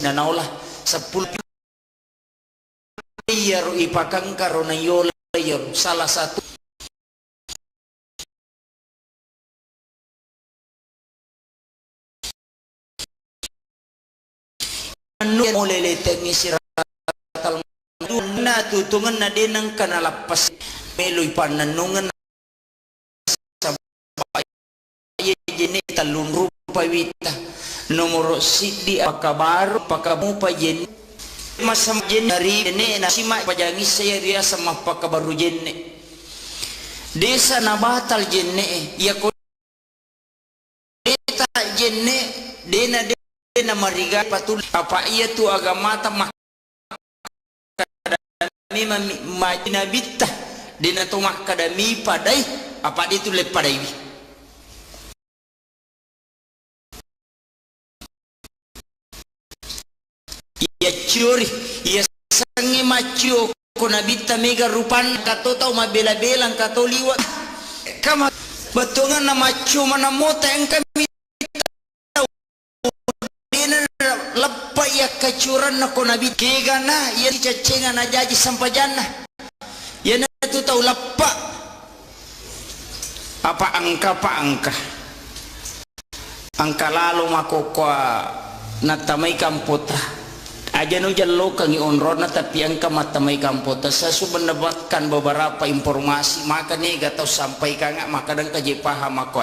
sinanaulah 10 yaro ipakang karona yola yaro salah satu anu molele temi siratal na tutungan na dinang kanalapas meloy pananungan sampai jene talun rupa wita nomor sidi pakabaru pakamu pajen masam jen dari jene na sima pajangi saya dia sama pakabaru jene desa na batal jene ya ko deta jene dena mariga patul apa iya tu agama ta makadami majnabita dena tu makadami padai apa itu le padai ya curi ya sangi macio kuna bita mega rupan kato tau mabela-belang kato liwat kama betungan na macio mana mota yang kami lepa ya kecuran na kuna bita kega na ya dicacengan na jaji sampajana ya na tu tau lepa apa angka lalu makokwa natamay kampota aja no jallo kang onrona tapi angka matamay kampota saya sudah mendapatkan beberapa informasi maka nih gak tahu sampaikan nggak maka dan kaji paham aku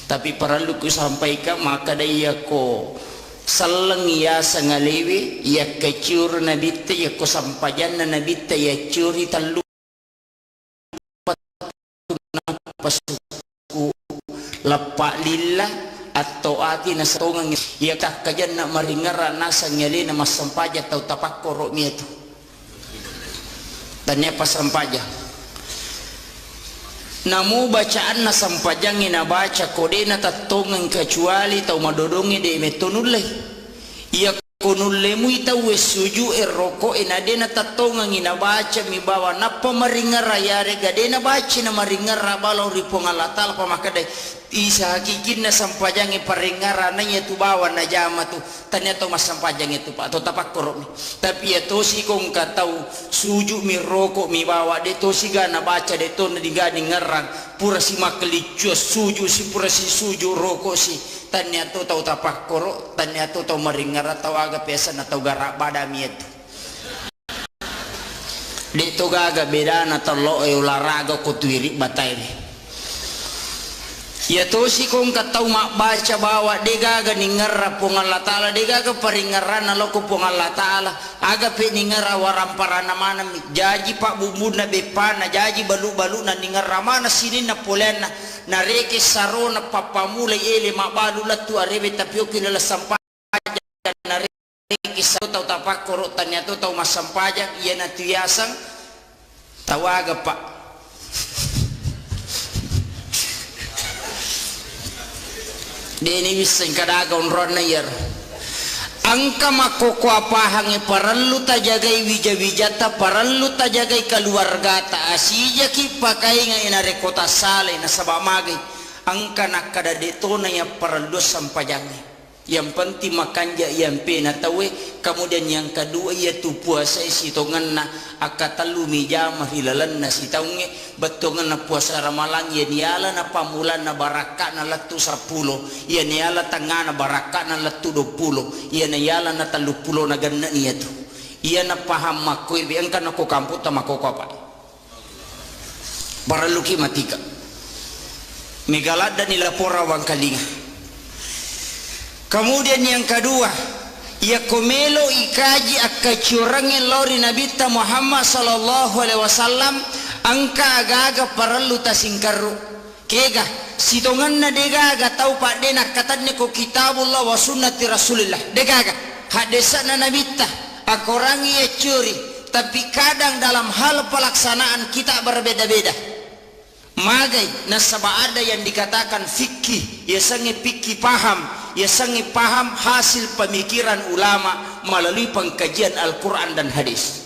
tapi perlu ku sampaikan maka dia ko saleng ya sangalewi ya kecur nabite ya ko sampajan nabite ya curi talu pasuku lepak lillah atau ati na satongang ya tak kajan na maringara nasa nyali na masampaja tau tapak korok mi itu tanya pas sampaja namu bacaan na sampajang ina baca kode na tatongang kecuali tau madodongi de metonulai ya konulemu ita wesuju eroko ina de na tatongang ina baca mi bawa na pamaringara yare gade na baca na maringara balau ripong alatal pamakadai isa hakikin na sampajang iparingara na itu bawa na jama tu tanya to mas sampajang itu pak atau tapak korok tapi ya to si kong katau suju mi rokok mi bawa de to si gana baca de to na digani ngerang pura si makelicu suju si pura si suju rokok si tanya to tau tapak korok tanya to tau maringara tau aga pesan atau garak badami itu de to gaga beda na tolo olahraga ko tuiri batai ya to si kong katau mak baca bawa degaga ningerra pong Allah Ta'ala degaga paringarana loko pong Allah Ta'ala aga pe ningerra waramparana mana jaji pak bumbu na bepana jaji balu-balu na ningerra mana sini na polena na reke sarona papamula ele mak balu latu arebe tapioki lala sampaja na reke sarona tau tapak korotan ya to tau mas sampaja iya na tuyasang tawaga pak dini bising kadaga unron na yer angka makoko apahangi parallu tajagai wija-wijata parallu tajagai keluarga ta asija ki pakai nga inare kota sale na sabamagay angka nakada dito na ya parallu sampajangi yang penting makanja yang penatawe kemudian yang kedua yaitu puasa sitongan na akatalu mijama hilalan na sitaunge betongan na puasa ramalan ya niala na pamulan na baraka na latu 10 ya niala tangana baraka na latu 20 ya niala na 30 na ganna niya to iya na paham makoy biang kan ako kampo ta makoko pa baraluki matika megalada nila pora wang kalinga. Kemudian yang kedua, ya komelo ikaji akacurangin lori Nabi Muhammad sallallahu alaihi wasallam angka agaga perlu tasingkaru kega sitongan na degaga tau pak dena katanya ko kitabullah wa sunnati rasulillah degaga hadisana Nabi akorangi ya curi tapi kadang dalam hal pelaksanaan kita berbeda-beda magai nasaba ada yang dikatakan fikih ya sange fikih paham ya sangi paham hasil pemikiran ulama melalui pengkajian Al-Quran dan hadis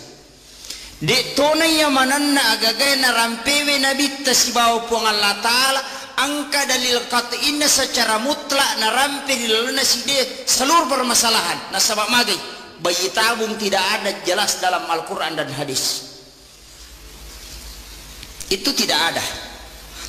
de tonai ya mananna agagay na rampewe nabi tasibaw pong Allah Ta'ala angka dalil qat'ina secara mutlak narampi dilaluna side seluruh permasalahan nasabak magai bayi tabung tidak ada jelas dalam Al-Quran dan hadis, itu tidak ada.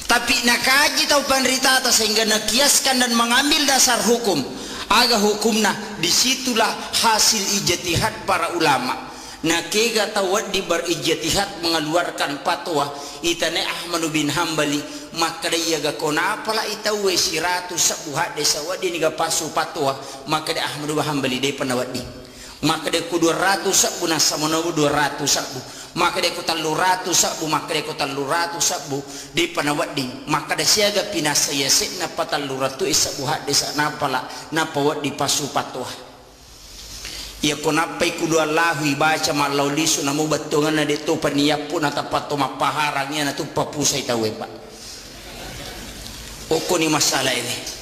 Tapi nakaji tahu penderita atas sehingga nakiaskan dan mengambil dasar hukum aga hukumna, disitulah hasil ijtihad para ulama. Nakega tawad di berijtihad mengeluarkan fatwa itane Ahmad bin Hambali, maka dia ga kona pala itawe siratu sabuhat desa wadi ni ga pasu fatwa, maka dia Ahmad bin Hambali dia penawadi, maka dia ku 200 sabu nasamono 200 sabu, maka dia ku 300 sabu, maka dia ku 300 sabu di penawadi, maka dia siaga pinasaya sekna pataluratu isabuhat desa napala napawad di pasu fatwa. Ya konapai kudu Allahi baca malau lisu namu batungan na dito paniyapun at apato mapaharangnya na ito papusay tawe pa. Oko ni masalah ini.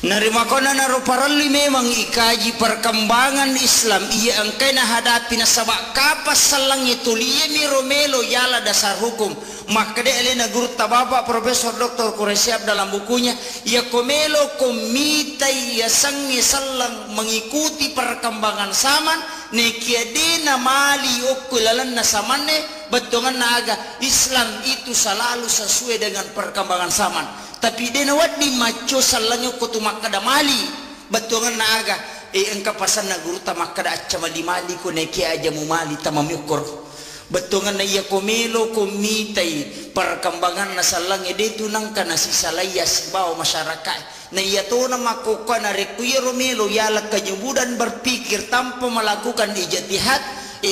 Narima ko na naruparali memang ikaji perkembangan Islam iya ang kay nahadapi na sabak kapas salang ito liye mi Romelo yala dasar hukum. Maka dia elena guru tababa Profesor Dr. Quraisyab dalam bukunya ya komelo komita ya sangi salang mengikuti perkembangan zaman nekiadena mali okulalan na samane betongan naga Islam itu selalu sesuai dengan perkembangan zaman, tapi dena wadi maco salangnya kutu makada mali betongan naga engka pasan na guru ta makada acca mali mali ko neki aja mu mali tamamyukor betongan na iya komelo komitai perkembangan na salang edetu nang kana si salaya sibaw masyarakat na iya to na makuka na rekuya Romelo yala kanyubudan berpikir tanpa melakukan ijtihad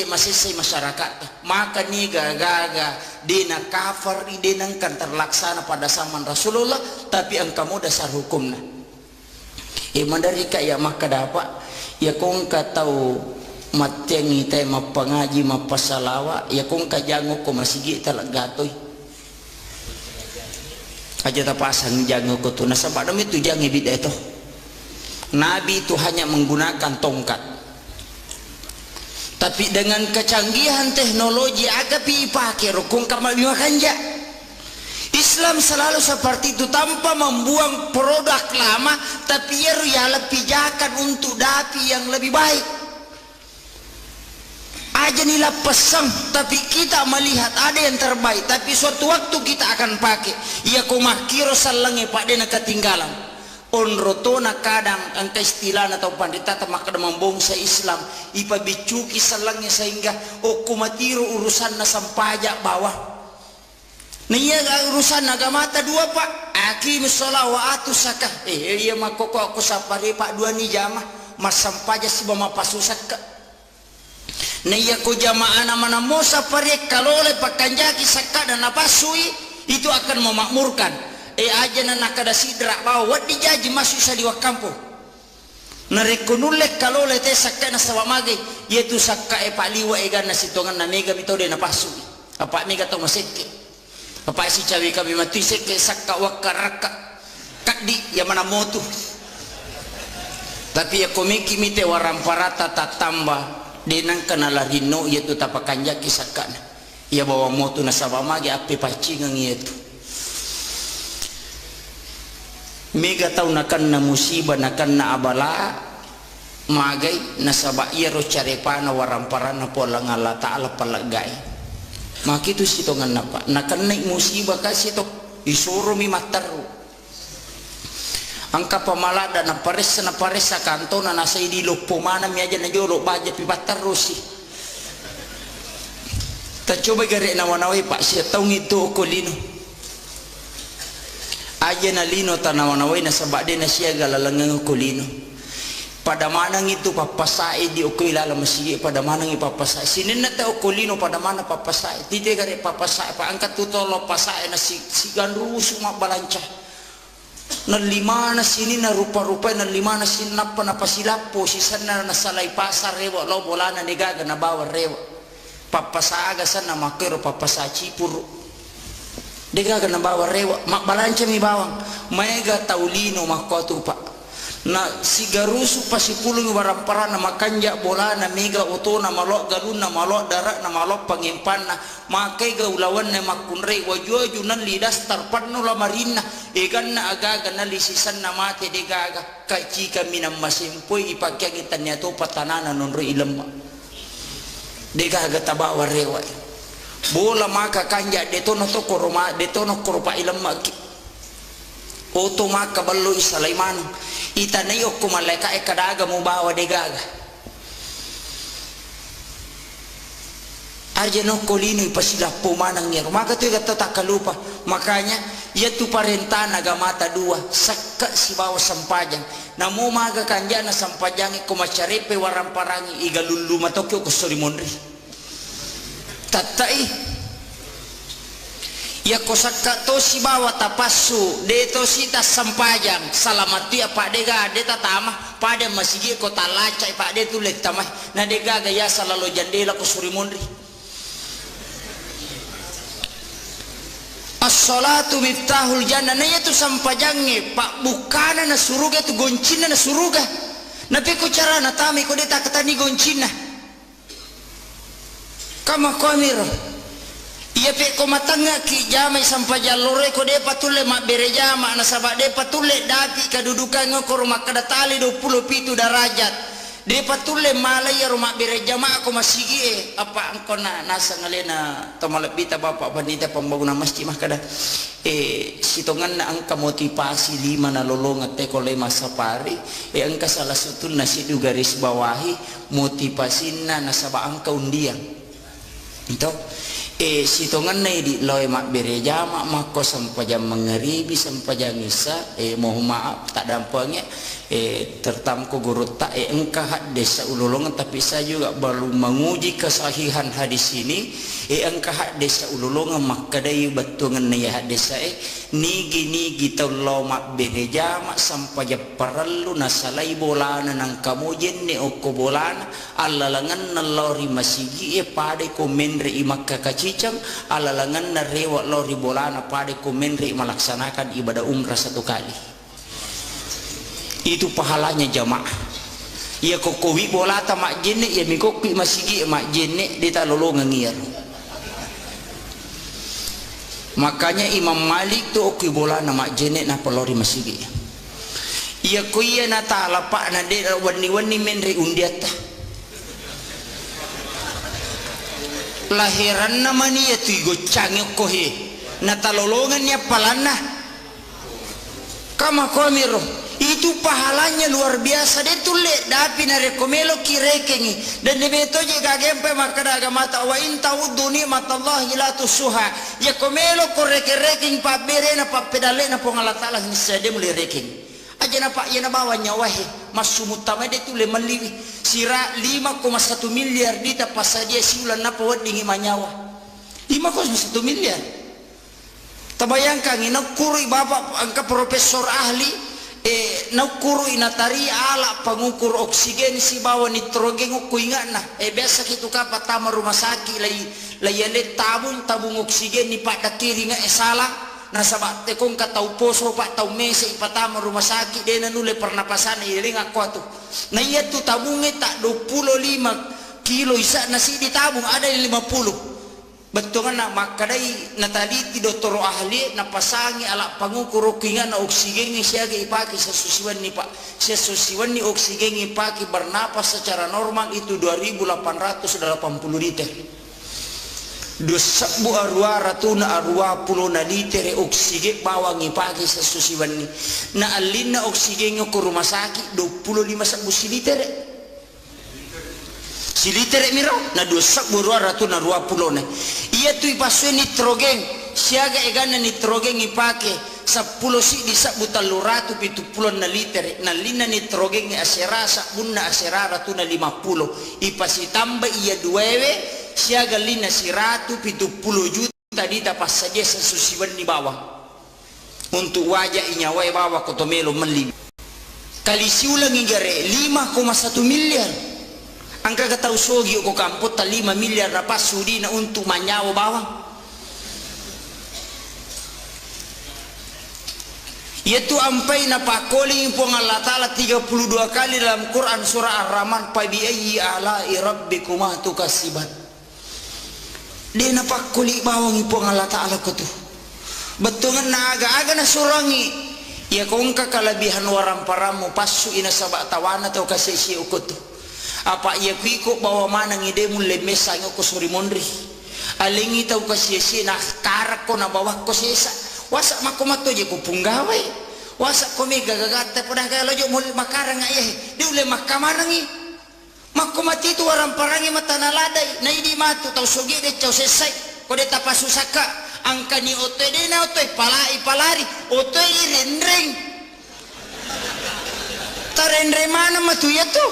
masisay masyarakat, maka ni gaga dina kafir dinang kan terlaksana pada zaman Rasulullah, tapi ang kamu dasar hukum na mandari kaya maka dapat ya kung katau matengi tay mapangaji mapasalawa ya kung kajango ko masigi talagatoy aja tapasang jango ko to nasa padam itu jangi bida itu nabi itu hanya menggunakan tongkat, tapi dengan kecanggihan teknologi agak pakai rukun kamal bima kanja. Islam selalu seperti itu tanpa membuang produk lama, tapi ya lebih pijakan untuk dapi yang lebih baik. Aja nila pesang, tapi kita melihat ada yang terbaik, tapi suatu waktu kita akan pakai. Ya kumakiro salange pak dena ketinggalan. Onrotona kadang angka istilah atau pandita maka membongsa Islam ipa bicuki salangnya sehingga kumatiro urusan na sampajak bawah. Niya urusan agama ta dua pak. Akim sholat wa atu zakah. Iya makoko aku sapare pak dua ni jamaah mas sampaja si bama pasusak ka. Niya ko jamaah nama mo sapare kalole pakanjaki sakka dan napasui itu akan memakmurkan. Aja na nakada sidra bawa wadi jaji masuk sa liwa kampo narekunulek kalau lete sakka na sawamage yaitu sakka pak liwa gana sitongan na mega mitode na pasu apa mega to maseke apa si cawe kami mati seke sakka wakaraka kaddi ya mana motu, tapi ya komiki mite waramparata tatamba denang kanala rino yaitu tapakanja kisakana ya bawa motu na sawamage ape pacingang yaitu mega tau nakan na musibah nakan na abala magai nasaba iya ro carepana waramparana pola ngala ta'ala palagay makitu sitongan napa nakan na musibah kasi to isuro mi mataru angka pamalada na pares sa kanto na nasa idilo pumana mi aja na jolo baja pi patarusi ta coba gare na wanaway pak siya tau ngito kolino aja na lino tanawanaway na sabade na siya galalangang kulino pada manang itu papasai di ukilala masigi pada manang ipapasai sinin na tao kulino pada mana papasai tite gare papasai pa angkat tutolo pasai na si gandru suma balanca na lima na sini na rupa-rupa na lima na sinapa na pasilapo sisan na nasalay pasar rewa lo bolana negaga na bawa rewa papasaga sana makero papasai cipuru dega kana bawa rewa mak balanca mi bawang mega taulino makotu pak na si garusu pasipulung warampara na makanja bola na mega oto na malok galun na malok darak na malok pangimpan na makai gaulawan na makunrei wajuajunan lidas tarpan no lamarina egan na agaga na lisisan na mate de gaga kay chika minam masimpoy ipagkagitan niya to patanana nonro ilam de gaga tabawa rewa bola maka kanja detono to koroma detono koropa ilam maki oto maka ballo isalaiman itanay o kumaleka kadaga mo bawa de gaga arjano kolino ipasila pumanang niya maka tu kata takalupa makanya ya tu parentana gamata dua sakka si bawa sampajang namo maga kanja na sampajang kumacharepe waramparangi igalulu matokyo kusuri mondri tatai ya kosaka to si bawa tapasu deto sita sampajang salamati apa dega deta tama pada masigi kota laca pak de tulet tamah na dega gaya salalo jandela ko surimondri as-salatu miftahul jannah na yatu sampajange pak bukana na suruga tu goncina na suruga napi ko cara na tami ko deta katani goncina kama komiro iya pe ko matanga ki jamai sampai jalore ko de patule mak berejama na sabak de patule daki kedudukan ngoko rumah kadatali 27 derajat de patule malaya rumah berejama aku masigi apa angko na nasa ngalena tomalabita bapak banita pembangunan masjid mah kada sitongan na angka motivasi 5 na lolongat te ko le masapari angka salah satu nasi du garis bawahi motivasina na sabak angka undian itu sitongan na di loy mak bereja mak ko sampajang mengeribi sampajang isa mohon maaf tak dampaknya tertam ko guru tak engkah desa ululungan tapi saya juga baru menguji kesahihan hadis ini engkah desa ululungan mak kadai batungan ya desa nigi taulo mak bereja mak sampajang perlu nasalai bolana nang kamu jenne oko bolana alalangan nalori masigi pada komenre imak kakacicang alalangan na rewa lori bolana pada komenre melaksanakan ibadah umrah 1 kali itu pahalanya jamaah ya kokowi bolata mak jenne ya mikopi masigi mak jenne dita lolongan ngir makanya Imam Malik tu oki bolana mak jenne na pelori masigi ya kuya na ta'ala pak na de wani menre undiata lahiran namanya ya tu gocangnya kohe na talolongan ya palana kama komiro itu pahalanya luar biasa de tulle dapi na rekomelo kirekengi dan debeto je gagempe makada agamata wa in ta'uddu ni'matallahi la tusuha ya komelo koreke-reking pa bere na pa pedale na pongala taala nisade muli reking aja na pak ya na bawa nyawahe masumutama de tulle maliwi sira 5,1 miliar dita pasadia siulan na pawad dingi manyawa 5,1 miliar tabayangkan inakuri bapak angka profesor ahli nakuru inatari ala pengukur oksigen si bawa nitrogen ku ingat nah biasa gitu ka patama rumah sakit layale tabung oksigen ni pak dakiri nga salah na sabak tekong katau poso pak tau mese patama rumah sakit de nule pernapasan iring aku atuh na iya tu tabungnya tak 25 kilo isa nasi ditabung ada 50 betul kan nak makadai nataliti doktor ahli napasangi ala pangukur kingan na oksigen ni siya ipaki sa susiwan ni pak sesusiwan ni oksigen ipaki bernapas secara normal itu 2.880 liter 2.000 ratuna 20 na liter oksigen bawang ipaki sa susiwan ni na alin na oksigen ko rumah sakit 25 liter si liter miro na 2.220 na iya tu ipaswe nitrogen siaga egana nitrogen ipake 10 si di sabuta luratu 70 na liter na lina nitrogen ni asera sabunna asera ratuna 50 ipasi tambah iya duwewe siaga lina siratu 70 juta dita pas saja sesusiwan di bawah untuk wajah inyawai bawah kotomelo meli kali siulang igare 5,1 miliar angka katau sogi ko kampot ta 5 miliar na pasudi na untuk manyawa bawang Yaitu ampai na pakoli pun Allah Ta'ala 32 kali dalam Quran surah Ar-Rahman, fa bi ayyi ala'i rabbikuma tukasiban. Dia na pakoli bawang pun Allah Ta'ala kutu. Betungan na aga-aga na surangi. Ya kung kakalabihan warang paramu pasu ina sabak tawana tau kasih si ukutu. Apa ia piko bawa mana ngide mulai mesa ngoko suri mondri. Alingi tau kasih si na karak ko na bawah ko sesa. Wasak mako mato je ko punggawai. Wasak ko mi gagagata pada kala jo mul makarang ayah. Di ule makamarangi. Mako mati tu warang parangi mata naladai. Na idi matu tau sogi de cau sesai. Ko de tapasu saka. Angkani otoy de na otoy palari. Otoy rendreng. Tarendre mana matu ya tu?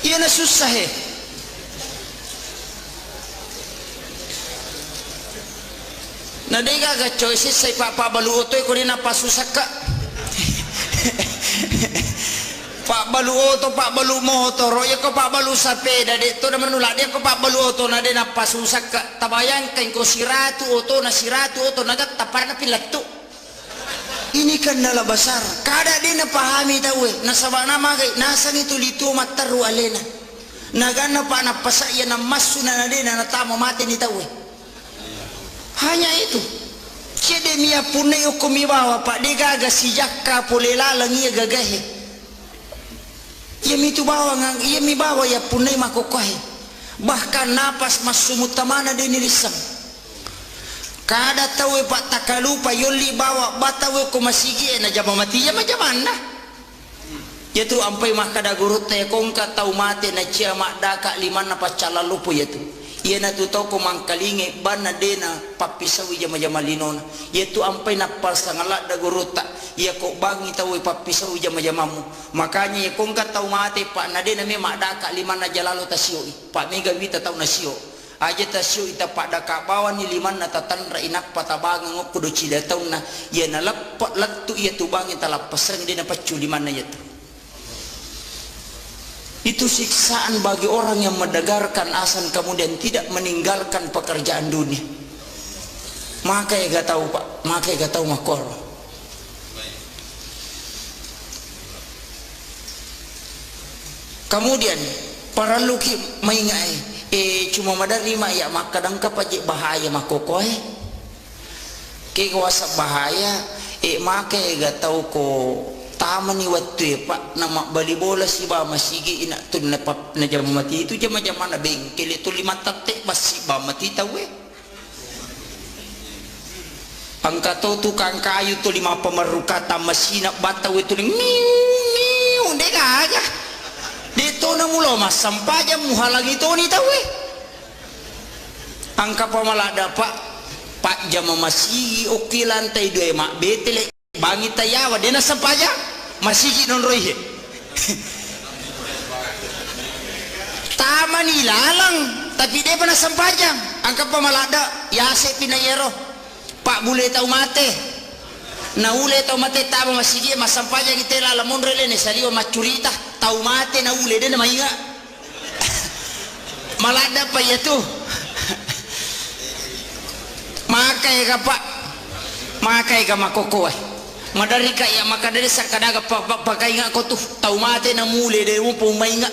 Ia na susah na dega ga choices say papa baluotoy ko rin na pasusaka. Pak baluoto pak balu motor roya ko pak balu sapeda dito naman nula dia ko pak baluoto na din na pasusaka. Tabayang kay ko siratu oto nagat tapar na pilato. Ini kan nalabasar kada din na pahami tawe nasaba na magay nasang ito lito mataru alena nagana pa na pasaya na masuna na din na natamo mati ni tawe. Hanya itu. Kede mia punay o kumibawa pa di gaga si jakka pulelalang iya gagahe. Iya mi tu bawa ngang iya mi bawa ya punay makokohe. Bahkan napas masumutamana din nilisang. Kada tawe pak takalupa yoli bawa batawe ko masigi na jama mati ya majaman na. Yaitu ampai mah kada gurut te kongka tau mate na cia mak daka liman na pacala lupo yaitu. Ia na tu tau ko mangkalinge bana dena papisawi jama-jama linona. Yaitu ampai na pasangala da guruta. Ia ko bangi tawe papisawi jama-jamamu. Makanya ia kongka tau mate pak na dena me mak daka liman na jalalo tasio. Pak mega wita tau na sio. Aja tasio ita pada kabawan ni liman na tatanra inak patabang ngok kudo cila taun na ia na lepat latu ia tu bangin talapasang dia na pacu liman na itu. Itu siksaan bagi orang yang mendengarkan azan kemudian tidak meninggalkan pekerjaan dunia. Maka ya gak tahu pak, maka ya gak tahu makor. Kemudian para luki maingai. Cuma madarima ya maka dangka pajik bahaya makokoh ke kawasa bahaya maka gak tahu ko taman ni waktu pak nama bali bola si ba masigi ina tun na pap na jam mati itu jam na bengkel itu 5 tatek basi ba mati tawe angka to tukang kayu tu 5 pemerukata masina batawe tu miu dega dito na mulo mas sampaja muhalang itu ni tawe angka pamalada pak jam masigi oki lantai 2 mak betele bangi tayawa dena sampaja masigi non roihe taman ilalang tapi dia pernah sampajang angka pamalada yase pinayero pak bule tau mate na ule tau mate tama masigi masampajang itela lamon rele ne saliwa macurita tau mate na ule dena mainga malada pa yatu makai ka pak makai ka makoko madari ka ya makadari sakadaga pakai nga ko tu tau mate na mule de mo pumainga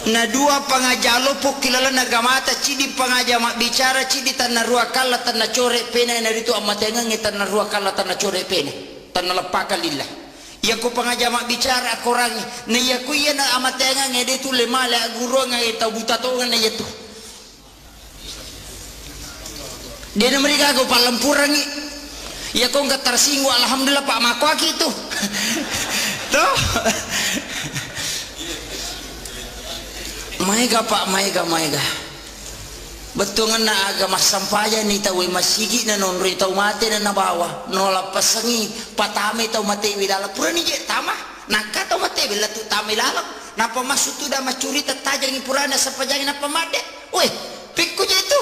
na dua pangajalo po kilala nagamata cidi pangaja mak bicara cidi tanna rua kala tanna core pena na dito amatenga ngi tanna rua kala tanna core pena tanna lepaka lillah ya ko pangaja mak bicara korangi na ya ku ya na amatenga ngi de tu le mala guru ngi tau buta to na ya tu dia na mereka ko palampurangi ya ko enggak tersinggung alhamdulillah pak mako gitu tuh maiga pak maiga betul na agama sampaya ni tawi masigi na non ri tau mate na nabawa nola pasangi patame tau mate wilala purani je tama nakka tau mate bila tu tamilala napa masuk tu dah macuri tetajangi purana sapajangi napa made weh pikku je itu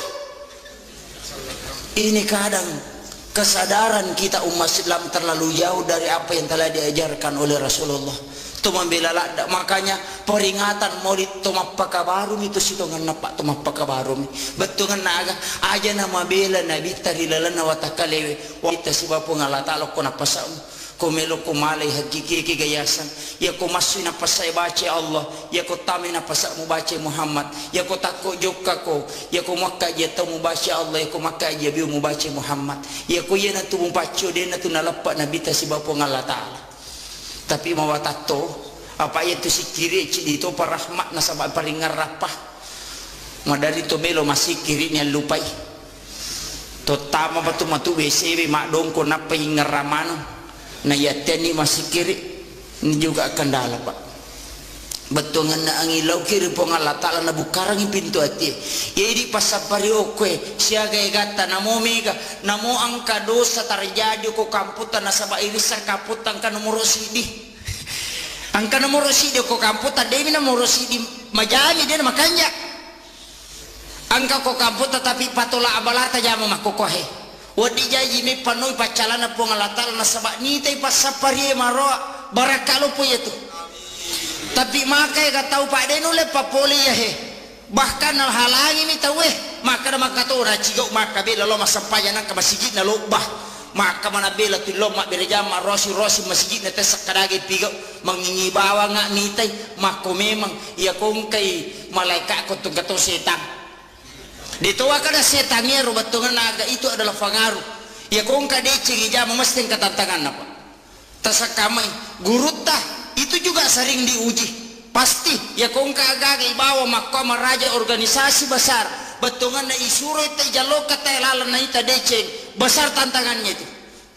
ini kadang kesadaran kita umat Islam terlalu jauh dari apa yang telah diajarkan oleh Rasulullah. tumambela lada. Makanya peringatan maulid tumappa kabarum itu sitongan napa tumappa kabarum betungan naga aja nama bela nabi tarilana watakalewe wita sibapo ngala ta'ala ko napasam ko melo ko malay hakiki gayasan ya ko masu na pasay baca Allah ya ko tami na pasa mo baca Muhammad ya ko takko jokka ko ya ko makka ya tamu baca Allah ya ko makka ya biu mo baca Muhammad ya ko yana tu mo baca den na tu nalappa nabi ta sibapo ngala ta'ala. Tapi mawatato apa itu si kiri itu parahmat nasabah paling ngarapah madari to melo masih kirinya lupai to tama batu matu WC mak dongko napa ngaramano na yateni masih kiri ini juga kendala pak betungan na angilaw kiri po ngala ta'ala na bukarang pintu ati ya di pasapari okwe siaga gata namo mega namo angka dosa terjadi ko kamputan nasaba irisan kaputan ka nomor sidi angka nomor sidi ko kamputan demi nomor sidi majami dia makanya angka ko kamputan tapi patola abalata jama makokohe wadi jaji me panoi pacalana po ngala ta'ala nasaba ni tay pasapari maro barakalo po itu. Tapi makai ka tahu Pak Deno le papoli ya he bahkan halangi mi tahu maka to racigau maka bela lo masampaya nang ka masjid na lobah maka mana bela tu lo mak berjama rosi masjid na tes kadage pigo mangingi bawa ngak nitai mako memang ya kong kai malaikat ko tung kato setan ditoa kada setannya rubatungan naga itu adalah fangaru ya kong ka decing jama mesti katantangan apa tasakamai gurutah itu juga sering diuji pasti ya kong kagagai bawa mahkamah raja organisasi besar betungan na isuro ita jalo kata lalan na ita deceng besar tantangannya itu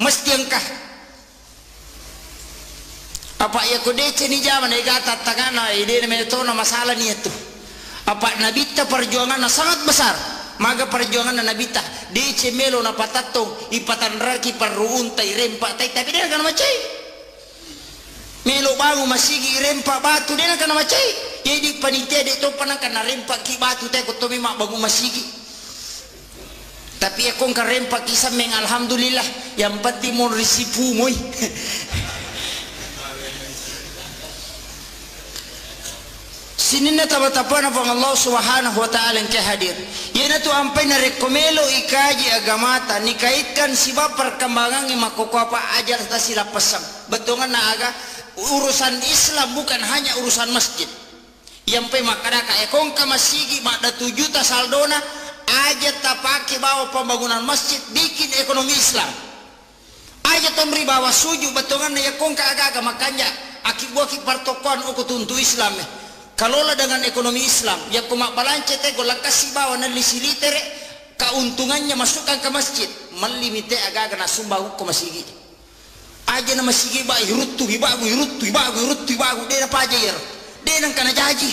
mesti engkah apa ya ko deceng ni zaman na igata tantangan ide na metona masalah ni itu apa nabita perjuangan na sangat besar maga perjuangan na nabita deceng melo na patatong ipatan raki parruuntay rempa tay tapi dia kan macay melo bangu masigi rempa batu dia nak kena macai jadi panitia dia tu pernah kena rempa ki batu teh koto memang bangu masigi tapi aku kan rempa kisah meng alhamdulillah yang penting mau risipu moy sini na tabatapana pang Allah subhanahu wa ta'ala yang hadir yan na tu ampay na rekomelo ikaji agamata nikaitkan siba perkembangan yang makukuapa ajar ta sila pasang betungan na aga urusan Islam bukan hanya urusan masjid yang pe makadaka ekong ka masigi makda 7 juta saldona aja tapake bawa pembangunan masjid bikin ekonomi Islam aja tomri bawa suju betongan ya kong ka agaga makanya akibuaki partokoan uku tuntu Islam kalola dengan ekonomi Islam ya kumak balance te golakasi bawa na lisilitere keuntungannya masukkan ke masjid melimite agaga na sumbahu ko masigi aja nama sigi ba irutu ibagu dia apa aja ya dia nang kana jaji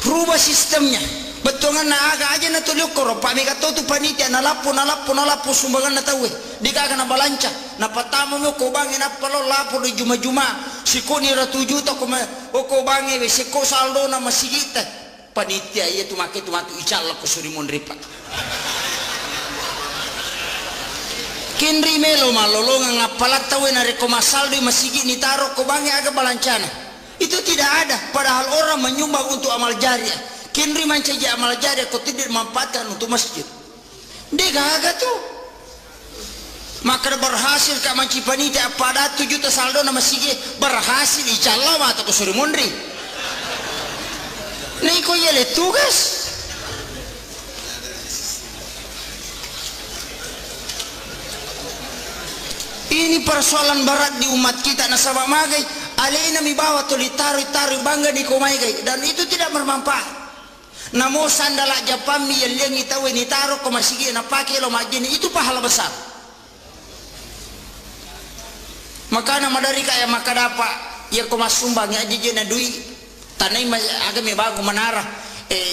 rubah sistemnya betongan na aga aja na tuluk koro pa mega tu panitia na lapu sumbangan na tawe diga kana balanca na patamu mo ko bangin apa lo lapu di juma siko ni ra 7 juta ko bangi we siko saldo na masigita panitia iya tu make tu matu icalla ko surimon ripa kinri melo malolongan ngapalat tawe na rekomasal di masigi ni taro ko bangi aga balancana itu tidak ada padahal orang menyumbang untuk amal jariah kinri mancaja amal jariah ko tidak memanfaatkan untuk masjid dia gaga tuh maka berhasil ka manci panitia pada 7 juta saldo na masigi berhasil icalla mata ko suri mondri nih ko yele tugas ini persoalan berat di umat kita nasabah magai alena mi bawa tuli taru bangga di komai gai dan itu tidak bermanfaat namo sandala japami yang lengi tahu ini taruh komasigi na pakai lo majini itu pahala besar maka nama dari kaya maka dapat ya komas sumbang ya jijena dui tanai agak mi bagu menara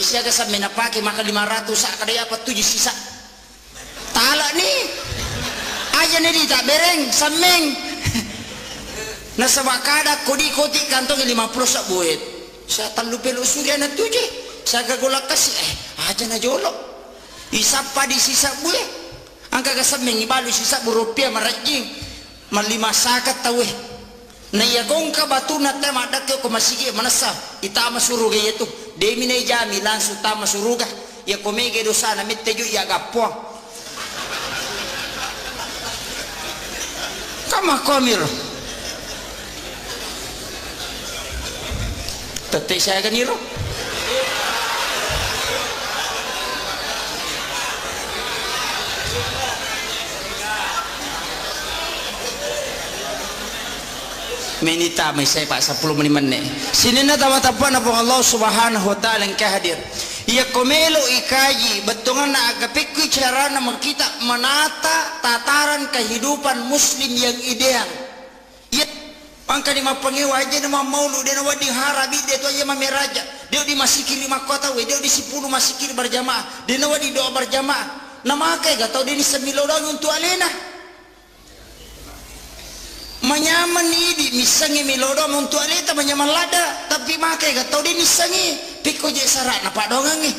siaga sampai na pakai maka 500 sakadaya apa 7 sisa tala nih aja nih tak bereng sameng nasa wakada kodi kantong 50 sak buet saya talu pelu surya na tuje saya gagolak kasih aja na jolo isapa di sisa buet angka kasameng ibalu sisa rupiah marajing malima sakat tawe na yagong ka batuna tema dakyo ko masigi manasa itama suruga yetu demi na jami lansu tama suruga ya komege dosa na mitteju ya gapuang kama komir tete saya ganiro menita may saya pak 10 menit sini na tawa-tapuan na po Allah subhanahu wa ta'ala yang kehadir ia komelo ikaji betungan na agapikwi cara na makita menata tataran kehidupan muslim yang ideal ia pangka di mapangewa aja na maulu dia na wading harabi dia tu aja mameraja dia di masikiri makota we dia di 10 masikiri berjamaah dia na wadi doa berjamaah na makai gatau dia ni semilodang untuk alena manyaman ini misangi milodo untuk aleta manyaman lada tapi makai gatau dia misangi piko je sarak na padongangi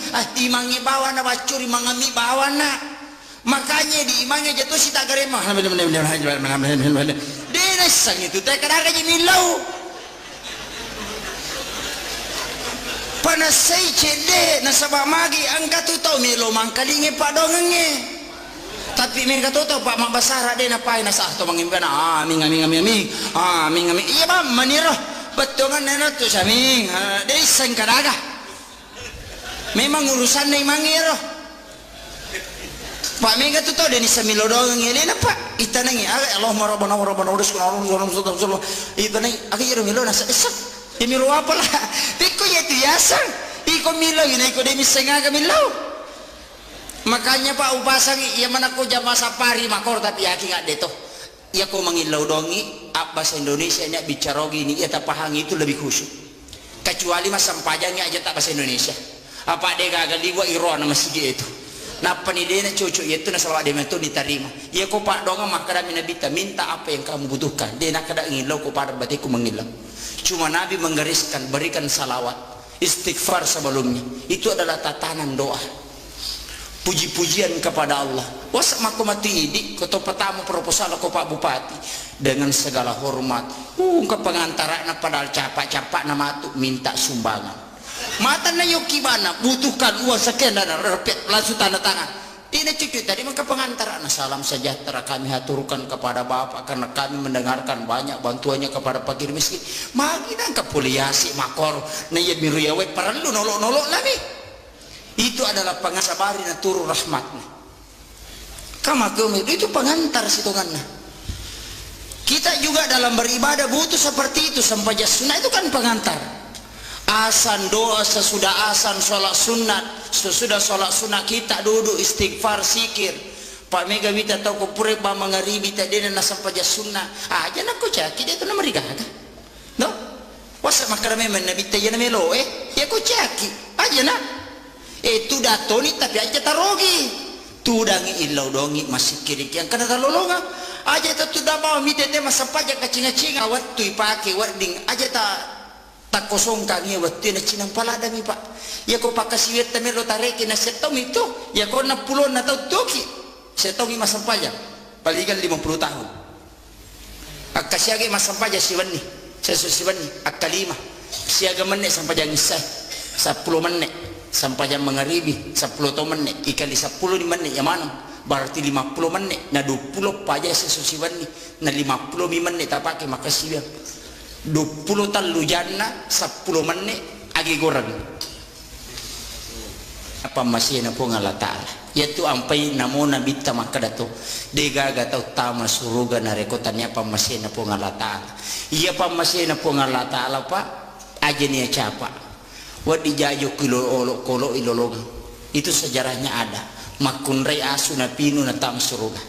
imangi bawa na bacuri mangami bawa na makanya di imangi jatuh si tak garema dia nasang itu tak kadang je milau panasai cede nasabah magi angkat tu tau milo mangkalingi padongangi tapi mereka tahu Pak Mak Basara dia napai nasah tu mangimkan amin iya bang maniro betul kan nenek tu saming dia sengkaraga memang urusan ni mangiro Pak mereka tu tahu dia ni semilodong ngeli napa itanangi Allahumma rabbana rizqana itanangi akhir milo nasa esak ini milo apa lah tiko ya tu yasang iko milo ini iko dia misengaga milo makanya Pak upasang ia mana ko jama sapari makor tapi aki nggak deto ia ko mangilau dongi bahasa Indonesia nya bicara gini ia tak paham itu lebih khusyuk kecuali mas sampajangnya aja tak bahasa Indonesia apa dia gagal liwa iro nama masjid itu napa nih dia cucu itu nasawa dia itu diterima ia ko Pak donga makara minabita minta apa yang kamu butuhkan dia nak kada ngilau ko pada batiku mengilau cuma Nabi menggariskan berikan salawat istighfar sebelumnya itu adalah tatanan doa puji-pujian kepada Allah wasak maku mati idi koto pertama proposal ko Pak Bupati dengan segala hormat ke pengantaran padahal capak-capak nama tu minta sumbangan mata na yoki mana butuhkan uang sekian dan repet langsung tanda tangan tidak cucu tadi maka pengantaran salam sejahtera kami haturkan kepada Bapak karena kami mendengarkan banyak bantuannya kepada fakir miskin magi dan kepoliasi makor na ya biru yawe perlu nolok-nolok lagi itu adalah pengasabari na turun rahmatnya kama itu pengantar situngannya kita juga dalam beribadah butuh seperti itu sampai sunnah itu kan pengantar asan doa sesudah asan sholat sunat sesudah sholat sunat kita duduk istighfar sikir Pak Mega bita tahu kupure ba mangaribi tadi na sampai sunnah aja nak ko caki dia tu na marigaga no wasa makarame men nabi tayana melo ya ko caki aja na itu datoni tapi aja tarogi tudangi ilau dongi masih kiri yang kena talolonga aja tu dah bawa mitete masa pajak kacing-kacing awat tu ipake warding aja tak kosong kami waktu na cinang palada mi Pak ya ko pakasiwet tamelo tareki na setong itu ya ko na pulon na tau toki setong masa pajak paligan 50 tahun akasiage masa pajak siwani sesusiwani akalima siaga menit sampai jangan isai 10 menit sampai jam mengaribi 10 menit ikali 10 menit yang mana berarti 50 menit na 20 pajak sesusiwan ni na 50 menit tak pakai makasih dia 20 talu jana 10 menit agi goreng apa masih na po ngala ta'ala yaitu ampai namo nabita makadato dega gatau tama suruga na rekotannya apa masih na po ngala ta'ala iya pa masih na po ngala ta'ala pa aja niya capa wadi jayo kilo kolo ilolong itu sejarahnya ada makunrei asu na pinu na tam suruga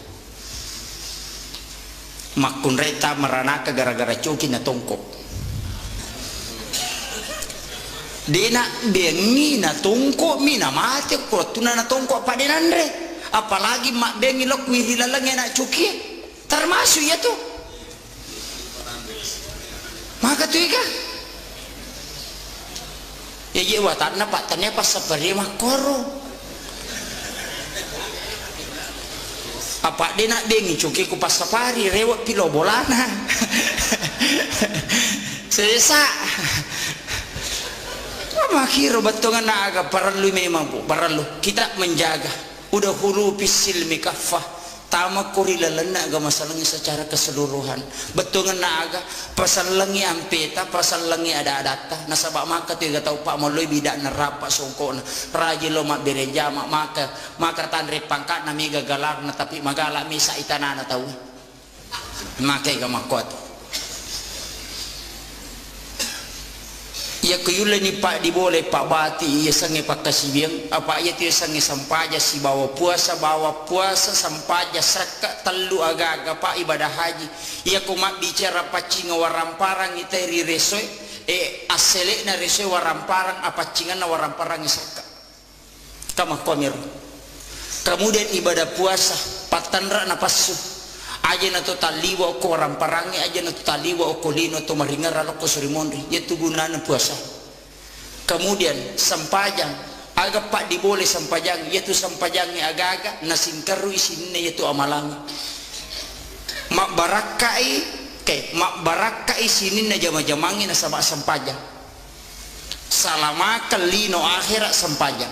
makunrei tam meranaka gara-gara coki na tongkok dena bengi na tongkok mina mati ko tuna na tongkok pa denandre apalagi mak bengi lok wiri lalang na coki termasuk ya tuh maka tuh ika ya iya watarna Pak tanya pas seperti mah koro apa dia nak dengi cuki ku pas safari rewat pilo bolana selesa makiro batongan na aga perlu memang bu perlu kita menjaga udah hulu pisil mikafah tama kurila lena aga masalahnya secara keseluruhan betongan na aga pasal langi ampeta pasal langi ada adata nasabak maka tu tahu pak moloi bidak nerapa songko na raji lo mak bereja mak maka tanre pangkat na miga galar na tapi magala misa itanana tahu makai ga makot ya kuyula ni pak di boleh pak bati ya sange pak kasibiang apa ya tu sange sampaja si bawa puasa sampaja saka telu aga-aga pak ibadah haji ya ku mak bicara pacing waramparang iteri resoe asele na resoe waramparang apa cingan na waramparang saka kama komir kemudian ibadah puasa patandra na pasu aja na to taliwa ko orang parangi aja na to taliwa ko lino to maringar alo ko surimondri yaitu gunana puasa kemudian sampajang aga pak diboleh sampajang yaitu sampajangnya aga-aga nasingkaru isinne yaitu amalang mak barakai mak barakai sinin na jama-jamangi na sama sampajang salama lino akhirat sampajang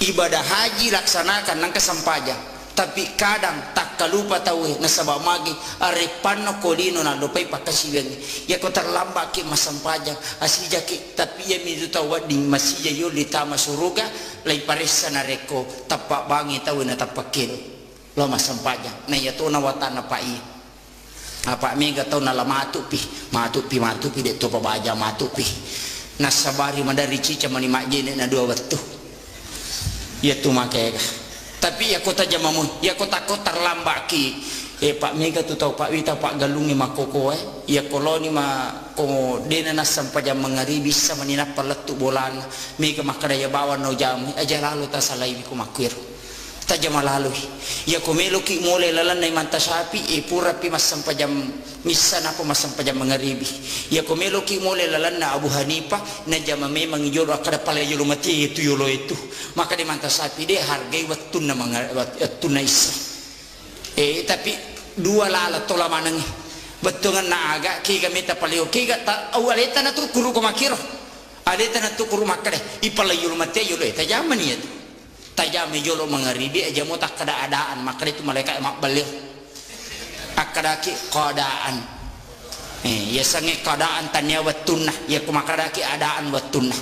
ibadah haji laksanakan nang kesampajang tapi kadang tak kalupa tahu nasabak magi arepan no kolino na lupai pakasiwen ya ko terlambat ki masampaja asija ki tapi ya midu tahu ding masija yo litama suruga lai paresa na reko tapak bangi tahu na tapakil lo masampaja na ya to na watana pai apa mega tahu na lamatu pi de to pabaja matu pi nasabari mandari cica mani majene na dua waktu ya tu makega tapi ya kota jamamu ya kota terlambat ki pak mega tu tahu pak wita pak galungi makoko ya koloni ma ko dena nasam pajam mengari bisa menina peletu bolan mega makadaya bawa no jam aja lalu ta salai ku makwir tajam lalu ya ko melo ki mole lalan nai manta sapi pura pi masam pajam misan apa masam pajam mengaribi ya ko melo ki mole lalan na Abu Hanifah na jama memang jolo akada pala jolo mati itu yolo itu maka di manta sapi dia hargai watun na watun na isa tapi dua lala tola manangi betungan na aga ki gamita palio ki ta awaleta na tu kuru ko makiro aleta na tu kuru makade ipala yolo mati yolo tajam ni itu tajam yolo mengaribi aja mo tak keadaan maka itu malaikat mak balik akadaki keadaan ya sange keadaan tanya wattunah ya kumakadaki adaan wattunah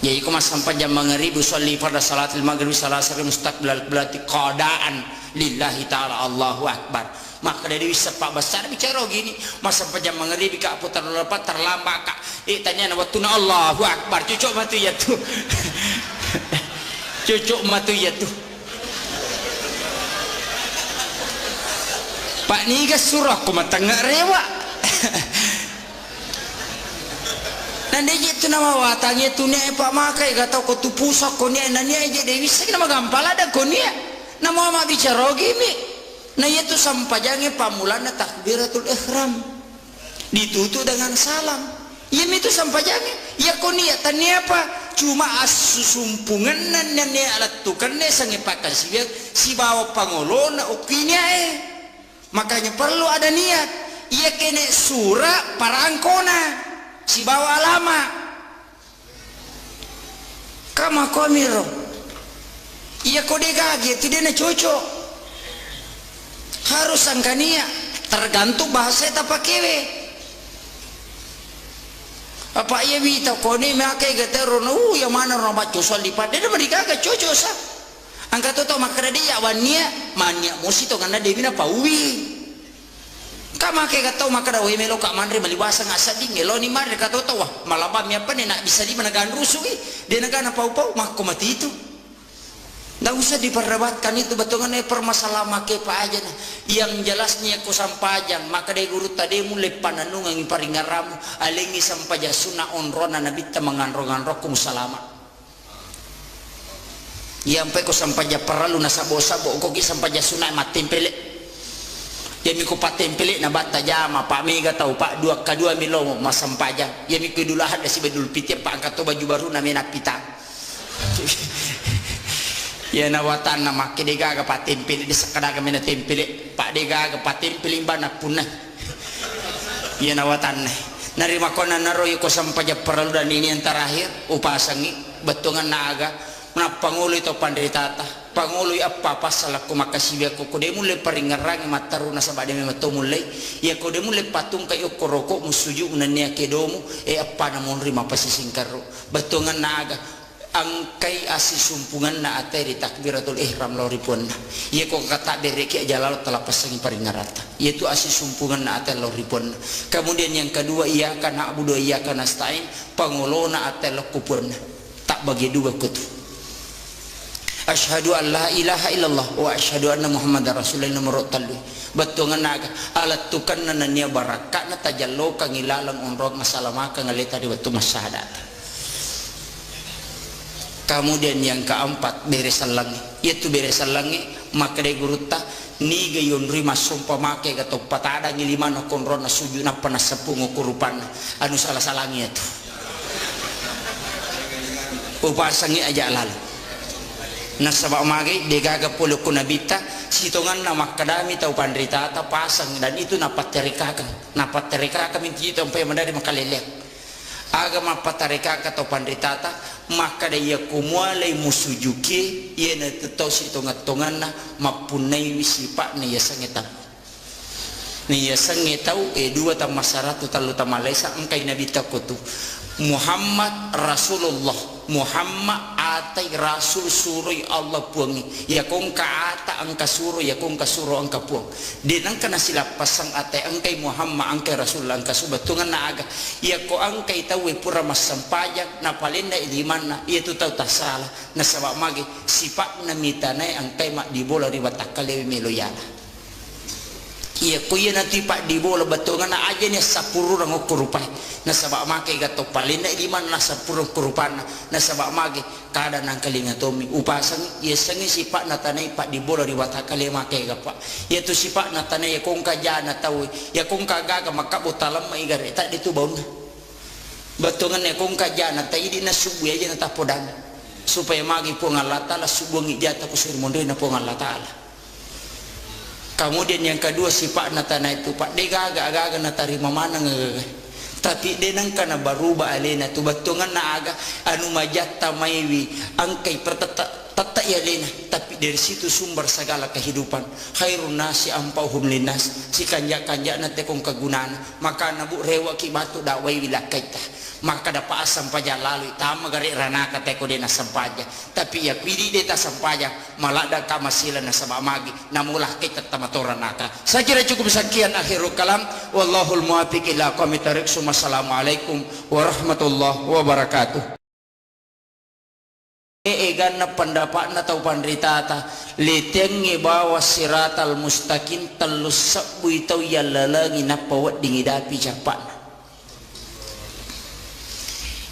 ya iku mas sampai jam mengeribu sholli pada salatil maghrib salasari mustaqbilal berarti keadaan lillahi ta'ala Allahu akbar maka dari bisa pak besar bicara gini mas sampai jam mengeribu kak putar lepat terlambat kak tanya wattunah Allahu akbar cucuk matu ya tuh cucuk matu ya tuh pak niga surah ko matanga rewa nande je tu nama watangnya tu ne pak makai gatau ko tu pusak ko ne nani aja dewi sik nama gampala da ko ne nama ma bicara gimi na itu sampajange pamulana takbiratul ihram ditutup dengan salam ya itu sampajange ya ko niatan ni apa cuma asusumpungan nan ne alat tukan ne sange pakai si bawa pangolona ukinya makanya perlu ada niat ia kene surah parangkona si bawa lama kama komiro ia kode gage tidak na cocok harus angkania tergantung bahasa eta pakewe apa ia bita kone makai gatero no yang mana robat cosol lipat dia mereka gak cocok sah angka toto makara dia wania mania musito karena dia bina pauwi kama ke gatau makara we melo kak mandre malibasa ngasa ding elo ni mare katoto wah malaba mi apa nak bisa di menagan rusui dia negana pau-pau mak ko mati itu ndak usah diperdebatkan itu betongan permasalahan make pa aja nah yang jelasnya ko sampajang maka de guru tadi mulai pananung ang paringaramu alengi sampaja sunah onrona nabi ta manganrongan rokum salama yang peko sampaja perlu nasabo-sabo ko ki sampaja sunai matempele ya mi ko patempele na bata jama pak mega tahu pak dua kadua milo mas sampaja ya mi ko dulahan da si bedul pitir pak angkat to baju baru na mena pita Ya nawatan na makidiga ga patimpil di sakadaga mina timpil pak diga ga patimpil bana punah. Ya nawatan na narima ko na naroy ko sampaja peraludan ini yang terakhir upasangi betungan naga na pangulo ito pandritata pangulo apa pasal aku makasih aku kode mulai peringarang mataruna sabade me matumulai ya kode mulai patung kayo koroko musuju unania kedomu apa namun rima pasisingkaro betungan naga angkai asi sumpungan na ateri takbiratul ihram loripun ya kok kata dereki jalal telah pasangi paringarata yaitu asi sumpungan na atel loripun kemudian yang kedua iya kana abudu iya kana stain pangolona atel lokupun tak bagi dua kutu asyhadu an la ilaha illallah wa asyhadu anna muhammadar rasulullah nomor talu betungan naga alat tukan nania barakat na tajallo kang ilalang onrog masalama kang ngalita di waktu masyahadat. Kemudian yang keempat beresan langi yaitu beresan langi maka de guruta ni gayon rima sumpa make gato patada ngilimana konrona sujuna panas sepungu kurupan anu salah salangi itu upasangi aja lalu nasabak mage degaga puluh kunabita sitongan nama kadami tau pandrita ta pasang dan itu napat terikakan minti itu sampai mandari makalelek agama patareka atau pandritata maka dia kumwalai musujuki ia na tetau si tongat-tongan na mapunai wisipak na yasangetau ni yasangetau dua ta masyarakat talu ta Malaysia angkai nabi takutu Muhammad Rasulullah Muhammad atai rasul surui Allah puangi ya kong ka ata angka suru ya kong ka suru angka puang dinang kana sila pasang atai angkai Muhammad angkai rasul angka subatungan na aga ya ko angkai tawe pura masampajak na palinda ilimana ya tu tau tasala na sabak magi sipak na mitanay angkai mak dibola riwatakale meloyala iya kuya nanti pak dibola betungan na aja nih sapuru rang ukurupai na sabak make gato palinda iman na sapuru kurupan na sabak make kada nang kalinga tomi upasang iya sangi sipak na tanay pak dibola di watakale make gapa iya tu sipak na tanay kong kaja na tawi ya kong kagaga makabutalam maigare tak ditu baun betungan ya kong kaja na tayi di na subu aja na tapodang supaya magi po Allah taala subu ngijata kusir monde na po Allah taala. Kemudian yang kedua sifat natana itu pak dega agak-agak natarima mana tapi denang kana baruba alena tu batungan na aga anu majatta maiwi angkai tata ya lena tapi dari situ sumber segala kehidupan khairun nasi ampauhum linnas si kanja-kanja na tekong kagunaan maka nabu rewa ki batu dakwai wilakaita maka dapat asam paja lalu tama gari ranaka teko dena sampaja tapi ya pidi deta sampaja malada kamasila na sabak magi namulah kita tamatora naka saya kira cukup sekian akhirul kalam wallahul muwaffiq ila aqwamit thariq. Assalamualaikum warahmatullahi wabarakatuh. Egan na pendapat na tau pandritata litengi bawa siratal mustaqim telus sabu itau yalalagi na pawat dingidapi capat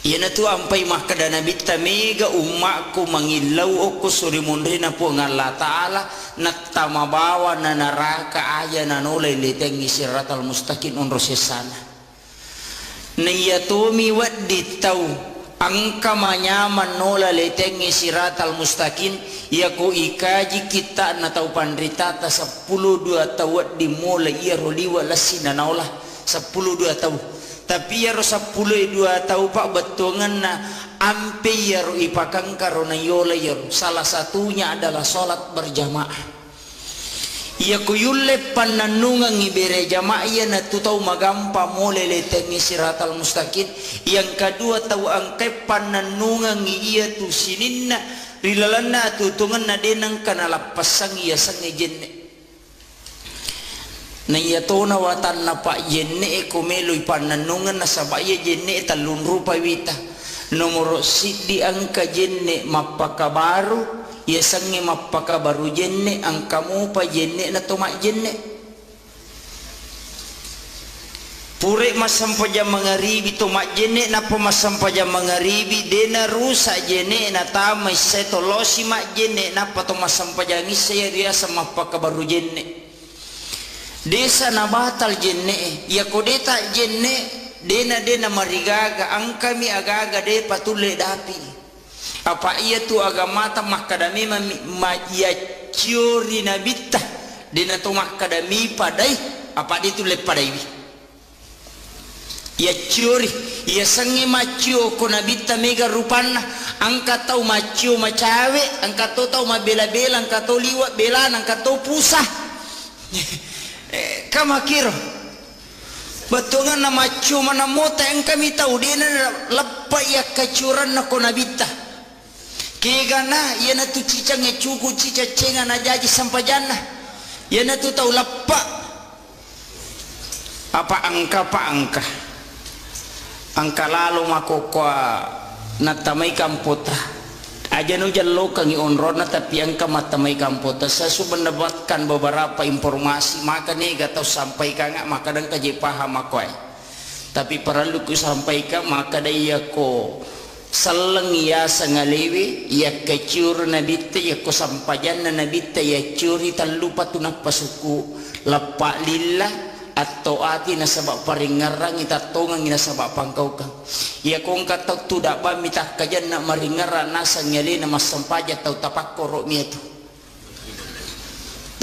yana tu ampai makadana bitta mega umakku mangilau aku suri mundri na po ngalla ta'ala naktama bawa na naraka aya na nolay litengi siratal mustaqim unrosesana niyatomi waddi tau angka manyaman nola letengi siratal mustaqim yaku ikaji kita na tau pandritata 10-2 tawat di mola iya roliwa lasina naola 10-2 tau tapi ya ro 10-2 tau pak betungan na ampe ya ro ipakang karona yola ya ro salah satunya adalah sholat berjamaah ya kuyulle pananungan ibere jamaah ya na tu tau magampa mole letengi siratal mustaqim yang kedua tau angke pananungan iya tu sininna rilalana tutungan na denang kana lapasang iya sange jenne na iya tona watan na pa jenne kumeloy pananungan na sabaya jenne talun rupa wita nomor sidi angka jenne mapakabaru ya sange mapakabaru jenne angkamu pa jenne na tumak jenne pure masampaja mangaribi tumak jenne na pamasampaja mangaribi dena rusa jenne na tamay setolosi mak jenne na patomasampaja ngisaya riasa mapakabaru jenne desa na batal jenne ya kodeta jenne dena marigaga angkami agaga de patule dapi apa ia tu agama ta makadami ma ia ciori nabita dina tu makadami padai apa itu le padai ia ciori ia sangi macio ko nabita mega rupana angka tau macio macawe angka tau mabela-bela angka tau liwat bela angka tau pusah kamakiro batungan na macio mana mota ang kami tau dina lappa ia kacuran na ko nabita kega na ia na tu cicang e cuku cica cenga na jaji sampajana ia na tu tau lappa apa angka lalu makokwa na tamay kampota aja no jallo kangi onrona tapi angka matamay kampota saya sudah mendapatkan beberapa informasi maka nih gak tahu sampaikan nggak maka dan kaji paham aku tapi perlu ku sampaikan maka dia ko saleng ya sangalewi ya kecur nabite ya ko sampajan nabite ya curi tan lupa tunak pasuku lepak lillah atau ati nasabak paringarang ita tongang nasabak pangkau kang ya kong kata tu dak ba mitah kajan nak maringaran nasa nyali nama sampaja tau tapak korok mi itu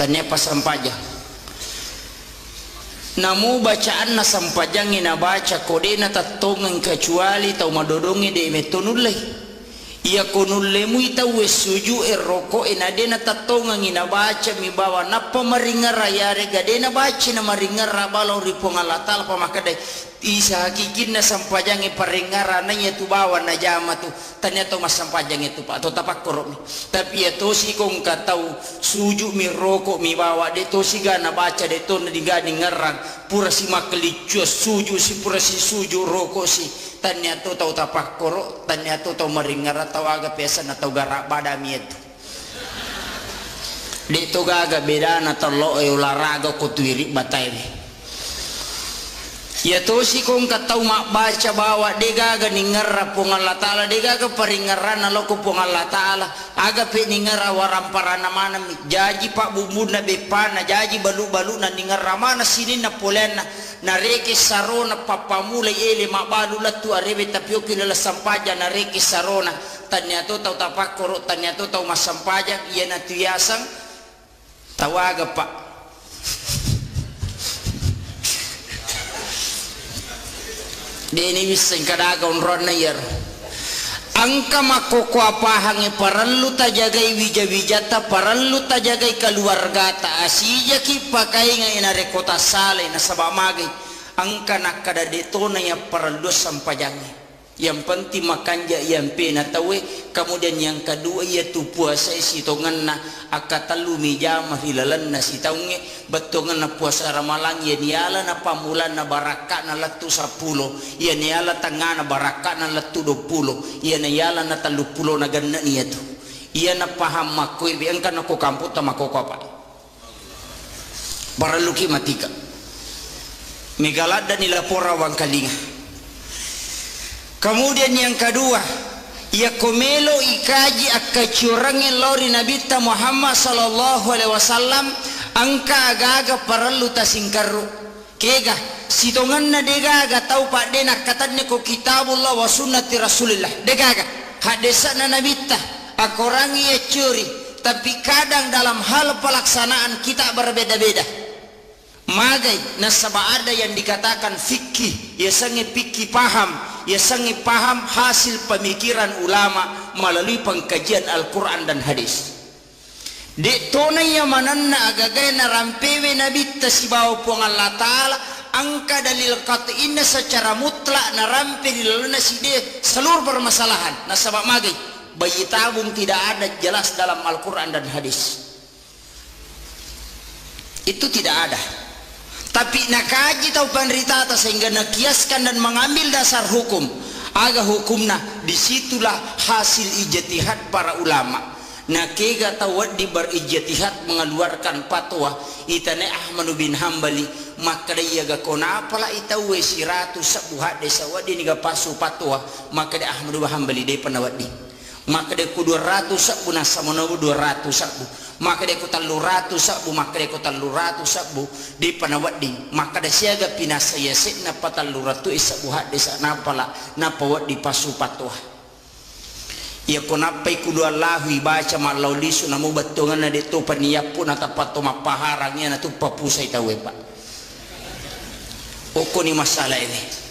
tanya pas sampaja namu bacaan na sampajang ina baca kode na tatongang kecuali tau madodongi de metonulai ia konulemu ita wesuju eroko enadena tatongang ina baca mi bawa napa maringara yare gadena baca na maringara balong ripong alatal pamakade isa hakikin na sampajang paringara na tu bawa na jama tu tanya to mas sampajang itu pak atau tapak korok mi tapi ya to si kong katau suju mi roko mi bawa de to si gana baca de to na digani ngarang pura si makelicuas suju si pura si suju roko si tanya tu tau tapak korok tanya tu tau maringara tau aga biasa na tau garak badami itu di to gaga beda na talo olahraga ko tuiri batai ya to si kong katau mak baca bawa de gaga ningar pong Allah taala de gaga paringaran na loko pong Allah taala aga pe ningar waramparana mana jaji pak bumbu na bepana jaji balu-balu na ningar mana sini na polena na reke sarona papamula ele mabalu latu arebe tapio kinala sampaja na reke sarona tanya to tau tapakoro tanya to tau masampaja iya na tuyasang tawaga pak deni wiseng kadaga onron na yer angka makoko apahangi parallu tajagai wija-wijata parallu tajagai keluarga ta asija ki pakai ngai na rekota sale na sabamagi angka nakada detona ya parallu sampajangi yang penting makanja yang pena tawe kemudian yang kedua yaitu puasa sitongan na akatalu mijama hilalan na sitaunge betongan na puasa ramalang ya niala na pamulan na baraka na latu 10 ya niala tangana baraka na latu 20 ya niala na 30 na ganna niya tu iya na paham makoy biangkan ako kamputa makoko apa para luki matika megalada nila pora wang kalinga. Kemudian yang kedua, ya komelo ikaji akacurangin lori Nabi Muhammad sallallahu alaihi wasallam angka agaga parallu tasingkaru kega sitongan na degaga tau pak dena katadne ko kitabullah wa sunnati rasulillah degaga hadisana Nabi akorangi ya curi tapi kadang dalam hal pelaksanaan kita berbeda-beda magai nasaba ada yang dikatakan fikih ya sange fikih paham ya sangi paham hasil pemikiran ulama melalui pengkajian Al-Quran dan hadis di tonai yang mananna agagai na rampewe nabi tasibaw pong Allah Ta'ala angka dalil qat'inna secara mutlak na rampe dilaluna side seluruh permasalahan nasabak magai bayi tabung tidak ada jelas dalam Al-Quran dan hadis itu tidak ada tapi nakaji tau penderita sehingga nakiaskan dan mengambil dasar hukum aga hukumna disitulah hasil ijtihad para ulama nakega tawad di berijtihad mengeluarkan fatwa itane Ahmad bin Hambali maka dia ga kona apala itawe siratu sabuhat desa wadi niga pasu fatwa maka dia Ahmad bin Hambali dia panawadi maka dia ku 200 sabu nasamono 200 sabu maka dia kutal 100 sabu maka dia kutal 100 sabu di panawadi maka dia siaga pinasaya na patal 100 isabu hadis napala napawat di pasu patwa Ya kunapai kudu Allahu ibaca malau lisu namu batungan na dito paniyapun at pato mapaharangnya na tu papusay tawe pa. Oko ni masalah ini.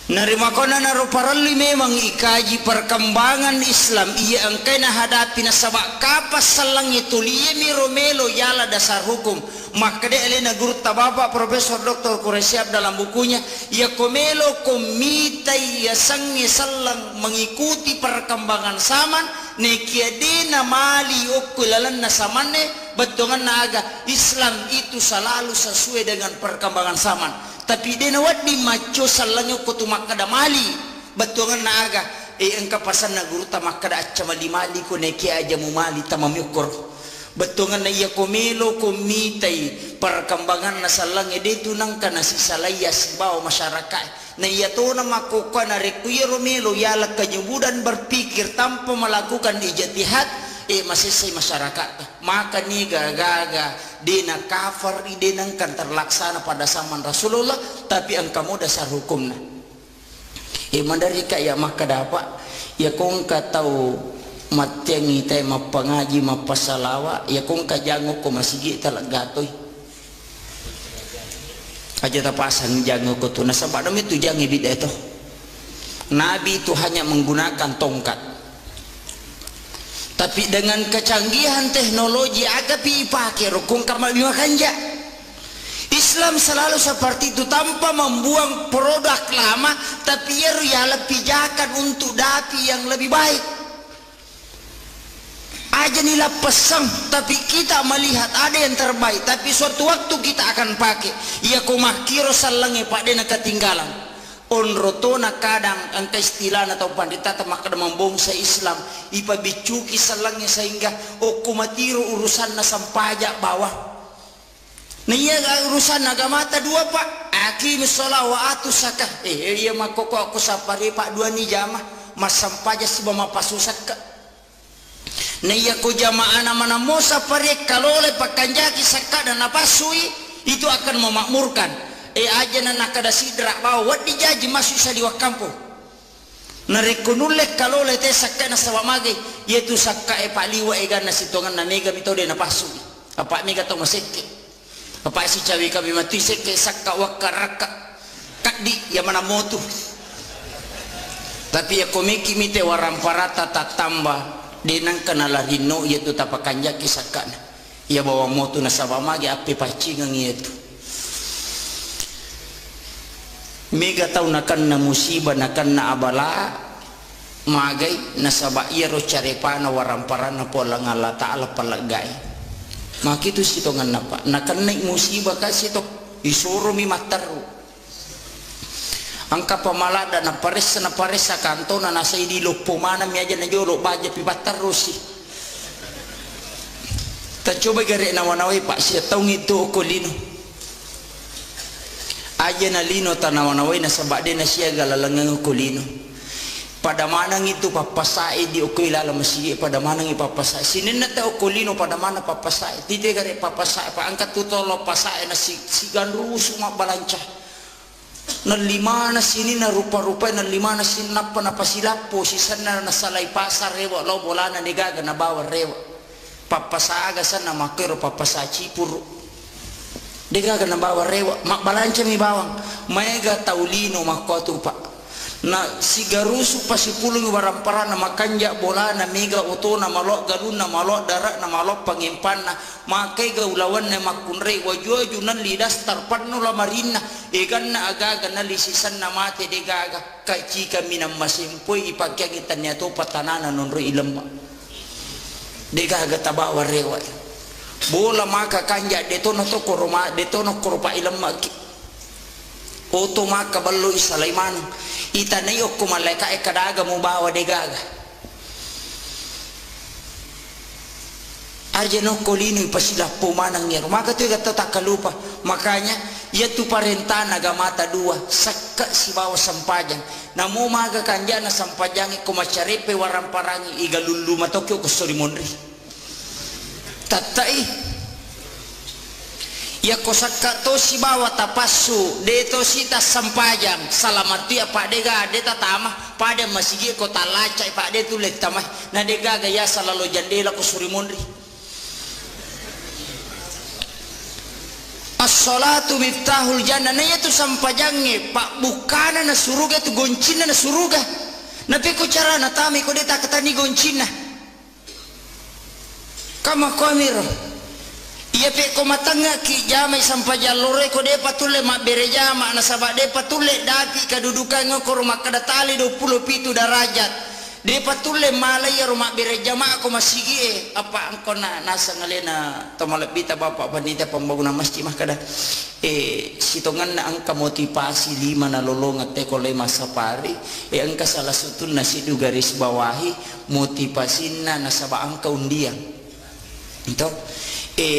Narima ko na naruparali memang ikaji perkembangan Islam iya angkay na hadapi na sabak kapas salang itu liye miromelo yala dasar hukum maka de elena guru tababa Profesor Dr. Quraisyab dalam bukunya ya komelo komita ya sangi salang mengikuti perkembangan zaman nekiadena mali okulalan na samane betongan naga Islam itu selalu sesuai dengan perkembangan zaman. Tapi dia nawat di maco salangnya kutu makada mali betongan naga engka pasan na guru ta makada acha mali mali ko neki aja mu mali tamamyukor betongan na iya komelo komitai perkembangan na salangnya dia tunang kana si salaya sibaw masyarakat na iya to na makukuha na rekwiro melo yalak kanyubudan berpikir tanpa melakukan ijtihad masisay masyarakat maka ni gaga dina kafir dinang kan terlaksana pada zaman Rasulullah tapi ang kamu dasar hukum na mandari kaya maka dapat ya kung ka tahu matyangi tay mapangaji mapasalawa ya kung ka jango ko masigi talagatoy aja tapasan jango ko to nasa padam itu jangi bida itu Nabi itu hanya menggunakan tongkat. Tapi dengan kecanggihan teknologi agak dipakai rukun kamal makanja. Islam selalu seperti itu tanpa membuang produk lama, tapi ia lebih pijakan untuk dapi yang lebih baik. Aja nilai pesang, tapi kita melihat ada yang terbaik, tapi suatu waktu kita akan pakai. Ia kumakiro salangi pak dena ketinggalan. Onrotona kadang angka istilah atau pandita maka membongsa Islam ipa bicuki salangnya sehingga okumatiru urusan na sampajak bawah nah iya urusan agamata dua pak akimis sholat wa atu zakah iya makoko aku sapari pak dua ni jamah mas sampajak si bama pasusak ka nah iya ko jamaah mana mo sapari kalau oleh pakanjaki sakah dan napasui itu akan memakmurkan aja na nakada sidra bawa wat dijaji masuk sa diwak kampung narekunulek kalau lete sakka na sawamage yaitu sakka paliwa gana sitongan na mega bito de na pasu apa mega to maseke apa si cawi kami mati seke sakka wakaraka kaddi ya mana motu tapi ya komiki mite waramparata tatamba denang kanala rino yaitu tapakanjaki sakka ya bawa motu na sawamage ape pacingang yaitu mega tau nakan na musibah nakan na abala magay nasaba iro carepana waramparana pola ngala taala palagay makitu sito nga napa nakan na musibah kasi to isuro mi mataru ang kapamalada na pares sa kanto na nasa idilo pumana mi aja na jolo baja pipataru si ta coba gare na wanaway pa siya taong ito okolino aja na lino tanawanaway na sabade na siya galalangang kulino pada manang itu papasai di okoy lalamasi pada manang ipapasai sinin na tao kulino pada mana papasai tite gare papasai paangkat tutolo pasai na si ganruso mabalanca na lima na sini na rupa-rupa na lima na sinapa na pasilapo sisan na nasalay pasar rewa lo bola na nigaga na bawa rewa papasaga sana makero papasai cipuro dega kana bawa rewa mak balanca mi bawang mega taulino makotu pak na sigarusu pasipulung waramparana makanja bola na mega otona malok galun na malok darak na malok pangimpan na makai gaulawan na makunre wajuaju nan lidas tarpanno la marina egan na agaga na lisisan na mate degaga kaci kami na masimpoy ipagyagitan niya to patanana nonro ilemma degaga tabawa rewa bola maka kanja detono to koroma detono koropa ilam maki oto maka ballo isalaiman itanayo kumaleka ekadaga mo bawa degaga arjeno kolino ipasila pumanang niya maka to gato takalupa makanya yaitu parentana gamata dua sakka si bawa sampajang namo maga kanja na sampajangi kumacarepe waramparangi igalulu matokyo ko solimonri tatai ya kosaka to si bawa tapasu de to si tas sampajang salamat tu ya pak de ga de tatama pada masigi ko talaca pak de tu lek tamah na de ga ya salalo jandela ko suri mondri. As-salatu miftahul jannah na itu sampajangnya pak bukana na suruga tu goncina na suruga na pe ko cara na tami ko deta katani goncina kama komiro iya pe ko matanga ki jamai sampajalore ko de patule mak berejama na sabak de patule dapi kadudukan ngoko rumah kadatali 27 derajat de patule malaya rumah berejama aku masigi apa angko na nasa ngalena tomalabita bapak panita pembangunan masjid mah kada sitongan na angka motivasi 5 na lolong te ko lema sapari angka salah satu nasi du garis bawahi motivasi na nasaba angka undian itu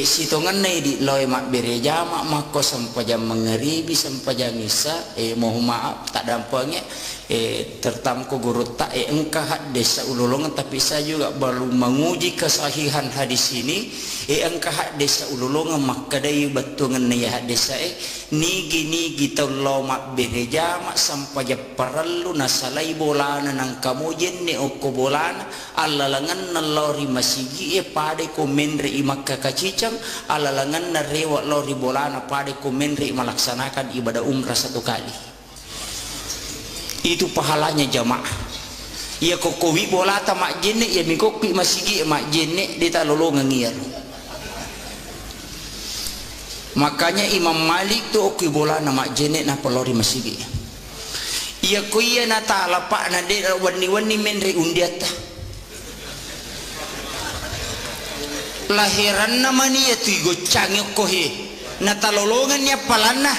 sitongan na di loe mak berejama mako sampajam mengeribi sampajam isa mohon maaf tak dampaknya tertamko guru tak engkau desa ululungan tapi saya juga baru menguji kesahihan hadis ini engkau desa ululungan maka dari betungan ya desa nigi taulo mak bereja mak sampai perlu nasalai bolana nang kamu jenne oko bolana alalangan nalori masigi pade komendri imak kakacicam alalangan narewa lori bolana pade komendri melaksanakan ibadah umrah 1 kali. Itu pahalanya jamaah ya kokowi bolata mak jenne ya mikopi masigi mak jenne di talolongan ngir makanya Imam Malik tu oki bola mak jenne na pelori masigi ya kuya na ta'ala pak na de wani menre undiata lahiran namanya ya tu gocangnya kohe na talolongan ya palana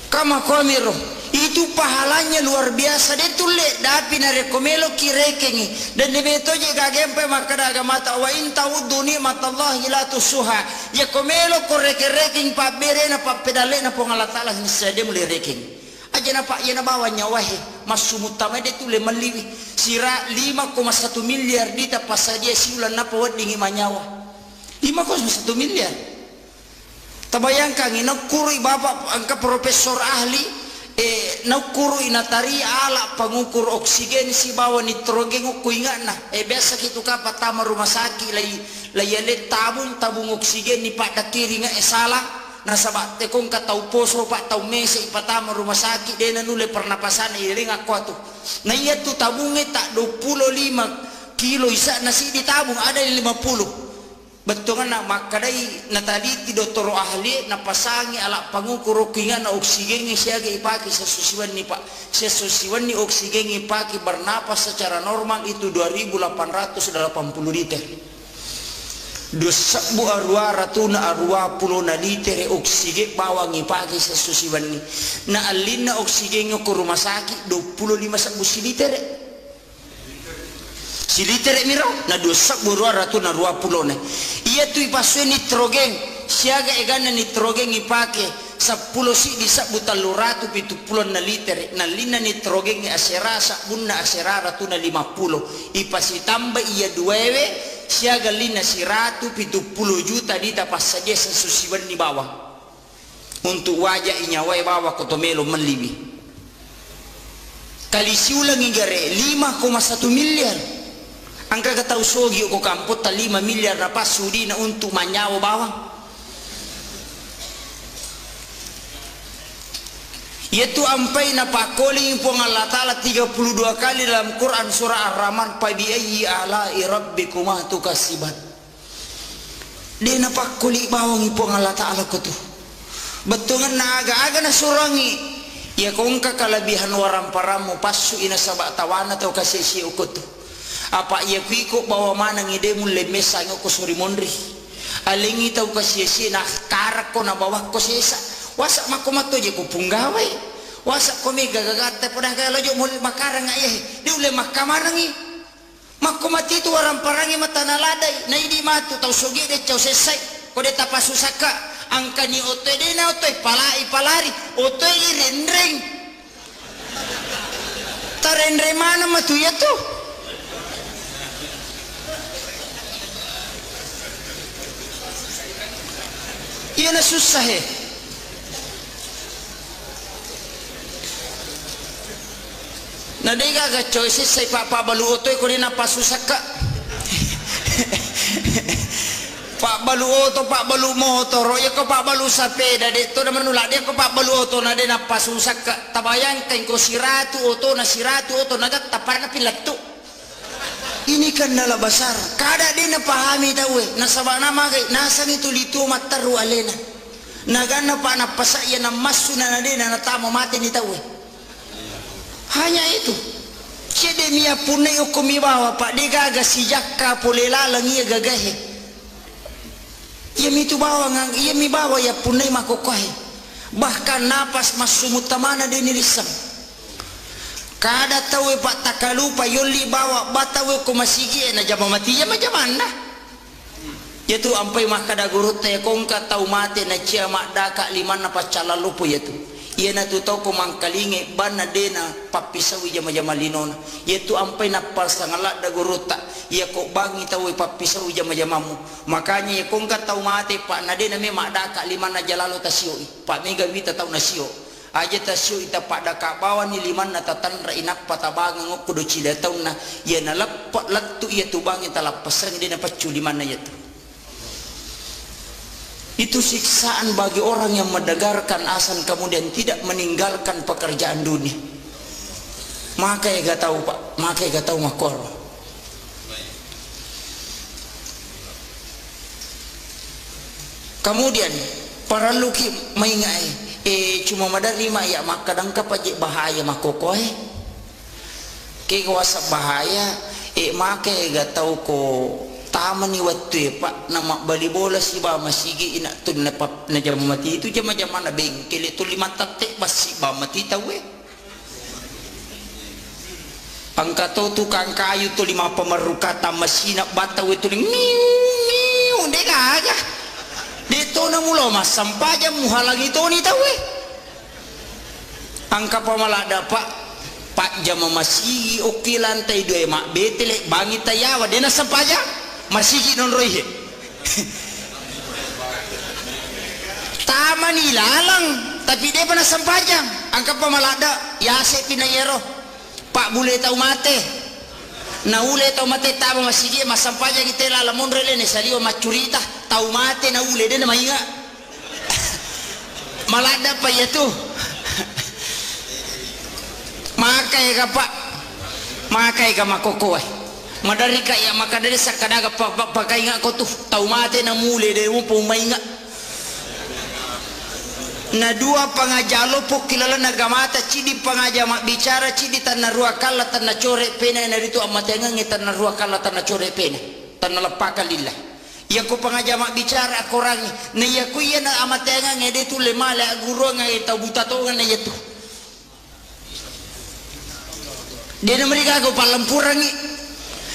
kama komiro itu pahalanya luar biasa dia tulek dapi na rekomelo kirekengi dan debeto je gagempe makada agamata wa in ta'uddu ni'matallahi la tusuha ya komelo koreke-reking pa bere na pa pedale na po ngala taala sede muli reking aja na pa ya na bawa nyawahe masumutama dia tule maliwi sira 5,1 miliar dita pasadia siulan na po wadingi manyawa 5,1 miliar tabayangkan inakuri bapak angka profesor ahli naukuru inatari ala pengukur oksigen si bawa nitrogen uku ingat nah biasa gitu ka patama rumah sakit layale tabung oksigen ni pak kiri nga salah na sabak tekong ka tau poso pak tau mese patama rumah sakit de nanule pernapasan iring aku atuh na iya tu tabungnya tak 25 kilo isa nasi di tabung ada 50 betul na makadai na tadi ti doktor ahli na pasangi ala pangukur kingan na oksigen ni siya ipaki sa susiwan ni pak sesusiwan ni oksigen ipaki bernapas secara normal itu 2.880 liter dosakbu arwa ratuna arwa pulo na liter oksigen bawang ipaki sa susiwan ni na alin na oksigen ko rumah sakit 25 sakbu liter si liter miro na dosak burua ratu na 20 ne iya tu ipasue nitrogen siaga egana nitrogen ipake 10 si disak butal ratu 70 na liter na lina nitrogen ni asera sakbunna asera ratu na 50 ipasi tambah iya duwewe siaga lina si ratu 70 juta dita pas saja sesusiwan ni bawah untuk wajah inyawai bawah kotomelo melibi kali siulang igare 5,1 miliar angka kata usogi ko kampot 5 miliar na pasudi na untuk manyawa bawang yaitu ampai na pakoli po Allah Ta'ala 32 kali dalam Quran surah Ar-Rahman pa bi ayyi ala'i rabbikuma tukasiban dia na pakoli bawang po Allah Ta'ala ko tu betungan na aga-aga na surangi ya kung kakalabihan waram paramu pasu ina sabak tawana atau kasisi ukot tu apa ia kuiko bawa mana ngide mulai mesang ko suri mondri alingi tau kasisi na karak ko na bawah ko sesa wasak makomato je ko punggawai wasak ko mi gagagata pada kala jo mul makarang ayah di ule makamanangi makomati tu orang parangi mata naladai na idi matu tau sogi de chau sesai ko de tapasusaka angkani otoy de na otoy palari otoy rendreng tarendre mana matu ya tu Iya na susah na di ga choices say Pak Baluoto ko rin napasusak ka. Pak Baluoto, Pak Balu motor, ya ko Pak Balu sapeda dito naman nula dia ko Pak Baluoto na din napasusak ka. Tabayan kay ko siratu oto nagatapar na pilato. Ini kan nalabasar. Kada din napahami daw nasaba na magay nasa nito lito mataru alena. Nagana pa napasaya na masuna na din na natamo mati ni tawe. Hanya itu. Siya miya punay o kumibawa pa di gaga si jakka pulelalang iya gagahe. Ia mitu bawa ngang ia mi bawa ya punay makokohe. Bahkan napas masumutamana din nilisam. Kada tawe pak takalupa yoli bawa batawe ko masigi na jama mati ya majaman na. Yaitu ampai makada gurut ya kongka tau mate na cia makda ka liman na pacala lupo yaitu. Ia na tu tau ko mangkalinge bana dena papisawi jama-jama linona. Yaitu ampai na pasangala da guruta. Ia ko bangi tau papisawi jama-jamamu. Makanya ya kongka tau mate pak na dena me makda ka liman na jalalo tasio. Pak mega wita tau nasio. Aja tasio ita pada kabawan ni liman na tatanra inak patabangan ngokudo cida tau na. Ia na lepat latu ia tu bangi talapasang dena pacu liman na yaitu. Itu siksaan bagi orang yang mendengarkan azan kemudian tidak meninggalkan pekerjaan dunia. Maka ya gak tahu Pak, maka ya gak tahu makor. Kemudian para luki maingai cuma madarima ya maka dangka pajik bahaya makokoh ke kuasa bahaya maka ya gak tahu ko taman ni waktu Pak nama bali bola si ba masigi ina tun na pap na jam mati itu jama-jama na bengkel itu 5 tatte basi ba mati tawe angka to tukang kayu tu 5 pemerukata masina bataw itu niu deka aja dito na mulo mas sampaja muhalang itu ni tawe angka pamalada Pak jama masigi oki lantai 2 mak betele bangi tayawa dena sampaja masih non roih taman ilalang tapi dia pernah sempajang angka pamalada ya se pinayero Pak bule tau mate na ule tau mate tama masih dia masampajang kita lalamon rele ne saliwa macurita tau mate na ule dia na mainga malada pa itu makai ka Pak makai ka makoko madari kaya maka dari sakadaga pakai ngak ko tu tau mate na mule de mo pumay nga na dua pangajalo po kilala nagamata cidi pangajama bicara cidi tan narua kala tan na core pena na dito amatenga ngitan narua kala tan na core pena tan nalepaka lillah ya ko pangajama bicara korangi na ya ko iya na amatenga ngede tu lemale guru nga ita butatongan na yetu dia na mereka ko palampurangi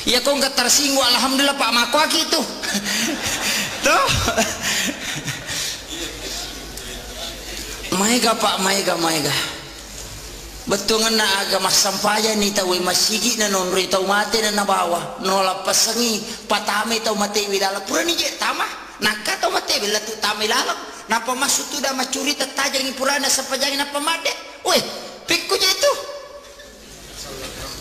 ya kok nggak tersinggung alhamdulillah Pak Makwaki itu tuh maiga Pak maiga betul ngena agama sampaya nih tahu masigi na nonri tahu mati na nabawa nolak pasangi patame tahu mati widala pura nih je tamah nakka tahu mati bila tu tamilalak napa masuk tu dah macuri tetajang purana sapajangin apa made weh pikkunya itu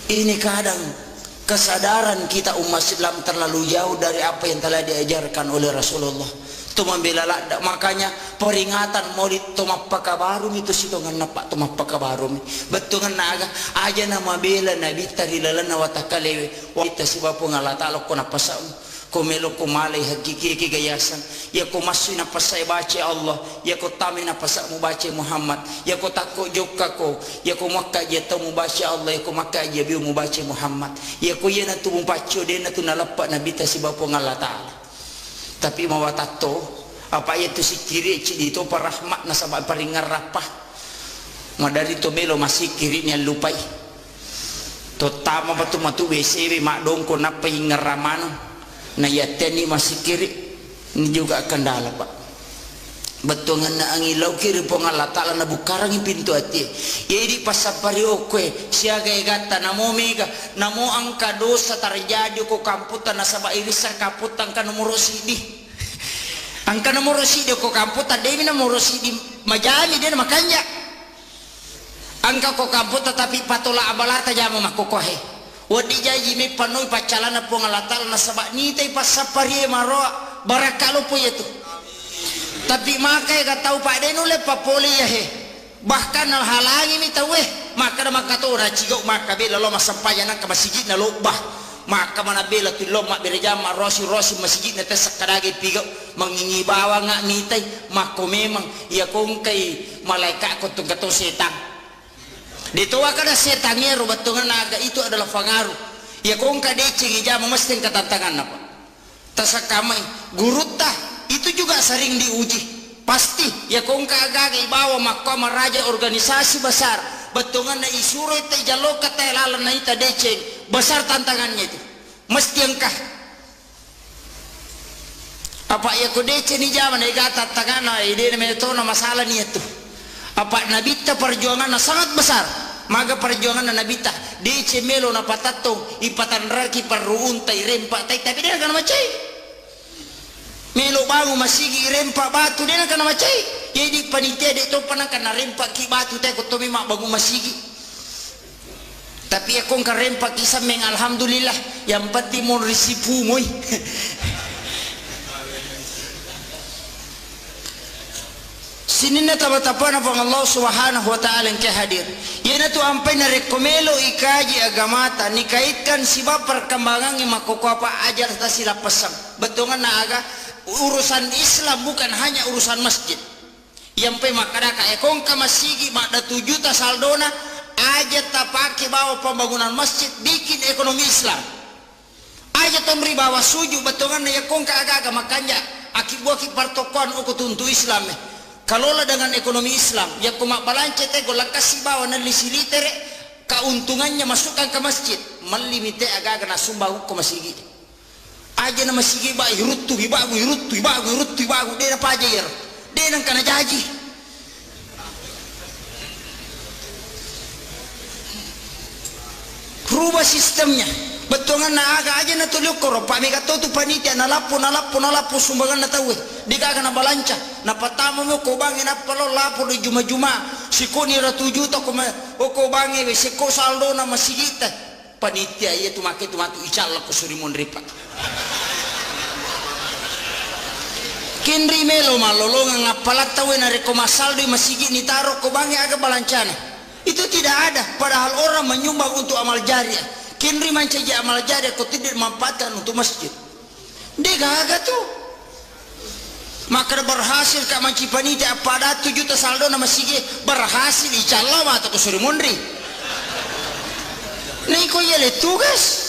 ini kadang kesadaran kita umat Islam terlalu jauh dari apa yang telah diajarkan oleh Rasulullah. Tumambela makanya peringatan maulid tumapaka barum itu sih ngan napa tumapaka barum. Betul ngan naga aja nama bela nabi tarilana wa takalewe wa tasibapu ngalatalo ko napasa ko melo ko malay hakiki gayasan ya ko masu na pasay baca Allah ya ko tami na pasa mo baca Muhammad ya ko takko jokka ko ya ko makka je to mo baca Allah ya ko makka je bi mo baca Muhammad ya ko ye na tu mo baca de na tu nalapa nabi tasibapu ngalatalo tapi mawatato apa itu si kiri dito parahmat na sa paringar rapah madari to melo masih kiri nya lupai to tama batu matu WC mak dongko na paingaramano na yateni masih kiri ini juga kendala Pak betul ngana angilau kiri pongala ta'ala na bukarang pintu hati jadi pasapari okwe siaga egata namo mega namo angka dosa terjadi ko kamputan nasaba irisa kaputan kan nomor sidi angka namorosi dia ko kampo tadi mina morosi di majami dia makanya angka ko kampo tetapi patola abalata jamu makokohe wadi jaji me panoi pacalana pongalatal na sabak ni tay pasapari maro barakalo po itu tapi makai ga tahu pak denu le papoli ya he bahkan halangi mi tahu maka makatora cigo maka bela lo masampaya nak masjid na lo bah maka mana bela tu lo mak berjama rosi masjid na tes kadage pigo mengingi bawa ngak nitai mako memang ya kongkai malaikat ko tunggato setan ditoa kada setannya robatungan naga itu adalah fangaru ya kongka decing jama mesti katantangan apa tasakamai gurutah itu juga sering diuji pasti ya kongka agak bawa mahkamah raja organisasi besar betungan na isuro itu jalo kata lalan na ita deceng besar tantangannya itu mesti engkah apa ya ko deceng ni zaman ni kata tantangan ide na metona masalah ni itu apa nabita perjuangan na sangat besar maga perjuangan na nabita deceng melo na patatong ipatan raki parruuntai rempak tai tapi dia kan macai melo bangu masigi rempak batu dia nak kena macai jadi panitia dia tu pernah kena rempak ki batu teh koto memang bangu masigi tapi aku kan rempak kisah meng alhamdulillah yang penting mon risipu moy sini na tabatapana pang Allah subhanahu wa ta'ala yang hadir yan na tu ampay na rekomelo ikaji agamata nikaitkan siba perkembangan yang makukuapa ajar ta sila pasang betungan na aga urusan Islam bukan hanya urusan masjid yang pe makadaka ekong ka masigi makda 7 juta saldona aja tapake bawa pembangunan masjid bikin ekonomi Islam aja tomri bawa suju betongan ya kong ka aga makanya akibuaki partokoan uku tuntu Islam kalola dengan ekonomi Islam ya kumak balance te golang kasih bawa na lisilitere keuntungannya masukkan ke masjid melimite aga na sumbau ko masigi aja nama sigi ba hirutu hibagu dia apa aja ya dia nang kana jaji rubah sistemnya betongan na aga aja na tulio koro pak mega tu panitia na lapu sumbangan na tahu di kaga na balanca na patama mo ko bangi na palo lapo di juma siko ni ra 7 juta ko ko bangi we siko saldo na masigita panitia iya tu make tu matu icalla ko surimon ripa kinri melo malolongan ngapalat tahu na rekomasal di masjid ni taro ko bangi aga balancana itu tidak ada padahal orang menyumbang untuk amal jariah kinri mancaja amal jariah ko tidak memanfaatkan untuk masjid dia gaga tuh maka berhasil kak manci panitia pada 7 juta saldo na masjid berhasil icalla atau ko suri mondri nih ko yele tugas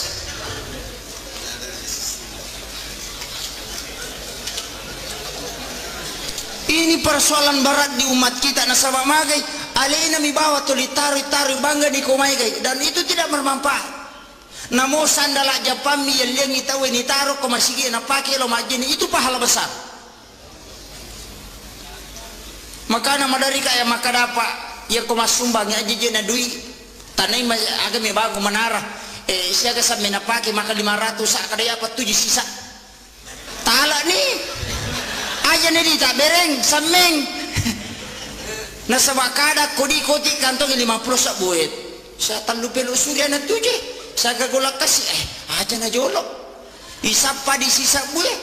ini persoalan berat di umat kita nasabah magai alena mi bawa tuli taru bangga di komai gai dan itu tidak bermanfaat namo sandala japami yang liang itawe ni taru ko masigi na pakai lo majini itu pahala besar maka nama dari kaya maka dapat ya ko masumbang ya jejena dui tanai aga mi bago menara siaga sa na pakai maka 500 sak kada apa 7 sisa tala nih aja nih tak bereng sameng nasa wakada kodi kantong 50 sak buet sa talu pelo surya na tuje sa gagolak kasi aja na jolo isapa di sisa buet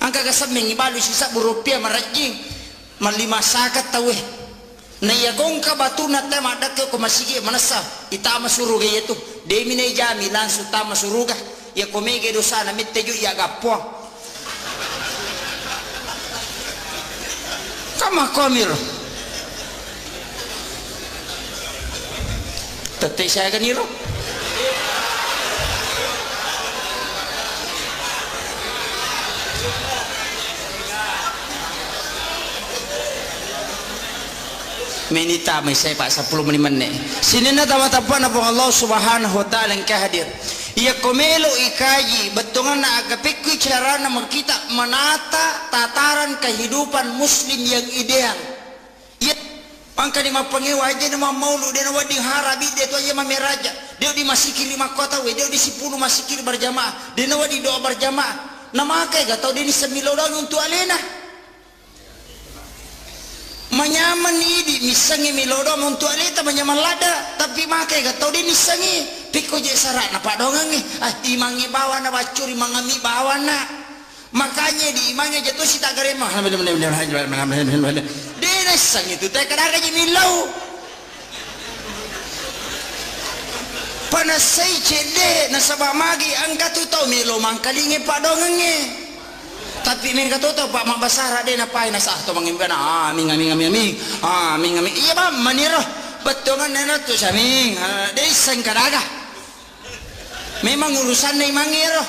angka ka sameng ibalu sisa rupiah marajing malima sakat tawe na yagong ka batuna tema dakyo ko masigi manasa itama suruga yetu demi na jami langsung tama suruga ya komege dosa na mitteju ya gapo kama komir tete saya kan iro menita may saya pak 10 menit sini na tawa-tawa na po Allah subhanahu wa ta'ala yang kahadir ia komelo ikaji betungan na agapikwi cara na kita menata tataran kehidupan muslim yang ideal ia pangka di mapangewa aja na maulu dia na wading harabi dia tu aja mameraja dia di masiki 5 kota we dia di 10 masiki berjamaah dia na wadi doa berjamaah na makai gatau dia ni 9 orang untuk alena manyaman idi misangi milodo montu alita manyaman lada tapi makai gatau di misangi piko je sarak na padongangi imangi bawa na bacuri mangami bawa na makanya di imangi jatuh si tagarema dena sang itu teh kadang je milau panasai cede nasabah magi angkat tu tau milo mangkalingi padongangi tapi mereka tahu pak mak basara deh napai nasah tu mangimban amin iya bang maniro betul kan nena tu saming deh sengkaraga memang urusan nih mangiro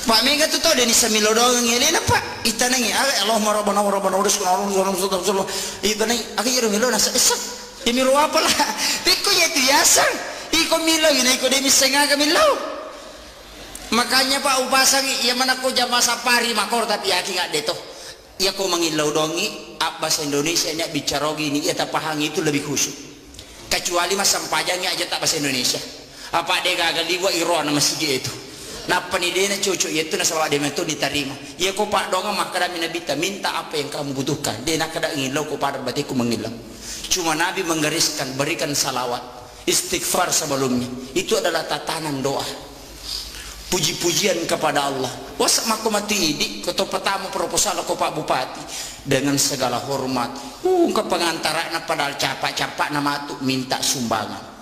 pak mereka tu tahu deh ni samilo doang ini apa itu nengi Allah marabana urus itu nengi akhirnya milo nasa esak ya milo apa lah piko ya tu yasan iko milo ini iko deh misengaga milo makanya pak upasang iya mana ko jama sapari makor tapi aki nggak deto iya ko mangilau dongi bahasa Indonesia nya bicara gini iya tak pahang itu lebih khusyuk kecuali mas sampajangnya aja tak bahasa Indonesia apa dia gagal diwa iron masih gitu nah penidena cucu itu nasabah dia itu diterima iya ko pak donga maka kami nabi minta apa yang kamu butuhkan dia nak kada ngilau ko pada batiku mengilau cuma nabi menggariskan berikan salawat istighfar sebelumnya itu adalah tatanan doa puji-pujian kepada Allah. Wasak mako mati idi ketua pertama proposal ko Pak Bupati dengan segala hormat. Ke pengantara na padahal capak-capak nama tu minta sumbangan.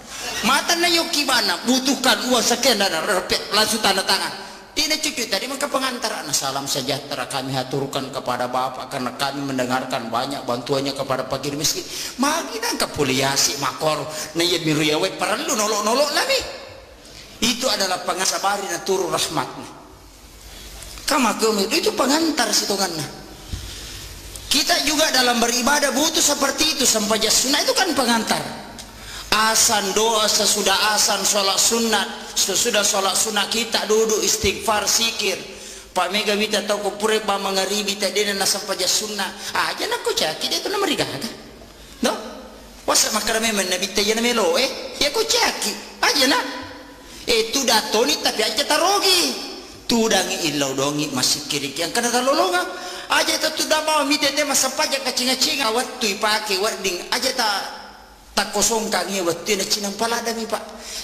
Mata na yoki mana butuhkan uang sekian dan repet langsung tanda tangan. Tidak cucu tadi maka pengantara na salam sejahtera kami haturkan kepada Bapak karena kami mendengarkan banyak bantuannya kepada fakir miskin. Magi nang kepuliasi makor na ye biru yawe perlu nolok-nolok lagi. Itu adalah pengasabari na turun rahmatnya kama itu pengantar situngannya kita juga dalam beribadah butuh seperti itu sampai sunnah itu kan pengantar asan doa sesudah asan sholat sunat sesudah sholat sunat kita duduk istighfar sikir Pak Mega bita tahu kupure ba mangaribi tadi na sampai sunnah aja nak ko caki dia tu na marigaga no wasa makarame man nabi tayana melo ya ko caki aja nak itu datoni tapi aja tarogi tudangi ilau dongi masih kiri yang kena talolonga aja tu dah bawa mitete masa pajak kacing-kacing waktu ipake warding aja tak kosong kangi waktu na cinang palada mi pak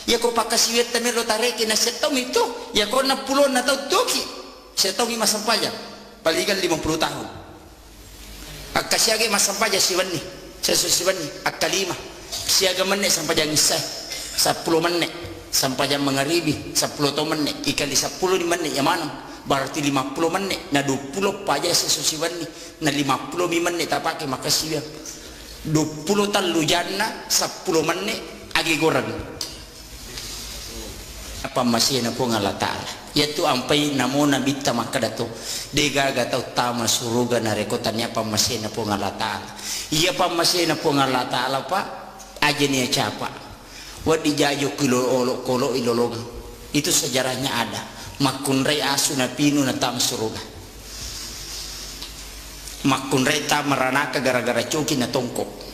ya ko pakasiwet tamir lo tareki na setong itu ya ko na pulon na tau toki setong masa pajak paligan 50 tahun akasiage masa pajak siwani sesusiwani akalima siaga menit sampai jang isah 10 menit sampai jam mengaribi 10 menit ikali 10 menit yang mana berarti 50 menit na 20 pajak sesusiwan ni na 50 menit tak pakai makasih dia 20 talu jana 10 menit agi goreng apa masih na po Allah Ta'ala yaitu ampai namo na bita maka dato degaga tau tama suruga na rekotannya apa masih na po Allah Ta'ala iya pa masih na po Allah Ta'ala pak aja niya capa wadi jayo kilo ilolong itu sejarahnya ada makunrei asu na pinu na tam suruga makunrei tam meranaka gara-gara coki na tongkok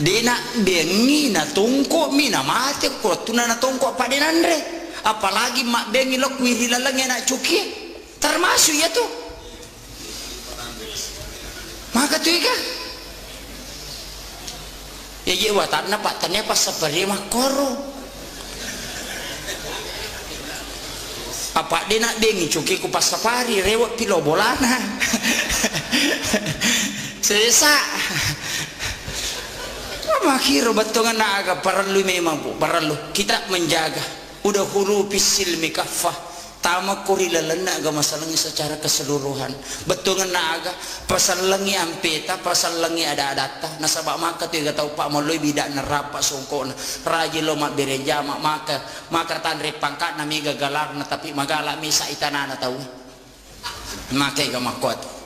dena bengi na tongkok mina mati ko tuna na tongkok padenandre apalagi mak bengi lo kuiri lalang na coki termasuk ya tuh maka tuh ika ya iya watarna pak tanya pas sabari makoro apa dia nak dengi cuki ku pas safari rewat pilo bolana selesa makiro batongan na aga perlu memang bu perlu kita menjaga udah hulu pisil mikafah tama kurila lena aga masalahnya secara keseluruhan betungan na aga pasal langi ampeta pasal langi ada adata nasabak maka tu ga tau pak moloi bidak nerapa songko na raji lo mak bereja maka tanre pangkat na miga galar na tapi magala misa itanana tau maka ga makot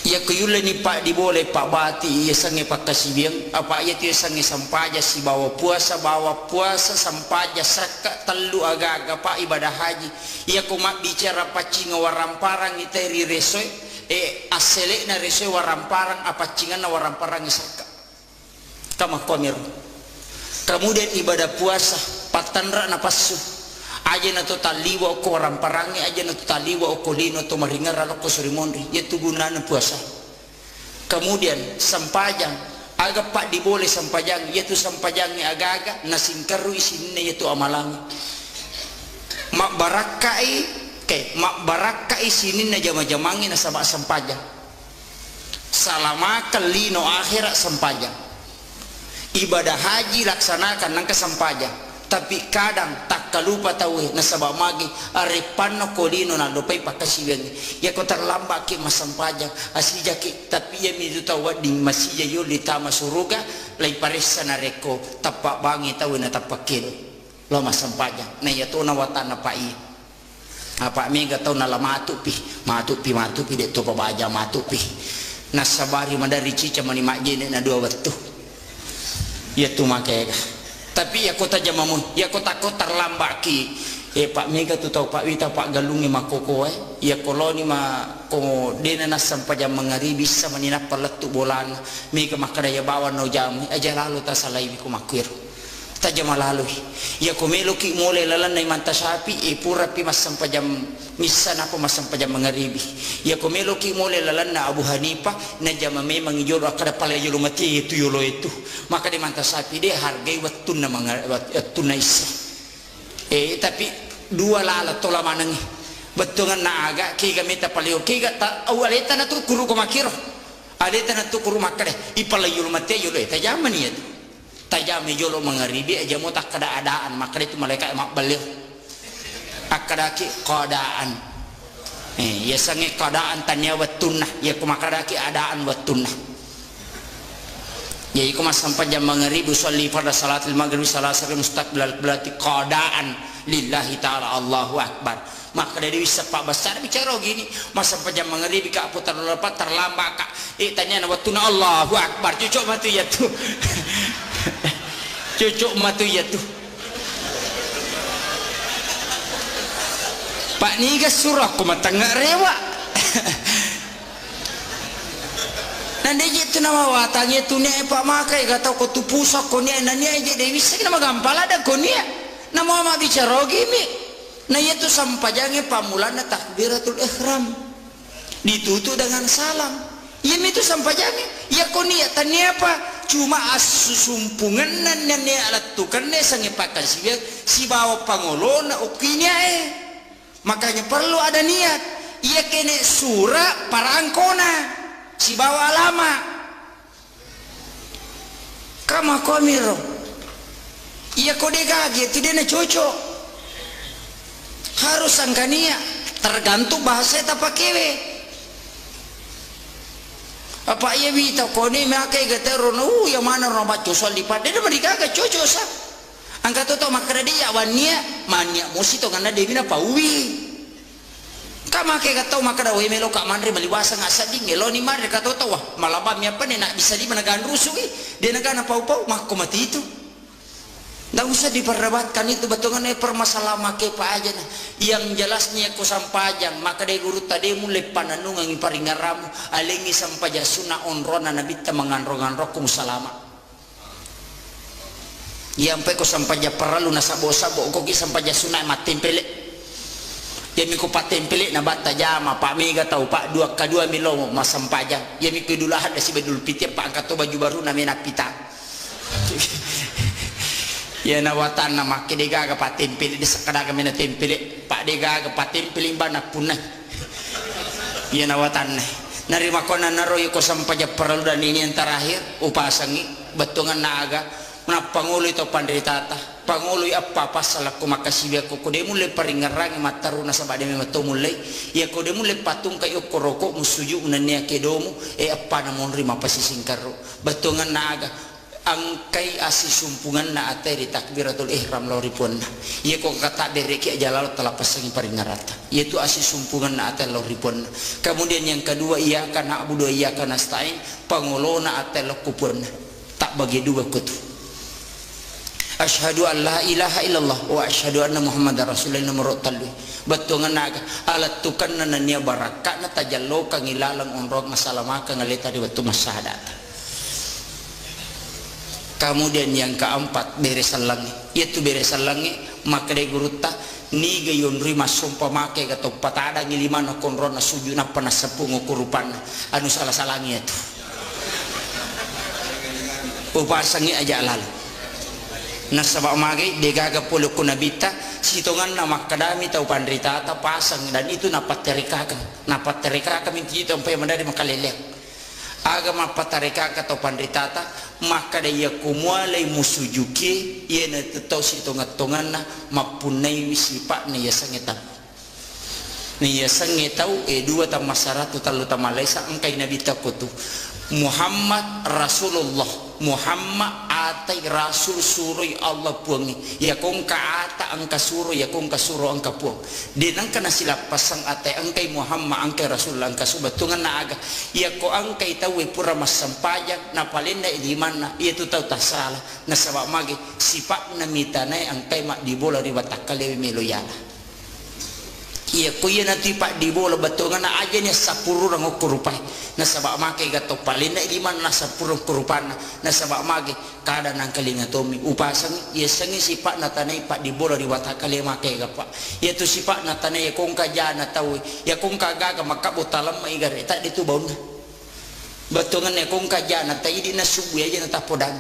ya kuyule ni pak diboleh pak bati ya sange pak kasibiang apa ya tu sange sampaja si bawa puasa sampaja saka telu aga-aga pak ibadah haji ya ko mak bicara pacinga waramparang iteri resoy asele na resoy waramparang apa cingan na waramparang saka kama komir kemudian ibadah puasa patanra na pasu aja na to taliwa ko ramparangi aja na to taliwa ko lino to maringar ko surimondri yaitu gunaan puasa. Kemudian sampajang agak pak diboleh sampajang yaitu sampajangnya agak-agak nasingkaru isinnya yaitu amalang mak barakai mak barakai sini na jama-jamangi na sama sampajang salama kelino akhirat sampajang ibadah haji laksanakan nang kesampajang tapi kadang tak kalupa tahu na sabab magi arepan no kolino na dopai pakasiwen ya ko terlambat ki masampajang asija ki tapi ya mi tahu di masija yo litama suruga lai paresa na reko tapak bangi tahu na tapak kilo lo masampajang na ya to na watana pai apa mi ga tahu na matupi de to pabaja matupi na sabari mandari cica mani majene na dua waktu ya tu makega tapi ya kota jamamun ya kota terlambat ki Pak Mega tu tahu Pak Wita Pak Galungi makoko ya koloni ma ko dena na sampai jam mangaribi sama nina paletu bolan Mega makadaya bawa no jam aja lalu ta salai ko makwir ta jam lalu ya ko melo ki mole lalan nai manta sapi pura pi mas sampai jam misan apa mas sampai jam mangaribi ya ko melo ki mole lalan na Abu Hanifah na jam memang jolo akada pala jolo mati itu yolo itu maka di manta sapi dia hargai wattun na wattun na isa tapi dua lala tola manangi betungan na aga ki gamita palio ki ta awaleta na tu kuru ko makiro aleta na tu kuru makade ipala yolo mati yolo eta jaman ya tajame yolo mangaribi aja mo tak keadaan maka itu malaikat mak balik akadaki keadaan ya sange keadaan tanya watunah ya kumakadaki adaan watunah ya iku mas sampai jam mangaribi sholli pada salatul maghrib salasar mustaqbilal berarti keadaan lillahi ta'ala Allahu akbar maka dari bisa pak besar bicara gini mas sampai jam mangaribi kak putar lepat terlambat kak tanya na watuna Allahu akbar cucuk matu ya tuh cucuk matu ya tuh Pak Niga surah ko matangga rewa nande je tu nama watangi tu ne Pak makai gatau ko tu pusak ko ne nani aja dewi sik nama gampala da ko ne nama ma bicara gimi na itu sampajange pamulana takbiratul ihram ditutup dengan salam ya itu sampajange ya ko ne tanya apa cuma asusumpungan nan ne alat tukan ne sange pakan si bawa pangolona okinya makanya perlu ada niat ia kene surah parangkona si bawa lama kama komiro ia kode gage itu dia cocok harus angkania tergantung bahasa eta pakewe apa ia bita kone makai gatero no ya mana robat cosol di pada dia mereka gak cocok sah angkat to makara dia wania mania musito ngana devina pauwi kama ke gatau makara we melo ka mandre maliwasa ngasa dingelo ni mare ka to wah malaba mi apa nak bisa di managan rusuki dia negana pau-pau mah ko mati itu ndak usah diperdebatkan itu betongan permasalahan make pa aja nah yang jelasnya ko sampajang maka de guru tadi mulai pananung ngi paringaramu alengi sampaja sunah onrona nabi ta manganro-nganro kum salama yampe ko sampaja perlu na sabo-sabo ko ki sampaja sunai matempele yami ko patempele na bata jama Pak Mega tahu Pak dua kadua milomo mas sampaja yami ko dulahan da si bedul piti Pak angkat to baju baru na mena pita ya na watan na make dega ga patempele di sakada ga mena tempele Pak dega ga patempele bana punah ya na watan narima ko na naro ko sampaja perlu dan ini yang terakhir upasangi betongan naga na pangulo ito pandritata pangulo apa pasal ko makasibya ko de mulai paringarang mataruna sa bade mato mulai ya ko de mulai patung kayo koroko musuju unanya kedomo apa na monri mapasisingkaro betongan naga angkai asisumpungan na ate di takbiratul ihram loripun ya ko kata dereki jalal telah pasangi paringarata yaitu asisumpungan na ate loripun kemudian yang kedua iya kana abudu iya kana stain pangulo na ate lokupun tak bagi dua kutu asyhadu an la ilaha illallah wa asyhadu anna muhammadar rasulullah nomor talu betongan naga alat tukan nania barakat na tajallo kang ilalang onrog masalah maka ngaleta di waktu masahadat kemudian yang keempat beresan langi yaitu beresan langi maka de guruta ni gayon rima sumpa make gato patada ngiliman konron na suju na panasapung ukurupan anu salah-salangnya itu upasangi aja lalu nasabak mage degaga puluh kunabita sitongan na makadami tau pandrita ta pasang dan itu napat terika kami kita sampai mandari makalelek agama patarika atau pandritata maka dia kumwalay musujuki ia na tetaw sitongan na mapunay wisipa niya sangitaw dua tam masaratu talu tamalesa angkay nabita ko to Muhammad Rasulullah Muhammad atay Rasul suroy Allah puangi ya kung kaata ang kasuro ya kung kasuro ang kapuang din ang kana sila pasang atay angkay Muhammad angkay Rasul ang kasubatungan na aga ya ko angkay tawi pura masampayag na palinda idiman na iya tutaw tasala na sabak magi sipak na mitanay angkay makdibola ribatakalewi meloyala iya kuya nanti pak di bola batungan na aja nya sapuru rang kurupay na sabak make gato palinda iman na sapuru kurupan na sabak mage kada nang kalinga tomi upasang iya sangi sipak na tanay pak di bola riwata kali make gapa iya tu sipak na tanay kung kaja na tawi ya kung kagaga makabutalam maigare tak ditu baun batungan ya kung kaja na tay di na subu aja na tapodang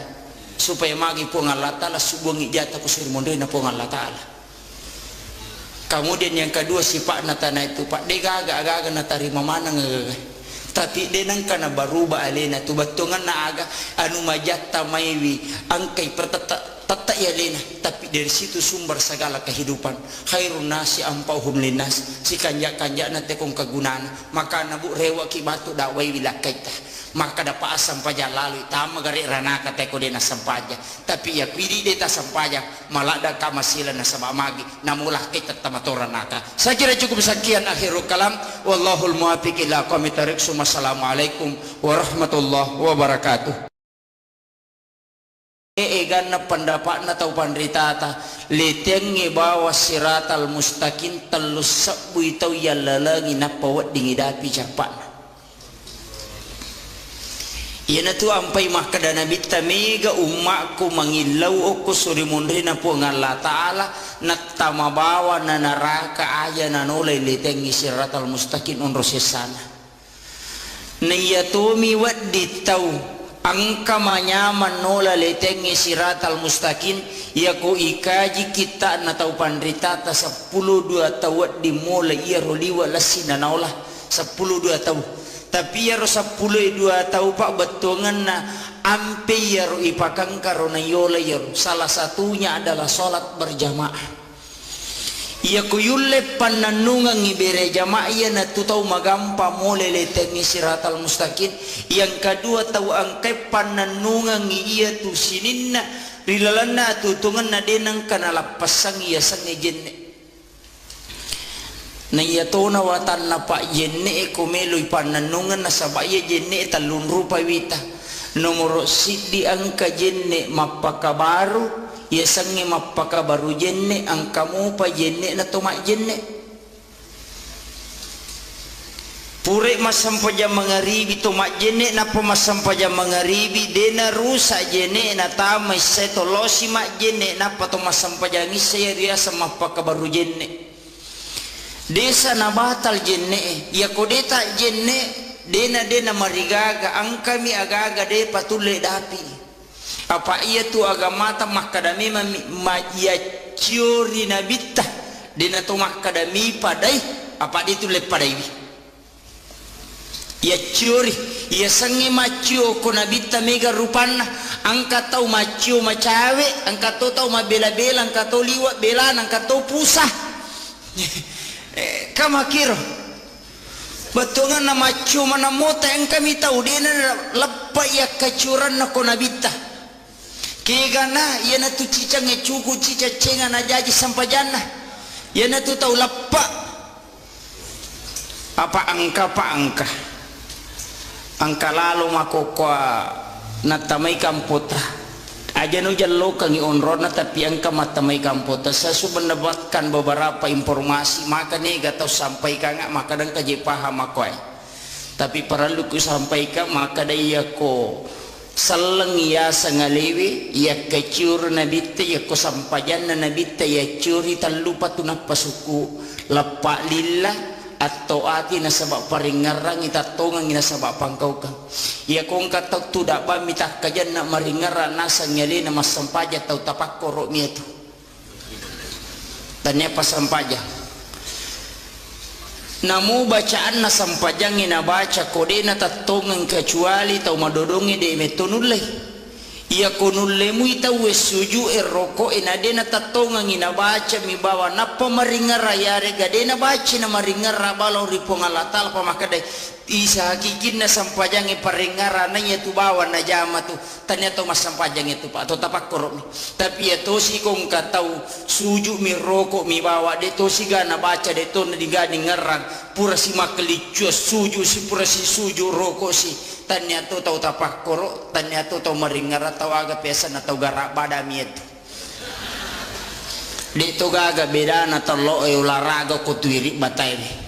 supaya magi po Allah taala subu ngijata ko sir monde na po Allah taala. Kemudian yang kedua sifat natana itu pak dega agak natarima mana tapi denang kana baruba alena tu batungan na aga anu majatta maiwi angkai tata ya lena tapi dari situ sumber segala kehidupan khairun nasi ampauhum linnas si kanja na tekong kagunana maka nabu rewa ki batu dawai wilakaita maka dapat asam paja lalu tama gari ranaka teko dena sampaja tapi ya pidi deta sampaja malada kamasila na sama magi namulah kita tamatora naka saya kira cukup sekian akhirul kalam wallahul muwaffiq ila aqwamit thariq. Assalamualaikum warahmatullahi wabarakatuh. Egan na pendapat na tau pandritata letengi bawa siratal mustaqim telus sabu itau yalalagi na pawat dingidapi capat yana tu ampai makadana bitta mega ummaku mangilau oku suri mundri na po Allah taala natamabawa na naraka aya na nolay letengi siratal mustaqim unrosesana niyatomi waddi tau angka manyaman nola letengi siratal mustaqim yaku ikaji kita na tau pandritata 12 tawat di mulai iya roliwa lasina naola 12 tau tapi ya rosa puluh dua tahu pak betungan na ampe ya ro ipakang karona yola ya salah satunya adalah sholat berjamaah ya kuyulle pananungan ngibere jamaah ya na tu tahu magampa mole letengi siratal mustaqim yang kedua tahu angkai pananungan iya tu sininna rilalana tutungan na denang kana lapasang iya sange jenne na yatona watan na pa jenne kumeloy pananungan na sabaya jenne talun rupa wita nomor sidi angka jenne mapakabaru yasangi mapakabaru jenne angkamu pa jenne na tumak jenne pure masampaja mangaribi tumak jenne na pemasampaja mangaribi dena rusa jenne na tamay setolosi mak jenne na patomasampaja ngisaya riasa mapakabaru jenne desa na batal jenne ya kodeta jenne dena marigaga angkami agaga de patule dapi apa iya tu agamata makadami ya ciori nabita dena tu makadami padai apa ditule padai ya ciori ya sangi macio ko nabita mega rupana angka tau macio macawe angka tau mabela-bela angka tau liwat belan angka tau pusah kamakiro batungan nama cuma namota yang kami tahu dia lepa ya kacuran na konabita kegana ya na tu cicang cuku cica cengan aja sampajana ya na tu tahu lepa apa angka lalu makokwa natamay kamputra aja nu jallo kangi onrona tapi angka matamay kampota saya sudah mendapatkan beberapa informasi maka nih gak tahu sampaikan maka dan kaji paham aku tapi perlu ku sampaikan maka dia ko sallang ya sangalewi ya kecur nabitte ya kosampajan na nabitte ya curi tallupa tunapasuku lapak lillah atau ati na sabak paringarang itatongang ina sabak pangkau kang ya kong katau tudak ba mitak kajan na maringara nasa nyali na masampaja tau tapak korok mietu tanya pasampaja namu bacaan na sampajang ina baca kode na tatongang kecuali tau madodongi de metonulai iya konulemu ita wesuju roko enade na tatongang ina baca mi bawa napa maringara yare gade na baca na maringara balong ripong alatal pamakadai isa hakikin na sampajang paringara na tu bawa na jama tu tanya to mas sampajang itu pak atau tapak korok mi tapi ya to si kong katau suju mi roko mi bawa de to si gana baca de to na digani ngarang pura si makelicu suju si pura si suju roko si tanya tu tau tapak korok tanya tu tau maringara tau aga pesan atau garak badami itu di to gaga beda na talo olahraga ko tuiri batai ni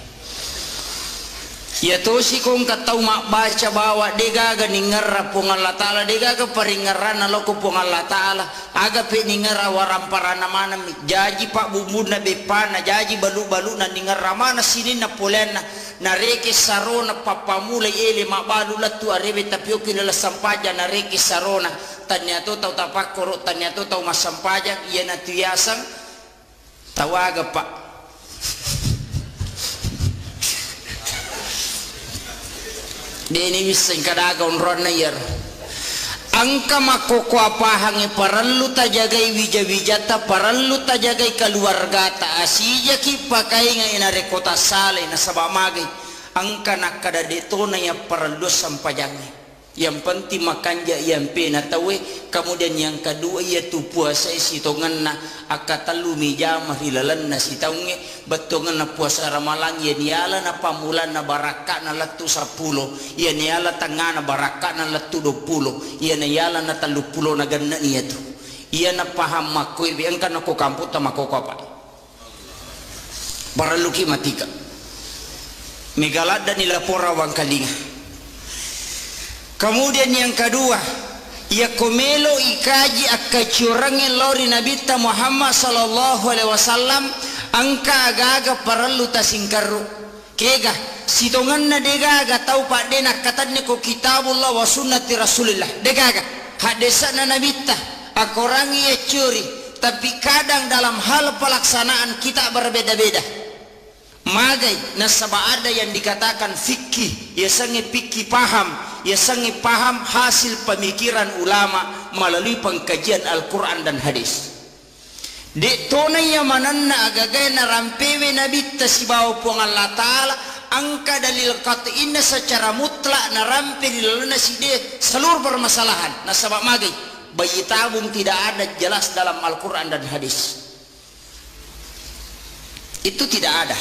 ya to si kong katau mak baca bawa de gaga ningara pong Allah taala de gaga paringara na loko pong Allah taala aga pe ningara waramparana mana jaji pak bumbu na bepana jaji balu-balu na ningara mana sini na polena na reke sarona papamula ele mabalu latu arebe tapioki la sampaja na reke sarona tanya to tau tapakoro tanya to tau masampaja iya na tuyasang tawaga pak deni miseng kadaga onron na yer angka makoko apahangi parallu ta jagai wija-wijata parallu ta jagai keluargata asija ki pakai nga ina rekota sale na sabamagay angka nakada deto na ya parallu sampajangi yang penting makanja yang penatawe kemudian yang kedua yaitu puasa sitongan na akatalu mijamah hilalan na sitaunge betongan na puasa ramalang ya niala na pamulan na baraka na latu 10 ya niala tangana baraka na latu 20 ya niala na 30 na ganna niya tu iya na paham makoy biangkan ako kamputa makoko apa baraluki matika megalada nila pora wang kalinga. Kemudian yang kedua, ya komelo ikaji akacurangin lori Nabi Muhammad sallallahu alaihi wasallam angka agaga parallu tasingkaru kega sitongan na degaga tau pak dena katanya ko kitabullah wa sunnati rasulillah degaga hadisa na Nabi akorangi ya curi tapi kadang dalam hal pelaksanaan kita berbeda-beda magai nasaba ada yang dikatakan fikih ya sange fikih paham ya sange paham hasil pemikiran ulama melalui pengkajian Al-Quran dan hadis dek tona ya mananna agagay na rampewe nabi tasibaw po ng Allah Ta'ala angka dalil katiin secara mutlak na rampe dilaluna si de seluruh permasalahan nasaba magai bayi tabung tidak ada jelas dalam Al-Quran dan hadis itu tidak ada.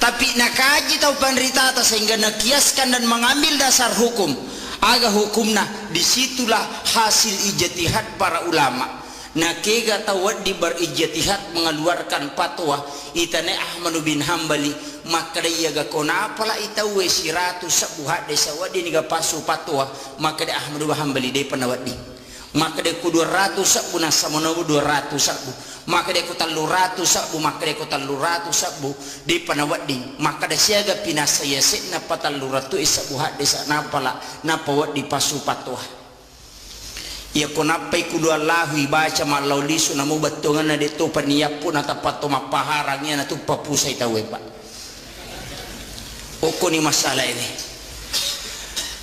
Tapi nakaji tau penderita sehingga nakiaskan dan mengambil dasar hukum aga hukumna disitulah hasil ijtihad para ulama nakega tawad di berijtihad mengeluarkan fatwa itane Ahmad bin Hambali maka dia ga kona apala itawe siratu sabuhat desa wadi niga pasu fatwa maka dia Ahmad bin Hambali de panawadi maka dia ku 200 sabu nasamono 200 sabu maka dia ku 300 sabu maka dia ku 300 sabu di panawadi maka dia siaga pinasaya na pataluratu isabu hadisa napala napawat di pasu patwa ya konapai ku Allah ibaca malau lisu namu batongan na dito paniyapun atapato mapaharangnya na tu papusay tawe pak oko ni masalah ini.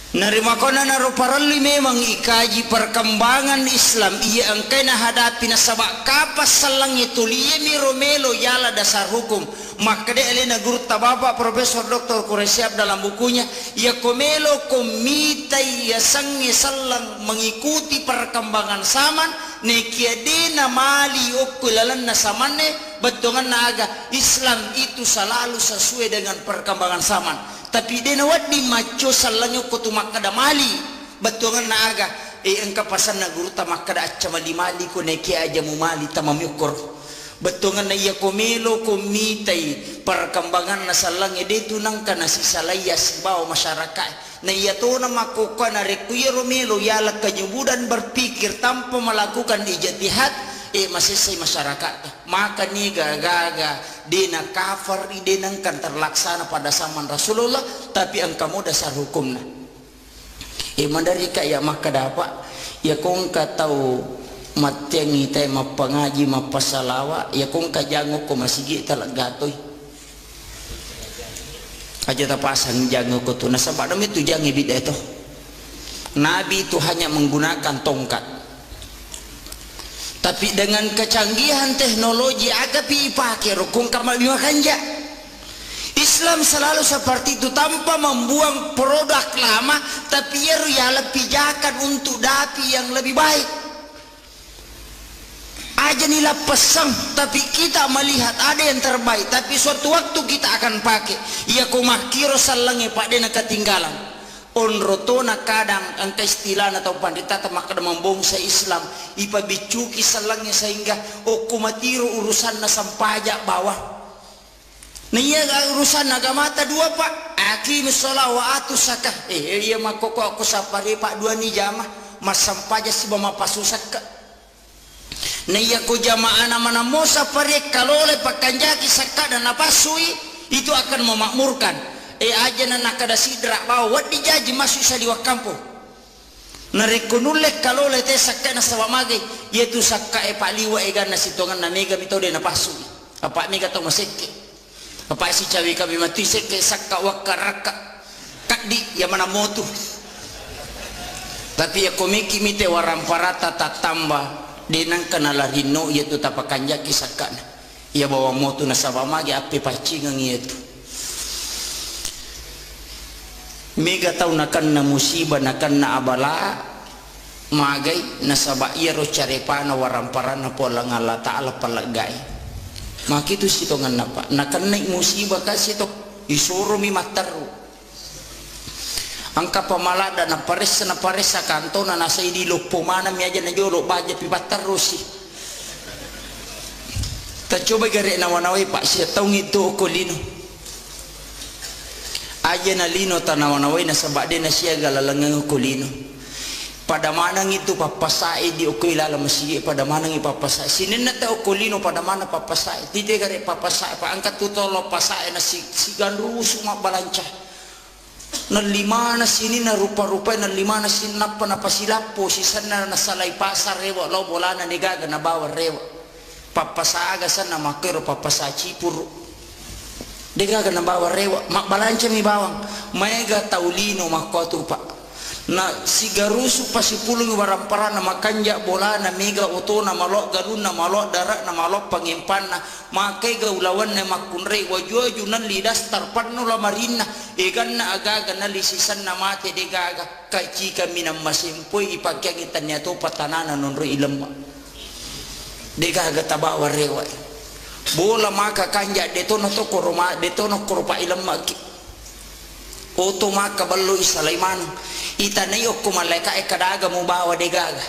Narima kona naro paralli memang ikaji perkembangan Islam ia angkai na hadapi na sabak kapas salang itu liye miromelo yala dasar hukum maka de elena guru tababa Profesor Dr. Quraisyab dalam bukunya ia komelo komita ia sangi salang mengikuti perkembangan zaman nekiadena mali okulalan na samane betongan naga Islam itu selalu sesuai dengan perkembangan zaman tapi dia nawat di maco salangnya kutu makada mali betongan naga engka pasan na guru ta makada acha mali mali ko neki aja mu mali tamamyukor betongan na iya komelo komitai perkembangan na salangnya dia tunang kana si salayas bawa masyarakat na iya to na makukuha na rekuya Romelo yala kanyubudan berpikir tanpa melakukan ijtihad masisay masyarakat. Maka ni gaga di na kafir di nang kan terlaksana pada zaman Rasulullah tapi ang kamu dasar hukum na mandari ka ya maka dapat ya kung ka tahu matyangi tay mapangaji mapasalawa ya kung ka jango ko masigi talagatoy aja tapasang jango ko to nasa padam itu jangi bida itu Nabi itu hanya menggunakan tongkat tapi dengan kecanggihan teknologi agak dipakai rukun kamal bimakanja. Islam selalu seperti itu tanpa membuang produk lama tapi ya lebih pijakan untuk dapi yang lebih baik aja nilai pesang tapi kita melihat ada yang terbaik tapi suatu waktu kita akan pakai ya kumakiro salangi pak dena ketinggalan onrotona kadang angka istilah atau pandita maka membongsa Islam ipa bicuki salangi sehingga kumatiru urusan na sampajak bawah nah iya urusan agama ta dua pak aqimus shalah wa atus zakah iya makoko aku sapari pak dua ni jamaah mas sampaja si bama pasusak nah iya ko jamaah nama mo sapari kalau le pakanjaki sakka dan napasui itu akan memakmurkan aja na nakada sidra bawa wadi jaji masuk sa di kampung na rekonulek kalau le te sakka na sawamage yaitu sakka pak liwa egan na sitongan na mega mitode na pasui apa mega to maseke apa si cawi kami mati seke sakka wakaraka kadi ya mana motu tapi ya komiki mite waramparata tatamba denang kanala rino yaitu tapakanja kisakana ya bawa motu na sabamage ape pacingang itu mega tau nakan na musibah nakan na abala magai na sabaya ro carepana waramparana pola ngala taala palagai maka itu sitongan napa nakan naik musibah kasih to isuro mi mataru angka pamalada na pares kanto na nasa idi lopo mana mi aja na jolo baja pipat terus sih tak coba gare nawanawai pak siya taung itu kolino aja na lino tanawanawai na sabade na siya galalangang kolino pada manang itu papasai di okoilala masigi pada manang ipapasai sinin na tao kolino pada mana papasai tite gare papasai pa angkat tutolo pasai na sigan rusu mabalanca na lima na sini na rupa-rupa na lima na sinapa na pasilapo sisana na salay pasar rewa lo bola na negaga na bawa rewa papasai agasan na makero papasai cipuru negaga na bawa rewa mabalanca mi bawang mega taulino makotu pa na sigarusu pasipulung waramparana makanja bola na mega oto na malok galun na malok darat na malok pangimpan na makai gaulawan na makunrei wajo nan lidas tarpanno la marina egan na agaga na lisisan na mate de gaga kay chika minam masimpoy ipagyagitan niya to patanana nonro ilemma de gaga tabawa rewa bola maka kanja detono to koroma detono koropa ilemma oto maka ballo isalaiman itanay o kumaleka kadaga mo bawa de gaga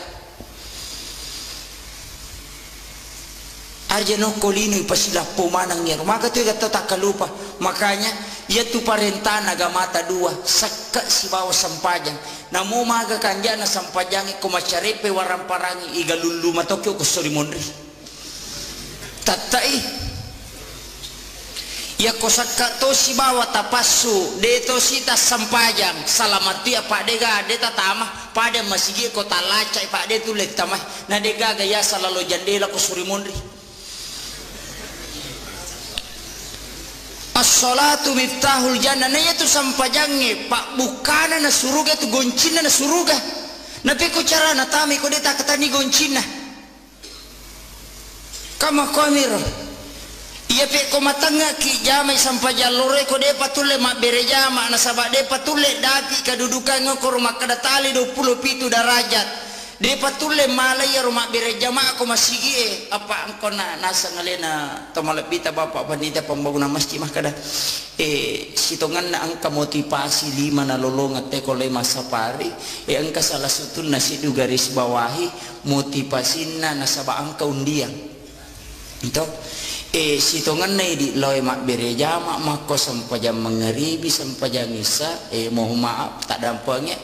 arjano kolino ipasila pumanang niya maka tu gata takalupa makanya yaitu parentana gamata dua sakka si bawa sampajang namo maga kanja na sampajangi kumacarepe waramparangi igaluluma tokyo kusurimonri tatai ya kosaka to si bawa tapasu deto sita sampajang salamatia pak dega deta tama pada masigi kota lacai pak de tu lek tamah na dega gaya salalo jandela ko surimondri as-salatu miftahul jannah na itu sampajange pak bukana na suruga tu goncina na suruga na peko cara na tami ko deta katani goncina kama komiro iya pe ko matanga ki jamai sampai jalore ko de patule mak berejama na sabade patule daki kedudukan ngoko rumah kadatali 27 derajat de patule malaya rumah berejama ko masigi apa angko na nasa ngalena tomalapita bapak panita pembangunan masjid mah kada sitongan na angka motivasi 5 na lolongat te ko lema sapari angka salah satu nasi du garis bawahi motivasina na saba angka undian itu sitongan na di loy mak bereja mak mako sampajam mengeribi sampajam isa mohon maaf tak dampaknya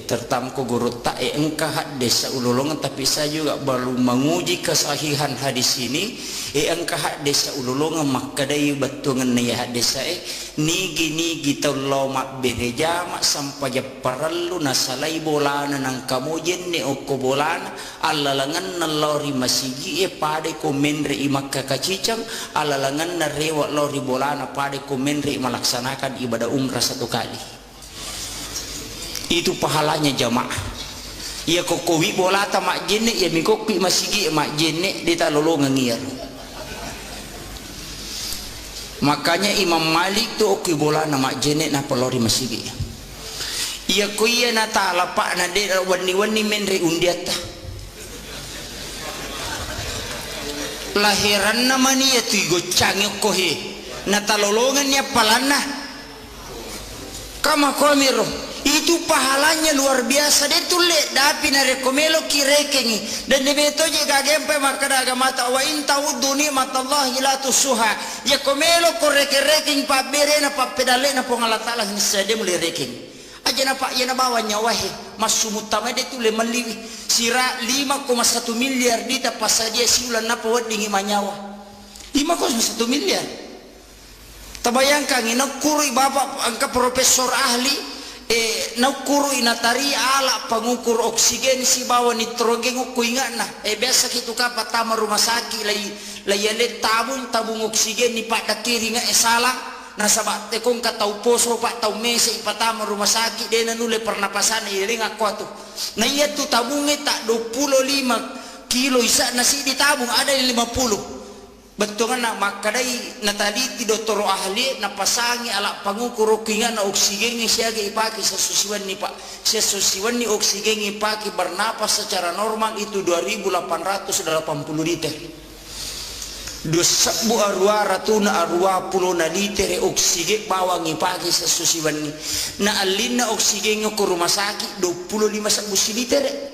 tertamku guru tak engkah hadis ululungan, tapi saya juga baru menguji kesahihan hadis ini. Engkah hadis ululungan maka dari betungan ni hadis nigi taulau mak bereja mak sampajam parallu nasalai bolana nang kamu jenne oko bolana alalangan nalori masigi pade komenre imak kakacicang alalangan narewa lori bolana pade komenre melaksanakan ibadah umrah 1 kali. Itu pahalanya jamaah. Ya kokowi bolata mak jenne ya mikopi masigi mak jenne di talolongan ngir. Makanya Imam Malik tu oki bolana mak jenne na pelori masigi. Ya kuya na taala pak na de wani menre undiata. Lahiran namanya ya tu gocang kohe na talolongan ya palana. Kama komiro itu pahalanya luar biasa. Dia tulis dapi na rekomelo kirekengi dan debeto je gagempe makada agamata wa in ta'uddu ni'matallahi la tusuha ya komelo koreke-reking pa berena pa pedale na pongalatala hisade mulai reking aja na pak ya na bawa nyawahe masumutama dia tulis meliwi sira 5,1 miliar dita pasadia siulan na pawadingi manyawa 5,1 miliar. Tabayangkan inakuri bapak angka profesor ahli nakuru inatari ala pengukur oksigen si bawa nitrogen ko ingat na biasa gitu ka patama rumah sakit lay tabung oksigen ni pak kiri nga salah nasabat te kong katau poso pak tau mese ipatama rumah sakit de nanule pernapasan iring aku atu na iya tu tabungnya tak 25 kilo isa nasi di tabung ada yang 50. Betul kan makadai na tadi ti doktor ahli na pasangi ala pangukur kinga na oksigen ni siaga ipaki sesusiwan ni pak sesusiwan ni oksigen ipaki bernapas secara normal itu 2.880 liter. 2.200 na liter oksigen bawang ipaki sesusiwan ni na alin na oksigen ko rumah sakit 25 liter.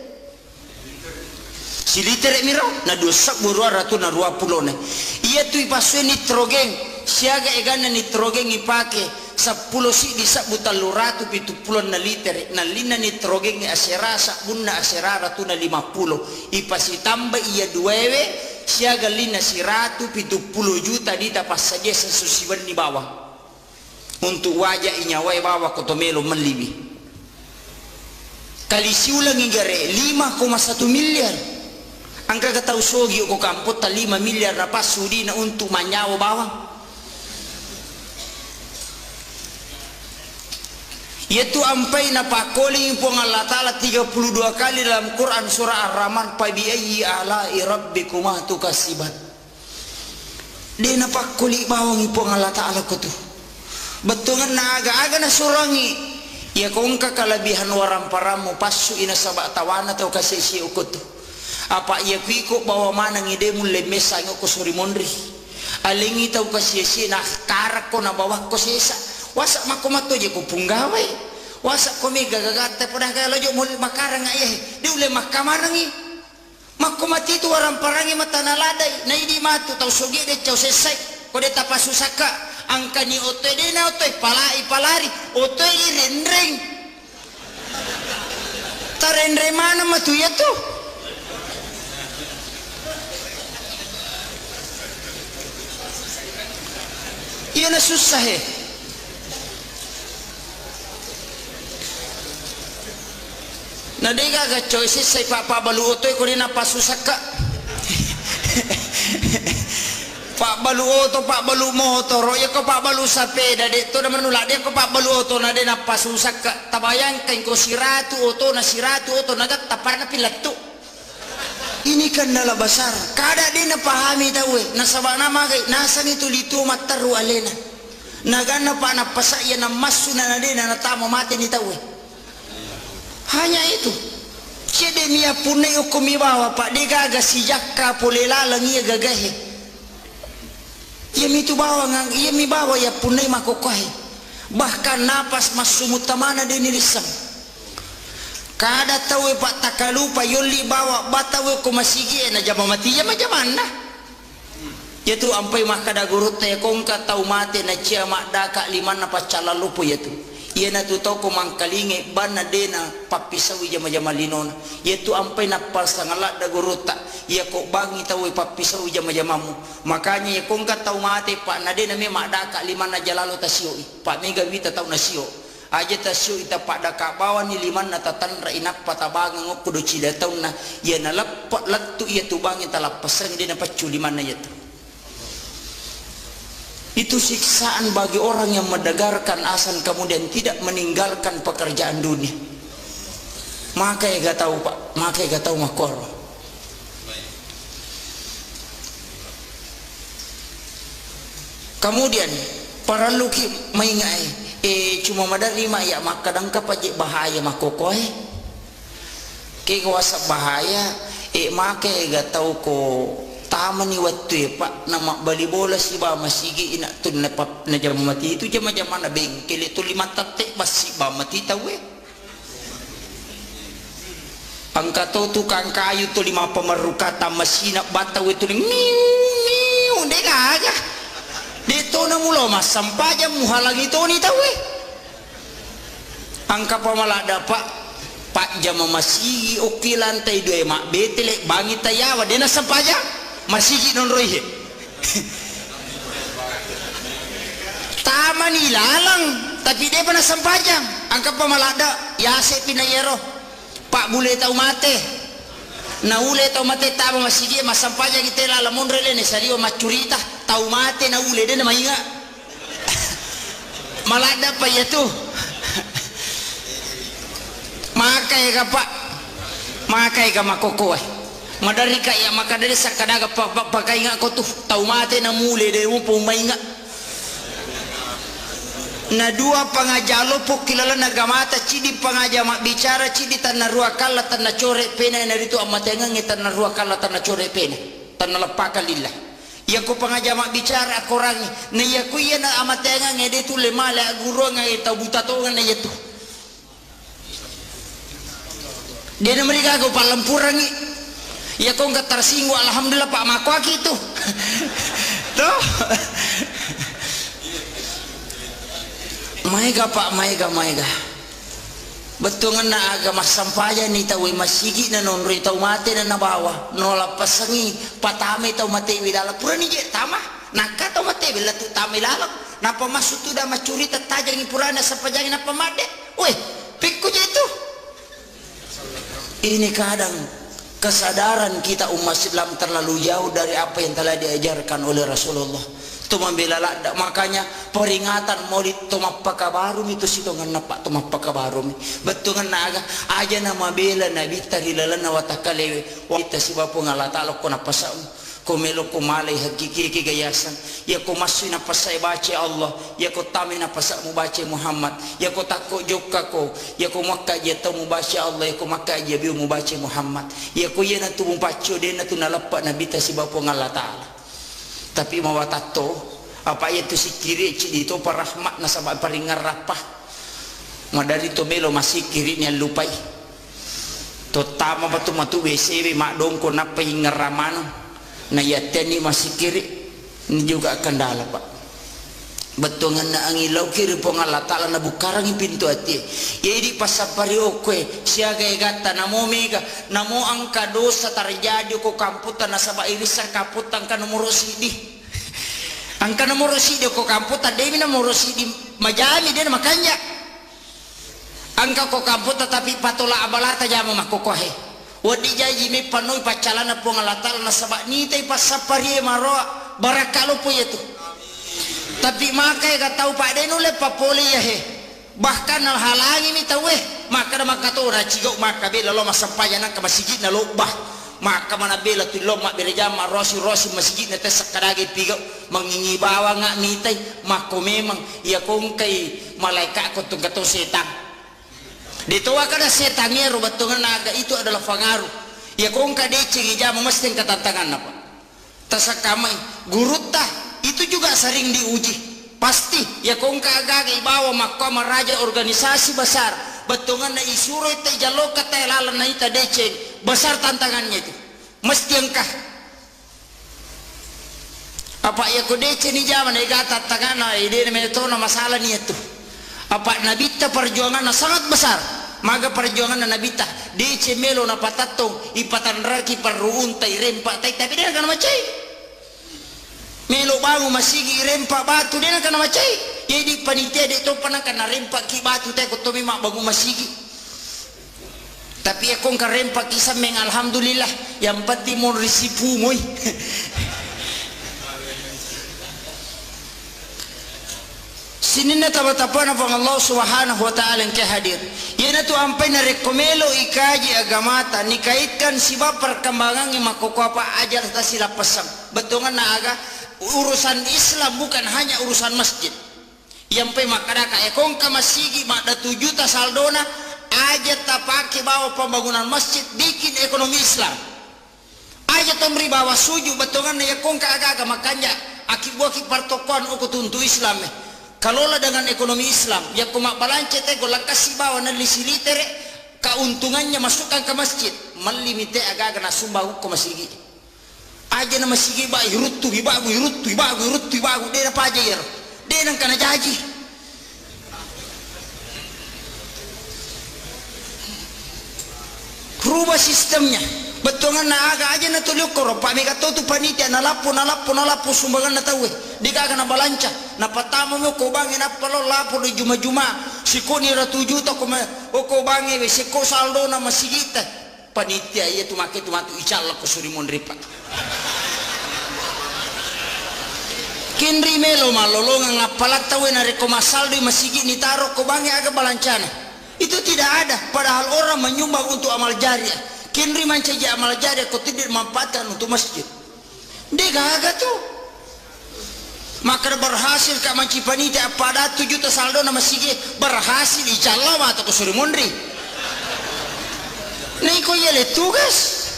Si liter miro na 2.220 na iya tu ipasue nitrogen siaga egana nitrogen ipake 10 si di sabutaluratu 70 na liter na lina nitrogen asera sabunna asera ratu na 50 ipasi tambah iya 2 siaga lina si ratu 70 juta dita pas saja sesusiwan ni bawah untuk wajah inyawai bawah kotomelo melibi kali siulang igare 5,1 miliar. Angka katau sogi ko kampot ta 5 miliar na pasudi na untuk manyawa bawang. Yaitu ampai na pakoli po Allah Ta'ala 32 kali dalam Quran surah Ar-Rahman pa bi ayyi ala'i rabbikuma tukasiban. Dia na pakoli bawang po Allah Ta'ala ko tu. Betungan na aga-aga na surangi. Ya kung kakalabihan warang paramu pasu ina sabak tawana tau kasisi ukot tu. Apa ia piko bawa mana ngide mulai mesa ngoko suri mondri alingi tau kasih nah karak ko na bawah ko sesa wasak mako mato je ko punggawe wasak ko mi gagagate pada kaya lojo mulai makarang ayah di ulai makamana ngi mako mati tu orang parangi mata naladai na idi matu tau sogi de cau sesai ko de tapasusaka angkani otoy de na otoy palari otoy rendreng tarendre mana matu ya tu. Iya na susah na dega ga choices say papa baluotoy ko rin na pasusaka pak baluoto pak balu motor ya ko pak balu sapeda de to naman nula de ko pak baluoto na de na pasusaka tabayang kay ko siratu oto na tapar na pilatu. Ini kan nala besar kada dia na pahami tahu nasabana magai nasan itu litu mataru alena nagana pa na pasaya na masuna na dia na tamo mati ni tahu hanya itu kede mia punai ukumi bawa pak dia gaga si jakka polela langi gagahe ia mi tu bawa ngang ia mi bawa ya punai makokohe bahkan napas masumutamana dia nirisam kada tahu pak takalupa yoli bawa batawe ko masigi na jama mati jama jamana yaitu ampai makada gurut ya kongka tau mate na cia makda kak liman na pacala lupo yaitu iya na tutau ko mangkalinge ban na dena papisawi jama-jama linon yaitu ampai na pasangala da guruta iya ko bangi tau papisawi jama-jamamu makanya ya kongka tau mate pak na dena me makda kak liman na jalalo tasio pak mega wita tau na sio aja tasio ita pak da kak bawa ni liman na tatanra inak patabang ngok kudo cida tau na iya na lapat latu iya tu bangi talapasang dena pacu liman na yaitu. Itu siksaan bagi orang yang mendengarkan azan kemudian tidak meninggalkan pekerjaan dunia. Maka ya gak tahu pak, maka ya gak tahu makor. Kemudian para luki maingai, cuma madarima ya maka dangka pajak bahaya makokoh. Kaya kawasak bahaya, maka ya gak tahu ko. Tama ni waktu ya pak nama bali bola si ba masigi ina tun na pap na jam mati itu jam na bengkel itu 5 tatek basi ba mati tawe angka to tukang kayu tu 5 pemerukata masina bataw itu miu dega aja dito na mulo mas sampaja muhalang itu ni tawe angka pamalada pak jam masigi oki lantai 2 mak betele bangi tayawa dena sampaja masih non roih taman ilalang tapi dia pernah sempajang angka pamalada ya se pinayero pak bule tau mate na ule tau mate tama masih mas sempajang kita lamun rele ne saliwa macurita tau mate na ule dia mainga malada pa ya tu makai ka pak makai ka makoko madari kaya maka dari sakadaga pakai ingat kau tu tau mate na mule dari mu pumai ingat na dua pangajalo pok kilala nagamata cidi pangajama bicara cidi tanah ruakala tanah core pena na itu amatenga tanah ruakala tanah core pena tanah lepaka lillah ya ko pangajama bicara korangi na ya ku ya na amatenga ngede tu lemale guru ngai tau buta to na ya tu dia na mereka ko palampurangi ya kau nggak tersinggung alhamdulillah pak mako gitu tuh maiga pak maiga betul ngena agama sampaya ni tahu masigi na nonri tahu mati na nabawa nolak pasangi patame tahu mati widala pura ni je tamah naka tahu mati bila tu tame lalak napa masuk tu dah macuri tetajangi purana sapajangi napa made weh pikku je itu ini kadang kesadaran kita umat Islam terlalu jauh dari apa yang telah diajarkan oleh Rasulullah. Tu membela lada makanya peringatan Maulid tumapaka barum itu situ ngana pak tumapaka barum betul ngana aga aja nama bela nabi tarilana watakalewe kita si bapu ngalata lo kona pasau komelo komale hakiki gayasan ya ko masu na pasai baca Allah ya ko tami na pasak mu baca Muhammad ya ko takko jokka ko ya ko makka je to mu baca Allah ya ko makka je bi mu baca Muhammad ya ko yena tu mu baca de na tu na lepak nabi ta si bapu ngala taala tapi mawatato apa itu si kiri cidi itu parahmat na sabab paringar rapah madari to melo masih kiri ni lupai to tama batu matu WC mak dongko na paingar ramano na yateni masih kiri ini juga kendala pak betul ngana angilau kiri pongala ta'ala na bukarangi pintu hati jadi pasapari okwe siaga egata namo mega namo angka dosa terjadi ko kamputan nasaba irisan kamputan kan nomor sidi angka nomor sidi ko kamputan dewi nomor sidi majami dia makanya angka ko kamputan tapi patola abalata jama makokohe wadi jaji me panoi pacalana pongalatal na sabak ni tay pasapari maroa barakalo po itu tapi makai ga tahu pak denu le papoli ya he bahkan al halangi mi tahu maka maka to na cigo maka bela lo masampaya na ka masjid na lobah maka mana bela tu lo mak bela jama rosi masjid na tes kadage pigo mangingi bawa ngak ni tay mako memang ya kong kay malaikat ko tong kato setan dituakan setannya rubatungan naga itu adalah pengaruh ya kong kadece gijama mesti ketantangan apa tasakamai gurutah itu juga sering diuji pasti ya kong kagage bawa mahkamah raja organisasi besar betungan na isuro itu jalo kata lalan na ita dece besar tantangannya itu mesti engkah apa ya ko DC ni zaman ay gata tagana ide na meto na masalah ni itu apa nabita perjuangan na sangat besar maga perjuangan na nabita DC melo na patatong ipatan raki parruun tay rempa tay tapi dia kan macai melo bangu masigi rempa batu dia kan macai jadi panitia de to panang kana rempa ki batu tay ko to mak bangu masigi tapi akong ka rempa kisah meng alhamdulillah yang penting mon risipu moy sinina tabatapana pang Allah subhanahu wa ta'ala yang kehadir yana tu ampai na rekomelo ikaji agamata nikaitkan siba perkembangan yang makokoapa ajar ta sila pasang betongan na aga urusan Islam bukan hanya urusan masjid yang pe makadaka ekong ka masigi makda 7 juta saldona aja tak pakai bawa pembangunan masjid bikin ekonomi Islam aja tomri bawa suju betongan na ekong ka aga makanya akibuah ki partokoan uko tuntu Islam kalola dengan ekonomi Islam yang kumak balance te golak kasih bawa na lisilitere keuntungannya masukkan ke masjid melimite agak na sumbau ko masigi aja na masigi ba hirutu hibagu de na pajer de nang kana jaji rubah sistemnya betongan na aga aja na tuluk koro pa mega tu panitia na lapu sumbangan na tawe diga na balanca na patama mo ko bangi na palo lapu di juma sikoni ra 7 juta ko ko bangi we siko saldo na masigita panitia iya tu make tu matu icalla ko suri monripa kinri melo malolonga ngapalat tawe na rekoma saldo masigi ni taro ko bangi aga balancana itu tidak ada padahal orang menyumbang untuk amal jariah kinri mancaja amal jariah kau tidak memanfaatkan untuk masjid dia gagak tuh maka berhasil kak manci panitia pada 7 juta saldo na masjid berhasil icalla atau kusuri mondri nah iko yele tugas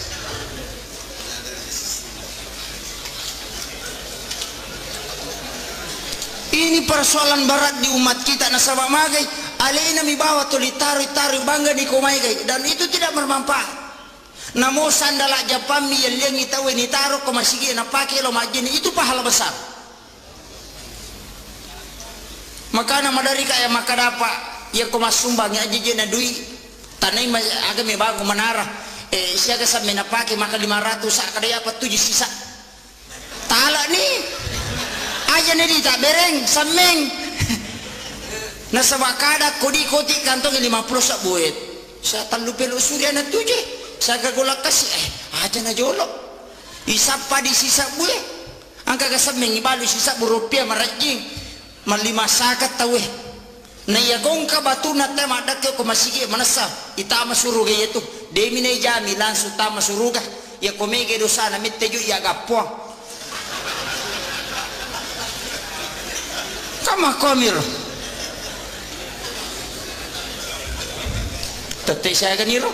ini persoalan berat di umat kita nasabah magai alena mi bawa tu taruh bangga di komai gai dan itu tidak bermanfaat namo sandala japami yang kita we ni taruh ko masigi na pakai lo majini itu pahala besar makana madari kaya makadapa ya ko masumbang ya jejena dui tanai aga me bago manara siaga sa me na pakai maka 500 sa kada apa 7 sisa tala ni aja ni tak bereng sameng na sa wakada kodi-kodi kantong 50 sa buet sa talupelo surya na tuje sa gagulak kasi aja na jolo isapa di sisa buet ang kagasab mengibalo sisa burupiah marajing malima sakat tawe na yagong ka batu na tema dakyo ko masigi manasa itama suruga yetu demi na jami lansu tama suruga ya komege dosa na mitteju ya gapuang kama komiro tetek saya kan iro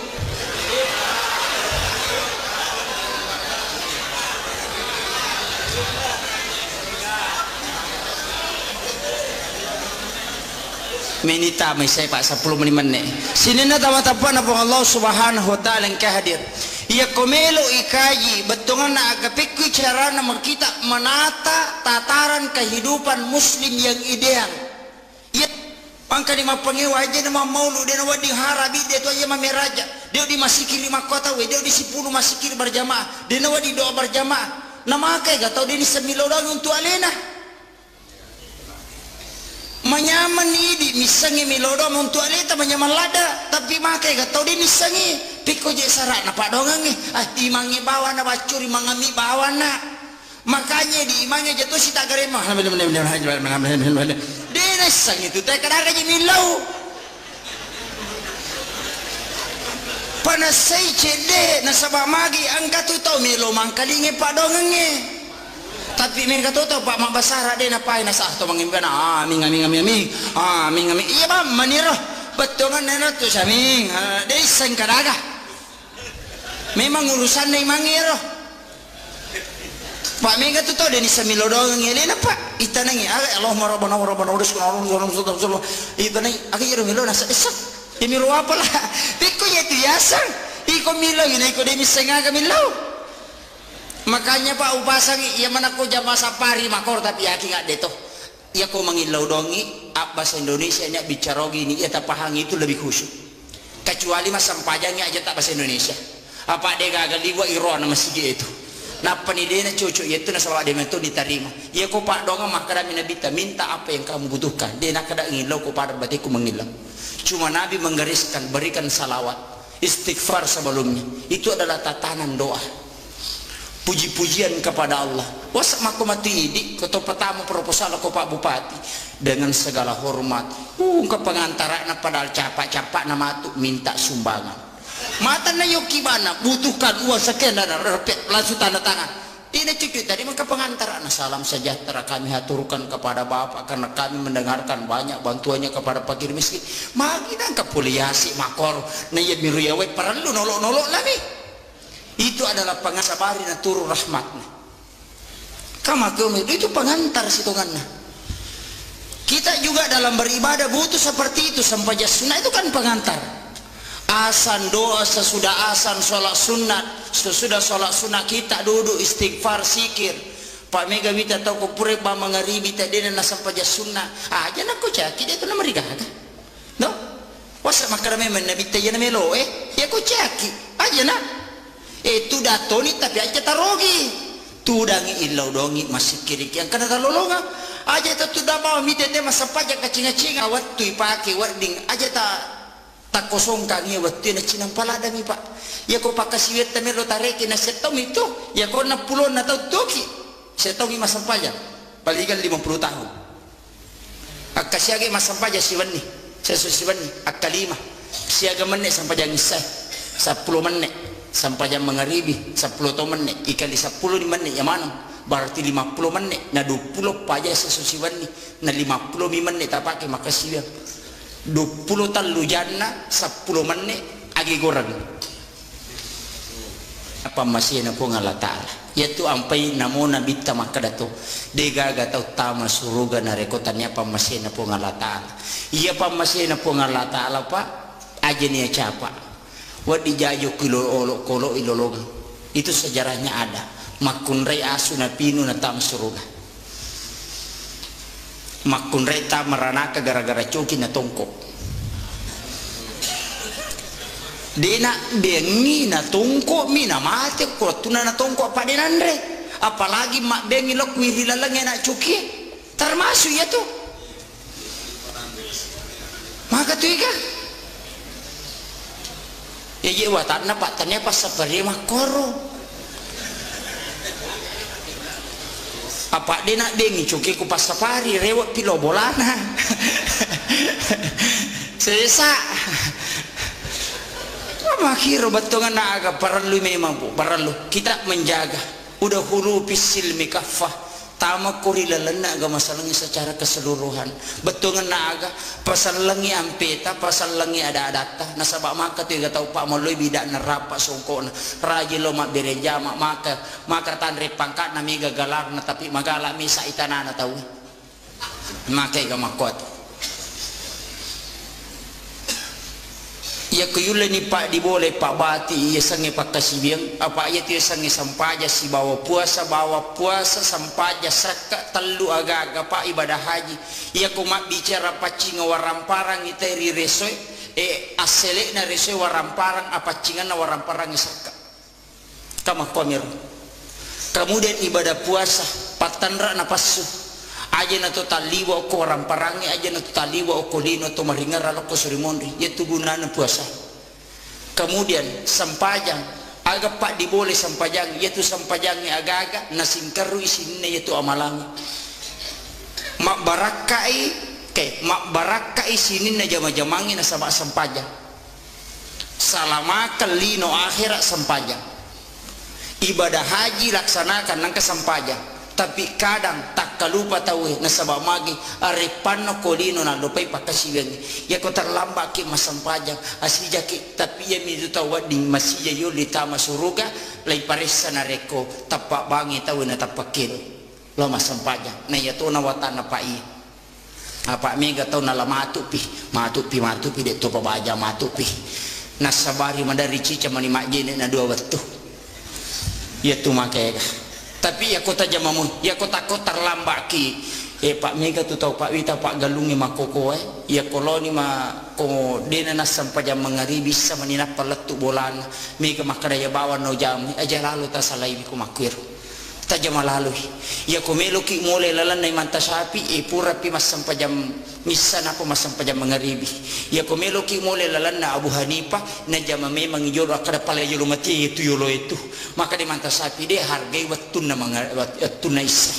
menita may saya pak 10 menit sini na tamat-tapat na po Allah subhanahu wa ta'ala yang kehadir ia komelo ikaji betongan na agapikwi cara na kita menata tataran kehidupan muslim yang ideal ia pangka di mapangewa aja na maulu dia na wading harabi dia tu aja mameraja dia di masikir 5 kota we dia di 10 masikir berjamaah dia na wadi doa berjamaah na makai gatau dia ni semilodang untuk alena manyaman idi misangi milodom untuk aleta manyaman lada tapi makai gatau dia misangi piko je sarak na padongangi imangi bawa na bacuri mangami bawa na makanya di imangnya jatuh si tagarema dia nasang itu tak kadang aja milau panasai cede nasabah magi angkat tu tau milo mangkalingi padongangi tapi mereka tahu pak mak basara dia napai nasah tu mangimban amin iya bang maniro betongan nena tu saming dia iseng kadaga memang urusan ni mangiro pak mereka tu tahu dia ni semilo doang ngelena pak itanangi Allahumma rabbana rizqna itanangi akhir milo nasa esak ini milo apa lah pikku ya tu yasang iko milo ini iko dia misengaga milo Makanya Pak upasang ya mana ko jama sapari makor tapi aki nggak deto. Ya ko mangilau dongi bahasa Indonesia nya bicara gini ya tapahang itu lebih khusyuk. Kecuali mas sampajangnya aja tak bahasa Indonesia. Apa dia gagal liwa iron masih itu. Nah penidena cucu itu na sawa dia itu diterima. Ya ko Pak donga makada minabita minta apa yang kamu butuhkan. Dia nak kada ngilau ko pada berarti ku mengilau. Cuma Nabi menggariskan berikan salawat, istighfar sebelumnya. Itu adalah tatanan doa. Puji-pujian kepada Allah. Wasak mako mati idi ketua pertama proposal ko Pak Bupati dengan segala hormat. Ke pengantara na padahal capak-capak nama tu minta sumbangan. Mata na yoki mana butuhkan uang sekian dan langsung tanda tangan. Ini cucu tadi maka pengantara na salam sejahtera kami haturkan kepada Bapak karena kami mendengarkan banyak bantuannya kepada fakir miskin. Magi nang kepuliasi makor na ya miru ya we perlu nolok-nolok lagi. Itu adalah pengasabari na turu rahmatnya. Kama kami itu pengantar situngannya. Kita juga dalam beribadah butuh seperti itu sampai sunnah itu kan pengantar. Asan doa sesudah asan sholat sunat, sesudah sholat sunat kita duduk istighfar sikir. Pak Mega bita tahu ko pure ba mangaribi ta dena na sampai sunnah. Aja nak ko caki dia tu na mariga ka. No? Wasa makarame men nabi ta yana melo ya ko caki. Aja na. Itu datoni tapi aja tarogi tudangi ilau dongi masih kiri yang kena talolonga aja itu tudah bawa mitete masa pajak kacing-kacing awat tu ipake warding aja tak kosong kangi waktu na cinang palada mi Pak ya ko pakasiwet tami lo tareki na setong itu ya ko na pulon na tau toki setong i masa pajak balikan 50 tahun akasiage masa pajak siwani sesu siwani akalima siaga menit sampai jang isai 10 menit sampai jam mengaribi 10 menit ikali 10 menit yang mana berarti 50 menit na 20 paja sesusiwan ni na 50 menit tak pakai makasih 20 talu jana 10 menit agi goreng apa masih na po Allah Ta'ala yaitu ampai namo na bita makadato dega gatau tama suruga na rekotannya apa masih na po Allah Ta'ala iya pa masih na po Allah Ta'ala Pak aja niya capa wadi jayo kilo ilolong itu sejarahnya ada makunrei asu na pinu na tam suruga makunrei tam maranaka gara-gara coki na tongkok dena bengi na tongkok mina mati ko tuna na tongkok pa denandre apalagi mak bengi lo kuiri lalang na coki termasuk ya tuh maka tuh ika ya je watakna Pak tanya pas sabari makoro apa dia nak bengi cuki ku pas safari rewat pilo bolana sesa makiro batongan na aga perlu memang Bu perlu kita menjaga udah hulu pisil mikafah tama korila lena aga masalahnya secara keseluruhan betul na aga pasal langi ampeta pasal langi ada adata nasabak maka tu ga tau Pak moloi bidak nerapa songko na raji lo mak bereja maka tanre pangkat na miga galar na tapi magala misa itanana tau maka ga makot ya kuyule ni Pak diboleh Pak Bati ya sange Pak Kasibiang apa ya tu sange sampaja si bawa puasa sampaja saka telu aga-aga Pak ibadah haji ya ku mak bicara pacing waramparang iteri resoy asele na resoy waramparang apa cingan na waramparang saka kama komir kemudian ibadah puasa patanra na pasu aja na to taliwa ko ramparangi aja na to taliwa ko lino to maringara ko surimonri yaitu gunana puasa kemudian sampajang aga Pak diboleh sampajang yaitu sampajangnya aga-aga nasingkaru isinne yaitu amalang mak barakai isinne jama-jamangi na sama sampajang salama lino akhirat sampajang ibadah haji laksanakan nang kesampajang tapi kadang tak kalupa tahu nasabak magi arepano kolino na lupai pakasigan ya ko terlambat ki masampajang asija ki tapi ya midu tahu ding masih yo litama suruga lai paressa na reko tapak bangi tahu na tapakil lo masampajang na ya to na watana pai apa mega tahu na lamatu pi de to pabaja matu pi nasabari mandari cica mani majene na dua waktu ya tu makai tapi ya kota jamamun ya kota kota terlambat ki Pak Mega tu tahu Pak Wita Pak Galungi makoko ya koloni ma ko dena nasam pajam mengari bisa menina peletu bolan Mega makadaya bawa no jam aja lalu ta salai ku makwir tajam lalu ya ko melo ki mole lalan nai manta sapi pura pi masam pajam misan aku masam pajam mengaribi ya ko melo ki mole lalan na Abu Hanifah na jama memang jolo akada pala jolo mati itu yolo itu maka di manta sapi de hargai wattun na wattun isa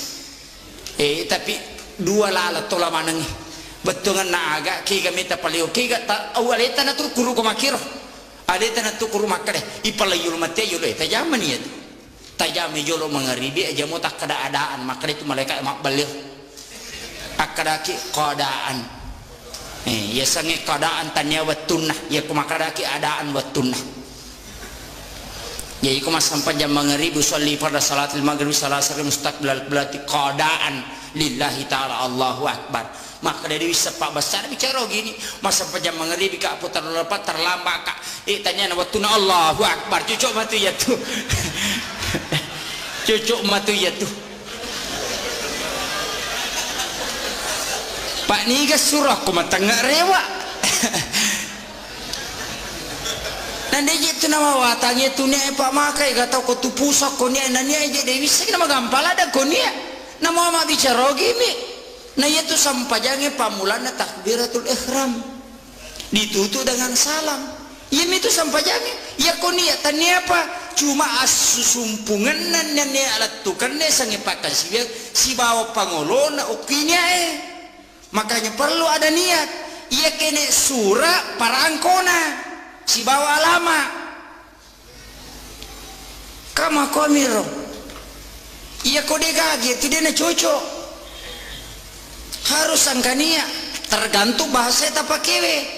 tapi dua lala tola manangi betungan na aga ki kami ta palio ki ta awaleta na tu kuru ko makiro aleta na tu kuru makade ipala yolo mati yolo eta jaman ya tajame jolo mengaribi aja mau tak keadaan maka itu malaikat mak balik akadaki keadaan ya sange keadaan tanya watunah ya kumakadaki adaan watunah ya iku mas sampai jam mengaribi usolli pada salatil maghrib salasar mustaqbilal berarti keadaan lillahi ta'ala Allahu akbar maka dari sepak besar bicara gini masa sampai jam mengaribi kak putar lepat terlambat kak tanya watunah Allahu akbar cucuk matu ya tuh cucuk matu ya tuh Pak Niga surah ku mata nggak rewa nanti itu nama watangnya tuh nih Pak Makai gak tau kau tuh pusok kau nih nanya aja deh bisa nama gampang ada kau nih nama mama bicara gini nah itu sampai jangan pamulana takbiratul ihram ditutup dengan salam ya itu sampai jangan ya kau nih tanya apa cuma asusumpungan nan ne alat tukan ne sange pakai si bawa pangolona ukinya makanya perlu ada niat ia kene surah parangkona si bawa lama kama komiro ia kode gage itu dia cocok harus angkania tergantung bahasa tak pakai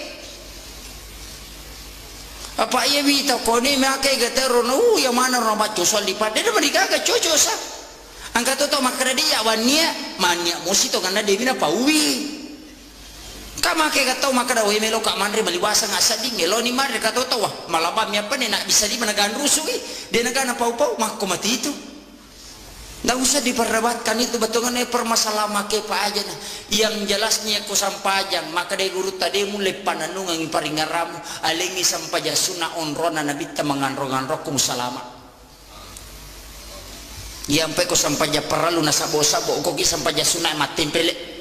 apa ia bita koni makai gatero no yang mana orang baca soal lipat dia mereka agak cocok sah angkat tu makna dia wania mania musi tu karena dia bina pauwi kama makai gatau makna we melo kak mandre maliwasa ngasa ding elo ni mandre kata tu wah malabam apa ni nak bisa di mana gan rusuh dia nak na pau mak mati itu nggak usah diperdebatkan itu betul kan permasalahan make pa aja nah yang jelasnya aku sampajang maka dari guru tadi mulai pananung ang paringaramu alengi sampaja sunah onrona nabi tamangan rokum salama yang pe ko sampaja perlu nasabo-sabo ko ki sampaja sunah matempele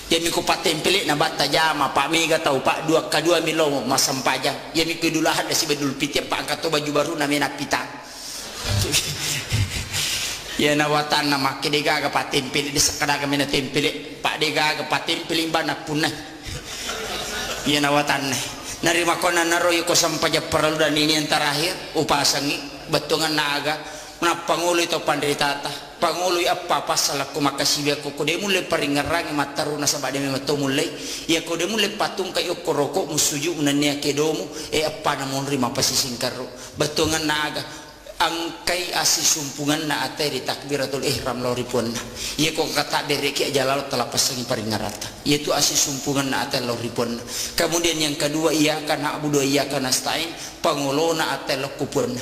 jadi ko patempele na bata jama Pak Mega tahu Pak dua milo masampajang ya mi kedulahan si bedul piti Pak angkat baju baru namanya pita ya nawatan nama kedega ke patimpil di sekadar kami na tempil Pak dega ke patimpil imbana punah ya nawatan narima kona naro yuko sampaja perlu dan ini yang terakhir upasangi betungan naga na pangulo itu pandritata pangulo apa pasal aku makasih aku kode mulai peringerang mataruna sabade memato mulai ya kode mulai patung kayo koroko musuju unania kedomu apa namun rima pasising karo betungan naga angkai asi sumpungan na ate di takbiratul ihram loripun iya kok kata dereki aja lalu telah pasangi paringarata yaitu asi sumpungan na ate loripun kemudian yang kedua iya kana abudu iya kana stain pangolona ate lokupun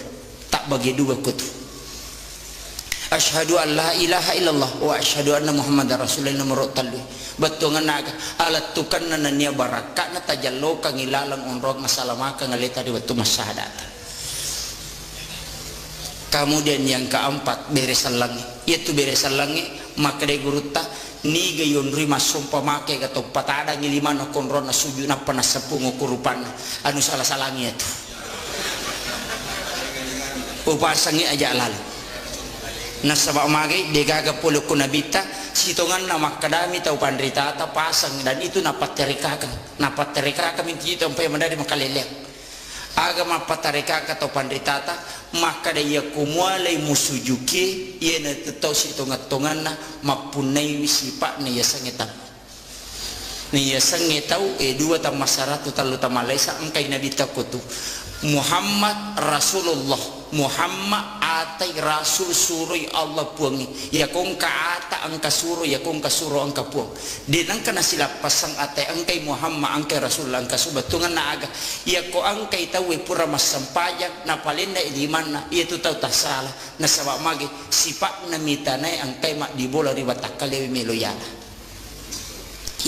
tak bagi dua kutu asyhadu an la ilaha illallah wa asyhadu anna muhammadar rasulullah nomor talu betungan naga alat tukan nania barakat na tajallo kang ilalang onrog masalah kang ngalita di waktu masyahadat. Kemudian yang keempat beresan langi yaitu beresan langi maka de guruta ni gayon rima sumpah make gato patada ngilima na konrona sujuna panas sepung ukurupan anu salah salangi itu upasangi aja lalu nasabak mage de gaga puluh kunabita sitongan nama kadami tau pandrita ta pasang dan itu napat terikakan itu sampai mendari makalelek agama patareka atau pandritata maka dia kumwalai musujuki ia na tetau si tongat-tongan na mapunai wisipa na ya sangetau ni ya sangetau dua ta masyarakat talu ta Malaysia angkai nabi takutu Muhammad Rasulullah Muhammad atai rasul suruh Allah puangi ya kong ka ata angka suruh ya kong ka suruh angka puang din angka nasila pasang atai angkai Muhammad angkai rasul angka subatungan na aga ya ko angkai tahu pura mas sampajak na palinda iliman na iya tu tahu tak salah na sabak magi sipak na mitanay angkai mak dibola ribatak kalewi meloyala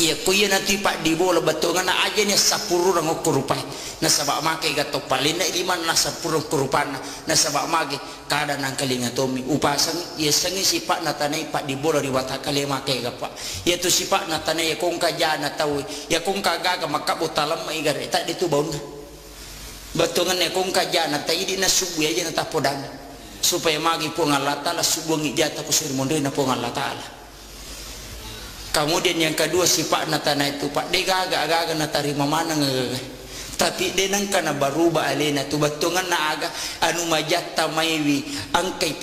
iya ko iya nanti pak dibola batungan na aja ni sapuru rang kurupai na sabak magi gato palinda iliman na sapuru kurupana na sabak magi kada nang kalinga tomi upasang iya sangi sipak na tanay pak dibola ribatak kalewi maki gapa iya tu sipak na tanay ya kong kajana tahu ya kong kagaga makabutalam maigare tak ditu bauna batungan ya kong kajana tayi di na subu aja na tapodang supaya magi po ng Allah Ta'ala subuang ijata ko sa imundo na po ng Allah Ta'ala. Kemudian yang kedua sifat na tanah itu pak de gaga na tarima mana ngagaga tapi de nang kana baruba alena tu batungan na aga anu majatta maiwi angkai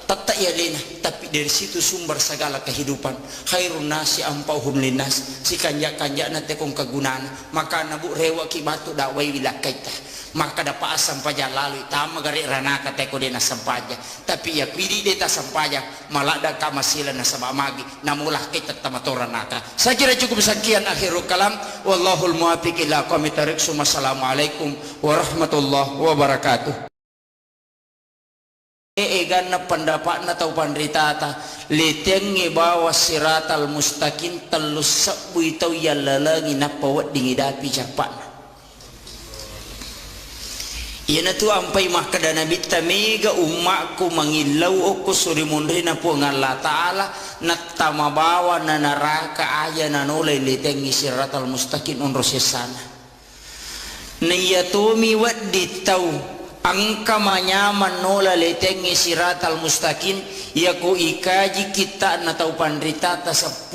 tata ya lena tapi dari situ sumber segala kehidupan khairun nasi ampauhum linnas si kanja na tekong kagunana maka nabu rewa ki batu dawai wilakaita maka dapat asam pajak lalu tama gari ranaka teko de na sampaja tapi ya pidi de ta sampaja malada kamasila na sabak magi namulah kita tamatoranaka saya kira cukup sekian akhirul kalam wallahul muwaffiq ila aqwamit thariq. Assalamualaikum warahmatullahi wabarakatuh. Egan na pendapat na tau pandritata letengi bawa siratal mustaqim telus sabu itau yalalangi na pawat dingidapi japan yana tu ampai mah kada nabi tamega ummaku mangilau aku suri mundri na po ng Allah Ta'ala na tamabawa na naraka aya na nolay letengi siratal mustaqim unro sesana na yatomi wat ditaw ang kamanyaman nola letengi siratal mustaqim yaku ikaji kita na tau pandritata 12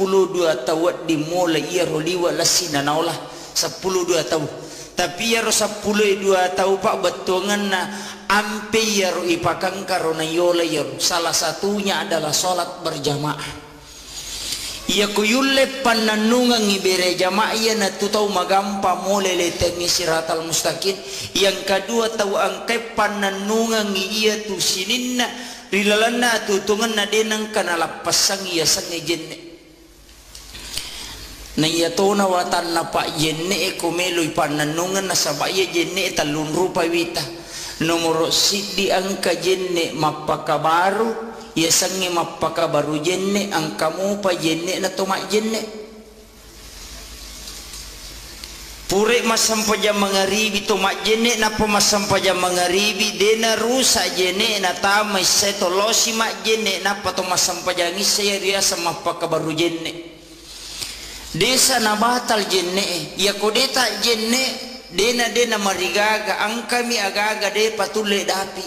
tawat di mola iya roliwa lasina naola 12 tahu tapi ya rosa 12 tahu pak betungan na ampe ya ro ipakang karona yola ya salah satunya adalah salat berjamaah iya kuyulle pananungan ibere jamaah ya na tu tahu magampa mole letengi siratal mustaqim yang kedua tahu angkai pananungan iya tu sininna rilalana tutungan na denang kana lapasang iya sang jenne na yatona watan na pa jenne kumeloy pananungan na sabaya jenne talun rupa wita nomor sidi angka jenne mapakabaru ya sangi mapakabaru jenne angka mo pa jenne na tumak jenne pure masampaja mangaribi tumak jenne na pa masampaja mangaribi dena rusa jenne na tamay setolosi mak jenne na pa to masampaja ngisaya riasa mapakabaru jenne desa na batal jenne ya kodeta jenne dena marigaga ang kami agaga de patule dapi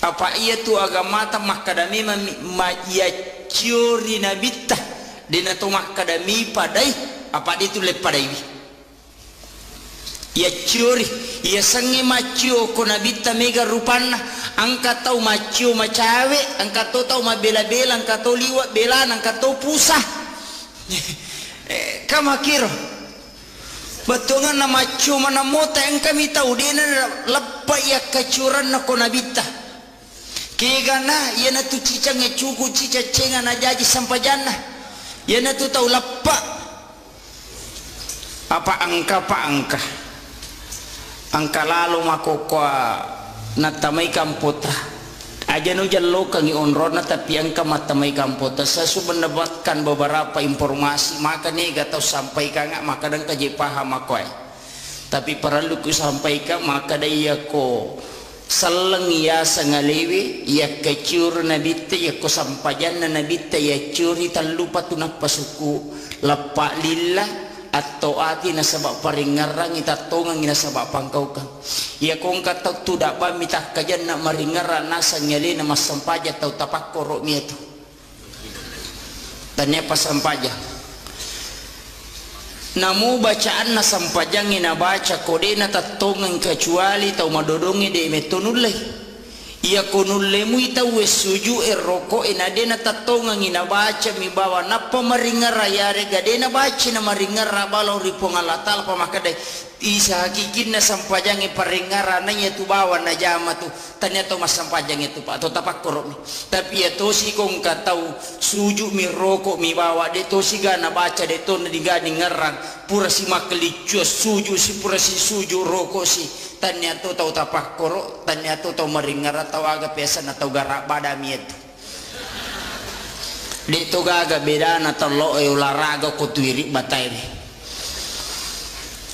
apa iya tu agamata makadami ya ciori nabita dena tu makadami padai apa ditule padai ya ciori ya sangi macio ko nabita mega rupana angka tau macio macawe angka tau mabela-bela angka tau liwat belan angka tau pusah kamakiro batungan nama cuma namota yang kami tahu dia lepa ya kecuran na konabita kegana ya na tu cicang ya cuku cica cenga na jaji sampajana ya na tu tahu lepa apa angka lalu makokwa na tamay kamputra aja nu jallo kangi onrona tapi angka matamay kampota saya sudah mendapatkan beberapa informasi maka nih gak tahu sampaikan nggak maka dan kaji paham aku tapi perlu ku sampaikan maka daya ko saleng ya sangalewi ya kecur nabite ya ko sampajan nabite ya curi talupa tunap pasuku lepak lillah atau ati na sabak paringarang itatongang ina sabak pangkau kang ya kong kata tu dapat minta kajian nak maringara nasa nyali na masampaja tau tapak korok mi itu tanya pas sampaja namu bacaan na sampajang ina baca kode na tatongang kecuali tau madodongi de metonulai iya kunulemu ita wesuju erroko inadena tatongang ina baca mi bawa napa maringara yare gadena baca na maringara balau ripong Allah Ta'ala pamakadai isa hakikin na sampajangi paringara na itu bawa na jama tu tanya to mas sampajang itu pak to tapak korok mi tapi ya to si kong katau suju mi rokok mi bawa de to si gana baca de to na digani ngerang pura si makelicu suju si pura si suju rokok si tanya to tau tapak korok tanya to tau maringara tau aga pesa na tau garak pada mi itu de to gaga beda na talo olahraga ko tuiri batai ni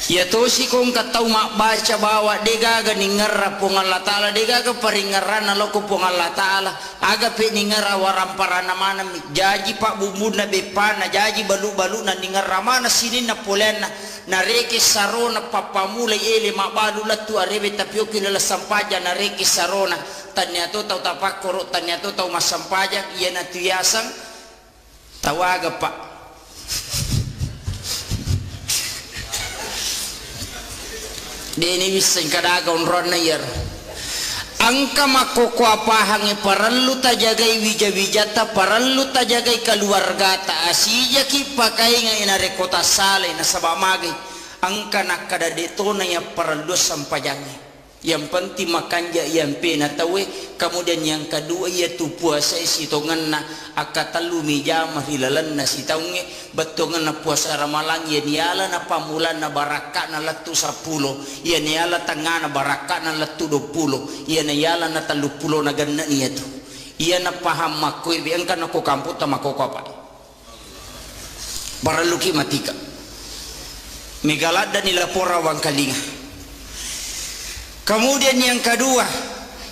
ya to si kong katau mak baca bawa degaga ningar pong Allah Ta'ala degaga paringaran na loko pong Allah Ta'ala aga pe ningar waramparana mana jaji pak bumbu na bepana jaji balu-balu na ningar mana sini na polena na reke sarona papamulay ele mak balu latu arebe tapio kilala sampaja na reke sarona tanya to tau tapak koro tanya to tau masampaja iya na tuyasang tawaga pak deni wissen kadaga unron na yer angka makoko apahangi parallu ta jagai wija-wijata parallu ta jagai keluargata asija ki pakai nga inare kota sale na sabamagay angka nakada detona ya parallu sampajangi yang penting makanja yang penatawe kemudian yang kedua yaitu puasa sitongan na akatalu mijamah hilalan na sitaunge betongan na puasa ramalang ya niala na pamulan na baraka na latu 10 ya niala tangana baraka na latu 20 ya niala na 30 na ganna niya tu iya na paham makoy biang kan ako kamputa makoko apa baraluki matika megalada nila pora wang kalinga. Kemudian yang kedua,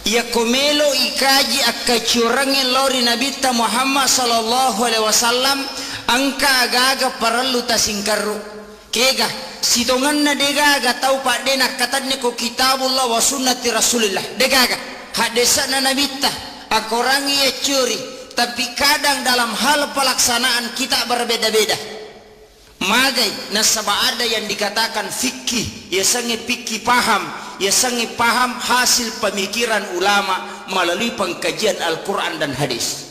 ya komelo ikaji akacurangin lori Nabi Muhammad sallallahu alaihi wasallam angka agaga parallu tasingkaru kega sitongan na degaga tau pak denak katanya ko kitabullah wa sunnati rasulillah degaga hadisa na Nabi akorangi ya curi tapi kadang dalam hal pelaksanaan kita berbeda-beda magai nasaba ada yang dikatakan fikih ya sange fikih paham ya sangi paham hasil pemikiran ulama melalui pengkajian Al-Quran dan hadis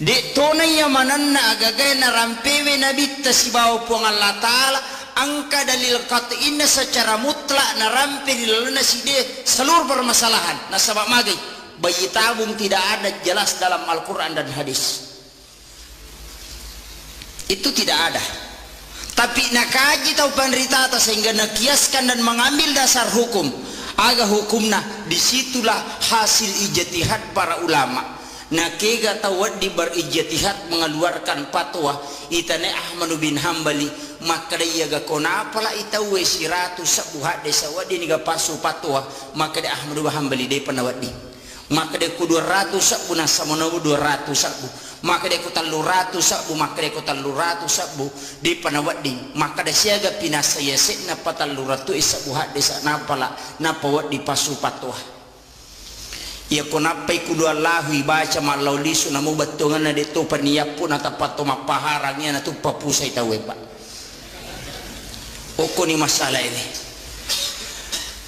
dek tonai yang mananna agagay na rampewe nabi tasibaw po ng Allah Ta'ala angka dalil katiin secara mutlak na rampe dilaluna si de seluruh permasalahan nasabak magay bayi tabung tidak ada jelas dalam Al-Quran dan hadis itu tidak ada. Tapi nakaji tau penderita sehingga nakiaskan dan mengambil dasar hukum aga hukumna disitulah hasil ijtihad para ulama nakega tawad di berijtihad mengeluarkan fatwa itane Ahmad bin Hambali maka dia ga kona pala itawe siratu sabuhat desa wadi ni ga pasu fatwa maka dia Ahmad bin Hambali de panawadi maka dia ku 200 sabu nasamana 200 sabu maka dia ku 300 sabu maka dia ku 300 sabu di panawadi maka dia siaga pinasaya na pataluratu isabu hadisa napala napawat di pasu patwa ya kunapai kudu Allah ibaca malaulisu namu batungan na dito paniyapun at pato mapaharangnya na tu papusay tawe pa oko ni masalah ini.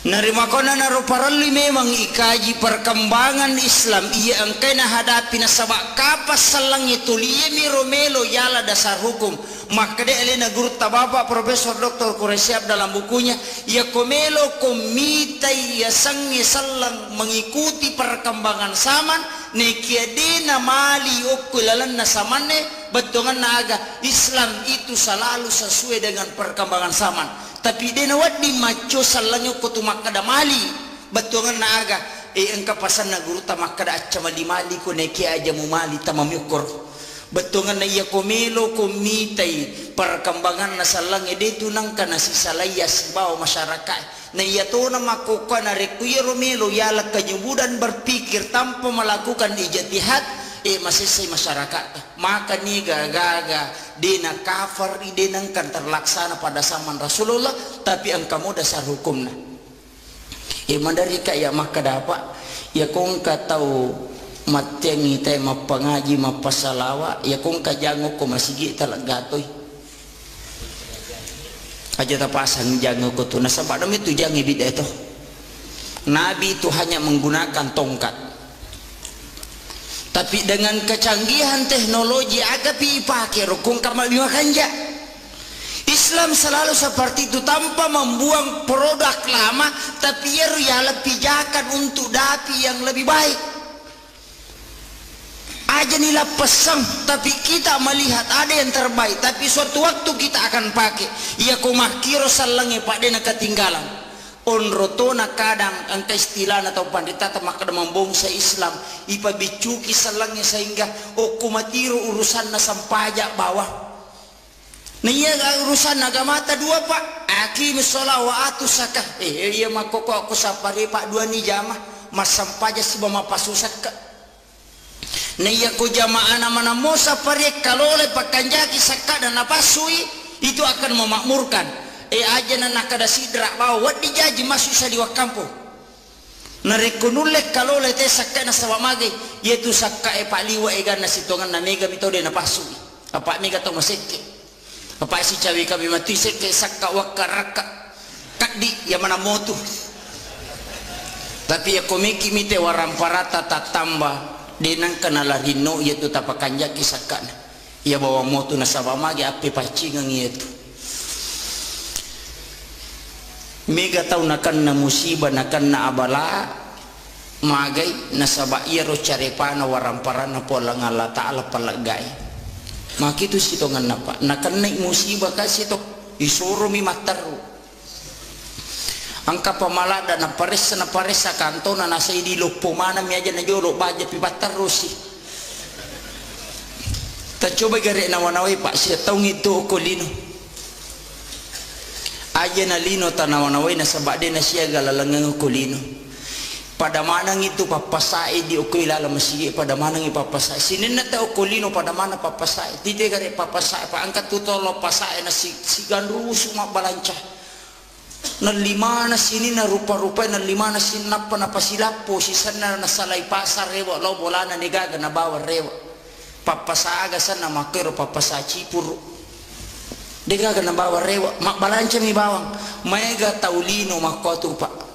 Narima ko na naruparali memang ikaji perkembangan Islam iya angkay na hadapi na sabak kapas salang itu liye miromelo yala dasar hukum maka de elena guru tababa Profesor Dr. Quraisyab dalam bukunya ya komelo komita ya sangi salang mengikuti perkembangan zaman nekiadina mali okulalan na samane betongan naga Islam itu selalu sesuai dengan perkembangan zaman tapi dia nawat di maco salangyo ko tumakada mali betongan naga engka pasan na guru tamakada acha mali mali ko neki aja mu mali tamamyukor betongan na iya komelo komitai perkembangan na salang ede tunang kana si salayas bawa masyarakat na iya to na makoka na rekuya romelo yala kanyubudan berpikir tanpa melakukan ijtihad masih masyarakat maka ni gaga dina kafir idenangkan terlaksana pada zaman Rasulullah tapi ang kamu dasar hukumna mandari kaya maka dapat ya kung katau matengi tay mapangaji mapasalawa ya kung kajango ko masigi talagatoy aja tapasang jango ko to nasa padam itu jangi bida itu nabi itu hanya menggunakan tongkat tapi dengan kecanggihan teknologi aga pi pake rukun kama bimakanja Islam selalu seperti itu, tanpa membuang produk lama, tapi ya pijakan untuk dati yang lebih baik. Aja nilai pesan, tapi kita melihat ada yang terbaik, tapi suatu waktu kita akan pakai. Ya kumakiro salange pak dena ketinggalan. Onrotona kadang angka istilah atau pandita maka membongsa Islam ipa bicuki salange sehingga kumatiro urusan na sampajak bawah. Nah iya urusan agama ta dua pak. Aqimis shalah wa atus zakah. Iya makoko aku sapare pak dua ni jamaah mas sampaja si bama pasusat ka. Nah iya ko jamaah mana mo sapare kalole pakanjaki sakka dan napasui itu akan memakmurkan. Aja na nakada sidra bawa wat dijaji masuk sa liwak kampung. Narekunulek kalole te sakka na sawamage yaitu sakka pak liwa gana sitongan na mega mitode na pasui. Apa mega to maseke. Apa si cawi kami mati seke sakka wakaraka kadi ya mana motu. Tapi ya komiki mite waramparata tatamba denang kanala rino yaitu tapakanja kisakana. Ya bawa motu na sawamage ape pacingang yaitu. Mega tau nakan na musibah nakan na abala magay nasaba iro carepana waramparana pola ngala ta'ala palagay makitu sitongan napa nakan na musibah kasi to isuro mi mataru angka pamalada na pares sa kanto na nasa idilo pumana mi aja na jolo baja pipataru si ta coba gare na wanaway pak siya tau ngito ko lino aja na lino tanawanaway na sabade na siya galalangang kulino pada manang itu papasai di ukoy lalamasi pada manang ipapasai sinin na ta ukulino pada mana papasai tite gare papasai pa angkat tutolo pasai na si ganru suma balanca na lima na sini na rupa-rupa na lima na sinapa na pasilapo sisan na nasalay pasar rewa lo bolana negaga na bawa rewa papasai agasan na makero papasai cipuru dega na bawa rewa mak balanca mi bawang mega taulino makotu pak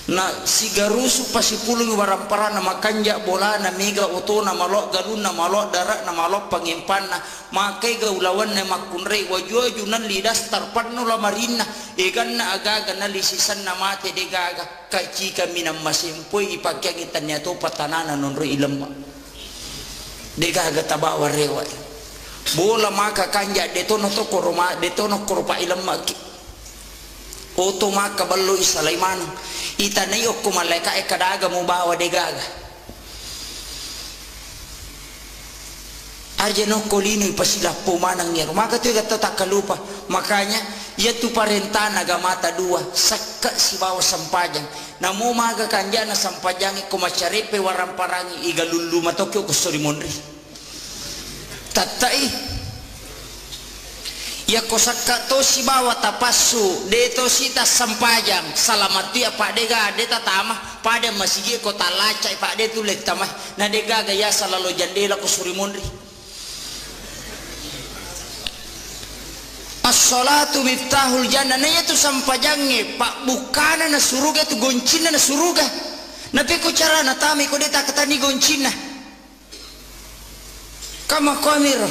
na sigarusu pasipulung warampara na makanja bola na mega oto na malok galun na malok darak na malok pangimpan na makai gaulawan na makunrei wajo junan lidas tarpan no lamarina ikan na agaga na lisisan na mate degaga kaci kami na masimpoy ipagyagitan niya to patanana nonro ilam degaga tabawa rewa bola maka kanja detono to koroma detono koropa ilam maki oto maka ballo isalaiman itanay okko malaika kadaga mo bawa degaga arjeno kolino ipasila pumanang niya maka tu gata takalupa makanya yaitu parentana gamata dua sakka si bawa sampajang namo maga kanja na sampajangi kumacarepe waramparangi igalulu matokyo kusuri monri tatai ya kosaka to si bawa tapasu de to sita sampajang salamati apa dega de tatama pada masigi kota lacai pak de tulek tamah na dega gaya salalo jandela ko surimundri as-salatu miftahul jannah na yaitu sampajange pak bukana na suruga tu goncina na suruga na peko cara na tami ko de takatani goncina kama komiro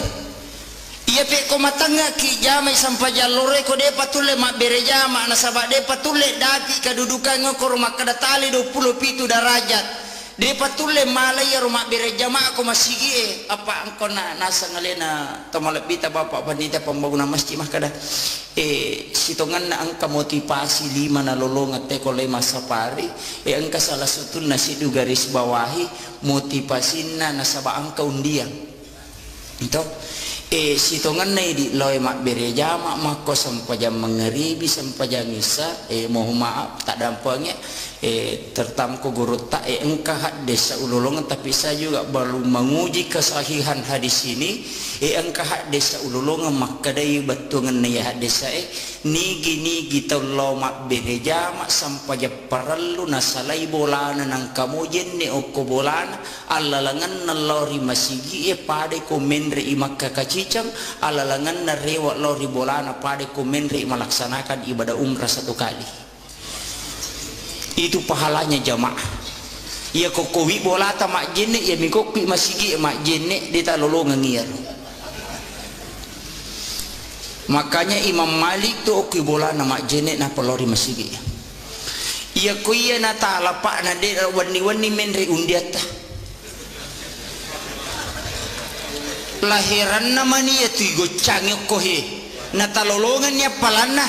iya pe ko matanga ki jamai sampai jalore ko de patule mak berejama na sabak de patule dati kedudukan ngokor mak kadatali 27 derajat de patule malaya rumah berejama aku masigi apa angko na nasa ngalena tamalabita bapak panita pembangunan masjid mah kada sitongan na angka motivasi 5 na lolongat te ko lema sapari angka salah satu nasi du garis bawahi motivasina na sabak angka undian itu sitongan na di loy mak bereja mak mako sampajam mengeribi sampajam isa mohon maaf tak dampaknya tertamko guru tak engkah desa ululungan tapi saya juga baru menguji kesahihan hadis ini engkah desa ululungan maka dari betungan ya desa nigi taulo mak bereja mak sampajam parallu nasalai bolana nang kamu jenne oko bolana alalangan nalori masigi pada komen ri makka kacicang alalangan na rewa lori bolana pada komen ri melaksanakan ibadah umrah 1 kali itu pahalanya jamaah ya kokowi bolata mak jenne ya mikopi masigi mak jenne dita lolongan ngir Makanya Imam Malik tu okey bola nama jenek na pelori masigi. Ia kuya na taala pak na de wani menre undiata. Lahiran nama ni itu igo cangyo kohe. Na talolongan niya palana.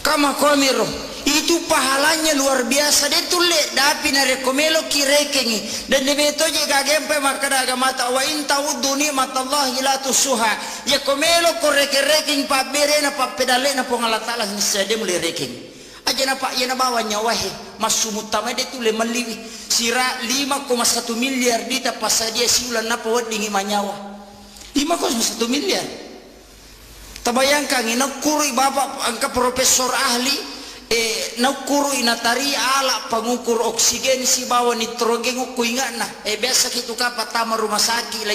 Kama komiro. Itu pahalanya luar biasa. Dia tulis dapi na rekomelo kirekengi. Dan dia beto je gagempe makadaga mata wa in ta'uddu ni'matallahi la tusuha. Ya komelo ko rekereking pa bere na pa pedale na po ngalatala sa dia mulai reking. Aja na pa ya na bawa nyawahe masumutama dia tulis maliwi. Sira 5,1 miliar dita pasadia siulan na po wadingi manyawa. 5,1 miliar. Tabayangkan inakuri bapak angka profesor ahli naukuru inatari ala pengukur oksigen si bawa nitrogen ukuingan nah biasa gitu kapa tama rumah sakit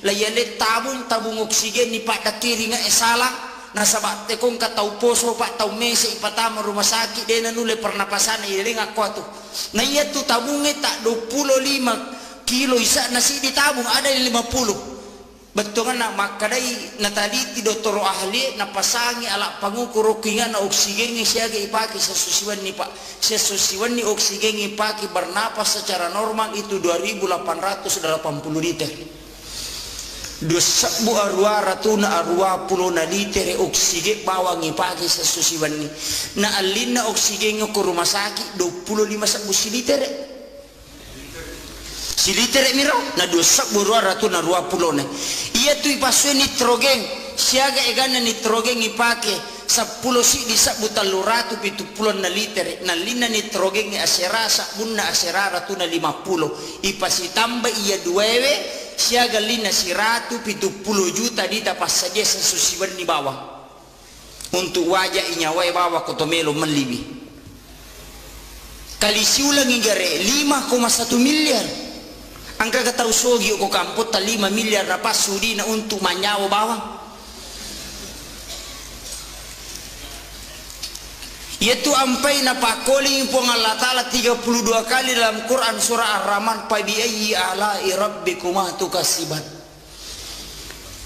lay tabung oksigen ni pak kiri nga salah na sabat tekong katau poso pak tau mese ipatama rumah sakit dena nule pernapasan iling aku tu na iya tu tabungnya tak 25 kilo isa nasi di tabung ada yang 50 betul kan makadai nataliti doktor ahli napasangi ala pangukur kingan na oksigen siaga ipaki sesusiwan ni pak sesusiwan ni oksigen ipaki bernapas secara normal itu 2.880 liter 2.200 na liter oksigen bawang ipaki sesusiwan ni na alina oksigen ke rumah sakit 25 liter si liter miro na 2.220 na iya tu ipasue nitrogen siaga egana nitrogen ipake 10 si di sabutan luratu 70 na liter na lina nitrogen asera sabunna asera ratu na 50 ipasi tambah iya duwewe siaga lina siratu 70 juta di tapas saja sesusiban di bawah untuk wajah inyawai bawah kotomelo melibi kali siulang igare 5,1 miliar angka katau sogi ko kampot ta 5 miliar na pasudi na untuk manyawa bawang. Yaitu ampai na pakoli po Allah Ta'ala 32 kali dalam Quran surah Ar-Rahman pa bi ayyi ala'i rabbikuma tukasiban.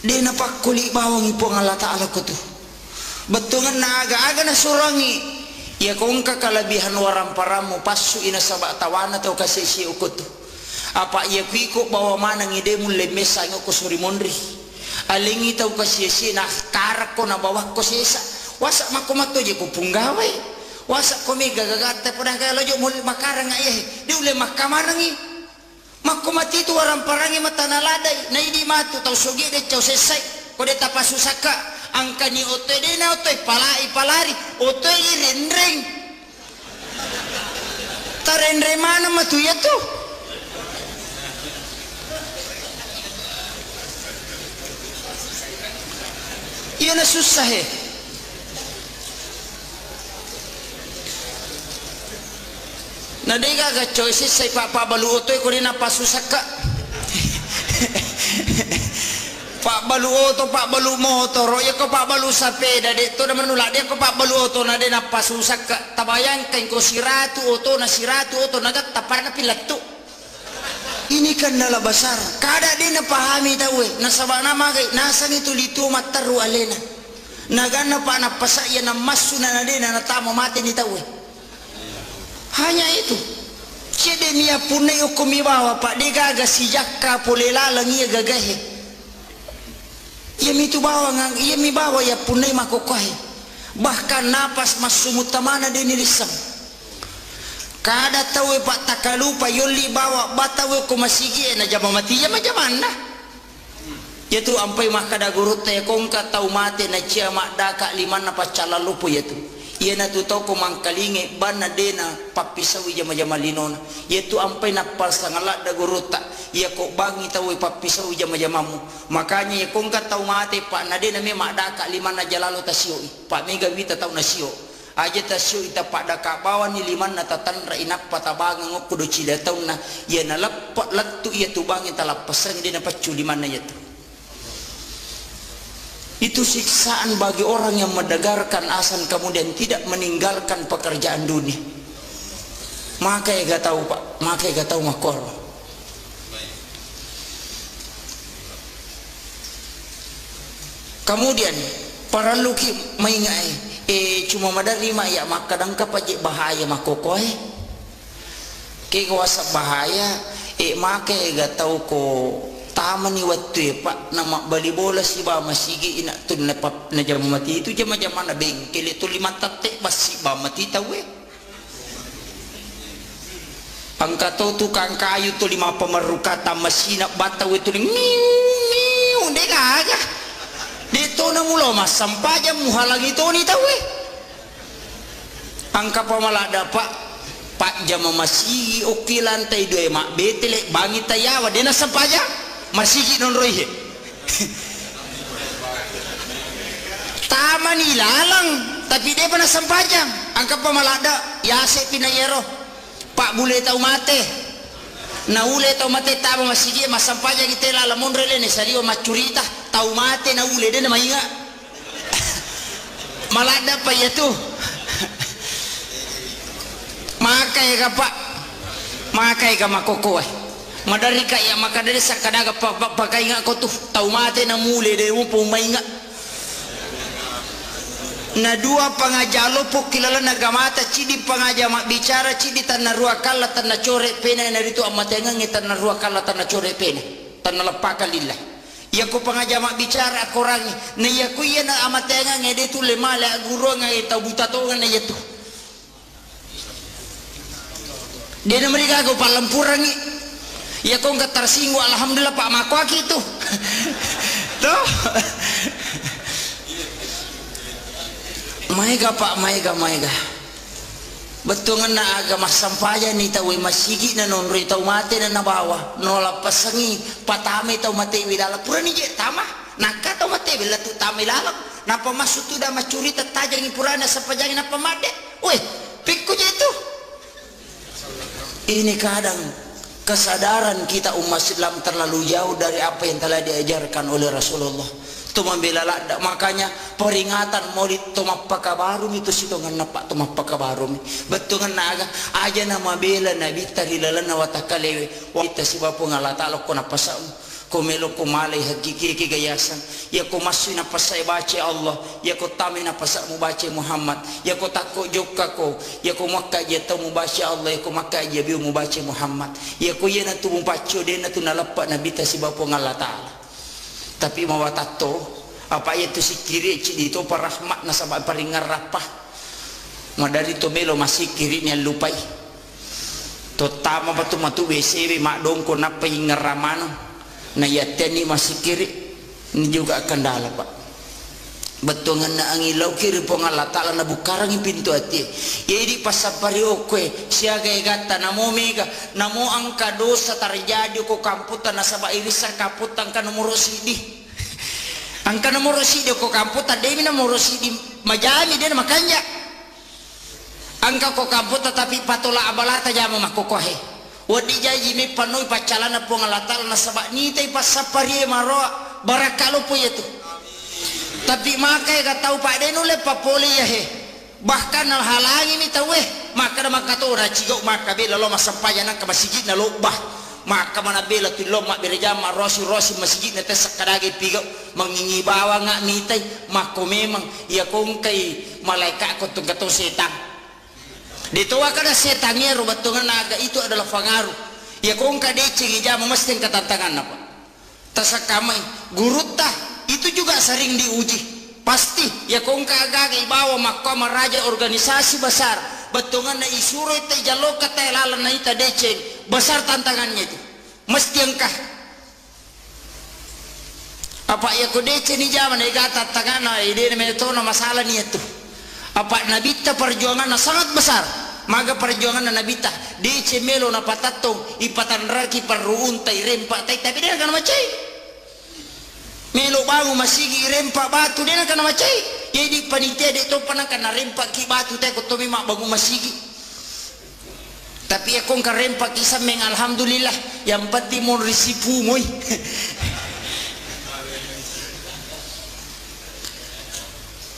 Dia na pakoli bawang po Allah Ta'ala ko tu. Betungan na aga-aga na surangi. Ya kung kakalabihan waram paramu pasu ina sabak tawana tau kasih si ukut tu. Apa ia kuiko bawa mana ngide mulai mesa ngoko suri mondri alingi tau kasih na karak ko na bawah ko sesa wasak mako mato je ko punggawe wasak ko mega gagata pada kaya lojo mulai makarang ayah di ule makamanangi mako mati tu orang parangi mata naladai na idi matu tau sogi de cau sesai ko de tapasu saka angkani otoy de na otoy palari otoy rendreng tarendre mana matu ya tu iya na susah na day gaga choices say papa baluotoy ko rin na pasusaka pak baluoto pak balu motor ya ko pak balu sapeda dito naman nula dia ko pak baluoto na din na pasusaka tabayang kay ko siratu oto nagat tapar na pilato ini kan nala besar kada din na pahami tahu nasabana magay nasan itu litu mataru alena nagana pa na pasaya na masuna na din na tamo mati ni tahu hanya itu cede niya punay o kumibawa pa di gaga si jakka polelalang iya gagahe iya mitu bawa ngang iya mi bawa ya punay makokohe bahkan napas masumutamana din nilisang kada tahu pak takalupa yoli bawa batawe ko masigi na jama mati ya majaman na yaitu ampai makada guru te kongka tau mate na cia makda ka liman na pacala lupo yaitu iya na tu tau ko mangkalinge bana dena papisawi jama linona yaitu ampai na pasangala da guru ta iya ko bangi tahu papisawi jamamu makanya ya kongka tau mate pak na dena me makda ka liman na jalalo tasio pak mega wita tau na sio aja tasyo ita pada kabawan ni liman na tatanra inak patabangan ngok kudo cila taun na ya na lapat latu iya tubang ita lapasan din na pacu liman na yaitu itu siksaan bagi orang yang mendengarkan azan kemudian tidak meninggalkan pekerjaan dunia maka ya gak tahu pak maka ya gak tahu makor Kemudian para luki maingai cuma madari ma ya makadang kapaje bahaya makokoy ke kawasa bahaya make ga tau ko taman ni waktu pak nama bali bola si ba masigi ina tun na pap na jam mati itu jam na bengkel itu 5 tatek basi ba mati tawe angka to tukang kayu tu 5 pemerukata masina bataw itu niu dega dito na mulo mas sampaja muhalang itu ni tawe angka pamalada pak jam masigi oki lantai 2 mak betele bangi tayawa dena sampaja masigi non roihe taman ilalang tapi dia pernah sampajang angka pamalada yase pinayero pak bule tau mate na ule tau mate tama masigi masampaja gitela lamon rele ne salio macurita tau mate na ule de na mainga malada pa yatu makai ka pak makai ka makokoy madari ka ya makadere sakadaga pakai nga ko tu tau mate na mule de mo pumainga na dua pangajalo po kilala nagamata cidi pangajama bicara cidi tanna rua kala tanna core pena na rito amatenga ngi tanna rua kala tanna core pena tanna lapaka lillah ya ko pangajama bicara korangi na ya ko yana amatenga ngi de tu le male aguro ngi tabuta to na yetu dia na mereka ko palampurangi ya ko ngat tersinggung alhamdulillah pak mako gitu tuh maiga pak maiga betungan na agama sampaya ni tawi masigi na non ri tau mate na nabawa nola pasangi patame tau mate wilala purani je tama nakka tau mate wila tu tame lalak napa masutu da macuri tatajangi purana sapajangi napa made weh pikku je itu ini kadang kesadaran kita umat Islam terlalu jauh dari apa yang telah diajarkan oleh Rasulullah tu membela lada makanya peringatan maulid tumappa kabarum itu sidongan napak tumappa kabarum betungan naga aja nama bela nabi tahilalana watakalewe wita sibapu ngalatalo ko napasa ko melo ko malay hakiki kigayasan ya ko masu na pasay bace Allah ya ko tami na pasa mo bace Muhammad ya ko takko jokka ko ya ko makka ya to mo bace Allah ya ko makka ya bi mo bace Muhammad ya ko yana tu mo pacho de na tu nalapa nabi ta sibapu ngalatalo tapi mawatato apa itu si kiri cidi itu parahmat na sabab paringar rapah madari to melo masih kiri nya lupai to tama batu matu WC mak dongko na paingar ramano na yateni masih kiri ini juga kendala pak betungan na angilau kiri pongala ta'ala na bukarangi pintu hati jadi pasapari okwe siaga egata namo mega namo angka dosa terjadi ko kamputan nasaba irisa kaputan ka nomor sidi angka nomor sidi ko kamputan demi nomor sidi majami dia makanya angka ko kamputan tapi patola abalata jama makokohe wadi jaji mi panoi pacalana pongala ta'ala nasaba ni tay pasapari maro barakalo po yetu tapi makai ka tahu pak denu le papoli ya he bahkan al halangi mi tahu maka maka to ra cigo maka bela lo masampaya nak masjid na lo bah maka mana bela tu lo mak berjama rosi masjid na tes kadage pigo mengingi bawa ngak mitai mako memang ya kongkai malaikat ko tu gato setan ditoa kada setannya rubatungan naga itu adalah fangaru ya kongka deci jama mesti katantangan apa tasakamai gurutah itu juga sering diuji pasti ya kong kagak bawa mahkamah raja organisasi besar betungan na isuro itu jalo kata lalan na ita deceng besar tantangannya itu mesti engkah apa ya ko deceng ni zaman ni kata tantangan ide metona masalah ni itu apa nabita perjuangan na sangat besar maga perjuangan na nabita deceng melo na patatong ipatan raki peruntai rempak tapi dia kan macai melo bangu masigi rempak batu dia nak macai jadi panitia dia tu pernah kena rempak ki batu teh ko tomi mak bangu masigi tapi aku kan rempak kisah meng alhamdulillah yang penting mon risipu moy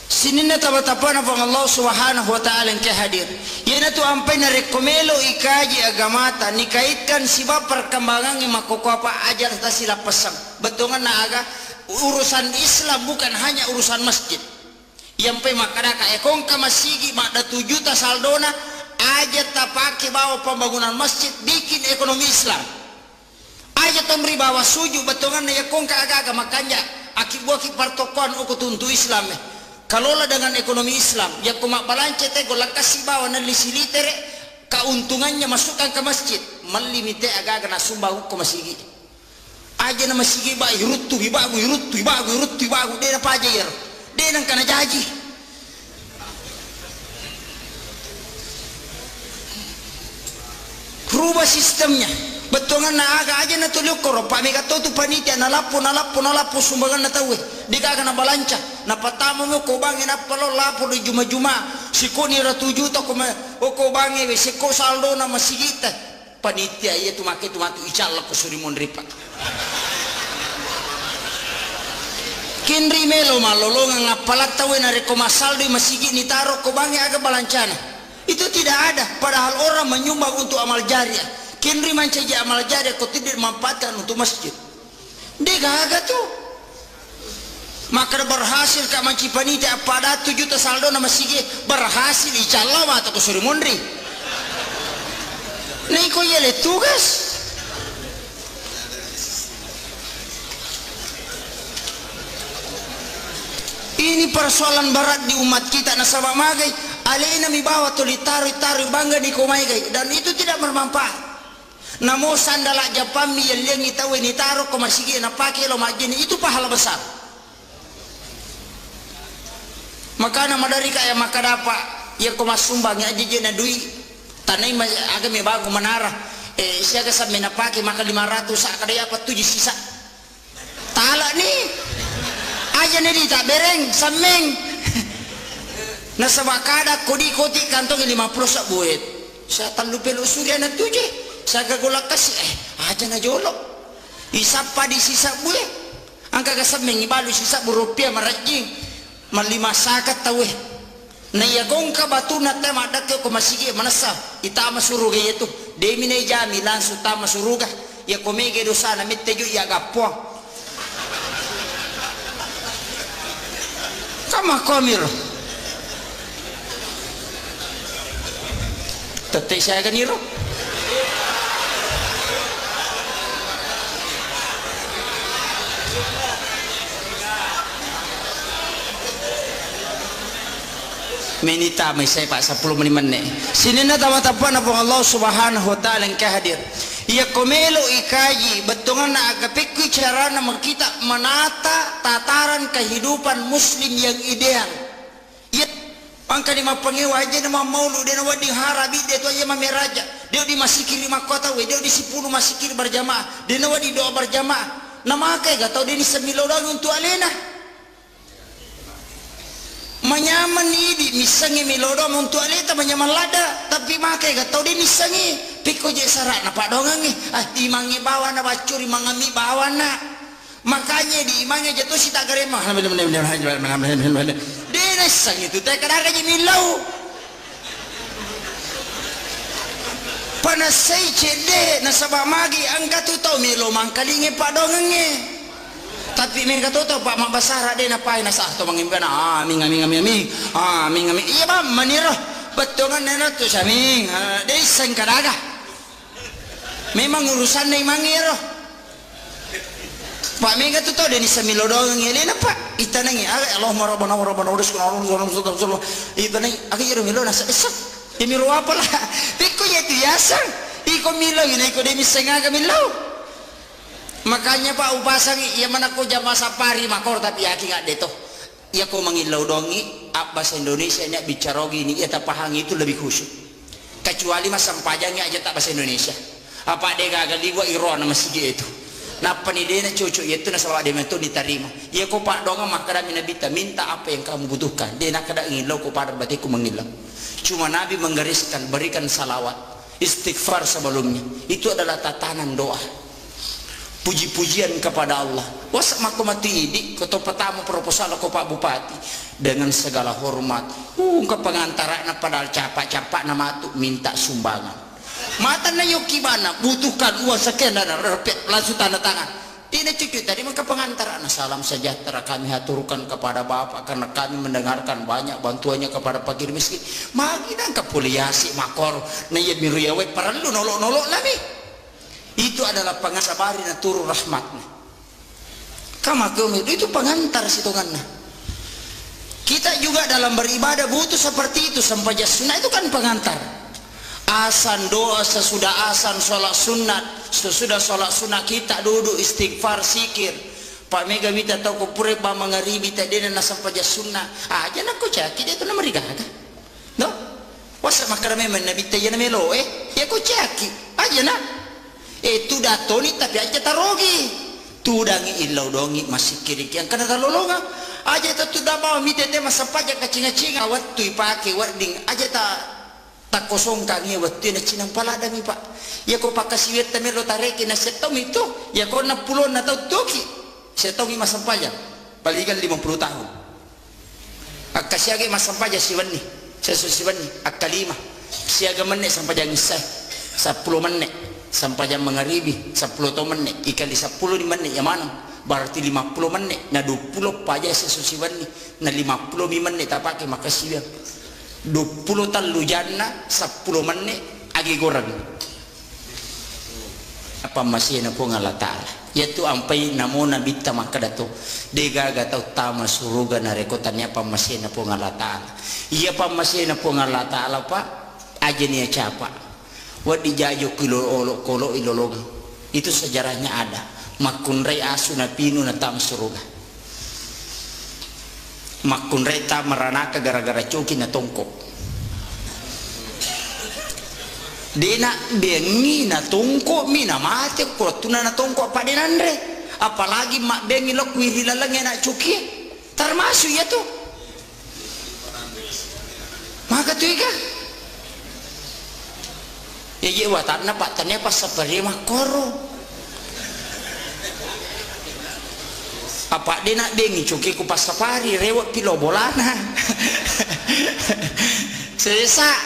sinin na tabatapana pang Allah subhanahu wa ta'ala yang hadir yana tu ampai na rekomelo ikaji agamata nikaitkan siba perkembangan yang makoko apa ajar ta sila pasang betungan na aga urusan Islam bukan hanya urusan masjid. Yang pemakadaka ekongka masigi makda 7 juta saldona aja tak pakai bawa pembangunan masjid bikin ekonomi Islam. Aja tambri bawa suju betongan ya kongka agak makanya akibat partokoan uku tuntu Islam. Kalola dengan ekonomi Islam ya kumak balance te golak kasih bawa nali silitere keuntungannya masukkan ke masjid melimite agak na sumbang ko masigi. Aja na masigi ba irutu ibagu dia apa aja ya. Dia nang kana jaji. Rubah sistemnya. Betongan na aga aja na tuluk koro. Pami kato tu panitia na lapu sumbangan na tawe. Di kaga na balanca. Na patama mo ko bangin na palo lapu di juma-juma. Siko ni ratuju to ko bangin siko saldo na masigita. Panitia iya tu make tu matu icala ko surimon ripa. Kinri melo malolongan ngapalat tawe na reko masaldo masigi ni taro ko bangin aga balancana. Itu tidak ada. Padahal orang menyumbang untuk amal jariah. Kinri mancaja amal jariah kau tidak manfaatkan untuk masjid. Dia gagal tuh. Maka berhasil kak manci panitia pada 7 juta saldo nama sige berhasil icalla atau kusuri mondri. Nih kau yele tugas. Ini persoalan berat di umat kita nasabah magai. Alena mi bawa tu ditaruh bangga di komai gai dan itu tidak bermanfaat. Namo sandala japami yang liang itawe ni taruh ko masigi na pakai lo majini itu pahala besar. Makana madari kaya makadapa yang ko masumbang ya aja na dui tanai aga mi bago menara siaga sa mi na pakai maka 500 sakadaya apa 7 sisa. Tala nih. Aja nih di tak bereng sameng. Nasa bakada kodi-kodi kantong 50 sak buet. Sa talu pelo surya na tuje. Sa gagolak kasi aja na jolo. Isapa di sisa buet. Ang kagasameng ibalo sisa rupiah marajing. Malima sakat tawe. Na yagong ka batu na tema dakyo ko masigi manasa. Itama suruga yetu. Demi na jami lansu tama suruga. Ya komege dosa na mitteju ya gapuang. Kama komiro tete saya kan iro menita may saya pak 10 menit sini na tama-tapan na po Allah subhanahu wa ta'ala yang kehadir ia komelo ikaji betungan na agapikwi cara na makita menata tataran kehidupan muslim yang ideal ia angka di mapangewa aja nama maulu dia nawa di harabi dia tu aja mameraja dia di masikiri makota we dia di 10 masikiri berjamaah dia nawa di doa berjamaah nama kai gatau dia ni semilodang untuk alena manyaman idi misangi milodong untuk aleta manyaman lada tapi makai gatau dia misangi piko je sarak na padongangi imangi bawa na bacuri mangami bawa na makanya di imangi jatuh si tak garema dia sang itu tak kadang je milau panasai cede nasabah magi angka tu tau milo mangkalingi padongangi tapi mereka tahu pak mak basara dia napai nasah tu mangimban ming iya bang maniro betongan nena tu saming dia sang kadaga memang urusan ni mangiro pak mega tu tahu dia ni semilodong ngelena pak itanangi Allahumma rabbana wa rabbana rizqana itanangi aku jero milo nasa esak ini ro apa lah piko ya tu yasang iko milo ini iko dia misenga ka milo makanya pak upasang iya mana ko jama sapari makor tapi aki gak deto iya ko mangilaw dongi bahasa Indonesia ini bicara gini iya tapahang itu lebih khusyuk kecuali masampajangnya aja tak bahasa Indonesia apa dia gagal gua iron masjid itu napa nih dia cucu itu nasawa dia itu diterima ya kau pak donga makada minabita minta apa yang kamu butuhkan dia nak kada ngilau kau pada batiku mengilau cuma Nabi menggariskan berikan salawat istighfar sebelumnya itu adalah tatanan doa puji-pujian kepada Allah wasak maku mati idi kau pertama proposal kau pak bupati dengan segala hormat ke pengantara na padahal capak-capak nama tu minta sumbangan mata na yoki mana butuhkan uang sekian dan repet langsung tanda tangan Ini cucu tadi maka pengantar. Nah, salam sejahtera kami haturkan kepada Bapak karena kami mendengarkan banyak bantuannya kepada fakir miskin. Magi nang kapuliasi makor na iya miru yawe perlu nolok-nolok lami. Itu adalah pengasabari na turu rahmatna. Kama itu pengantar situnganna. Kita juga dalam beribadah butuh seperti itu sampai sunnah itu kan pengantar. Asan doa sesudah asan sholat sunat, sesudah sholat sunat kita duduk istighfar sikir. Pak Mega minta tahu ko pure ba mangaribi ta dena na sampai sunnah. Aja nak ko caki dia tu na meriga ka. No? Wasa makarame man nabi ta yana melo ya ko caki. Aja na. Itu datoni tapi aja tarogi. Tudangi ilau dongi masih kiri yang kena talolonga. Aja tu dah bawa mitete masa pajak kacinga-cinga waktu ipake warding aja tak kosong kami waktu na cinang palada mi pak. Ya ko pakasiwet tami lo tareki na setong itu. Ya ko na pulon na tau toki. Setong masa pajak. Balikan 50 tahun. Akasiage masa pajak siwani. Sesu siwani akalima. Siaga menit sampai jam isai. 10 menit sampai jam mengaribi 10 menit. Ikali 10 di menit yang mana? Berarti 50 menit na 20 pajak sesusiwan ni na 50 menit tak pakai makasih 20 talu jana 10 menit agi goreng apa masih na po Allah Ta'ala yaitu ampai namo nabita makadato dega gatau tama suruga na rekotannya apa masih na po Allah Ta'ala iya pa masih na po Allah Ta'ala pak aja niya capa wadi jayo kilo kolo ilolong itu sejarahnya ada makunrai asu na pinu na tam suruga makunrai ta maranaka gara-gara coki na tongkok dena bengi na tongkok mina mati ko tuna na tongkok pa denandre apalagi mak bengi lo kuiri lalang na coki termasuk ya tuh maka tuh ika ya watakna pak tanya pas sapari makoro apa dia nak bengi cuki ku pas safari rewat pilo bolana selesai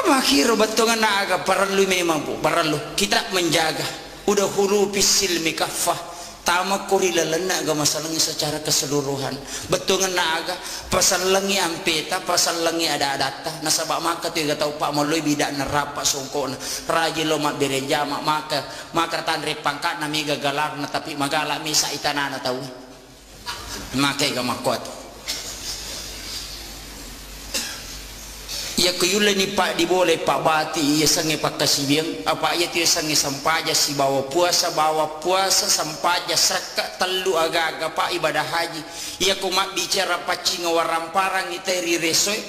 apa kira batongan naga perlu memang bu perlu kita menjaga udah hulu pisil mikafah tama korila lena aga masalahnya secara keseluruhan betongan naga pasal lengi ampeta pasal lengi ada adata nasabak maka tu tahu pak moloi bidak nerapa songkona raji lo mak bereja mak maka tanre pangkat nami gagalar na tapi magala misa itanana tahu makai ga makot ya kuyule ni pak diboleh pak bati ya sange pak kasibiang apa ya tu sange sampaja si bawa puasa sampaja saka telu aga-aga pak ibadah haji ya ku mak bicara pacinga waramparang iteri resoi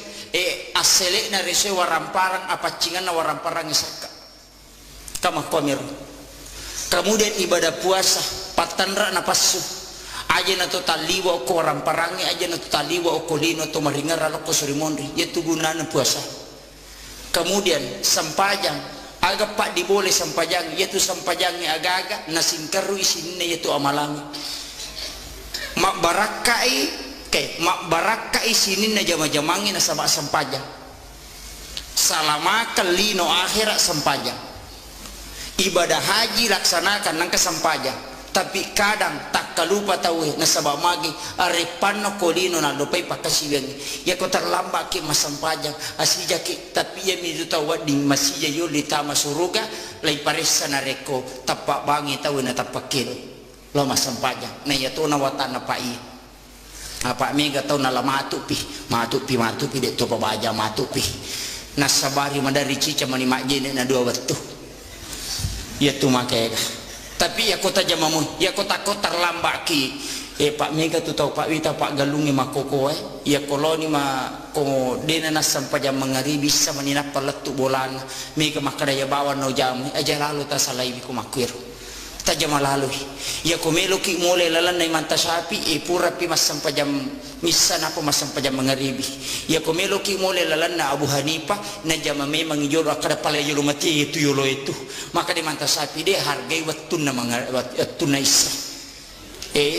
asele na resoi waramparang apa cingan na waramparang saka kama komer kemudian ibadah puasa patanra na pasu aja na to taliwa ko ramparangi aja na to taliwa ko lino to maringara ko surimonri yaitu gunana puasa kemudian sampajang aga pak diboleh sampajang yaitu sampajangnya aga-aga nasingkaru isinne yaitu amalangi mak barakai sinin na jama-jamangi na sama sampajang salama lino akhirat sampajang ibadah haji laksanakan nang sampajang tapi kadang tak kalupa tahu nasabak magi arepano kolino na lupay pakasiwang ya ko terlambat ki masampajang asija ki tapi ya midu tahu ding masih yo litama suruga lay paresa na reko tapak bangi tahu na tapakil lo masampajang na ya to na watana pai apa mega tahu na lamatu pi de to pabaja matu pi nasabari madari cica mani majene na dua waktu ya tu makega tapi ya kota jamamun ya kota terlambat ki Pak Mega tu tahu Pak Wita Pak Galungi makoko ya koloni ma ko dena na sampai jam mengaribi bisa menina peletu bolan Mega makada ya bawa no jam aja lalu ta salai biku makwir ta jam lalu ya ko melo ki mole lalan nai manta sapi pura pi mas sampai jam misan apa mas sampai jam mengaribi ya ko melo ki mole lalan na Abu Hanifah na jam memang jolo akada pale jolo mati itu yolo itu maka di manta sapi dia hargai watun na watun na isa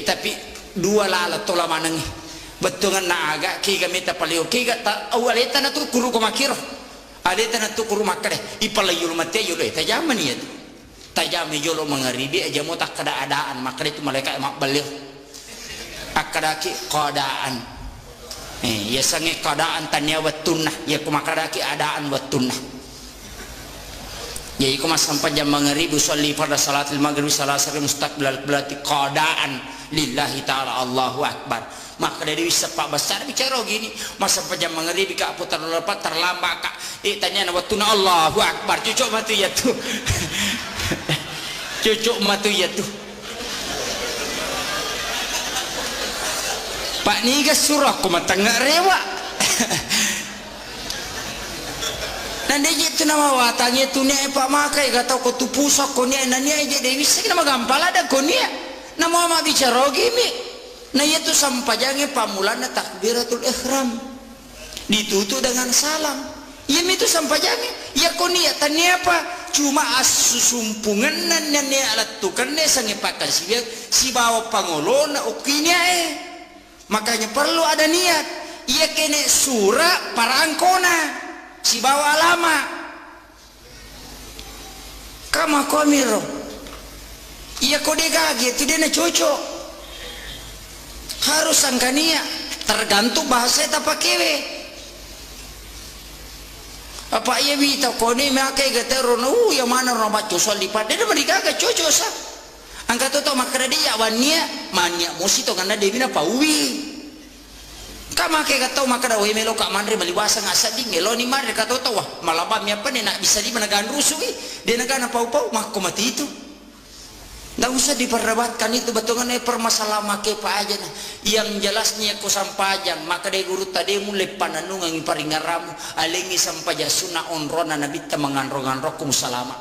tapi dua lala tola manangi betungan na aga kiga meta paleo kiga ta awaleta na tu kuru ko makiro aleta na tu kuru makare ipala yulu mate yulu eta jaman ya tajam jolo mengeribi aja mau tak keadaan maka itu malaikat mak balik akadaki keadaan ya sange keadaan tanya wattunah ya kumakadaki adaan wattunah ya iku mas sampai jam mengeribi sholli pada salatil maghrib salasar mustaqbilal berarti keadaan lillahi ta'ala Allahu akbar maka dari sepak besar bicara gini masa pejam mengeribi kak putar lepat terlambat kak tanya wattuna Allahu akbar cucuk matu ya tuh cucuk matu ya tuh Pak niga surah ku matengah rewa nanti itu nama watangnya tuh nih Pak makai gak tau kau tuh pusok kau nih nanya aja dewi sih nama gampang ada kau nih nama mama bicara gini nah itu sampajangnya pamulana takbiratul ihram ditutup dengan salam ya itu sampajangnya ya kau niatannya apa cuma asusumpungan nanya alat tukan nih sange pakai si bawa pangolona ukinya makanya perlu ada niat ia kene surah parangkona si bawa lama kama komiro iya kode gage itu dia cocok harus angkania tergantung bahasa tak pakai apa ia bita kone makai gateron yang mana orang baca soal lipat dia mereka agak cocok sah angkat tu makna dia wania mania musito karena dia bina pauwi kama ke gatau makna we melo kak mandre malibasa ngasading elo ni mandre kata tahu wah malabam apa nih nak bisa di mana ganrusu dia negana pau-pau mak mati itu nggak usah diperdebatkan itu betul kan permasalahan make pa aja nah yang jelasnya aku sampajang maka dari guru tadi mulai pananungan paringaramu alengi sampaja sunah onrona nabi tamangan rokum salama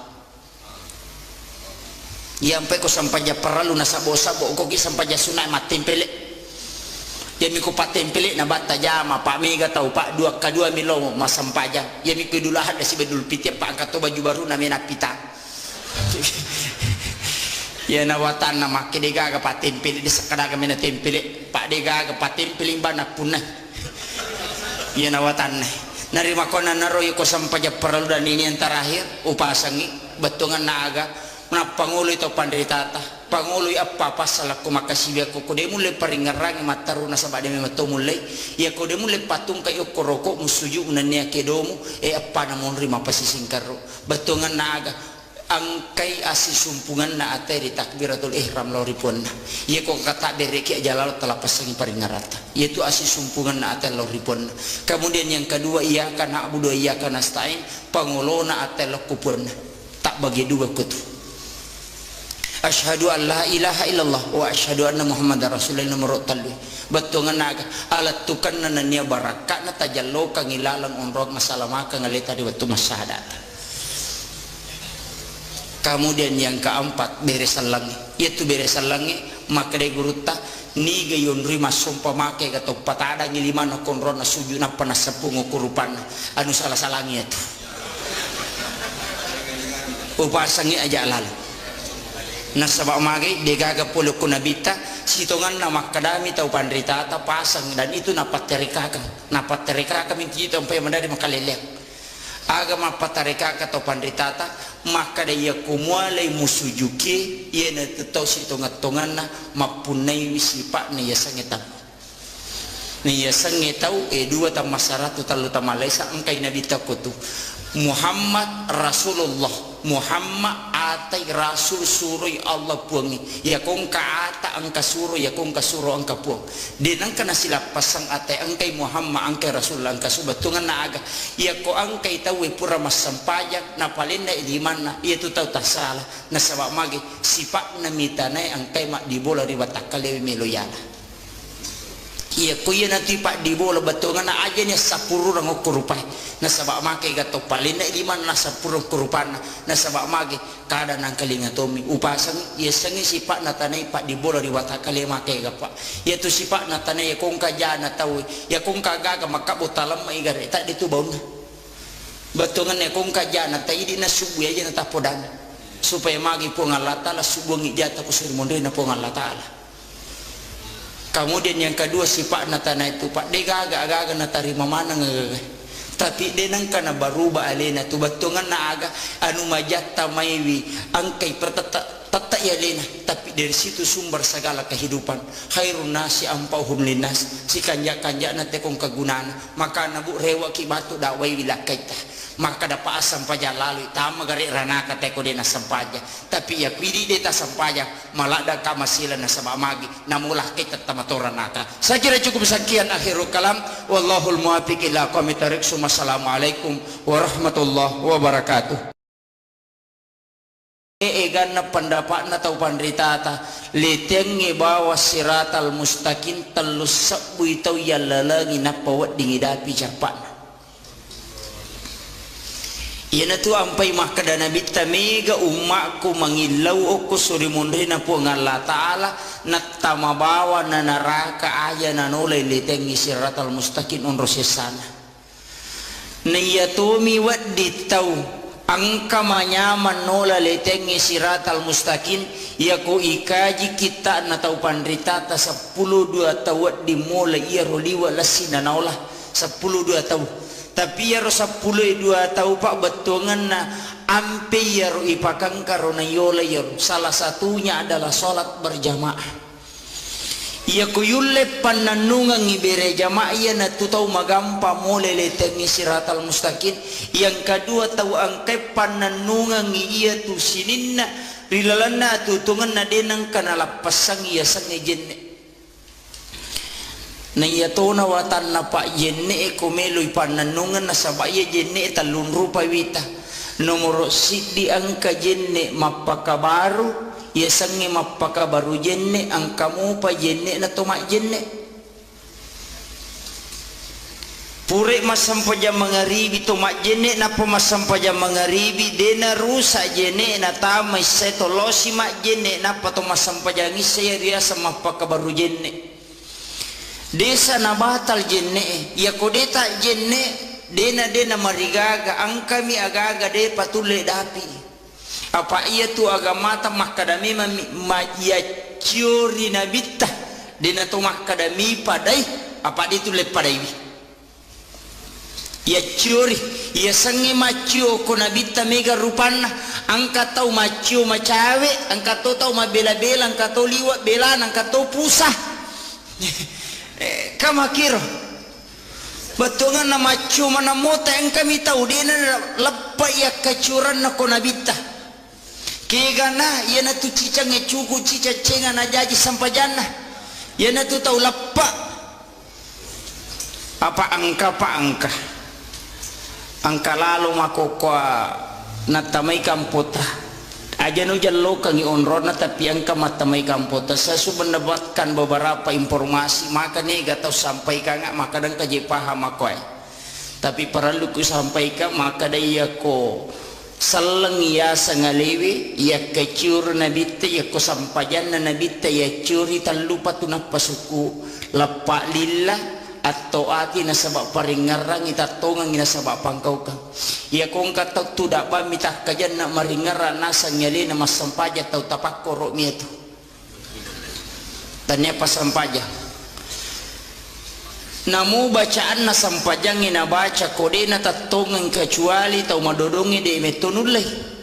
yang peko sampaja perlu nasabo-sabo koki sampaja sunah matempele ya miku patempele na bata jama pak mega tahu pak dua kadua milo mas sampaja ya miku dulu ada si bedul pitiap pak angkat baju baru namanya pita ya nawatan nama kedega ke patimpil di sekadar kami na tempil pak dega ke patimpil banak punah ya nawatan narima kona naroy ko sampaja perlu dan ini yang terakhir upasangi betungan naga na pangulo itu pandritata pangulo apa pasal aku makasih aku kode mulai peringarang mataruna sabade memato mulai ya kode mulai patung kayo koroko musuju unania kedomu apa namun rima pasisingkaro betungan naga angkai asi sumpungan na ate di takbiratul ihram loripun ia kok kata dereki jalal telah pasangi paringarata yaitu asi sumpungan na ate loripun kemudian yang kedua ia kana abudu ia kana stain pangolona ate lokupun tak bagi dua kutu asyhadu an la ilaha illallah wa asyhadu anna muhammadar rasulullah nomor talwi betungan naga alat tukan nania barakat na tajallo kang ilalang onrog masalamaka ngalita di waktu masyahadat. Kemudian yang keempat beresan langi yaitu beresan langi maka de guruta ni gayon rima sumpah make atau patada ngilimana konrona sujuna pana sepung kurupana anu salah salangi itu upasangi aja lalu nasabak mage degaga puluh kunabita sitongan nama kadami tau pandrita atau pasang dan itu napat terika minti itu sampai mendari makalelek agama patareka atau pandritata maka dia kumwalai musujuki ia na tetau si tongat-tongan na mapunai wisipak na ya sangetau ni ya sangetau dua tamasaratu talu tamalesa angkai nabi takutu Muhammad Rasulullah Muhammad atai rasul surui Allah puangi ya kong kaata angka suru ya kong kasuru angka puang dinang kana sila pasang atai angkai Muhammad angkai rasul angka subatungan na aga ya ko angkai tahu pura mas sampajak na palinda ilimana ya tu tahu tak salah na sabab magi sipak na mitanay angkai mak dibola ribatak kalewi meloyala iya kuya nanti pak di bola betul na aja nih sapuru orang kurupai nasabak make gato palina iman nasapuru kurupana nasabak make kada nang kalinga tomi upasang iya sangi si pak natanay pak di bola riwata kali make gapa ya tu si pak natanay ya kong kajana tahu ya kong kagaga makabutalam maigare tak ditu bauna betul ya kong kajana tayi di nasubu aja natapodana supaya magi pongalata la subuh ngijata kusir mondre na pongalata ala. Kemudian yang kedua sifat natana itu pak dega agak-agak natarima mana ngagagay tapi denang kana baruba alena tu batungan na aga anu majatta maiwi angkai tata ya lena, tapi dari situ sumber segala kehidupan. Khairun nasi ampauhum linnas, si kanja na tekong kagunaan, maka nabu rewa ki batu dawai wilakaita, maka dapat asam paja lalu tama gari ranaka teko dena sampaja, tapi ya pidi deta sampaja malada kamasila na sabamagi namulah kita tamatora naka. Saya kira cukup sekian akhirul kalam, wallahul muwaffiq ila aqwamit thoriq. Assalamualaikum warahmatullahi wabarakatuh. Egan na pendapat na tau pandritata letengi bawa siratal mustaqim telus sabu itau yalalagi na pawat dingidapi capan. Iyan tu ampai makada nabi tamega umakku mangilau aku suri mundri na po ng Allah Ta'ala na tamabawa na naraka aya na nolay letengi siratal mustaqim unro sesana. Na iyatomi wat ditau angka manyaman nola letengi siratal mustaqim yaku ikaji kita na tau pandritata 12 tawat di mola iya roliwa lasina naolah 12 tau, tapi yaro 12 tau pak betungan na ampe yaro ipakang karona yola yaro salah satunya adalah sholat berjamaah. Ia kuyulle pananungang ibere jamaah ia na tutau magampa mole letengi siratal mustaqim. Yang kedua tahu angkai pananungang ia tu sininna rilalana tutungan na denang kana lapasang ia sange jenne. Na ia tona watan na pak jenne ekomeloi pananungan na sabaya jenne talun rupa wita. Nomor sidi angka jenne mapaka baru. Ya sangi mapaka baru jenne angkamu pa jenne na tomak jenne pure masam paja mangaribi tomak jenne na pemasam paja mangaribi dena rusak jenne na tamai setolosi mak jenne na pato masam paja ngise ria sama mapaka baru jenne desa na batal jenne ya kodeta jenne dena marigaga angkami agaga de patule dapi. Apa ia tu agama ta makadami ma ia ciori nabita dena tu makadami padai apa dia tu le padai ia ciori ia sangi macio ko nabita mega rupana angka tau macio macawe angka tau mabela-bela angka tau liwat bela angka tau pusah kamakiro betungan na macio mana mota yang kami tahu dena lepa ia kacuran na ko nabita kegana yana tu cicang cuku cica cenga na jaji sampajana yana tu tau lappa apa angka lalu makokwa na tamay kampota aja no jallo kangi onrona tapi angka matamay kampota saya sudah mendapatkan beberapa informasi maka nih gak tahu sampaikan maka dan kaji paham aku tapi perlu ku sampaikan maka daya ko salang ya sangalewi ya kecur nabita ya ko sampajan na nabita ya curi tan lupa tu napasuku lapa lillah atau ati na sabak paringarang itatongang ina sabak pangkau ka ya kong katak tu dapat mitah kajan na maringaran nasa nyali na masampaja tau tapak korok mi itu tanya pasampaja namu bacaan na sampajang ina baca kode na tatongang kecuali tau madodongi de metonulai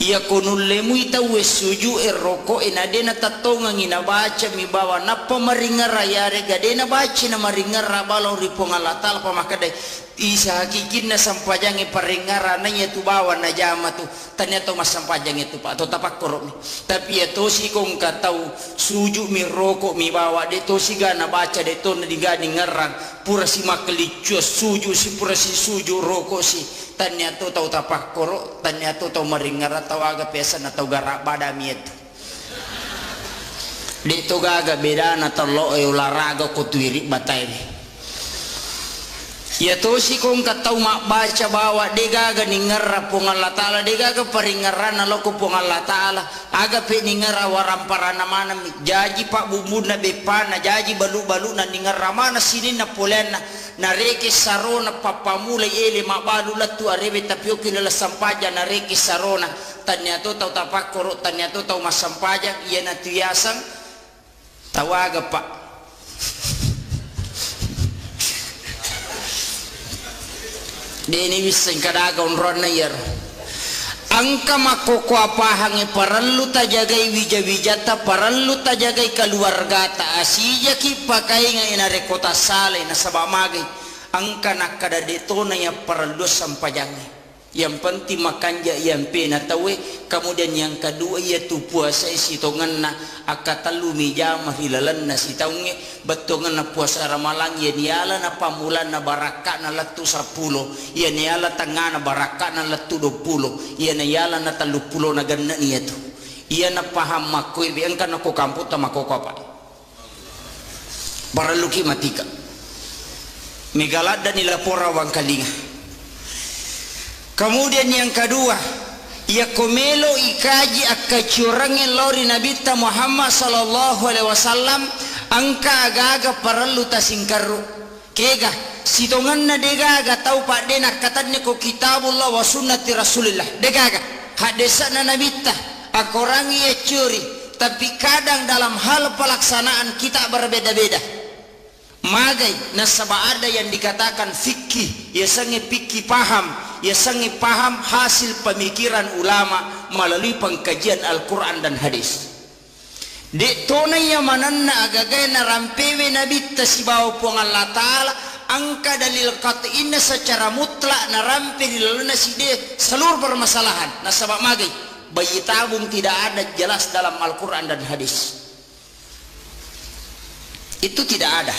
ia konulle mu ita wesuju erroko ina de na tatongang ina baca mi bawa na pamaringara yare gade na baca na maringara balau ripong alatal pamakade isa hakikin na sampajang iparingara na tu bawa na jama tu tanya to mas sampajang itu pak atau tapak korok mi tapi ya to si kong katau suju mi rokok mi bawa de to si gana baca de to na digani ngerang pura si makelicu suju si pura si suju rokok si tanya to tau tapak korok tanya to tau maringara tau aga pesan atau garak badami itu de to gaga beda na tolo olahraga ko tuiri batai ya to si kong katau mak baca bawa degaga ningara pong Allah Ta'ala degaga paringaran na loko pong Allah Ta'ala aga pe ningara waramparana mana jaji pak bumbu na bepana jaji balu-balu na ningara mana sini na polena na reke sarona papamula ele mak balu latu arebe tapioki lala sampaja na reke sarona tanya to tau tapak korok tanya to tau masampaja iya na tuyasang tawaga pak deni wisen kadaga unron na yer angka makoko apahangi parallu tajagai wija-wijata parallu tajagai keluarga ta asija ki pakai nga inare kota sale na sabamagay angka nakada dito na ya parallu sampajangi. Yang penting makanja yang penatawe, kemudian yang kedua yaitu puasa isitongan na akatalu mijama hilalan na sitaunge betongan na puasa ramalan ya niala na pamulan na baraka na latu 10 ya niala tengah na baraka na latu 20 ya niala na 30 na ganna niya tu iya na paham makoy biang kan ako kampo ta makoko pa baraluki matika megalada nila pora wang kalinga. Kemudian yang kedua, ya komelo ikaji akacurangin lori Nabi Muhammad sallallahu alaihi wasallam angka agaga parallu tasingkaru kega sitongan na degaga tau pak dena katanya ko kitabullah wa sunnati rasulillah degaga hadisa na Nabi akorangi ya curi tapi kadang dalam hal pelaksanaan kita berbeda-beda. Magai nasaba ada yang dikatakan fikih ya sange fikih paham ya sange paham hasil pemikiran ulama melalui pengkajian Al-Quran dan hadis. Dek tonai yang mananna agagai na rampewe Nabi tasibaw po ng Allah Ta'ala angka dalil qat'inna secara mutlak na rampe dilaluna side seluruh permasalahan nasaba magai bayi tabung tidak ada jelas dalam Al-Quran dan hadis. Itu tidak ada.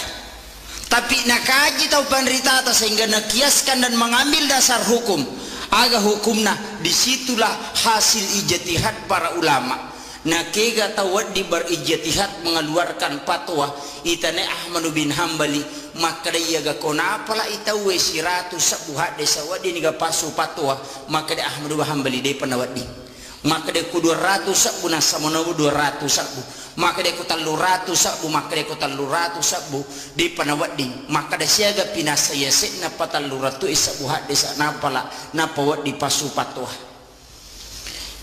Tapi nakaji tau penderita atas sehingga nakiaskan dan mengambil dasar hukum aga hukumna disitulah hasil ijtihad para ulama nakega tawadi berijtihad mengeluarkan fatwa itane Ahmad bin Hambali maka dia ga kona pala itawe siratu sabuha desa wadi ni ga pasu fatwa maka dia Ahmad bin Hambali de panawadi maka dia ku 200 sabu na samono 200 sabu maka dia ku 300 sabu maka dia ku 300 sabu di panawadi maka dia siaga pinasaya na pataluratu isabu hadis napala napawat di pasu patwa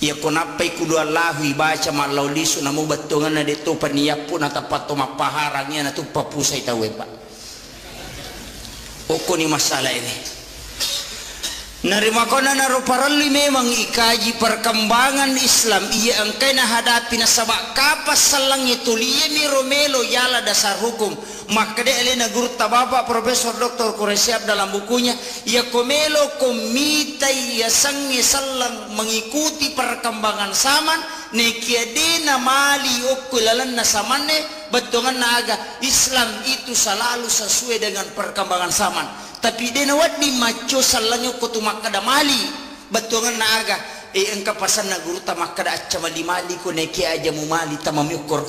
ya konapai kudu Allah baca malau lisu namu batungan na dito paniyapun at pato mapaharangnya na tu papusay tawe pa oko ni masalah ini. Narima ko na naruparali memang ikaji perkembangan Islam iya angkay na hadapi na sabak kapas salang itu liya mi romelo yala dasar hukum maka dia elena guru tabapa Profesor Dr. Quraisyab dalam bukunya ya komelo komita ya sangi salang mengikuti perkembangan zaman nekiadena mali okulalan na samane betongan na aga Islam itu selalu sesuai dengan perkembangan zaman. Tapi dia nawat di maco salangnya kutu makada mali betongan na aga engka pasan na guru ta makada aca mali ko neki aja mu mali tamamyukor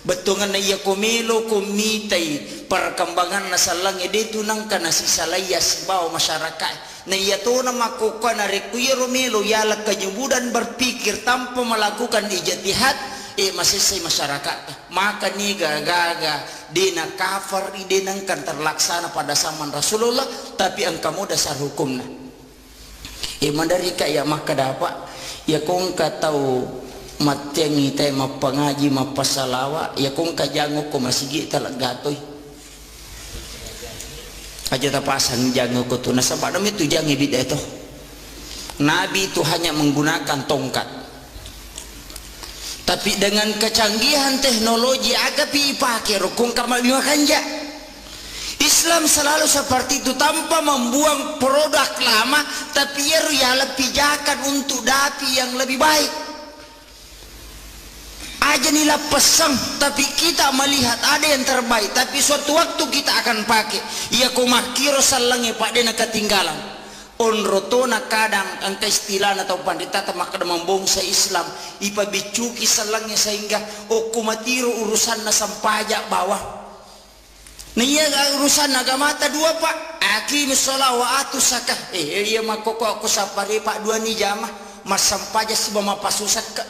betongan na iya komelo komitai perkembangan na salangnya dia tunang kana si salaya sibaw masyarakat na iya to na makuka na rekuya romelo yala kenyubudan berpikir tanpa melakukan ijtihad masih masyarakat maka ni gaga dina kafir dinangkan terlaksana pada zaman Rasulullah tapi engkau dasar hukumna mandari kaya maka dapat ya kong ka tahu matengi tay mapangaji mapasalawa ya kong ka jango ko masigi talagatoy aja tapasan jango ko tu nasaba dami tu jangi bida itu Nabi itu hanya menggunakan tongkat. Tapi dengan kecanggihan teknologi agapi pakai rukun kamal bimakanja. Islam selalu seperti itu tanpa membuang produk lama, tapi ya lebih pijakan untuk dati yang lebih baik. Aja nila pesang, tapi kita melihat ada yang terbaik, tapi suatu waktu kita akan pakai. Ya kumakiro salangnya pak dena ketinggalan. Onrotona kadang angka istilah atau pandita tamakada membongsa Islam ipa bicuki salangnya sehingga okumatiru urusan na sampajak bawah niya urusan agama ta dua pak akim sholat wa atu zakah iya makoko aku sapare pak dua ni jamah mas sampaja si bama pasusat ka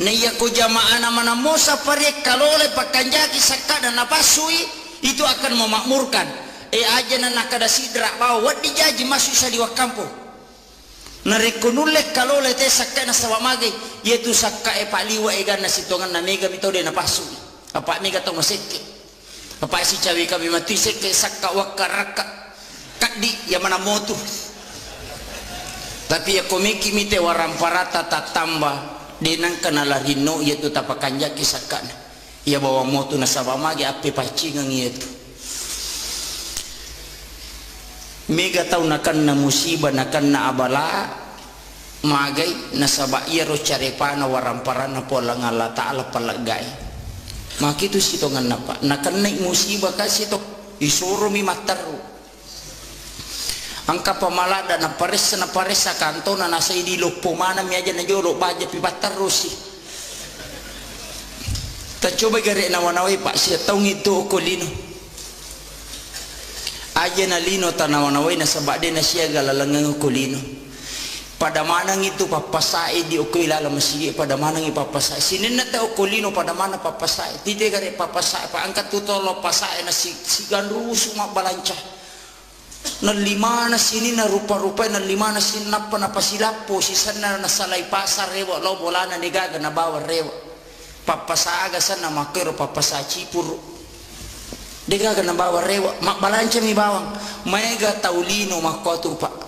niya ko jamaah mana mo sapare kalole pakanjaki zakah dan napasui itu akan memakmurkan aja na nakada sidra bawa wat dijaji masuk sa di wakampo narekunulek kalau lete sakka na sawamagay yetu sakka paliwa egan na sitongan na mega bitaw de na pasu apa mega to maseke apa si cawi kami mati seke sakka wakaraka di ya mana motu tapi ya komiki mite waramparata tatamba denang kanala rino yaitu tapakanja kisakan ya bawa motu nasabamagi api pacingang itu mega tau nakan na musibah nakan na abala magai nasaba iya ro carepana waramparana pola ngala ta'ala palagay makitu sitongan napa nakan na musibah kasi to isuro mi mataru angka pamalada na pares sa kanto na nasa idilok pumana mi aja na jolo baja pipatar rosi ta coba gare na wanaway pa siya taong ito ko lino aja na lino tanawanaway na sabade na siya galalangang ko lino pada manang itu papasai di okoy lala masigi pada manang ipapasai sinin na tao kolino pada mana papasai tite gare papasai pa angkat tutolo pasai na si ganrusu mabalanca na lima na sini na rupa-rupa na lima na sinapa na pasilapo sisan na nasalay pasar rewa lo bola na nigaga na bawa rewa papasaga sana makero papasa cipuro nigaga na bawa rewa mabalanca mi bawang mega taulino makotu pa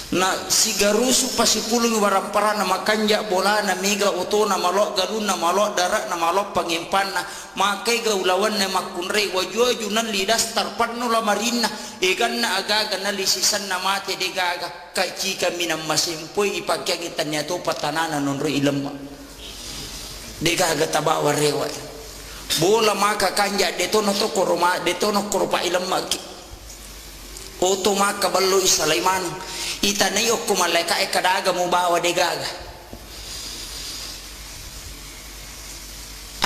na sigarusu pasipulung warampara na makanja bola na mega oto na malok galun na malok darak na malok pangimpan na makai gaulawan na makunrei wajuajunan lidas tarpan no lamarina ikan na agaga na lisisan na mate de gaga kaci kami na masimpoy ipagkagitan niya to patanana nonro ilam de gaga tabawa rewa bola maka kanja detono to koroma detono koropa ilam maki oto maka ballo isalaiman itanay ko maleka kadaga mo bawa de gaga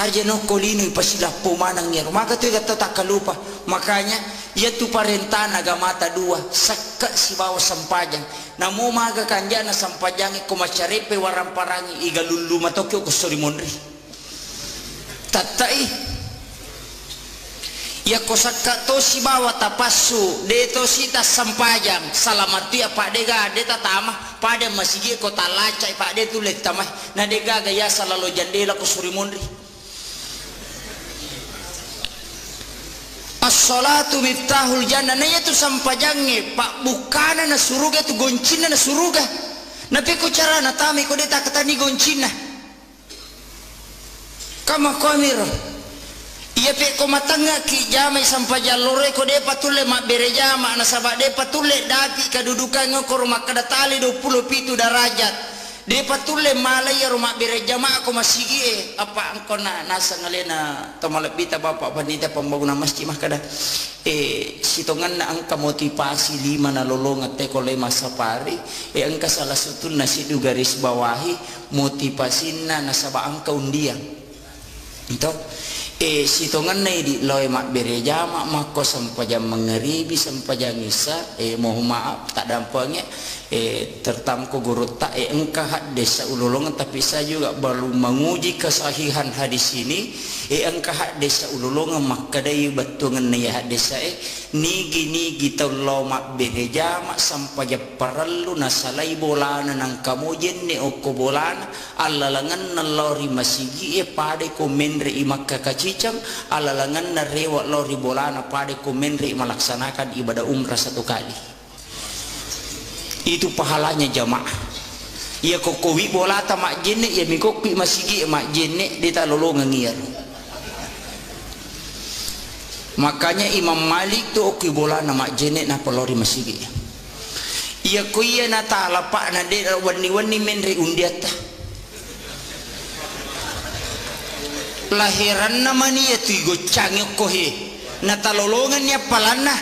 arjano kolino ipasila pumanang niya maka tu kata takalupa makanya ya tu parentana gamata dua sakka si bawa sampajang namo maga kanja na sampajang ko macharepe waramparangi igalulu matokyo ko sorimonri tatai ya kosaka to si bawa tapasu deto sita sampajang salamati apa dega deta tama pada masigi ko talaca pa de tulek tamah na dega gaya salalo jandela ko surimondri as-salatu miftahul jannah na yatu sampajange pak bukana na suruga tu goncina na suruga na pe ko cara na tami ko deta katani goncina kama komiro iya pe ko matanga ki jamai sampai jalore ko de patule mak berejama na sabak de patule daki kedudukan ngoko rumah kadatali 27 derajat de patule malaya rumah berejama aku masih apa engko na nasa ngalena tomalebita bapak panita pembangunan masjid mah kada sitongan na angka motivasi 5 na lolong te ko le masapari angka salah satu nasi du garis bawahi motivasina na sabak angka undian itu sitongan na di loy mak bereja mak ko sampajang mengeribi sampajang isa mohon maaf tak dampaknya tertam ko guru tak engkah desa ululungan tapi saya juga baru menguji kesahihan hadis ini engkah desa ululungan mak kadai batungan ya hadis nigi taulo mak bereja mak sampajang parallu nasalai bolana nang kamu jenne oko bolana alalangan nalori masigi pade ko menre imak kakacicam alalangan na rewa lori bolana pade ko menre melaksanakan ibadah umrah 1 kali itu pahalanya jamaah ya kokowi bolata mak jenne ya mikopi masigi mak jenne dita lolongan ngir makanya Imam Malik tu oki bolana mak jenne na pelori masigi ya kuya na taala pak na de wani menre undiata lahiran namanya itu gocangnya kohe na talolongan ya palana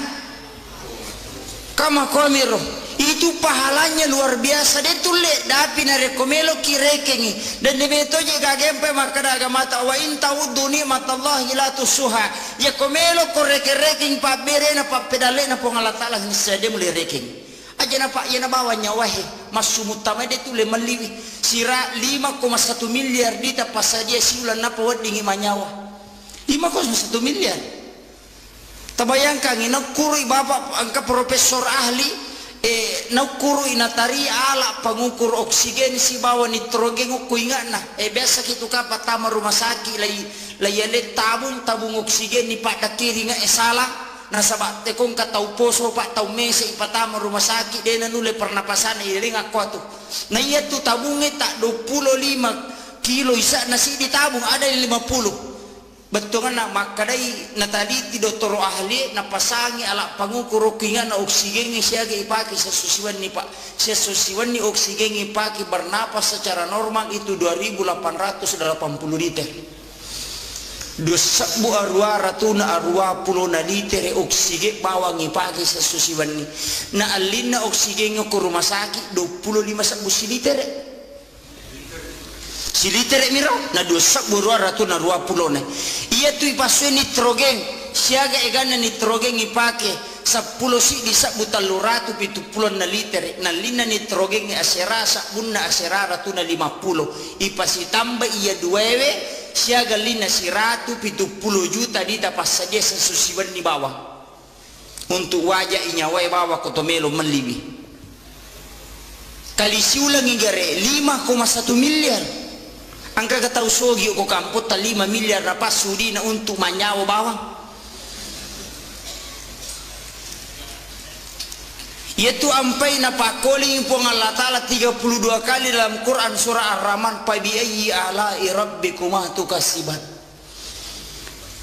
kama komiro itu pahalanya luar biasa de tulle dapi na rekomelo kirekengi dan de betoje gagempe makada agamata wa in ta'uddu ni'matallahi la tusuha ya komelo koreke-reking pa berena pa pedale na pongala taala nisade mulai reking aja na pak ya na bawa nyawahe masumutama de tulle maliwi sira 5,1 miliar dita pasadia siulan napa wadingi manyawa 5,1 miliar tabayangkan inakuri bapak angka profesor ahli nakuru inatari ala pengukur oksigen si bawa nitrogen kuingat nah biasa gitu kapa tama rumah sakit lay tabung oksigen ni pada kiri nga salah nasaba te kong katau poso pak tau mese ipatama rumah sakit dena nule pernapasan iring aku tuh. Nah iya tuh tabungnya tak 25 kilo isa nasi ditabung ada 50. Betul kan nak makadai nataliti dokter ahli napasangi alat pangukur rokingan na oksigen siaga ipaki sesusiwan ni pak sesusiwan ni oksigen ipaki bernapas secara normal itu 2.880 liter. Dosabu arwa ratuna arwa pulo na liter oksigen bawang ipaki sesusiwan ni na alina oksigen ke rumah sakit 25 sabu liter. Siliter miro na dosak burua ratu na 20 ne iya tu ipaswe nitrogen siaga egana nitrogen ipake 10 si di sabutal ratu 70 na liter na lina nitrogen asera sabunna asera ratu na 50 ipasi tambah iya duwewe siaga lina si ratu 70 juta di tapas saja sesusiwan di bawah untuk wajah inyawai bawah kotomelo melibi kali siulang igare 5,1 miliar. Angka katau sogi ko kampot 5 miliar na pasudi na untuk manyawa bawang. Yaitu ampai na pakoling po ng Allah Ta'ala 32 kali dalam Quran surah Ar-Rahman pa biayyi ala'i rabbikuma tukasiban.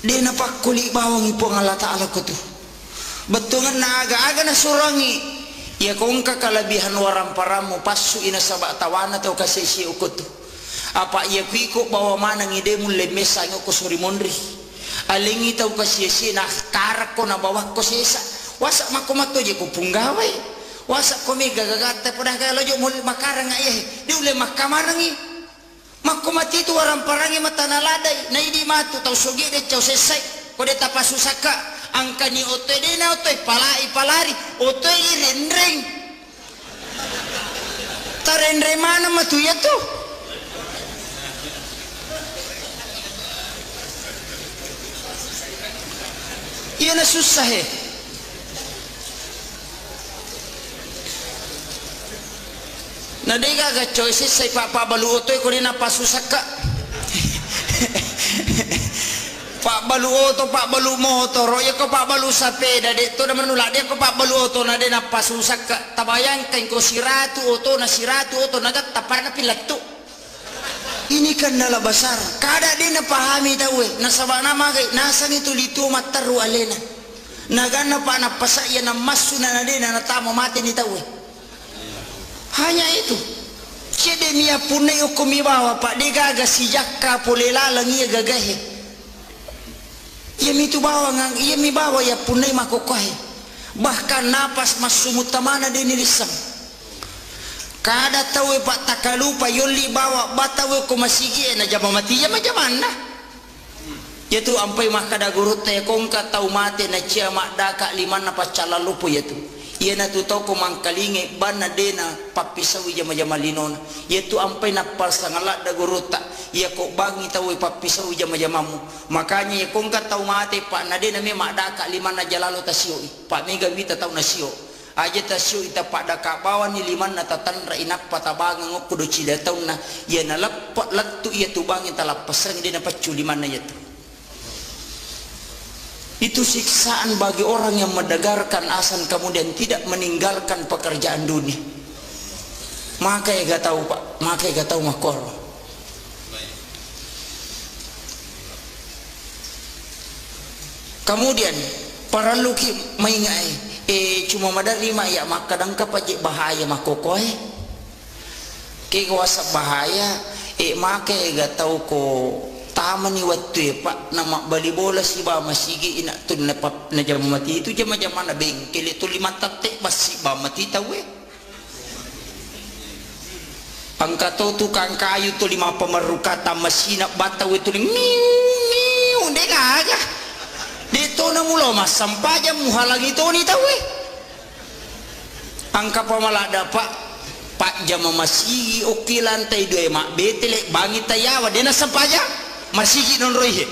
Dia na pakuli bawang po ng Allah Ta'ala ko to. Betungan na aga-aga na surangi. Ya kung kakalabihan warang paramu pasu ina sabak tawana tau kasisi ko to. Apa ia kuiko bawa mana ngide mulai mesanya ko suri mondri alingi tau kasih na karak ko na bawah ko sesa wasak mako mato je ko punggawai wasak ko mega gagata pada kalau jo mulai makarang ayah di ule makamarangi mako mati tu orang parangi mata naladai na idi matu tau sogi de cau sesai ko de tapasu saka angka ni oto de na oto palari oto rendreng tarendre mana matu ya tu. Iya na susah na dega ga choices say papa baluoto ko rin na pasusaka pak baluoto pak balu motor ya ko pak balu sapeda dito naman nula dia ko pak baluoto na din na pasusaka tabayang kain ko siratu oto nagat tapar na pilato. Ini kan nala besar kada din na pahami tahu nasaba na magay nasan itu lito mataru alena nagana pa na pasaya na masuna na din na tamo mati ni tahu hanya itu sede mia punay o kumibawa pa di gaga si jakka pulelalang iya gagahe iya mitu bawa ngang iya mi bawa ya punay makokohe bahkan napas masumutamana din nilisam kada tahu pak takalupa yoli bawa batawe ko masigi na jama mati ya macam mana yaitu ampai mah kada gurut te kongka tau mate na cia mak daka liman na pacala lupo yaitu iya na tu tau ko mangkalinge bana dena papisawi jama linona yaitu ampai na pasangala da guruta iya ko bangi tahu papisawi jamamu makanya ya kongka tau mate pak na dena me mak daka liman na jalalo tasio pak mega wita tau nasio aja tasyo ita pada kabawan ni liman na tatanra inak patabangan ngok kudo cila taon na ya na lapat latu iya tubang ita lapasan di na pacu liman na yato. Itu siksaan bagi orang yang mendengarkan azan kemudian tidak meninggalkan pekerjaan dunia. Maka ya gak tahu pak, maka ya gak tahu makor. Kemudian para luki maingai cuma madari ma ya mak kadang kapaje bahaya makokoy ke kawasa bahaya make ga tau ko tamani wattu pak nama bali bola si ba masigi ina tun na pap na jam mati itu jam na bengkel itu 5 tatte basi ba mati tawe angkato tukang kayu tu 5 pemerukata masina bataw itu miu dengaga dito na mulo mas sampaja muhalang itu ni tawe angka pamalada pak jama masigi oki lantai dua mak betele bangi tayawa dena sampaja masigi non roihe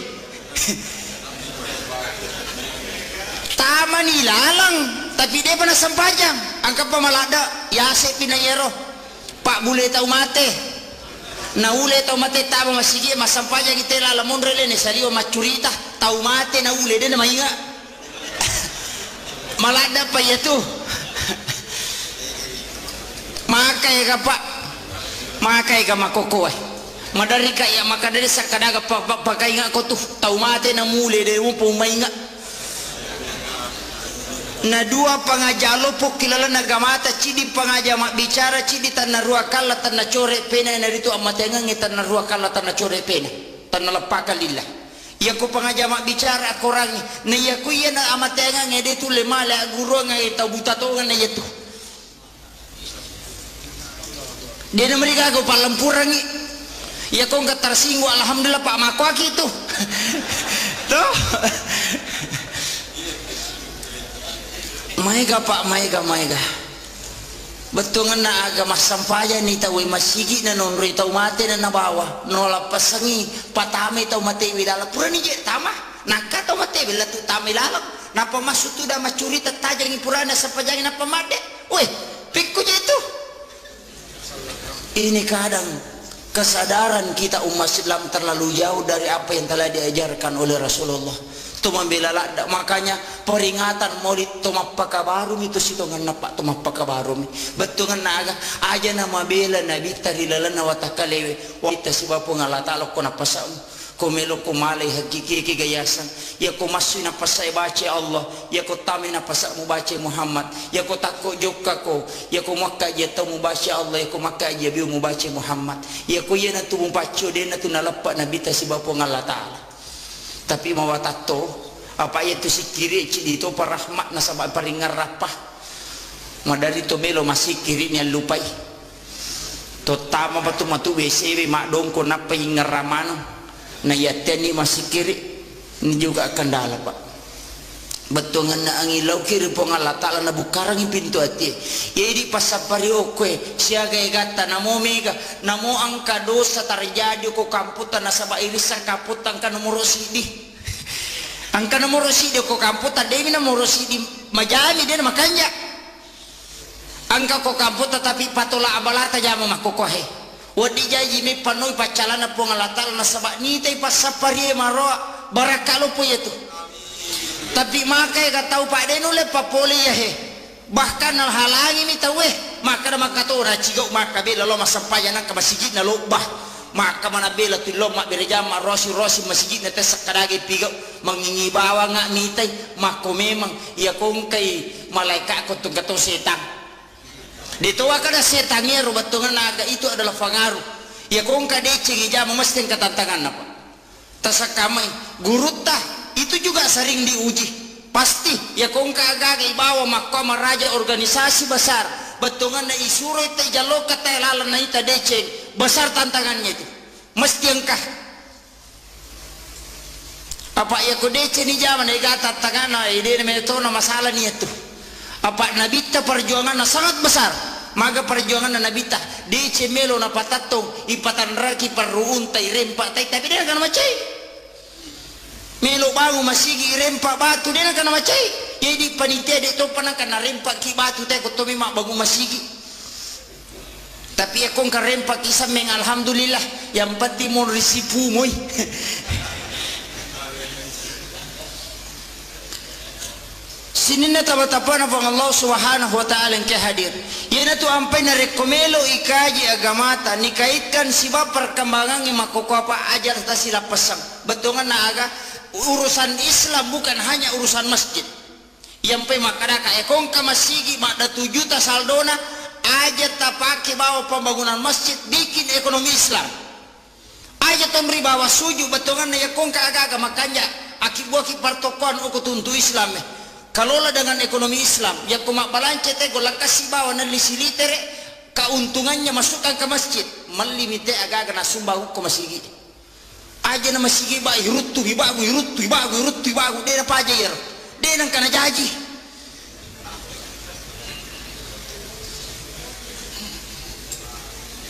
tamani lalang tapi dia pernah sampajang angka pamalada yase pinayero pak bule tau mate na ule tau mate tama masigi masampajang kita lalamon rele ne saliwa macurita tau mate na ule dena mainga malada pa ya tu makai ka pak makai ka makoko madari ka ya makadari sakadaga pakai nga ko tu tau mate na mule de mo pumainga na dua pangajalo po kilala nagamata cidi pangajama bicara cidi tanna rua kala tanna core pena na dito amatenga ngi tanna rua kala tanna core pena tanna lapaka lillah ya ko pangajama bicara korangi na ya ku ya na amatenga ngi dito lemale aguro ngi tabuta to na yetu dia na mereka ko palampurangi ya ko nggak tersinggung alhamdulillah pak makwaki itu tuh maiga pak maiga betungan na agama sampaya ni tahu masigi na nonri tahu mate na nabawa nolak pasangi patame tahu mate widala pura ni je tama nakka tahu mate bila tu tame lalang napa masuk tu dah macuri tetajangi purana sapajangi napa made weh pikku je itu ini kadang kesadaran kita umat Islam terlalu jauh dari apa yang telah diajarkan oleh Rasulullah. Tu membela lada makanya peringatan maulid tumapaka barum itu sitongan napak tumapaka barum betungan naga aja nama bela nabi tarilala watakalewe wanita sibapu ngalatalo ko napasam komelo ko malay hakiki kigayasan ya ko masu na pasay baca Allah ya ko tami na pasa mo baca Muhammad ya ko takko jokka ko ya ko makka ya tamu baca Allah ya ko makka ya biu mo baca Muhammad ya ko yana tu mo baca de na tu nalapak nabi tasibapu ngalatalo tapi mawatato apa itu sikiri dito parahmat na sabay paringar rapah madari to melo masih kirinya lupai to tama batu matu WC makdong ko na paingaraman na yateni masih kiri ini juga kendala pak betungan na ang ilaw kiri po nga latala na bukarang pintu ati jadi pasapari okwe siaga egata namo mega namo ang kadosa terjadi ko kamputan na sabay irisa kaputan ka nomoro sidi ang ka nomoro sidi ko kamputan demi nomoro sidi majani din makanya ang ka ko kamputan tapi patola abalata jama makokohe wadi jaji mi panoy pacalana po nga latala na sabay nitay pasapari maro barakalo po ito tapi makai katau pak denule papoli ya he bahkan halangi mi tahu maka na makatora cigo maka bela lo masampaya na masjid na lobah maka mana bela tu lo mak berjama rosi masjid na tes sakadagi pigo mangingi bawa ngak mitai mako memang ya kong kay malaikat ko tunggatong setan dituwa kada setannya rubatungan naga itu adalah fangaru ya kong kade cingi jama mesti katantangan apa tasakamay gurutah itu juga sering diuji pasti ya kong kagagi bawa mahkamah raja organisasi besar betungan na isuro ite jalo katelalan na ita deceng besar tantangannya itu mesti engkah apa ya ko deceng ni zaman ega tantangan na ide metona masalah ni itu apa nabita perjuangan na sangat besar maga perjuangan na nabita deceng melo na patatong ipatan raki peruntai rempak tai tapi dia akan macai melo bangu masigi rempak batu dia nak macai jadi panitia dia tu pernah kena rempak ki batu teh ko tomi mak bangu masigi tapi aku kan rempak kisah meng alhamdulillah yang penting mon risipu moy sini na tabatapana pang Allah subhanahu wa ta'ala yang hadir yana tu ampai na rekomelo ikaji agamata nikaitkan siba perkembangan yang makoko apa ajar ta sila pasang betungan na aga urusan Islam bukan hanya urusan masjid yang pe makadaka ekong ka masigi makda 7 juta saldona aja tapake bawa pembangunan masjid bikin ekonomi Islam aja tomri bawa suju betongan na ekong ka agaga makanya akibuah ki partokon uko tuntu Islam kalola dengan ekonomi Islam ya kumak balance te golakasi bawa na lisilitere keuntungannya masukkan ke masjid melimite agaga na sumbahu ko masigi aja na masigi ba irutu ibagu dia apa aja ya dia nang kana jaji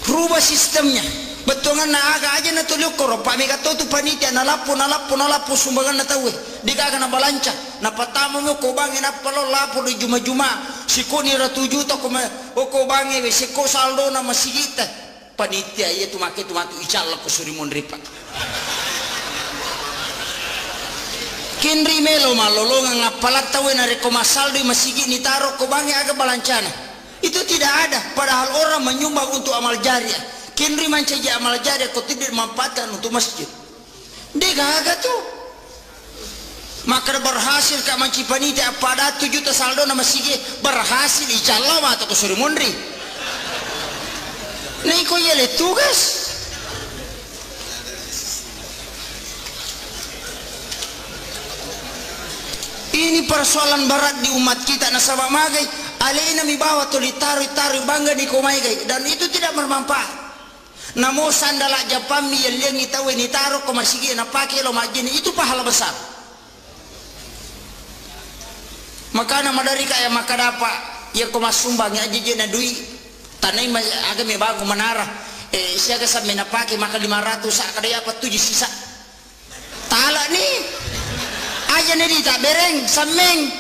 rubah sistemnya betongan na aga aja na tuluk koro pamika to tu panitia na lapu sumbangan na tawe digaga na balanca na patamo mo ko bangin na palo lapu di juma sikoni ra 7 juta ko ko bangi we siko saldo na masigita panitia iya tu matu ical ko suri mon ripa Kenri melo malolongan ngapalat tahu na reko masaldo masigi ni taro ko bangi aga balancana. Itu tidak ada. Padahal orang menyumbang untuk amal jariah. Kenri mancaja amal jariah kau tidak memanfaatkan untuk masjid. Dia gagal tuh. Maka berhasil kak mancipanita pada 7 juta saldo nama sige berhasil insyaAllah atau kusuri mundri. Nah kau yele tugas. Ini persoalan berat di umat kita nasabah magai. Alena mi bawa tu ditaruh bangga di komai gai dan itu tidak bermanfaat. Namo sandala Jepang mi yang itawe ni taruh komasigi na pakai lo majini itu pahala besar. Maka nama dari kaya maka dapat ya komas sumbang ya aja na dui tanai agak mi bago menara siaga sampai na pakai maka 500 sak kada apa 7 sisa. Tala nih aja nih tak bereng sameng.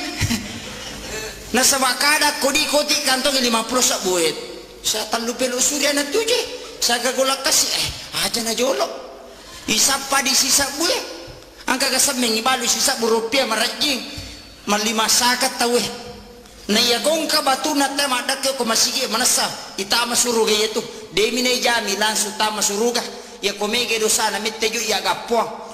Nasa bakada kodi kantong 50 sak buet. Sa talupelo surya na tuje. Sa gagolak kasi aja na jolok. Isapa di sisa buet. Angka kasameng ibalo sisa rupiah marajing. Malima sakat tawe. Na yagong ka batuna ta madak ko masige manasa. Ita masuruga yetu. Demi na jami lansu ta masuruga. Ya komege dosa na mittejo ya gapuang.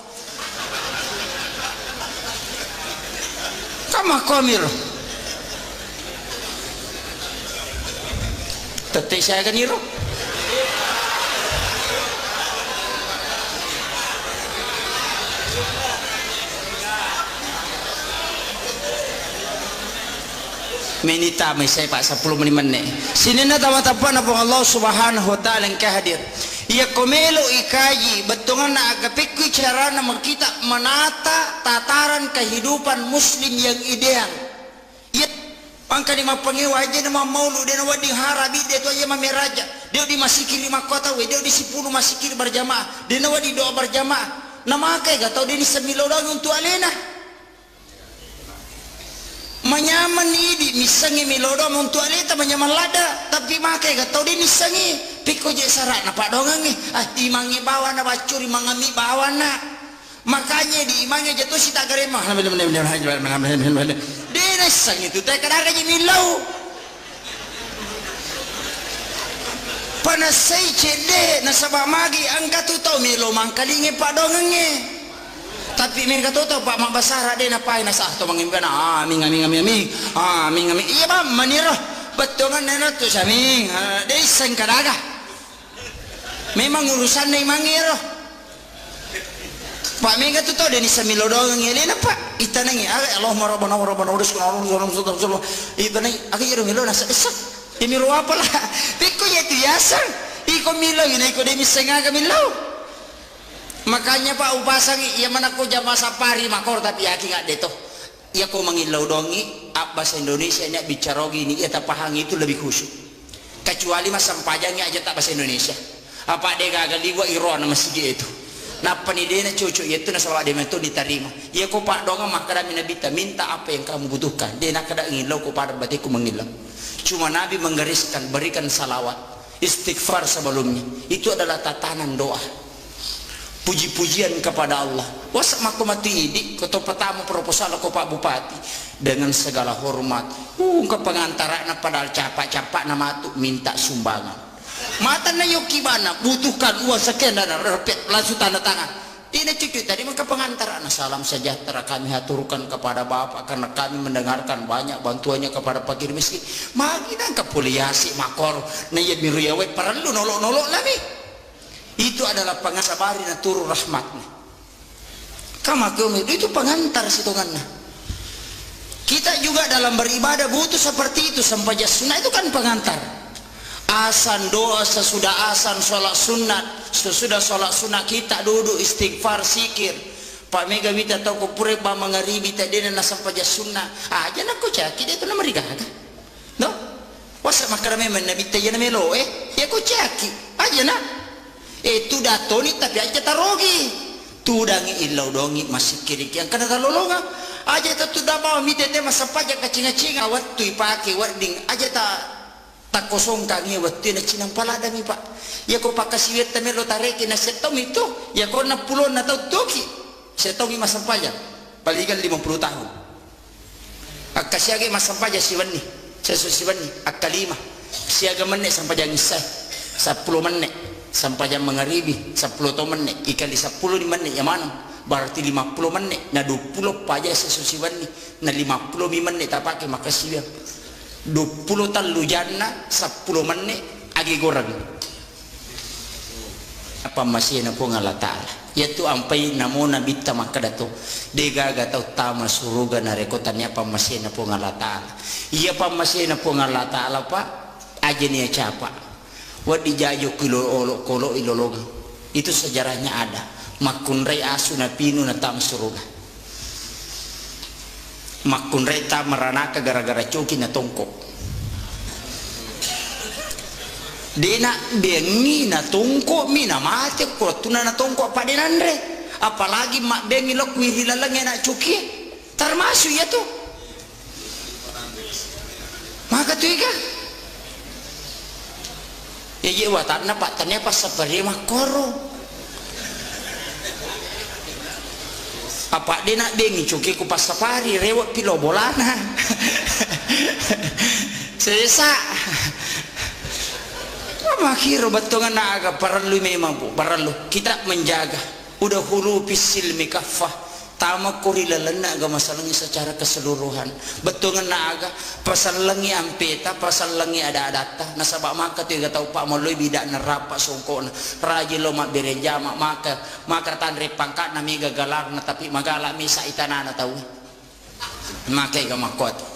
Kama komiro. Teteh saya kan niro. Menita may saya pak 10 menit. Sini na taman-tapan na po Allah subhanahu wa ta'ala yang kehadir. Ia komelo ikaji betungan na agapikwi cara na kita menata tataran kehidupan muslim yang ideal. Ia pangka di mapangewa aja nama maulu dia nawa di harabi dia tu aja mameraja. Dia di masikir 5 kota we dia di 10 masikir berjamaah. Dia nawa di doa berjamaah. Nama kai gatau dia ni semilo dong untuk alena. Manyaman ini misangi milodo untuk aleta manyaman lada tapi makai gatau dia misangi piko je sarak na pak dongangi imangi bawa na bacuri mangami bawa na makanya di imangi jatuh si tak geremah dia nasang itu tak kadang aja milau panasai cede nasabah magi angkat tu tau milo mangkalingi pak dongangi. Tapi mereka tahu Pak Mak Basara dia napai nasah tu mangimban aming iya ba maniro betongan nena tu saming dia iseng kadaga memang urusan ni mangiro Pak mereka tu tahu dia ni samilo dong ngeli napa itanangi Allah rabbana urus itanai akhir milo nasa esak ini milo apa lah piko ya tu biasa iko milo ini iko dia misengaga milo. Makanya Pak upasang iya mana ko jama sapari makor tapi aki gak deto. Iya ko mangilaw dongi bahasa Indonesia nya bicara gini iya tapahang itu lebih khusyuk. Kecuali mas sampajangnya aja tak bahasa Indonesia. Apa dia gagal diwa iron masjid itu. Nah penidena cucu itu nasawa dia itu diterima. Iya ko Pak donga makara minabita minta apa yang kamu butuhkan. Dia nak kada ngilaw ko pada batiku mengilaw. Cuma Nabi menggariskan berikan salawat, istighfar sebelumnya. Itu adalah tatanan doa. Puji-pujian kepada Allah. Wasak maku mati idi koto pertama proposal ko Pak Bupati dengan segala hormat. Ke pengantaran padahal capak-capak nama tu minta sumbangan. Mata na yoki bana butuhkan uang sekian dan repet langsung tanda tangan. Tidak cucu tadi maka pengantaran salam sejahtera kami haturkan kepada Bapak karena kami mendengarkan banyak bantuannya kepada fakir miskin. Magi dan kepoliasi makor na ye miruyawe perlu nolok-nolok lagi. Itu adalah pengasabari na turun rahmatnya. Kamu itu pengantar situngannya. Kita juga dalam beribadah butuh seperti itu sampai sunnah itu kan pengantar. Asan doa sesudah asan sholat sunat sesudah sholat sunat kita duduk istighfar sikir. Pak Mega bita tahu kupure ba mangaribi bita dia na sampai sunnah. Aja nak ko caki dia tu na mariga ka. No? Wasa makarame man na bita yana melo ya ko caki. Aja na. Itu datoni tapi aja tarogi tudangi ilau dongi masih kiri yang kena talolonga aja tu dah bawa mitete masa pajak kacinga-cinga waktu ipake warding aja tak kosong kangi waktu na cinang palada mi pak ya ko pakasiwet tamelo tareki na setong itu ya ko na pulon na tau toki setong masa pajak palingan 50 tahun. Akka siaga mas sampaja siwani sesu siwani akka 5 siaga menit sampai jam isya 10 menit sampai jam magharibi 10 menit ikali 10 menit yang mana berarti 50 menit na 20 paja sesu siwani na 50 menit tak pakai makasih 20 talu jana 10 menit agi goreng apa masih na po ngala ta'ala yaitu ampai namo nabi tamaka dato dega gatau tama suruga na rekotannya apa masih na po ngala ta'ala iya pa masih na po ngala ta'ala pa aja niya capa wadi jayo kolo ilolong itu sejarahnya ada makunrai asu na pinu na tam suruga makunrai ta maranaka gara-gara coki na tongkok dena bengi na tongko mina mati ko tuna na tongko pa denandre apalagi mak bengi lo kuwi hilalang na cuki termasuk ya tuh maka tuh ika ya watan na patanya pas sapari makoro apa dena bengi cuki ku pas sapari rewot pilo bolana sesa makiro batongan na aga parallu memang bu parallu kita menjaga udah hulu pisil mikafah tama kurilalana aga masalahnya secara keseluruhan batongan na aga pasal langi ampeta pasal langi ada adata nasabak maka tu tahu pak moloi bidak nerapa songko raji lo mak bereja maka tanre pangkat nami gagalar na tapi magala misa itanana tahu makai ga makot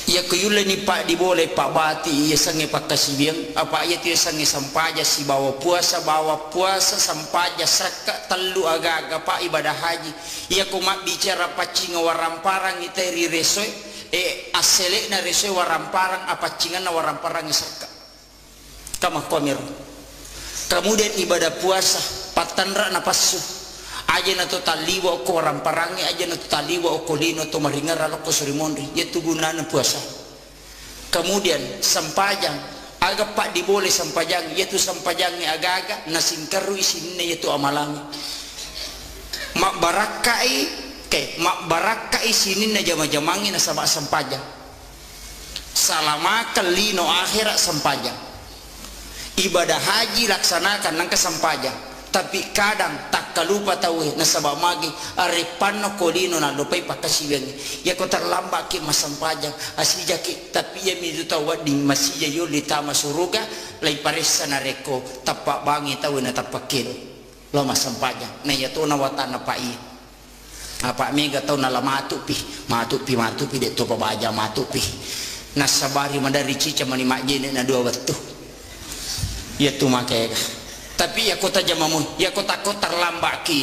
ya kuyula ni pak di boleh pak bati ya sange pak kasibiang apa ya tu sange sampaja si bawa puasa sampaja saka telu aga-aga pak ibadah haji ya kumak bicara pacinga waramparang iteri resoi asele na resoi waramparang apa cingan na waramparang saka kama komir kemudian ibadah puasa patanra na pasu aja na to taliwa ko ramparangi aja na to taliwa ko lino to maringar ko surimondri yaitu gunana puasa kemudian sampajang aga pak diboleh sampajang yaitu sampajangnya aga-aga nasingkaru isinne yaitu amalangi mak barakai sinin na jama-jamangi na sama sampajang salama lino akhirat sampajang ibadah haji laksanakan nang sampajang tapi kadang tak kalupa tahu nasabak magi arepano kolino na lupai pakasiwen ya ko terlambat ki masampajang asija ki tapi ya midu tahu ding masih yo litama suruga lai paresa na reko tapak bangi tahu na tapakil lo masampajang na ya to na watana pai apa mega tahu na lamatu pi de to pabaja matu pi nasabari mandari cica mani majene na dua waktu ya tu makega tapi ya kota jamamu ya kota terlambat ki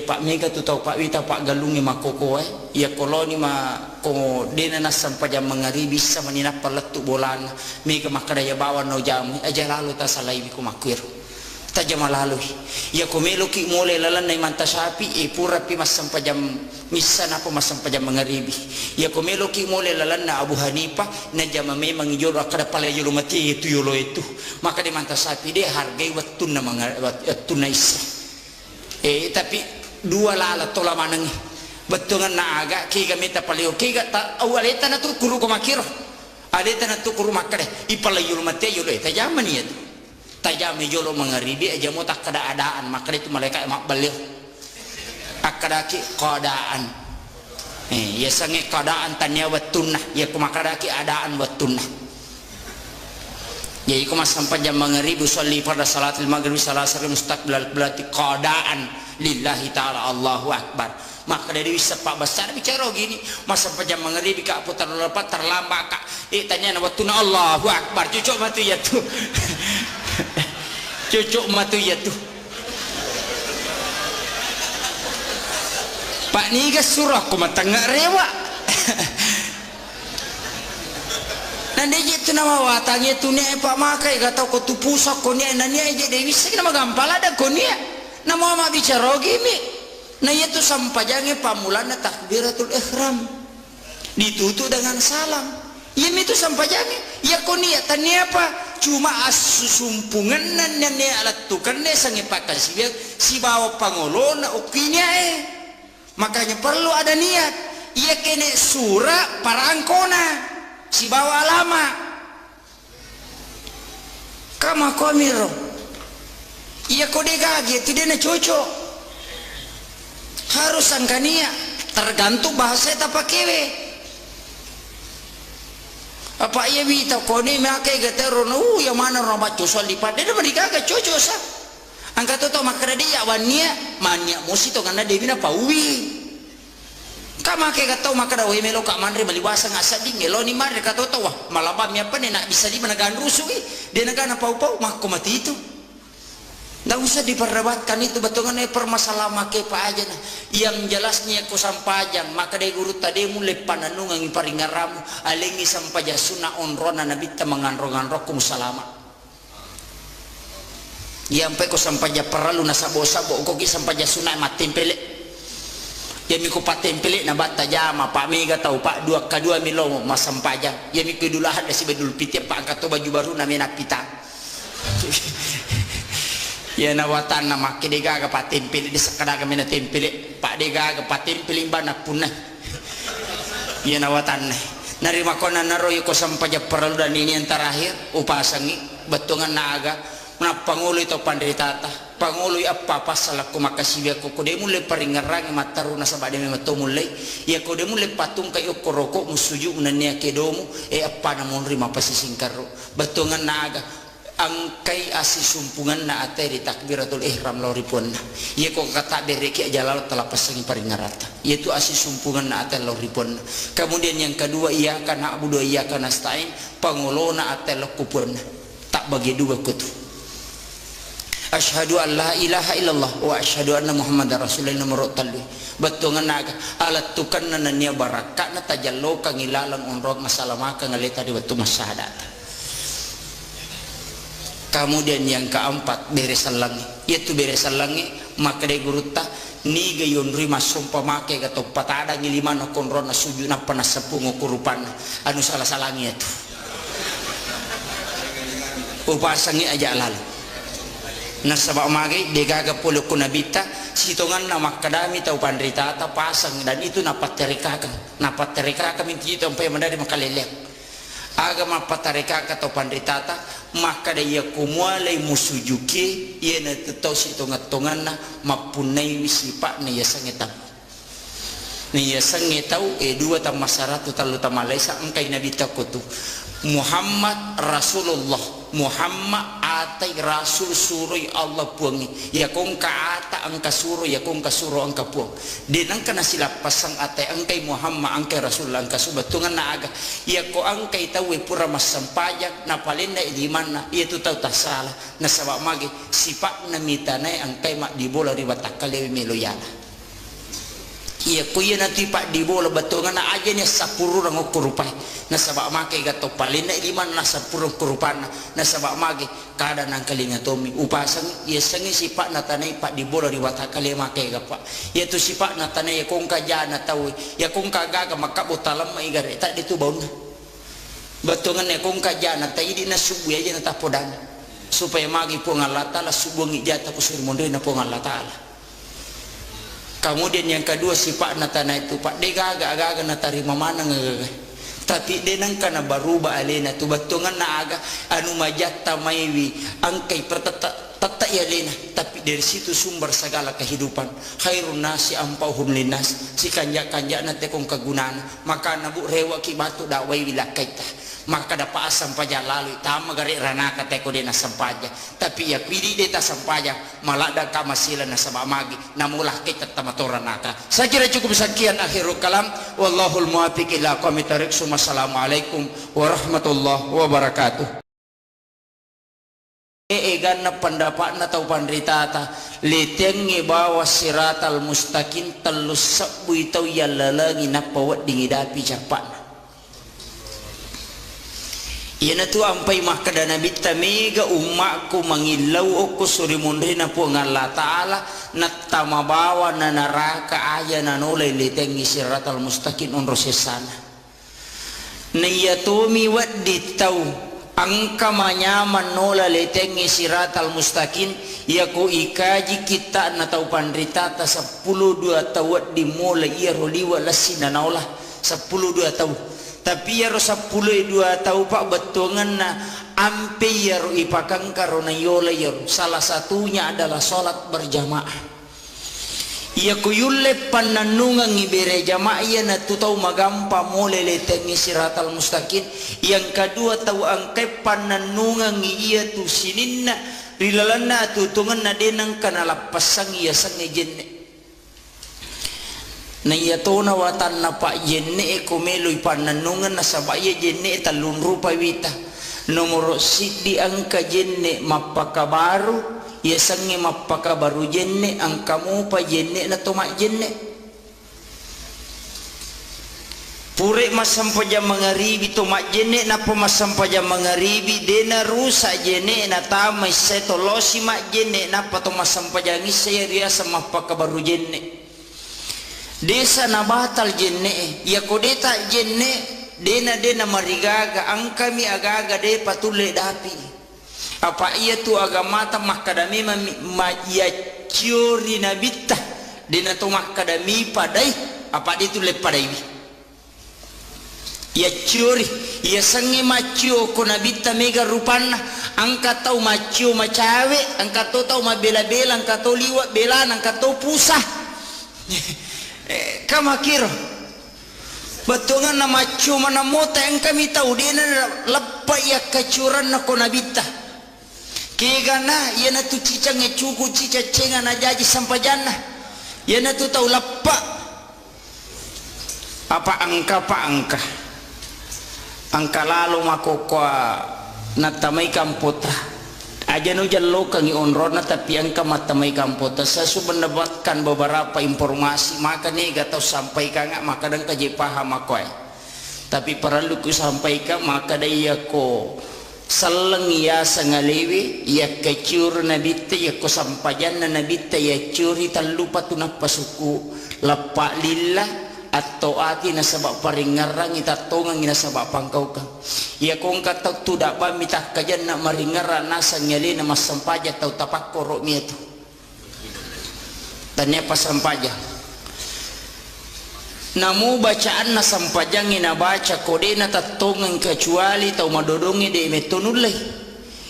pak mega tu tahu pak wita pak galungi makoko ya koloni ma ko dena na sampai jam mangaribi bisa menina paletu bolan mega makadaya bawa no jam aja lalu ta salai biku makir ta jam lalu ya ko melo ki mole lalan nai manta sapi pura pi mas sampai jam misan apa mas sampai jam mangaribi ya ko melo ki mole lalan na Abu Hanifah na jam memang jolo akada pala jolo mati itu yolo itu maka di manta sapi dia hargai wattun na wattun na isa tapi dua lala tola manangi betungan na aga ki gamita palio ki ta awaleta na tu kuru ko makiro aleta na tu kuru makade ipala yolo mati yolo eta jaman ya tajam yolo mangaribi aja mo tak keadaan maka itu malaikat mak balik akadaki keadaan ya sange keadaan tanya watunah ya kumakadaki adaan watunah ya iku mas sampai jam mangaribi sholli pada salatul maghrib salasar mustaqbilal berarti keadaan lillahi ta'ala Allahu akbar maka dari bisa pak besar bicara gini mas sampai jam mangaribi kak putar lepat terlambat kak tanya na watunah Allahu akbar cucuk matu ya tuh cucuk matu ya tuh pak niga surah ko matanga rewa nande je tu nama watangnya tu ne pak makai gatau ko tu pusak ko ne nani aja dewi sik nama gampala da ko ne nama ma bicara gini na itu sampajange pamulana takbiratul ihram ditutup dengan salam Iya itu sampai jangan. Ya kau niatannya apa? Cuma asusumpungan nan yang alat tukan ne sangipakan si bawa pangolo na ukinya Makanya perlu ada niat. Iya kene surah parangkona si bawa lama. Kama komiro. Iya kau degagi tidak na cocok. Harus angkania tergantung bahasa tak pakai. Apa iya bita koni makai gatero no yang mana robat cosol lipat dia mereka agak cocok sah angkat tu makna dia wania mania musi to karena dia bina pauwi kama makai gatau makna we melo kak mandre malibasa ngasa ding elo ni mandre kata to wah malaba mi apa nak bisa di menagan rusui dia negana pau-pau mak mati itu nggak usah diperdebatkan itu betongan permasalahan make pa aja nah yang jelasnya ku sampajang maka dari guru tadi mulai pananung ang paringaramu alengi sampaja sunah onrona nabi ta manganrong-anrokum salama yang pe ku sampaja perlu nasabo-sabo ko ki sampaja sunah matempele yami ko patempele na bata jama pak mega tau pak dua kadua milo masampaja yami ku dulahat si bedul piti pak angkat baju baru namanya pita ya nawatan nama kedega ga patimpil di sakadaga mena tempile pak dega ga patimpil bana punah ya nawatan narima kona naroy ko sampaja perlu dan ini yang terakhir upasangi betungan naga na pangulo ito pandritata pangulo apa pasal ko makasibya ko de mulai paringarang mataruna sa bade mato mulai ya ko de mulai patung kayo koroko musuju unanya kedomu apa namon rima pasisingkaro betungan naga angkai asi sumpungan na ate di takbiratul ihram loripun iya kok kata dereki jalal telah pasangi paringarata yaitu asi sumpungan na ate loripun kemudian yang kedua iya kana abudu iya kana stain pangulo na ate lokupun tak bagi dua kutu asyhadu an la ilaha illallah wa asyhadu anna muhammadar rasulullah nomor talwi betungan naga alat tukan na nia baraka na tajallo kang ilalang onrog masalamaka ngalita di batu masyhadat. Kemudian yang keempat beresan langi yaitu beresan langi maka de guruta ni gayon rima sumpa make gato patada ngilima na konrona sujuna panasepung ukurupan anu salah salangi itu upasangi aja lalu nasabak mage degaga polo kunabita sitongan na makadami tau pandrita ta pasang dan itu napat terika minti itu sampai mandari makalelek agama patareka atau pandritata maka dia kumwalay musujuki ia na tetaw si tungat-tungan na mapunay wisipa na yasangitaw na yasangitaw dua ta masaratu talo ta malaysa angkay nabita ko to Muhammad Rasulullah Muhammad atay Rasul suroy Allah puangi ya kung kaata ang kasuro ya kung kasuro ang kapuang dinang ka na sila pasang atay angkay Muhammad angkay Rasul ang kasubatungan na aga ya ko angkay tawi pura masampayag na palin na iliman na iya tutaw tasala na sabak magi sipak na mitanay angkay makdibola ribatakalewi miloyana iya kuya nanti pak di bola batungan na aja nih sapuru rang kurupay na sabak make gato palin na iliman na sapuru kurupan na sabak make kada nang kalinga tomi upasang iya sangi si pak na tanay pak di bola riwata kali make gapa iya tu si pak na tanay kung kaja na tawi ya kung kagaga makabutalam maigare tak ditu baun batungan ya kung kaja na tayi di na subu aja na tapodan supaya magi po ngalata la subu ngijata ko sur mondre na po ngalata. Kemudian yang kedua sifat natana itu pak dega agak-agak natarima mana ngagagay tapi denang kana baruba alena tu batungan na aga anu majata maiwi angkai tata yalena tapi dari situ sumber segala kehidupan khairun nasi ampauhum linas si kanja-kanja na tekong kagunaan maka nabu rewa ki batu dawai wilakaita maka dapat sampaja lalu tama gari ranaka teko dena sampaja tapi ya pidi deta sampaja malada kamasila na sabamagi namulah kita tamatora naka saya kira cukup sekian akhirul kalam wallahul muwaffiq ila aqwamit thoriq. Assalamualaikum warahmatullahi wabarakatuh. Egan na pendapat na tau pandritata letengi bawa siratal mustaqim telus sabu itau yalalagi na pawat dingidapi capat yana tu ampai makada nabi tamega umakku mangilau aku suri mundri na po ngalla ta'ala nattama bawa na naraka aya na nolay letengi siratal mustaqim on rosesana na yatomi waddi tau angka manyaman nola letengi siratal mustaqim yaku ikaji kita na tau pandrita ta 12 tau waddi mola iya roliwa lasina naulah 12 tau tapi ya ro 12 tau pak betongan na ampe ya ro ipakang karona yola ya ro. Salah satunya adalah salat berjamaah. Ia kuyulle pananungan ibere jamaah ia na tutau magampa mole letengi siratal mustaqim. Yang kedua tau angke pananungan ia tu sininna rilalana tutungan na denang kana lapasang ia sang jenne. Na iya tona watan na pak jenne kumelo pananungan na sabaya jenne talun rupa wita. Nomor sidi angka jenne mapakabaru ya sange mapakabaru jenne angkamu pa jenne na tomak jenne pure masampaja mangaribi tomak jenne na pamasampaja mangaribi dena rusa jenne na tamai setolosi mak jenne na pato masampaja ngise ria sama pakabaru jenne desa na batal jenne ya kodeta jenne dena marigaga angkami agaga de patule dapi apa ia tu agama ta makadami ma ia ciori nabita dena tu makadami padai apa dia tu le padai ia ciori ia sangi macio ko nabita mega rupana angka tau macio macawe angka tau mabela-bela angka tau liwat bela angka tau pusah kamakiro batongan na macio mana mota yang kami tahu dena lepa ia kacuran na ko nabita kegana yana tu cicang cuku cica cenga na jaji sampajana yana tu tahu lappa apa angka lalu makokwa na tamai kampota aja no jallo kangi onrona tapi angka matamai kampota saya su mendapatkan beberapa informasi maka nih gak tahu sampaikan nggak maka dan kaji paham aku tapi perlu ku sampaikan maka dia ko salang ya sangalewi ya kecur nabita ya ko sampajan nabita ya curi talupa tunap pasuku lapa lillah atau aki na sabab paringarang itatongang ina sabab pangkau ka ya kong kata tidak ba mitah kajan na maringaran nasa nyali na masampaja tau tapak korok mi itu tanya pasampaja namu bacaan na sampajang ina baca kode na tatongang kecuali tau madodongi de metonulai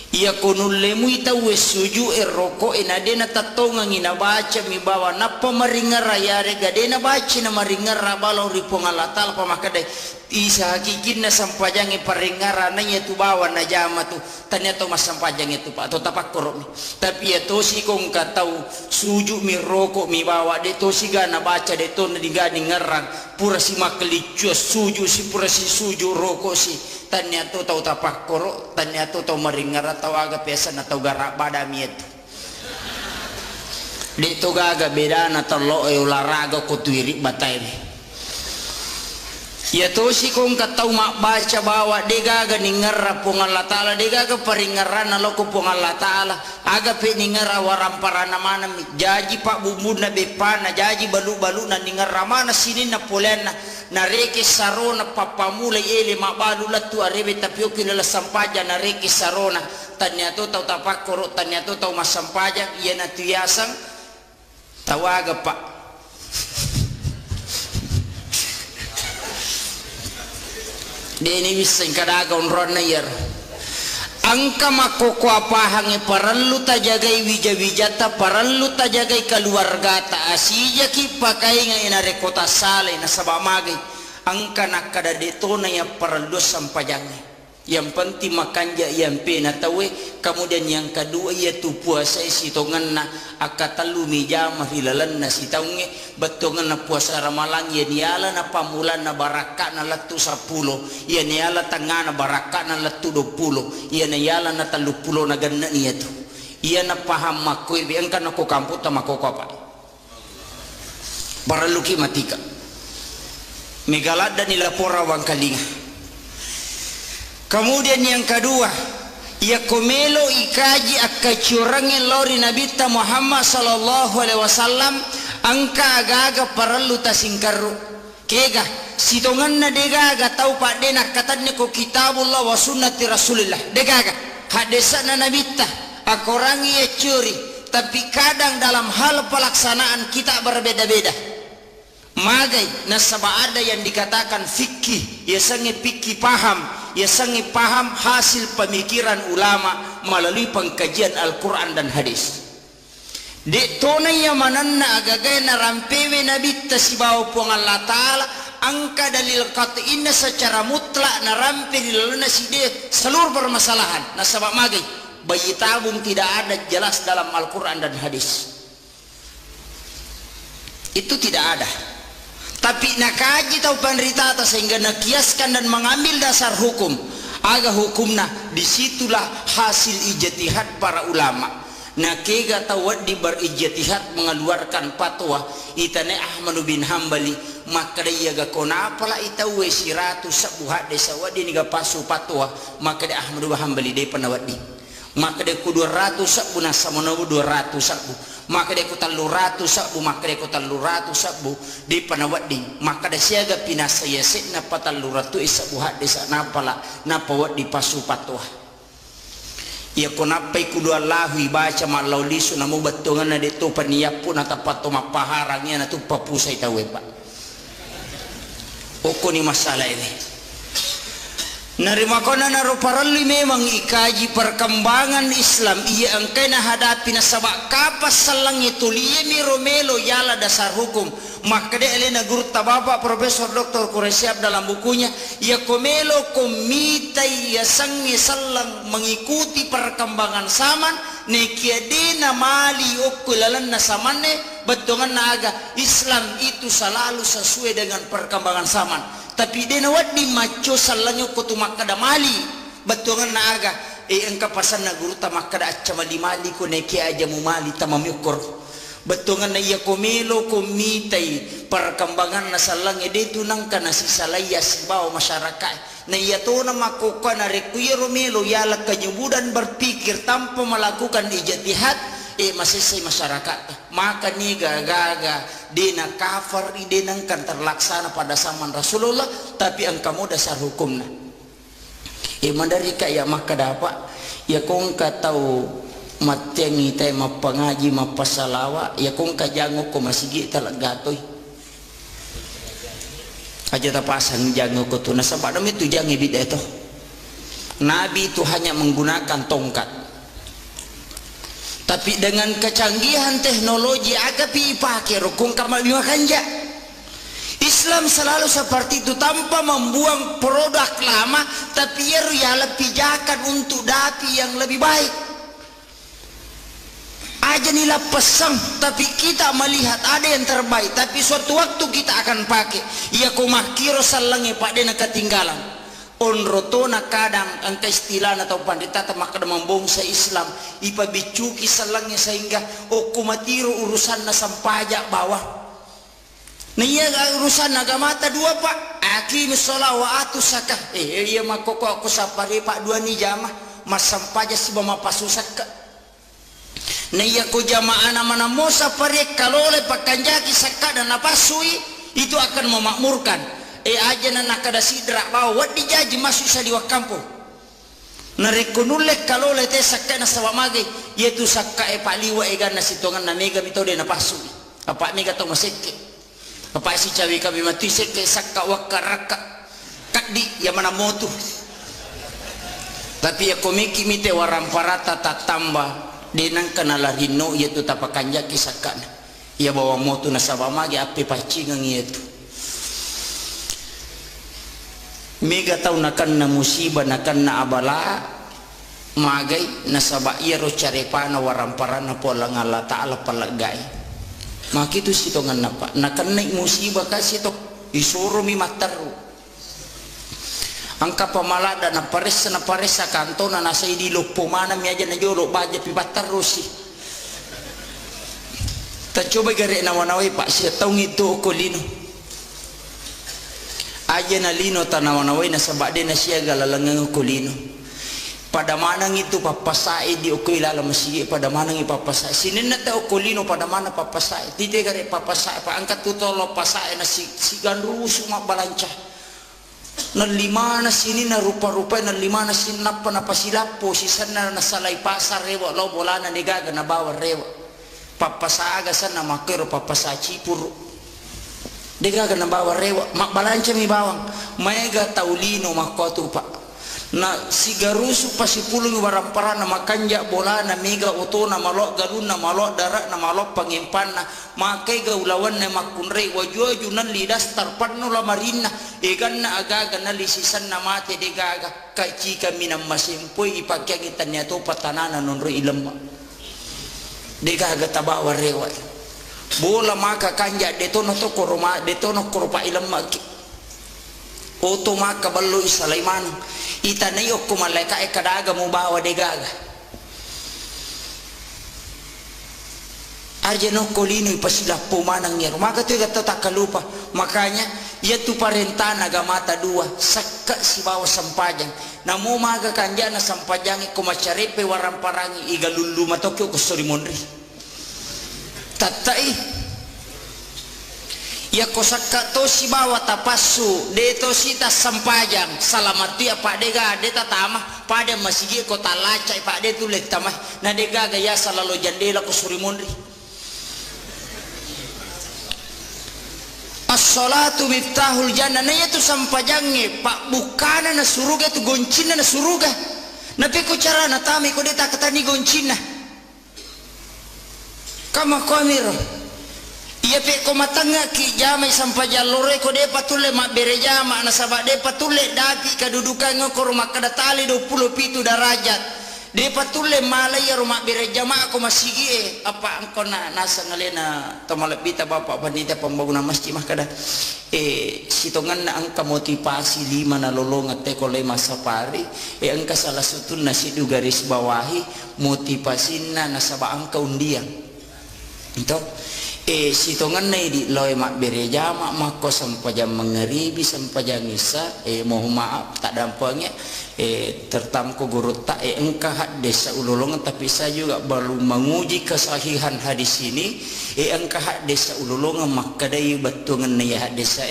ia konulle mu itawe suju roko ina dena tatongang ina baca mi bawa napa maringara yare gadena baca na maringara balau ripong alatal pamakade isa hakikin na sampajang paringara na itu bawa na jama tu tanya to mas sampajang itu pak atau tapak korok tapi ya to si kong katau suju mi roko mi bawa de to si gana baca de to na digani ngarang pura si makelicu suju si pura si suju roko si tanya tu tau tapak korok tanya tu tau maringara tau aga pesa na tau garak badami itu de to gaga beda na talo olahraga ko tuiri batai ya to si kong katau mak baca bawa dega ga ningar pong Allah taala dega ga paringaran lo ko pong Allah taala aga pe ningar waramparana mana jaji pak bumbu na bepana jaji balu-balu na ningar mana sini na polena na reke sarona papamula ele mak balu latu arebe tapioki la sampaja na reke sarona tanya to tau tapak korok tanya to tau masampaja iya na tuyasang tawaga pak deni wiseng kadaga onron na yer angka makoko apahange parallu ta jagai wija-wijata parallu ta jagai keluarga ta asija ki pakai nga ina rekota sale na sabamagay angka nakada detona ya parallu sampajange yang penting makanja yang penatawe kemudian yang kedua yaitu puasa sitongan na akatalu mijama hilalan na sitaunge betongan na puasa ramalan ya niala na pamulan na baraka na latu 10 ya niala tangana baraka na latu 20 ya niala na 30 na ganna niya tu iya na paham makoy biang kan ako kampo ta makoko pa baraluki matika megalada nila pora wang kalinga. Kemudian yang kedua, ia komelo ikaji akacurangin lori Nabi Muhammad sallallahu alaihi wasallam angka agaga parallu tasingkaru kega sitongan na degaga tau pak dena katanya ko kitabullah wa sunnati rasulillah degaga hadisa na nabita akorangi ya curi tapi kadang dalam hal pelaksanaan kita berbeda-beda magai nasaba ada yang dikatakan fikih ya sange fikih paham ya sange paham hasil pemikiran ulama melalui pengkajian Al-Quran dan hadis di tonai yang mananna agagay na rampewe nabita si bawa puang Allah Ta'ala angka dalil qat'inna secara mutlak na rampe dilaluna si dia seluruh permasalahan nasabak magay bayi tabung tidak ada jelas dalam Al-Quran dan hadis itu tidak ada tapi nakaji tau penderita sehingga nakiaskan dan mengambil dasar hukum aga hukumna disitulah hasil ijtihad para ulama nakega tawadi berijtihad mengeluarkan fatwa itane Ahmad bin Hambali maka dia ga kona pala itawe siratu sabuhat desa wadi ni ga pasu fatwa maka dia Ahmad bin Hambali dia panawadi maka dia ku 200 sabu nasamono 200 sabu maka dia ku 300 sabu maka dia ku 300 sabu di panawadi maka dia siaga pinasaya setna 400 sabuhat desa napala napawadi pasu fatwa ya konapai kudu Allahi baca malau lisu namu batungan na dito paniyapun at apato mapaharangnya na ito papusay tawe pa oko ni masalah ini narima ko na naruparali memang ikaji perkembangan Islam iya angkay na hadapi na sabak kapas salang itu liye mi romelo yala dasar hukum maka dia elena guru tababa Profesor Dr. Quraisyab dalam bukunya ya komelo komitai ya sangi salang mengikuti perkembangan zaman nekiadena mali okulalan na samane betongan naga Islam itu selalu sesuai dengan perkembangan zaman tapi dia nawad di maco salangnya kutu makada mali betongan naga engka pasan na guru ta makada aca mali ko neki aja mu mali tamamyukor betongan na iya komelo komitai perkembangan na salang itu nangka na sisalaya sibaw masyarakat na iya to na makuka na rekuya romelo yala kanyubudan berpikir tanpa melakukan ijtihad masisay masyarakat maka ni gaga dina kafar idinang kan terlaksana pada zaman Rasulullah tapi ang kamu dasar hukum na mandari kaya maka dapat ya kung katau matengi tay mapangaji mapasalawa ya kung kajango ko masigi talagatoy aja tapasan jango ko to nasa padam itu jangi bida itu nabi itu hanya menggunakan tongkat tapi dengan kecanggihan teknologi agak pakai rukun kamal bima kanja Islam selalu seperti itu tanpa membuang produk lama tapi ya lebih pijakan untuk dapi yang lebih baik aja nila pesang tapi kita melihat ada yang terbaik tapi suatu waktu kita akan pakai ya kumakiro salangi pak dena ketinggalan onrotona kadang angka istilah atau pandita maka membongsa Islam ipa bicuki salangnya sehingga kumatiro urusan na sampajak bawah nah iya urusan agama ta dua pak akim sholat wa atu zakah iya makoko aku sapare pak dua ni jamah mas sampaja si bama pasusak nah iya ko jamaah nama mo sapare kalole pakanjaki sakka dan napasui itu akan memakmurkan aja na nakada sidra bawa wadi jaji masuk sa liwak kampung narekunulek kalau lete sakka na sawamage yaitu sakka paliwa gana sitongan na mega mitode na pasu apa mega to maseke apa si cawi kami mati seke sakka wakaraka kaddi ya mana motu tapi ya komiki mite waramparata tatamba denang kanala rino yaitu tapakanjaki sakka ya bawa motu na sawamage ape pacingang yaitu mega tau nakan na musibah nakan na abala magay nasaba iya ro carepana waramparana pola ngala ta'ala palagay makitu sitongan na pa nakan na musibah kasi to isuro mi mataru angka pamalada na pares sa kanto na nasa idilo pumana mi aja na jolo baja pi mataru si ta coba gare na wanaway pa siya tau ngito ko lino aja na lino tanawanaway na sabade na siya galalangang kulino pada manang itu papasai di okoilala masigi pada manang ipapasai sinin na tao kolino pada mana papasai tite kare papasai pa angkat tutolo pasai na si ganrusu mabalanca na lima na sini na rupa-rupa na lima na sinapa na pasilapo sisan na nasalay pasar rewa lo bolana negaga na bawa rewa papasaga sana makero papasai cipur negaga na bawa rewa mabalanca mi bawang mega taulino makotu pa na si garusu pasipulong warampara na makanja bola na mega oto na malok galun na malok darak na malok pangimpan na makai gaulawan na makunrei wajo nan lidas tarpan no la marina egan na agaga na lisisan na mate de gaga kay chika minam masimpoy ipagyagitan niya to patanana non ro ilam de gaga tabawa rewa bola maka kanja detono to koroma detono koropa ilam maki oto maka ballo isalaiman itanay o kumaleka kadaga mo bawa de gaga arjano kolino ipasila pumanang niya maka tu gata takalupa makanya ia tu parentana gamata dua sakka si bawa sampajang namo maga kanja na sampajangi kumacarepe waramparangi igalulu matokyo kusuri monri tatai ya kosaka to si bawa tapasu deto sita sampajang salamati apa dega deta tamah pada masigi kota lacai pak de tulek tamah na dega gaya salalo jandela ko surimondri as-salatu miftahul jannah na yatu sampajange pak bukana na suruga tu goncina na suruga napi ko cara na tami ko deta katani goncina kama komiro iya pe ko matanga ki jamai sampai jalore ko de patule mak berejama na sabak de patule dati kedudukan ngoko rumah kadatali 27 derajat de patule malaya rumah berejama ko masigi apa angko na nasa ngalena tomalapita bapak panita pembangunan masjid mah kada sitongan na angka motivasi 5 na lolongat te ko le masa pari angka salah satu nasi du garis bawahi motivasina na sabak angka undian itu sitongan na di loy mak bereja mak mako sampajang mengeribi sampajang isa mohon maaf tak dampaknya tertamko guru tak engkah desa ululungan tapi saya juga baru menguji kesahihan hadis ini engkah desa ululungan maka dari batungan ya desa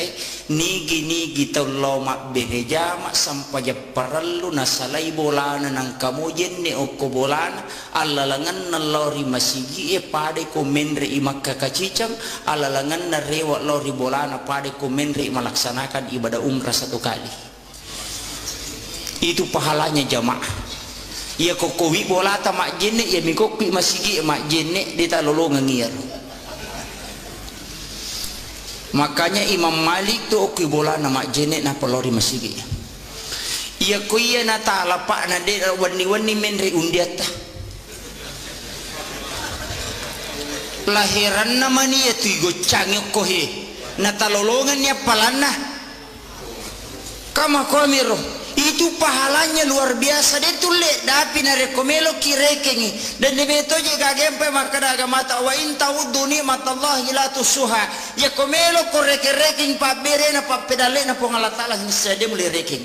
nigi taulo mak bereja mak sampajang parallu nasalai bolana nang kamu jenne oko bolana alalangan nalori masigi pada komenre imak kakacicang alalangan na rewa lori bolana pada komenre melaksanakan ibadah umrah 1 kali itu pahalanya jamaah ya kokowi bola ta mak jenne ya mikopi masigi mak jenne dita lolongan ngir makanya Imam Malik tu oki bola na mak jenne na pelori masigi ya kuya na ta lapak na de wani menre undiata lahiran nama ni tu gocang kohe na talolongan ya palana kama komiro itu pahalanya luar biasa dia tulek dapi na rekomelo kirekengi dan debeto je gagempe makada agamata wa in ta'uddu ni'matallahi la tusuha ya komelo ko reking pa bere na pa pedale na po ngala taala nisade muli reking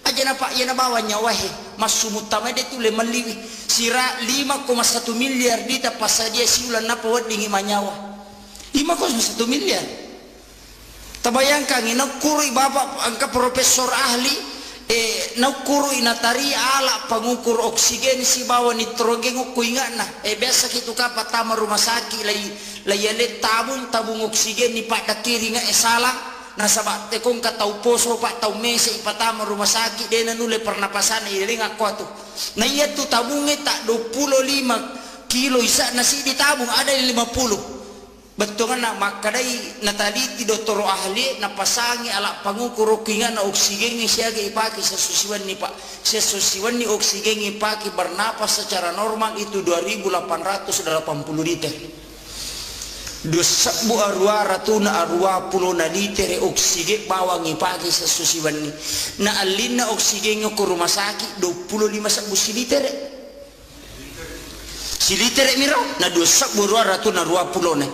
aja na pak ya na bawa nyawahe masumutama dia tule maliwi sira 5,1 miliar dita pasadia siulan na po dingi manyawa 5,1 miliar tabayangkan inakuri bapak angka profesor ahli nakuru inatari ala pengukur oksigen si bawa nitrogen ko ingat na biasa kitu ka patama rumah sakit layale tabung oksigen ni pak dakiri nga salah na sabat te kong katau poso pak tau mese patama rumah sakit de nanule pernapasan iring ako to na iya tu tabunge tak 25 kilo isa nasi di tabung ada 50 betul kan nak makadai nataliti doktor ahli napasangi ala pangukur kinga na oksigen ni siya ipaki sesusiwan ni pak sesusiwan ni oksigen ipaki bernapas secara normal itu 2.880 liter 2.000 ratuna 20 na liter oksigen bawang ipaki sesusiwan ni na alin na oksigen ko rumah sakit 25 liter si liter miro na 2.220 na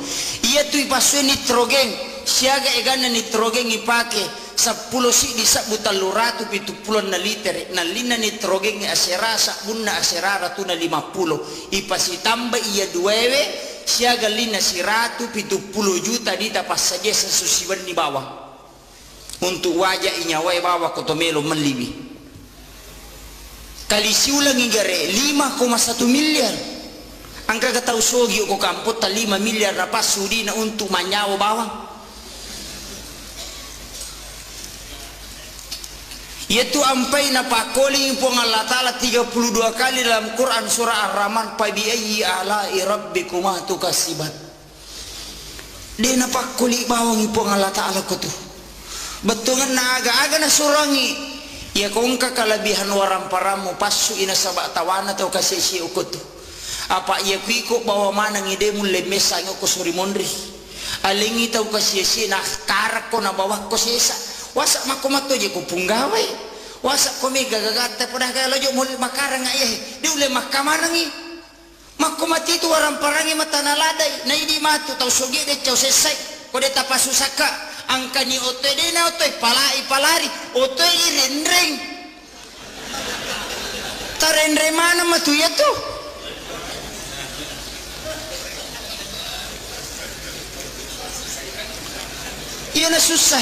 iya tu ipaswe nitrogen siaga egana nitrogen ipake 10 si di sabutan luratu 70 na liter na lina nitrogen asera sabunna asera ratu na 50 ipasi tambah iya duwewe siya galina si ratu 70 juta dita pas saja sesusiban di bawah untuk wajah inyawai bawah kotomelo melibi kali siulang igare 5,1 miliar angka katau sogi ko kampot 5 miliar na pas sudi na untuk manyawa bawah. Yaitu ampai na pakoli po ng Allah Ta'ala 32 kali dalam Quran surah Ar-Rahman pa biayyi ala'i rabbikuma tukasibat. Di na pakoli bawang po ng Allah Ta'ala ko to. Betungan na aga-aga na surangi. Ya kung kakalabihan warang paramu pasu ina sabak tawana tau kasisi ko to. Apa iya kuiko bawa manang ide mo lemesa ng ko suri mondri. Alingi tau kasisi na karak ko na bawah ko sisa. Wasak makomato je ko punggawai wasak ko mega gagata pada kala jo muli makarang ayah di ule makamanangi makomati tu orang parangi mata naladai na idi matu tau soge de chau sesai ko de tapasusaka angkani otoy de na otoy palari otoy irendreng tarendre mana matu ya tu iya na susah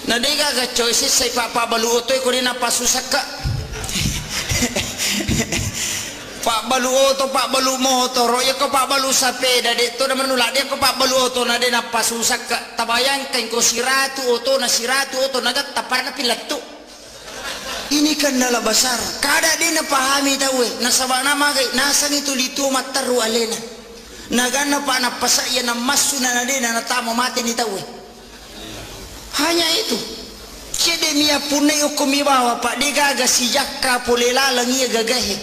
na dega ga choices say papa balu otoy ko rin napasusaka pak balu oto pak balu motor ya ko pak balu sapeda dito naman nula dia ko pak balu oto na din napasusaka tabayang kain ko siratu oto nagat tapar na pilato ini kan nala basar kada din napahami tawe nasaba na magay nasan ito lito mataru alena nagana pa napasaya na masuna na din na natamo mati ni tawe. Hanya itu. Cede mia punai ukumi bawa pak de gaga si jakka pole lalang ia gagahe.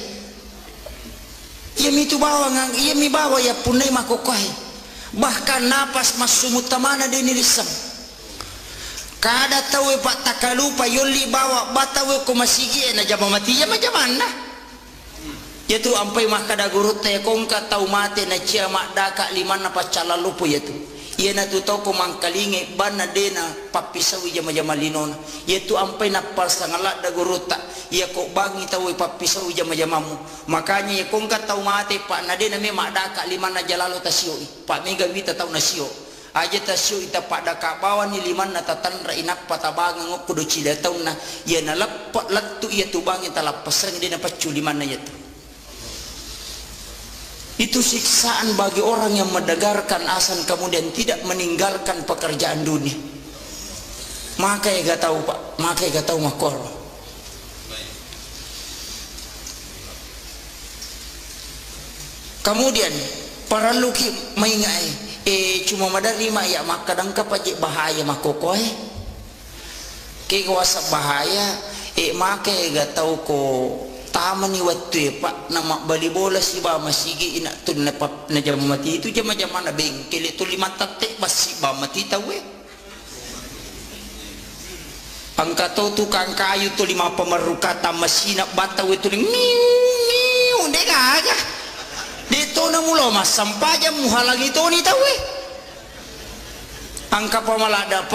Ia mitu bawa ngang ia mi bawa ya punai makokahe. Bahkan napas masumutamana de nirisam. Kada tahu pak takalupa yoli bawa batawe ko masigi na jama mati ya majamana. Yaitu ampai makada gurut ya kongka tau mate na cia mak daka liman apa cala lupu yaitu. Ia na tu tau ko mangkalinge bana dena papisawi jama-jama linona yaitu ampai na pasangalat da guruta ia ko bangi tau papisawi jama-jamamu makanya ia kongka tau mate pak na dena me makdaka liman na jalalo tasio pak mega wita tau nasio aja tasio ita pak daka bawa ni liman na tatanra inak patabangang ko do cila tau na ia na lepat latu ia tu bangi talapas reng dena pacu liman na yaitu. Itu siksaan bagi orang yang mendengarkan azan kemudian tidak meninggalkan pekerjaan dunia. Maka ya gak tahu pak, maka ya gak tahu makor. Kemudian para luki maingai, cuma madari mak ya mak kadang kapaje bahaya makokoy. Ke kuasa bahaya, maka ya gak tahu ko. Taman ni waktu pak nama bali bola si ba masigi ina tun na pap na jam mati itu jam na bengkel itu 5 tatek basi ba mati tawe angka to tukang kayu tu 5 pemerukata masina bataw itu miu dega aja dito na mulo mas sampaja muhalang itu ni tawe angka pamalada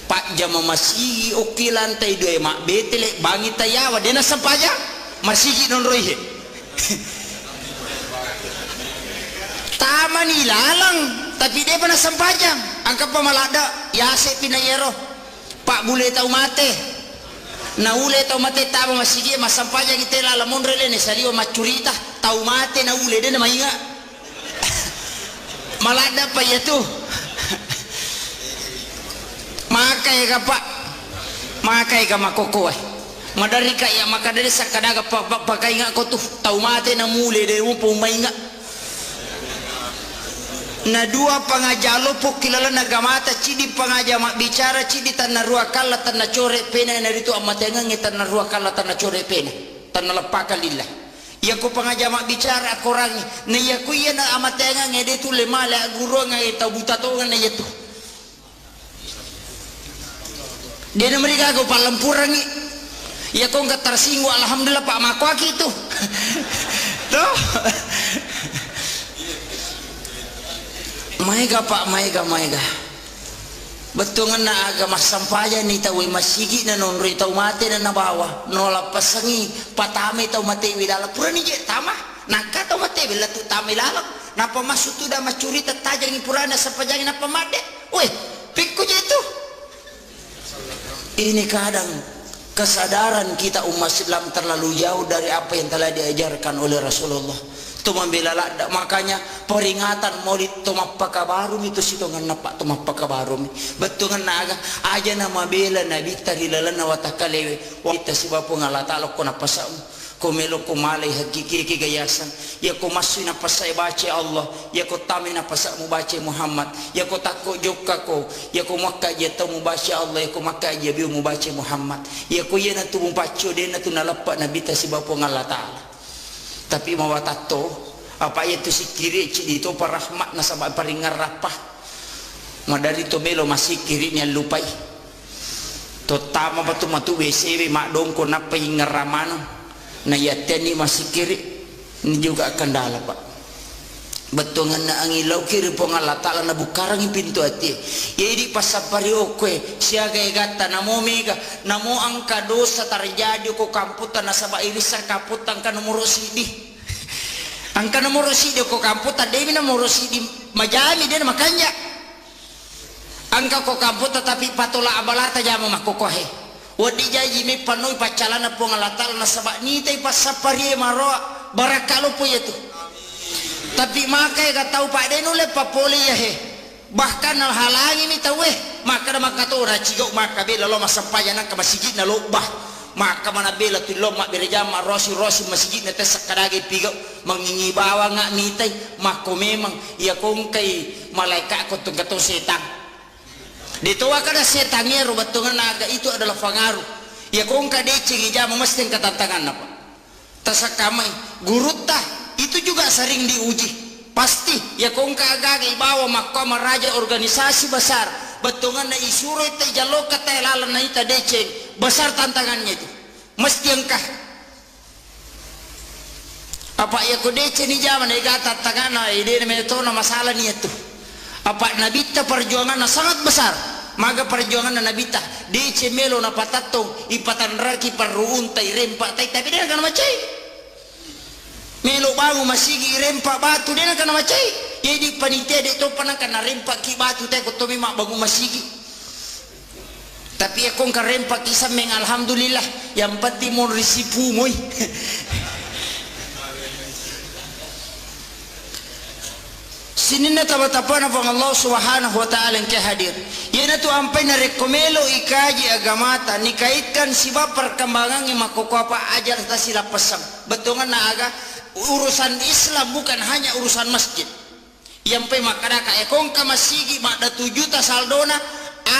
pak jam masigi oki lantai 2 mak betele bangi tayawa dena sampaja masih non roihe taman ilalang tapi dia pernah sempajang angka pamalada yase pinayero pak bule tau mate na ule tau mate tama masigi masampajang ite lalamon rele ne salio macurita tau mate na ule de na mainga malada pa yatu makai ka pak makai ka makokoy madari kaya maka dari sakadaga pakai ngak ko tu tau mate na mule de umpo mainga na dua pangajalo po kilala nagamata cidi pangaja mak bicara cidi tanna rua kala tanna core pena na ritu amatenga ngi tanna rua kala tanna core pena tanna lepaka lillah ya ko pangaja mak bicara korangi na ya ku ya na amatenga ngi de tu le mala guru ngi tau buta to na yetu dia na mereka ko palampurangi ya kok nggak tersinggung alhamdulillah pak makwaki itu tuh maiga pak maiga betungan na agama sampaya ni tahu masigi na non ri tahu mati na nabawa nolak pasangi patame tahu mati widala pura ni je tamah naka tahu mati bila tu tame lalak napa masuk tu dah macuri tetajangi purana sapajangin napa made weh pikku je itu. Ini kadang kesadaran kita umat Islam terlalu jauh dari apa yang telah diajarkan oleh Rasulullah. Tumambela lada, makanya peringatan maulid tumappa kabarum itu sitongan napak tumappa kabarum betungan naga aja nama bela nabi tarilalana watakalewe wita sibapu ngalatalo ko napasam ko melo ko malay hakiki kigayasan ya ko masu napasay baca Allah ya ko tami napasa mu baca Muhammad ya ko takko jokka ko ya ko makka ya tamu baca Allah ya ko makka ya biu mu baca Muhammad ya ko yana tu mu baca dena tu nalapa nabi tasibapu ngalatalo. Tapi mawatato apa itu si kiri itu parahmat nasabah paringar rapah madari to melo masih kiri nya lupai to tama batu matu WC mak dongko napa ngaramano na yateni masih kiri ini juga kendala pak betungan na angilau kiri pongala ta'ala na bukarang pintu hati ya di pasapari okwe siaga egata namo mega namo angka dosa terjadi ko kamputan nasaba irisan kaputan kan nomor sidi angka nomor sidi ko kamputan dewi nomor sidi majami dia makanya angka ko kamputan tapi patola abalata jama makokohe wadi jaji me panoi pacalana pongala ta'ala nasaba ni tay pasapari maro barakalo po itu. Tapi makai gak tahu pak denu le papoli ya he bahkan halangi mi tahu maka tu racigau maka bela lo masampaya nak masjid na lo bah maka mana bela tu lo mak berjama rosi masjid na tes sakadagi pigo mengingi bawa ngak mitai mako memang ya kongkai malaikat ko tunggato setan ditoa kada setannya rubatungan naga itu adalah pengaruh ya kongka decing jama mesti ketantangan apa tasakamai gurutah itu juga sering diuji pasti ya kongka agagai bawa mahkamah raja organisasi besar betungan na isuro itu jalo kata lalan na ita deceng besar tantangannya itu mesti engkah apa ya ko deceng ni zaman ega tantangan na ide metona masalah ni itu apa nabita perjuangan na sangat besar maga perjuangan na nabita deceng melo na patatong ipatan raki peruntai rempak tai tapi dia kan macai melo bangu masigi rempak batu dia nak kena macai jadi panitia dek tu pernah kena rempak ki batu teh koto memang bangu masigi tapi aku kan rempak kisah meng alhamdulillah yang penting mau risipu moy sini na tabatapana pang Allah subhanahu wa ta'ala yang hadir yan na tu ampay na rekomelo ikaji agamata nikaitkan siba perkembangan yang makoko apa ajar ta sila pasang betungan na aga urusan Islam bukan hanya urusan masjid yang pe makadaka ekong ka masigi makda 7 juta saldona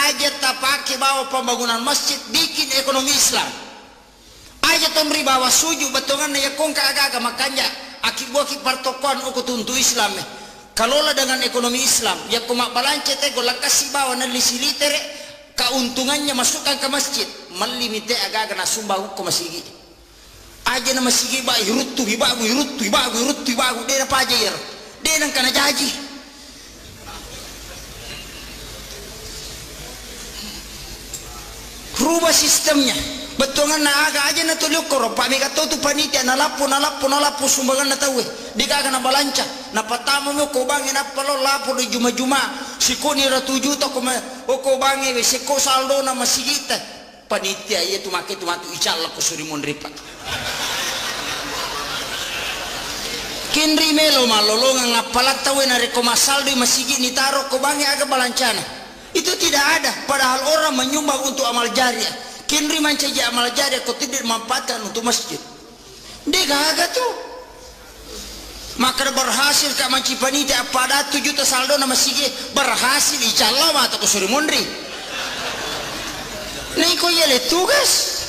aja tapake bawa pembangunan masjid bikin ekonomi Islam aja tomri bawa suju betongan na ekong ka agaga makanya akibuaki partokon uko tuntu Islam kalola dengan ekonomi Islam ya kumak balance te golakasi bawa na lisilitere keuntungannya masukkan ke masjid melimite agaga na sumbahu ko masigi aja nama sigi ba yurutu ibagu dia apa aja ya dia nang kana jaji rubah sistemnya betongan na aga aja na tuluk koro pak mega tu panitia na lapu sumbangan na tahu diga kana balanca na patamu mo ko bangin apa lo lapu di juma sikoni ra 7 juta ko bangi we siko saldo na masigita panitia iya tu make tu matu icalla ko suri mon ripak kinri melo malolongan ngapalat tahu na reko masaldo masigi ni taro ko bangi aga balancana itu tidak ada padahal orang menyumbang untuk amal jariah kinri mancaja amal jariah ko tidak memanfaatkan untuk masjid dia gaga tuh maka berhasil kak manci panitia pada 7 juta saldo na masigi berhasil icalla mata ko suri mondri nih ko yele tugas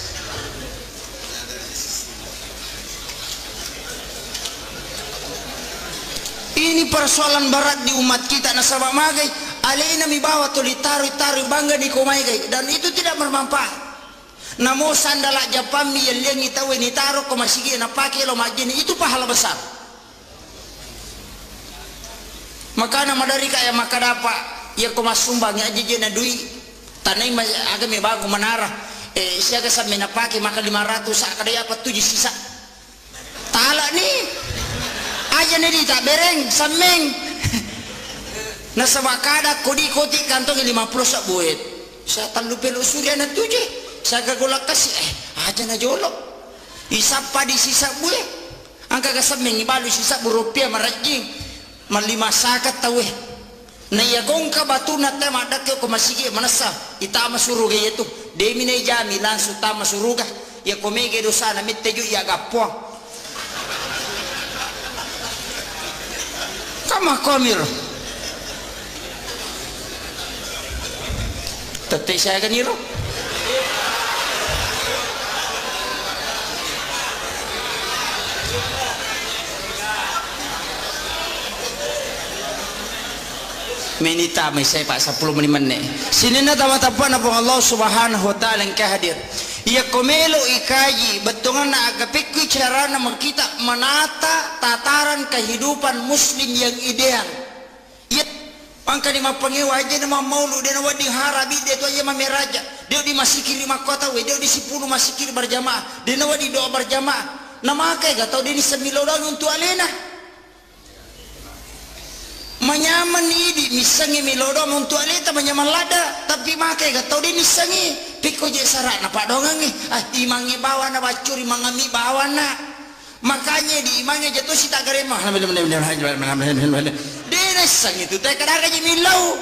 ini persoalan berat di umat kita nasabah magai alena mi bawa tuli taru bangga di komai gai dan itu tidak bermanfaat namo sandala japami yang lengi tahu ini taruh ko masigi na pakai lo majini itu pahala besar Maka nama dari kaya maka dapat ya ko masumbang aja na duit tanay agak may bago manara siya ka sa minapaki maka 500 sa kadaya pa 7 sisa tala ni aja na di tak bereng sameng nasa wakada kodi-kodi kantong 50 sa buhet sa talupelo surya na 7 sa gagulak kasi aja na jolo isa pa di sisa buhet ang kagasameng ibalo sisa burupia marajing malima sakat tawe na yagong ka batu na tema dakyo ko masige manasa itama suruga yetu demi na jami lansu tama suruga ya komege dosa na mitteju ya gapo kama komir tete saya ganiro menita may saya pak 10 menit sini na tawa-tawa na po Allah subhanahu wa ta'ala yang kehadir ia komelo ikaji betungan na agapikwi cara na makita menata tataran kehidupan muslim yang ideal ia pangka di mapangewa aja na maulu dia na wading harabi dia tu aja mameraja dia di masikiri makota we dia di 10 masikiri berjamaah dia na wadi doa berjamaah na makai gatau dia ni semilodang untuk alena manyaman ini misangi milodo untuk alita manyaman lada tapi makai gatau dia misangi piko je sarak na padongangi imangi bawa na bacuri mangami bawa na makanya di imangi jatuh si tak garema dia nasangi itu tak kadang aja milau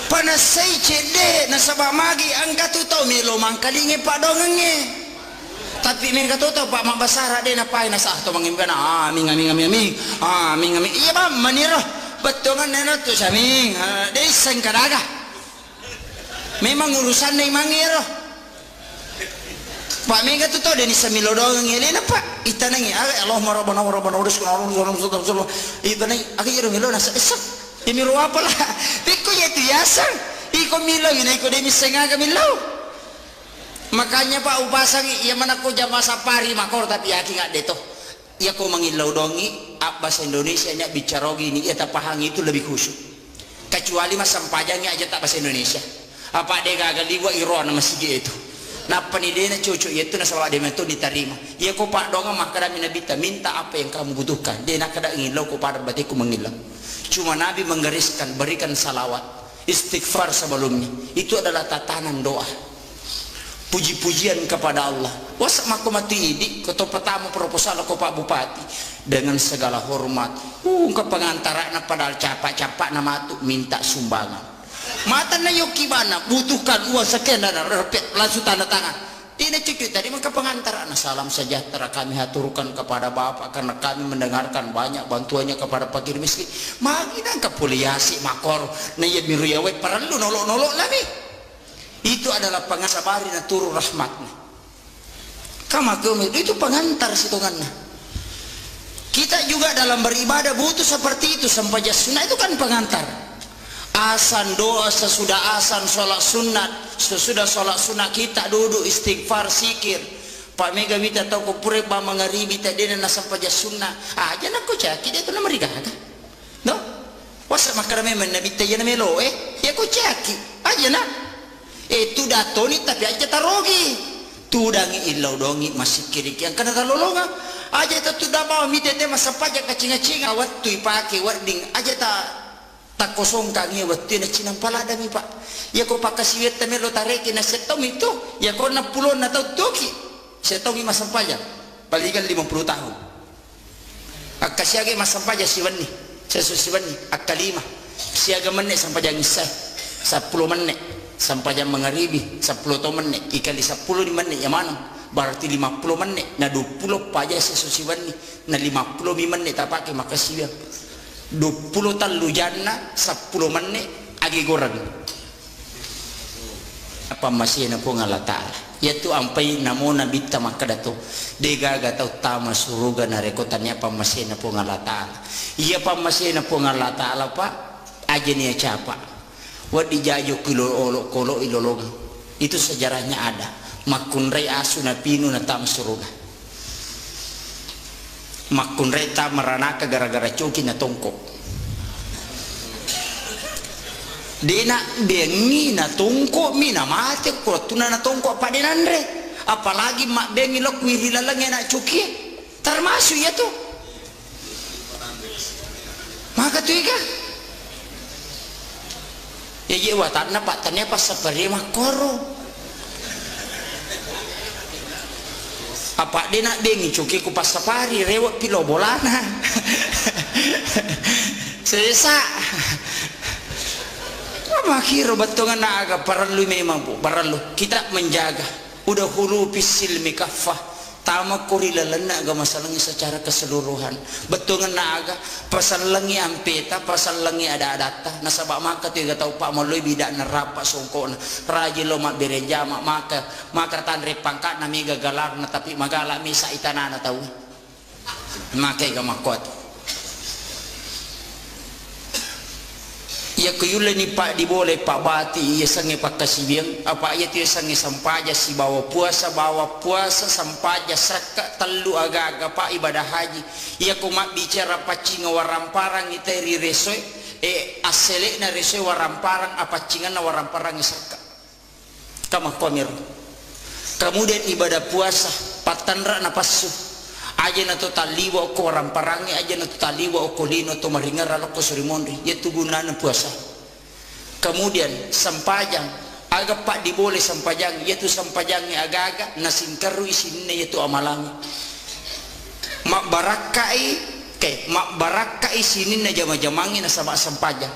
panasai cede nasabah magi angkat tu tau milo mangkalingi padongangi tapi mereka tahu Pak Mak Basara dia napai nasah tu mengimkan amin iya bang maniro betongan nena tu saming dia sengkaraga memang urusan ni mangiro Pak mereka tu tahu dia ni semilodong ngeli napa itanangi Allahumma rabbana rizqana itanangi akhir milo nasa esok ini ro apa lah piko ya tu yasan iko milo ini iko dia sengaga milo makanya Pak upasang iya mana ko jama sapari makor tapi aki nggak deto iya ko mangilau dongi bahasa Indonesia nya bicara gini iya tak pahang itu lebih khusyuk kecuali mas sampajangnya aja tak bahasa Indonesia apa dia gagal diwa iron masih itu napa nih dia cucu itu nasabah dia itu diterima iya ko Pak donga makada minabita minta apa yang kamu butuhkan dia nak kada ngilau ko pada batiku mengilau cuma Nabi menggariskan berikan salawat istighfar sebelumnya itu adalah tatanan doa puji-pujian kepada Allah wasak maku mati ini ketua pertama proposal ko Pak Bupati dengan segala hormat ke pengantaran padahal capak-capak nama tu minta sumbangan mata na yoki mana butuhkan uang sekian dan langsung tanda tangan tidak cukup tadi maka pengantaran salam sejahtera kami haturkan kepada Bapak karena kami mendengarkan banyak bantuannya kepada fakir miskin magi nang kepoliasi makor na ya biru ya perlu nolok-nolok lagi itu adalah pengasabari na turun rahmatnya kama itu pengantar situngannya kita juga dalam beribadah butuh seperti itu sampai sunnah itu kan pengantar asan doa sesudah asan sholat sunat sesudah sholat sunat kita duduk istighfar sikir Pak Mega minta tahu kupure ba mangaribi tadi na sampai sunnah aja nak ko caki dia tu na marigaga no wasa makarame man nabi tayana melo ya ko caki aja na itu datoni tapi aja tarogi tudangi ilau dongi masih kiri yang kena talolonga aja itu dah bawa mitete masa pajak kacinga-cinga waktu ipake warding aja tak kosong kangi waktu na cinang palada mi Pak ya ko pakasiwet temelo tareki na setom itu ya ko na pulon na tau toki setomi masa pajak balikan 50 tahun akasiage masa pajak siwani sesu siwani akalima siaga menit sampai jangan isai 10 menit sampai jam mengaribi 10 menit ikali 10 di menit yang mana berarti 50 menit na 20 pajak sesusiwan ni na 50 menit tak pakai makasih 20 talu jana 10 menit agi goreng apa masih na po ngala ta'ala yaitu ampai namo nabi tamakadato dega gatau tama suruga na rekotannya apa masih na po ngala ta'ala iya pa masih na po ngala ta'ala Pak aja nih capa wadi jayo kolo ilolong itu sejarahnya ada makunrai asu na pinu na tam suruga makun reta meranaka gara-gara coki na tongko dena bengi na tongko mina mati ko tuna na tongko apa denandre apalagi mak bengi lok wirilalang na coki termasuk ya tuh maka tuh ika ya je watarna pak tanya pas sapari mah koro apa dia nak bengi cuki ku pas sapari rewat pilo bolana sesa makiro batongan na aga perlu memang bu perlu kita menjaga udah hulu pisil mikafah tama kurilalana aga masalahnya secara keseluruhan betongan na aga pasal langi ampeta pasal langi ada adata nasabak maka tu tahu pak maloi bidak nerapa songko raji lo mak bereja maka tanre pangkat nami gagalar na tapi magala misa itanana tahu makai ga makot ya kuyula ni pak diboleh pak bati ya sange pak kasibiang apa ya tu sange sampaja si bawa puasa sampaja saka telu aga-aga pak ibadah haji ya kumak bicara pacing waramparang iteri resoy asele na resoy waramparang apa cingan na waramparang saka kama komir kemudian ibadah puasa patandra na pasu aja na to taliwa ko waramparang aja na to taliwa ko lino to maringar ala ko surimondri yaitu gunana puasa kemudian sampajang aga pak diboleh sampajang yaitu sampajangnya aga-aga nasingkaru isinna yaitu amalangi mak barakai sinin na jama-jamangi na sama sampajang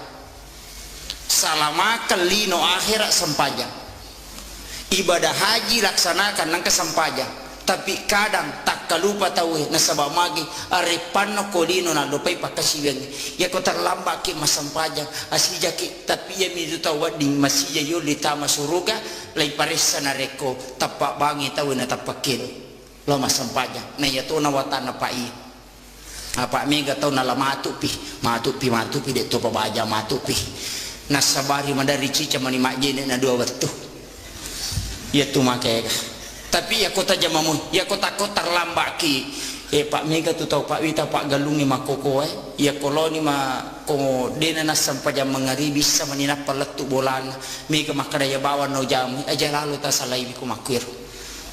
salama lino akhirat sampajang ibadah haji laksanakan nang kesampajang tapi kadang tak kalupa tahu nasabak magi arepan no kolino na lupai pakasiwang ya ko terlambat ki masampajang asija ki tapi ya mi tahu ding masija yo litama suruga lai paresa na reko tapak bangi tahu na tapakil lo masampajang na ya to na watana pai apa mega tahu na lamatu pi de to pabaja matu pi nasabari mandari cica mani majene na dua waktu ya tu makai tapi ya kota jamamu ya kota terlambat ki pak mega tu tahu pak wita pak galungi makoko ya koloni ma ko dena nasam pajam mengari bisa menina paletu bolan mega makadaya bawa no jamu aja lalu ta salai biku makwir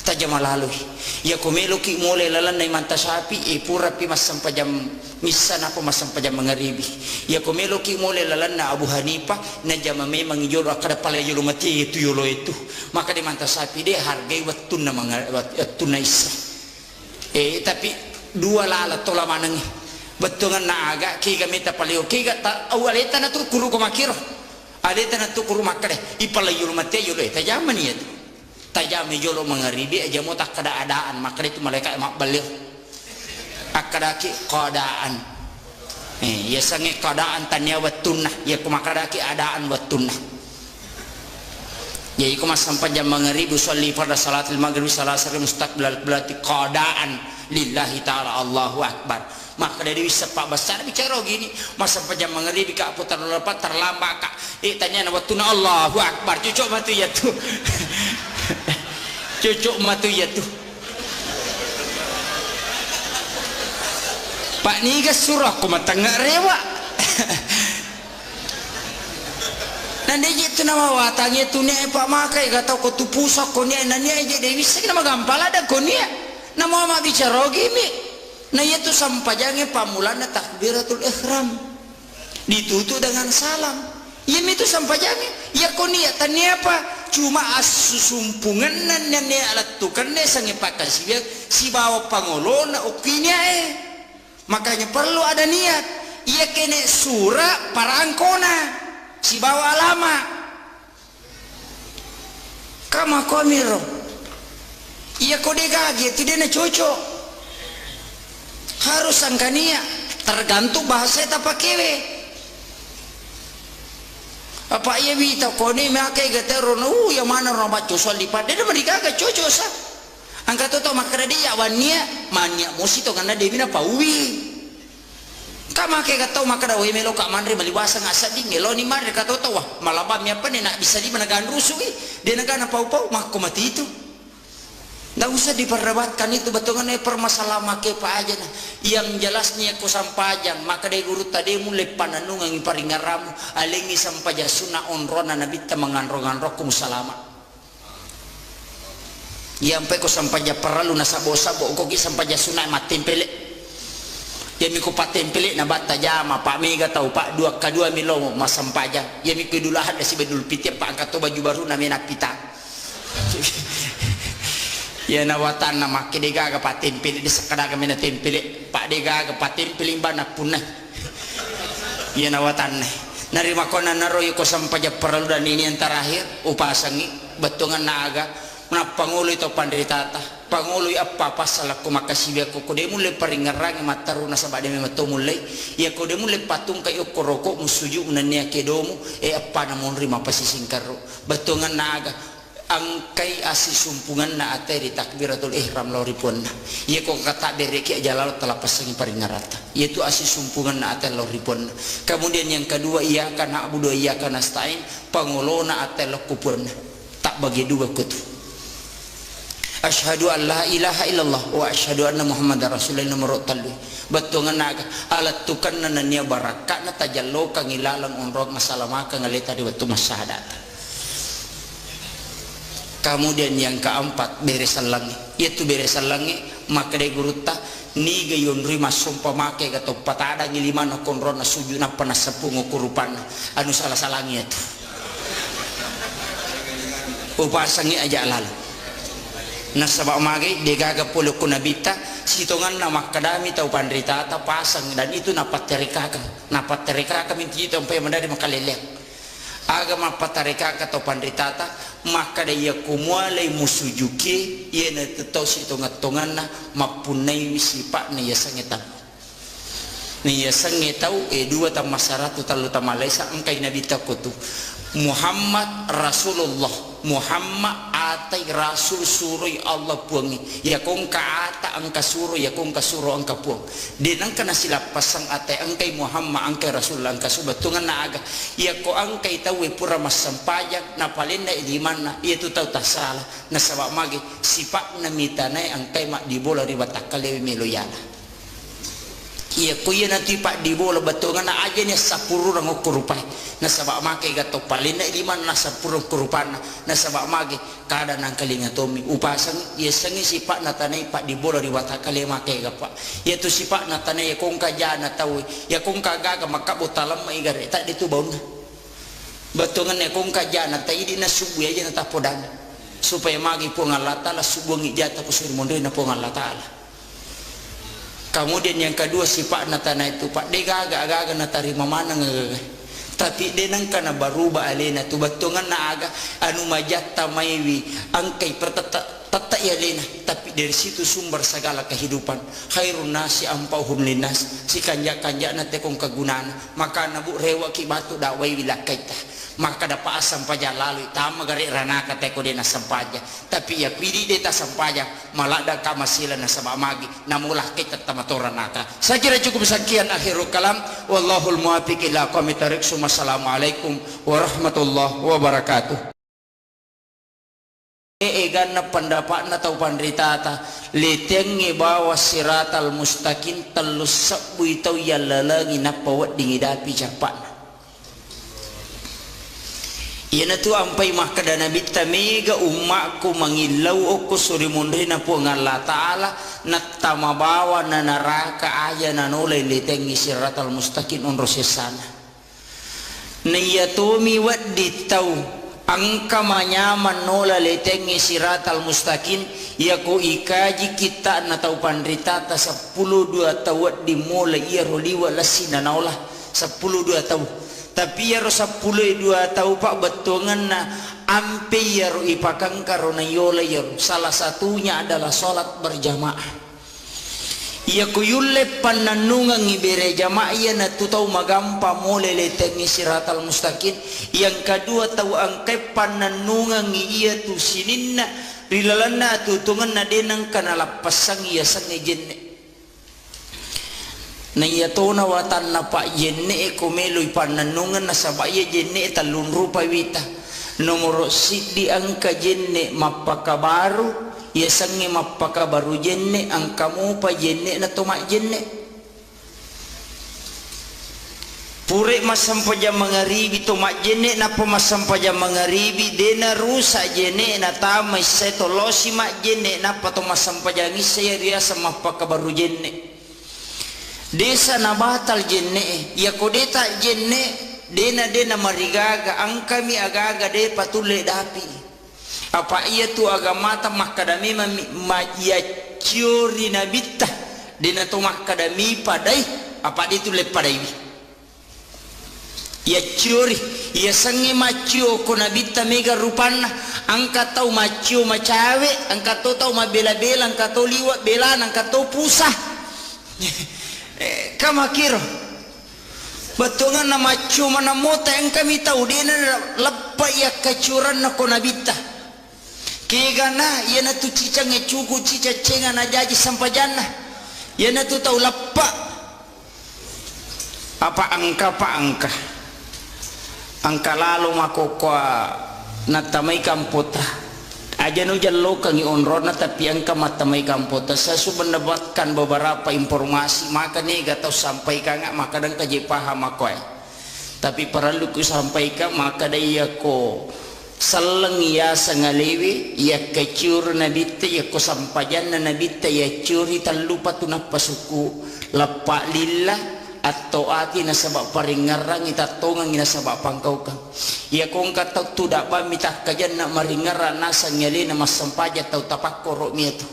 tajama lalu ya ko melo ki mole lalan nai manta sapi pura pi masam pajam misan apa masam pajam mengaribi ya ko melo ki mole lalan na Abu Hanifah na jama memang jolo akada pala jolo mati itu yolo itu maka di manta sapi dia hargai watun na watun na isa tapi dua lala tola manangi betungan na aga ki gamita palio ki ta awaleta na tu kuru ko makiro aleta na tu kuru makade ipala yolo mati yolo tajama ni itu tajami jolo mengaribi aja mau tak keadaan maka itu malaikat mak balik akadaki keadaan ya sange keadaan tanya watunah ya kumakadaki adaan watunah ya iku mas sampai jam mengaribi sholli pada salatul maghrib salat sering mustaqbil berarti keadaan lillahi ta'ala Allahu akbar maka dari sepak besar bicara gini masa pejam mengeribi kak putar lepat terlambat kak tanya watunah Allahu akbar cucuk matu ya tuh cucuk matu ya tuh pak niga surah ku matangga rewa nanti itu nama watangnya tuh nih pak makai gak tau kau tu pusok kau nih nanya aja dewi sih nama gampal ada kau nih nama mama bicara gini nah itu sampajangnya pamulana takbiratul ihram ditutup dengan salam ya itu sampajangnya ya kau niatannya apa cuma asusumpungan nan alat tukan ne sange pakai si bawa pangolona ukinya makanya perlu ada niat ia kene surah parangkona si bawa alama kama komiro ia kode gage tidak na cocok harus angkania tergantung bahasa eta pakewe apa ia bita koni makai gatero no yang mana orang baca soal lipat dia mereka agak cocok sah angkat tu makna dia wania mania musito karena dia bina pauwi kama ke gatau makna we melo kak mandri maliwasa ngasa ding lo ni mandri kata tu wah malabam apa ni nak bisa di mana gan rusui dia negana pau-pau mak mati itu Nggak usah diperdebatkan itu betongan permasalahan make pa aja nah. Yang jelasnya ko sampajan maka de guru tadi mulai pananung ang iparingaramu alingi sampaja sunah onrona nabi ta manganrong-anrokum salama. Yang pe ko sampaja paralu na sabo-sabo ko ki sampaja sunah matempele. Yami ko patempele na bata jama pak mega tau pak dua kadua milo masampaja. Yami ko dulahan si bedul piti pak angkat baju baru na menak pita. Ya nawatan na make dega ga patempele di sakada ga mena tempele pak dega ga patempele bana punah. Ya nawatan narima kona naroy ko sampaja paralu dan ini yang terakhir upasangi betongan naga na pangulo ito pandritata pangulo apa pasal ako makasibya ko kude mulai paringarang mataruna sa bade me matumulay ya kude mulai patung kayo koroko musuju unanya kedomu apa namon rima pasisingkaro betongan naga angkai asi sumpungan na ateri takbiratul ihram loripun ya ko kata dereki jalal telah pasangi paringarata yaitu asi sumpungan na atel loripun. Kemudian yang kedua iya kana abudu iya kana stain pangulo na atel lokupun tak bagi dua kutu. Asyhadu an la ilaha illallah wa asyhadu anna muhammadar rasulullah nomor talwi betongan naga alat tukan nananya barakat na tajallo kang ilalang onrog masalama kang ngalita di waktu masyahadat. Kemudian yang keempat beresan langi yaitu beresan langi maka de guruta ni gayon rima sumpa make gato patada ngiliman konrona sujuna panasepung ukurupan anu salah-salangi itu upasangi aja lalu nasabak magi degaga puluh kunabita sitongan nama kadami tau pandrita atau pasang dan itu napat terika minti itu sampai mendari makalelek agama patarika atau pandrita maka dia kumulai musujuki ia netau sitongan na mapunai wisipak ni yasangetau ni yasangetau dua tam masyarakat talu tamalesa angkai nabi takutu Muhammad Rasulullah Muhammad atai rasul surui Allah puangi ya kong ka ata angka suru ya kong ka suru angka puang dinang kana sila pasang atai angkai Muhammad angkai rasul angka subatungan na aga ya ko angkai tawi pura masampajak na palinda ilimana ya tu tau tasala na sabak magi sipak na mitanay angkai mak dibola ribatakalewi meloyala iya kuya nanti pak di bola betongan na aja nih sapuru rang ukurupai na sabak make gato palina liman na sapuru ukurupan na sabak make kada nang kalinga tomi upasan iya sangi si pak na tanay pak di bola di wata kali make gapa iya tu si pak na tanay kong kaja na tahu ya kong kagaga makabu talam maigare tak ditu baun betongan ya kong kaja na tayi di na subu aja na tapodan supaya magi po ngalata la subu ngijata kusur mondre na po ngalata ala. Kemudian yang kedua sifat natana itu pak dega agak-agak natarima mana ngagaga tapi denang kana baruba alena tu batungan na aga anu majata maiwi angkai tata ya lena tapi dari situ sumber segala kehidupan khairun nasi ampauhum linas si kanja-kanja na tekong kagunana maka nabu rewa ki batu dawai wilakaita maka dapat asam paja lalu tama gari ranaka teko dena sampaja tapi ya pidi deta sampaja malada kamasila na sama magi namulah kita tamatora naka saya kira cukup sekian akhirul kalam wallahul muwaffiq ila aqwamit thariq. Assalamualaikum warahmatullahi wabarakatuh. Egan na pendapat na tau pandritata letengi bawa siratal mustaqim telus sabu itau yalalagi na pawat dingidapi japan yana tu ampai makada nabi tamega ummaku mangilau oku suri mundri na po ngalla ta'ala natama bawa na naraka aya na nolay letengi siratal mustaqim unrosesana niyatomi waddi tau angka manyaman nola letengi siratal mustaqim yaku ikaji kita na tau pandritata 10 tawat di mulai iya roliwa lasina naolah 10 tau tapi ya ro 10 tau pak betongan na ampe ya ro ipakang karona yola ya ro salah satunya adalah salat berjamaah ya kuyulle pananungan ibere jamaah ya na tu tau magampa mole letengi siratal mustaqim yang kedua tau angke pananungan iya tu sininna rilalana tutungan na denang kana lapasang iya sang jenne na iya tona watan na pa jenne ko meloy pananungan na sabaya jenne talun rupa wita nomor sidi angka jenne mapakabaru ya sangi mapaka baru jenne angkamu pa jenne na tumak jenne pure masampaja mangaribi tumak jenne na pamasampaja mangaribi dena rusa jenne na tamay setolosi mak jenne na patomasampaja ngisaya ria sama mapaka baru jenne desa na batal jenne ya kodeta jenne dena marigaga angkami agaga de patule dapi apa iya tu agamata makadami ya ciori nabita dena tu makadami padai apa itu le padai ya ciori ya sangi macio ko nabita mega rupana angka tau macio macawe angka tau mabela-bela angka tau liwat bela angka tau pusah kamakiro batungan nama cuma namota yang kami tahu dia lepas ya kecuran na konabita kegana ya na tu cicang cuku cica cenga na jaji sampajana ya na tu tahu lepas apa angka lalu makokwa na tamay kampota aja no jallo kangi onrona tapi angka matamay kampota saya sudah mendapatkan beberapa informasi maka nih gak tahu sampaikan nggak maka dan kaji paham aku tapi perlu ku sampaikan maka dia ko seleng ya sangalewi ya kecur nabite ya ko sampajan nabite ya curi talupa tunap pasuku lepak lillah atau ati nasabak paringarang itatongang nasabak pangkau ka ya kong kata tidak ba mitah kajan nak maringaran nasa nyali na masampaja tau tapak korok mi itu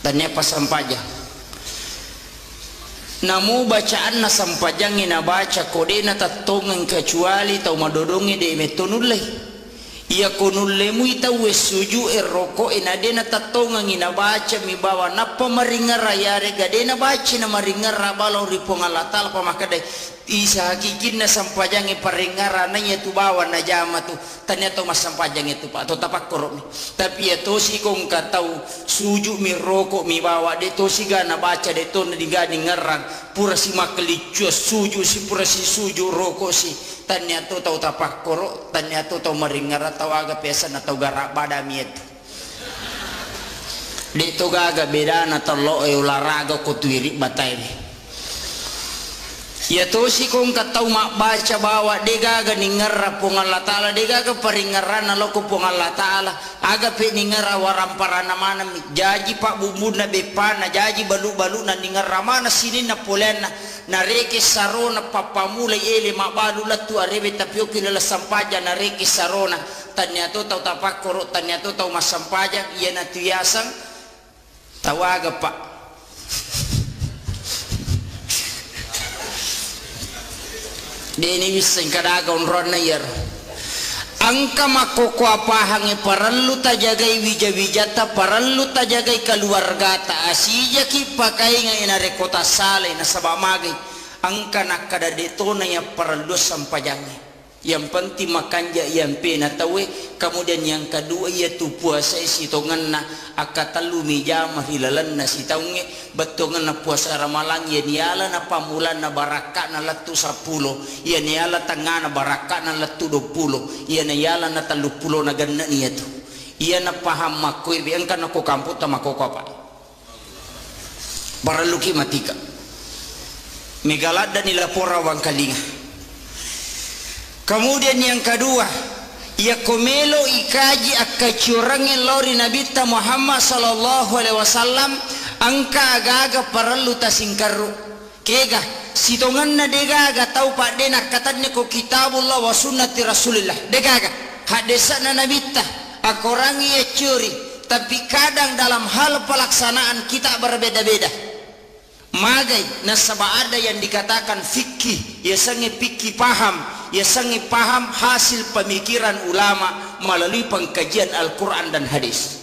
dan apa sampaja namu bacaan na sampajang ina baca kode na tatongang kecuali tau madodongi de metonulai iya konulemu itawe suju eroko inadena tatongang ina baca mi bawa napa maringara yare gadena baca na maringara balong ripong alatal pamakade isa hakikin na sampajang paringara na tu bawa na jama tu tanya to mas sampajang itu pak atau tapak korok tapi ya to si kong katau suju mi roko mi bawa de to si gana baca de to na digani ngerang pura si makelicuas suju si pura si suju roko si tanya tu tau tapak korok tanya tu tau maringara tau aga pesa na tau garak badami itu de to gaga beda na talo olahraga ko tuiri batai ya to si kong katau mak baca bawa de gaga ningarra pong Allah taala de gaga paringarana loko pong Allah taala aga pe ningarra waramparana mana jaji pak bumbu na bepana jaji balu-balu na ningarra mana sini na polena na reke sarona papamula ele mak balu latu arebe tapioki lala sampaja na reke sarona tanya to tau tapak korok tanya to tau masampaja iya na tuyasang tawaga pak dini wiseng kadaga onron na yer angka makoko apahangi parallu tajagai wija-wijata parallu tajagai keluargata asija ki pakai nga inare kota sale na sabamagay angka nakada detona ya parallu sampajangi yang penting makanja yang penatawe kemudian yang kedua yaitu puasa sitongan na akatalu mijama hilalan na sitaunge betongan na puasa ramalang ya niala na pamulan na baraka na latu 10 ya niala tangana baraka na latu 20 ya niala na 30 na ganna niya to iya na paham makoy biang kan ako kamput ta makoko pa para luki matika megalada nila pora wang kalinga. Kemudian yang kedua, ya komelo ikaji akacurangin lori Nabi Muhammad sallallahu alaihi wasallam angka agaga parallu tasingkaru kega sitongan na degaga tau pak dena katanya ko kitabullah wa sunnati rasulillah degaga hadisana Nabi akorangi ya curi tapi kadang dalam hal pelaksanaan kita berbeda-beda magai nasaba ada yang dikatakan fikih ya sangi fikih paham ya sangi paham hasil pemikiran ulama melalui pengkajian Al-Quran dan hadis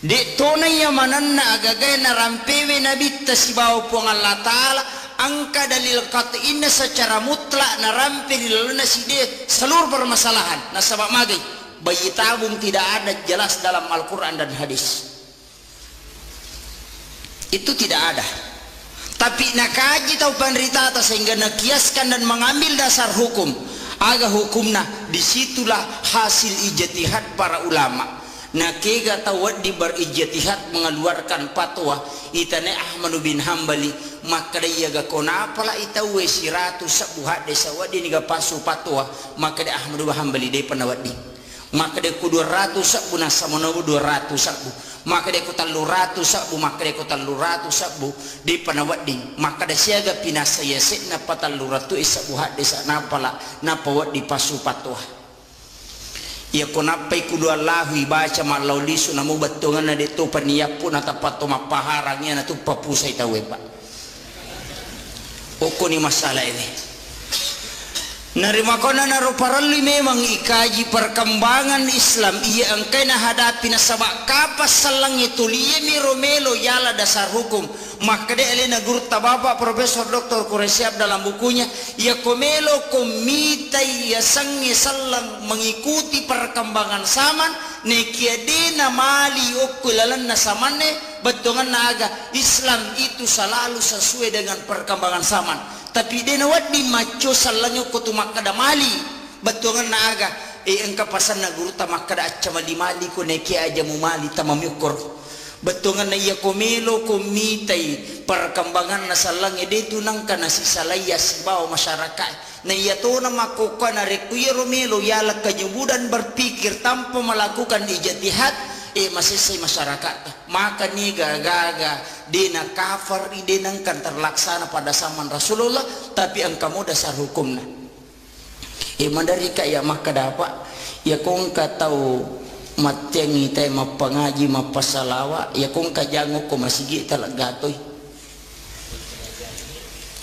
di tonai yang mananna agagay na rampewe nabi tasibaw po ng Allah Ta'ala angka dalil katiin na secara mutlak na rampe dilalu na sidi seluruh permasalahan nasaba magay bayi tabung tidak ada jelas dalam Al-Quran dan hadis itu tidak ada. Tapi nakaji tau penderita atas sehingga nakiaskan dan mengambil dasar hukum aga hukumna disitulah hasil ijtihad para ulama nakega tawad di berijtihad mengeluarkan fatwa itane Ahmad bin Hambali maka dia ga kona pala itawe siratu sabuhat desa wadi ni ga pasu fatwa maka dia Ahmad bin Hambali dia panawadi maka dia ku 200 sabu nasamono 200 sabu maka dia ku 300 sabu maka dia ku 300 sabu di panawadi maka dia siaga pinasaya setna pataluratu isabuhat desa napala napawad di pasu fatwa ya konapai kudu Allahu baca malau lisu namu batungan na dito paniyapun at pato mapaharangnya na tu papusay tawe pa oko ni masalah ini narima ko na naruparali memang ikaji perkembangan Islam iya angkay na hadapi na sabak kapas salang itu liye miromelo yala dasar hukum maka de elena guru tababa Profesor Dr. Kuresiap dalam bukunya ya komelo komitai ya sangi salang mengikuti perkembangan zaman nekiadena mali okulalan na samane betongan naga Islam itu selalu sesuai dengan perkembangan zaman tapi dia nawat di maco salangnya kutu makada mali betongan naga engka pasan na guru ta makada acha mali mali ko neki aja mu mali tamamyukor betongan na iya komelo komitai perkembangan na salang ide tunang kana si salaya sibaw masyarakat na iya to na makuka na rekwiro melo yala kanyubudan berpikir tanpa melakukan ijtihad masisay masyarakat maka ni gaga dina kafir dinang kan terlaksana pada zaman Rasulullah tapi ang kamu dasar hukum na mandari kaya maka dapat ya kung ka tahu matyangi tay mapangaji mapasalawa ya kung kajango ko masigi talagatoy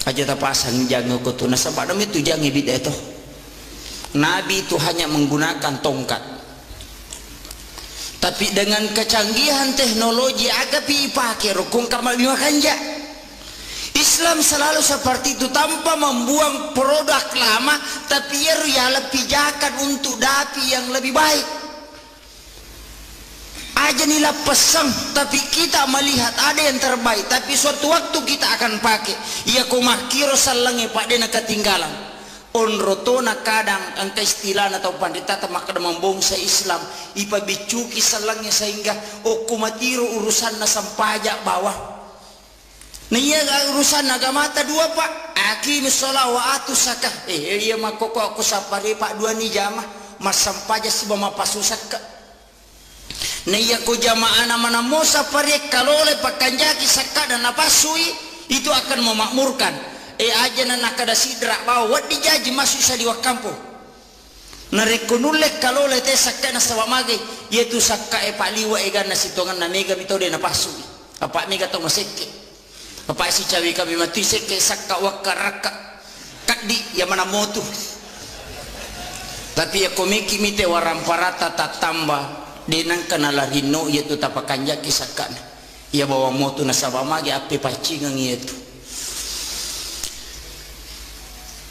aja tapasan jango ko to nasa padam itu jangi bida itu Nabi itu hanya menggunakan tongkat tapi dengan kecanggihan teknologi agak pakai rukun kamal makanja Islam selalu seperti itu tanpa membuang produk lama tapi ya lebih pijakan untuk dapi yang lebih baik aja nilai pesan tapi kita melihat ada yang terbaik tapi suatu waktu kita akan pakai ya kumakiro salangi pak dena ketinggalan onrotona kadang angka istilah atau pandita maka membongsa Islam ipa bicuki salangnya sehingga kumatiru urusan na sampajak bawah nah iya urusan agama ta dua pak aqimis shalah wa atus zakah iya makoko aku sapare pak dua ni jamah mas sampaja si bama pasusak nah iya ko jamaah nama namo sapare kalole pakanjaki sakka dan napasui itu akan memakmurkan aja na nakada sidra bawa wadi jaji masuk sa diwa kampo narekunulek kalau lete sakka na sawamage yaitu sakka paliwa egan na sitongan na mega bito de na pasu apa mega to maseke apa si cawi kami mati seke sakka wakaraka kadi ya mana motu tapi ya komiki mite waramparata tatamba denang kanala rino yaitu tapakanja kisakkan ya bawa motu na sawamage ape pacingang yaitu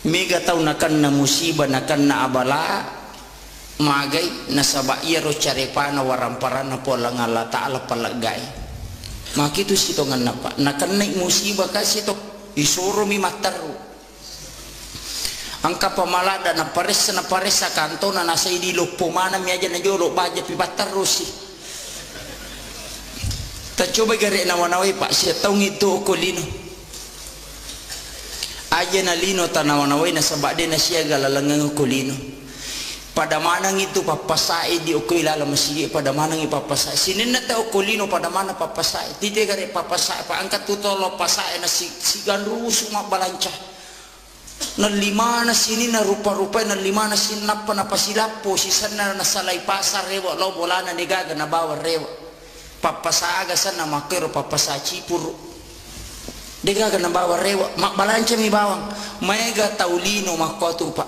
mega tau nakan na musibah nakan na abala magay nasaba iro carepana waramparana pola ngala ta'ala palagay makitu sito nga napa nakan na musibah kasi to isuro mi mataru ang kapamalada na pares sa kanto na nasa idilok pumana mi aja na jolo baja pipataru si ta coba gari na wanaway pa siya taong ito okolino aja na lino tanawanaway na sabade na siya galalangang kulino pada manang itu papasai di ukoy lala masigi pada manang ipapasai sinin na tao kulino pada mana papasai tite gare papasai pa angkat tutolo pasai na si gandru suma balanca na lima na sini na rupa-rupa na lima na sinapa na pasilapo sisan na nasalay pasar rewa lo bola na nigaga na bawa rewa papasai agasan na makero papasai cipuru dega kana bawa rewa mak balanca mi bawang mega taulino makotu pak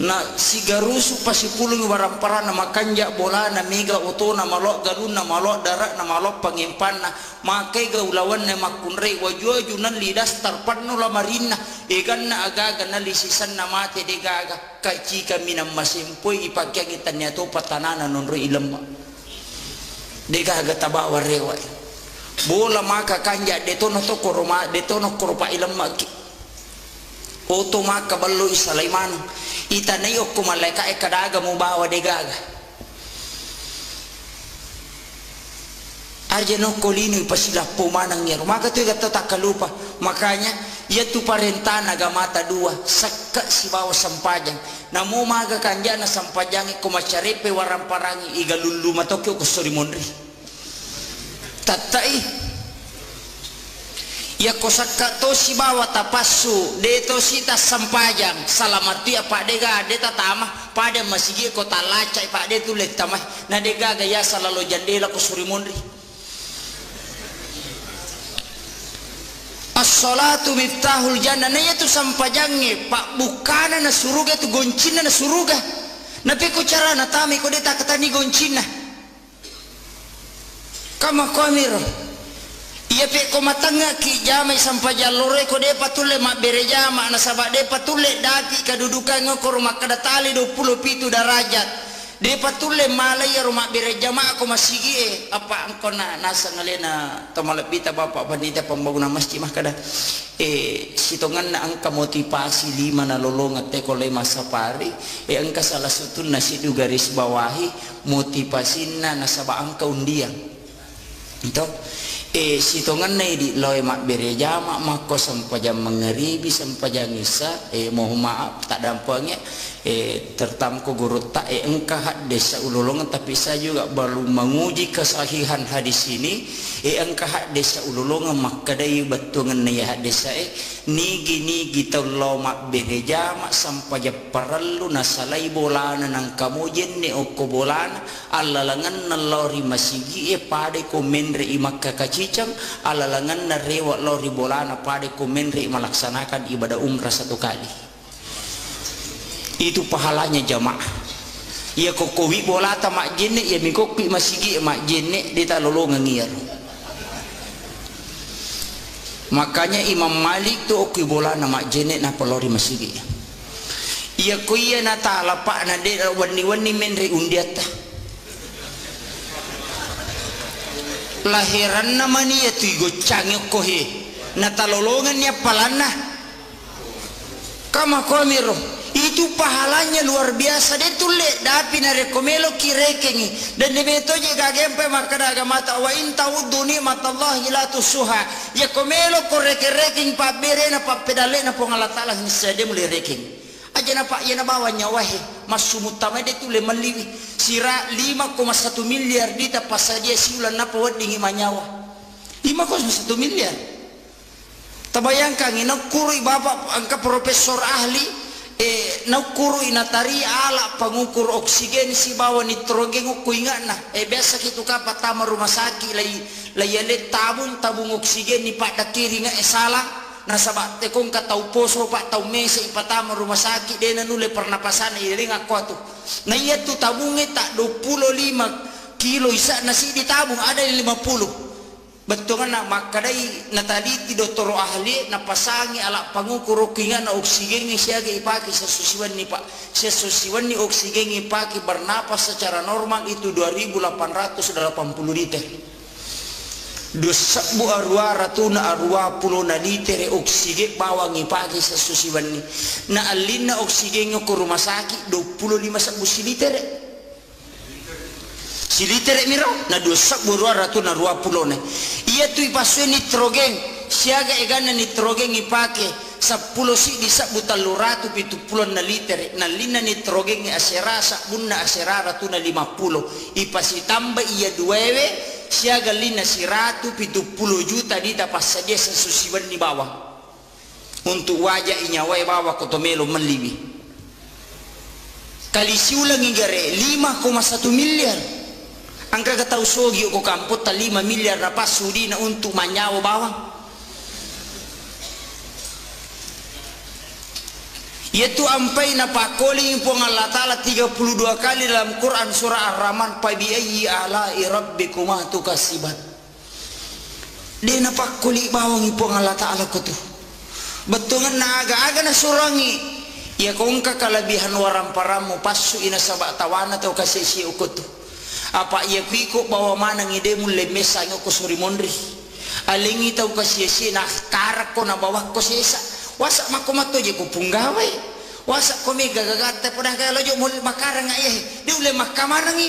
na sigarusu pasipulung warampara na makanja bola na mega oto na malok galun na malok darat na malok pangimpan na makai gaulawan na makunre wajua junan lidas tarpanno la marina egan na agaga na lisisan na mate dega aga kaci kami na masimpoy ipagya gitan niya to patanana nonro ilam dega aga tabawa rewa bola maka kanja detono to koroma detono koropa ilam maki oto maka ballo isalaiman itanayo ko malaika kadaga mo bawa degaga aja no kolino ipasilah pumanang niya maka tu kata tak kalupa makanya ia tu parentana gamata dua sakka si bawa sampajang namo maga kanja na sampajangi kumacarepe waram parangi igalulu matokyo kusuri monri tatai ya kosakka to si bawa tapasu de to sita sampajang salamatu ya pak dega de tatama pada masigi kota lacai pak de tu lek tamah na dega gaya salalo jandela kusuri monri as-salatu miftahul jannah na itu sampajange pak bukana na suruga tu goncina na suruga na pe ko cara na tami ko deta katani goncina kama komiro iya pe ko matanga ki jamai sampajalore ko de patule mak berejama na sabak de patule daki kadudukan ngokor makadatali 27 derajat de patule malaya rumah berejama aku masigi apa angko na nasa ngalena tomalapita bapak panita pembangunan masjid mah kada sitongan na angka motivasi 5 na lolongat te kolay masapari angka salah satu nasi du garis bawahi motivasi na nasaba angka undian itu sitongan na di loy mak berejama mako sampajam mengeribi sampajam isa mohon maaf tak dampaknya tertamko guru tak engkau hadis ululungan tapi saya juga baru menguji kesahihan hadis ini engkau hadis ululungan maka dari betungan nih hadis saya nigi taulo mak bereja mak sampai perlu nasalai bolana nang kamu jenne oko bolana alalangan nalori masigi pade komenre imak kakacicam alalangan narewa lori bolana pade komenre melaksanakan ibadah umrah 1 kali. Itu pahalanya jamaah ya kokowi bolata mak jenne ya mikoki masigi mak jenne dita lolongan ngir makanya Imam Malik tu oki bola mak jenne na pelori masigi ya kuya na tala pak na de wani menre undiata lahiran namanya ya tu gocang kohe na talolongan ya palana kama komiro itu pahalanya luar biasa dia tulek dapi na rekomelo kirekengi dan debeto je gagempe makada agamata wa in ta'uddu ni'matallahi la tusuha ya komelo koreke-reking pa bere na pa pedale na po Allah taala ni sede muli reking aja na pak ya na bawa nyawahe masumutama dia tule maliwi sira 5,1 miliar dita pasadia siulan na po wadingi manyawa 5,1 miliar tabayangkan ina kurui bapak angka profesor ahli naukuru inatari ala pengukur oksigen si bawa nitrogen uku ingat nah biasa gitu kapa tama rumah sakit layale tabung oksigen ni pak kiri nga salah na sabat tekong katau poso pak tau mese ipatama rumah sakit dena nule pernapasan ini ngaku tu na iya tu tabungnya tak 25 kilo isa nasi di tabung ada 50 betul kan nak makadai na tadi doktor ahli na pasangi ala pangukur kingan na oksigen ni siya ipaki sa susiwan ni pak sa susiwan ni oksigen ipaki bernapas secara normal itu 2.880 liter dosakbu arwa ratuna arwa pulo na liter oksigen bawang ipaki sa susiwan ni na alin na oksigen ko rumah sakit 25 liter si liter miro na dosak burua ratu na 20 ne iya tu ipasue nitrogen siaga egana nitrogen ipake 10 si disak butaluratu 70 na liter na lina nitrogen ni asera sabunna asera ratu na 50 ipasi tambah iya duwewe siaga lina si ratu 70 juta dita pasadia sa susiwan ni bawah untuk wajah inyawai bawah kotomelo meliwi kali siulang igare 5,1 miliar angka katau sogi ko kamput 5 miliar rapas sudi na untuk manyawa bawang yaitu ampai na pakoli po Allah Ta'ala 32 kali dalam Quran surah Ar-Rahman pa bi ayyi ala'i rabbikuma tukasibat dia na pakoli bawang po Allah Ta'ala ko tu betungan na aga-aga na surangi ya kung kakalabihan waram paramu pasu ina sabak tawana tau kasisi ukot tu apa ia kuiko bawa mana ngide mulai mesanya ko suri mondri alingi tau kasih nah karak ko na bawah ko sesa wasak makomato je ko punggawai wasak ko mega gagata pada kaya lojo mul makarang ay di ule makamarang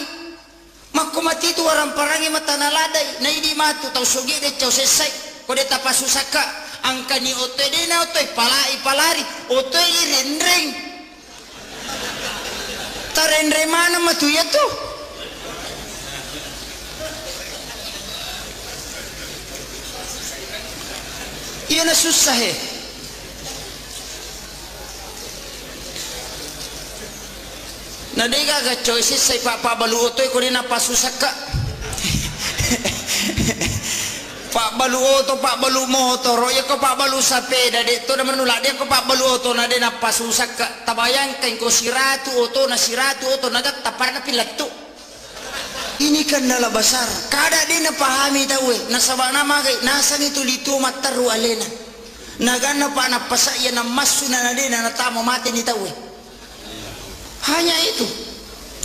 Mako mati itu orang parangi mata naladai na ini matu tau sogi de cau selesai ko de tapasusaka angkani otoy de na otoy palari otoy rendreng tarendre mana matu ya tu iya na susah na dega ga choices say papa balu otoy ko din napasusaka pak balu oto pak balu motor ya ko pak balu sapeda de to naman nula de ko pak balu oto na de napasusaka tabayang kay ko siratu oto na tapar na pilatu ini kan nala besar kada de na pahami tahu nasaba nama kay nasan itu litu mataru alena nagana pa na pasaya na masuna na de na tamo mate ni tahu hanya itu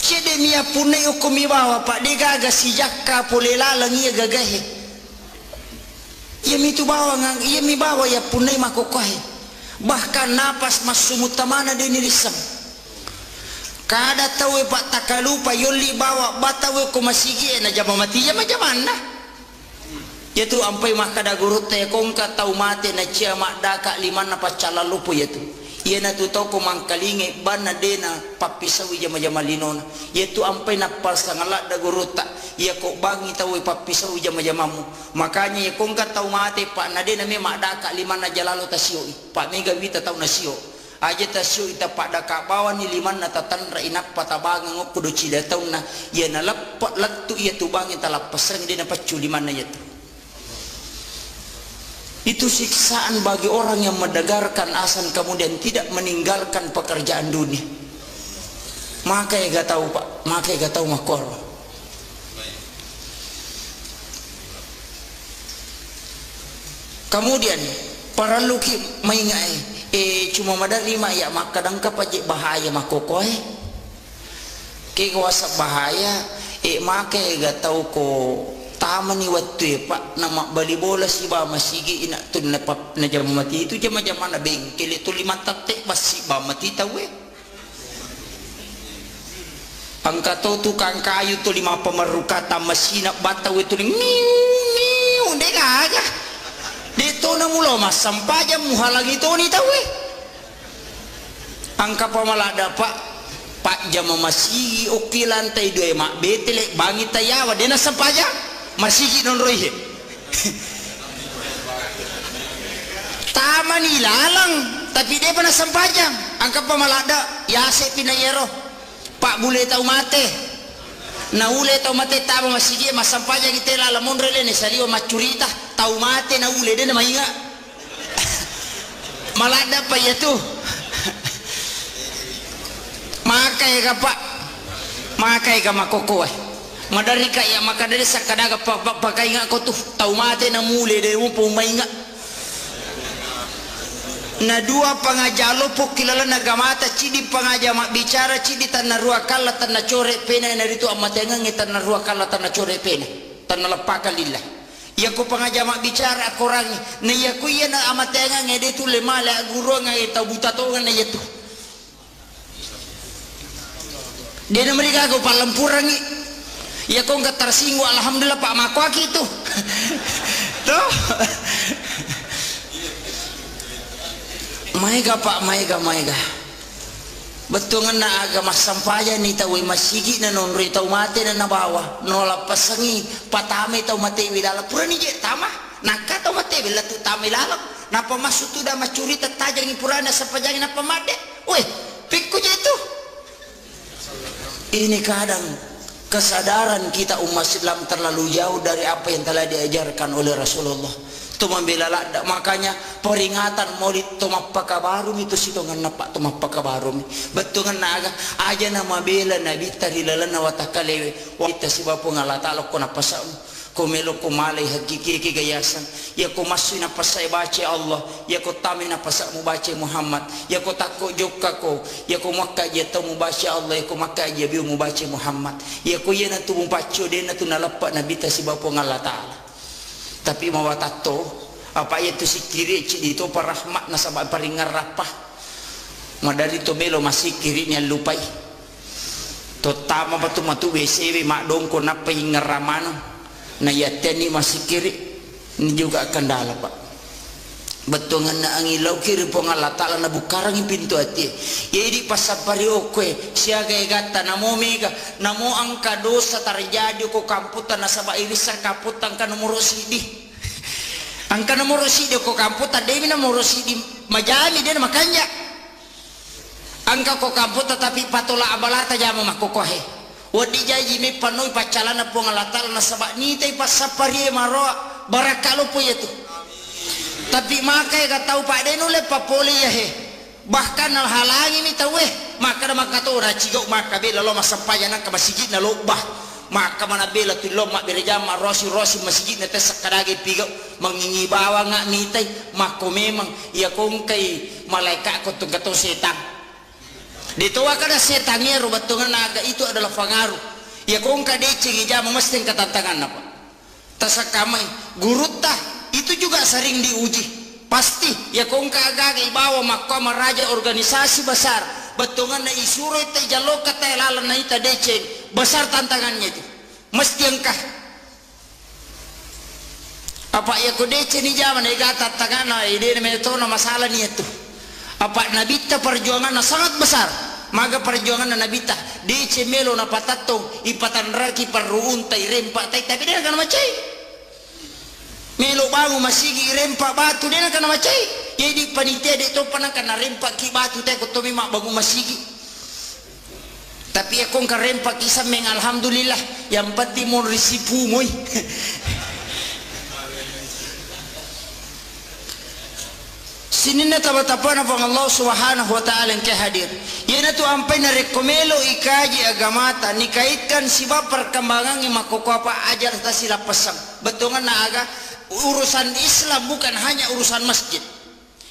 cede mia punai ukumi bawa pak de gaga si jakka polela langi gagahe ia mi tu bawa ngang ia mi bawa ya punai makokohe bahkan napas masumutamana de nirisam kada tahu pak takalupa yoli bawa batawe ko masigi na jama mati ya majamana yaitu ampai makada gurut te kongka tau mate na cia makdaka liman na pacala lupu yaitu iya na tutau ko mangkalinge bana dena papisawi jama-jama linona yaitu ampai na pasangala da guruta iya ko bangi tawi papisawi jama-jamamu makanya ya kongka tau mate pak na dena me makdaka liman na jalalo tasio pak mega wita tau nasio aja tasio ita pak daka bawa ni liman na tatanra inak patabangang kudu cida tau na iya na lepat letu iya tu bangi talapas reng dena pacu liman na yaitu itu siksaan bagi orang yang mendengarkan azan kemudian tidak meninggalkan pekerjaan dunia. Maka ya gak tahu pak, maka ya gak tahu makor. Kemudian para luki maingai, cuma madari ma ya mak kadang kapajik bahaya makokoy. Ke kuasa bahaya, maka ya gak tahu ko. Taman ni waktu pak nama bali bola si ba masigi ina tu na jam mati itu jam mana bengkel itu 5 tatek basi ba mati tahu angka tukang kayu tu 5 pemerukata masina batau itu niu deka aja dito na mulo mas sampaja muhalang itu ni tahu angka pamalada pak jam masigi oki lantai 2 mak betele bangi tayawa dena sampaja masih non roih taman ilalang tapi dia pernah sempajang angka pamalada ya se pinayero pak bule tau mate na ule tau mate tama masih dia masampajang kita lalamon rele ne salio macurita tau mate na ule dia mainga malada pa ya tu makai ka pak makai ka makoko madari kaya maka dari sakadaga pakai ngak ko tu tau mate na mule de umpo mainga na dua pangajalo po kilala nagamata cidi pangaja mak bicara cidi tanna rua kala tanna core pena na ritu amatenga ngi tanna rua kala tanna core pena tanna lepaka lillah ya ko pangaja mak bicara korangi na ya ko ya na amatenga ngi de tu le mala guru ngi tau buta to na ya tu dia na mereka ko palampurangi ya kok nggak tersinggung alhamdulillah pak makwaki itu tuh maiga pak maiga betul ngena agama sampaya ni tahu masigi na non tau mate na nabawa nolak pasangi patame tau mate wilala pura ni je tamah nakka tau mate wilala tu tame lalak napa masuk tu dah macuri tetajang purana sapajang napa made weh pikku je itu ini kadang kesadaran kita umat Islam terlalu jauh dari apa yang telah diajarkan oleh Rasulullah. Tu membela lada makanya peringatan maulid tumappa kabarum itu situ napa tumappa kabarum. Betul naga aja nama bela nabi tarilana wa takalewe wa tasibapu ngala ta'ala ko napasa ko melo ko malay hakiki gayasan ya ko masu na pasay baca Allah ya ko tami na pasa mo baca Muhammad ya ko takko jokka ko ya ko makka je to mo baca Allah ya ko makka je bi mo baca Muhammad ya ko ye na tu mo baca de na tu nalapa nabi tasibapu ngala ta'ala tapi mawatato apa itu sikiri itu parahmat na sabab paringar rapah madari to melo masih kirinya lupai Totama batu matu WCW mak dongko na pengeramano na yateni masih kiri ini juga kendala Pak. Betongan na angilaw kiri po nga latala na bukarang pintu ati. Jadi pasapari okwe siaga egata namo mega namo ang kadosa terjadi ko kamputan na saba irisan kaputan ka nomor sidi. Angka nomor sidi ko kamputan demi nomor sidi majami dia makanya. Angka ko kamputan tapi patola abalata jama makokohe. Wadi jaji me panoi pacalana po nga latala na saba nitay pasapari maro barakalo po itu. Tapi makai ka tahu Pak Den oleh papoli ya he. Bahkan halangi mi tahu maka tu racigau maka bela lo masampaya nak ke masjid na lo bah. Maka mana bela tu lo mak berjama rosi masjid na tes sakadage pigo mengingi bawa ngak mitai mako memang ia kongkai malaikat ko tunggato setan. Ditoa kada setannya rubatungan naga itu adalah pengaruh. Ia kongka decing jama mesti katantangan apa. Tasakamai gurutah itu juga sering diuji pasti ya kong kagak bawa mahkamah raja organisasi besar betungan na isuro itu jalo kata lalan na ita deceng besar tantangannya itu mesti engkah apa ya ko deceng ni zaman ega tantangan na ide metona masalah ni itu apa nabita perjuangan na sangat besar maga perjuangan na nabita deceng melo na patatong ipatan raki peruntai rempak tai tapi dia kan macai melo bangu masigi rempak batu dia nak macai jadi panitia dia tu pernah kena rempak ki batu teh koto mak bangu masigi tapi aku kan rempak kisah meng alhamdulillah yang penting mon risipu moy sini na tabatapana pang Allah subhanahu wa ta'ala yang hadir yan na tu ampay na rekomelo ikaji agamata nikaitkan siba perkembangan yang makoko apa ajar ta sila pasang betungan na aga urusan Islam bukan hanya urusan masjid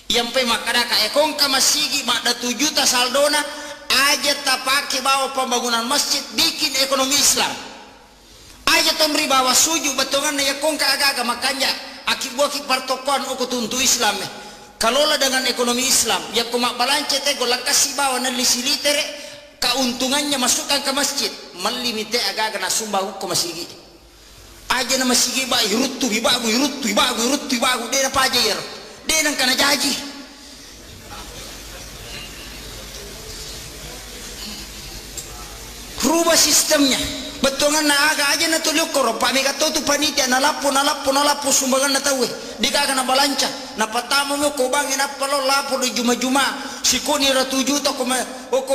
yang pe makadaka ekong ka masigi makda 7 juta saldona aja tak pakai bawa pembangunan masjid bikin ekonomi Islam aja tomri bawa suju betongan ya kong ka aga makanya akibat partokoan uku tuntu Islam kalau lah dengan ekonomi Islam ya kumak balance te golang kasih bawa na lisilitere keuntungannya masukkan ke masjid melimite aga na sumbang ke masjid aja nama sigi ba yurutu ibagu dia apa aja ya dia nang kana jaji rubah sistemnya betongan na aga aja na tuluk koro pa mega tu panitia na lapo sumbangan na tahu di kaga na balanca na patamu mo ko bangin apa lo lapo di juma sikoni ra 7 juta ko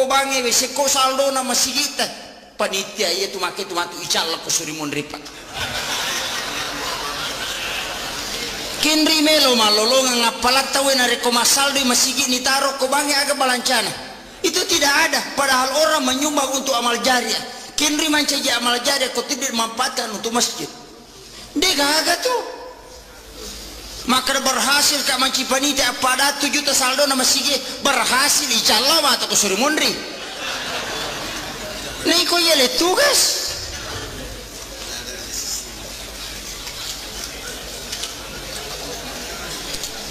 bangi we siko saldo na masigita panitia iya tu make tu matu icalla ko surimon ripat kinri melo malolongan ngapalat tahu na rekomasal di masjid ni taro ko bangi aga balancana itu tidak ada padahal orang menyumbang untuk amal jariah kinri mancaji amal jariah ko tidak memanfaatkan untuk masjid dia gaga tuh maka berhasil kak manci panitia pada 7 juta saldo na masjid berhasil icalla atau ko suri mondri nih ko yele tugas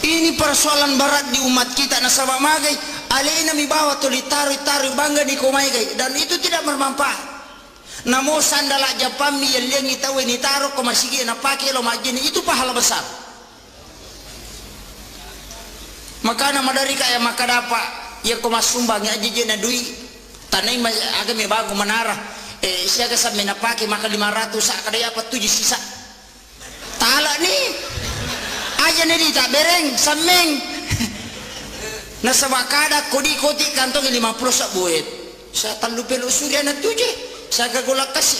ini persoalan berat di umat kita nasabah magai alena mi bawa tuli taru bangga di komai gai dan itu tidak bermanfaat namo sandala japam mi yang kita weni taru ko masigi na pakai lo majini itu pahala besar makana madari kaya maka dapat ya ko masumbang ya jejena dui tanai agak mi bagu menara siaga sampai na pakai maka 500 sakada apa 7 sisa tala nih aja nih tak bereng sameng nasa wakada kodi kantong 50 sak buet saya talu pelu surya na tuje saya kagolak kasih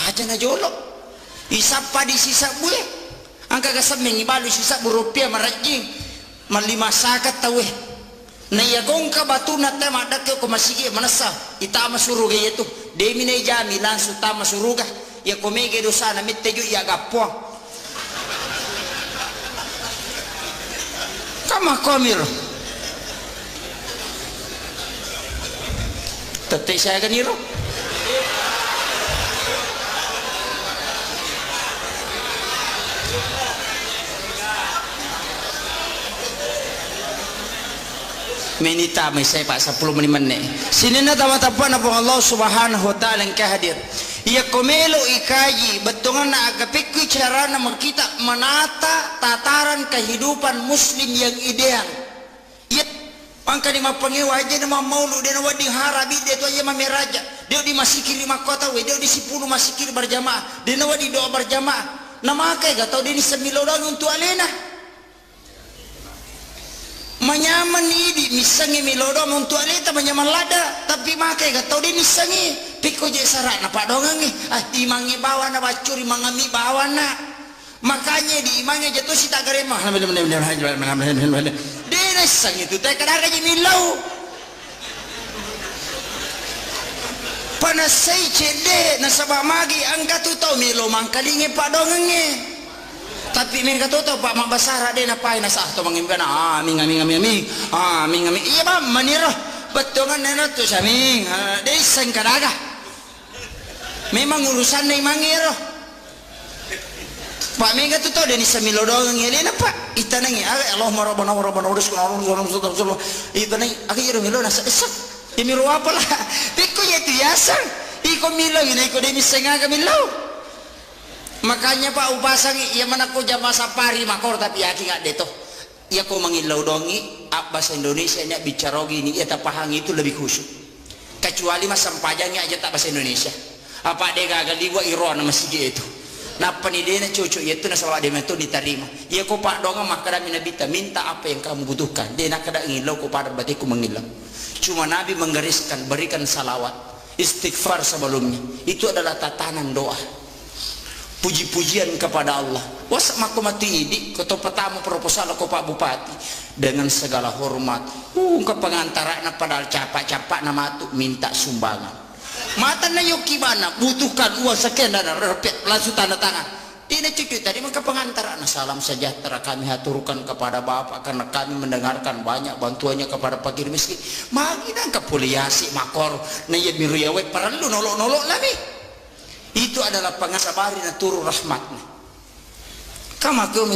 aja na jolo isapa di sisa buet angka ka sameng ibalu sisa rupiah marajing malima sakat tawe na yagong ka batu na tema dakyo ko masigi manasa itama suruga itu demi na jami langsung tama suruga ya komege dosa na mittejo ya gapo kama komir teteh saya kan niro menita may saya pak 10 menit sini na tama-tapa na po Allah subhanahu wa ta'ala yang kahadir ia komelo ikaji betungan na agapikwi cara na makita menata tataran kehidupan muslim yang ideal ia angka di mapangewa aja na maulu dia na wading harabi dia tu aja mamiraja dia di masikir 5 kota we dia di 10 masikir berjamaah dia na wadi doa berjamaah na makai gatau dia ni semilodang untuk alena manyaman ini misangi milodo untuk alita manyaman lada tapi makai gatau dia misangi piko je sarak na pak dongangi timangi bawa na bacuri mangami bawa na makanya di imangi jatuh si tak garema dia nisang itu tak kadang aja milau panasai cede nasabah magi angkat tu tau milo mangkalingi pak dongangi tapi mereka tahu pak mak basara dia napai nasah tu mangimkan amin iya bang manirah betongan nena tu saming dia sang kadaga memang urusan ni mangiro pak mereka tu tahu dia ni semilo doang ngelena pak ita nangi Allahumma rabbana uruskan ita nangi akhirnya milo nasa esak dia milo apa lah piko ya tu yasang iko milo ini iko dia misengaga milo makanya pak upasang iya mana ko jama sapari makor tapi aki nggak deto iya ko mangilau dongi bahasa Indonesia nya bicara gini iya tapahang itu lebih khusyuk kecuali mas sampajangnya aja tak bahasa Indonesia apa dia gagal liwa iron masih gitu nah penidena cucu itu nasabah dia itu diterima iya ko pak donga maka kami nabi minta apa yang kamu butuhkan dia nak kada ngilau ko pada batiku mengilau cuma nabi menggariskan berikan salawat istighfar sebelumnya itu adalah tatanan doa puji-pujian kepada Allah wasak maku mati ini ketua pertama proposal aku Pak Bupati dengan segala hormat ke pengantaraan padahal capak-capak nama tu minta sumbangan mata na yoki mana butuhkan uang sekian dan langsung tanda tangan tidak cukup tadi maka pengantaraan salam sejahtera kami haturkan kepada Bapak karena kami mendengarkan banyak bantuannya kepada fakir miskin magi dan kepoliasi makor na ya biru ya we perlu nolok-nolok lagi itu adalah pengasabari na turun rahmatnya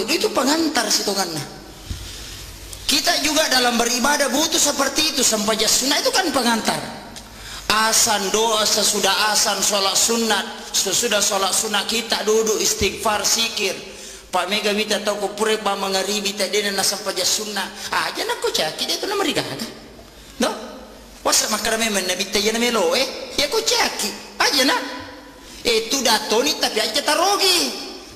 itu pengantar situngannya kita juga dalam beribadah butuh seperti itu sampai sunnah itu kan pengantar asan doa sesudah asan sholat sunat sesudah sholat sunat kita duduk istighfar sikir pak mega bita tahu kupure ba mangaribi tadi na sampai sunnah aja nak ko caki dia tu na marigaga no wasa makarame man nabi tayana melo ya ko caki aja na itu datoni tapi aja tarogi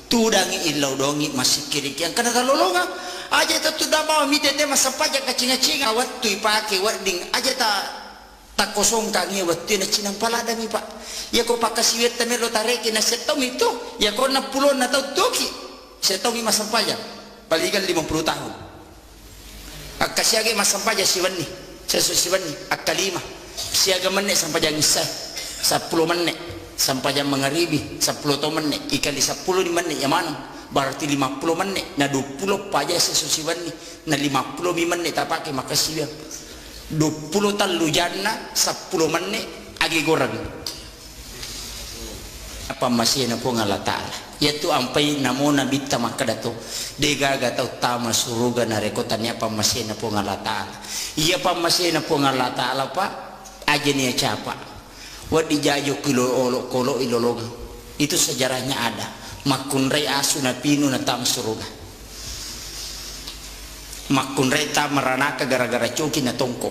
tudangi ilau dongi masih kiri yang kena talolonga aja tu dah bawa mitete masa pajak kacing-kacing waktu ipake warding aja tak kosong kangi waktu na cinang palada mi pak ya ko pakasiwet tamelo tareki na setom itu ya ko na pulon na tau toki setomi masa pajak balikan 50 tahun akasiage masa pajak siwani sesu siwani akalima siaga menit sampai jam 10 menit sampai jam mengharibi 10 menit ikali 10 menit yang mana berarti 50 menit na 20 pajak sesusiwan ni na 50 menit tak pakai makasih 20 talu jana 10 menit agi goreng apa masih na po Allah Ta'ala yaitu ampai namo nabi tamaka dato degaga tau tama suruga na rekotannya apa masih na po Allah Ta'ala iya pa masih na po Allah Ta'ala pa aja niya capa wadi jayo kolo ilologa itu sejarahnya ada makunrei asu na pinu na tam suruga makunrei tam maranaka gara-gara coki na tongko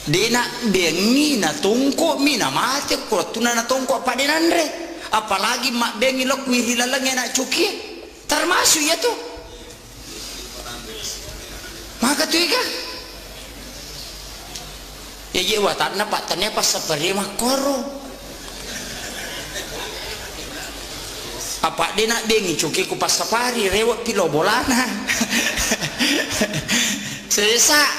dena bengi na tongko mina mati ko tuna na tongko apa denandre apalagi mak bengi lok wiri lalang na coki termasuk ya tuh maka tuh ikan ya je watanna pak tanya pas seperti makoro apa dia nak bengi cuki ku pas safari rewat pilo bolana selesai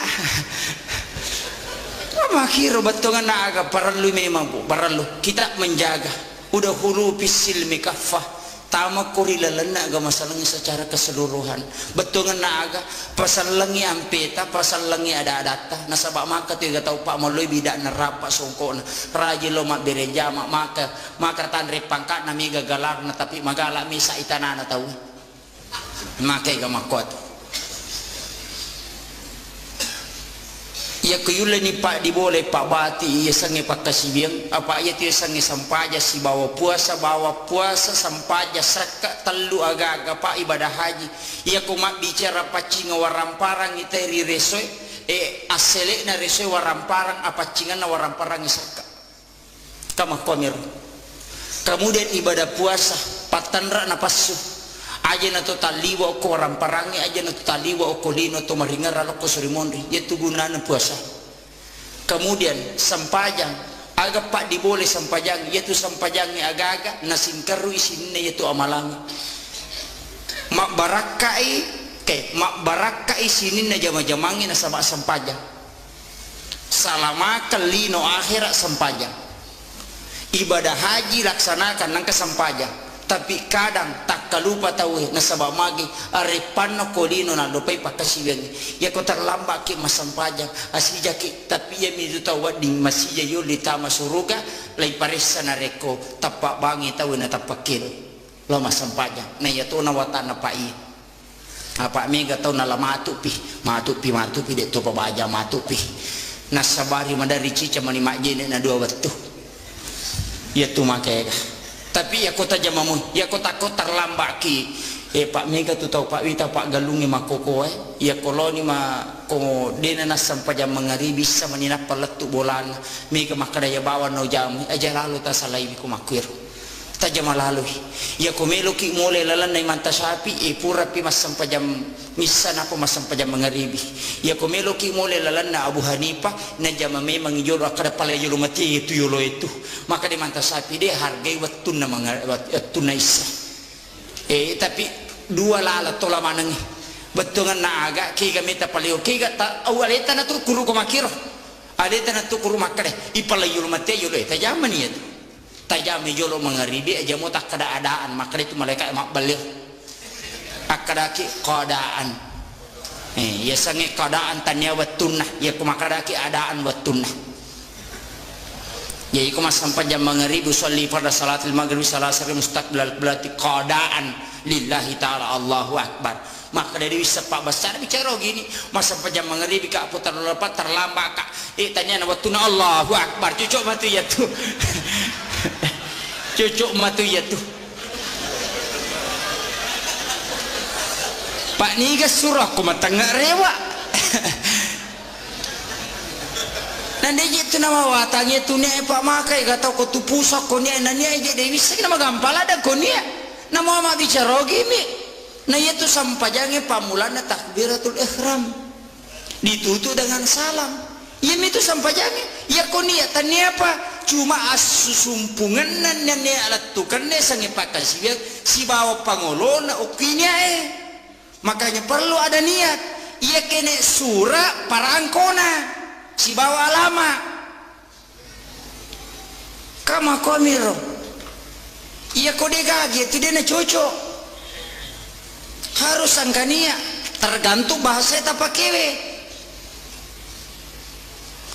makiro batongan na aga perlu memang bu perlu kita menjaga udah hulu pisil mikafah tama kurila lena aga masalahnya secara keseluruhan betongan na aga pasal langi ampeta pasal langi ada data nasabak maka tu ga tau pak moloi bidak nerapa songko na raji lo mak bereja maka tanre pangkat na miga galar na tapi magala misa itanana tau maka ga makot ya kuyula ni pak di boleh pak bati ya sange pak kasibiang apa ya tu sange sampaja si bawa puasa sampaja saka telu aga-aga pak ibadah haji ya ko mak bicara pacing waramparang iteri resoy asele na resoy waramparang apa cingan na waramparang saka kama komir kemudian ibadah puasa patandra na pasu aja na to taliwa ko ramparangi aja na to taliwa ko lino to maringar alo ko surimonri yaitu gunana puasa. Kemudian sampajang aga pak diboleh sampajang yaitu sampajangnya aga-aga nasingkaru isinnya yaitu amalangi mak barakai sinin na jama-jamangi na sama sampajang salama kelino akhirat sampajang ibadah haji laksanakan nangka sampajang tapi kadang tak kalupa tahu nasabah magi arepan no kolino na dopai pakasiyan ya ko terlambat ki masampajang asija ki tapi ya midu tahu ding masija yo litama suruga lai paresa na reko tapak bangi tahu na tapakil lo masampajang na ya to na watana pai apa mega tahu na lamatu pi de to pabaja matu pi nasabari mandari cica mani majene na dua waktu ya tu makega tapi ya kota jamamu ya kota terlambat ki pak mega tu tahu pak wita pak galungi makoko ya koloni ma ko dena nasam pajam mengaribi sama nina paletu bolan mega makadaya bawa no jam aja lalu ta salai ku makwir tajam lalu ya ko melo ki mole lalan nai manta sapi pura pi masam pajam misan apa masam pajam mengaribi ya ko melo ki mole lalan na Abu Hanifah na jama memang jolo akada pala jolo mati itu yolo itu maka di manta sapi dia hargai wattun na wattun isa tapi dua lala tola manangi betungan na aga ki gamita palio ki ta awaleta na tu kuru ko makiro aleta na tu kuru makade ipala yolo mati yolo eta jaman ya tajami jolo mengaribi aja mau tak keadaan maka itu malaikat mak balik akadaki keadaan ya sange keadaan tanya watunah ya kumakadaki adaan watunah ya iku mas sampai jam mengaribi sholli pada salatil maghrib salasar mustaqbil berarti keadaan lillahi ta'ala Allahu akbar maka dari sepak besar bicara gini mas sampai jam mengaribi kak putar lepat terlambat kak tanya watunah Allahu akbar cucuk mati ya tuh cucuk matu ya tuh pak niga surah ko matangga rewa nande je tu nama watangi tu ne pak makai gatau ko tu pusak ko ne nani aja dewi sik nama gampala da ko ne nama ma bicara gini na itu sampajange pamulana takbiratul ihram ditutup dengan salam ya itu sampajange ya ko ne tanya apa cuma asusumpungan nan ne alat tukan ne sange pakai si bawa pangolona okinya makanya perlu ada niat ia kene surah parangkona si bawa lama kama komiro ia kode gage tidak na cocok harus angkania tergantung bahasa eta pakewe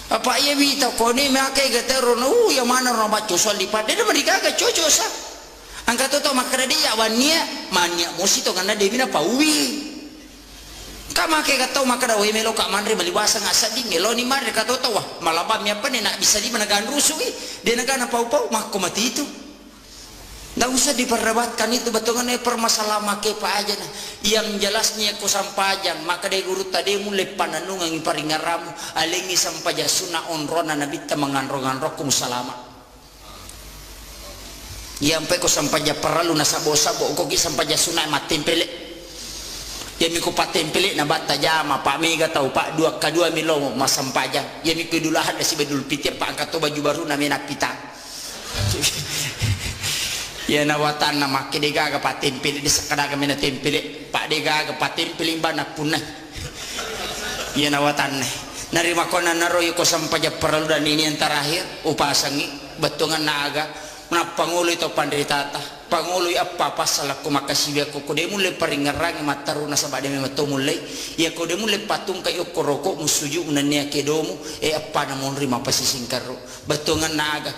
apa ia wita koni makai gatero ya mana robat cosol lipat dia mereka gak cocok sah angkat to makara dia wania mania musito kana devina pauwi kama ke gatau makara we melo ka manre maliwasa ngasa ding elo ni mare ka to wah malabam ya pa nak bisa di managan rusui dia nagana pau-pau mah ko mati itu ndak usah diperdebatkan itu betongan permasalahan make pa aja nah yang jelasnya ko sampajang maka de guru tadi mulai pananung ang paringaramu alengi sampaja sunna onrona nabi ta manganrong-anrokum salama yampe ko sampaja perlu na sabo-sabo ko ki sampaja sunna matempele yami ko patempele na bata jama pak mega tau pak dua kadua milo masampaja yami ko dulahan si bedul pitir pak angkat to baju baru na menak pita ya nawatan na make dega ga patempele di sakada ga mena tempele pak dega ga patempele banak punah ya nawatan narima ko na naro ko sampaja perlu dan ini yang terakhir upasangi betungan naga na pangulo ito pandritata pangulo apa pasal ko makasiya ko de mulai paringarang mataruna sa bade mato mulai ya ko de mulai patung kayo koroko musuju unanya kedomu apa na monri mapasisingkaro batungan naga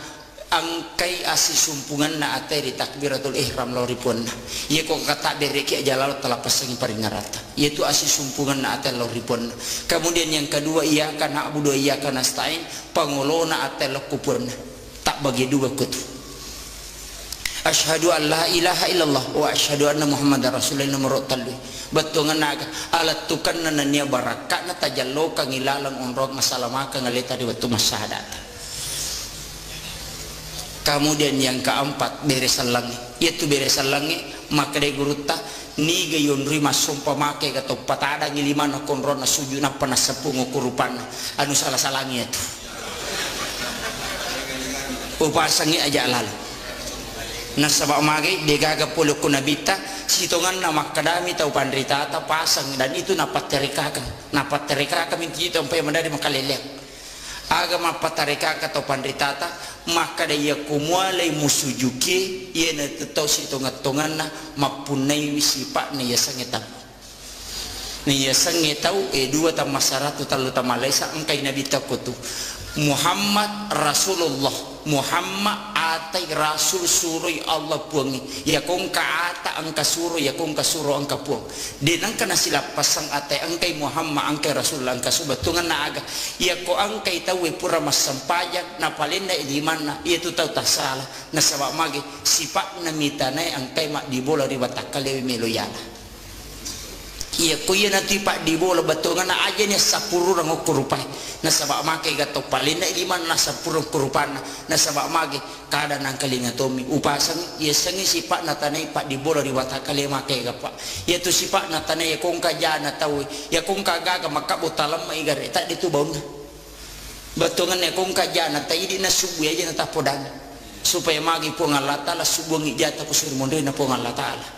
angkai asi sumpungan na ate di takbiratul ihram loripun ye ko kata dereki jalal telah pasangi paringarata yaitu asi sumpungan na ate loripun. Kemudian yang kedua iya kana abudu iya kana stain pangolona ate lokupun tak bagi dua kutu. Asyhadu an la ilaha illallah wa asyhadu anna muhammadar rasulullah nomor talwi batungan naga alat tukan na nia barakat na tajallo kang ilalang onrog masalah maka ngalita di batu masyahadat. Kemudian yang keempat beresan langi yaitu beresan langi maka de guruta ni gayon rima sumpa make gato patada ngilimana konrona sujuna panas sepungu kurupan anu salah salangi itu upasangi aja lalu nasabak magi degaga puluh kunabita sitongan nama kadami tau pandrita ta pasang dan itu napat terika minti itu sampai mendari makalelek agama patarika atau pandrita ta maka dia kumwalai musujuki ia na tetau sitongan na mapunai wisipak ni ya sangetau ni ya sangetau dua ta masyarakat talu ta Malaysia angkai nabi takutu Muhammad Rasulullah Muhammad atai rasul surui Allah puangi ya kong ka ata angka suruh ya kong ka suruh angka puang dinang kana sila pasang atai angkai Muhammad angkai rasul angka subatungan na aga ya ko angkai tahu pura mas sampajak na palinda di mana itu tahu tak salah na sabab magi sifat na mitanai angkai mak dibola ribatak kalewi meloyala iya kuya nanti pak dibola batungan na aja nya sapuru rang kurupai na sabab make gato palinda di mana sapuru kurupana na sabab mage kada nang kalinga tomi upasang iya sangi sifat na tanai pak dibola riwata kali make gapa ya tu sifat na tanai kong kajana tahu ya kong kagaga maka butalam mai gare tak ditu bauna batungan ya kong kajana tai di na subu aja na tapodang supaya magi po Allah taala subu ngijata kusur monde na po Allah taala.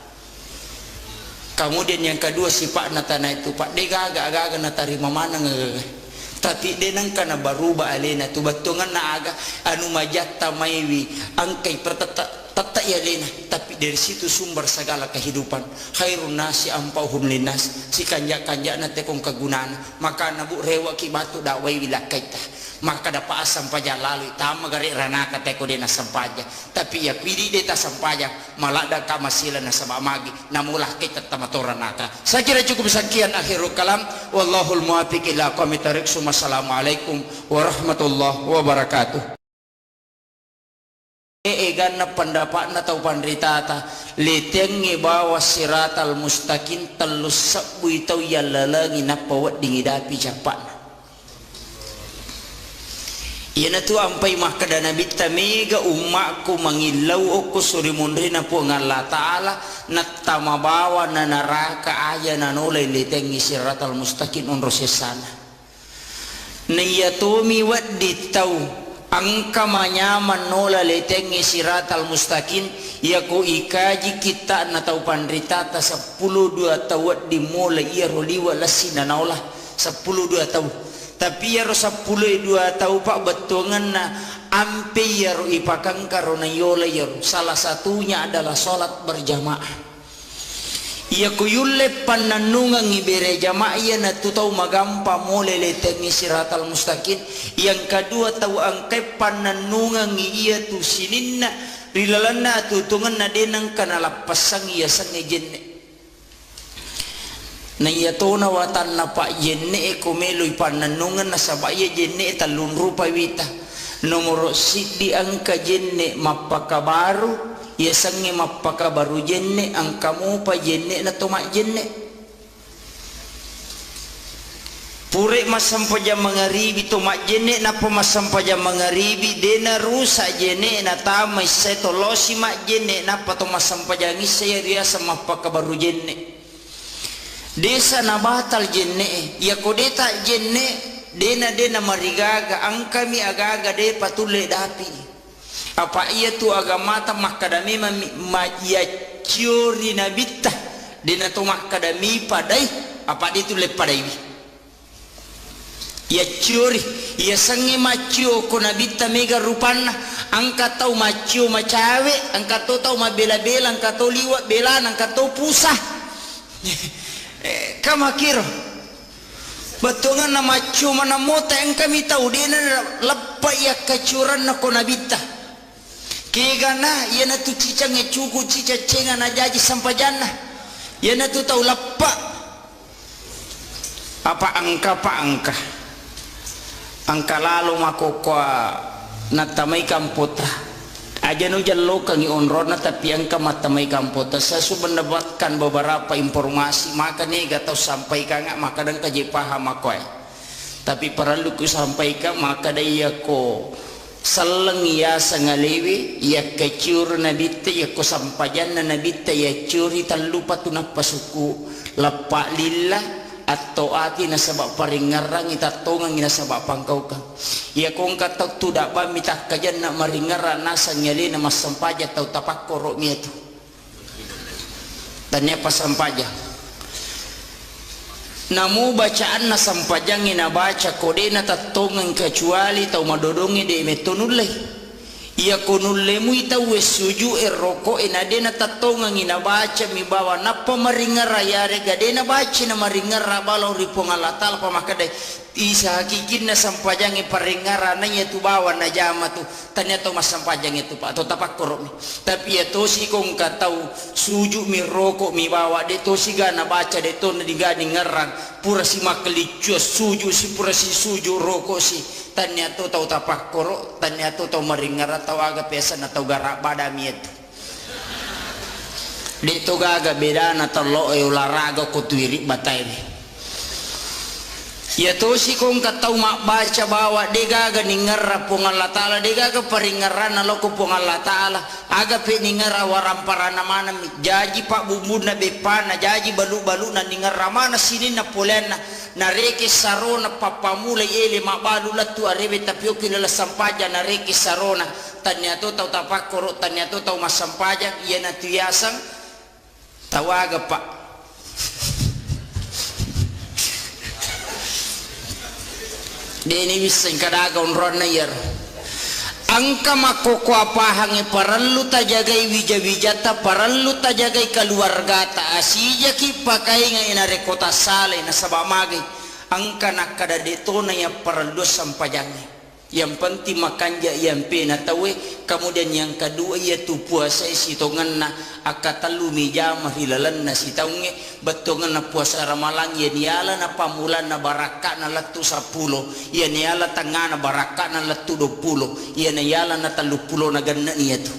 Kemudian yang kedua sifat natana itu pak dega agak-agak natarima mana tapi denang kana baruba alena tu batungan na aga anu majatta maiwi angkai tata ya lena tapi dari situ sumber segala kehidupan khairun nasi ampauhum linnas si kanja-kanja na tekong kagunana maka nabu rewa ki batu dawai wilakaita maka dapat asam paja lalu tama gari ranaka teko dena sampaja tapi ya pidi deta sampaja malada kamasila na sama magi namulah kita tamatoranaka. Saya kira cukup sekian akhirul kalam wallahul muwaffiq ila aqwamit thariq. Assalamualaikum warahmatullahi wabarakatuh. Egan na pendapat na tau pandritata letengi bawa siratal mustaqim telus sabu itau yalalagi na pawat dingidapi japan yana tu ampai makada nabi tamiga umakku mangilau aku suri mundri na po Allah taala natama bawa na naraka aya na nolay letengi siratal mustaqim unro sesana niyatomi waddi tau angka manyaman nola letengi siratal mustaqim yaku ikaji kita na tau pandritata 12 tawat di mulai ia roliwa lasina naola 12 tahu tapi ya rosa pulai 2 tahu pak betungan na ampe ya ro ipakang karona yola ya salah satunya adalah sholat berjamaah ya kuyulle pananungan ibere jamaah ya na tu tahu magampa mole letengi siratal mustaqim yang kedua tahu angkai pananungan iya tu sininna rilalana tutungan na denang kana lapasang iya sangejen na yatona watan na pa jenne e kumeloy pananungan na sabaya jenne talun rupa wita nomor sidi angka jenne mapakabaru ya sangi mapakabaru jenne angka mo pa jenne na tumak jenne pure masampaja mangaribi tumak jenne na pamasampaja mangaribi dena rusa jenne na tamay setolosi mak jenne na patomasampaja ngisaya riasa mapakabaru jenne desa na batal jenne ya kodeta jenne dena marigaga angkami agaga de patule dapi apa iya tu agamata makadami ya ciori nabita dena tu makadami padai apa itu le padai ya ciori ya sangi macio ko nabita mega rupana angka tau macio macawe angka tau mabela-bela angka tau liwat bela angka tau pusah kamakiro batungan nama cuma namota yang kami tahu dia lepa ya kecuran na konabita kegana ia na tu cicang cuku cica cenga na jaji sampajana ia na tu tau lappa apa angka lalu makokwa natamay kampota aja no jallo kangi onrona tapi angka matamay kampota saya sudah mendapatkan beberapa informasi maka nih gak tahu sampaikan nggak maka dan kaji paham aku tapi perlu ku sampaikan maka daya ko salang ya sangalewi ya kecur nabite ya ko sampajan na nabite ya curi talupa tunap pasuku lapa lillah atau ati na sabak paringarang itatongang ina sabak pangkau ka ya kong katau tudak ba mitak kajan na maringara nasa nyali na masampaja tau tapak korok mi itu tanya pasampaja namu bacaan na sampajang ina baca kode na tatongang kecuali tau madodongi de metonulay iya konulle mu ita wesuju eroko enade na tatongang ina baca mi bawa na pamaringara yare gade na baca na maringara balong ripong alatal pamakade isa hakikin na sampajang paringara na itu bawa na jama tu tanya to mas sampajang itu pak atau tapak korok mi tapi ya to si kong katau suju mi roko mi bawa de to si gana baca de to na digani ngarang pura si makelicu suju si pura si suju roko si tanya to tau tapak korok tanya to tau maringara tau aga pesan atau garak badami itu de to gaga beda na talo olahraga ko tuiri batai ya to si kong katau mak baca bawa dega ga ningar pong Allah taala dega ga paringaran na loko pong Allah taala aga pe ningar waram parana mana jaji pak bumbu na bepana jaji balu na ningar mana sini na polena na reke sarona papamula ele mak balu latu arebe tapioki la sampaja na reke sarona tanya to tau tapak korok tanya to tau masampaja iya na tuyasang tawaga pak deni wiseng kadaga onron na yer angka makoko apahange parallu ta jagai wija-wijata parallu ta jagai keluarga ta asija ki pakai nga ina rekota sale na sabamage angka nakada detona ya parallu sampajange yang penting makanja yang pena tawe kemudian yang kedua yaitu puasa sitongan na akatalu mijamah hilalan na sitaunge betongan na puasa ramalan ya niala na pamulan na baraka na latu 10 ya niala tangana baraka na latu 20 ya niala na 30 na ganna niya tu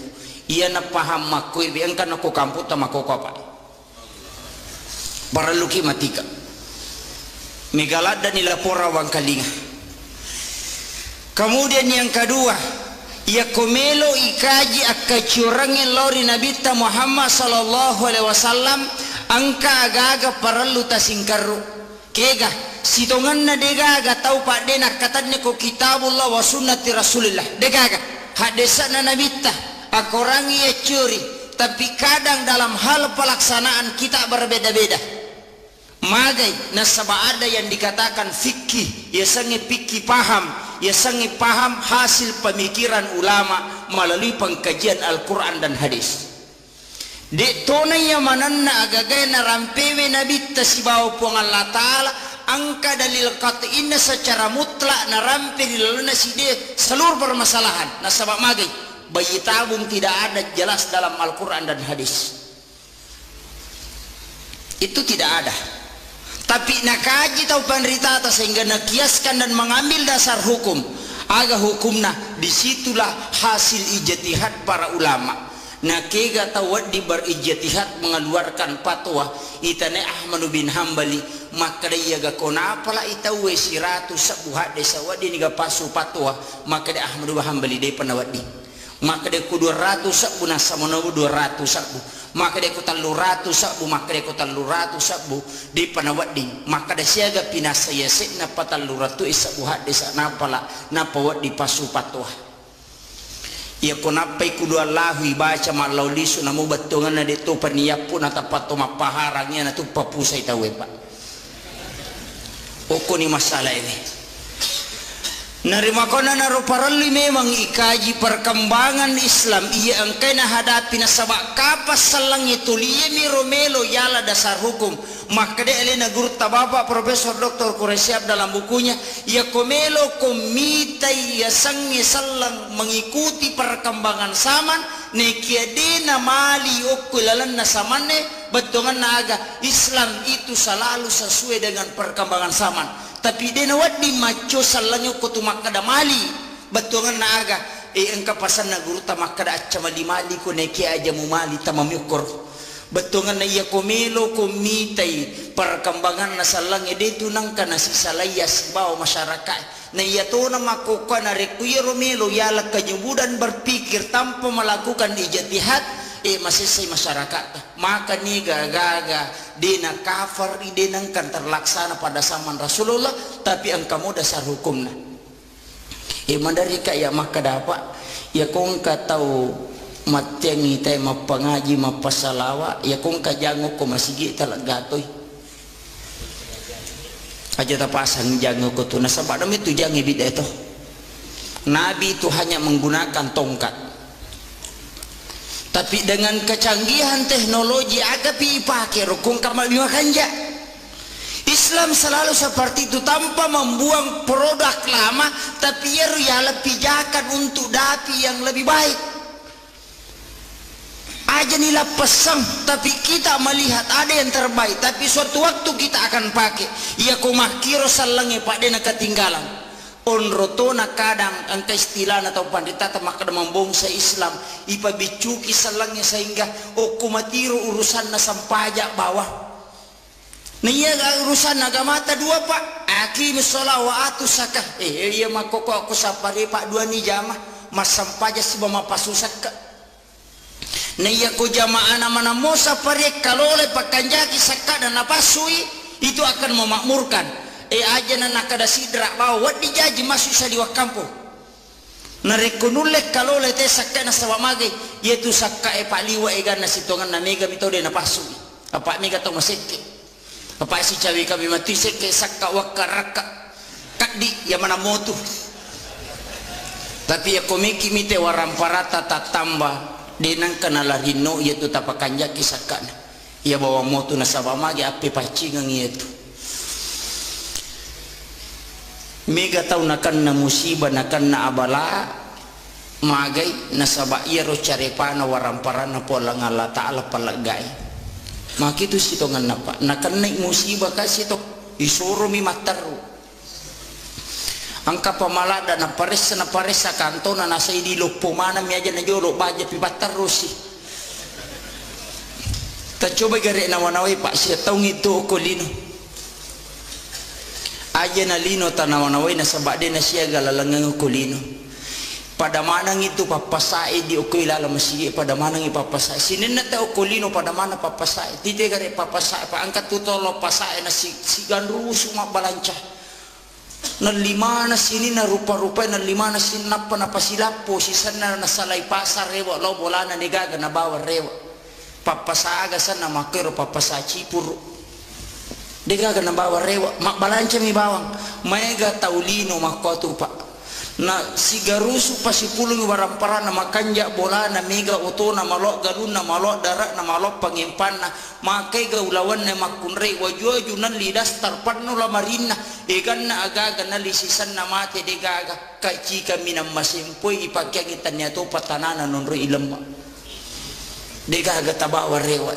iya na paham makoy biangka na ko kamputa makoko pa para luki matika megalada nila pora wang kalinga. Kemudian yang kedua, ya komelo ikaji akacurangin lori Nabi Muhammad sallallahu alaihi wasallam angka agaga parallu tasingkaru kega sitongan na degaga tau pak dena katanya ko kitabullah wa sunnati rasulillah degaga hadisa na Nabi akorangi ya curi tapi kadang dalam hal pelaksanaan kita berbeda-beda magai nasaba ada yang dikatakan fikih ya sange fikih paham ya sangi paham hasil pemikiran ulama melalui pengkajian Al-Quran dan hadis dek tona ya mananna agagay na rampewe nabi tasibaw po ng Allah Ta'ala angka dalil katiin secara mutlak na rampe dilaluna si de seluruh permasalahan nasabak magay bayi tabung tidak ada jelas dalam Al-Quran dan hadis itu tidak ada tapi nakaji tau penderita sehingga nakiaskan dan mengambil dasar hukum aga hukumna disitulah hasil ijtihad para ulama nakega tawad di berijtihad mengeluarkan fatwa itane Ahmad bin Hambali maka dia ga kona pala itawe siratu sabuhat desa wadi niga pasu fatwa maka dia Ahmad bin Hambali dia panawadi maka dia ku 200 sabu nasamono 200 sabu maka dia ku 300 sabu maka dia ku 300 sabu di panawadi maka dia siaga pinasaya na pataluratu isabu hadis napala napawat di pasu patwa ia konapai ku dua lahu baca malau lisu namu batungan na dito paniyapun atapato mapaharangnya na tu papusay tawe pa oko ni masalah ini narima ko na naroparali memang ikaji perkembangan Islam iya angkay na hadapi na sabak kapas salang itu liye mi romelo yala dasar hukum maka dia elena guru tababa Profesor Dr. Quraisyab dalam bukunya ya komelo komitai ya sangi sallang mengikuti perkembangan zaman nekiadena mali okulalan na samane betongan naga Islam itu selalu sesuai dengan perkembangan zaman tapi dena wadi maco sallanyo kutu makada mali betongan naga engka pasan na guru ta makada acca mali ko neki aja mu mali tamamyukor betongan na iya komelo komitai perkembangan na sallang ede tunang kana si salayas bawa masyarakat na iya to na makukuha na rekwiro melo yalak kanyubudan berpikir tanpa melakukan ijtihad masisay masyarakat maka ni gaga di na kafar ide nang kan terlaksana pada zaman Rasulullah tapi ang kamu dasar hukum na mandari kaya maka dapat ya kung katau matyangi tayo mapangaji mapasalawa ya kung kajango ko masigi talagatoy aja tapasang jango ko to nasa padam itu jangi bida ito Nabi itu hanya menggunakan tongkat tapi dengan kecanggihan teknologi agapi ipake kung kamalimakanja Islam selalu seperti itu tanpa membuang produk lama tapi ya lebih pijakan untuk dapi yang lebih baik aja nila pesang tapi kita melihat ada yang terbaik tapi suatu waktu kita akan pakai ya kumakiro salange pak dena ketinggalan onrotona kadang angka istilah atau pandita maka membongsa Islam ipa bicuki salange sehingga kumatiro urusan na sampajak bawah nah iya urusan agama ta dua pak aqimis shalah wa atus zakah iya makoko aku sapare pak dua ni jamah mas sampajak si bama pasusak na iya ko jamaah mana mosa pare kalole pakanjaki sakka dan napasui itu akan memakmurkan aja na nakada sidra bawa wadi jaji masuk sa di wakampo na rekonule kalole te sakka na sawamage yaitu sakka pak liwa egan na sitongan na mega mitode na pasui apa mega to maseke apa si cawi kami mati seke sakka wakaraka kadi ya mana motu tapi ya komiki mite waramparata tatamba denang kanala rino yaitu tapakanja kisahkan ia bawa motu nasabamagi api pacingang itu mega tau nakan na musibah nakan na abala magai nasaba iya ro carepana waramparana pola ngala ta'ala palagay maka itu sitongan napa nakan naik musibah kasih to isuro mi mataru angka pamalada na pares sa kanto na nasa idi lupo mana mi aja na jolo baja pibat terus sih ta coba gare na wanaway pak siya taong ito kolino aja na lino ta na wanaway na sabade na siya galalangang kolino pada manang itu papasai di ukoy lalamasi pada manang ipapasai sinin na ta kolino pada mana papasai tite gare papasai pa angkat tutolo pasai na si gandru suma balanca na lima na sini na rupa-rupa na lima na sinapa na pasilapo si sana na salay pasar rewa lo bola na negaga na bawa rewa papasaga sana makero papasaci puro negaga na bawa rewa makbalanca mi bawang mega taulino makotu pa na sigarusu pasipulong warampara na makanja bola na mega oto na malok galun na malok darat na malok pangimpan na makai gaulawan na makunre wajo nan lidas tarpan no lamarina egan na agaga na lisisan na mate de gaga kaci kami na masimpoy ipagyagitan niya to patanana nonro ilemma de gaga tabawa rewa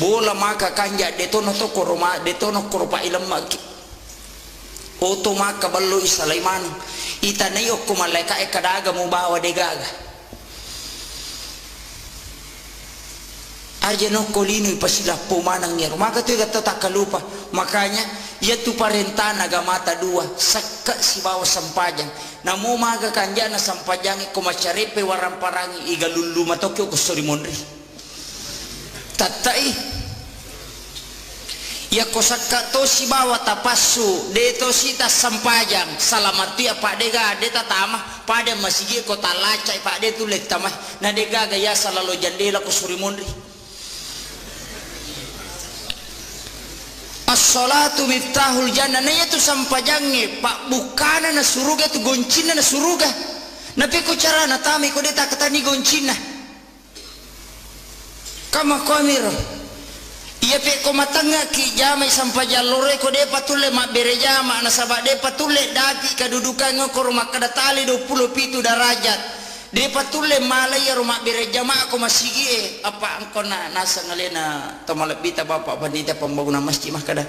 bola maka kanja detono to koroma detono koropa ilemma oto maka ballo isalaiman itanayok ko malaika kadaga mo bawa de gaga aja no kolino ipasila pumanang niya maka to takalupa makanya yaitu parentana gamata dua sakka si bawa sampajang namo maga kanja na sampajangi ko macarepe waramparangi igaluluma tokyo ko sorimonri tatai ya kosaka to si bawa tapasu deto sita sampajang salamatia pak dega deta tama pada masigi ko talacai pak de tu lek tamah na dega gaya salalo jandela ko surimonri as-salatu miftahul jannah na itu sampajangnya pak bukana na suruga tu goncina na suruga napi ko cara na tami ko deta katani goncina kama komiro ya pe ko matanga ki jamai sampai jalure ko de patule mak bere jama na sabak de patule dapi kedudukan ko rumah kada tali 27 derajat de patule malaya rumah bere jama ko masigi apa angko na nasa ngalena tomalabita bapak pandita pembangunan masjid mah kada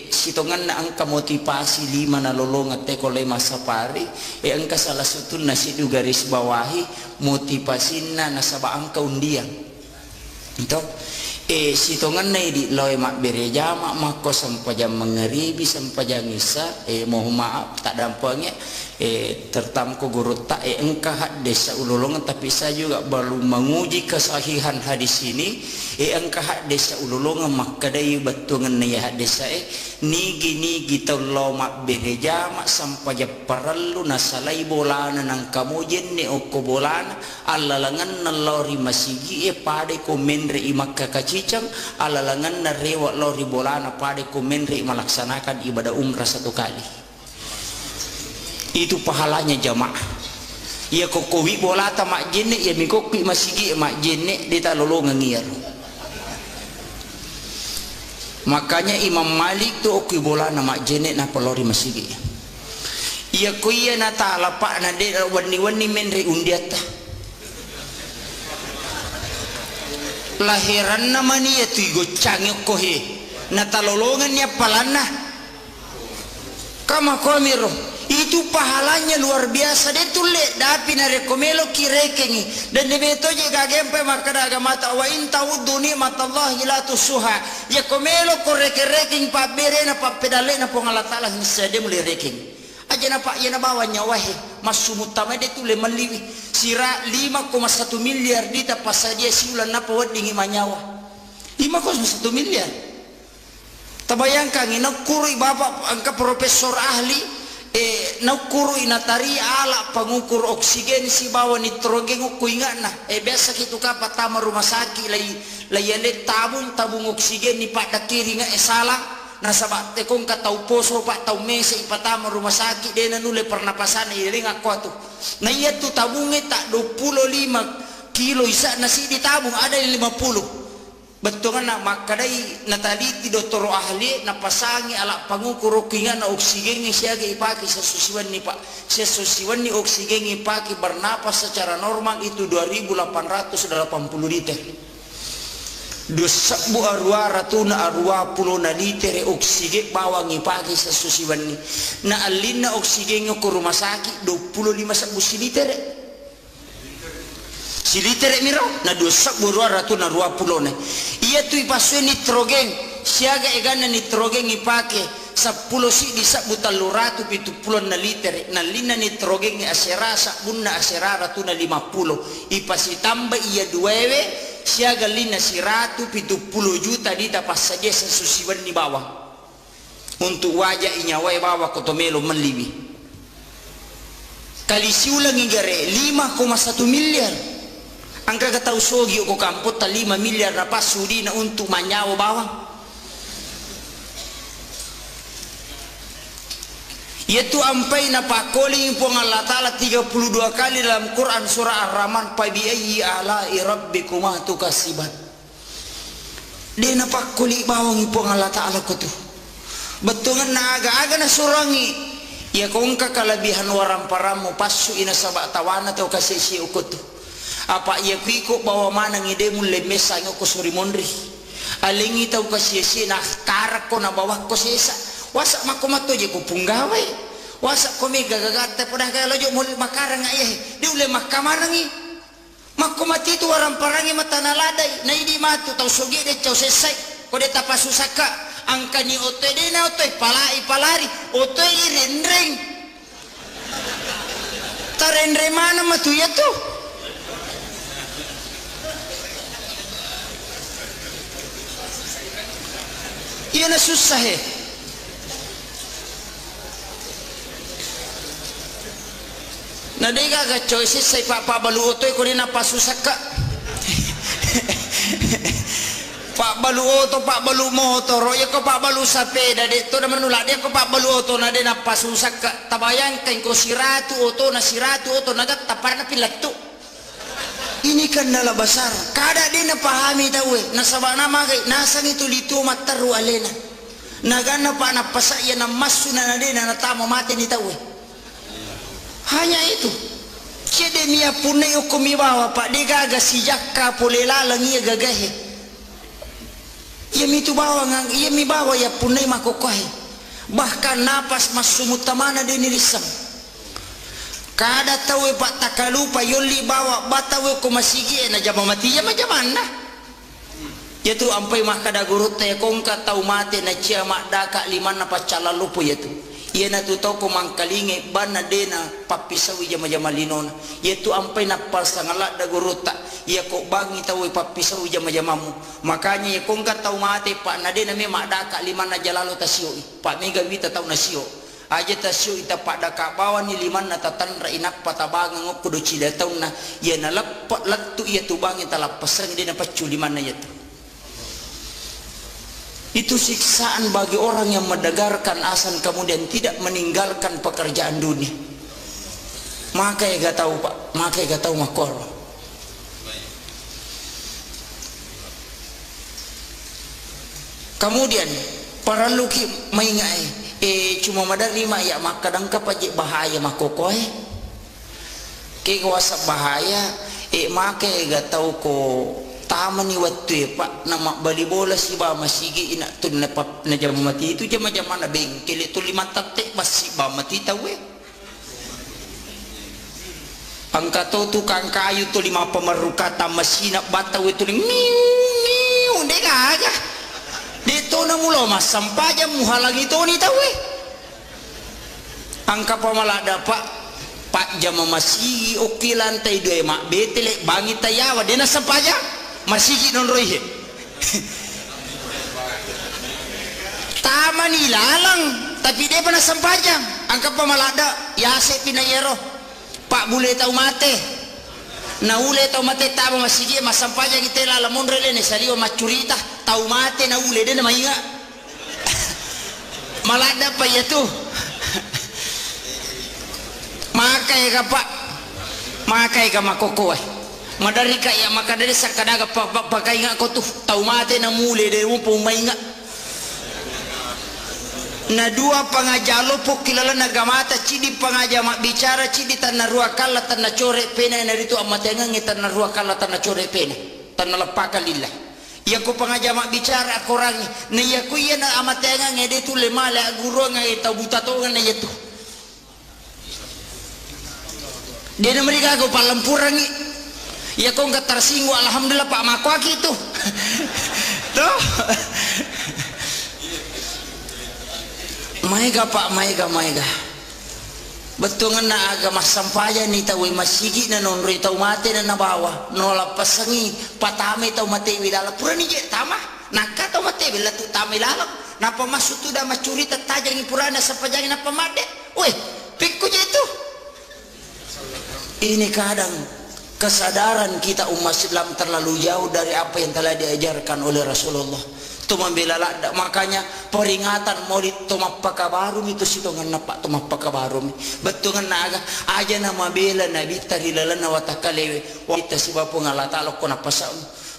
sitongan na angka motivasi 5 na lolongat te ko lema sapari angka salah satu nasi du garis bawahi motivasi na nasaba angka undian itu sitongan na di loy mak bereja mak mako sampajam mengeribi sampajam isa mohon maaf tak dampaknya tertamko guru tak engkah desa ululungan tapi saya juga belum menguji kesahihan hadis ini engkah desa ululungan maka dari betungan ya desa nigi taulo mak bereja mak sampajam parallu nasalai bolana nang kamu jenne oko bolana alalangan nalori masigi pade komenre imakka cicang alalangan na rewa lori bolana pada komenri melaksanakan ibadah umrah 1 kali itu pahalanya jamaah ya kokowi bolata mak jenne ya mikoki masigi mak jenne di talolongan ngir makanya Imam Malik tu okui bolana mak jenne na pelori masigi ya kuya na ta'ala pak na de wani menri undiata lahiran namanya ya tuh cangik kohe natalolongan ya palana kama komiro itu pahalanya luar biasa dia tulle dapi na rekomelo kirekengi dan debeto je gagempe makada agama ta wa in ta'uddu ni'matallahi la tusuha ya komelo koreke-reking pa bere na pa pedale na po ngala taala hisade muli reking aja na pak ya na bawa nyawahe masumutama dia tulle maliwi sira 5,1 miliar dita pasadia siulan napa wadingi manyawa 5,1 miliar tabayangkan inakuri bapak angka profesor ahli nakuru inatari ala pengukur oksigen si bawa nitrogen ku ingana biasa gitu ka patama rumah sakit lay tabung oksigen ni pada kiri nga salah nasaba tekong ka tau poso pak tau mese ipatama rumah sakit de nanule pernapasan iring aku atuh na iya tu tabungnya tak 25 kilo isa nasi ditabung ada yang 50 betul kan maka dai nataliti dokter ahli napasangi ala pangukur kingan na oksigen ni siaga ipaki sesusiwan ni pak sesusiwan ni oksigen ipaki bernapas secara normal itu 2880 liter dosa bu arwa ratuna arwa pulo na litere oksigen bawang ipaki sesusiwan ni na alina oksigen ko rumah sakit 25 liter si liter miro na dosa bu arwa ratuna arwa pulo na iya tu ipaswe nitrogen siaga egana nitrogen ipake 10 si disa butaluratu 70 na liter na lina nitrogen ni asera sabunna asera ratuna 50 ipasi tambah iya duwewe siaga lina siratu 70 juta dita pas saja sesusiwan di bawah untuk wajah inyawai bawah kotomelo meliwi kali siulang igare 5,1 miliar angka katau sogi ko kampot 5 miliar na pasudi na untuk manyawa bawang yaitu ampai na pakoli po ng Allah Ta'ala 32 kali dalam Quran surah Ar-Rahman pa biayyi ala'i rabbikuma tukasiban dia na pakoli bawang po ng Allah Ta'ala ko to betungan na aga-aga na surangi ya kung kakalabihan warang paramu pasu inasaba tawana to kasisi ukot to apa ya kuiko bawa manang ide mo lemesa ng kusuri mondri alingi tau kasisi na karak ko na bawah ko sisa wasak makumato je ko punggawai wasak ko mi gagagata podah kaya lojo mul makarang ayah di ule makamanangi makumati tu orang parangi mata naladai na idi matu tau sogi de cau sesai ko de tapasusaka angkani otoy de na otoy palari otoy irendreng tarendre mana matu ya tu iya na susah na di ka choices say papa baluotoy ko rin na pasusaka pak baluoto pak balu motor ya ko pak balu sapeda dito naman nula dia ko pak baluoto na din na pasusaka tabayang kay ko siratu oto na nagat tapar na pilato Ini kan nala besar. Kada dia na pahami tahu nasabak nama kay nasang itu litu mataru alena. Nagana pa na pasaya na masuna na din na tama mati ni tahu. Hanya itu. Kede mia punay o kumibawa pa di gaga si jakka pulelalang iya gagahe. Iya mi tu bawa ngang iya mi bawa ya punay makokohe. Bahkan napas masumutamana din nirisam. Kada tahu pak takalupa yoli bawa batawe ko masigi na jama mati ya majaman na. Yaitu ampai mah kada gurut ya kongka tahu mati na cia mak daka liman na pacala lupu yaitu. Ia na tu tahu ko mangkalinge bana dena papisawi jama jama linona. Yaitu ampai na pasangala da guruta. Ia ko bangi tahu papisawi jama jamamu. Makanya ya kongka tahu mati pak na dena me mak daka liman na jalalo tasio. Pak mega wita tahu nasio. Aja tasyo ita pada kabawan ni liman na tatanra inak patabangan ngok kudo cida taun na ya na lapat latu ia tubang ita lapasang dia na pacu liman na yaitu. Itu siksaan bagi orang yang mendengarkan azan kemudian tidak meninggalkan pekerjaan dunia. Maka ya gak tahu pak, maka ya gak tahu makor. Kemudian para luki maingai. Cuma madari mak ya mak kadang kapajik bahaya mak kokoh ke kuasa bahaya make gak tahu ko taman ni waktu pak nama bali bola si ba masigi ina tun na pap na jam mati itu jam na bengkel itu 5 tatek masih ba mati tahu angka tukang kayu tu 5 pemerukata masina bataw itu niu dega dito na mulo mas sampaja muhalang itu ni tahu angka pamalada pak jam masih oke lantai 2 mak betele bangi tayawa dia na sampaja masih non roih taman ilalang tapi dia pernah sampajang angka pamalada ya se pinayero pak bule tahu mate na ule tahu mate tama masigi masampaya kita la lamun rele ne saliwa macurita tahu mate na ule de na mainga malada pa yatu makai ka pak makai ka makoko madari ka ya makadari sakadaga pakai nga ko tu tahu mate na mule de mo pumainga na dua pangajalo po kilala nagamata cidi pangajama bicara cidi tanna rua kala tanna core pena na dito amatenga ngi tanna rua kala tanna core pena tanna lepaka lillah ya ko pangajama bicara korangi na ya ko ya na amatenga ngi dito lemale aguro ngi tabuta to na yetu dia na mereka ko palampurangi ya ko ngat tersinggung alhamdulillah pak mako gitu tuh maiga pak maiga betul na agama sampaya ni tahu masigi na non ri tahu mate na nabawa nola pasangi patame tahu mate widala pura ni je tama nakka tahu mate bila tu tame lalam napa masuk tu dah macuri tatajangi purana sapajangi napa made weh pikku je itu ini kadang kesadaran kita umat Islam terlalu jauh dari apa yang telah diajarkan oleh Rasulullah. Tu membela lada makanya peringatan maulid tumapaka barum itu situ ngana pak tumapaka barum betul ngana aja nama bela nabi tarilala na watakalewe wita si bapu ngalata lo kona pasau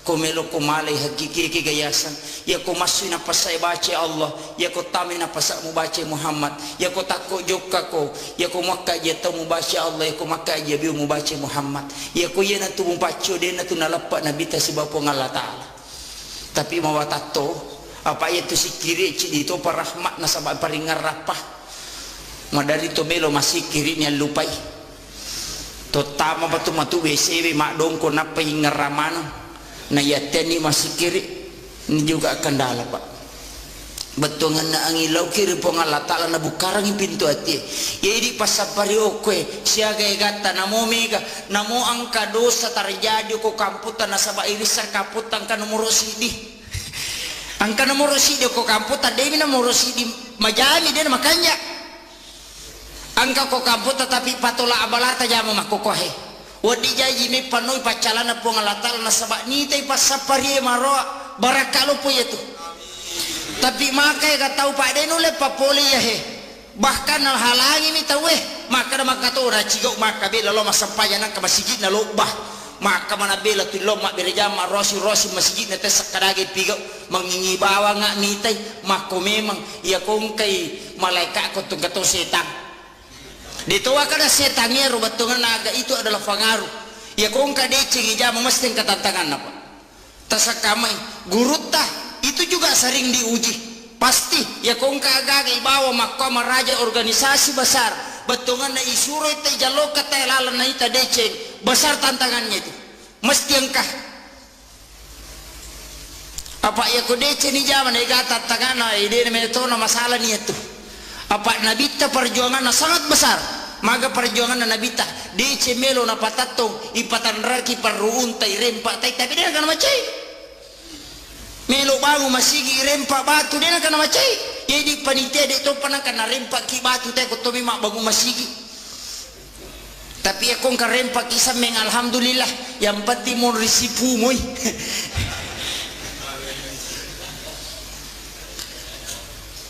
komelo komale hakiki gayasan ya ko masu na pasai baca Allah ya ko tami na pasak mu baca Muhammad ya ko takko jokka ko ya ko makka je tamu baca Allah ya ko makka je bi mu baca Muhammad ya ko ye na tu mu baca de na tu nalapa nabi ta si bapu ngalata tapi mawatato apa itu si kiri cidi itu parahmat nasabak paringar rapah madari to melo masih kiri nya lupai to tama batu matu WC mak dongko napa ingaraman na yateni masih kiri ini juga kendala pak betul ngana angilau kiri pongala ta'ala na bukarang pintu hati ya di pasapari okwe siaga gata namo mega namo angka dosa terjadi ko kamputan nasaba irisa kaputan kan nomor sidi angka nomor sidi ko kamputan dewi nomor sidi majami dia makanya angka ko kamputan tapi patola abalata jama makokohe wadi jaji mi panoi pacalana pongala ta'ala nasaba ni tay pasapari maroa barakalo po yetu tapi makai gak tahu pak den oleh papoli ya he bahkan halangi mi tahu maka maka tu ora cigok maka bila lo masampaya nak masjid na lobah maka mana bela tu loma berjama rosi masjid nete sakadage pigo mengingi bawa ngak nitai mako memang ia kongkai malaikat ko tunggato setan ditoa kada setannya rubatungan naga itu adalah pengaruh ia kongka decing ijama mesti katantangan apa tasakamai gurutta itu juga sering diuji pasti ya kongka agage bawa mahkamah raja organisasi besar betungan na isuro itu jalo kata lalan na ita deceng besar tantangannya itu mesti engkah apa ya ko deceng ni zaman ega tantangan ide metona masalah ni itu apa nabita perjuangan na sangat besar maga perjuangan na nabita deceng melo na patatong ipatan raki perruun tai rempak tai tapi dia kan macai melo bangu masigi rempak batu dia kan macai jadi panitia dek tu panang kena rempak ki batu teh ko tobi mak bangu masigi tapi aku ngka rempak kisah meng alhamdulillah yang penting mon risipu moy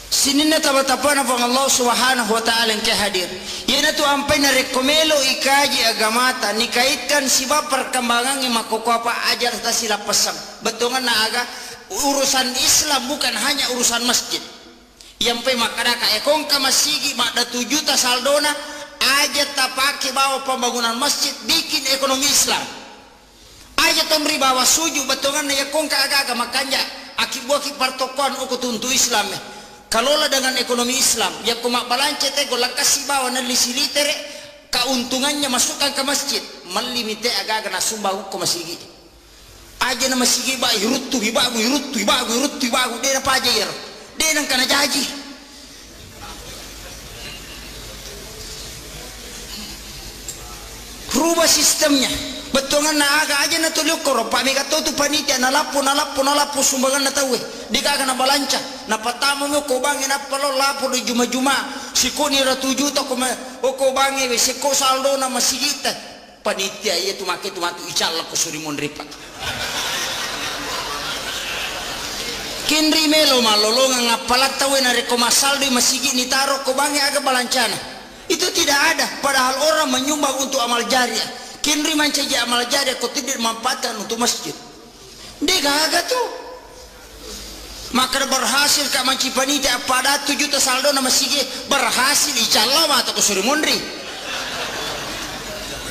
sinina tabatapana pang Allah subhanahu wa ta'ala ke hadir yana tu ampai na rekomelo ikaji agamata nikaitkan siba perkembangan yang makoko apa ajar ta sila pasang betongan na aga urusan Islam bukan hanya urusan masjid yang pe makaraka ekong ka masigi makda 7 juta saldona aja tak pakai bawa pembangunan masjid bikin ekonomi Islam aja tambri bawa suju betongan ya kong ka aga makanya akibat partokoan uku tuntu Islam kalau lah dengan ekonomi Islam ya kumak balance teh golak kasih bawa na lisilitere keuntungannya masukkan ke masjid melimite aga na sumbau ko masigi aja na masigi ba yurutu hibagu dia apa aja ya dia nang kana jaji rubah sistemnya betongan na aga aja na tulio koro pami gato tu panitia na lapu sumbangan na tawe diga na balanca na patamo mo ko bangi na palo lapu di juma sikoni ra 7 juta ko ko bangi we siko saldo na masigita panitia iya tu make tu matu icalla ko suri mon ripat Kenri melo malolongan ngapalat tahu na rekomasal di masjid ni taro ko bangi aga balancana itu tidak ada padahal orang menyumbang untuk amal jariah Kenri mancaja amal jariah kok tidak memanfaatkan untuk masjid dia gagal tuh maka berhasil kak manci panitia pada 7 juta saldo na masjid berhasil icalla atau ko suri mondri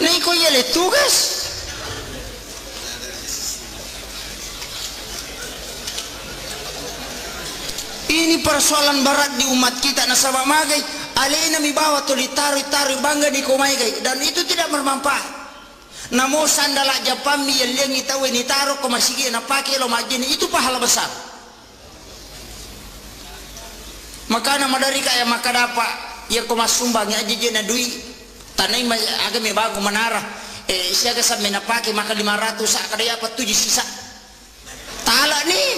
nih ko yele tugas ini persoalan berat di umat kita nasabah magai alena mi bawa tu ditaruh bangga di komai gai dan itu tidak bermanfaat namo sandala japami yang lengi tahu ini taruh ko masigi na pakai lo majini itu pahala besar makana madari kaya maka dapat ya ko masumbang aja jena dui tanai aga mi bago menara siaga sa na pakai maka 500 sakada apa 7 sisa tala nih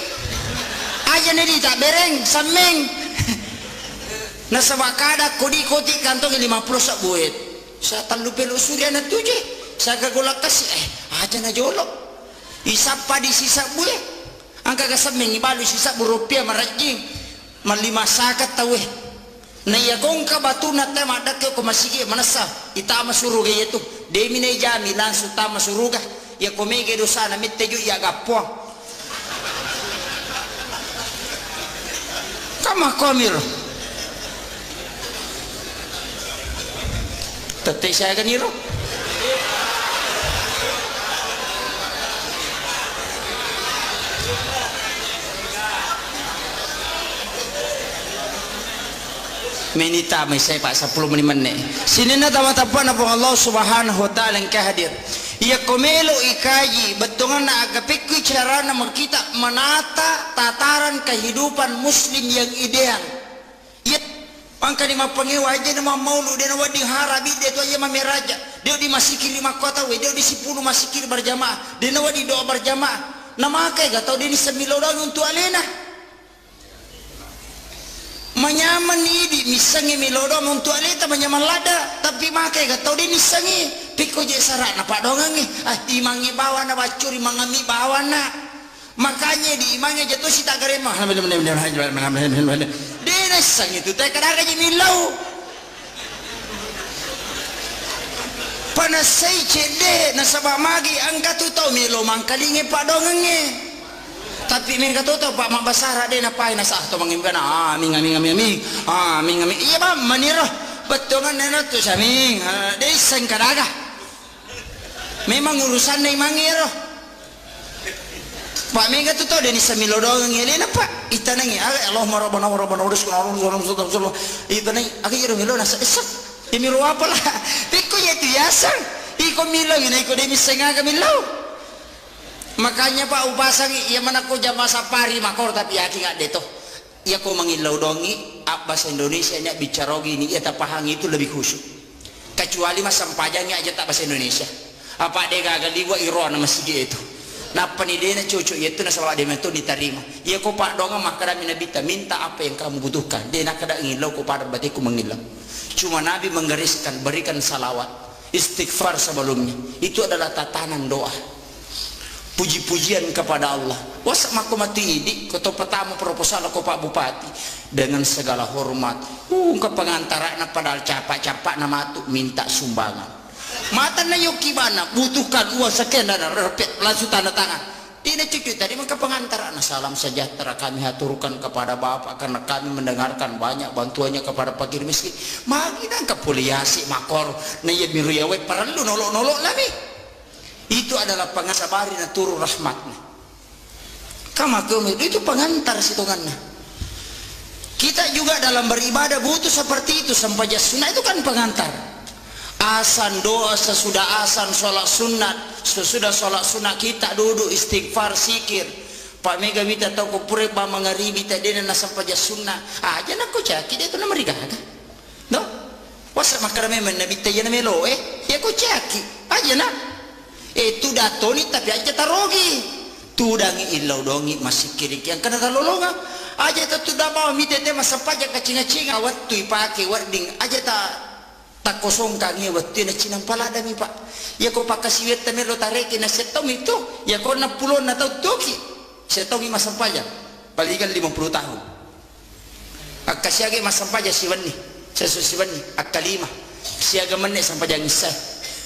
aja nih tak bereng sameng nasa bakada kodi koti kantong 50 sak buet sa talu pelu surya na tuje sa kagolak kasi aja na jolo isapa di sisa buet angka kasameng ibalu sisa rupiah marajing malima sakat tawe na yagong ka batu na tema dakyo ko masigi manasa itama suruga yetu demi na jami langsung tama suruga ya komege dosa na mitteju ya gapuang kama komir tete saya kan iro menita may saya pak 10 menit sini na taman-taman apa Allah subhanahu wa ta'ala yang hadir ia komelo ikaji betongan na agapikwi cara na kita menata tataran kehidupan muslim yang ideal ia pangka di mapangewa aja na maulu dia na wading harabi dia tu aja mameraja dia di masikir 5 kota we dia di 10 masikir berjamaah dia na wadi doa berjamaah na makai gatau dia ni 9 orang untuk alena manyaman ini misangi milodom untuk alita manyaman lada tapi makai gatau dia misangi piko je sarak na pak dongangi imangi bawa na bacuri mangami bawa na makanya di imangi jatuh si tak garema dia nasang itu tak kadang aja milau panasay cede nasaba magi angka tuto milo mangkalingi pak dongenge tapi mereka tuto pak mabasara de napai nasa to mangimkan aming iya ba maniro betongan nena tu saming de sengkaraga memang urusan nai mangiro Pak Mega tu tahu dia ni sambil lodong ngeli napa itanangi Allahumma rabbana rizqana itanangi akhir milo nasa esok demi ro apa lah iko ya tu yasang iko milo ini iko demi senga ka milo makanya Pak upasang iya mana ko jama sapari makor tapi aki ngak deto iya ko mangilau dongi bahasa Indonesia nya bicara gini iya tak paham itu lebih khusyuk kecuali mas sampajangnya aja tak bahasa Indonesia apa dia gagal di gua iron masih itu napa ni dia cucu itu nasabah dia itu diterima ya ko pak donga maka nabi minta apa yang kamu butuhkan dia nak kada ngilau ko pada batiku mengilau cuma nabi menggariskan berikan salawat istighfar sebelumnya itu adalah tatanan doa puji-pujian kepada Allah wasak mako mati idi koto pertama proposal ko pak bupati dengan segala hormat ke pengantara na padahal capak nama tu minta sumbangan mata na yoki bana butuhkan uang sekian dan repet langsung tanda tangan tidak cukup tadi maka pengantar salam sejahtera kami haturkan kepada Bapak karena kami mendengarkan banyak bantuannya kepada fakir miskin magi dan kepoliasi makor na ya biru ya we perlu nolok lagi itu adalah pengasabari na turu rahmatnya kamu itu pengantar situngannya kita juga dalam beribadah butuh seperti itu sampai sunnah itu kan pengantar asan doa sesudah asan sholat sunat sesudah sholat sunat kita duduk istighfar sikir Pak Mega minta tahu ko pure ba mangaribi tadi na sampai sunnah aja nak ko caki dia tu na meriga no wasa makarame men nabi tayana melo ya ko caki aja na itu datoni tapi aja tarogi tudangi ilau dongi masih kiri yang kena talolonga aja tu dah bawa mitete masampaja kacinga-cinga waktu ipake warding aja tak kosong kangi waktu na cinang palada mi pak ya ko pakasiwet tamero tareki na setong itu ya ko na pulon na tau toki setong i masampaja paligan 50 tahun akasiage masampaja siwani siwani akalima siaga menit sampai jang isah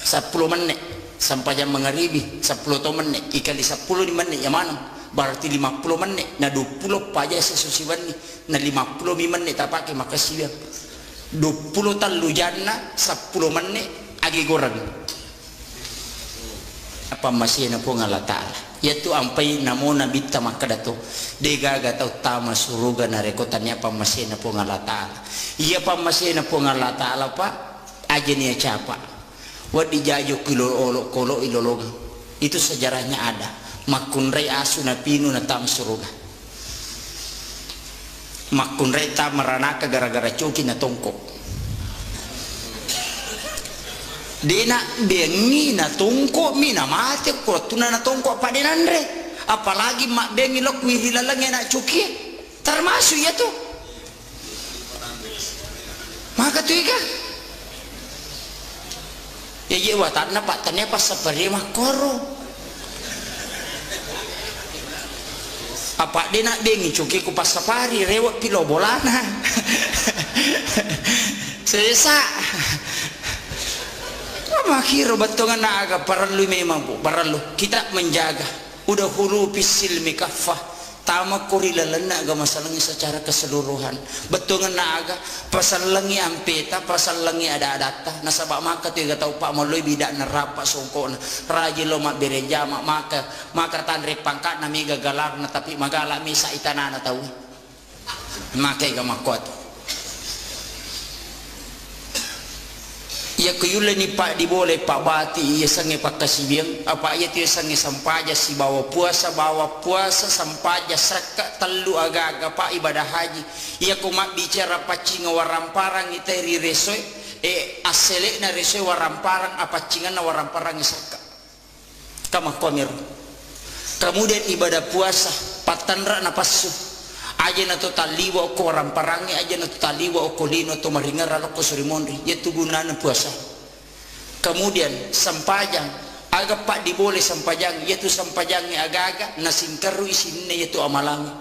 10 menit sampai jam mengaribi 10 menit ikali 10 menit ya mana berarti 50 menit na 20 paja sesusiwani na 50 menit tak pakai makasih 20 talu jana 10 menit agi goreng apa masih na po nga ta'ala yaitu ampai namo na bita makadato degaga tau tama suruga na rekotannya apa masih na po nga ta'ala iya pa masih na po nga ta'ala pa aja niya capa wadi jayo kolo ilologa itu sejarahnya ada makunrei asu na pinu na tam suruga makun reta meranaka gara-gara coki na tongkok dena bengi na tongkok mina mati ko tuna na tongkok pa denandre apalagi mak bengi lok wirilalang na coki termasuk ya tuh maka tuh ika ya ye watanna pak tanya pas sapari makoro apa dia nak bengi cuki ku pas safari rewat pilo bolana sesa makiro batongan na aga parallu memang bu parallu kita menjaga udah hulu pisil mikafah tama korila lena aga masalahnya secara keseluruhan betongan na aga pasal langi ampeta pasal langi ada adata nasabak maka tu ga tau pak moloi bidak nerapa songkona raji lo mak bereja maka tanrek pangkat na mega galar na tapi magala misa itanana tau maka ga makot ya kuyula ni pak di boleh pak bati ya sange pak kasibiang apa ya tu sange sampaja si bawa puasa sampaja saka telu aga-aga pak ibadah haji ya ko mak bicara pacing waramparang iteri resoy asele na resoy waramparang apa cingan na waramparang saka kama komir kemudian ibadah puasa patanra na pasu aja na to taliwa ko ramparangi aja na to taliwa ko lino to maringara ko surimonri yaitu gunana puasa kemudian sampajang aga pak diboleh sampajang yaitu sampajangnya aga-aga nasingkaru isinne yaitu amalang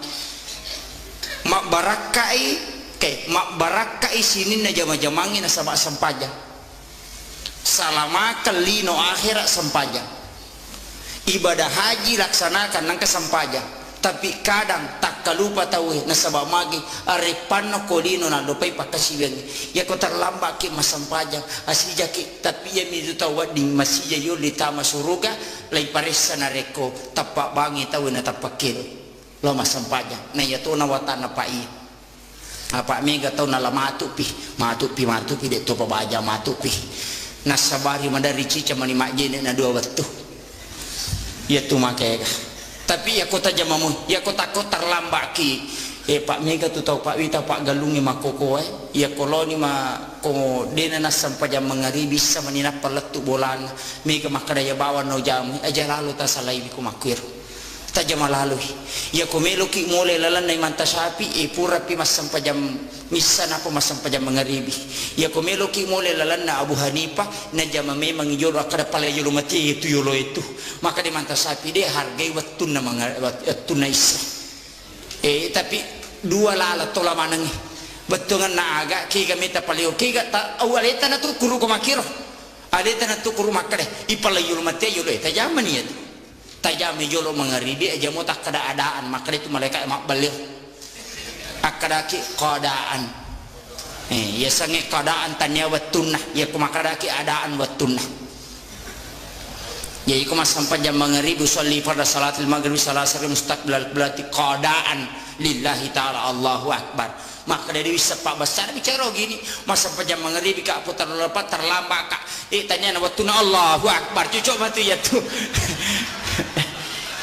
mak barakai mak barakai sinin na jama-jamangi na sama sampajang salama kelino akhirat sempajang. Ibadah haji laksanakan nang kesampajang. Tapi kadang tak kalupa tahu nasabah magi arepan no kolino na dopai pakasiwang ya ko terlambat ki masampajang asija ki tapi ya mi tahu ding masija yo litama suruga lai paressa na reko tapak bangi tahu na tapakil lo masampajang na ya to na watana pai apa mega tahu na lamatu pi de to pabaja matu pi nasabari mandari cica mani majene na dua waktu ya tu makega. Tapi ya kota jamamu, ya kota terlambat ki. Pak Mega tu tahu Pak Wita Pak Galungi makoko ya koloni ma ko dena nasam pajam mengaribi sama nina peletu bolan Mega makadaya bawa no jam aja lalu ta salai biku makwir. Tajam lalu ya ko meloki mole lalan nai manta sapi pura pi masam pajam misan apa masam pajam mengaribi ya ko meloki mole lalan na Abu Hanifah na jama memang jolo akada pala jolo mati itu yolo itu maka di manta sapi de hargai wattun na wattun isa tapi dua lala tola manangi betungan na aga ki gamita palio ki ta awaleta na tu kuru ko makiro aleta na tu kuru makade ipala jolo mati yolo tajam ni itu tajam jolo mengaribi aja mau tak keadaan maka itu mereka emak balik akadaki keadaan ya sange keadaan tanya watunah ya kumakadaki adaan watunah ya iku mas sampai jam mengaribi usolli pada salatil maghrib salasar mustaqbilal berarti keadaan lillahi ta'ala Allahu akbar maka dari sepak besar bicara gini mas sampai jam mengaribi kak putar lepat terlambat kak tanya watunah Allahu akbar cucuk mati ya tuh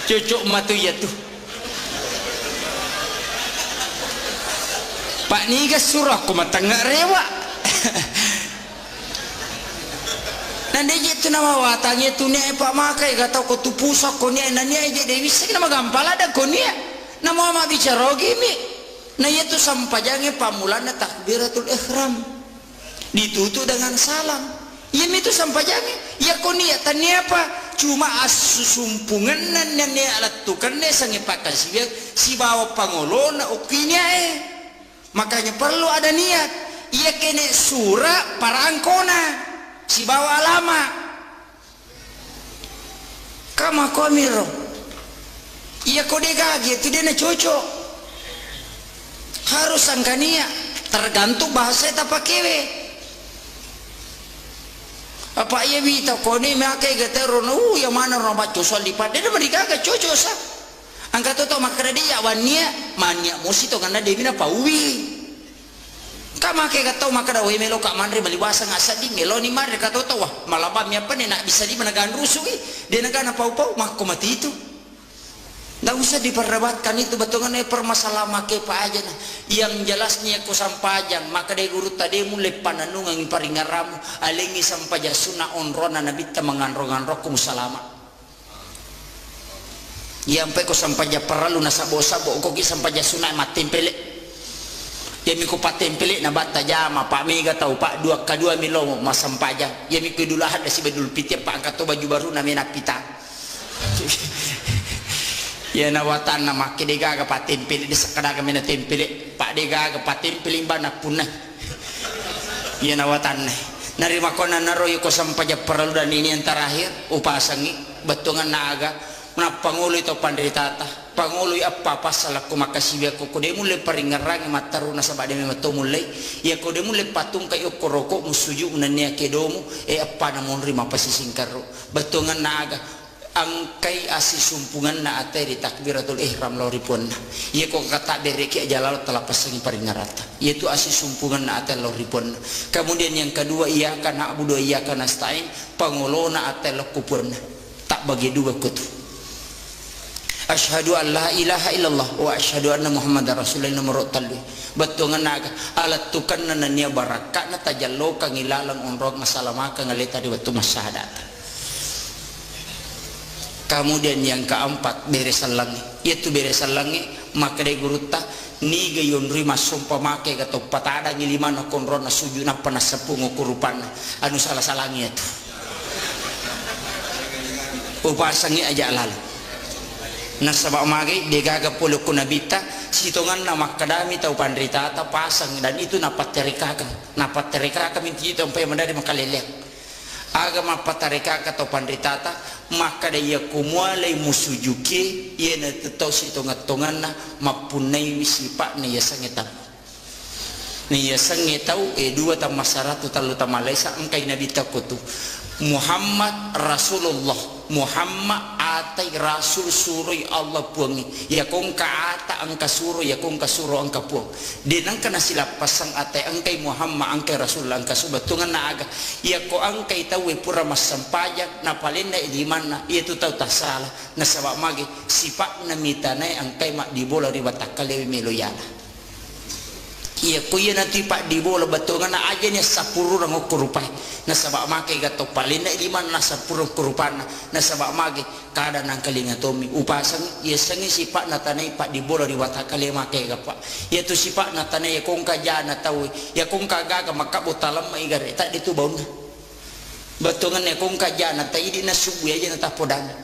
cucuk matu ya tuh Pak Niga surah ku mata nggak rewa nanti itu nama watangnya tuh nih Pak Makai gak tau kau tuh pusok kau nih nanya aja deh bisa nama gampal ada kau nih nama mama bicara gini nah itu sampajangnya pamulana takbiratul ihram ditutup dengan salam ya itu sampajangnya ya kau nih tanya apa cuma asusumpungan nan ne alat tukan ne sange pakai si bawa pangolona ukinya makanya perlu ada niat ia kene surah parangkona si bawa alama kama komiro ia kode gagi itu dia cocok harus angkania tergantung bahasa tak pakai apa ia bita koni makai gatero no yang mana orang baca soal lipat dia mereka agak cocok sah angkat tu makna dia wania mania musi tu karena dia bina pauwi kama makai gatau makna we melo kak mandri baliwasa ngasa di melo ni mandri kata tu wah malabam apa ni nak bisa di mana gan rusuh dia nak gan pau mak mati itu nggak usah diperdebatkan itu betongan permasalahan make pa aja nah yang jelasnya aku sampajang maka dari guru tadi mulai pananung ang paringaramu alengi sampaja sunah onrona nabi ta manganrongan rokum salama yang pe ko sampaja perlu nasabo-sabo ko ki sampaja sunah matempele yami ko patempele na bata jama Pak Mega tahu Pak dua kadua milo masampajang yami ko dulahan si bedul piti Pak angkat baju baru namanya pita ya nawatan nama kedega ke patin pilih di sekadar kami na tempel Pak dega ke patin pilih bana punah ya nawatan narima kona naro yuko sampaja perlu dan ini yang terakhir upasangi betungan naga na pangulo itu pandritata pangulo apa pasal aku makasih aku kode mulai peringarang mataruna sabade memato mulai ya kode mulai patung kayo koroko musuju unania kedomu apa namun rima pasisingkaro betungan naga angkai asi sumpungan na ate di takbiratul ihram loripun iya kok kata dereki aja lalu telah pasang paringarata yaitu asi sumpungan na ate loripun kemudian yang kedua iya kana abudu iya kana stain pangolona ate lokupurna tak bagi dua kutu asyhadu an la ilaha illallah wa asyhadu anna muhammadar rasulullah nomor tali betungan naga alat tukan nania barakat na tajallo kang ilalang onrog masalamaka ngalita di waktu masyahadat. Kemudian yang keempat beresan langi yaitu beresan langi maka de guruta ni gayon rima sumpa make gato patada ni lima na konrona sujuna panas sepung ukurupan anu salah salangi itu upasangi aja lalu nasabak mage de gaga puluh kunabita sitongan nama kadami tau pandrita ta pasang dan itu napat terikakan minti itu sampai mandari makalelek agama patareka atau pandritata maka dia kumualai musujuke ia na tetau si tongat-tongan na mapunai wisipak na ya sangetau ni ya sangetau dua ta masaratu talu ta Malaysia angkai nabi takutu Muhammad Rasulullah Muhammad atai rasul suroi Allah puangi ya kong ka ata angka suro ya kong ka suro angka puang din angka nasilap pasang atai angkai Muhammad angkai rasul angka subatungan na aga ya ko angkai tahu pura masampajak na palinda iliman na iya tu tahu tak salah na sabak magi sipak na mitanay angkai mak dibola ribatak kalewi meloyala iya kuya nanti pak dibola batungan na aja nya sapuru rang ukurupai na sabak make gato palinda iliman na sapuru kurupana na sabak mage kada nang kalinga tomi upasang iya sangi sipak na tanay pak dibola riwata kali make gapa iya tu sipak na tanay ya kong kajana tahu ya kong kagaga makabutalam maigare tak ditu bauna batungan ya kong kajana tayi di na subu aja na tapodana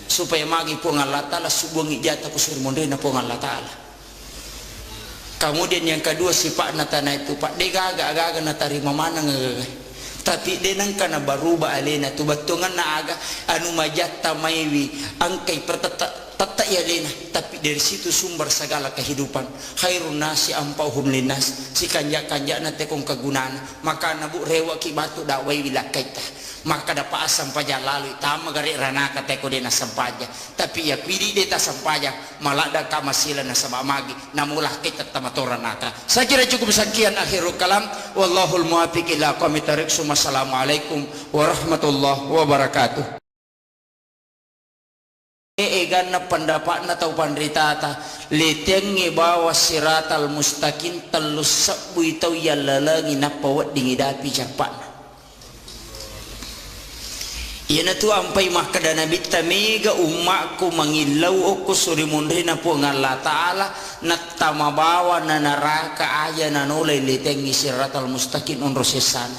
supaya magi po Allah taala subu ngijata kusur monde na po Allah taala. Kemudian yang kedua sifat natana itu pak dega agak-agak natarima mana ngagagai tapi denang kana baruba alena tu batungan na aga anu majatta maiwi angkai tata ya lena tapi dari situ sumber segala kehidupan khairun nasi ampauhum linnas si kanja-kanja na tekong kagunana maka nabu rewa ki batu dakwai wilakaita maka dapat asam pajak lalu tama gari ranaka teko dena sampaja tapi ya pidi deta sampaja malada kamasila na sabak magi namulah kita tamatora naka saya kira cukup sekian akhirul kalam wallahul muwaffiq ila aqwamit thariq. Assalamualaikum warahmatullahi wabarakatuh. Egan na pendapat na tau pandritata letengi bawa siratal mustaqim telus sabu itau yalalangi na pawat dingidapi japan yana tu ampai mah kada nabi tamega umakku mangilau aku suri mundri na po ngalla taala natama bawa na neraka aya na nolai letengi siratal mustaqim onro sesana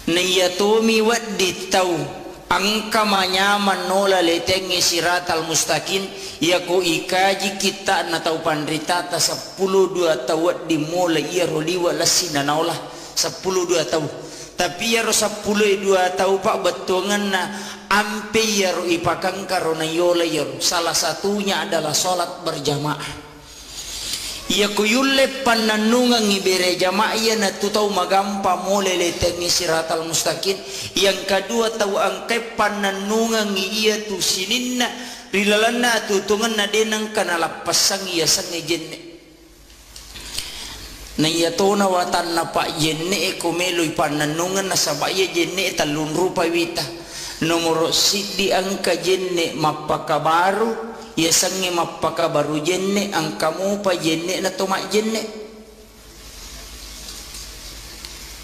niyatomi waddi tau angka manyaman nola letengi siratal mustaqim ya ko ikaji kita na tau pandritata 10 2 tawat di mola iya roliwa lasina naola 10 2 tau tapi ya ro 10 2 tau pak betungan na ampe ya ro ipakang karona yola ya salah satunya adalah salat berjamaah iya kuyulle pananungan ngibere jamaah iya na tu tau magampa mole letengi siratal mustaqim yang kedua tau angkai pananungan iya tu sininna rilalana tutungan na denang kana lapasang iya sange jenne na iya tona watan na pak jenne kumeloy pananungan na sabaya jenne talun rupa wita nomor sidi angka jenne mapakabaru ya sange mapakabaru jenne angkamu pa jenne na tomak jenne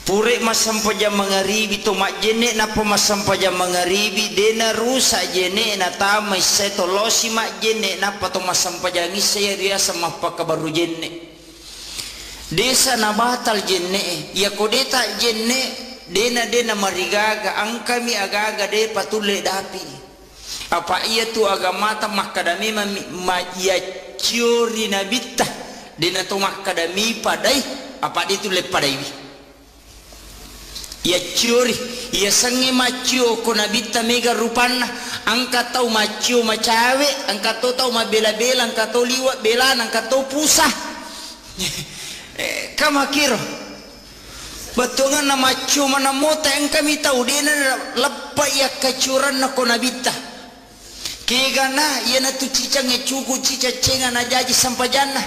pure masampaja mangaribi tomak jenne na pa masampaja mangaribi dena rusa jenne na tamay setolosi mak jenne na pa to masampaja ngisaya riasa mapakabaru jenne desa na batal jenne ya kodeta jenne dena marigaga angkami agaga de patule dapi apa iya tu agama ta makadami ma ya ciori nabita dena tu makadami padai apa itu le padai ya ciori ya sange macio ko nabita mega rupana angka tau macio macawe angka tau mabela-bela angka tau liwat belan angka tau pusah kamakiro batungan nama cuma namota yang kami tahu dia lepa ya kecuran na konabita kegana ya na tu cicang ya cuku cica cenga na jaji sampajana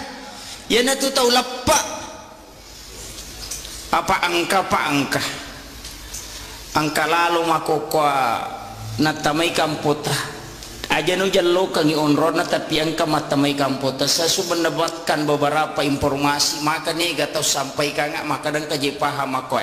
ya na tu tahu lepa apa angka lalu makokwa na tamay kampota aja nu jallo kangi onrona tapi angka matamay kampota saya sudah mendapatkan beberapa informasi maka nih gak tahu sampaikan maka dan kaji paham aku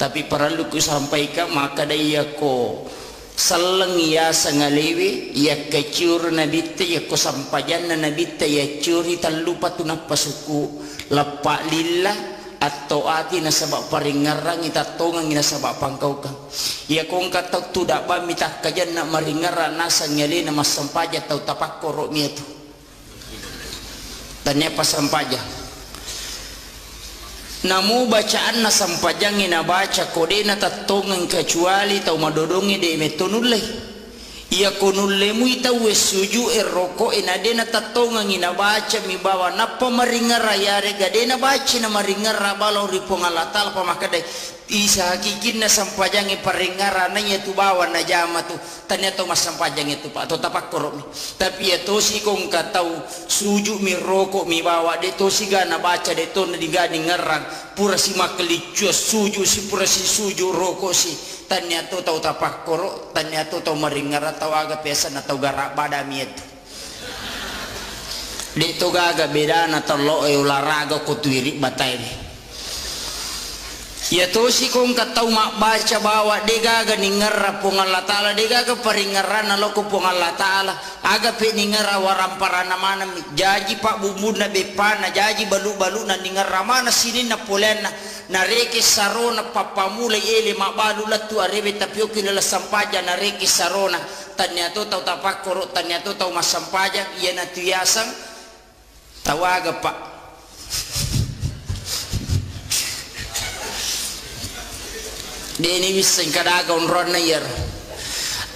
tapi perlu ku sampaikan maka daya ko saleng ya sangalewi ya kecur nabite ya ko sampajan nabite ya curi talupa tunap pasuku lepak lillah atau ati na sabak paringarang ita tongang ina sabak pangkau kang ya kong kata tu dak ba mita kajan na maringara nasa nyali na masampaja tau tapak korok mi itu tanya pas sampaja namu bacaan na sampajang ina baca kode na tatongan kecuali tau madodongi de metonulai ia kunulle mu ita wesuju roko ina de na tatongan ina baca mi bawa na pamaringara yare gade na baca na maringara balau ripongalatal pamakade isa hakikin na sampajang paringara na tu bawa na jama tu tanya to mas sampajang itu pak to tapak korok mi tapi ya to si kong katau suju mi roko mi bawa de to si gana baca de to na digani ngerang pura si makelicu suju si pura si suju roko si tanya to tau tapak korok tanya to tau maringara tau aga pesan atau garak badami itu de to gaga beda na tolo olahraga ko tuiri batai ni ya to si kong katau mak baca bawa dega ga ningar pong Allah taala dega ga paringaran lo ko pong Allah taala aga pe ningar waram parana mana jaji pak bumbu na bepana jaji balu-balu na ningar mana sini na polena na reke sarona papamula ele mak balu latu arebe tapio kinala sampaja na reke sarona tanya to tau tapak korok tanya to tau mas sampaja iya na tuyasang tawaga pak deni wisen kadaga unron na yer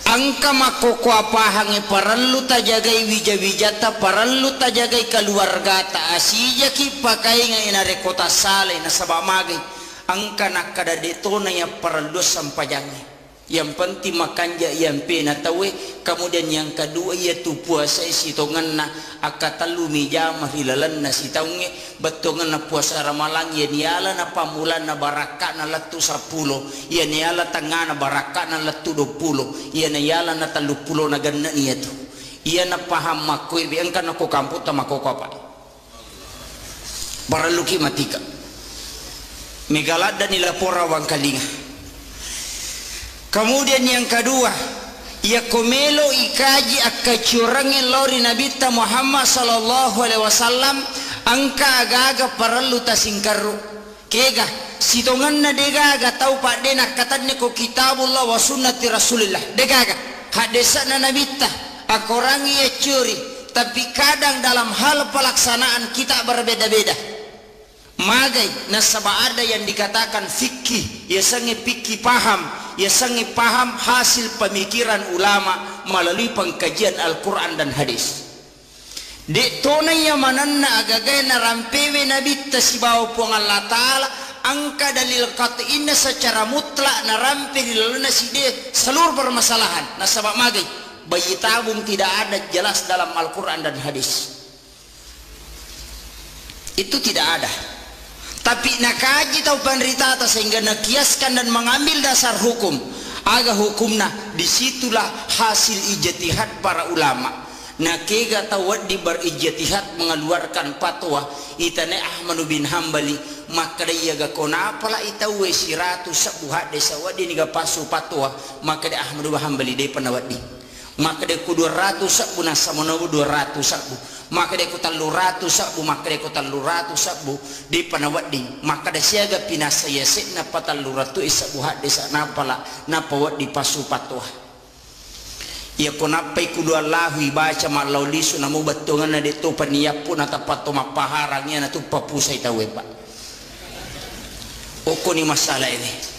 angka makoko apahangi parallu ta jagai wija-wijata parallu ta jagai keluargata asija ki pakai nga ina rekota sale na sabamagay angka nakada detona ya parallu sampajangi yang penting makanja yang penatawe kemudian yang kedua yaitu puasa sitongan na akatalu mijamah hilalan na sitaunge betongan na puasa ramalang ya niala na pamulan na baraka na latu 10 ya niala tangana baraka na latu 20 ya niala na 30 na ganna niya tu iya na paham makoy bi angka na ko kamputa makoko apa baraluki matika megalada nila pora wang kalinga. Kemudian yang kedua, ya komelo ikaji akacurangin lori Nabi Muhammad sallallahu alaihi wasallam angka agaga parallu tasingkaru kega sitongan na degaga tau pak denak katanya ko kitabullah wa sunnati rasulillah degaga hadisa na Nabi akorangi ya curi tapi kadang dalam hal pelaksanaan kita berbeda-beda magai nasaba ada yang dikatakan fikih ya sange fikih paham ya sangi paham hasil pemikiran ulama melalui pengkajian Al-Quran dan hadis dek tonai yang mananna agagay na rampewe nabi tasibaw pong Allah Ta'ala angka dalil qat'inna secara mutlak na rampe dilaluna si de seluruh permasalahan nasabak magay bayi tabung tidak ada jelas dalam Al-Quran dan hadis itu tidak ada tapi nakaji tau penderita sehingga nakiaskan dan mengambil dasar hukum aga hukumna disitulah hasil ijtihad para ulama nakega tawad di berijtihad mengeluarkan fatwa itane Ahmad bin Hambali maka dia ga kona pala itawe siratu sabuhat desa wadi ni ga pasu fatwa maka dia Ahmad bin Hambali de panawadi maka dia ku 200 sabu nasamono 200 sabu maka dia ku 300 sabu maka dia ku 300 sabu di panawadi maka dia siaga pinasaya sekna pataluratu isabu hadis napala napawat di pasu patwa ya konapai ku dua lahu baca malau lisu namu batungan na dito paniyapun atapato mapaharangnya na tu papusay tawe pa oko ni masalah ini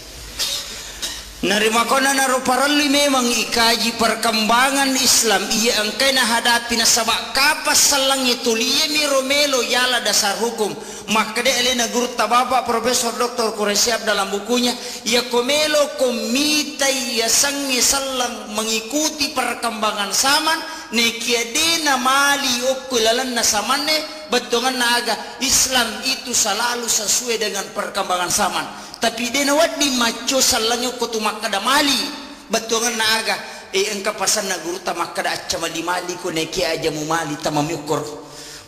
narima kona naruparalli memang ikaji perkembangan Islam iya angkai na hadapi na sabak kapas salang itu liye miromelo yala dasar hukum maka de elena guru tababa Profesor Dr. Quraisyab dalam bukunya ya komelo komita ya sangi salang mengikuti perkembangan zaman nekiadena mali okulalan na samane betongan naga Islam itu selalu sesuai dengan perkembangan zaman tapi dia nawat di maco salangyo ko tumakada mali betongan naga engka pasan na guru tamakada acha mali mali ko neki aja mu mali tamamyukor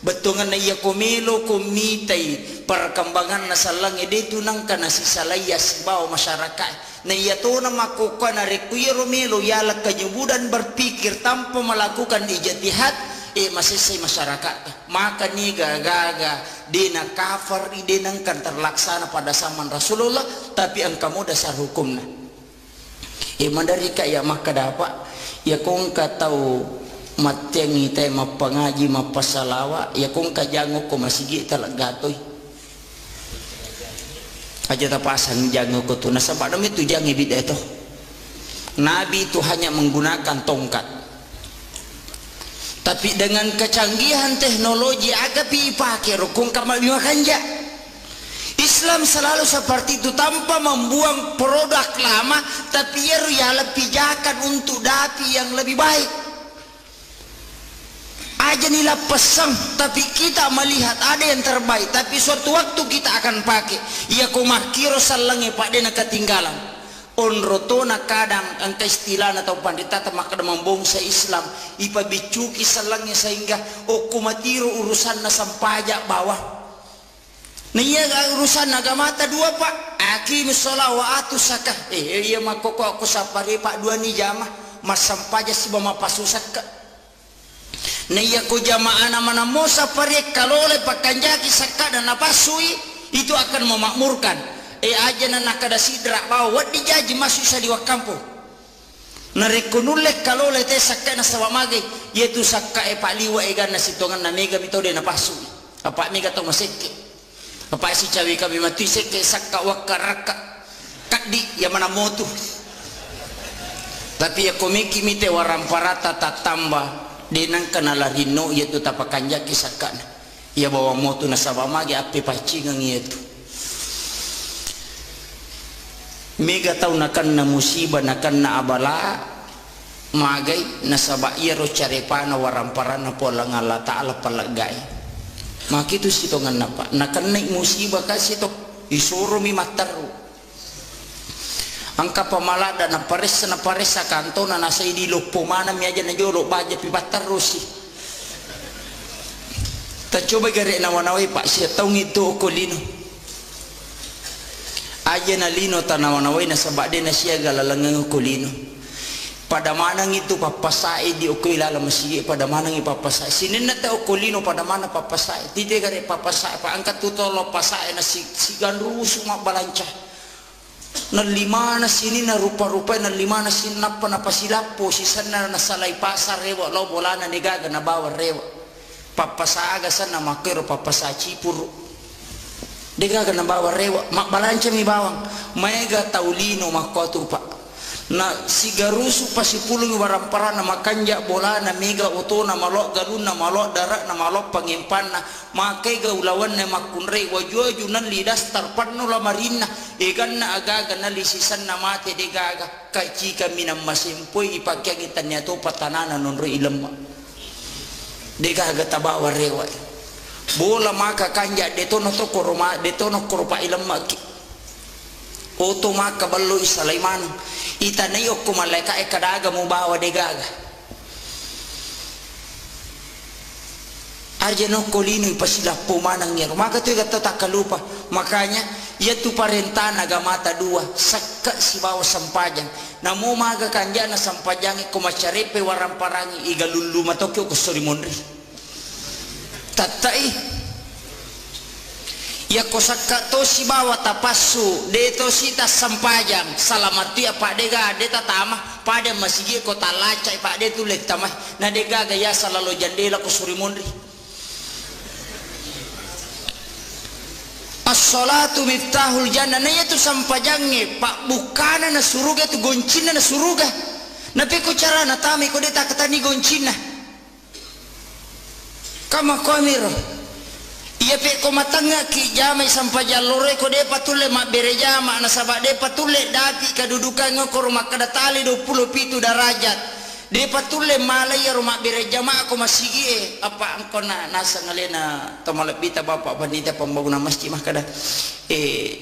betongan na iya komelo komitai perkembangan na salang ede tunang kana si salayas bawa masyarakat na iya to na makoka na rekuiro melo yala kanyubudan berpikir tanpa melakukan ijtihad masih masyarakat maka ni gaga dina kafir idenangkan terlaksana pada zaman Rasulullah tapi angkamu dasar hukumna mandari kaya maka dapat ya kong katau matengi tay mapangaji mapasalawa ya kong kajango ko masigi talagatoy aja tapasang jangan ko tu nasa padam itu jangan bida itu. Nabi itu hanya menggunakan tongkat, tapi dengan kecanggihan teknologi agak pakai rukun kamal bimakanja. Islam selalu seperti itu, tanpa membuang produk lama, tapi ya pijakan untuk dapi yang lebih baik. Aja nila pesang, tapi kita melihat ada yang terbaik, tapi suatu waktu kita akan pakai. Ya kumakiro salange pak dena ketinggalan. Onrotona kadang angka istilah atau pandita maka membongsa Islam ipa bicuki salangnya sehingga kumatiro urusan na sampajak bawah. Nah iya urusan agama ta dua pak. Aqimis shalah wa atus zakah. Iya makoko aku sapari pak dua ni jamaah mas sampaja si bama pasusaka. Nah iya ko jamaah mana mo sapari kalole pakanjaki sakka dan napasui itu akan memakmurkan. Aja na nakada sidra bawa wat dijaji masuk sa di wakampo. Narekunulek kalole te sakka na sawamage yaitu sakka pak liwa egan na sitongan na mega mitode na pasui. Apa mega to maseke. Apa si cawi kami mati seke sakka wakaraka kadi ya mana motu. Tapi ya komiki mite waramparata tatamba denang kanala rino yaitu tapakanja kisakan ya bawa motu nasaba magi api pacingang itu mega tau nakan na musibah nakan na abala magai nasaba iya ro carepana waramparana pola ngala ta'ala palagay maki itu sitongan napa nakan naik musibah kasih to isuro mi mataru angka pamalada na pares sa kanto na nasa idi lupo mana mi aja na jolo baja pipat terus. Ta coba gare na wanaway pak siya taong ito okolino. Aja na lino ta na wanaway na sabade na siya galalangang okolino. Pada manang itu papasai di okoy lala masigi pada manang ipapasai. Sinin na ta okolino pada mana papasai. Tite gare papasai pa angkat tutolo pasai na sigan rusu mabalanca. Na lima na sini na rupa-rupa na lima na sinapa na pasilapo sisan na nasalay pasar rewa lo bola na negaga na bawa rewa papasaga san na makero papasa cipuro negaga na bawa rewa makbalanca mi bawang mega taulino makotu pa na sigarusu pasipulung warampara na makanja bola na mega oto na malok galun na malok darak na malok pangimpan na makai gaulawan na makunrei wajo junan lidas tarpan no lamarina ikan na agaga na lisisan na mate de gaga kay chika minam masimpoy ipagyagitan niya to patanana nonro ilam de gaga tabawa rewa bola maka kanja detono to koroma detono koropa ilam maki oto maka ballo isalaiman itanay ko malaika kadaga mo bawa de gaga arjano kolino ipasila pumanang niya maka to gata takalupa makanya yaitu parentana gamata dua sakka si bawa sampajang namo maga kanja na sampajangi kumacarepe waramparangi igalulu matokyo ko sorimondri tatai ya kosaka to si bawa tapasu deto sita sampajang salamati apa dega deta tama pada masigi ko talaca pa de tulek tamah na dega gaya salalo jandela ko surimondri as-salatu miftahul jannah na yaitu sampajangnya pak bukana na suruga tu goncina na suruga na peko cara na tami ko deta katani goncina kama komiro iya pe ko matanga ki jamai sampaja lore ko de patule mak berejama na sabak de patule dapi kedudukan ngokor mak kadatali 27 derajat de patule malaya rumah berejama aku masigi apa angko na nasa ngalena tomalebita bapak panita pembangunan masjid mah kada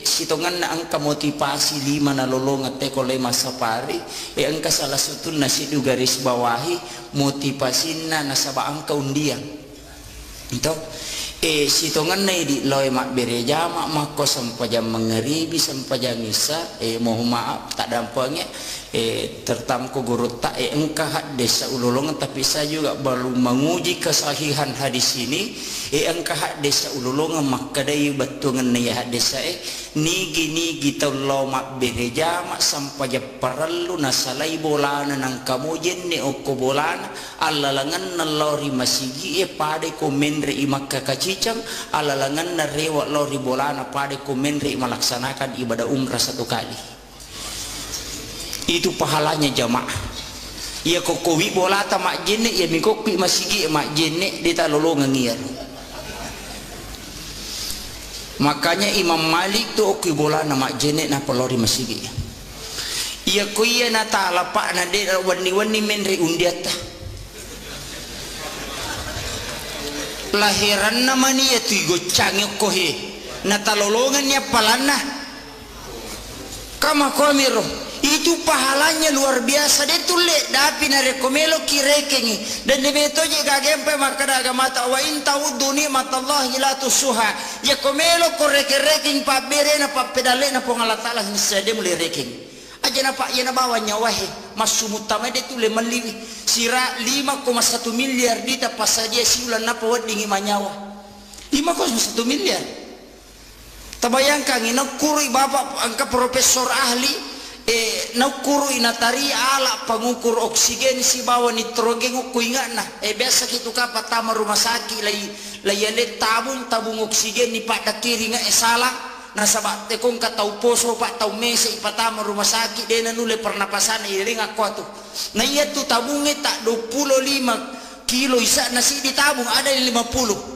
sitongan na angka motivasi 5 na lolongat te ko lema sapari angka salah satu nasi du garis bawahi motivasina na sabak angka undian itu sitongan na di loy mak bereja mak mako sampajam mengeribi sampajam isa mohon maaf tak dampaknya tertamko guru tak engkah desa ululungan tapi saya juga belum menguji kesahihan hadis ini engkah desa ululungan maka dari betungan ya desa nigi tawlaw mak bereja mak sampai parallu na salay bolana ng kamujen ni oko bolana alalangan na lori masigi pade ko menre imak kakacicang alalangan na rewa lori bolana pade ko menre melaksanakan ibadah umrah 1 kali. Itu pahalanya jamaah. Ya kokowi bolata mak jenne ya mikopi masigi mak jenne dita lolongan ngir. Makanya Imam Malik tu okui bola na mak jenne na pelori masigi. Ya kuya na taala pak na de wani menre undiata. Lahiran nama ni ya tu gocang kohe na talolongan ya palana. Kama komiro itu pahalanya luar biasa dia tulle dapi na rekomelo kirekengi dan debeto je gagempe makada agamata wa in ta'uddu ni'matallahi la tusuha ya komelo koreke-reking pa bere na pa pedale na pongala taala sede mulai reking aja na pak ya na bawa nyawahe masumutama dia tulle maliwi sira 5,1 miliar dita pasaje siulan na pa wadingi manyawa 5,1 miliar tabayangkan inakuri bapak angka profesor ahli naukuru inatari ala pengukur oksigen si bawa nitrogen ukuingan nah biasa gitu ka patama rumah sakit lay tabung oksigen ni pada kiri nga salah na sabat te kong katau poso pak tau mese ipatama rumah sakit dena nule pernapasan iring aku atuh na iya tu tabungnya tak 25 kilo isa nasi ditabung ada yang 50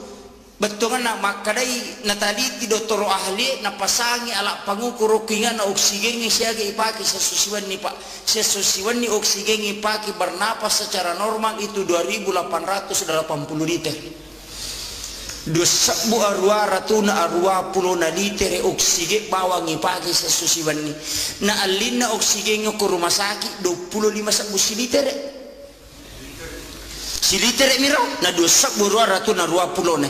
betul kan makadai nataliti doktor ahli napasangi ala pangukur kingan na oksigen siaga ipaki sesusiwan ni pak sesusiwan ni oksigen ipaki bernapas secara normal itu 2.880 liter 2.200 na liter oksigen bawang ipaki sesusiwan ni na alin na oksigen ke rumah sakit 25 liter si liter miro na 2.220 na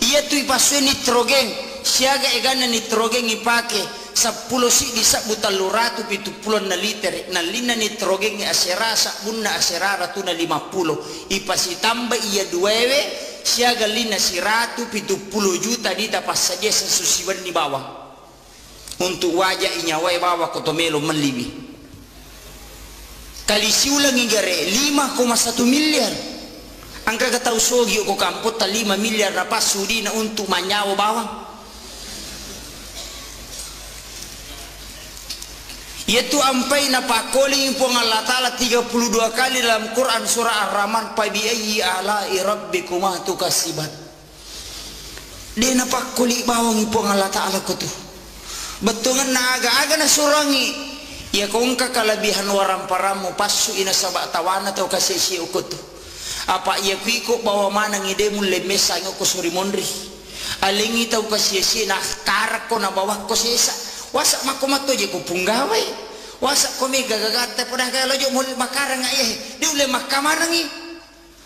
iya tu ipaswe nitrogen siaga egana nitrogen ipake 10 si di sabutan luratu 70 na liter na lina nitrogen asera sabun na asera ratu na 50 ipasi tambah iya 2 siaga lina si ratu 70 juta di tapas saja sesusiwan di bawah untuk wajah inyawai bawah kotomelo melibi kali siulang igare 5,1 miliar angka katau sogi ko kampot 5 miliar na pasudi na untuk manyawa bawang yaitu ampai na pakoli po Allah Ta'ala 32 kali dalam Quran surah Ar-Rahman pa bi ayyi ala'i rabbikuma tukasibat dia na pakoli bawang po Allah Ta'ala ko tu betungan na aga-aga na surangi ya kung kakalabihan waram paramu pasu ina sabak tawana tau kasisi ko tu apa ia piko bawa mana ngide mulai mesanya ko suri mondri alingi tau kasih na karak ko na bawah ko sesa wasak mako mato je ko punggawai wasak ko mi gagagate podah kaya lojo mul makarang ai di ule makamanangi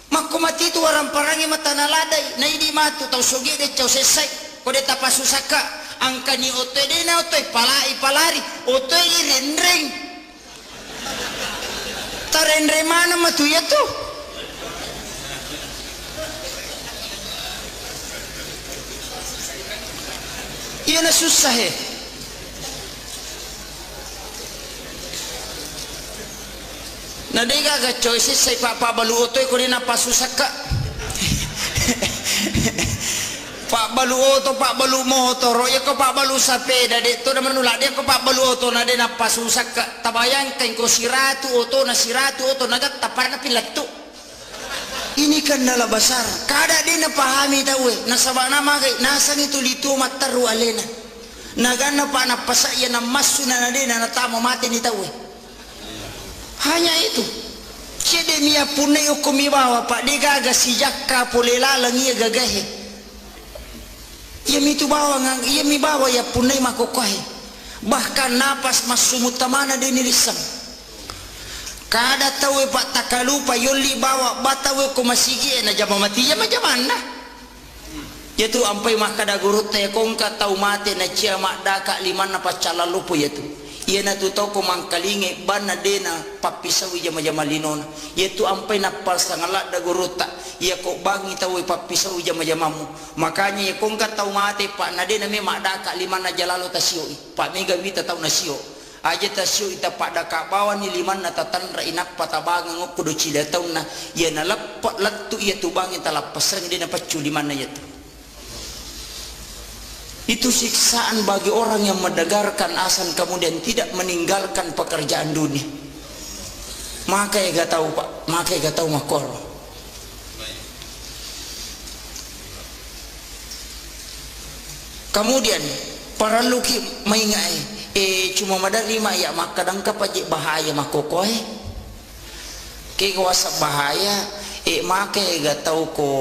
mako mati tu orang parangi mata naladai na idi matu tau sogi de chau sesai ko de tapasu saka angkani otoy de na otoy palari otoy renreng tarenre mana matu ya tu iya na susah na dega ga choices say papa baluotoy ko rin na pasusaka pak baluoto pak balu motor ya ko pak balu sapeda dito naman nula dia ko pak baluoto na din na pasusaka tabayang kay ko siratu oto nagat tapar na pilatto ini kan nala basar kada din na pahami tawe nasabana magay nasan itu lito mataru alena nagana pa na pasaya na masuna na din na tamo mati ni tawe hanya itu sede mia punay ko mibawa pa di gaga si jakka polelalang iya gagahe iya mitu bawa ngang iya mi bawa ya punay makokohe bahkan napas masumutamana din nilisang kada tawe pak takalupa yoli bawa batawe ko masigi na jama mati ya majamana yaitu ampai mah kada gurut te kong ka tau mate na cia mak daka liman na pacala lupo yaitu Ia na tu tau ko mangkalingi bana dena papisawi jama-jama linona. Ia tu ampai napal sangalak da guruta. Ia ko bangi tau papisawi jama-jamamu. Makanya ia kong ka tau mate pak na dena me makda ka liman na jalalo tasio. Pak mega wita tau na sio. Aja tasio ita pak da ka bawa ni liman na tatanra inak patabanga ngok kudo cila tau na. Ia na lapat latu ia tu bangi talapasang dena pacu liman na ia tu. Itu siksaan bagi orang yang mendengarkan azan kemudian tidak meninggalkan pekerjaan dunia. Maka ya gak tahu pak, maka ya gak tahu makor. Kemudian para luki maingai, cuma ada 5 ya maka dangka pajik bahaya makokoh. Kekuasa bahaya, maka ya gak tahu ko.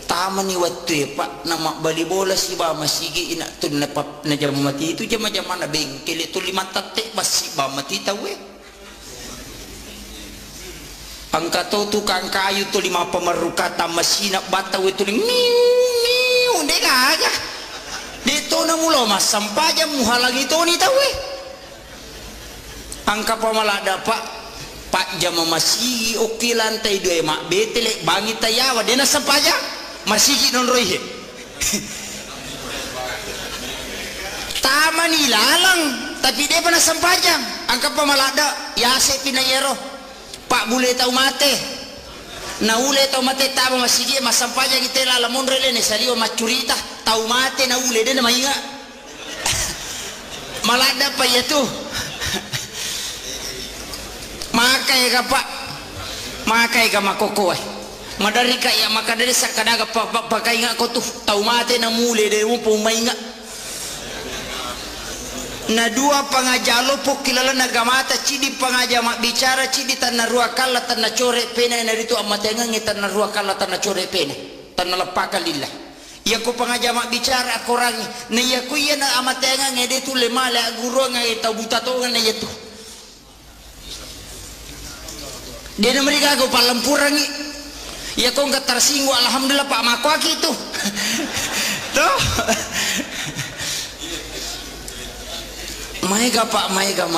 Tama ni waktu pak nama bali bola si ba masigi ina tun na pap na jam mati itu jam na bengkel itu 5 tatek basi ba mati tahu angka to tukang kayu tu 5 pemerukata masina bataw itu miu delaga dito na mulo mas sampaja muhalang itu ni tahu angka pamalada pak jam masigi oki lantai 2 mak betele bangi tayawa dena sampaja masih non roih tama ni lalang tapi dia pernah sempajang angka pamalada ya se pinayero pak bule tau mate na ule tau mate tama masih mas sempajang kita lalamon rele ne salio macurita tau mate na ule dia mainga malada pa ya tu makai ka pak makai ka makoko madari kaya maka dari sakadaga pakai ngak ko tu tau mate na mule de mo pumay nga na 2 pangajalo po kilala nagamata cidi pangajama bicara cidi tan na ruwa kala tan na chore pena na rito amatenga ngi tan na ruwa kala tan na chore pena tan na lapaka lillah iya ko pangajama bicara korangi na iya ko iya na amatenga ngi de tu le male guru ngi tabuta to na iya tu dia na mereka ko palampurangi ya kok nggak tersinggung alhamdulillah pak makwaki itu tuh maiga pak maiga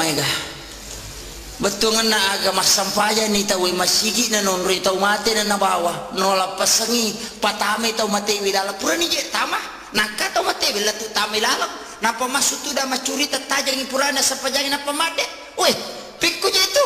betul na agama sampaya ni tahu masigi na non rita mate na bawa nolak pasangi patame tahu mate widala pura ni je tama nakka tahu mate bila tu tame lalang napa masuk tu dah macuri tetajangi purana sapajangi napa made weh pikku je itu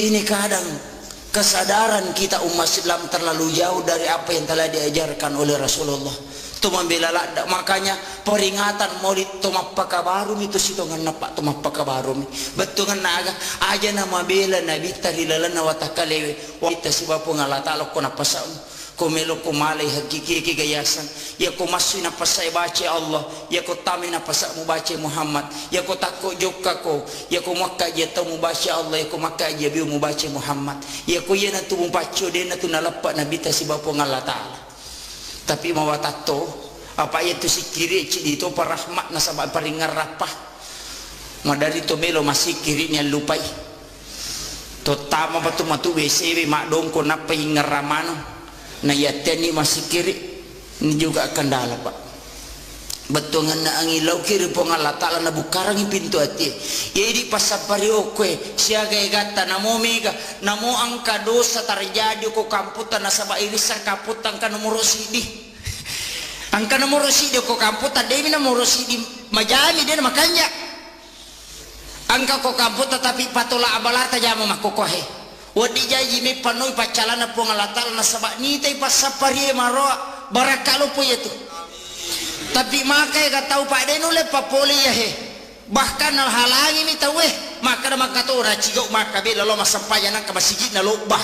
ini kadang kesadaran kita umat Islam terlalu jauh dari apa yang telah diajarkan oleh Rasulullah. Tu membela lada makanya peringatan Maulid tumappa kabarum itu sitongan napak tumappa kabarum. Betungan naga aja nama bela nabi tarilana watakalewe wita sibapu ngalatalo ko napasam ko melo ko malay hakiki kigayasan ya ko masu na pasay bace Allah ya ko tami na pasa mo bace Muhammad ya ko takko jokka ko ya ko makka je to mo bace Allah ya ko makka je bi mo bace Muhammad ya ko yana tu mo pacho de na tu nalapat nabi ta sibapu ngalatalo tapi mawatato apa itu sikiri dito parahmat na sabab paringar rapah madari to melo masih kirinya lupai to tama batu matu WC mak dongko na paingar ramano na yateni masih kiri ini juga kendala pak betul na angilau kiri pongalatala na bukarangi pintu hati jadi pasapari okwe siaga gata namo mega namo angka dosa terjadi ko kamputan na saba irisa kaputan kan nomor sidi angka nomor sidi ko kamputan demi nomor sidi majani dia makanya angka ko kamputan tapi patola abalata jama makokohe wadi jaji me panoi pacalana pongalatala na saba ni tay pasapari maro barakalo po itu tapi maka ya tahu pak den oleh papoli ya he bahkan halangi mi tahu maka maka to racigo maka bela lo masampaya nang ka masjid na lobah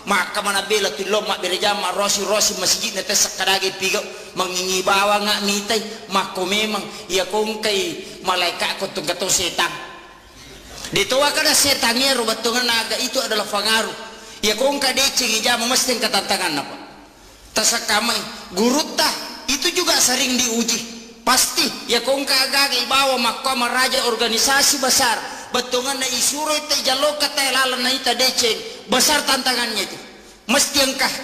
maka mana bela tu lo mak berjama rosi masjid na tes sakadage pigo mangingi bawa ngak mitay mako memang ya kong kay malaikat ko tu gato setan dituwa kada setannya rubatungan naga itu adalah pengaruh ya kong ka decing ijama mesti katantangan apa tasakamai gurutta itu juga sering diuji pasti ya kong ka agagi bawa mahkamah raja organisasi besar betungan na isuro itu jalo kata lalan na ita decing besar tantangannya itu mesti engkah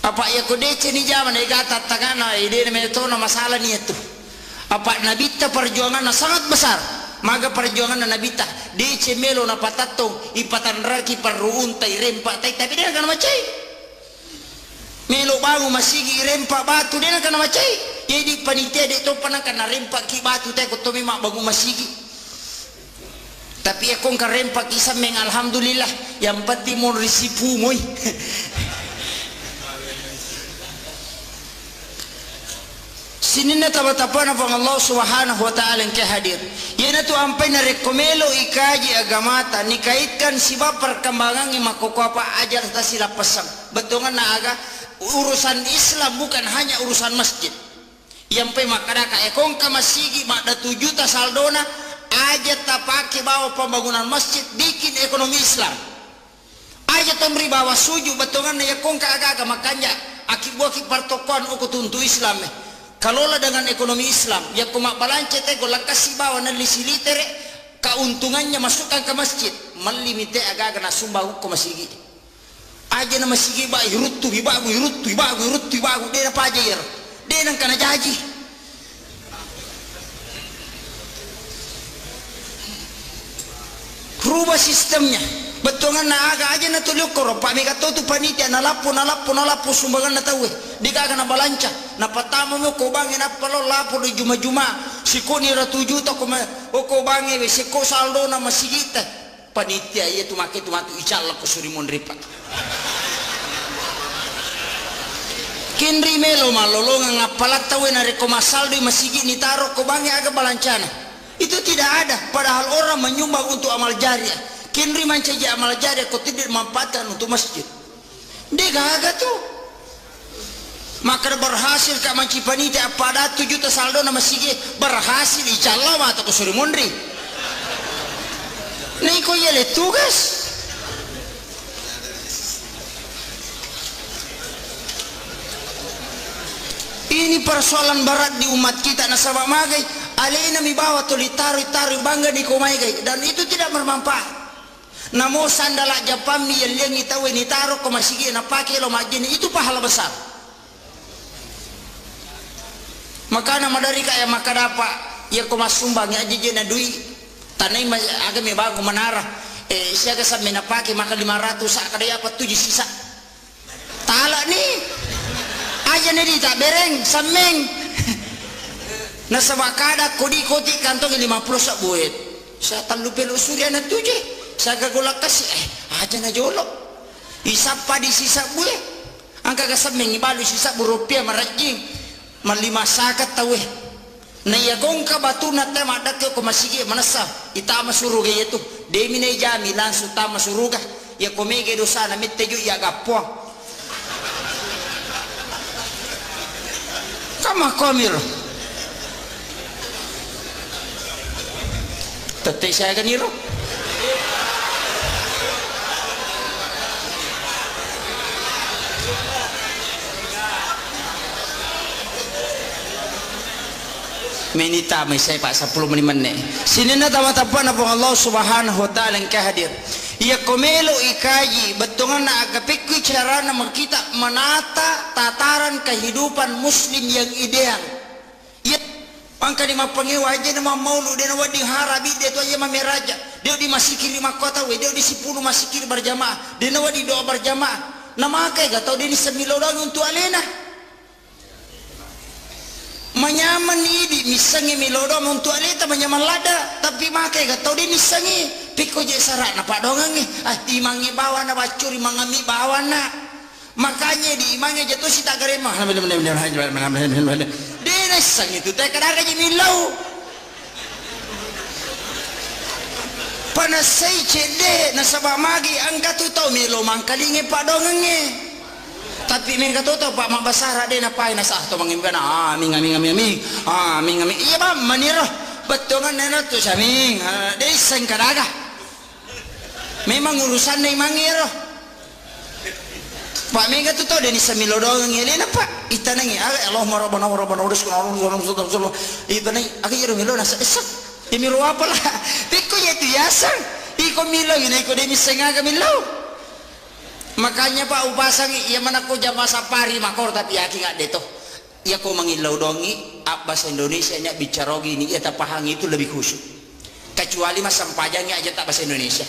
apa ya ko decing ijama na igata tangan na ide na masalah nih itu apa nabita perjuangan na sangat besar. Maga perjuangan na nabita di cemelo na patatong ipatan raki parruun tay rempa tay tapi dia kan macai melo bangu masigi rempa batu dia kan macai jadi panitia de to panang kana rempa ki batu tay ko to mak bangu masigi tapi ako ka rempa ki sameng alhamdulillah yang penting mon risipu moy sinina tabatapana pang Allah subhanahu wa ta'ala yang hadir yana tu ampai na rekomelo ikaji agamata nikaitkan siba perkembangan yang makoko apa ajar ta sila pasang betongan na aga urusan Islam bukan hanya urusan masjid yang pe makadaka ekong ka masigi makda 7 juta saldona aja tapake bawa pembangunan masjid bikin ekonomi Islam aja tambri bawa suju betongan na ekong ka aga makanya akibuaki partokon uku tuntu Islam kalola dengan ekonomi Islam ya kumak balance te go lakasi bawa na lisilitere keuntungannya masukkan ke masjid malimite aga na sumbahu ko masigi aja na masigi ba irutu ibagu de na pajer de nang kana jaji rubah sistemnya betongan na aga aja na tuluk koro pa mega to tu panitia na lapu sumbangan na tawe digaga na balanca na patama mo ko bangin na palo lapu di juma siko ni ra 7 juta ko bangi we siko saldo na masigita panitia iya tu matu icalla ko suri mon ripa kinri melo malolonga ngapalat tawe na rekoma saldo masigi ni taro ko bangi aga balancana itu tidak ada padahal orang menyumbang untuk amal jariah kinri mancaja amal jariah kau tidak manfaatkan untuk masjid dia gagal tuh maka berhasil kak manci panitia pada 7 juta saldo nama sige berhasil icalla atau kusuri mondri nih kau ya tugas ini persoalan berat di umat kita nasabah magai alena mi bawa tuli taru bangga di komai gai dan itu tidak bermanfaat namo sandala japami yang itawe ni taro ko masigi na pake lo majini itu pahala besar makana madari kaya makadapa ya ko masumbang ya jeje na dui tanay aga me bago manara siya ka sa minapake maka 500 sa kadaya pa 7 sisa tala ni aja na di tak bereng sameng nasa bakada kodi kantong 50 sa buhet sa talupel usurya na tuje sa gagulak kasi aja na jolo isapa di sisa buhe angka kasameng ibalo sisa burupiah marajing malima sakat tawe na yagong ka batu na tema dakyo ko masigi manasa itama suruga yetu demi na jami langsung tama suruga ya komege dosa na mitteju ya gapuang kama komiro tete saya ganiro menita may saya pak 10 menit sini na taman-taman na po Allah subhanahu wa ta'ala yang hadir ia komelo ikaji betungan na agapikwi cara na makita menata tataran kehidupan muslim yang ideal ia angka di mapangewa aja na maulu dia na wading harabi dia tu aja mamiraja dia di masikiri makota we dia di 10 masikiri berjamaah dia na wadi doa berjamaah na makai gatau dia di semilodang untuk alena manyaman idi misangi milodo untuk alita manyaman lada tapi makai gatau dia misangi piko je sarak na padongangi imangi bawa na bacuri mangami bawa na makanya di imangi jatuh si tak garema dia nesang itu tak kadang aja milau panasai cede nasabah magi angka tu tau milo mangkalingi padongangi tapi mereka tahu pak mak basara dia napai nasah tu mangimana ming iya bang maniro betongan nena tu saming dia sengkadaga memang urusan ni mangiro pak mereka tu tahu dia ni semilodong ngeli napa itanangi Allah rabbana uruskan itanangi aku jero milo nasa esak imiro apa lah tiko ya tu yasang iko milo ini iko dia misengaga milo makanya pak upasang iya mana ko jama sapari makor tapi aki nggak deto ya kau mengilau dongi bahasa Indonesia nya bicara gini ya tak paham itu lebih khusyuk kecuali mas sampajangnya aja tak bahasa Indonesia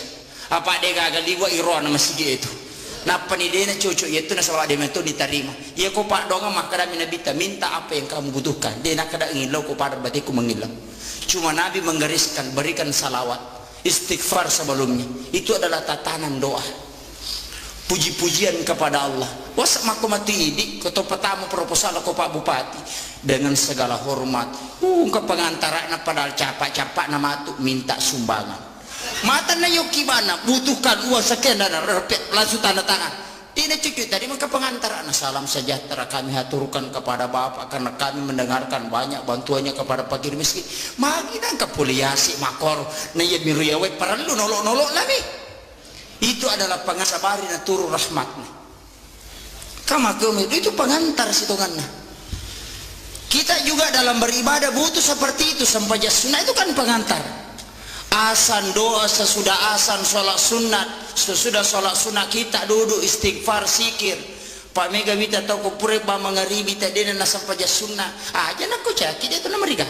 apa dia gagal liwa iron masih itu nah penidena cucu itu nasabah dia itu diterima ya kau pak donga maka Nabi minta apa yang kamu butuhkan dia nak kada ngilau kau pada berarti kau mengilau cuma Nabi menggariskan berikan salawat istighfar sebelumnya itu adalah tatanan doa puji-pujian kepada Allah wasak maku mati ini ketua pertama proposal ke Pak Bupati dengan segala hormat ke pengantarana padahal capak-capak nama tu minta sumbangan mata na yuk gimana butuhkan uang sekian dan langsung tanda tangan tidak cukup tadi maka pengantarana salam sejahtera kami haturkan kepada Bapak karena kami mendengarkan banyak bantuannya kepada fakir miskin magi dan kepoliasi makor na ya miru yawe perlu nolok-nolok lagi itu adalah pengasabari na turun rahmatnya itu pengantar situngannya kita juga dalam beribadah butuh seperti itu sampai sunnah itu kan pengantar asan doa sesudah asan sholat sunat sesudah sholat sunat kita duduk istighfar sikir Pak Mega minta tahu kupure ba mangaribi tadi na sampai sunnah aja nak ko caki dia tu na mariga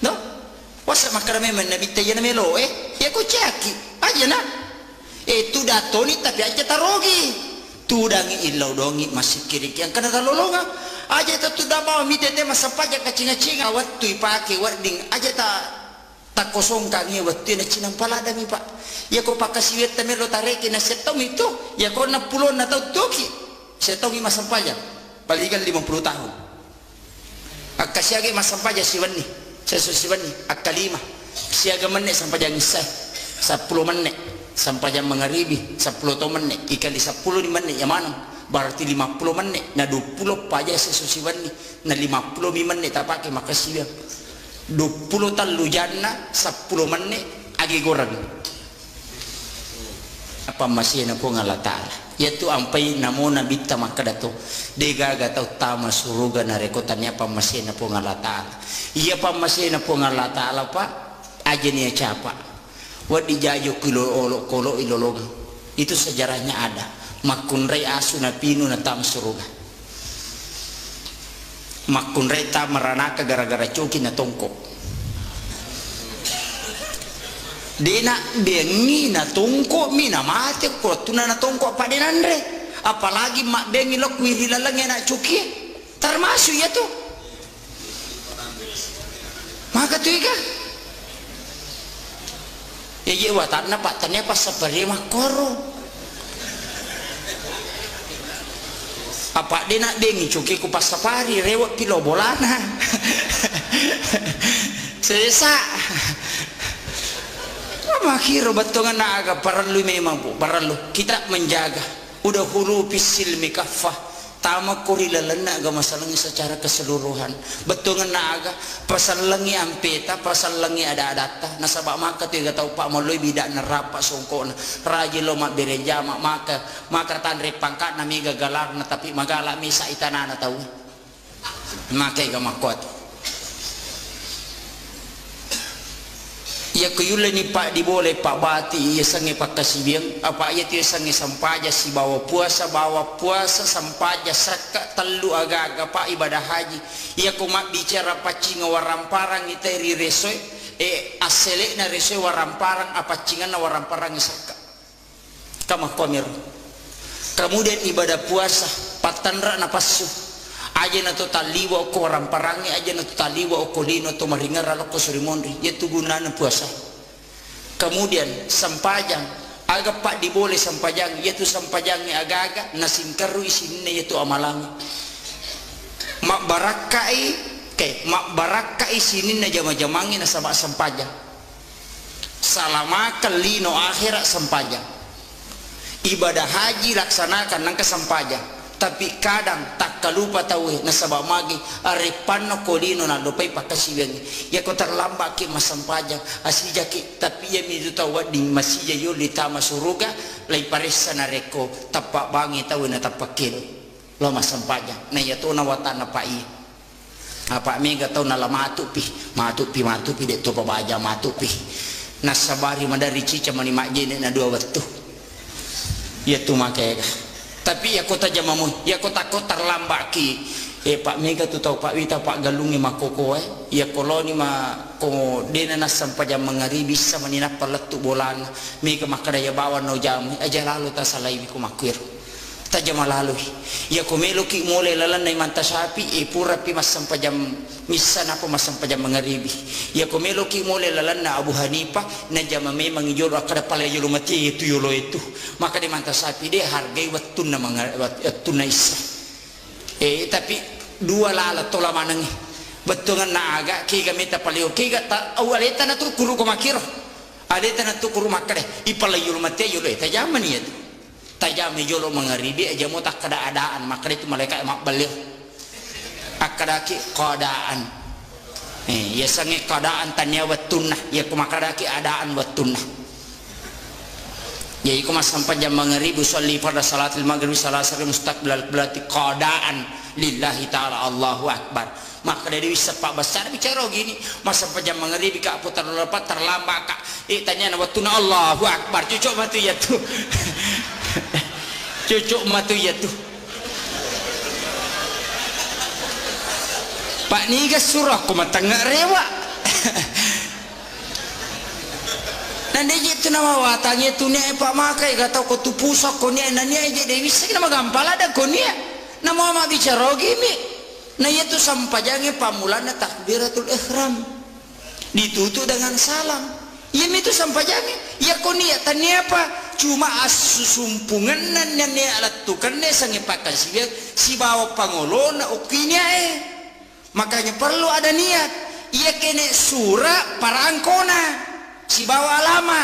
no wasa makrame men nabi tayana melo ya ko caki aja na itu datoni tapi aja tarogi tudangi ilau dongi masih kiri yang kena talolonga aja itu tudah mau mitete masa pajak kacinga-cinga waktu ipake warding aja tak kosong kami waktu na cinang palada mi pak ya ko pakasiwet tamelo tareki na setong itu ya ko na pulon na tau toki setong i masa pajak balikan 50 tahun akasiage masa pajak siwani sesu siwani akalima siaga menit sampai jang isai 10 menit sampai jam magharibi 10 menit ikali 10 menit yang mana berarti 50 menit na 20 paja sesusiwan ni na 50 menit tak pakai makasih 20 talu jana 10 menit agi goreng apa masih na po Allah Ta'ala yaitu ampai namo nabi maka dato dega gatau tama suruga na rekotannya apa masih na po Allah Ta'ala iya pa masih na po Allah Ta'ala pak aja niya capa wadi jayo kilo ilolong itu sejarahnya ada makunrei asu na pinu na tam suruga makunrei tam meranaka gara-gara coki na tongkok dena bengi na tongkok mina mati ko tuna na tongkok pa denandre apalagi mak bengi lok wirilalang na coki termasuk ya tuh maka tuh ika ya watakna pak tanya pas sabari makoro apa dia nak bengi cuki ku pas sapari rewat pilo bolana sesa makiro batongan na aga parallu memang bu parallu kita menjaga udah hulu pisil mikafah tama korila lena aga masalahnya secara keseluruhan betongan na aga pasal langi ampeta pasal langi ada adata nasabak maka tu tahu pak moloi bidak nerapa songkona raji lo mak bereja maka tanre pangkat nami gagalar na tapi magala misa itanana tahu maka iga makot ya kuyule ni pak diboleh pak bati ya sange pak kasibiang apa ya tu sange sampaja si bawa puasa sampaja saka telu aga-aga pak ibadah haji ya ko mak bicara pacinga waramparang iteri resoi asele na resoi waramparang apa cingan na waramparang saka kama komir kemudian ibadah puasa patanra na pasu aja na total liwa ko ramparangi aja na total liwa ko lino to maringar ko surimondri yaitu gunana puasa kemudian sampajang aga pak diboleh sampajang yaitu sampajangnya aga-aga nasingkaru isinne yaitu amalang mak barakai mak barakai sinin na jama-jamangi na sama sampajang salama lino akhirat sampajang ibadah haji laksanakan nang sampajang tapi kadang tak kalupa tahu nasabah magi arepano kolino na lupai pakasiwen ya ko terlambat ki masampajang asija ki tapi ya midu tahu di masih yo litama suruga lai paresa na reko tapak bangi tahu na tapakil lo masampajang na ya to na watana pai apa mega tahu na lamatu pi de to pabaja matu pi nasabari mandari cica mani majene na dua waktu ya tu makega tapi ya kota jamamu ya kota terlambat ki Pak Mega tu tahu Pak Wita Pak Galungi makoko ya koloni ma ko dena na sampajam mangaribi sa manina paletu bolan Mega makada ya bawa no jamu aja lalu ta salai ko makwir ta jama lalu ya ko melo ki mole lalan nay manta sapi pura pi mas sampajam misan apa mas sampajam mangaribi ya ko melo ki mole lalan na Abu Hanifah na jama memang yolo akada pala yolo mati itu yolo itu maka di manta sapi de hargai wattun na wattun na isa tapi dua lala tola manangi betungan na aga kiga meta palio kiga ta awaleta na tu kuru ko makiro aleta na tu kuru makade ipala yulu mate yulu tajama ni itu tajama yulu mangaribi aja mo tak keadaan makade itu malaikat mak balir akadaki keadaan ya sange keadaan tanya watunah ya kumakadaki adaan watunah ya iku mas sampai jam mangaribi sholli pada salatil maghrib salasar mustaqbilal berarti keadaan lillahi ta'ala Allahu Akbar maka dari sepak besar bicara gini masa pejam mengeribi kak putar lepat terlambat kak tanya na watuna Allahu Akbar cucuk matu ya tuh cucuk matu ya tuh Pak niga surah ko matangga rewa nanti itu nama watangnya tuh nih Pak makai gak tau ko tu pusok ko nih nanya aja dewi sih nama gampal ada ko nih nama ma bicara gini nah itu sampajange pamulana takbiratul ihram ditutup dengan salam ya itu sampajange ya ko niatannya apa cuma asusumpungan nan ne alat tukan ne sange pakai si bawa pangolona okinya makanya perlu ada niat iya kene surah parangkona si bawa lama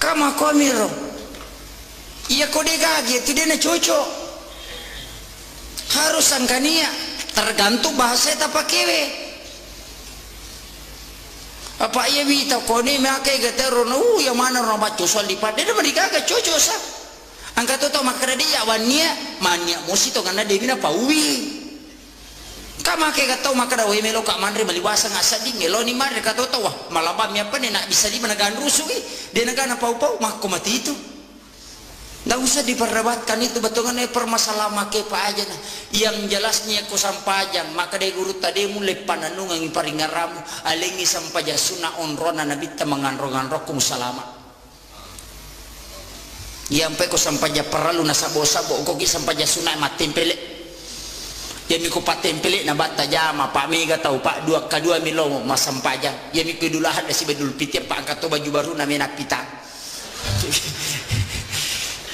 kama komiro iya kode gage itu dia na cocok harus angkania tergantung bahasa tak pakewe apa iya bita kone makai gatero no yang mana orang baca soal lipat dia mereka agak cocok sah angkat tu makara dia wania mania musito karena dia bina pauwi kama ke gatau makara we melo kak mandre maliwasa ngasadi ngelo ni mandre kata tahu wah malabam apa nih nak bisa di mana ganrusu dia negana pau-pau mak mati itu nggak usah diperdebatkan itu betul kan permasalahan make pak aja nah yang jelasnya ku sampajang maka dari guru tadi mulai pananungan paringaramu alengi sampaja sunah onrona nabi tamangan rokum salama yang pe ku sampaja perlu nasabo-sabo koki sampaja sunah matempele ya miku patempele na bata jama Pak Mega tahu Pak kedua milo mas sampajang ya miku dulu ada si bedul pitir Pak angkat baju baru namanya pita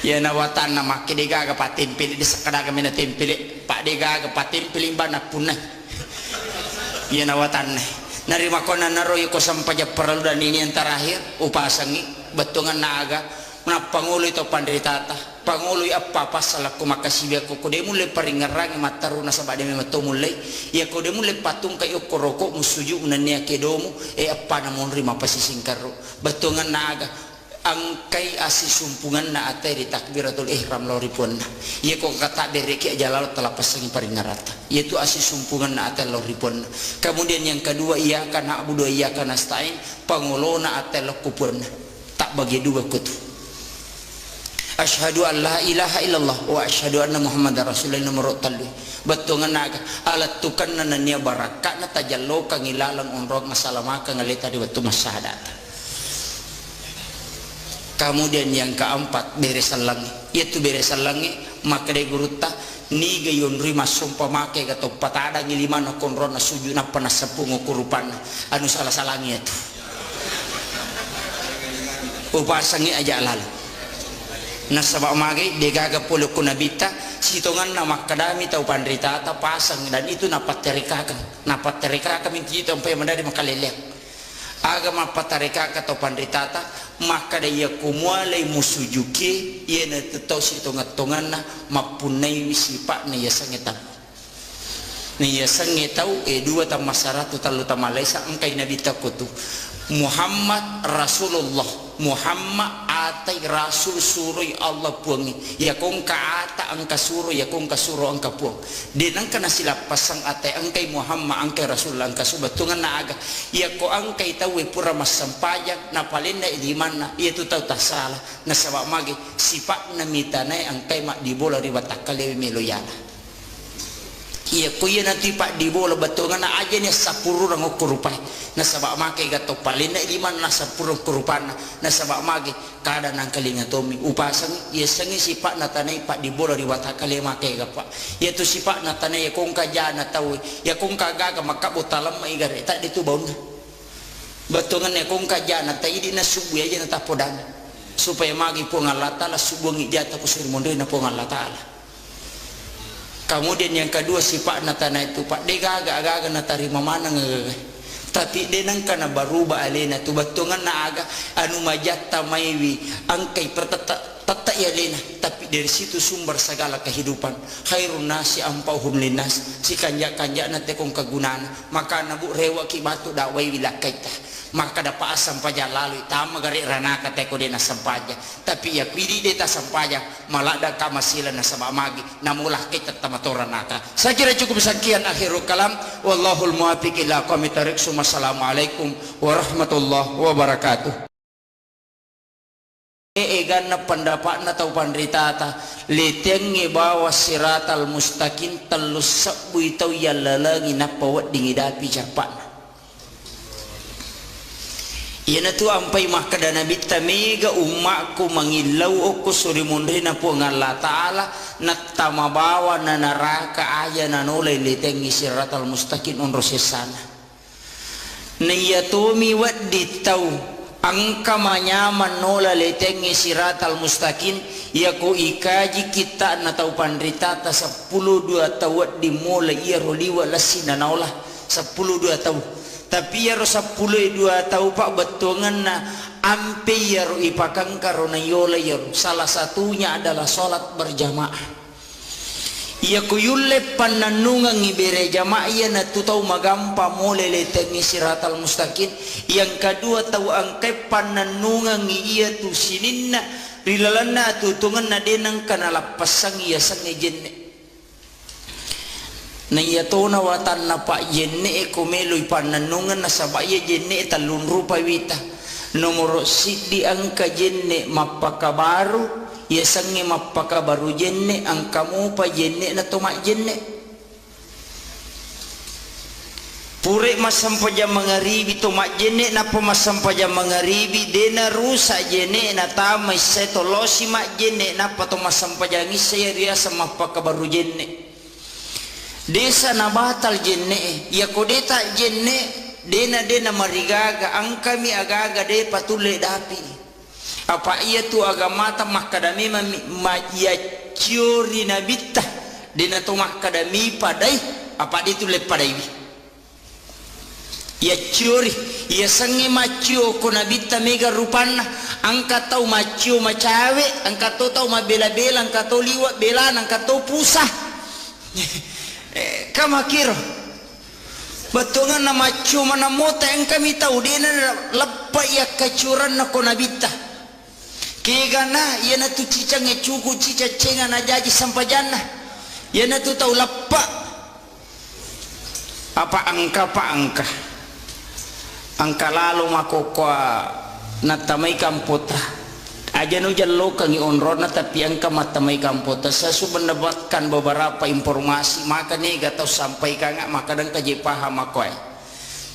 ya nawatan nama kedega ga patimpili di sakadaga mena tempili Pak dega ga patimpili bana punah ya nawatan narima kona naro ko sampaja perlu dan ini yang terakhir upasangi betungan naga na pangulo itu pandritata pangulo apa pasal ko makasibya ko kode mulai paringarang mataruna sabade me mato mulai ya kode mulai patung kayo koroko musuju unania kedomu apa namon rima pasisingkaro betungan naga angkai asi sumpungan na ate di takbiratul ihram loripun iya kok kata bereki aja lalu telah pasang paringarata yaitu asi sumpungan na ate loripun kemudian yang kedua iya kana abudu iya kana stain pangolona ate lokupun tak bagi dua kutu asyhadu an la ilaha illallah wa asyhadu anna muhammadar rasulullah nomor tali betungan naga alat tukan nananya barakat na tajallo kang ilalang onrog masalamaka ngalita di waktu masyahadat. Kemudian yang keempat beresan langi yaitu beresan langi maka de guruta ni gayon rima sumpah make gato patada ngilimana konrona sujuna pana sepung kurupana anu salah salangi itu upasangi aja lalu nasabak mage degaga polo kunabita sitongan nama kadami tau pandrita ta pasang dan itu napat terika kami kita sampai mandari makalelek agama patareka atau pandritata maka dia kumwalai musujuki ia na tetau si tongat-tongan na mapunai sifat na ya sangetau ni ya sangetau dua ta masaratu talu ta Malaysia angkai nabi takutu Muhammad Rasulullah Muhammad atai rasul surui Allah puangi ya kong ka ata angka suru ya kong ka suru angka puang dinang kana sila pasang atai angkai Muhammad angkai rasul angka subatungan na aga ya ko angkai tahu pura masampajak na palinda idimana ia tu tahu tak salah na sabab magi sifat na mitanai angkai mak dibola riwata kalewi meloyala iya kuya nanti pak di bola betul ngana aja nih 10 orang kurupai na sabak make gato palin na iman na 10 kurupana na sabak make kada nang kalinga tomi upasang iya sangi si pak na tanay pak di bola riwata kali make ga pak ya tu si pak na tanay ya kung kaja na tahu ya kung kagaga makabot talam maigare tak ditu bauna betul ngana kung kaja na tayi di na subu aja na tapodana supaya magi po Allah Ta'ala subuh ngijata ko sir mondre na po Allah Ta'ala. Kemudian yang kedua sifat natana itu pak dega agak natarima mana ngagagay tapi denang kana baruba alena tu batungan na aga anu majatta maiwi angkai tata ya lena tapi dari situ sumber segala kehidupan khairun nasi ampauhum linnas si kanja na tekong kagunaan maka nabu rewa ki batu dawai wilakaita maka dapat asam paja lalu tama gari ranaka teko dena sampaja tapi ya pidi deta sampaja malada kamasila na sabak magi namulah kita tamatoranaka. Saya kira cukup sekian akhirul kalam wallahul muwaffiq ila aqwamit thoriq. Assalamualaikum warahmatullahi wabarakatuh. Egan na pendapat na tau pandritata letengi bawa siratal mustaqim telus sabu itau yalalagi na pawat dingidapi jarpan yana tu ampai makada nabi tamega umakku mangilau aku suri mundri na po Allah Ta'ala na tamabawa na naraka aya na nolay letengi siratal mustaqim on rosesana na yatomi wat ditau angka manyaman nola letengi siratal mustaqim yaku ikaji kita na tau pandritata 10-2 tawat di mola iya roliwa lasina naolah 10-2 tau tapi ya ro 10-2 tau pak betongan na ampe ya ro ipakang karona yola ya ro salah satunya adalah sholat berjamaah iya kuyulle pananungang ibere jamaah ya na tu tau magampa mole letengi siratal mustaqim yang kedua tau angke pananungang iya tu sininna rilalana tu tungan na denang kana lapasang iya sang jenne na yatona watan na pak jenne kumeloy pananungan na sabaya jenne talun rupa wita nomor sidi angka jenne mapakabaru ya sange mapakabaru jenne angka mo pa jenne na tomak jenne pure masampaja mangaribi tomak jenne na pamasampaja mangaribi dena rusa jenne na tamay setolosi mak jenne na patomasampaja ngisa ya sama mapakabaru jenne desa na batal jenne ya kodeta jenne dena marigaga angkami agaga de patule dapi apa iya tu agamata makadami ma ya ciori nabita dena tu makadami padai apa ditule padai ya ciori ya sange macio ko nabita mega rupana angka tau macio macawe angka tau mabela-bela angka tau liwat bela angka tau pusah kamakiro betungan nama cuma namota yang kami tahu dia lepa ya kecuran na konabita kegana ya na tu cicangnya cuku cica cengan ajaji sampajana ya na tu tahu lepa apa angka lalu makokwa natamay kamputra aja nu jallo kangi onrona tapi angka matamay kampota saya sudah mendapatkan beberapa informasi maka nih gak tahu sampaikan nggak maka dan kaji paham aku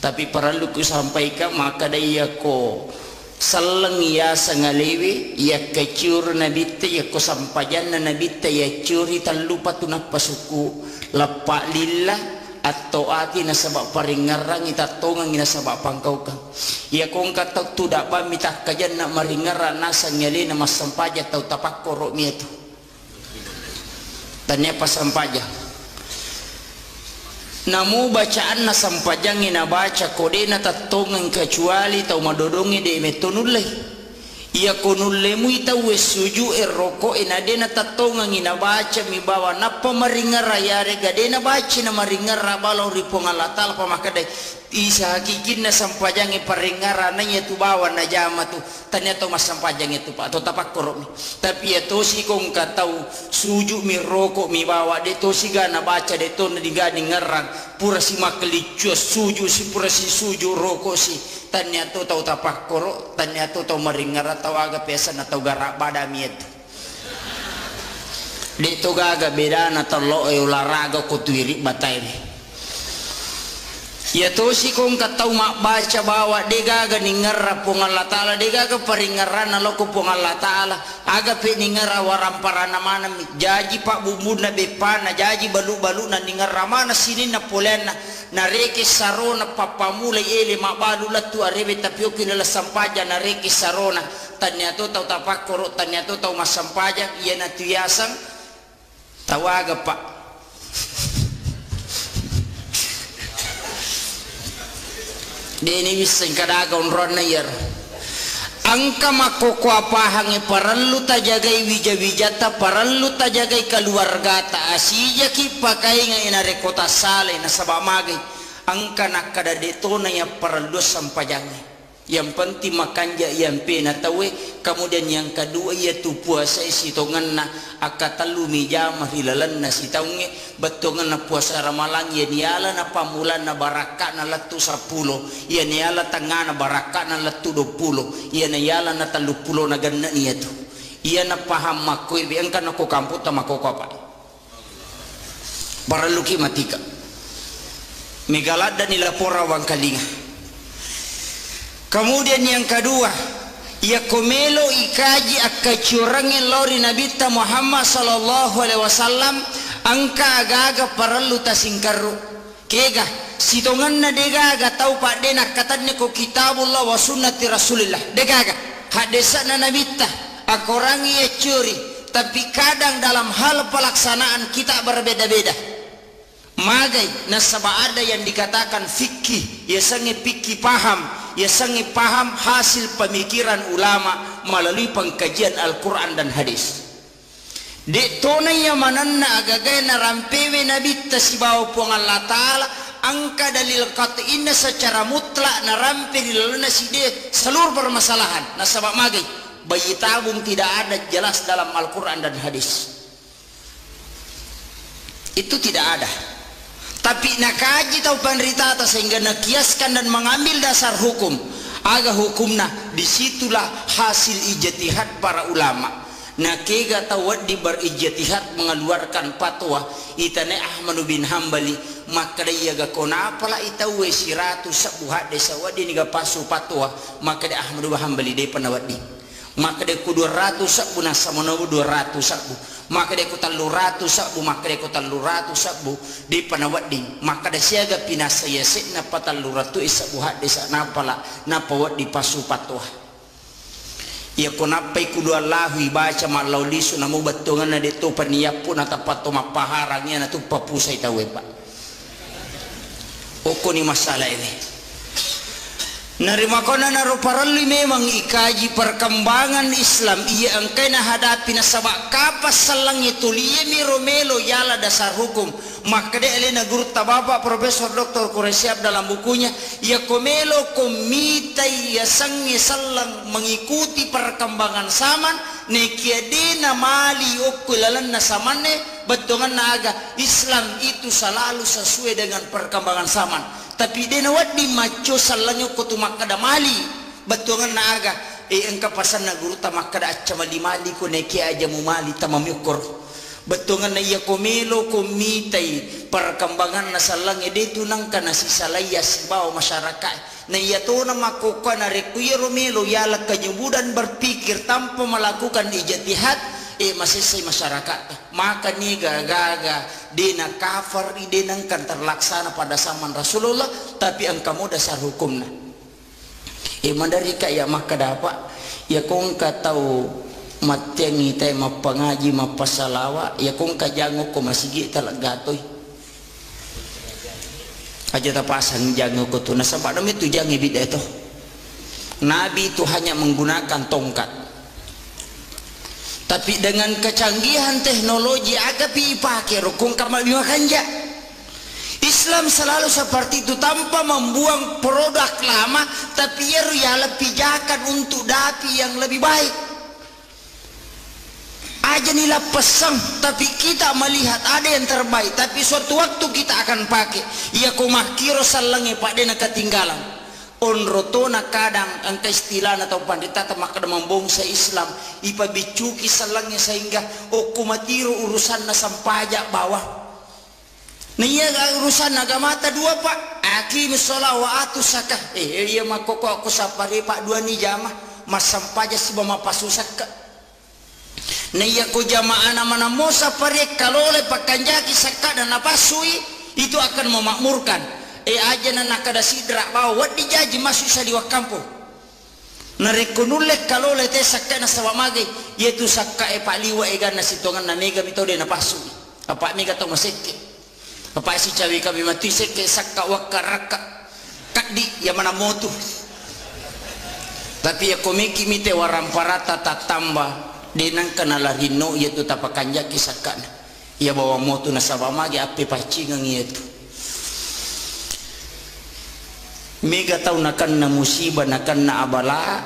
tapi perlu ku sampaikan maka dia ko seleng ya sangalewi ya kecur nabite ya ko sampajan nabite ya curi tan lupa tu napasuku lepak lillah atau ati na sabak paringarang ita tongang ina sabak pangkau ka ya kong kata tu dapat minta kajan nak maringaran nasa nyali na masampaja tau tapak korok mi itu tanya pas sampaja namu bacaan na sampajang ina baca kode na tatongang kecuali tau madodongi de metonulai iya konulemu ita wesuju erroko inadena tatongang ina baca mi bawa napa maringara yare gadena baca na maringara balau ripong alatal pamakadai isa hakikin na sampajang paringara na tu bawa na jama tu tanya to mas sampajang itu pak atau tapak korok mi tapi ya to si kong katau suju mi rokok mi bawa de to si gana baca de to na digani ngerang pura si makelicu suju si pura si suju rokok si tanya tu tau tapak korok tanya tu tau maringara tau aga pesan atau garak badami itu Dito gaga beda na talo ay olahraga ko tuiri batay. Ya to si kung kataw baca bawa de gaga ningar po Allah Ta'ala de gaga paringaran na loko po Allah Ta'ala aga pe ningar waram para namana jaji pak bumbu na bepana jaji balu-balu na ningar ramana sini na polen na reke sarona papamulay ele mabalu latu arebe tapio kinala sampaja na reke sarona tanya to tau tapakoro tanya to tau masampaja iya na tuyasang tawaga pak dini wiseng kadaga unron na yer angka makokwa pahangi parallu tajagai wija-wijata parallu tajagai keluargata asija ki pakai nga inare kota sale na sabamagay angka nakada deto na ya parallu sampajangi yang penting makanja yang penatawe kemudian yang kedua yaitu puasa isitongan na akatalu mijamah hilalan na sitaunge betongan na puasa ramalan ya niala na pamulan na baraka na latu 10 ya niala tengah na baraka na latu 20 ya niala na 30 na ganna niya tu iya na paham makoy biang kan ako kampo ta makokapa baraluki matika megalada nila pora wang kalinga. Kemudian yang kedua, ya komelo ikaji akacurangin lori Nabi Muhammad sallallahu alaihi wasallam angka agaga parallu tasingkaru kega sitongan na degaga tau pak denak katanya ko kitabullah wa sunnati rasulillah degaga hadisa na Nabi akorangi ya curi tapi kadang dalam hal pelaksanaan kita berbeda-beda magai nasaba ada yang dikatakan fikih ya sange fikih paham ya sangi paham hasil pemikiran ulama melalui pengkajian Al-Quran dan hadis. Dek tonai yang mananna agagay na rampewe Nabi tasibaw po ng Allah Ta'ala angka dalil katiin secara mutlak na rampe dilaluna si de seluruh permasalahan na sabab magay bayi tabung tidak ada jelas dalam Al-Quran dan hadis. Itu tidak ada. Tapi nakaji tau penderitata sehingga nakiaskan dan mengambil dasar hukum aga hukumna disitulah hasil ijtihad para ulama nakega tawad di berijtihad mengeluarkan fatwa itane Ahmad bin Hambali maka dia ga kona pala itawe siratu sabuha desa wadi ni ga pasu fatwa maka dia Ahmad bin Hambali de panawadi maka dia ku 200 sabu na samono 200 sabu maka dia ku 300 sabu maka dia ku 300 sabu di panawadi maka dia siaga pinasaya na pataluratu isabu hadisa napala napawat di pasu patwa ya kunapay kudua lahi baca malaulisu namu batungan na dito paniyapun at pato mapaharangnya na to papusay tawe pa oko ni masalah ini. Narima ko na naruparali memang ikaji perkembangan Islam iya angkay na hadapi na sabak kapas salang itu liye miromelo yala dasar hukum maka de elena guru tababa Profesor Dr. Quraisyab dalam bukunya ya komelo komita ya sangi salang mengikuti perkembangan zaman nekiadena mali okulalan na samane betongan na aga Islam itu selalu sesuai dengan perkembangan zaman tapi dia nawat di maco salangnya ko tumakada mali betongan na aga engka pasan na guru tamakada acha mali mali ko neki aja mu mali tamamyukor betongan na iya komelo komitai perkembangan na salangnya dia tunang kana si salaya sibaw masyarakat na iya to na makuka na rekuya romelo yala kenyubudan berpikir tanpa melakukan ijtihad masih masyarakat maka ni gaga dina kafir dinangkan terlaksana pada zaman Rasulullah tapi engkau dasar hukumna mandari kaya maka dapat ya kong ka tahu matengi tay mapangaji mapasalawa ya kong ka jango ko masigi talagatoy aja tapasan jango ko to nasa padam itu jangi bida itu Nabi itu hanya menggunakan tongkat tapi dengan kecanggihan teknologi agak pakai rukun kamal bima kanja Islam selalu seperti itu tanpa membuang produk lama tapi ya lebih pijakan untuk dati yang lebih baik aja nila pesang tapi kita melihat ada yang terbaik tapi suatu waktu kita akan pakai ya kumakiro salangi pak dena ketinggalan onroto na kadang ang kaistilan atau pandita tamakadamang bangsa Islam ipabicuki sa langnya sehingga o kumatiro urusan na sampaja bawah niya urusan nagamata dua pak akim sholat wa atu sakah iya makoko ako sa pare pak dua ni jama mas sampaja si mapasusak ka niya ko jamaah nama namo sa pare kalole pakanjaki sakah dan napasui itu akan memakmurkan aja na nakada sidra bawa wat dijaji masuk sa liwak kampung narekunulek kalau lete sakka na sawamage yaitu sakka pak liwa egan na sitongan na mega mitode na pasu apa mega to maseke apa si cawi kami mati seke sakka wakaraka kadi ya mana motu tapi ya komiki mite waramparata tatamba denang kanalarino yaitu tapakanjaki sakka ya bawa motu na sawamage ape pacingang yaitu mega tau nakan na musibah nakan na abala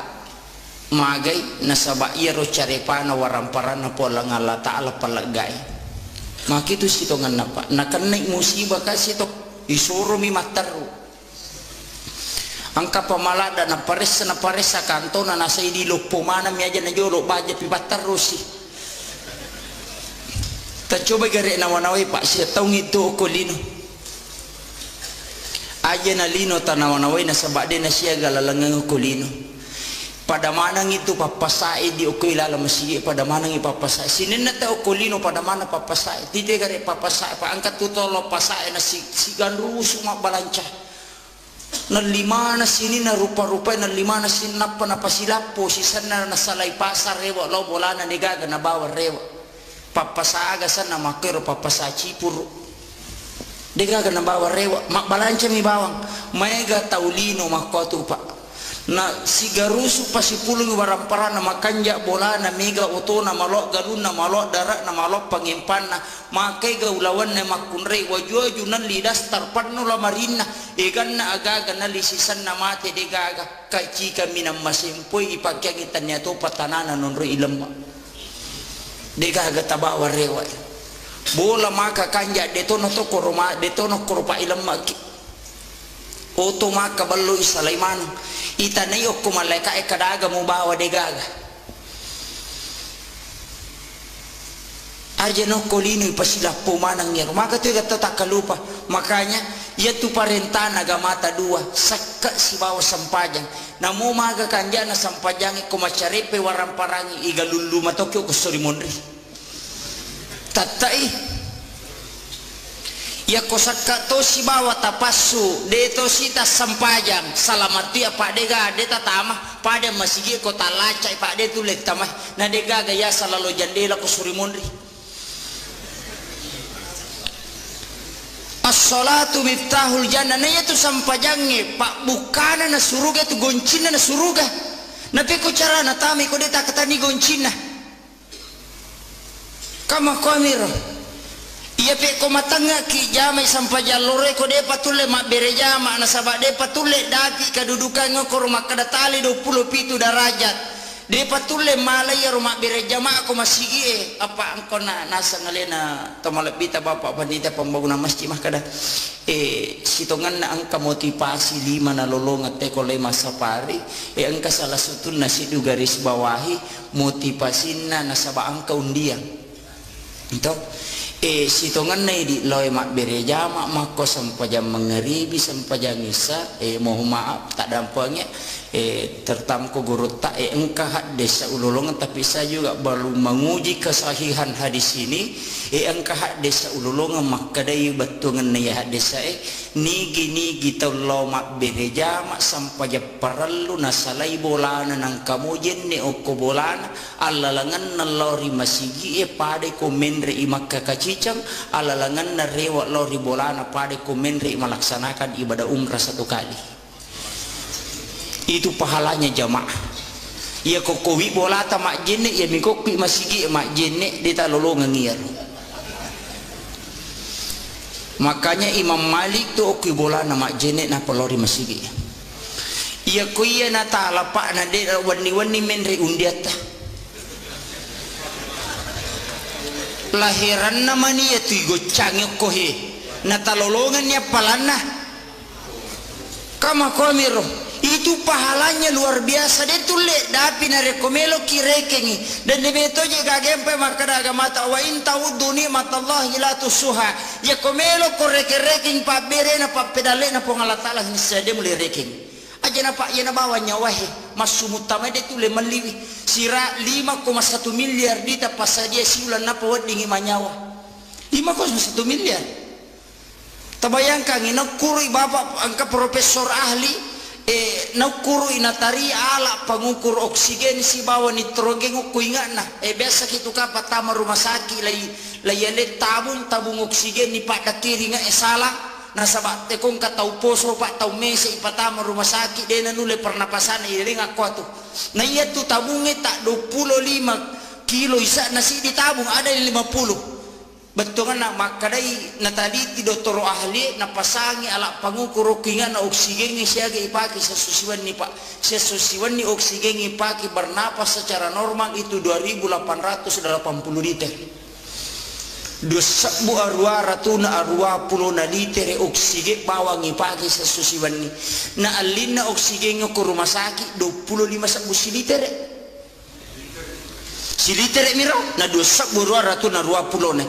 magay nasaba iro carepana waramparana po lang Allah ta'ala palagay makitu sitongan na pa nakan na musibah kasi to isuro mi mataru ang kapamalada na pares sa kanto na nasa idilog pumana mi aja na jolo baja pipataru si ta coba gare na wanaway pa siya taong ito ko lino aja na lino tanawanaway na sabade na siya galalangang kulino pada manang itu papasai di ukoy lalamasi pada manang ipapasai sinin na tao kulino pada mana papasai tite gare papasai pa angkat tutolo pasai na si ganru suma balanca na lima na sini na rupa-rupa na lima na sinapa na pasilapo sisan na nasalay pasar rewa lo bola na nigaga na bawa rewa papasaga sana makero papasa cipuru dega na bawa rewa mak balanca mi bawang mega taulino makotu pak na sigarusu pasipulung warampara na makanja bola na mega oto na malok galun na malok darak na malok pangimpan na makai gaulawan na makunre wajo junan lidas tarpan no lamarina ikan na agaga na lisisan na mate degaga kaci kami na masimpoy ipagkagitan niya to patanana nonro ilemma degaga tabawa rewa bola maka kanja detono to koroma detono koropa ilam maki oto maka ballo isalaiman itanay ok kumaleka kadaga mo bawa degaga arjano kolino ipasila pumanang niya maka to gata takalupa makanya ya tu parentana gamata dua sakka si bawa sampajang namo maga kanja na sampajang kumacarepe waramparangi igalulu matokyo kusuri monri tatai ya kosaka to si bawa tapasu deto sita sampajang salamati apa dega deta tama pada masigi kota lacai pak de tulek tamah na dega gaya salalo jandela ko surimondri as-salatu miftahul jannah na yatu sampajange pak bukana na suruga tu goncina na suruga na pe ko cara na tami ko deta katani goncina kama komiro iya pe ko matanga ki jamai sampai jalore ko de patule mak berejama na sabak de patule daki kedudukan ngoko rumah kadatali 27 derajat de patule malaya rumah berejama aku masigi apa angko na nasa ngalena tomalebita bapak pandita pembangunan masjid mah kada sitongan na angka motivasi 5 na lolongat te ko lema sapari angka salah satu nasi du garis bawahi motivasina na sabak angka undian itu sitongan na di loy mak bereja mak mako sampajam mengeribi sampajam isa mohon maaf tak dampaknya tertam ko guru tak engkah desa ululungan tapi saya juga baru menguji kesahihan hadis ini engkah desa ululungan maka dai batungan na hadis nigi taulo mak bereja mak sampajam parallu nasalai bolana nang kamujin ni oko bolana alalangan nalori masigi pade komenre imak kakacicam alalangan na rewa lori bolana pade komenre melaksanakan ibadah umrah 1 kali itu pahalanya jamaah ya kokowi bolata mak jenne ya mikopi masigi mak jenne dita lolongan ngir makanya Imam Malik tu oki bolana mak jenne na pelori masigi ya kuya na taala pak na de wani menre undiata lahiran namanya tu gocang kohe na talolongan ya palana kama komiro itu pahalanya luar biasa. Dia tulis dapi na rekomelo kirekengi dan debeto je gagempe makada mata wa in ta'uddu ni'matallahi la tusuha. Ya komelo koreke-reking pa bere na pa pedale na po Allah Taala ni sade mulai reking. Aja na pa ya na bawa nyawahe masumutama dia tulis maliwi sira 5,1 miliar dita pasadia siulan na po wadingi manyawa. 5,1 miliar. Tabayangkan inakuri bapak angka profesor ahli nakuru inatari ala pengukur oksigen si bawa nitrogen ukuingan nah biasa gitu ka patama rumah sakit layale tabung oksigen ni pada kiri nga salah na sabat te kung katau poso pak tau mese ipatama rumah sakit dena nule pernapasan ile nga kwatu na iya tu tabungnya tak 25 kilo isa nasi ditabung ada 50. Betul kan nak makadai nataliti doktor ahli napasangi ala pangukur kingan na oksigen ni siaga ipaki sesusiwan ni pak sesusiwan ni oksigen ipaki bernapas secara normal itu 2.880 liter. 2.200 na liter oksigen bawang ipaki sesusiwan ni na alina oksigen ke rumah sakit 25 liter. Si liter miro na 2.220 ne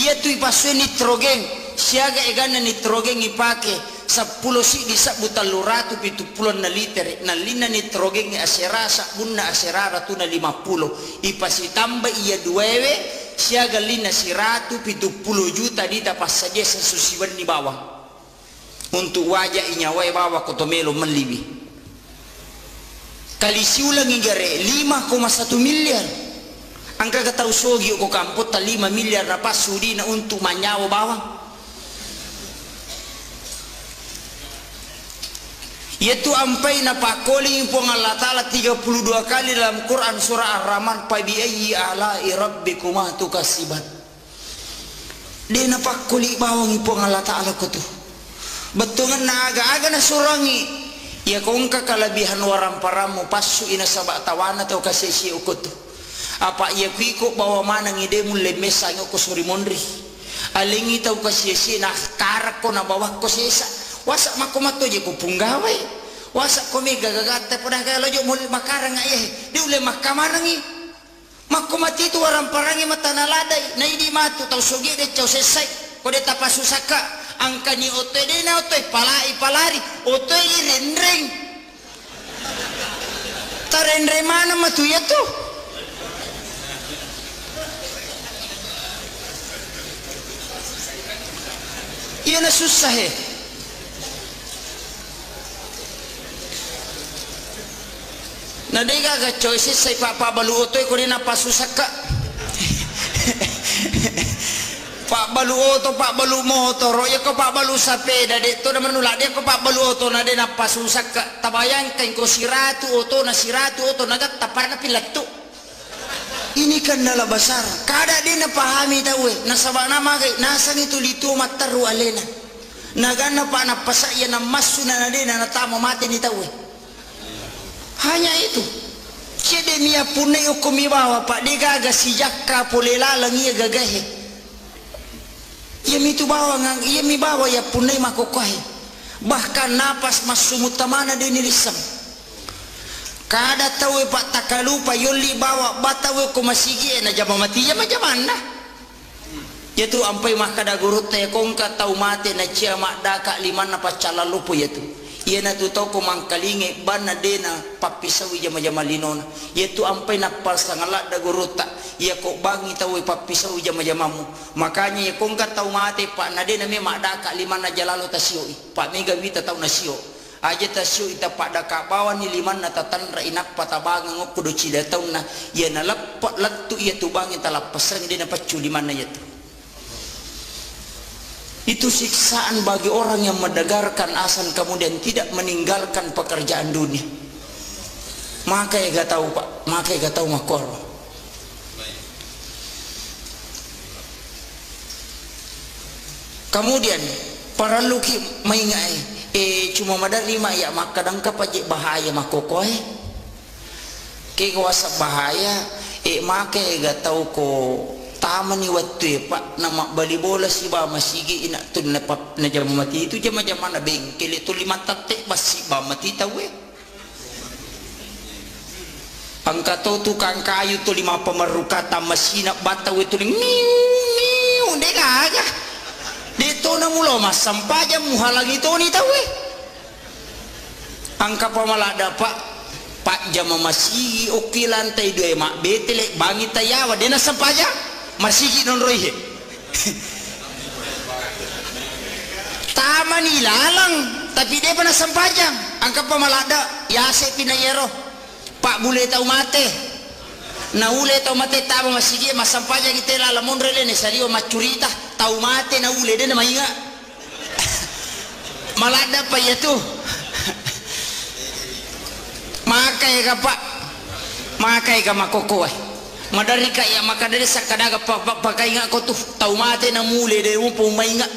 iya tu ipaswe nitrogen siaga egana nitrogen ipake 10 si di sabutal luratu 70 na liter na lina nitrogen asera sabunna asera ratu na 50 ipasi tambah iya duwewe siaga lina siratu 70 juta di tapas saja sesusiwan di bawah untuk wajah inyawai bawah kotomelo melibi kali siulang igare 5,1 miliar. Angka katau sogi ko kampot 5 miliar na pasudi na untuk manyawa bawang. Yaitu ampai na pakoli po Allah Ta'ala 32 kali dalam Quran surah Ar-Rahman pa bi ayyi ala'i rabbikuma tukasiban. Dia na pakoli bawang po Allah Ta'ala ko to. Betungan na aga-aga na surangi. Ya kung kakalabihan warang paramu pasu ina sabak tawana tau kasisi ko to. Apa ia kuiko bawa mana ngide mulai mesanya ko suri mondri alingi tau kasih nah karak ko na bawah ko sesa wasak makomato je ko punggawai wasak ko mega gagata pada kalau jo mulai makarang ayah dia ulai makamanangi makomati tu orang parangi mata naladai na idi matu tau sogi de cau sesai ko de tapasusaka angka ni ote de na ote palari ote rendreng tarendre mana matu ya tu. Iya na susah na day gaga choices say papa baluotoy ko rin na pasusaka pak baluoto pak balu motor ya ko pak balu sapeda dito naman nula dia ko pak baluoto na din na pasusaka tabayang kay ko siratu oto nagat tapar na pilato. Ini kan nala besar. Kada din na pahami tahu nasaba nama kay nasang itu lito mataru alena. Nagana pa na pasaya na masuna na din na tamo mati ni tahu. Hanya itu. Cede mia punay o kumibawa pa di gaga si jakka polelalang iya gagahe. Iya mi tu bawa ngang iya mi bawa ya punay makokohe. Bahkan napas masumutamana din nilisam. Kada tahu pak takalupa yoli bawa batawe ko masigi na jama mati ya majaman na yaitu ampai mah kada gurut te kongka tau mate na cia mak daka liman na pacala lupo yaitu iya na tu tau ko mangkalinge bana dena papisawi jama linona yaitu ampai na pal sangalat da guruta iya ko bangi tahu papisawi jamamu makanya ya kongka tau mate pak na dena me mak daka liman na jalalo tasio pak mega wita tau nasio aja tasyo ita pada kabawan ni liman na tatanra inak patabangan ngok kudo cida taun na ya na lapat latu iya tubang ita lapasan dia na pacu liman na yaitu itu siksaan bagi orang yang mendengarkan azan kemudian tidak meninggalkan pekerjaan dunia maka ya gak tahu pak maka ya gak tahu makor kemudian para luki maingai cuma madar 5 ya mak kadang kapajik bahaya makokoy ke kawasa bahaya make gak tahu ko taman ni waktu pak nama bali bola si ba masigi ina tun na jam mati itu jam mana bengkel itu 5 tatek basi ba mati tahu angka to tukang kayu tu 5 pemeru kata masina bataw itu niu dengaga dito na mulo mas sampaja muhalang itu ni tawe angka pamalada pak jam masih oki lantai 2 mak betelek bangi tayawa dena sampaja masih non roihe taman ilalang tapi dia pernah sampajang angka pamalada ya se pinayero pak bule tau mate na ule tau mate tama masigi masampaja kita la monrele ne salio macurita tau mate na ule de na mainga malada pa itu makai ka pak makai ka makoko madari ka ya makadari sakadaga pakai nga ko tu tau mate na mule de umpo mainga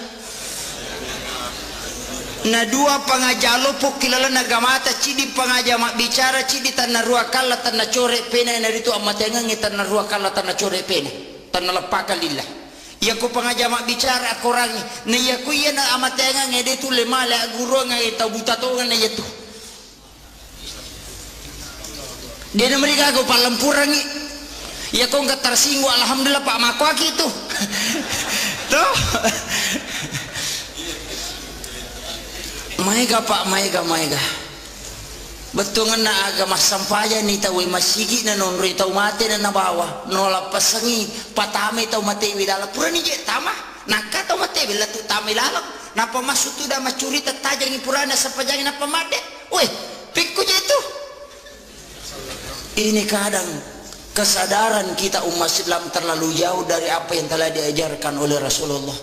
na 2 pangajalo po kilala nagamata cidi pangaja mak bicara cidi tanah rua kala tanah core pena na dito amatenga ngi tanah rua kala tanah core pena tanah lepaka lillah ya ko pangaja mak bicara korangi na ya ku ya na amatenga ngi dito lema la guru ngi tabuta to na yetu dia na mereka ko palampurangi ya ko ngat tersinggung alhamdulillah pak mako gitu tuh maiga pak maiga betul na agama sampaya ni tawe masigi na non ri tau mate na nabawa nola pasangi patame tau mate widala purani je tama nakka tau mate bila tu tamilalang napa masuk tu dah macuri tatajangi purana sapajangi napa made weh pikku je itu ini kadang kesadaran kita umat Islam terlalu jauh dari apa yang telah diajarkan oleh Rasulullah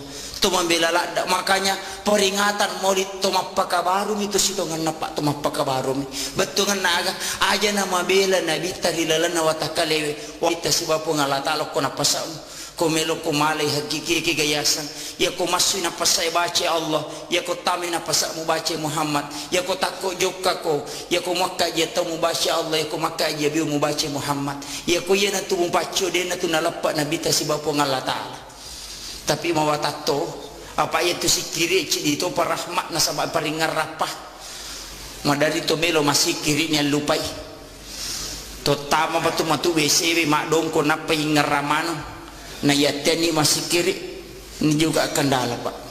tu membela lada makanya peringatan maulid tumapaka barum itu sitongan napak tumapaka barum betul naga aja nama bela nabi tarilala watakalewe wita sibapo ngalatalo ko napasam ko melo ko malay hakiki kigayasan ya ko masu napasay baca Allah ya ko tami napasamu baca Muhammad ya ko takko jokka ko ya ko makka ya tamu baca Allah ya ko makka ya biu mu baca Muhammad ya ko yana tu mupacho de na tu nalapak nabi tasibapo ngalatalo tapi mawatato apa itu si kiri itu parahmat nasabah paringar rapah madari to melo masih kirinya lupai to tama batu matu WC mak dongko na paingar ramano na yateni masih kiri ini juga kendala pak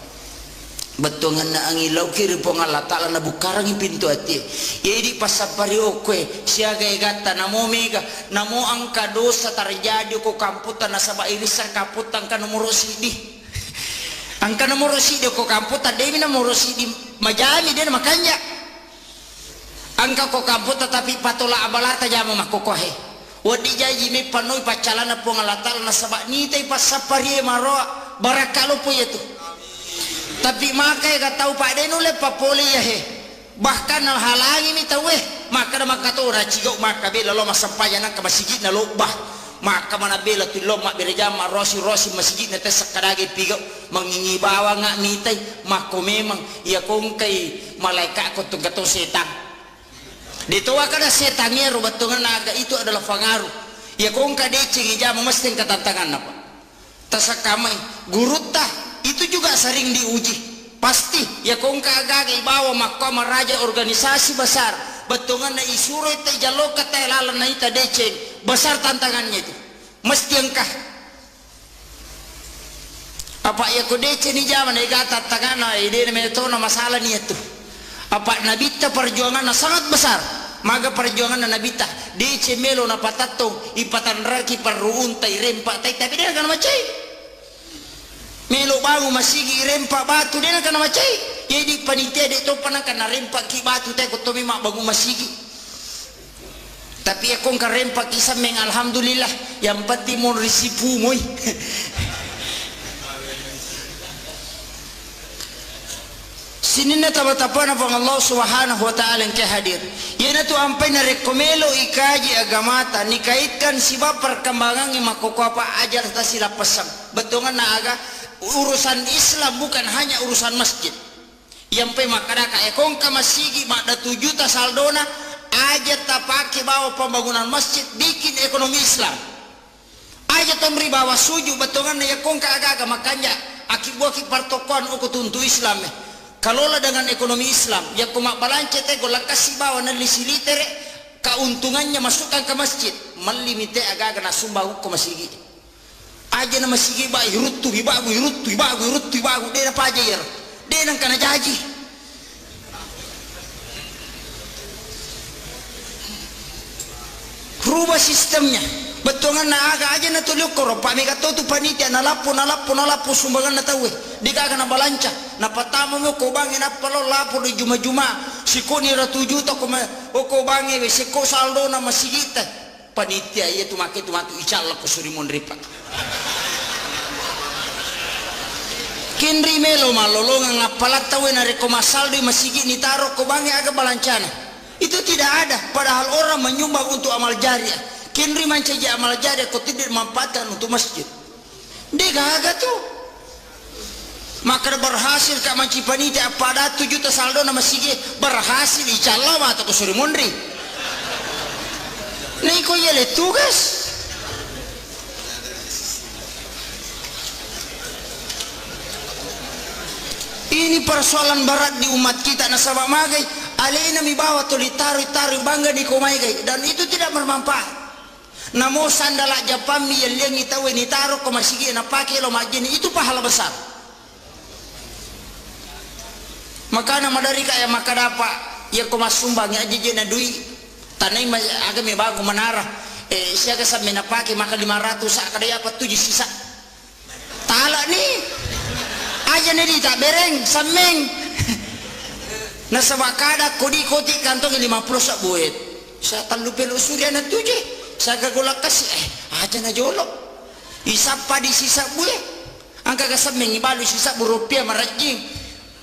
betul ngana angilau kiri pongala ta'ala na bukarangi pintu hati jadi pasapari okwe siaga egata namo mega namo angka dosa terjadi ko kamputan nasaba irisa kaputan kan nomor sidi angka nomor sidi ko kamputan demi nomor sidi majami dia makanya angka ko kamputan tapi patola abalata jama makokohe wadi jaji me panoi pacalana pongala ta'ala nasaba nitai pasapari maro barakalo po itu tapi makai ka tahu pak denu le papoli ya he bahkan halangi mi tahu maka maka to racigo maka bela lo masampaya nak masjid na lo bah maka mana bela tu lo mak berjama rosi masjid na tes sakadage pigo mengingi bawa ngak mitai mako memang ya kongkai malaikat ko tunggato setan ditoa kada setannya rubatungan naga itu adalah pengaruh ya kongka decingi jama mesti ketantangan apa tasakamai gurutah itu juga sering diuji pasti ya kong kagak bawa mahkamah raja organisasi besar betungan na isuro itu jalo kata lalan na ita deceng besar tantangannya itu mesti engkah apa ya ko deceng ni zaman ega tantangan na ide metona masalah ni itu apa nabita perjuangan na sangat besar maga perjuangan na nabita deceng melo na patatong ipatan raki peruntai rempak tapi dia kan macai melo bangu masigi rempak batu dia nak macai jadi panitia dek tu pernah kena rempak ki batu teh ko tomi mak bangu masigi tapi aku kan rempak kisah meng alhamdulillah yang penting mon risipu moy sini na tabatapana pang Allah subhanahu wa ta'ala yang hadir yana tu ampai na rekomelo ikaji agamata nikaitkan siba perkembangan makoko apa ajar ta sila pesang betongan na aga urusan Islam bukan hanya urusan masjid yang pe makadaka ekongka masigi makda 7 juta saldona aja tapake bawa pembangunan masjid bikin ekonomi Islam aja tomri bawa suju betongan na ekongka agaga makanya akibuaki partokon uku tuntu Islam kalola dengan ekonomi Islam ya kumak balance te golakasi bawa na lisilitere keuntungannya masukkan ke masjid malimite aga na sumba ko masigi aja na masigi ba iruttu ibagu de na pajer de nang kana jaji rubah sistemnya betongan na aga aja na tuluk koro pamika to tu panitia na lapo sumbangan na tawe di kaga na balanca na patama mo ko bangin na palo lapo di juma siko ni ratu juta ko ko bangin we siko saldo na masigita panitia iya tumatu icalla ko surimon ripa kinri melo malolongan ngapalat tawe na reko masaldo masigi ni taro ko bangin aga balancana itu tidak ada padahal orang menyumbang untuk amal jariah kinri mancaja amal jariah kau tidak manfaatkan untuk masjid dia gagal tuh maka berhasil kak manci panitia pada 7 juta saldo nama masjid berhasil icalla atau kusuri mundri nih kau yele tugas ini persoalan berat di umat kita nasabah magai alena mi bawa tu ditaruh bangga di komai gai dan itu tidak bermanfaat namo sandala japami yang itawe ni taruh ko masigi na pakai lo majini itu pahala besar maka nama dari kaya maka dapat ya ko masumbang ya aja na dui tanai aga mi bago menara siya ka sabi na pakai maka 500 sa kada apa 7 sisa tala ni aja na di tak bereng sameng nasa bakada kodi kantong 50 sa buet sa talupel usurya na tuje sa gagulak kasi aja na jolo isapa di sisa buet ang kagasab mengibalo sisa burupia marajing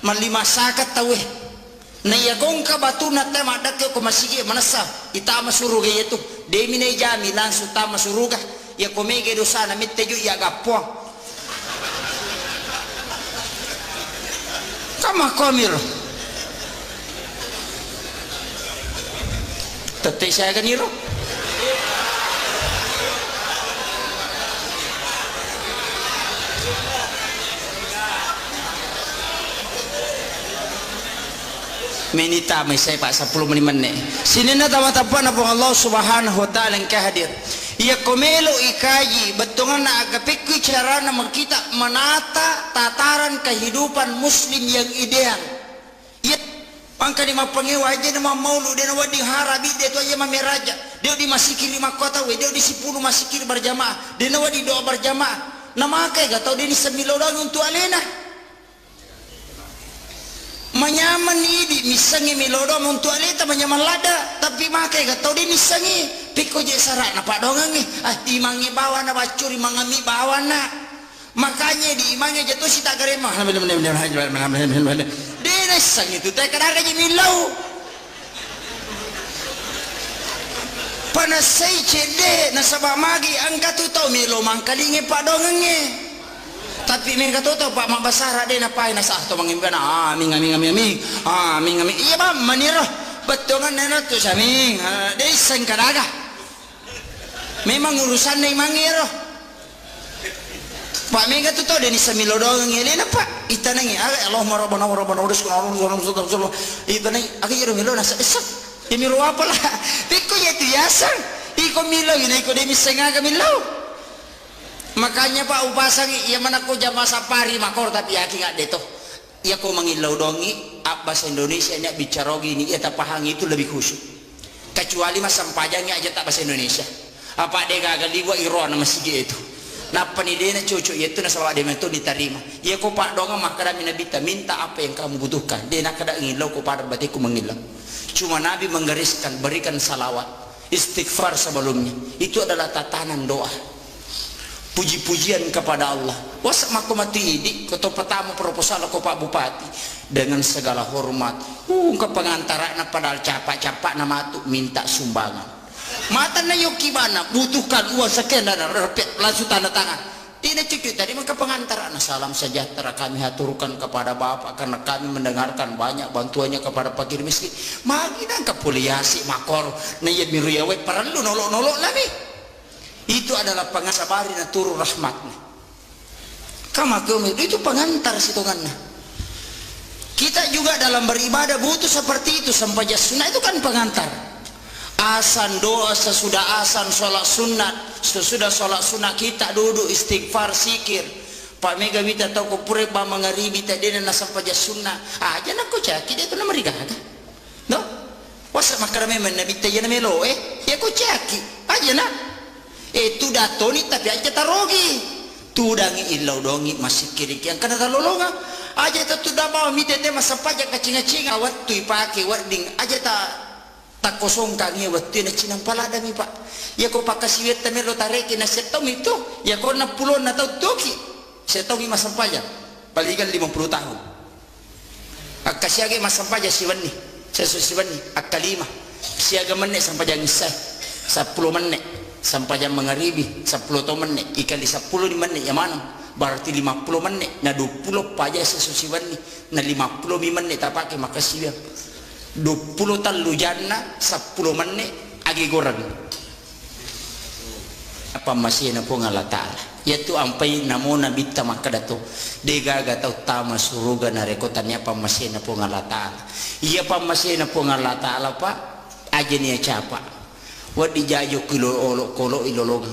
malima sakat tawe na yagong ka batu na tema dakyo ko masigi manasa itama suruga yetu demi na jami lansu tama suruga ya komege dosa na mittejo ya gapuang kama komiro teteh saya kan niro menita may saya pak 10 menit sini na tama-tapa na po Allah subhanahu wa ta'ala yang kahadir iya komelo ikaji betungan na agapikwi cara na makita menata tataran kehidupan muslim yang ideal iya pangka di mapangewa aja nama maulu dia nawa di harabi dia tu aja mameraja dia di masikir 5 kota we dia di 10 masikir berjamaah dia nawa di doa berjamaah nama kai gatau dia ni semilodang untuk alena manyaman idi misangi milodong untuk aleta manyaman lada tapi makai gatau dia ni sangi piko je sarak na padongangi di mangi bawa na bacuri mangami bawa na makanya di imangnya jatuh si tak geremah dia sang itu tak kadang aja milau panasai cede nasabah magi angkat tu tau milo mangkalingi pak dongengi tapi mereka tahu pak mak basara dia napai nasah tu mangimban aming iya bang maniro betongan nena tu saming dia sang kadaga memang urusan ni mangiro Pak Mega tu tahu dia ni semilo doang ngeli na pak itanangi Allahumma rabbana udus itanangi aku jero milo nasa esap ya milo apa lah piko ya tu yasan iko milo ini iko dia misenga ka milo makanya pak upasangi ya mana ko jama sapari makor tapi aki gak deto ya ko mangilau dongi bahasa Indonesia nya bicara gini ya tak pahangi itu lebih khusyuk kecuali mas sampajangnya aja tak bahasa Indonesia apa dia gagal diwa iron masih itu napa ni dia cucu itu nasawa dia itu diterima ya ko pak donga makara minabita minta apa yang kamu butuhkan dia nak kada ngilau ko pada batiku mengilau cuma Nabi menggariskan berikan salawat istighfar sebelumnya itu adalah tatanan doa puji-pujian kepada Allah wasak maku mati idi koto pertama proposal ko pak bupati dengan segala hormat ke pengantaran padahal capak-capak nama tu minta sumbangan mata na yoki mana butuhkan uang sekian dan langsung tanda tangan tidak cukup tadi maka pengantaran salam sejahtera kami haturkan kepada Bapak karena kami mendengarkan banyak bantuannya kepada fakir miskin magi dan kepoliasi makor na ya miruyawe perlu nolok-nolok lagi itu adalah pengasabari na turun rahmatnya kamu itu pengantar situngannya kita juga dalam beribadah butuh seperti itu sampai sunnah itu kan pengantar Asan doa sesudah asan sholat sunat, sesudah sholat sunat kita duduk istighfar sikir. Pak Mega bita tahu kupure ba mangaribi tadi na sampaja sunnah. Aja nak ko caki dia tu na marigaga. No? Wasa makarame man na bita yana melo ya ko caki. Aja na. Tu datoni tapi aja tarogi. Tudangi ilau dongi masih kiri yang kana talolonga. Aja ta tuda bawa mitete masampaja kacinga-cinga wattu ipake warding aja tak kosong kangi waktu na cinang palada mi pak. Ya ko pakasiwet tami lo tareki na setong itu. Ya ko na pulon na tau toki. Setong ima sampaja. Balikan 50 tahun. Akasiage masampaja siwani. Sesu siwani akalima. Siaga menit sampaja ngisai. 10 menit sampaja mangaribi 10 menit. Ikali 10 di menit ya mana? Berarti 50 menit. Na 20 paja sesu siwani. Na 50 menit tak pakai makasih. 20 talu jana 10 menit agi goreng apa masih na po nga latala yaitu ampai namo na bita makadato degaga tau tama suruga na rekotannya apa masih na po nga latala iya pa masih na po nga latala pa aja niya capa wadi jayo kilo kolo ilolong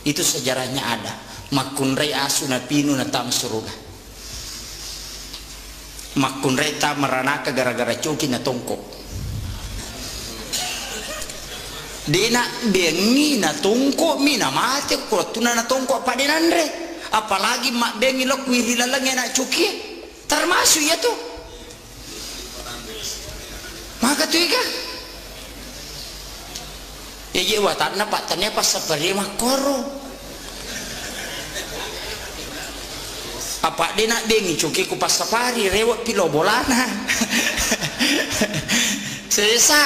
itu sejarahnya ada makunray asu na pino na tama suruga makunray ta maranaka gara-gara coki na tongko dina bengi na tongko mina mati ko tuna na tongko apa dinandre apalagi mak bengi lo kuiri lalang na coki termasuk ya tuh maka tuh ika ya watakna pak tanya pas sapari makoro apa dia nak bengi cuki ku pas safari rewat pilo bolana sesa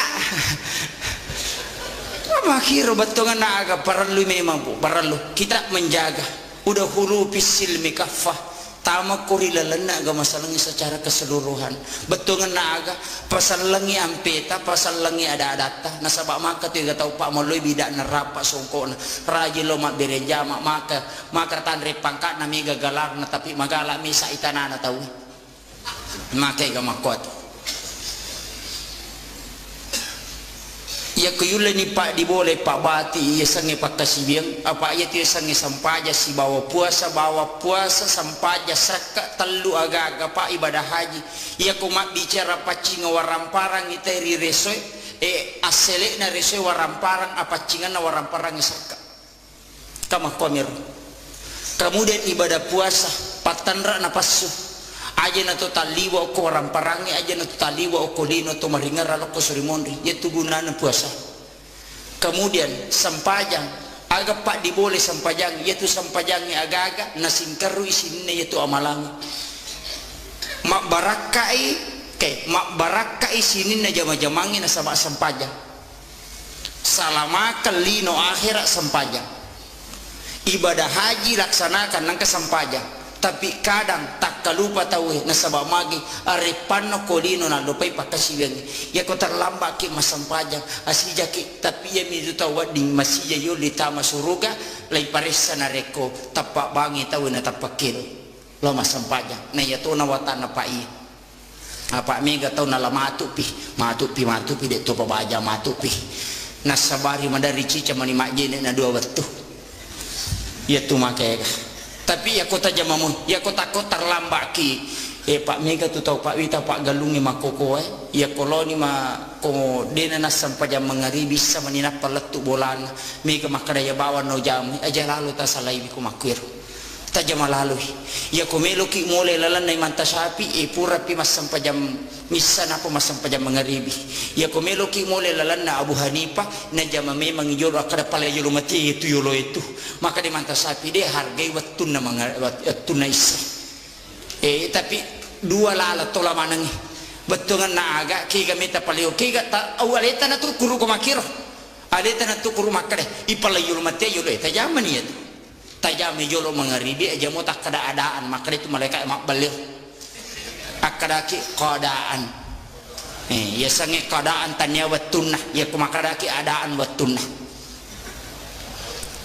apa kira betongan naga perlu memang bu perlu kita menjaga udah hulu pisil mikafah tama korila lena aga masalahnya secara keseluruhan betongan naga pasal lengi ampeta pasal lengi ada adata nasabak maka tu tahu pak moloi bidak nerapa songkona raji lo mak bereja mak maka tanre pangkat nami gagalar na tapi magala misa itanana tahu makai ga makot ya kuyula ni pak di boleh pak bati ya sange pak kasibiang apa ya tu sange sampaja si bawa puasa sampaja saka telu aga-aga pak ibadah haji ya kumak bicara pacinga waramparang iteri resoy asele na resoy waramparang apa cingan na waramparang saka kama komir kemudian ibadah puasa patandra na pasu aja na to taliwa ko ramparangi aja na to taliwa ko lino to maringar alo ko surimondri yaitu gunana puasa kemudian sampajang aga pak diboleh sampajang yaitu sampajangnya aga-aga na singkaru isinne yaitu amalangi mak barakai sinin na jama-jamangi na sama sampajang salama lino akhirat sampajang ibadah haji laksanakan nang kesampajang tapi kadang tak kalupa tahu nasabah magi arepano kolino na lupai pakasiwang ya ko terlambat ki masampajang asija ki tapi ya mi tahu ding masih yo litama suruga lai paresa na reko tapak bangi tahu na tapakil lo masampajang na ya to na watana pai apa mega tahu na lamatu pi de to pabaja matu pi nasabari madari cica mani majene na dua waktu ya tu makega tapi ya kota jamamu ya kota terlambat ki pak mega tu tahu pak wita pak galungi makoko ya koloni ma ko dena nasam pajam mangari bisa menina paletu bolan mega makadaya bawa no jam aja lalu ta salai biku makir tajam lalu ya ko melo ki mole lalan nai manta sapi pura pi masam pajam misan apa masam pajam mangaribi ya ko melo ki mole lalan na Abu Hanifah na jama memang yolo akada pala yolo mati itu yolo itu maka di manta sapi dia hargai watun na watun na isa tapi dua lala tola manangi betungan na aga ki kami ta palio ki ta awaleta na tu kuru ko makiro aleta na tu kuru makade ipala yolo mati yolo eta jaman ya tajam yolo mangaribi aja mo tak keadaan maka itu malaikat mak balik akadaki keadaan ya sange keadaan tanya wattunah ya kumakadaki adaan wattunah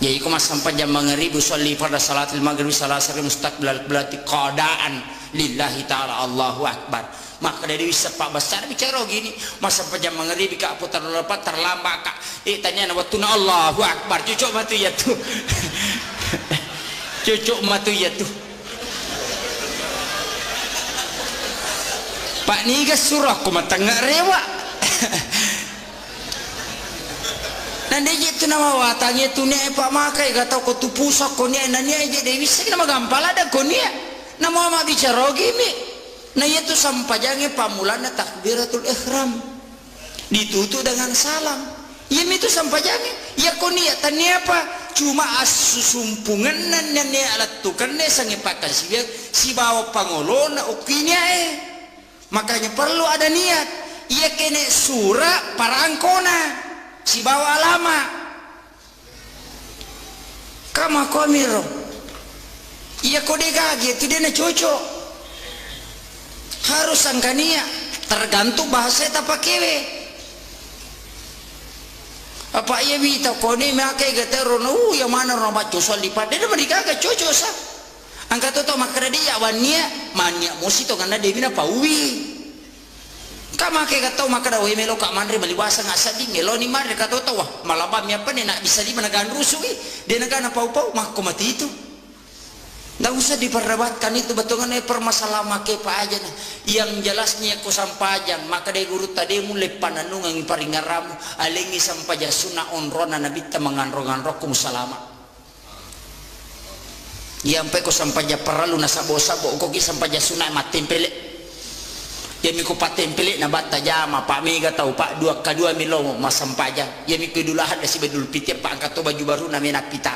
jadi ku mas sampai jam mangaribi sholli pada salatil maghrib salasar mustaqbil berarti keadaan lillahi ta'ala Allahu Akbar. Maka dari bisa Pak Besar bicara gini, masa pejam mengeri bika putar lepat terlambat kak. Tanya na watuna Allahu Akbar, cucuk matu ya tuh. Cucuk matu ya tuh. Pak niga surah ko matengah rewa. Nanti itu nama watangnya tu nih Pak makai kata ko tu pusok ko nih nanya aja dewi sih nama gampal ada ko nih. Nama mama bicara gini. Nah itu sampajangnya pamulana takbiratul ihram ditutup dengan salam. Ya itu sampajangnya. Ya ko niatannya apa? Cuma asusumpungan nan nih alat tukan nih sange pakai si bawa pangolona ukinya Makanya perlu ada niat. Ia kene surah parangkona si bawa lama. Kama komiro. Ia kode gagi itu dia cocok. Harus angkania tergantung bahasa tak pakai apa ia bita koni makai gatero no yang mana orang baca soal lipat dia mereka agak cocok sah angkat tu makna dia wania mania musi tu karena dia bina pauwi kama kai gatau makna we melo kak mandre malibasa ngasa ding elo ni mandre kata tu wah malabam apa ni nak bisa di menegan rusui dia negana pau-pau mak mati itu. Nggak usah diperdebatkan itu betungannya permasalahan make pak aja nah. Yang jelasnya ku sampajang maka dari guru tadi mulai pananung yang paringaramu alengi sampaja sunah onrona nabi temangan-rongan rokum salama. Yang peko sampaja perlu nasabo-sabo koki sampaja sunah matempele. Yang miku patempele na bata jama pak mega tahu pak dua kadua milomo mas sampaja. Yang miku dulahat dasi bedul piti pak angkat baju baru namanya pita.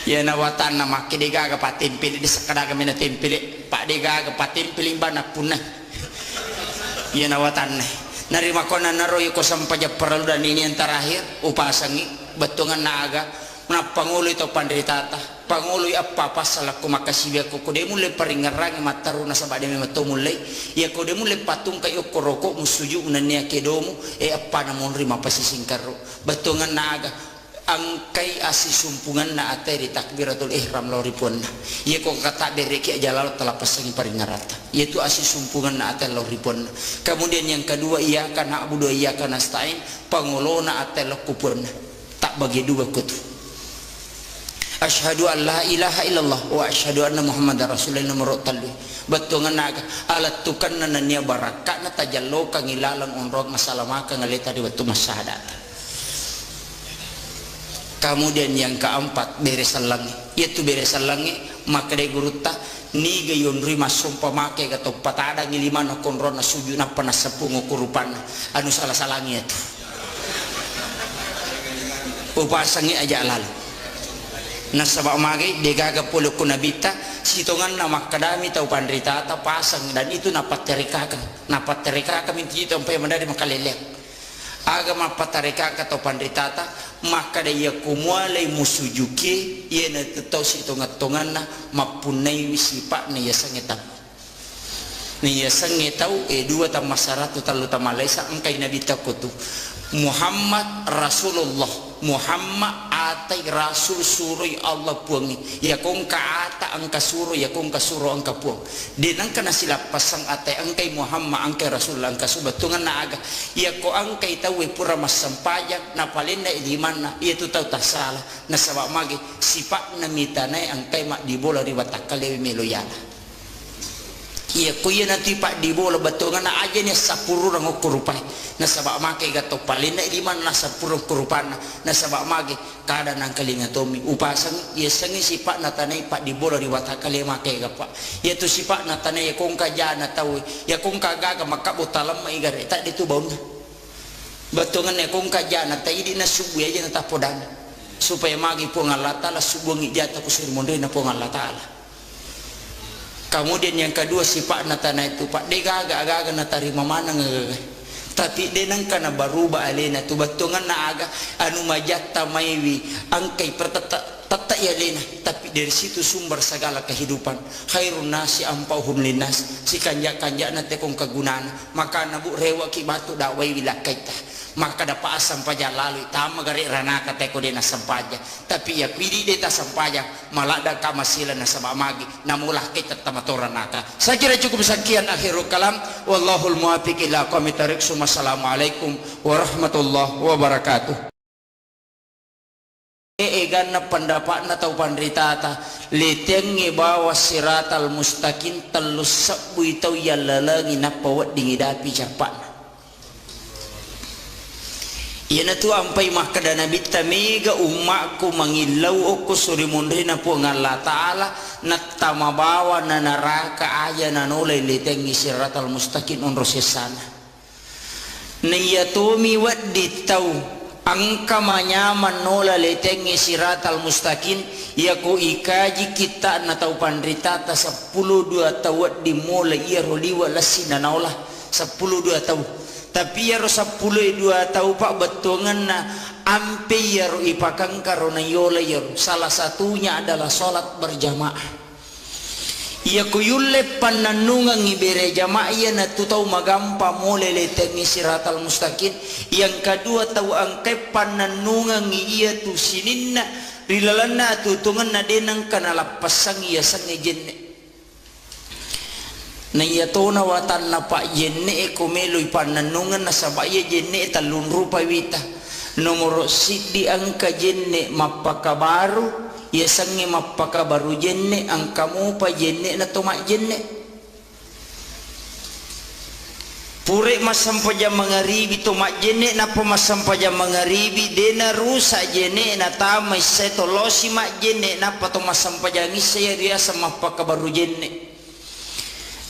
Ya nawatan nama kedega ga patimpil di sekadaga mena tempil pak dega ga patimpil bana punah ya nawatan narima kona naroy ko sampaja perlu dan ini yang terakhir upasangi betungan naga na pangulo ito pandritata pangulo apa pasal ko makasibya ko de mulai paringarang mataruna sa bade mato mulai ya ko de mulai patung kayo koroko musuju unanya kedomu apa namon rima pasisingkaro betungan naga angkai asi sumpungan na ateri takbiratul ihram loripun ia kok kata dereki jalal telah pasangi paringarata yaitu asi sumpungan na atel loripun kemudian yang kedua ia kana abudu ia kana stain pangolona atel kupun tak bagi dua kutu asyhadu an la ilaha illallah wa asyhadu anna muhammadar rasulullah nomor talwi betungan naga alat tukan nananya barakat na tajallo kang ilalang onrog masalamaka ngalita di waktu masyahadat. Kemudian yang keempat beresan langi yaitu beresan langi maka dari guru ta ni gayon rima sumpah make gato patada ngilimana konrona sujuna panas sepung kurupana anu salah salangnya itu upasangi aja lalu nasabak mage degaga polo kunabita sitongan nama kadami tau pandrita ta pasang dan itu napat terika minti itu sampai mandari makalelek agama patareka atau pandritata maka dia kumwalai musujuki ia na tetau si tongat-tongan na mapunai wisipak na yasangetau ni yasangetau dua tam masyarakat talu tamalesa angkai nabi takutu Muhammad Rasulullah Muhammad atai rasul surui Allah puangi ya kong kaata angka suru ya kong kasuru angka puang dinang kana sila pasang atai angkai Muhammad angkai rasul angka subatungan na aga ya ko angkai tahu pura masampajak na palinda ilimana ia tu tahu tak salah na sabab magi sipak na mitanai angkai mak dibola riwatakale meloyala iya kuya nanti pak di bola betul ngana aja nih sapuru orang ukurupai nasabak make gato palinda di mana sapuru kurupana nasabak make kada nang kalinga tomi upasang iya sangi si pak natanai pak di bola di watakale make gapa iya tu si pak natanai kong kajana tahu ya kong kagaga maka botalam maigare tak ditu bauna betul ngana kong kajana tak idi nasubu aja natapodana supaya magi pun Allah Taala subuh ngijata kusir mondre na pun Allah Taala. Kemudian yang kedua sifat natana itu pak dega agak-agak natarima mana ngagaga tapi denang kana baruba alena tu batungan na aga anu majata maiwi angkai tata ya lena tapi dari situ sumber segala kehidupan khairun nasi ampauhum linas si kanja-kanja na tekong kagunaan maka nabu rewa ki batu dawai wilakaita maka dapat sampaja lalu tama gari ranaka teko dena sampaja tapi ya pidi deta sampaja malada kamasila na sabab magi namulah kita tamatora naka. Saya kira cukup sekian akhirul kalam, wallahul muwaffiq ila aqwamit thariq. Wassalamualaikum warahmatullahi wabarakatuh. Egan na pendapat na tau pandritata letengi bawa siratal mustaqim telus sabui tau yalalagi na pawat dingidapi capat. Iyana tu ampai makada nabi tamega umakku mangilau aku suri mundri na po ngalla ta'ala na tamabawa na naraka aya na nolay letengi siratal mustaqim on rosesana na iyatomi wat ditau angka manyaman nola letengi siratal mustaqim yaku ikaji kita na tau pandritata 12 tawat di mola iya roliwa lasina naolah 12 tau tapi ya ro 12 tau pak betongan na ampe ya ro ipakang karona yola ya ro salah satunya adalah salat berjamaah. Ia kuyulle pananungan ibere jamaah ia na tutau magampa mole letengi siratal mustaqim. Yang kedua tahu angkai pananungan ia tu sininna rilalana tutungan na denang kana lapasang ia sang jenne. Na ia tona watan na pak jenne ekomeloy pananungan na sabaya jenne talun rupa wita. Nomor sidi angka jenne mapakabaru ya sangi mapaka baru jenne angkamu pa jenne na tomak jenne pure masampaja mangaribi tomak jenne na pa masampaja mangaribi dena rusa jenne na tamay setolosi mak jenne na pa to masampaja ngisa ya riasa mapaka baru jenne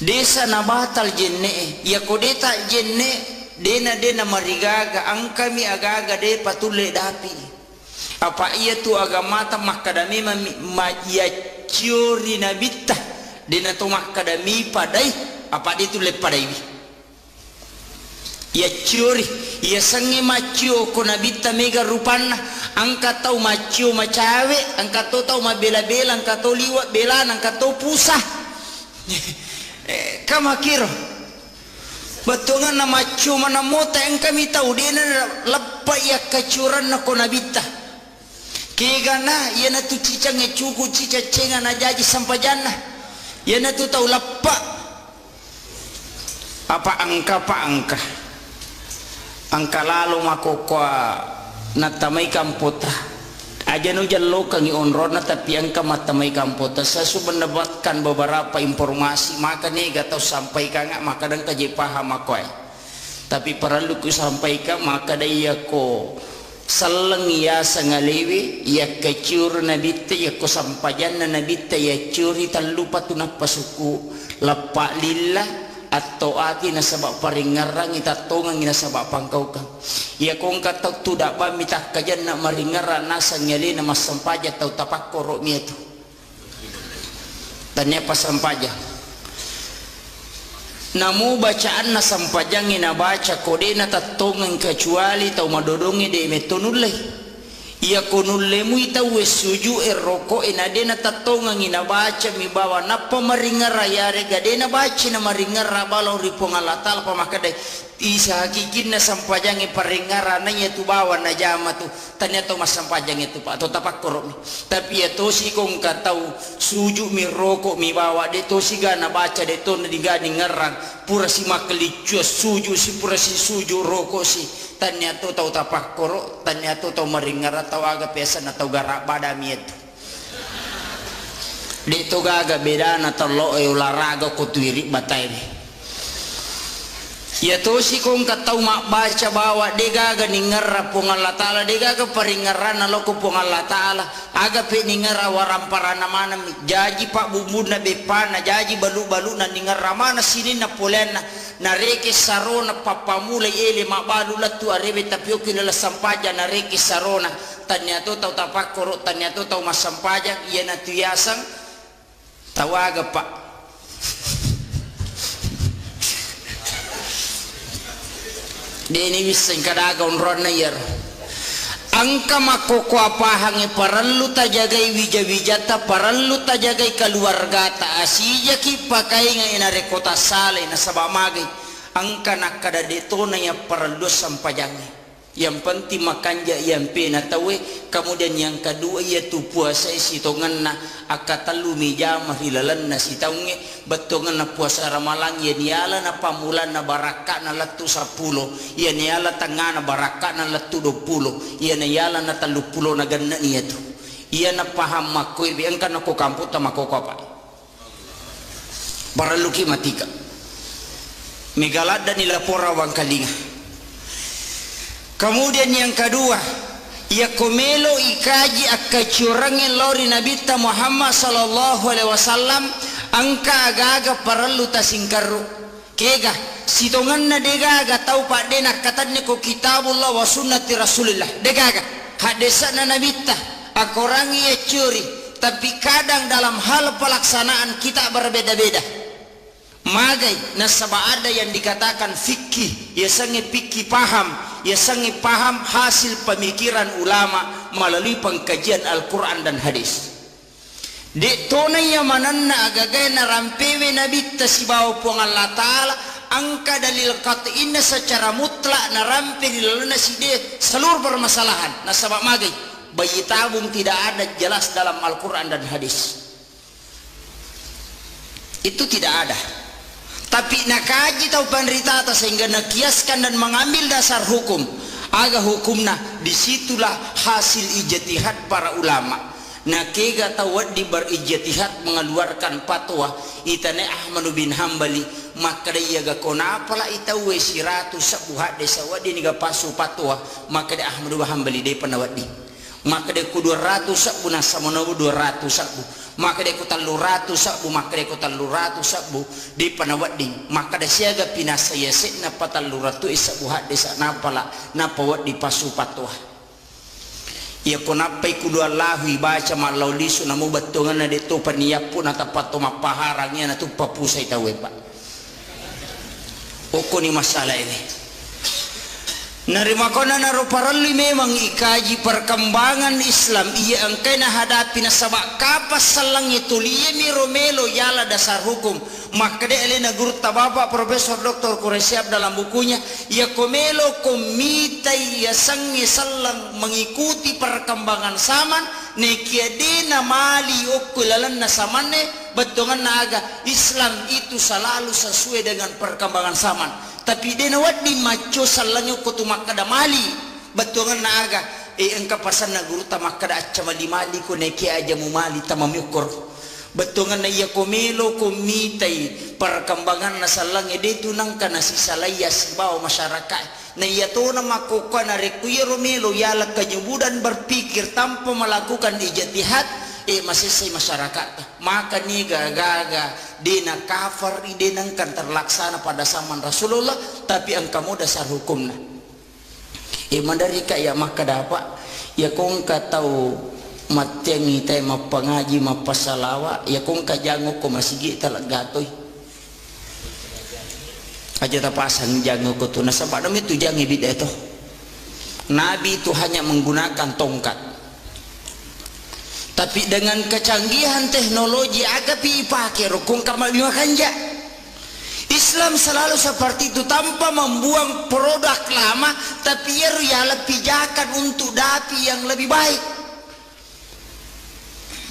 desa na batal jenne ya kodeta jenne dena marigaga angkami agaga de patule dapi apa ia tu agama ta makadami ma ia ciori nabita dena tu makadami padai apa dia tu le padai ia ciori ia sangi macio ko nabita mega rupana angka tau macio macawe angka tau mabela-bela angka tau liwat bela angka tau pusah kamakiro batongan na macio mana mota yang kami tahu dena lepa ia kacuran na ko nabita kegana yana tu cica ngecuku cica cenga na jaji sampajana yana tu tau lappa apa angka lalu makokwa na tamay kampota aja no jallo kangi onrona tapi angka matamay kampota saya sudah mendapatkan beberapa informasi maka nih gak tahu sampaikan nggak maka dan kaji paham aku tapi perlu ku sampaikan maka dia ko salang ya sangalewi ya kecur nabita ya ko sampajan na nabita ya curi talupa tunap pasuku lapa lillah atau aki na sabak paringarang itatongang ina sabak pangkau ka ya kong katak tudak ba mitak kajan na maringaran nasa nyali na masampaja tau tapak korok mi itu tanya pasampaja namu bacaan na sampajang ina baca kode na tatongang kecuali tau madodongi de metonulai ia konulle mu ita wesuju roko ina de na tatongang ina baca mi bawa na pamaringara yare gade na baca na maringara balo ripong alatal pamakade isa hakikin na sampajang paringara na itu bawa na jama tu tanya to mas sampajang itu pak atau tapak korok tapi ya to si kong katau suju mi rokok mi bawa de to si gana baca de to na digani ngerang pura si makelicu suju si pura si suju rokok si tanya to tau tapak korok tanya to tau maringara tau aga pesa na tau garak badami itu de to gaga beda na talo olahraga ko tuiri batai ya to si kong katau mak baca bawa dega ga ningar pong Allah taala dega ga paringaran lo ko pong Allah taala aga pe ningar waramparana mana jaji pak bumbu na bepana jaji balu-balu na ningar mana sini na polena na reke sarona papamula ele mak balu la tu arebe tapio kilala sampaja na reke sarona tanya to tau tapak korok tanya to tau masampaja iya na tuyasang tawaga pak deni wiseng kadaga onron na yer angka makoko apahange parallu ta jagai wija-wijata parallu ta jagai keluarga ta asija ki pakai nga ina rekota sale na sabamagay angka nakada detona ya parallu sampajange Yang penting makanja yang pena tawe. Kemudian yang kedua yaitu puasa sitongan na akatalu mijamah hilalan na sitaunge betongan na puasa ramalan ya niala na pamulan na baraka na latu 10 ya niala tengah na baraka na latu 20 ya niala na 30 na ganna niya tu iya na paham makoy biang kan ako kampo ta makoko pa baraluki matika megalada nila pora wang kalinga. Kemudian yang kedua, ya komelo ikaji akacurangin lori Nabi Muhammad sallallahu alaihi wasallam angka agaga parallu tasingkaru kega sitongan na degaga tau pak dena katanya ko kitabullah wa sunnati rasulillah degaga hadisana Nabi akorangi ya curi tapi kadang dalam hal pelaksanaan kita berbeda-beda. Magai nasaba ada yang dikatakan fikih ya sange fikih paham ya sange paham hasil pemikiran ulama melalui pengkajian Al-Quran dan hadis. Dek tonai yang mananna agagai na rampewe Nabi tasibau puang Allah Ta'ala angka dalil qat'inna secara mutlak na rampe dilaluna side seluruh permasalahan nasaba magai bayi tabung tidak ada jelas dalam Al-Quran dan hadis. Itu tidak ada. Tapi nakaji tau penderita sehingga nakiaskan dan mengambil dasar hukum aga hukumna disitulah hasil ijtihad para ulama. Nakega tawad di berijtihad mengeluarkan fatwa itane Ahmad bin Hambali maka dia ga kona pala itawe siratu sabuhat desa wadi ni ga pasu fatwa maka dia Ahmad bin Hambali dia panawadi maka dia ku 200 sabu nasamono 200 sabu maka dia ku 300 sabu maka dia ku 300 sabu di panawadi maka dia siaga pinasaya sekna pataluratu isabu hadisa napala napawat di pasu patwa ya konapai ku dua lahi baca malau lisu namu batungan na dito paniyapun at pato mapaharangnya na tu papusay tawe pa oko ni masalah ini. Narima ko na naruparali memang ikaji perkembangan Islam iya angkay na hadapi na sabak kapas salang itu liya mi romelo yala dasar hukum maka de elena guru tababa Profesor Dr. Quraisyab dalam bukunya ya komelo komita ya sangi salang mengikuti perkembangan zaman nekiadena mali okulalan na samane betongan naga Islam itu selalu sesuai dengan perkembangan zaman. Tapi dia nawat di maco salangnya ko tumakada mali batungan na aga engka pasan na guru tamakada acha mali mali ko neki aja mu mali tamamyukor batungan na iya komelo komitai perkembangan na salangnya dia tunang kana si salayas bawa masyarakat na iya to na makukuha na rekuya romelo yala kanyubudan berpikir tanpa melakukan ijtihad masisay masyarakat maka ni gaga dina kafar dinang kan terlaksana pada zaman Rasulullah tapi ang kamu dasar hukumna mandari kaya maka dapat ya kung katau matyangi tay mapangaji mapasalawa ya kung kajango ko masigi talagatoy aja tapasan jango ko to nasa padam itu jangi bida itu Nabi itu hanya menggunakan tongkat. Tapi dengan kecanggihan teknologi agak pakai rukun kamal bima kanja. Islam selalu seperti itu tanpa membuang produk lama, tapi ia lebih pijakan untuk dapi yang lebih baik.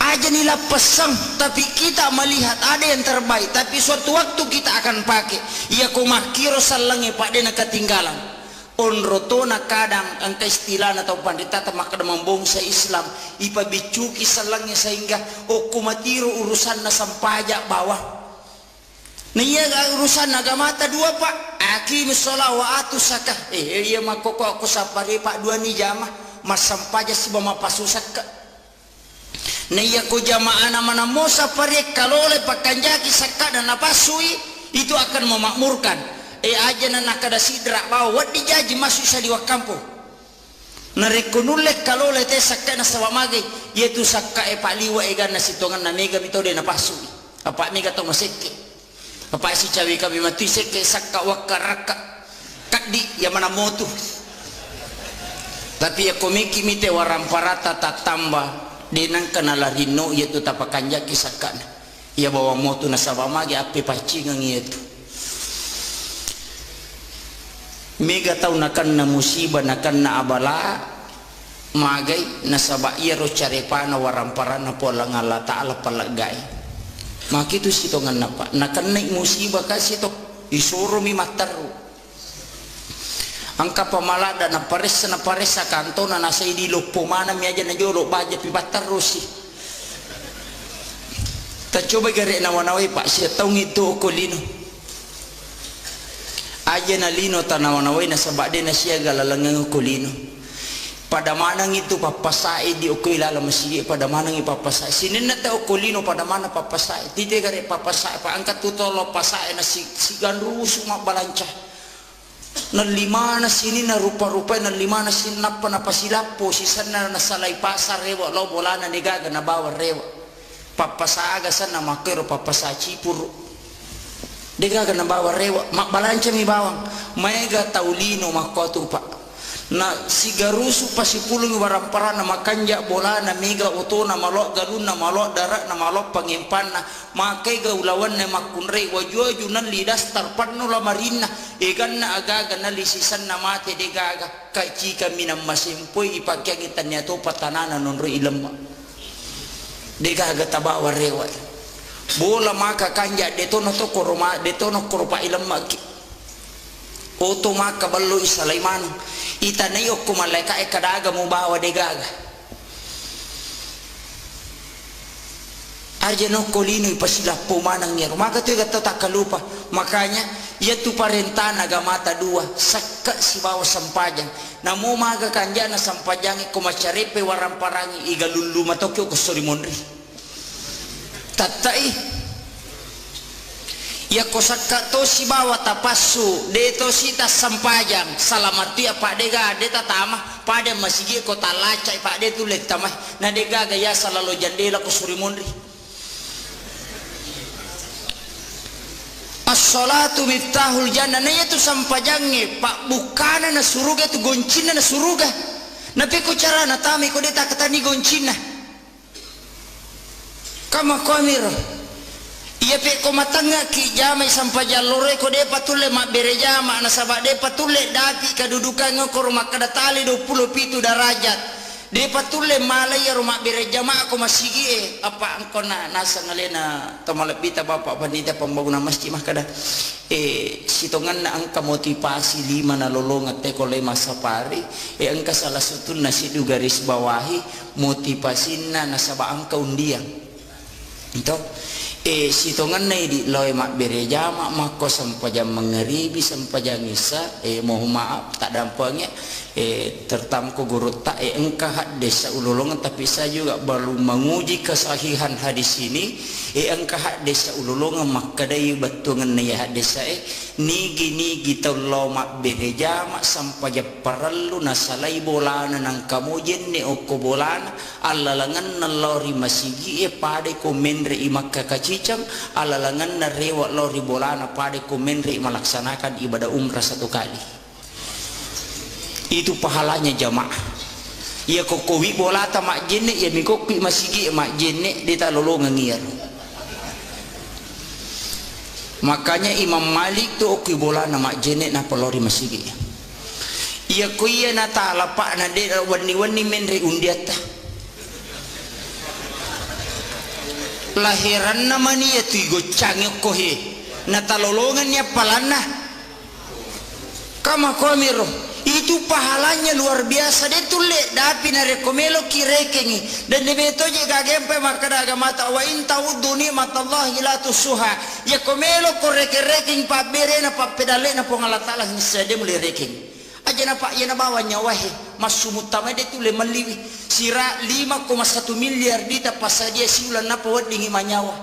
Aja nilai pesan, tapi kita melihat ada yang terbaik, tapi suatu waktu kita akan pakai. Ia kumakiro salangi pak dena ketinggalan. Onrotona kadang angka istilah atau pandita maka membongsa Islam ipa bicuki salangnya sehingga kumatiro urusan na sampajak bawah nah iya urusan agama ta dua pak akim sholat wa atu zakah iya makoko aku sapare pak dua ni jamah mas sampaja si bama pasusak nah iya ko jamaah mana mo sapare kalole pakanjaki sakka dan napasui itu akan memakmurkan aja na nakada sidra bawa wad dijaji masuk sa liwa kampo narekunulek kalau lete sakka na sawamage yaitu sakka paliwa gan na sitongan na mega mitode na pasu apa mega to maseke apa si cawi kami mati seke sakka wakaraka kaddi ya mana motu tapi ya komiki mite waramparata tatamba denang kanala rino yaitu tapakanja kisakana ya bawa motu na sawamage ape pacingang yaitu mega tau nakan na musibah nakan na abala magay nasaba iro carepana waramparana pola ngala ta'ala palagay makitu sitongan napa nakan na musibah kasi to isuro mi mataru angka pamalada na pares sa kanto na nasa idilo pumana mi aja na jolo baja pi mataru si ta coba gare na wanaway pa siya taong ito ko lino aja na lino tanawanaway na sabade na siya galalangang ko lino pada manang itu papasai di ukoy lala masigi pada manang ipapasai sinin na tao kulino pada mana papasai tite gare papasai pa angkat tutolo pasai na sigan rusu mabalanca na lima na sini na rupa-rupa na lima na sinapa na pasilapo sisan na nasalay pasar rewa lo bola na nigaga na bawa rewa papasaga san na makero papasa cipur nigaga na bawa rewa mabalanca mi bawang mega taulino makotu pa na sigarusu pasipulung warampara na makanja bola na mega oto na malok galun na malok darat na malok pangimpan na makai gaulawan na makunrei wajuaju nan lidas tarpanno la marina egan na agaga na lisisan na mate de gaga kai chika minam masimpoy ipagyagitan niya to patanana nonro ilam de gaga tabawa rewa bola maka kanja detono to koroma detono koropa ilam maki oto maka ballo isalaiman itanay o kumaleka kadaga mo bawa de gaga arjano kolino ipasila pumanang niya maka tu gata takalupa makanya ia tu parentana gamata dua sakka si bawa sampajang namo maga kanja na sampajangi kumacarepe waramparangi igalulu matokyo kusuri monri tatai ya kosaka to si bawa tapasu deto sita sampajang salamati apa dega deta tama pada masigi kota lacai pak de tu lek tamah na dega gaya salalo jandela ko surimondri as-salatu miftahul jannah na itu sampajange pak bukana na suruga tu goncina na suruga napi ko cara na tami ko deta katani goncina kama komiro iya pe ko matanga ki jamai sampai jalore ko de patule mak berejama na sabak de patule dati kedudukan ngoko rumah kadatali 27 derajat de patule malaya rumah berejama aku masigi apa engko na nasa ngalena tamalabita bapak panita pembangunan masjid mah kada sitongan na angka motivasi 5 na lolongat te ko le masa pari angka salah satu nasi du garis bawahi motivasina na sabak angka undian itu sitongan na di loy mak bereja mak mako sampajang mengeribi sampajang isa mohon maaf tak dampaknya tertamko guru tak engkah hadis ululungan tapi saya juga baru menguji kesahihan hadis ini engkah hadis ululungan maka dari betungan ya hadis saya nigi taulo mak bereja mak sampajang parallu nasalai bolana nang kamujen ne oko bolana alalangan nalori masigi pade komendre imakka kacicam alalangan na rewa lori bolana pade komendre melaksanakan ibadah umrah 1 kali itu pahalanya jamaah ya kokowi bolata mak jenne ya mikopi masigi mak jenne dita lolongan ngir makanya Imam Malik tu oki bolana mak jenne na pelori masigi ya kuya na ta'ala pak na de wani menre undiata lahiran namanya tu gocangnya kohe na talolongan ya palana kama komiro itu pahalanya luar biasa dia tulek dapi na rekomelo kirekengi dan debeto je gagempe makada agamata wa in ta'uddu ni'matallahi la tusuha ya komelo koreke-reking pa bere na pa pedale na pongala taala hisade mule reking aja na pak ya na bawa nyawahe masumutama dia tule maliwi sira 5,1 miliar dita pasadia siulan na pawat dingi manyawa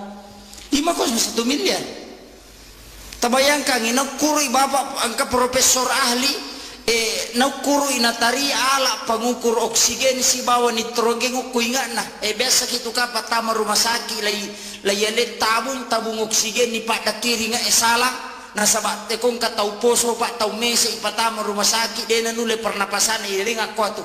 5,1 miliar tabayangkan inakuri bapak angka profesor ahli nakuru inatari ala pengukur oksigen si bawa nitrogen ko ingat na biasa gitu ka patama rumah sakit lay tabung oksigen ni pak dakiri nga salah na sabat te kong katau poso pak tau mese patama rumah sakit de nanule pernapasan iring ako tu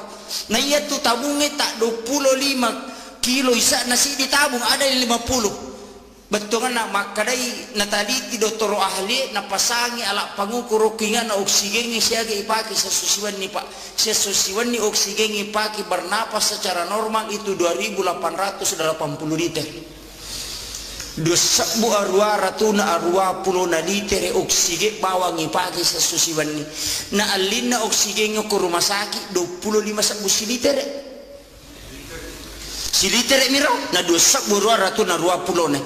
na iya tu tabunge tak 25 kilo isa nasi ditabung ada 50 betul kan makadai nataliti doktor ahli na pasangi ala pangukur kinga na oksigen ni siya ipaki sa susiwan ni pak sa susiwan ni oksigen ipaki bernapas secara normal itu 2.880 liter. Dosa bu arwa ratuna arwa pulo na liter oksigen bawang ipaki sa susiwan ni na alin na oksigen ko rumah sakit 25 liter. Si liter miro na dosa burua ratu na rua pulo ne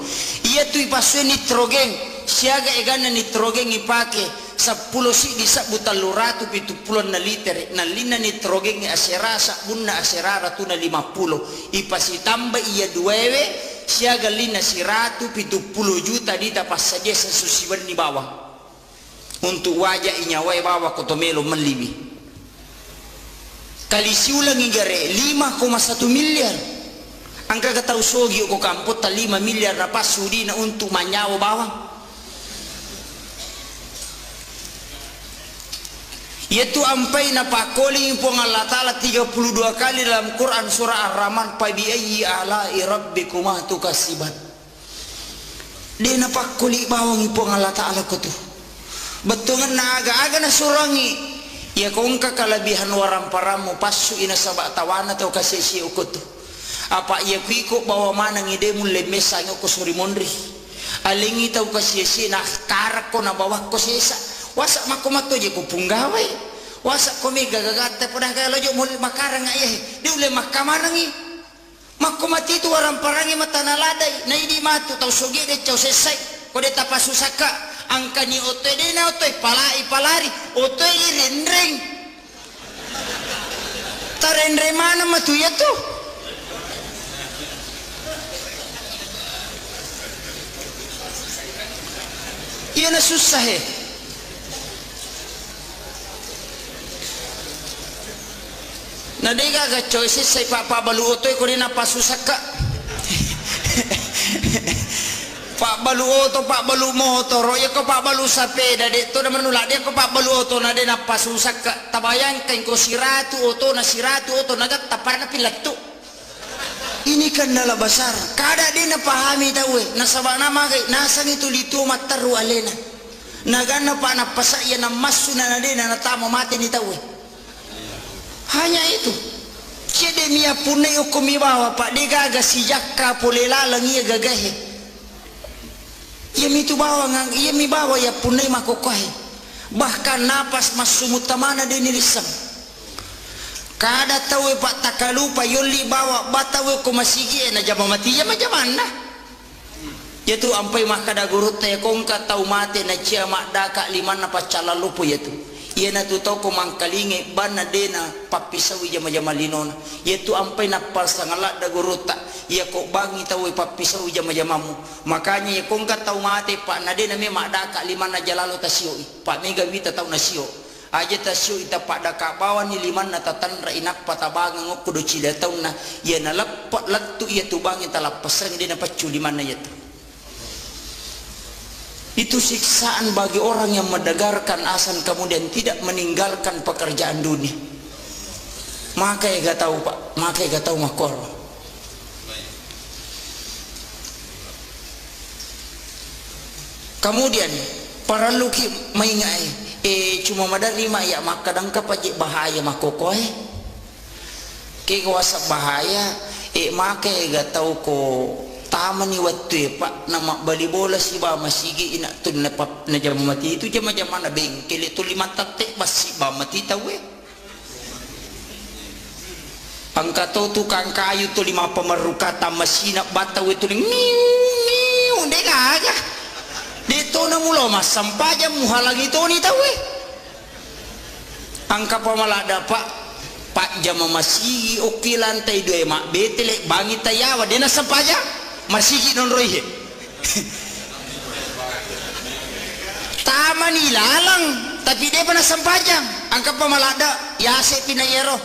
iya tu ipasue nitrogen siaga egana nitrogen ipake 10 si di sak butaluratu 70 na liter na lina nitrogen ni asera sak bunna asera ratu na 50 ipasi tambah iya duwewe siaga lina si ratu 70 juta di tapas saja sesusiwan ni bawah untuk wajah inyawai bawah kotomelo melibi kali siulang igare 5,1 miliar. Angka kata usogi ko kampot 5 miliar na pasudi na untuk manyawa bawang. Yaitu ampai na pakoling po ng Allah Ta'ala 32 kali dalam Quran surah Ar-Rahman pa biayyi ala'i rabbikuma tukasibat. Di na pakuli bawang po ng Allah Ta'ala ko to. Betungan na aga-aga na surangi. Ya kung kakalabihan warang paramu pasu ina sabak tawana to kasi siya ko to. Apa ia kuiko bawa mana ngide mulai mesanya ko suri mondri alingi tau kasih na karak ko na bawah ko sesa wasak makomato je ko punggawai wasak ko mega gagata pada kalau jo mulai makarang ayah dia ulai makamanangi makomati itu orang parangi mata naladai na idi matu tau soge de cau sesai ko de tapasusaka angkani otoy de na otoy palari otoy rendreng tarendre mana matu ya tu iya na susah na dega ga choices say papa balu otoy ko rin na pasusaka pak balu oto pak balu motor ya ko pak balu sapeda de to naman nula de ko pak balu oto na de na pasusaka tabayang kain ko siratu oto nagat tapar na pilatu ini kan nala besar kada dia pahami tahu nasabak nama kay nasan itu litu mataru alena nagana pa na pasaya na masuna na din na tamo mati ni tahu hanya itu cede mia punay ko mibawa pa di gaga si jakka polela langi gagahe iya mitu bawa ngang iya mi bawa ya punay makokohe bahkan napas masumutamana din nilisam kada tahu pak takalupa yoli bawa batawe ko masigi na jama mati ya majamana yaitu ampai makada gurut ya kongka tahu mate na cia makdaka liman na pacala lupo yaitu iya na tu tau ko mangkalinge bana dena papisawi jama linona yaitu ampai na pasangalat da guruta iya ko bangi tahu papisawi jamamu makanya ya kongka tahu mate pak na dena me makdaka liman na jalalo tasio pak mega wita tahu nasio aja tasyo ita pada kabawan ni liman na tatanra inak patabangan ngok kudo cila tahu na ya na lapat latu ya tubang ita lapasang dia na pacu liman na yaitu itu siksaan bagi orang yang mendengarkan azan kemudian tidak meninggalkan pekerjaan dunia maka ya gak tahu pak maka ya gak tahu makor kemudian para luki maingai cuma madarima ya maka dangka pajik bahaya makokoh ke kuasa bahaya maka gak tahu ko tamani waktu pak nama bali bola si ba masigi ina tun na pap na jam mati itu jam mana bengkel itu 5 tatek basi ba mati tahu angka tukang kayu tu 5 pemerukata masina bataw itu miu ndeka aja dito na mulo mas sampah jam muhalang itu ni tahu angka pamalada pak jam masigi oki lantai 2 mak betele bangi tayawa dena sampaja masigi non roihe tamani lalang tapi dia pernah sampajang angka pamalada yase pinayero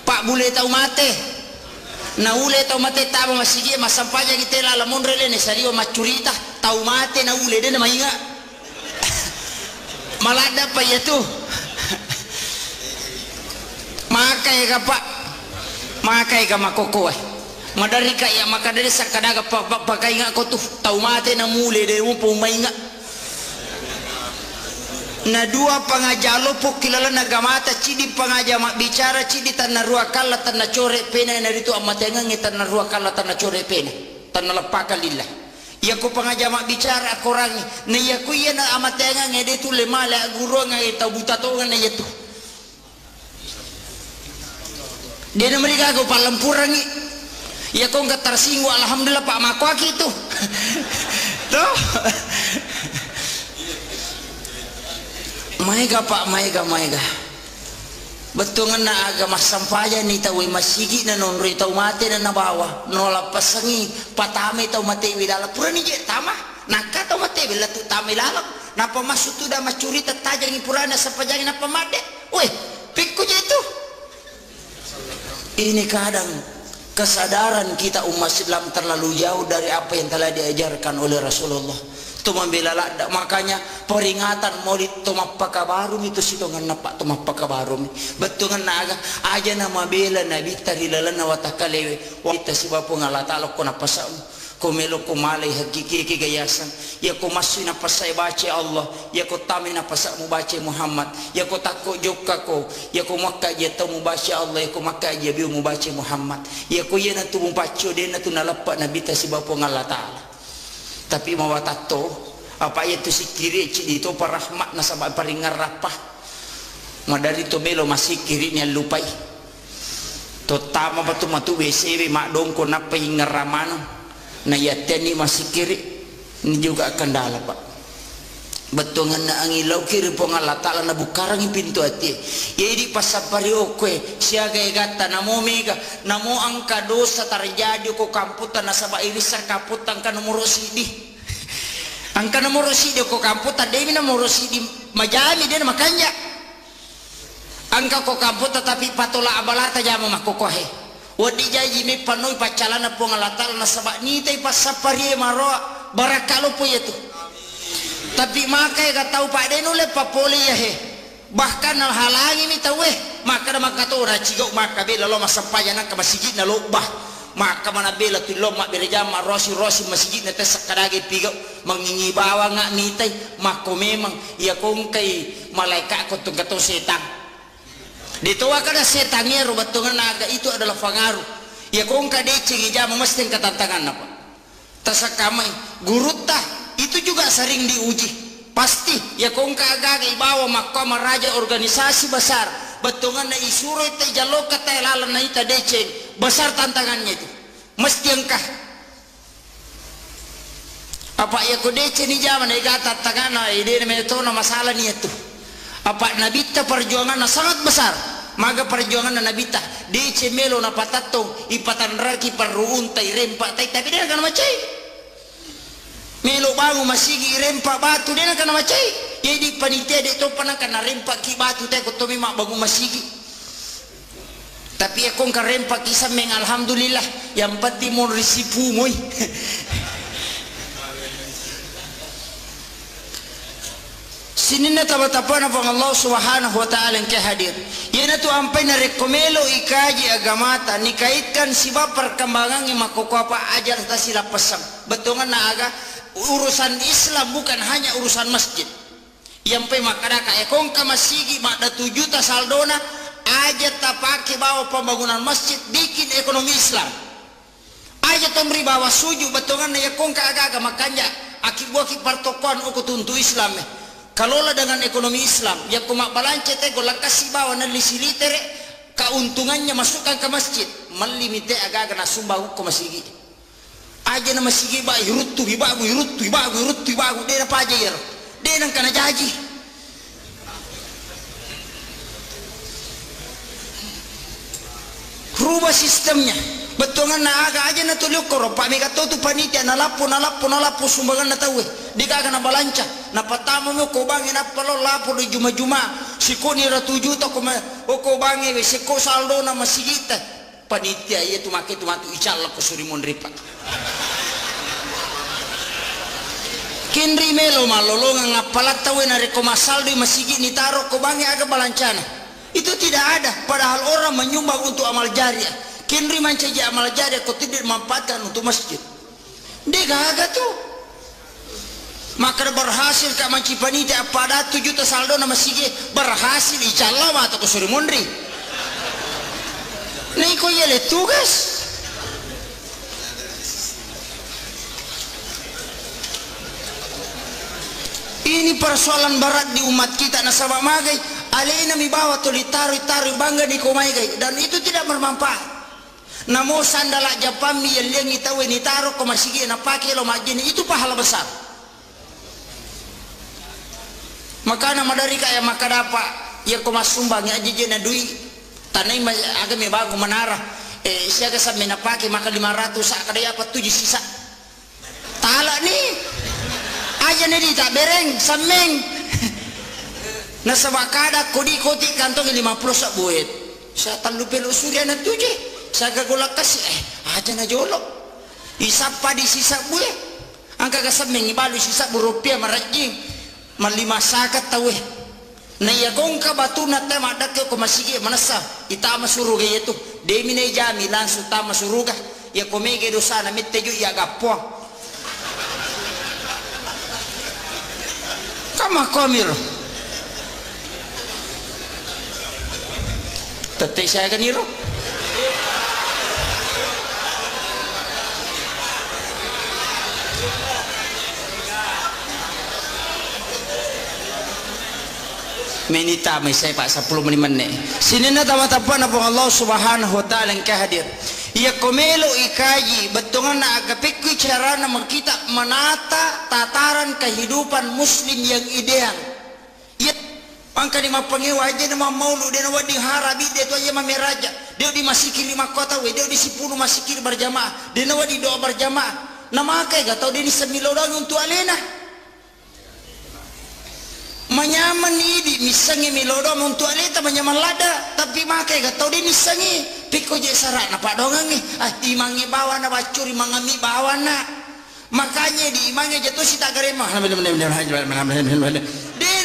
pak bule tau mate na ule tau mate tama masigi masampajang ite lalamon rele ne sario macurita tau mate na ule dena mainga malada pa itu makai ka pak makai ka makoko madari kaya maka dari sakadaga pakai nga ko tu tau mate na mule de mo pumainga na dua pangajalo po kilala na gamata cidi pangaja bicara cidi tanna rua kala tanna core pena na dito amatenga ngi tanna rua kala tanna core pena tanna lapaka lillah ya ko pangaja bicara korangi na ya ko yana amatenga ngi dito lemala guru ngi tabuta to na yetu dia na mereka ko palampurangi ya ko nggak tersinggung alhamdulillah pak mako gitu tuh maiga pak maiga betul na agama sampaya ni tawi masigi na non rita mate na nabawa nola pasangi patame tau mate widala purani je tama nakka tau mate bila tu tame lalang napa masuk tu dah macuri tatajangi purana sapajang napa made weh pikku je itu ini kadang kesadaran kita umat Islam terlalu jauh dari apa yang telah diajarkan oleh Rasulullah. Tu membela lada, makanya peringatan maulid tumapaka barum itu sitongan napak tumapaka barum. Betungan naga aja nama bela nabi tarilalana watakalewe wita sibapu ngalatalo ko napasam. Komelo ko malay hakiki kigayasan ya ko masu na pasay baca Allah ya ko tami na pasa mo baca Muhammad ya ko takko jokka ko ya ko makka ya to mo baca Allah ya ko makka ya biu mo baca Muhammad ya ko yana tu mo baca de na tu nalapa nabi ta sibapu ngalatalo. Tapi mawatato apa itu sikiri itu parahmat na sabay paringar rapah madari to melo masih kiri niya lupay to tama ba to matu WC makdong ko na pahingar ramano na yateni masih kiri ini juga kendala pak betul na ang ilaw kiri po nga latala na bukarang yung pintu ati yedi pasapari okwe siya gata namo mega namo ang kadosa tarjadi ko kamputan na sa bairisa kaputan ka nomoro sidi ang ka nomoro sidi ko kamputan demi nomoro sidi majami din makanya ang ka ko kamputan tapi patola abalata jama makokohe wadi jaji me panoi pacalana po ngalatal na sabak nitay pasapari maro barakalo po itu tapi makai ka tau pak den ule papoli ya he bahkan al halangi mi tau maka na makato ra cigau maka bela lo masampaya na ka masjid na lobah maka mana bela tu lo mak berjama rosi masjid na tes kadage pigau mangingi bawa nga nitay mako memang ya kong kay malaikat ko tung kato setan dituwa kada setannya rubatungan naga itu adalah pengaruh ya kong kadecing ijama mesti ketantangan apa tasakamay gurutah itu juga sering diuji pasti ya kong kagaga ibawa makam raja organisasi besar betungan na isuro ita jalo katelalan na ita decing besar tantangannya itu mesti engkah apa ya ko decing ijama na igata tantangan ide metona masalah ni itu apa nabita perjuangan na sangat besar maka perjuangan na nabita di cemelo na patatong ipatan raki paruuntay rempa tay tapi dia akan macay melo bangu masigi rempa batu dia akan macay jadi panitia de to panakan na rempa ki batu tay ko to mi bangu masigi tapi akong ka rempa kisah meng alhamdulillah yang penting mo resipu moy sinina tabatapana pang Allah subhanahu wa ta'ala yang hadir yan ito ampay na rekomelo ikaji agamata nikaitkan siba perkembangan yang makukuha pa ajar ta sila pasang betungan na aga urusan Islam bukan hanya urusan masjid yang pay makadaka kung ka masigi makda 7 juta saldona aja tapake bawa pembangunan masjid bikin ekonomi Islam aja tomri bawa suju betungan na kung ka aga makanya akibuaki partokon uko tuntu Islam Kalola dengan ekonomi Islam, ya kumak balance te golang kasih bawa na lisilitere keuntungannya masukkan ke masjid, melimite agak na sumbahu ke masjid. Aja na masjid ba yurutu ibagu dia apa aja ya, dia nang kana jaji. Rubah sistemnya, betongan na aga aja na tuluk koro, pak mega tu panitia na lapu sumbangan na tahu, dia kana balanca. Na patama mo ko bangin apalo lapo di juma siko ni ra 7 juta ko ko bangi we siko saldo na masigita panitia iya tumake tumatu icalla ko surimon ripa kinri melo malolonga ngapalat tawe na reko masaldo masigi ni taro ko bangi aga balancana Itu tidak ada. Padahal orang menyumbang untuk amal jariah. Kinri mancaja amal jariah kau tidak memanfaatkan untuk masjid. Dia gagah tuh. Maka berhasil kak mancipaniti apa ada 7 juta saldo nama sige berhasil insyaAllah atau kusuri mundri. Nah kau yele tugas. Ini persoalan berat di umat kita nasabah magai. Alena mi bawa tu ditaruh bangga di komai gai dan itu tidak bermanfaat. Namo sandala japami yang liang itawe ni taruh ko masigi na pakai lo majini itu pahala besar. Maka nama dari kaya maka dapat ya ko masumbang ya jije na dui tanai agak mi bago menara siaga sa na pakai maka 500 sak kada apa 7 sisa. Tala ni aja nih tak bereng sameng. Nasa wakada kodi kantong 50 sak buet. Saya talu pelu surya na tuje. Saya gagolak kasih aja na jolok. Isapa di sisa buet. Angka kasameng ibalu sisa rupiah marajing. Malima sakat tawe. Na yagong ka batu na tema dakyo ko masige manasa. Ita masuruga yetu. Demi na jami langsung ta masuruga. Ya komege dosa na mittejo ya gapuang. Kama komir. Teteh saya kan iro. Menita may saya pak 10 menit. Sini na taman-tapan na po Allah subhanahu wa ta'ala yang kehadir. Ia komelo ikaji betungan na agapikwi cara na magkita menata tataran kehidupan muslim yang ideal. Ia angka di mapangiwa aja na maulu dia na wading harabi dia tu aja mameraja. Dia di masikir 5 kota we dia di 10 masikir berjamaah. Dia na wadi doa berjamaah. Nama kay gatau dia ni semilodang untuk alena. Manyaman ini misangi milodo untuk alita manyaman lada tapi makai gatau dia misangi piko je sarak na padongangi imangi bawa na bacuri mangami bawa na makanya di imangi jatuh si tak garema dia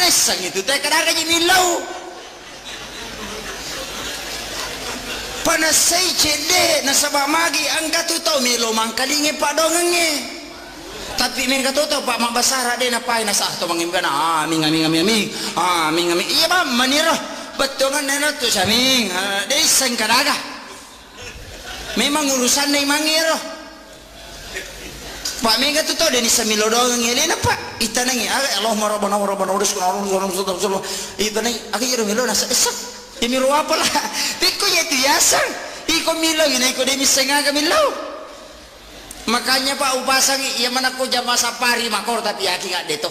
nasang itu tak kadang je milau panasai cede nasabah magi angkat tu tau milo mangkalingi padongangi. Tapi mereka tahu Pak Mak Basara dia napai nasah tu mangimkan amin iya ba maniro betongan nena tu saming dia sang kadaga memang urusan ni mangiro Pak mereka tu tahu dia ni samilodong ngelena Pak itanangi Allahumma rabbana rizqana itanangi akhir milo nasa esak ini ro apa lah piko ya tu yasang iko milo ini iko dia misengaga milo. Makanya Pak upasang iya mana ko jama sapari makor tapi aki nggak deto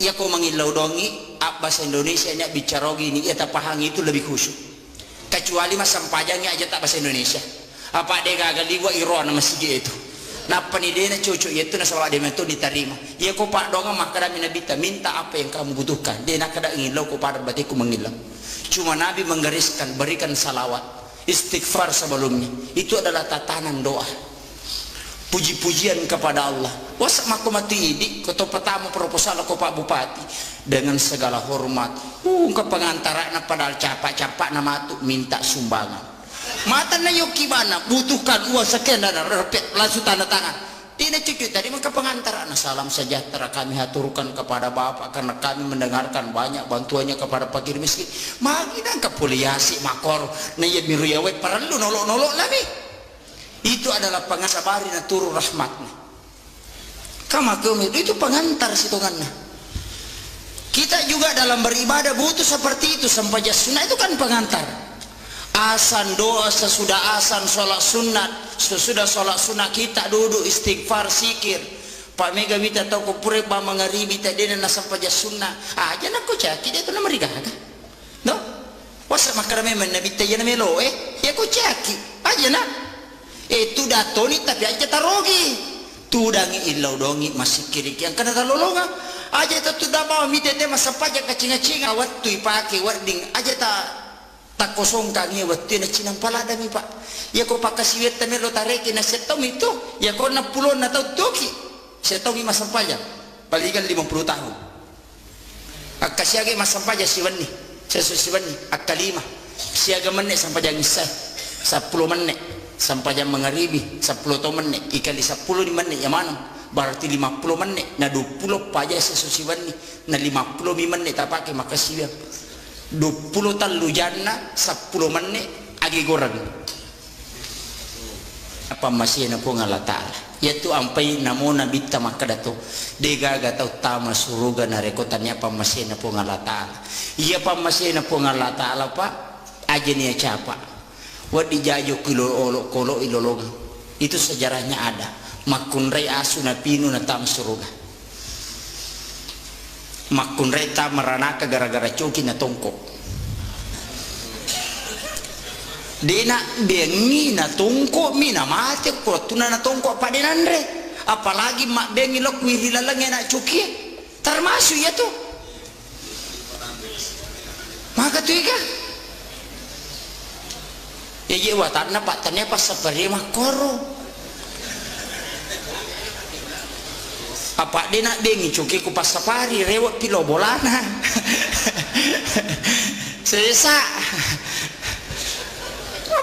iya ko mangilau dongi bahasa Indonesia nya bicara gini iya tapahangi itu lebih khusyuk kecuali mas sampajangnya aja tak bahasa Indonesia apa dia gagal diwa iro nama sigi itu napa nih dia cucu itu nasawak dia itu diterima iya ko Pak donga makada minabita minta apa yang kamu butuhkan dia nak kada ngilau ko pada berarti ko mengilau cuma Nabi menggariskan berikan salawat istighfar sebelumnya itu adalah tatanan doa puji-pujian kepada Allah. Wasak mako mati idi koto pertama proposal ko Pak Bupati dengan segala hormat. Ke pengantaran padahal capak-capak nama tu minta sumbangan. Mata na yoki mana butuhkan uang sekian dan langsung tanda tangan. Tidak cucu tadi maka pengantaran salam sejahtera kami haturkan kepada Bapak karena kami mendengarkan banyak bantuannya kepada fakir miskin. Magi dan kepoliasi makor na ya miruyawe perlu nolok-nolok lagi. Itu adalah pengasabari na turun rahmatnya. Kama itu pengantar situngannya. Kita juga dalam beribadah butuh seperti itu sampai sunnah itu kan pengantar. Asan doa sesudah asan sholat sunat sesudah sholat sunat kita duduk istighfar sikir. Pak Mega bita tahu kupure ba mangaribi tadi na sampai sunnah. Aja nak ko caki dia tu na marigaga. No? Wasa makarame man nabi tayo na melo ya ko caki. Aja na. Itu datoni tapi aja tarogi tudangi ilau dongi masih kiri yang kena talolonga aja itu tuh bawa mitete masa pajak kacinga-cinga waktu ipake warding aja tak kosong kangi waktu na cinang palada mi Pak ya ko pakasiwet tami lo tareki na setong itu ya ko na pulon na tau toki setong masa pajak balikan 50 tahun akasyage masa pajak siwani sesu siwani akalima siaga menit sampai jam isya 10 menit sampai jam maghribi 10 menit ikali 10 di menit yang mana berarti 50 menit na 20 paja sesusiwan ni na 50 menit tak pakai makasih 20 talu jana 10 menit agi goreng apa masih na po Allah Ta'ala yaitu ampai namo nabi tamaka dato dega gatau tama suruga na rekotannya apa masih na po Allah Ta'ala iya pa masih na po Allah Ta'ala pak aja nih capa wadi jajo kilo kolo ilolong itu sejarahnya ada makunrai asu na pinu na tam suruga makunrai tam meranaka gara-gara coki na tongko dena bengi na tongko mina mati ko tuna na tongko pa denandre apalagi mak bengi lok wiri lalang na coki termasuk ya tuh maka tuh ika ya je watarna pak tanya pas sapari mah koro apa dia nak dengi cuki ku pas sapari rewot pilo bolana sesa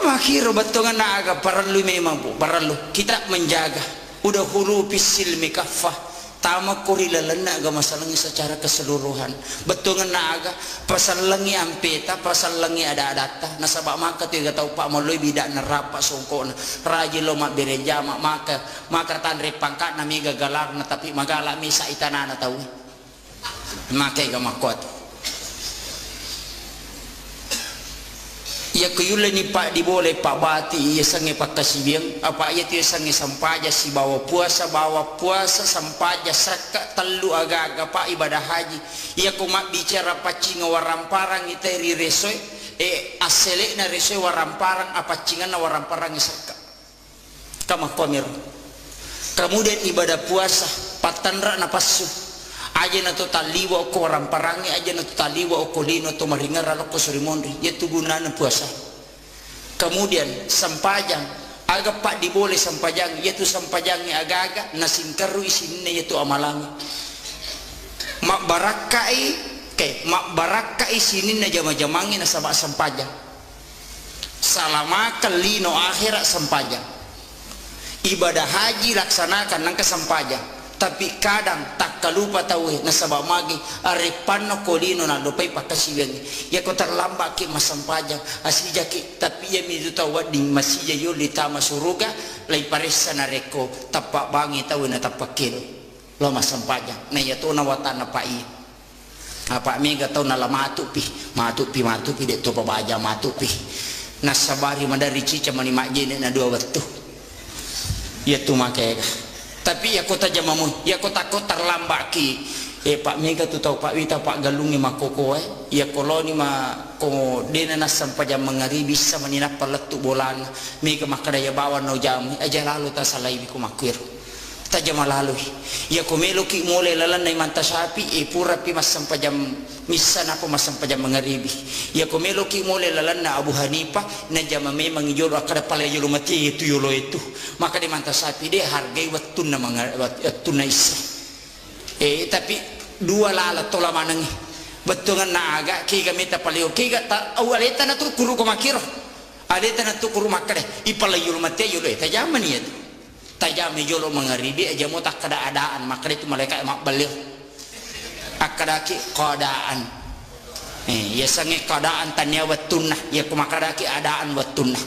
makiro batongan na aga perlu memang bu perlu kita menjaga udah hulu pisil mikafah tama kurila lena aga masalahnya secara keseluruhan betongan na aga pasal langi ampeta pasal langi ada adata nasabak maka tu tahu pak maloi bidak nerapa songko raji lo mak bereja mak maka tanre pangkat nami gagalar na tapi magala misa itanana tahu makai ga makot ya kuyula ni pak diboleh pak bati ya sange pak kasibiang apa ya tu sange sampaja si bawa puasa sampaja saka telu aga-aga pak ibadah haji ya kumak bicara pacing waramparang iteri resoi asele na resoi waramparang apa cingan na waramparang saka kama komir kemudian ibadah puasa patandra na pasu aja na to taliwa ko ramparangi aja na to taliwa ko lino to maringar alo ko surimondri yaitu gunana puasa kemudian sampajang aga pak diboleh sampajang yaitu sampajangnya aga-aga na singkaru isinne yaitu amalangi mak barakai sinin na jama-jamangi na sama sampajang salama lino akhirat sampajang ibadah haji laksanakan nang kesampajang tapi kadang tak kalupa tahu nasabak magi arepano kolino na dopai pakasiwen ya ko terlambat ki masampajang asija ki tapi ya mi tahu ding masija yo litama suruga lai paresa na reko tapak bangi tahu na tapakil lo masampajang na ya to na watana pai apa mega tahu na lamatu pi de to pabaja matu pi nasabari mandari cica mani majene na dua waktu ya tu makai tapi ya kota jamamu ya kota terlambat ki pak mega tu tahu pak wita pak galungi makoko ya koloni ma ko dena na sampai jam mangaribi sama nina paletu bolan mega makadaya bawa no jam aja lalu ta salai biku makwir ta jam lalu ya ko melo ki mole lalan nai manta sapi pura pi mas sampai jam misan apa mas sampai jam mangaribi ya ko melo ki mole lalan na Abu Hanifah na jam memang jolo akada pala jolo mati itu yolo itu maka di manta sapi dia hargai watun na watun na isa tapi dua lala tola manangi betungan na aga ki gamita palio ki ta awaleta na tu kuru ko makiro aleta na tu kuru makade ipala yolo mati yolo eta jamani itu tajame yolo mangaribi aja mo tak keadaan maka itu malaikat mak balik akadaki keadaan ya sange keadaan tanya wattunah ya kumakadaki adaan wattunah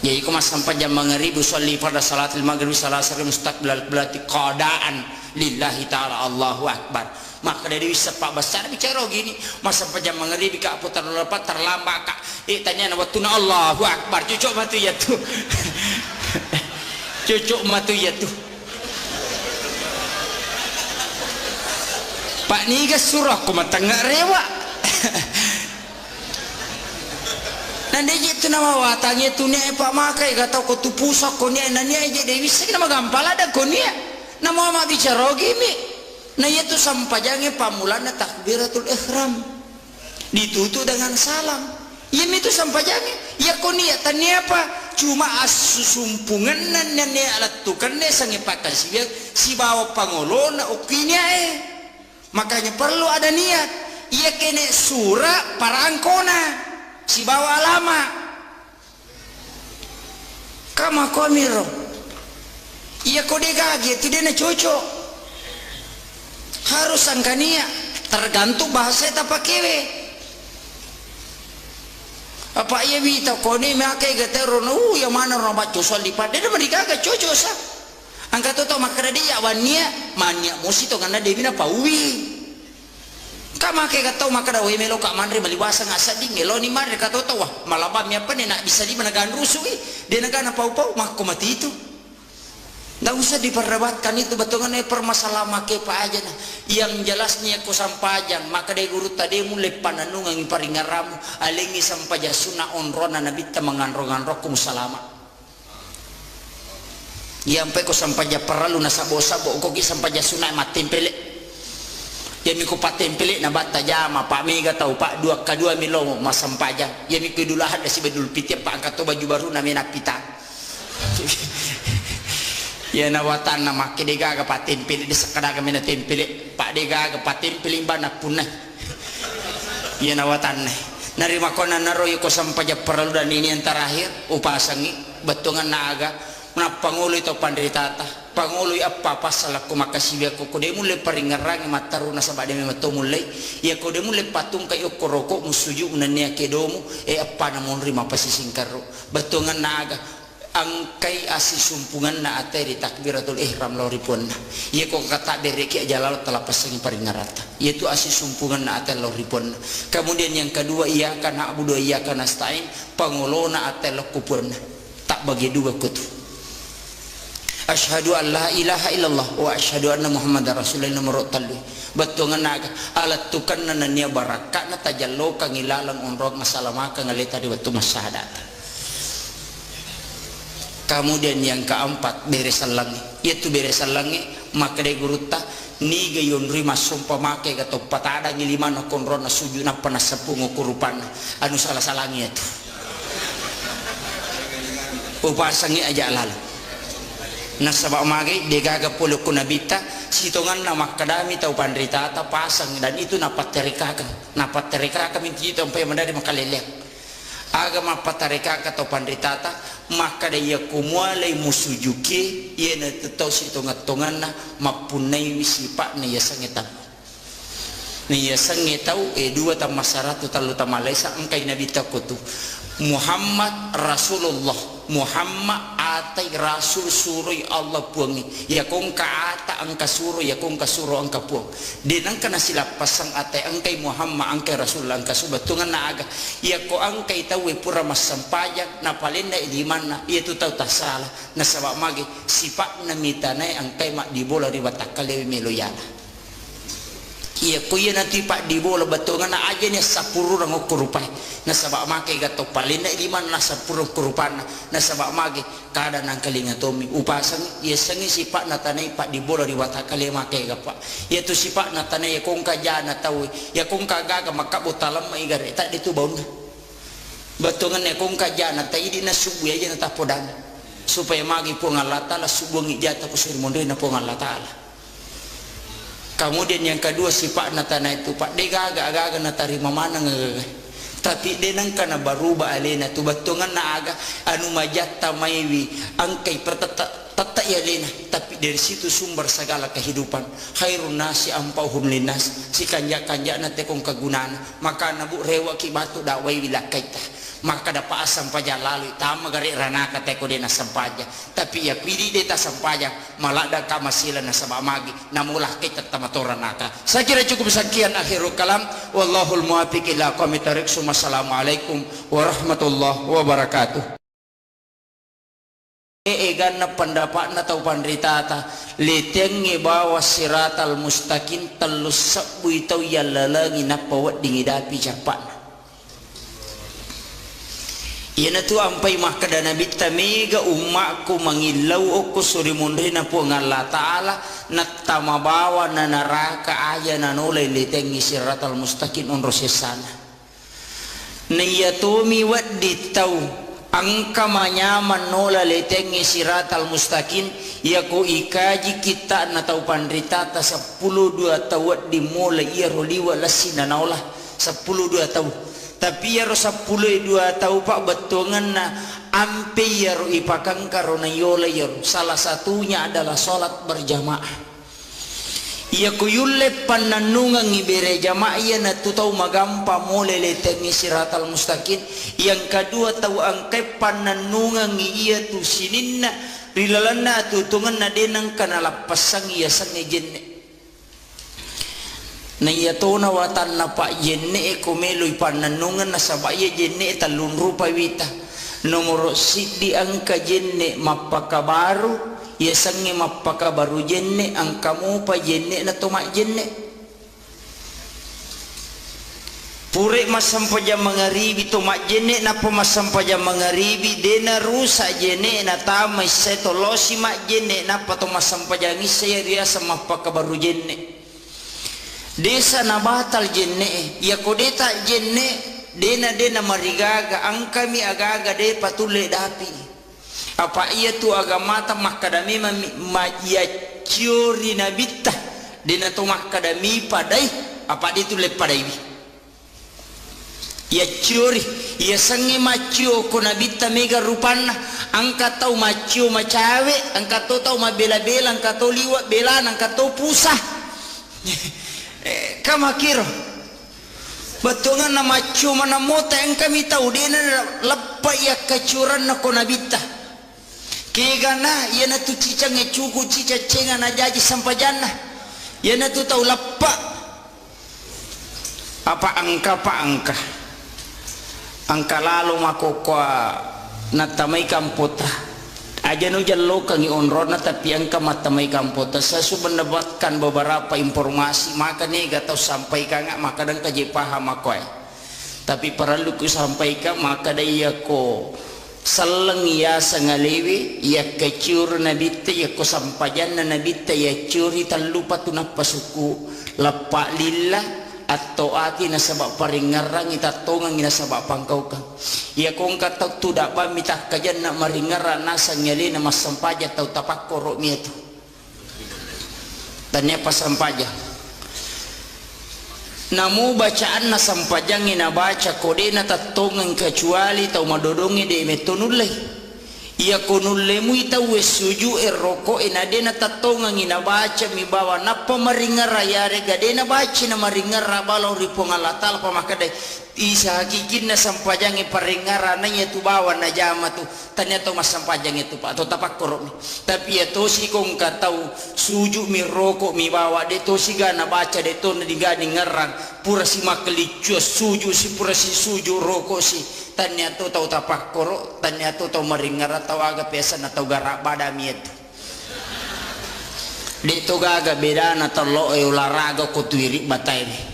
ya iku mas sampai jam mangribu sholli pada salatul maghrib salat sari mustaqbil berarti keadaan lillahi taala Allahu akbar maka dari bisa pak besar bicara gini mas sampai jam manghrib ka putar lepat terlambat kak tanya wattunah Allahu akbar cucuk matu ya tuh cucuk matu ya tuh pak niga surah ko matangga rewa nande je tu nama watangi tu ne pak makai kata ko tu pusak ko ne nani aja dewi sik nama gampala ada ko ne nama ma bicara gimi na itu sampajange pamulana takbiratul ihram ditutup dengan salam ya itu sampajange ya ko ne tani apa cuma asusumpungan nan ne alat tukan ne sange pakai si bawa pangolona ukinya makanya perlu ada niat ia kene sura parangkona si bawa lama kama komiro ia kode gage tidak na cocok harus angkania tergantung bahasa eta pakewe apa ia bita kone make gatero no yang mana ro baca soal lipat dia mereka cocok sa angka toto makara dia wania mania musito kana dia bina pauwi kama ke gatau makara we melo ka manre malibasa ngasa ding elo ni mare ka toto wah malaba mi apa ni nak bisa di managan rusuh dia negana pau-pau mah ko mati itu nggak usah diperdebatkan itu betongan permasalahan make pa aja nah yang jelasnya ko sampajan maka de guru tadi mulai pananung ang paringaramu alengi sampaja sunna onrona nabi ta manganrongan rokum salama yang pe ko sampaja paralu na sabo-sabo ko ki sampaja sunna matempele ya mi ko patempele na bata jama pak mega tau pak dua kadua milo masampaja ya mi ko dulahan si bedul piti pak angkat baju baru na mena pita ya nawatan na make dega ga patempele di sakada ga mena tempele pak dega ga patempele bana punah ya nawatan narima kona naro ko sampaja paralu dan ini yang terakhir upasangi betongan naga na pangulo ito pandritata pangulo apa pasal aku makasih aku kode mulai paringarang mataruna sabade me mato mulai ya kode mulai patung kayo koroko musuju unania kedomu apa namon rima pasising karo betongan naga angkai asi sumpungan na ateri takbiratul ihram loripun ya kok kata dereki jalal telah pasang paringarata yaitu asi sumpungan na atel loripun kemudian yang kedua iya kana abudu iya kana stain pangulo na atel kupurna tak bagi dua kutu asyhadu an la ilaha illallah wa asyhadu anna muhammadar rasulullah nomor talwi betongan naga alat tukan nania barakat na tajallo kang ilalang onrog masalama kang ngaleta di waktu masyahadat. Kemudian yang keempat beresan langi yaitu beresan langi maka de guruta ni gayon rima sumpa make gato patada ngilimana konrona sujuna panasepung ukurupan anu salah-salangi itu upasangi aja lalu nasabak mage degaga puluh kunabita sitongan nama kadami tau pandritata pasang dan itu napat terika kami itu sampai mendari makalelek agama patarika atau pandritata maka dia kumwalai musujuki ia na tetau sitongan na mapunai wisipak na yasangetau na yasangetau dua tamasaratu talu tamalesa angkai nabi takutu Muhammad Rasulullah Muhammad atai rasul surui Allah puangi ya kong ka ata angka suru ya kong ka suru angka puang dinang kana sila pasang atai angkai Muhammad angkai rasul angka subatungan na aga ya ko angkai tawe pura masampajak na palinda ilimana ya tu tau tasala na sabak magi sipak na mitanay angkai mak dibola ribatakale meloyala iya kuya nanti pak di bola betongan na aja nih sapuru rang ukurupai na sabak make gato palinda iliman na sapuru ukurupan na sabak make kada nang kalinga tomi upasang iya sangi si pak na tanay pak di bola di wata kali make gapa iya tu si pak na tanay kong kajana tahu ya kong kagaga makabu talam maigare tak ditu baun betongan ya kong kajana tayi di na subu aja na tapodan supaya magi po ngalata la subu ngijata ko sirmonde na po ngalata. Kemudian yang kedua sifat natana itu pak dega agak natarima mana ngagaga tapi denang kana baruba alena tu batungan na aga anu majata maiwi angkai tata ya lena tapi dari situ sumber segala kehidupan khairun nasi ampauhum linas si kanja na tekong kagunana maka nabu rewa ki batu dawai wilakaita maka dapat asam paja lalu tama gari ranaka teko dena sampaja tapi ya pidi deta sampaja malada kamasila na sabak magi namulah kita tamatora naka saya kira cukup sekian akhirul kalam wallahul muwaffiq ila aqwamit thariq. Assalamualaikum warahmatullahi wabarakatuh. Egan na pendapat na tau pandritata letengi bawa siratal mustaqim telus sabu itau yalalagi na pawat dingidapi japan yana tu ampai makada nabi tamega umakku mangilau aku suri mundri na po ngalla ta'ala natama bawa na naraka aya na nolay letengi siratal mustaqim on rosesana niyatomi waddi tau angka manyaman nola letengi siratal mustaqim ya ko ikaji kita na tau pandrita ta 12 tawat dimulai ia roliwa lasina naolah 12 tahu tapi ya ro 12 tahu pak betongan na ampe ya ro ipakang karona yola ya ro. Salah satunya adalah salat berjamaah. Ia kuyulle pananungan ibere jamaah ia na tu tahu magampa mole letengi siratal mustaqim. Yang kedua tahu angkai pananungan ia tu sininna rilalana tu tungan na denang kana lapasang ia sang jenne. Na iya to na watan na pa jenne ko meloy pananungan na sabaya jenne talun rupa wita. Nomor sidi angka jenne mapakabaru ya sangi mapaka baru jenne angkamu pa jenne na tumak jenne pure masampaja mangaribi tumak jenne na pa masampaja mangaribi dena rusa jenne na tamay setolosi mak jenne na pa to masampaja ngisaya ria sa mapaka baru jenne desa na batal jenne ya kodeta jenne dena marigaga angkami agaga de patule dapi apa ia tu agama ta makadami ya ciori nabita dina tu makadami padai apa dia tu le padai ya ciori ya sangi macio ko nabita mega rupana angka tau macio macawe angka tau mabela-bela angka tau liwat bela angka tau pusah kama kiro batongan na macio mana mota angka mi tau dina lepa ya kacuran na ko nabita kegana ia na tu cicang cuku cica cenga na jaji sampajana ia na tu tahu lappa apa angka lalu makokwa na tamay kampota aja no jallo kangi onrona tapi angka matamay kampota saya sudah mendapatkan beberapa informasi maka nih gak tahu sampaikan nggak maka dan kaji paham aku tapi perlu ku sampaikan maka dia ko salang ya sangalewi ya kecur nabite ya ko sampajan na nabite ya curi talupa tunap pasuku lapa lillah atau ati na sabab paringarang itatongang ina sabab pangkau ka ya kong katak tudak ba mitah kajan na maringaran nasa nyali na masampaja tau tapak korok mi itu tanya pasampaja namu bacaan na sampajang ina baca kode na tatongan kecuali tau madodongi de metonulai ia konulle mu itau suju eroko ina de na tatongan ina baca mi bawa na pamaringar raya rega de na baca na maringar rabalo ripong alatal pamakade isa hakikin na sampajang paringar na itu bawa na jama tu tanya to mas sampajang itu pak atau tapak korok tapi ya to si kong katau suju mi rokok mi bawa de to si gana baca de to na digani ngerang pura si makelicu suju si pura si suju rokok si tanya to tau tapak korok tanya to tau maringar atau aga pesa na tau garak badami itu de to gaga beda na talo olahraga ko tuiri batai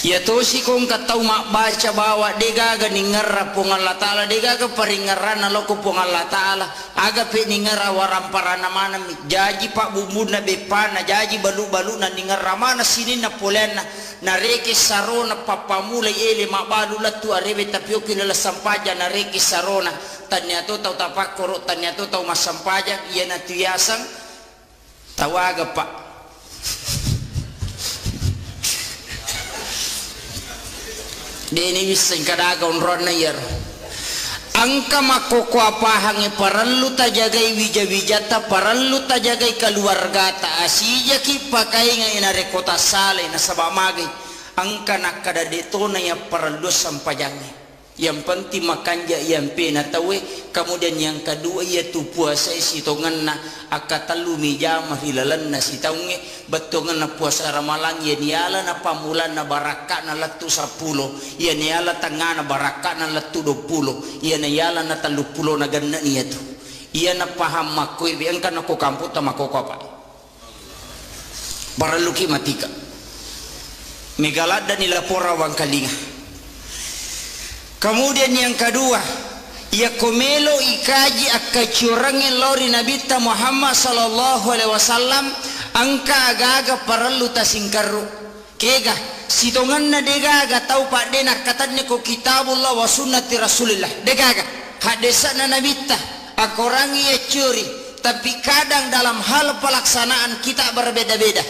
ya to si kong katau mak baca bawa dega ga ningar pong Allah taala dega ga paringaran na loko pong Allah taala aga pe ningar waram parana mana jaji pak bumbu na bepana jaji balu na ningar mana sini na polena na reke sarona papamula ele mak balu latu arebe tapioki la sampaja na reke sarona tanya to tau tapak korok tanya to tau masampaja iya na tuyasang tawaga pak deni wiseng kadaga onron na yer angka makoko apahangi parallu ta jagai wija-wijata parallu ta jagai keluarga ta asija ki pakai nga inare kota sale na sabamagi angka nakada detona ya parallu sampajangi yang penting makanja yang pena tawe kemudian yang kedua yaitu puasa isi tongan na akatalu mijamah hilalan na si taunge betongan na puasa ramalang ya niala na pamulan na baraka na latu 10 ya niala tangana baraka na latu 20 ya niala na 30 na ganna niya tu iya na paham makoy biang kan ako kamput ta makoko pa baraluki matika megalada nila pora wang kalinga. Kemudian yang kedua, ya komelo ikaji akacurangin lori Nabi Muhammad sallallahu alaihi wasallam angka agaga parallu tasingkaru kega sitongan na degaga tau pak dena katanya ko kitabullah wa sunnati rasulillah degaga hadisa na nabita akorangi ya curi, tapi kadang dalam hal pelaksanaan kita berbeda-beda.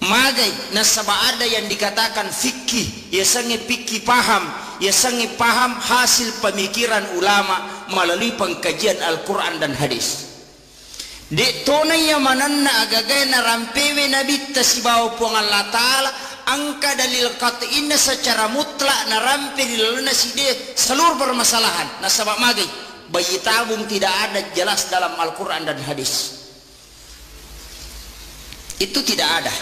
Magai nasaba ada yang dikatakan fikih, ya sangi fikih paham, ya sangi paham hasil pemikiran ulama melalui pengkajian Al-Quran dan hadis. Dek tona ya mananna agagay na rampewe nabita si bawa puang Allah Ta'ala angka dalil qat'inna secara mutlak na rampe dilaluna si dia seluruh permasalahan. Nasaba magai bayi tabung tidak ada jelas dalam Al-Quran dan hadis. Itu tidak ada.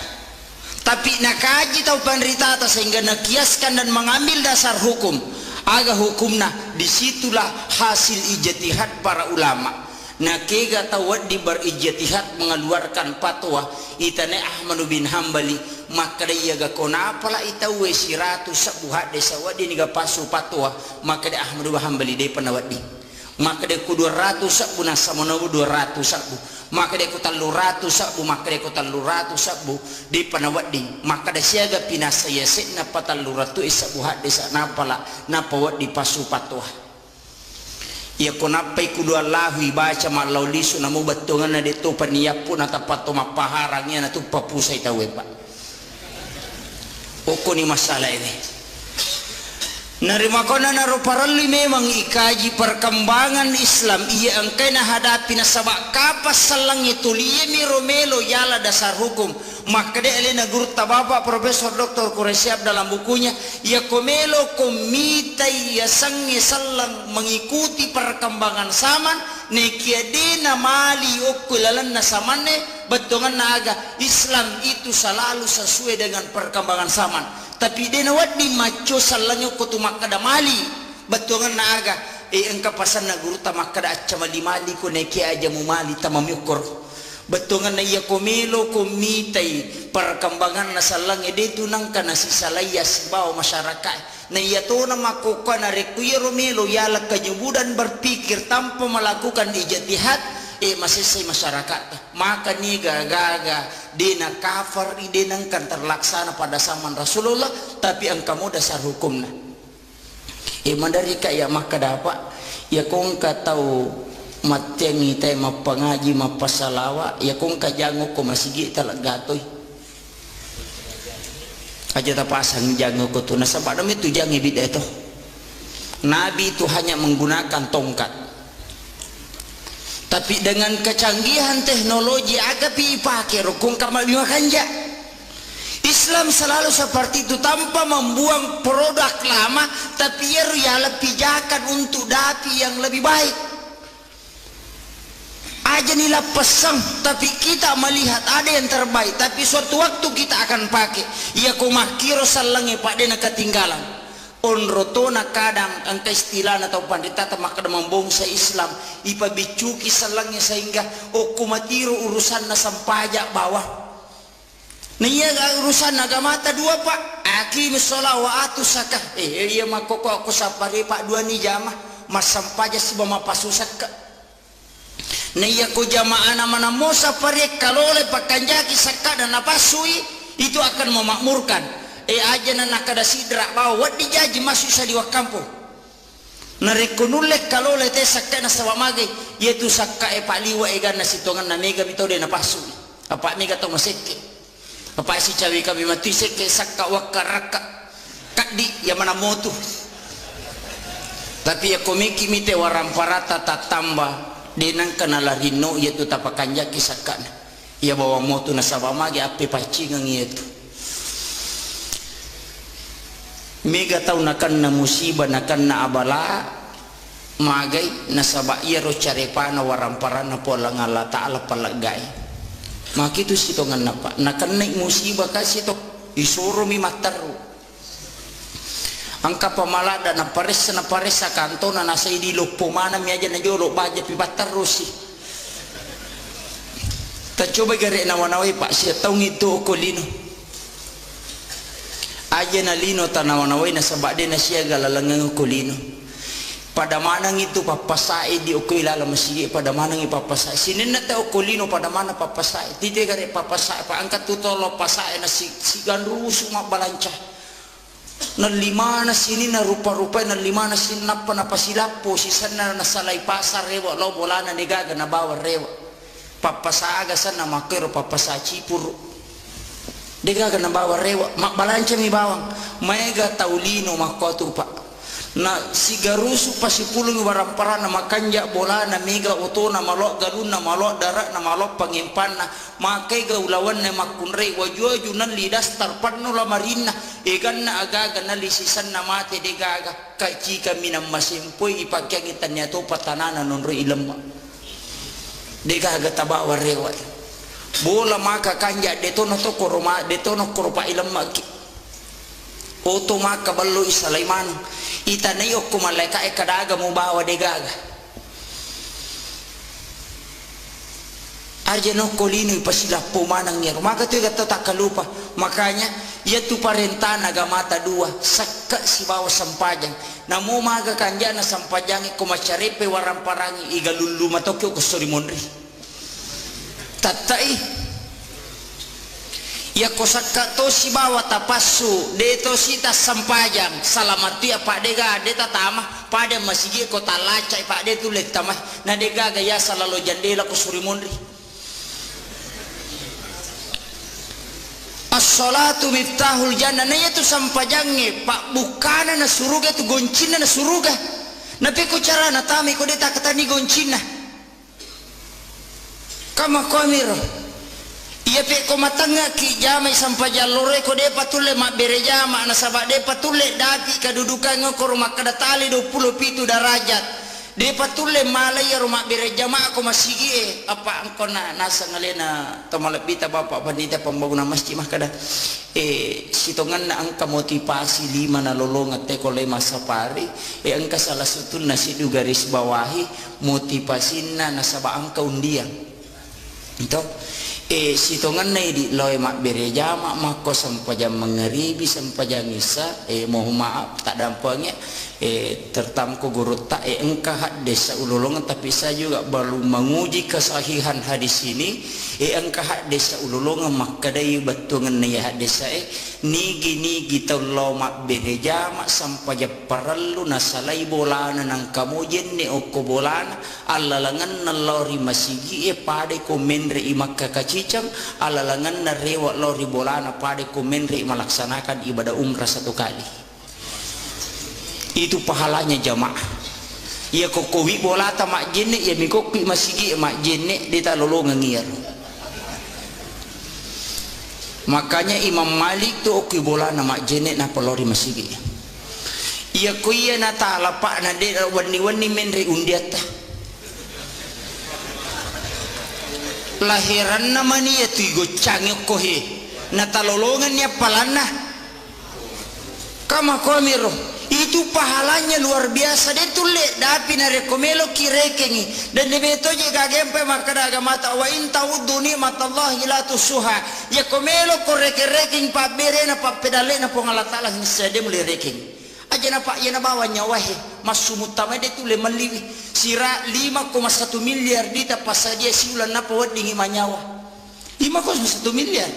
Tapi nak kaji tahu penderita sehingga nak kiaskan dan mengambil dasar hukum. Aga hukumna disitulah hasil ijtihad para ulama. Nak kega tahu di berijtihad mengeluarkan fatwa. Itane Ahmad bin Hambali maka dia ga kona apalah itawe siratu sabuhat desa wadi ni ga pasu fatwa maka dia Ahmad bin Hambali dia panawadi. Maka dia ku 200 sabu nasa monawu 200 sabu maka dia ku 300 sabu maka dia ku 300 sabu di panawadi maka dia siaga pinasaya na pataluratu isabu hadis napala napawat di pasu patwa ya konapai ku dua lahu baca malau lisu namu batungan na dito paniyapun at pato mapaharangnya na tu papusay tawe pa oko ni masalah ini. Narima kona naruparali memang ikaji perkembangan Islam ia angkai na hadapi na sabak kapas salang itu liye miromelo yala dasar hukum maka dia elena guru tabapa Profesor Dr. Quraisyab dalam bukunya ia komelo komitai ya sangi salang mengikuti perkembangan zaman nekiadena mali okulalan na samane betongan naga Islam itu selalu sesuai dengan perkembangan zaman. Tapi dia nawat di maco salangnya ko tumakada mali batungan na aga engka pasan na guru tamakada acamali mali ko neki aja mu mali tamamyukor batungan na iya komelo komitai perkembangan na salang ede tunang kana si salayas bawa masyarakat na iya to na makuka na rekuyero melo yala kanyubudan berpikir tanpa melakukan ijtihad masih masyarakat maka ni gaga dina kafir dina kan terlaksana pada zaman Rasulullah tapi angkamu dasar hukumna mandari kaya maka dapat ya kong ka tahu matengi tay mapangaji mapasalawa ya kong ka jango ko masigi talagatoy aja tapasang jango ko to nasa padam itu jangi bida itu nabi itu hanya menggunakan tongkat. Tapi dengan kecanggihan teknologi agak pakai rukun kamal kanja. Islam selalu seperti itu tanpa membuang produk lama, tapi ia lebih pijakan untuk dati yang lebih baik. Aja nila pesang, tapi kita melihat ada yang terbaik, tapi suatu waktu kita akan pakai. Ia kumakiro salangi pak dena ketinggalan. Onrotona kadang angka istilah atau pandita maka membongsa Islam ipa bicuki salangnya sehingga kumatiru urusan na sampajak bawah na iya urusan agama ta dua pak aqimis shalah wa atus zakah iya makoko aku sapari pak dua ni jamah mas sampaja si bama pasusak na iya ko jamaah mana mo sapari kalole pakanjaki sakka dan napasui itu akan memakmurkan aja na nakada sidra bawa wadi jaji masuk sa diwa kampung narekunulek kalau lete sakka na sawa magay yaitu sakka paliwa egan na sitongan na mega bitaw de na pasu apa mega to maseke apa si cawi kami mati seke sakka wakaraka kadi ya mana motu tapi ya komiki mite waramparata tatamba denang kanala rino yaitu tapakanja kisakana ya bawa motu na sawa magay ape pacingang yaitu mega tau nakan na musibah nakan na abala magay nasaba iyaro carepana waramparana pola ngala ta'ala palagay makitu sito nga napa nakan na musibah kasi to isuro mi mataru ang kapamalada na pares sa kanto na nasa idilog pumana mi aja na jolo baja pipataru si ta coba gari na wanaway pa siya taong ito ko lino aja na lino tanawanaway na sabade na siya galalangang kulino pada manang itu papasai di oko ilala masigi pada manang ipapasai sinin na tao kolino pada mana papasai tite gare papasai pa angkat tutolo pasai na si ganrusu mabalanca na lima na sini na rupa-rupa na lima na sinapa na pasilapo sisana na salay pasar rewa lo bola na negaga na bawa rewa papasaga sana makero papasa cipur negaga na bawa rewa mabalanca mi bawang mega taulino makotu pa na si garusu pasipulung warampara na makanja bola na mega oto na malok galun na malok darat na malok pangimpan na makai gaulawan na makunrei wajuaju nan lidas tarpanno la marina egan na agaga na lisisan na mate de gaga kaci kami na masimpoy ipagyangitan niya to patanana nonro ilemma de gaga tabawa rewa bola maka kanja detono to koroma detono koropa ilemma oto maka ballo isalaiman itanay o kumaleka kadaga mo bawa de gaga arjano kolino ipasila pumanang niya maka tu gato takalupa makanya ya tu parentana gamata dua sakka si bawa sampajang namo maga kanja na sampajang kumacharepe waramparangi igalulu matokyo ko sorimonri tatai ya kosakka to si bawa tapasu deto sita sampajang salamatu ya pak dega deta tamah pada masigi ko talaca pak de tu lek tamah na dega gaya salalo jandela ko surimonri as-salatu miftahul jannah na itu sampajangnya pak bukana na suruga tu goncina na suruga na peko cara na tami ko deta katani goncina kama komiro iya pe ko matanga ki jamai sampai jalure ko de patule mak berejama na sabak de patule dati kedudukan ngoko rumah kedatali 27 derajat de patule malaya rumah berejama aku masih apa engko na nasa ngalena tomalapita bapak pandita pembangunan masjid mah kada sitongan na angka motivasi 5 na lolongat te ko lema sapari angka salah satu nasi du garis bawahi motivasina na sabak angka undian itu sitongan na di loy mak bereja mak ko sampajang mengeribi sampajang isa mohon maaf tak dampaknya tertamko guru tak engkah hadis ululungan tapi saya juga baru menguji kesahihan hadis ini engkah hadis ululungan maka dari betungan ya hadis saya nigi tau lo mak bereja mak sampajang parallu nasalai bolana nang kamu jenne oko bolana alalangan nalori masigi pade komenre imak kakacicam alalangan narewa lori bolana pade komenre melaksanakan ibadah umrah 1 kali itu pahalanya jamaah ya kokowi bolata mak jenne ya mikoki masigi mak jenne dita lolongan ngir makanya Imam Malik tu oki bolana mak jenne na pelori masigi ya kuya na tala pak na de wani menre undiata lahiran namanya ya tu gocangnya kohe na talolongan ya palana kama komiro itu pahalanya luar biasa dia tulek dapi na rekomelo kirekengi dan debeto je gagempe makada agamata wa in ta'uddu ni'matallahi la tusuha ya komelo koreke-reking pa bere na pa pedale na po ngalatala sede muli reking aja na pa ya na bawa nyawahe masumutama dia tule maliwi sira 5,1 miliar dita pasadia siulan na po wadingi manyawa 5,1 miliar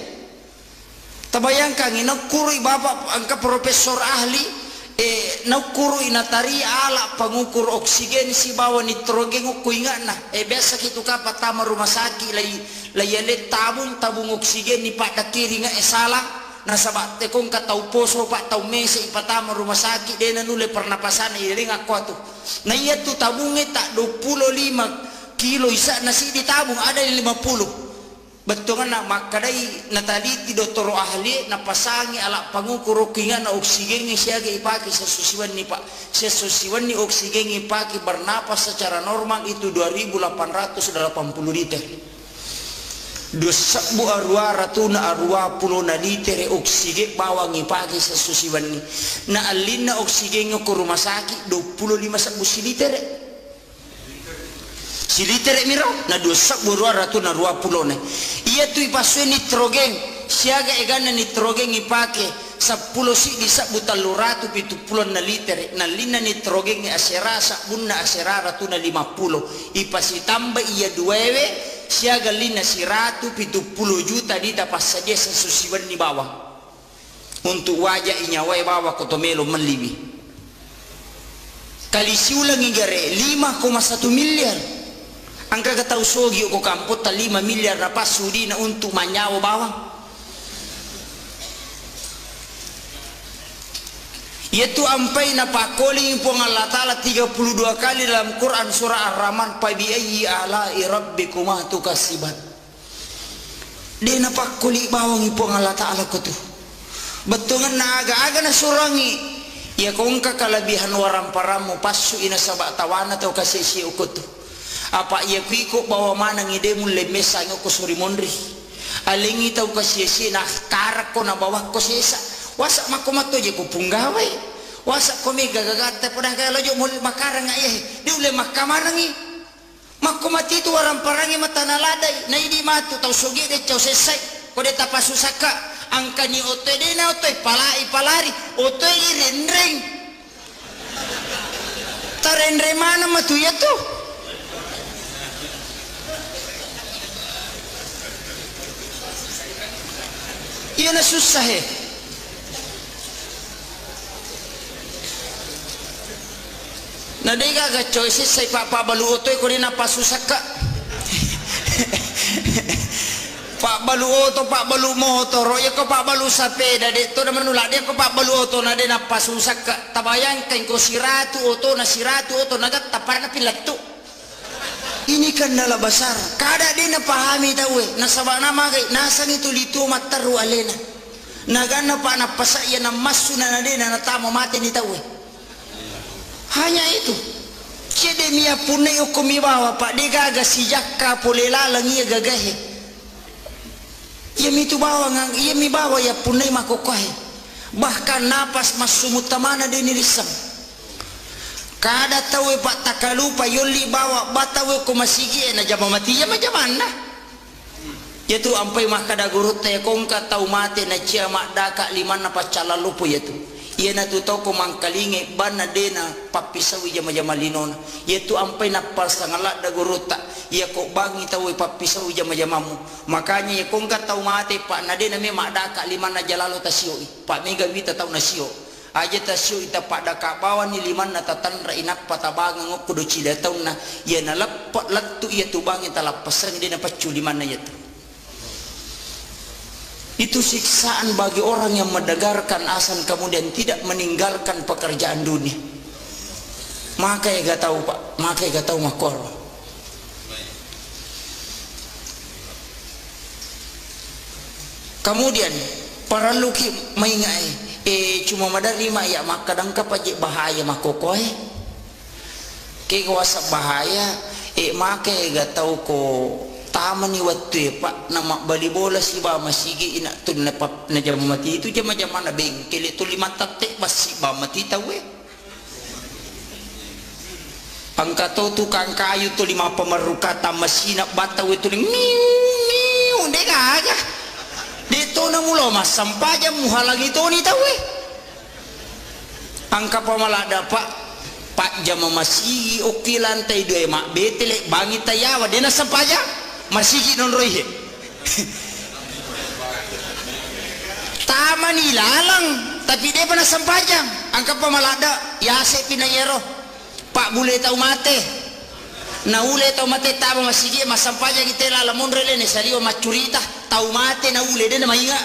tabayangkan inakuri bapak angka profesor ahli nakuru inatari ala pengukur oksigen si bawa nitrogen ko ingat na biasa kitu ka patama rumah sakit layale tabung oksigen ni pada kiri nga salah na sabat te kong katau poso pa tau mese ipatama rumah sakit de nanule pernapasan ile nga kwatu na iya tu tabunge tak 25 kilo isa nasi di tabung ada 50 betul na makadai na taliti doktor ahli na pasangi ala pangukur kingan na oksigen ni siya ipaki sa susiwan ni ni oksigen ipaki bernapas secara normal itu 2.880 liter 2.220 liter oksigen bawang ipaki sa susiwan ni na alin na oksigen ko rumah sakit 25 liter si liter miro na 2.220 ne iya tu ipasue nitrogen siaga egana nitrogen ipake 10 si di sabutan luratu 70 na liter na lina nitrogen ni asera sabun na asera ratu na 50 ipasi tambah iya duwewe siya galina si ratu 70 juta dita pas saja sesusiwan ni bawah untuk wajah inyawai bawah kotomelo melibi kali siulang igare 5,1 miliar angka katau sogi ko kampot 5 miliar na pas sudi na untuk manyawa bawah. Yaitu ampai na pakoli po ng Allah Ta'ala 32 kali dalam Quran surah Ar-Rahman pa biayyi ala'i rabbikuma tukasiban. Di na pakoli bawang po ng Allah Ta'ala ko to. Betungan na aga-aga na surangi. Ya kung kakalabihan warang paramu pasu ina sabak tawana tau kasisi ko to. Apa iya kuiko bawa manang ide mo lemesa ng kusuri mondri. Alingi tau kasisi na karak ko na bawak ko sisa. Wasak makumato je ko punggaway wasak ko mi gagagata padang kaya lojo mul makarang ay di ule makamarangi makumati tu orang parangi mata naladay na idi matu tau sogi de chau sesai ko de tapasusaka angka ni otoy de na otoy palari otoy renreng tarenre mana matu ya tu iya na susah na di ka choices say papabaluotoy ko rin na pasusaka pabaluoto pabalumotor ya ko pabalu sa peda dito naman nula di ko pabaluoto na din na pasusaka tabayang kain ko siratu oto nagat tapar na pilato ini kan nalabasar kada din na pahami tawe nasaba na magay nasang ito lito mataru alena nagana pa napasaya na masuna na din na natamo mati ni tawe. Hanya itu. Cede mia punai ukumi bawa pak de gaga si jakka polela langi gagahe. Ia mi tu bawa ngang ia mi bawa ya punai makokohe. Bahkan napas masumutamana de nirisam. Kada tawe pak takalupa yoli bawa batawe ko masigi na jama mati ya majamana. Yaitu ampai makada gurut ya kongka tau mate na cia makdaka liman pas cala lupu yaitu. Ia na tutau ko mangkalingi bana dena papisawi jama-jama linona yaitu ampai na pasangalak da guruta ia ko bangi tawi papisawi jama-jamamu makanya ya kong katau mate pak na dena me makdaka liman na jalalo tasio pak mega wita tau nasio aja tasio ita pak daka bawa ni liman na tatanra inak patabangang ngok kudo cida tau na ia na lepat latu ia tu bangi talapas reng dena pacu liman na yaitu. Itu siksaan bagi orang yang mendengarkan azan kemudian tidak meninggalkan pekerjaan dunia. Maka ya gak tahu pak, maka ya gak tahu makor. Kemudian para luki maingai, cuma madari mak ya mak kadang kapajik bahaya makokoy. Kaya kawasak bahaya, maka ya gak tahu ko. Taman ni waktu pak nama bali bola si ba masigi ina tu na jam mati itu jam mana bengkel itu 5 tatek basi ba mati tawe angka tu tukang kayu tu 5 pemeruka tamasina batawe tu miu deka aja dito na mulo mas sampaja muhalang itu ni tawe angka pamalada pak jam masigi oki lantai 2 mak betele bangi tayawa dena sampaja masih non roih taman ilalang tapi dia pernah sempajang angka pamalada ya se pinayero pak bule tau mate na ule tau mate tama masih dia masampajang kita lamun rele ne saliwa macurita tau mate na ule dia na mainga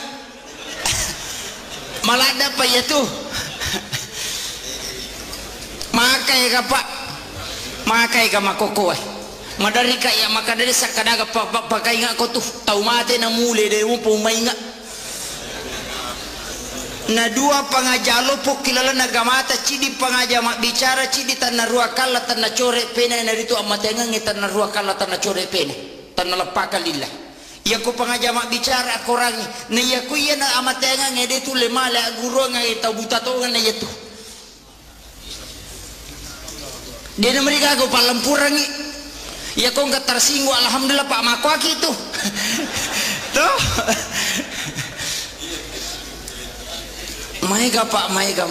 malada pa ya tu makai ka pak makai ka makoko madari kaya makadari sakadaga pakai ngak ko tu tau mate na mule de umpo mainga na dua pangajalo po kilala nagamata cidi pangaja mak bicara cidi tanna rua kala tanna core pena na dito amatenga ngi tanna rua kala tanna core pena tanna lepaka lillah ya ko pangaja mak bicara korangi na ya ko ya na amatenga ngi de tu le mala guru ngi tau buta to na yetu dia na mereka go palampurangi ya kok nggak tersinggung alhamdulillah pak makwaki itu tuh maiga pak maiga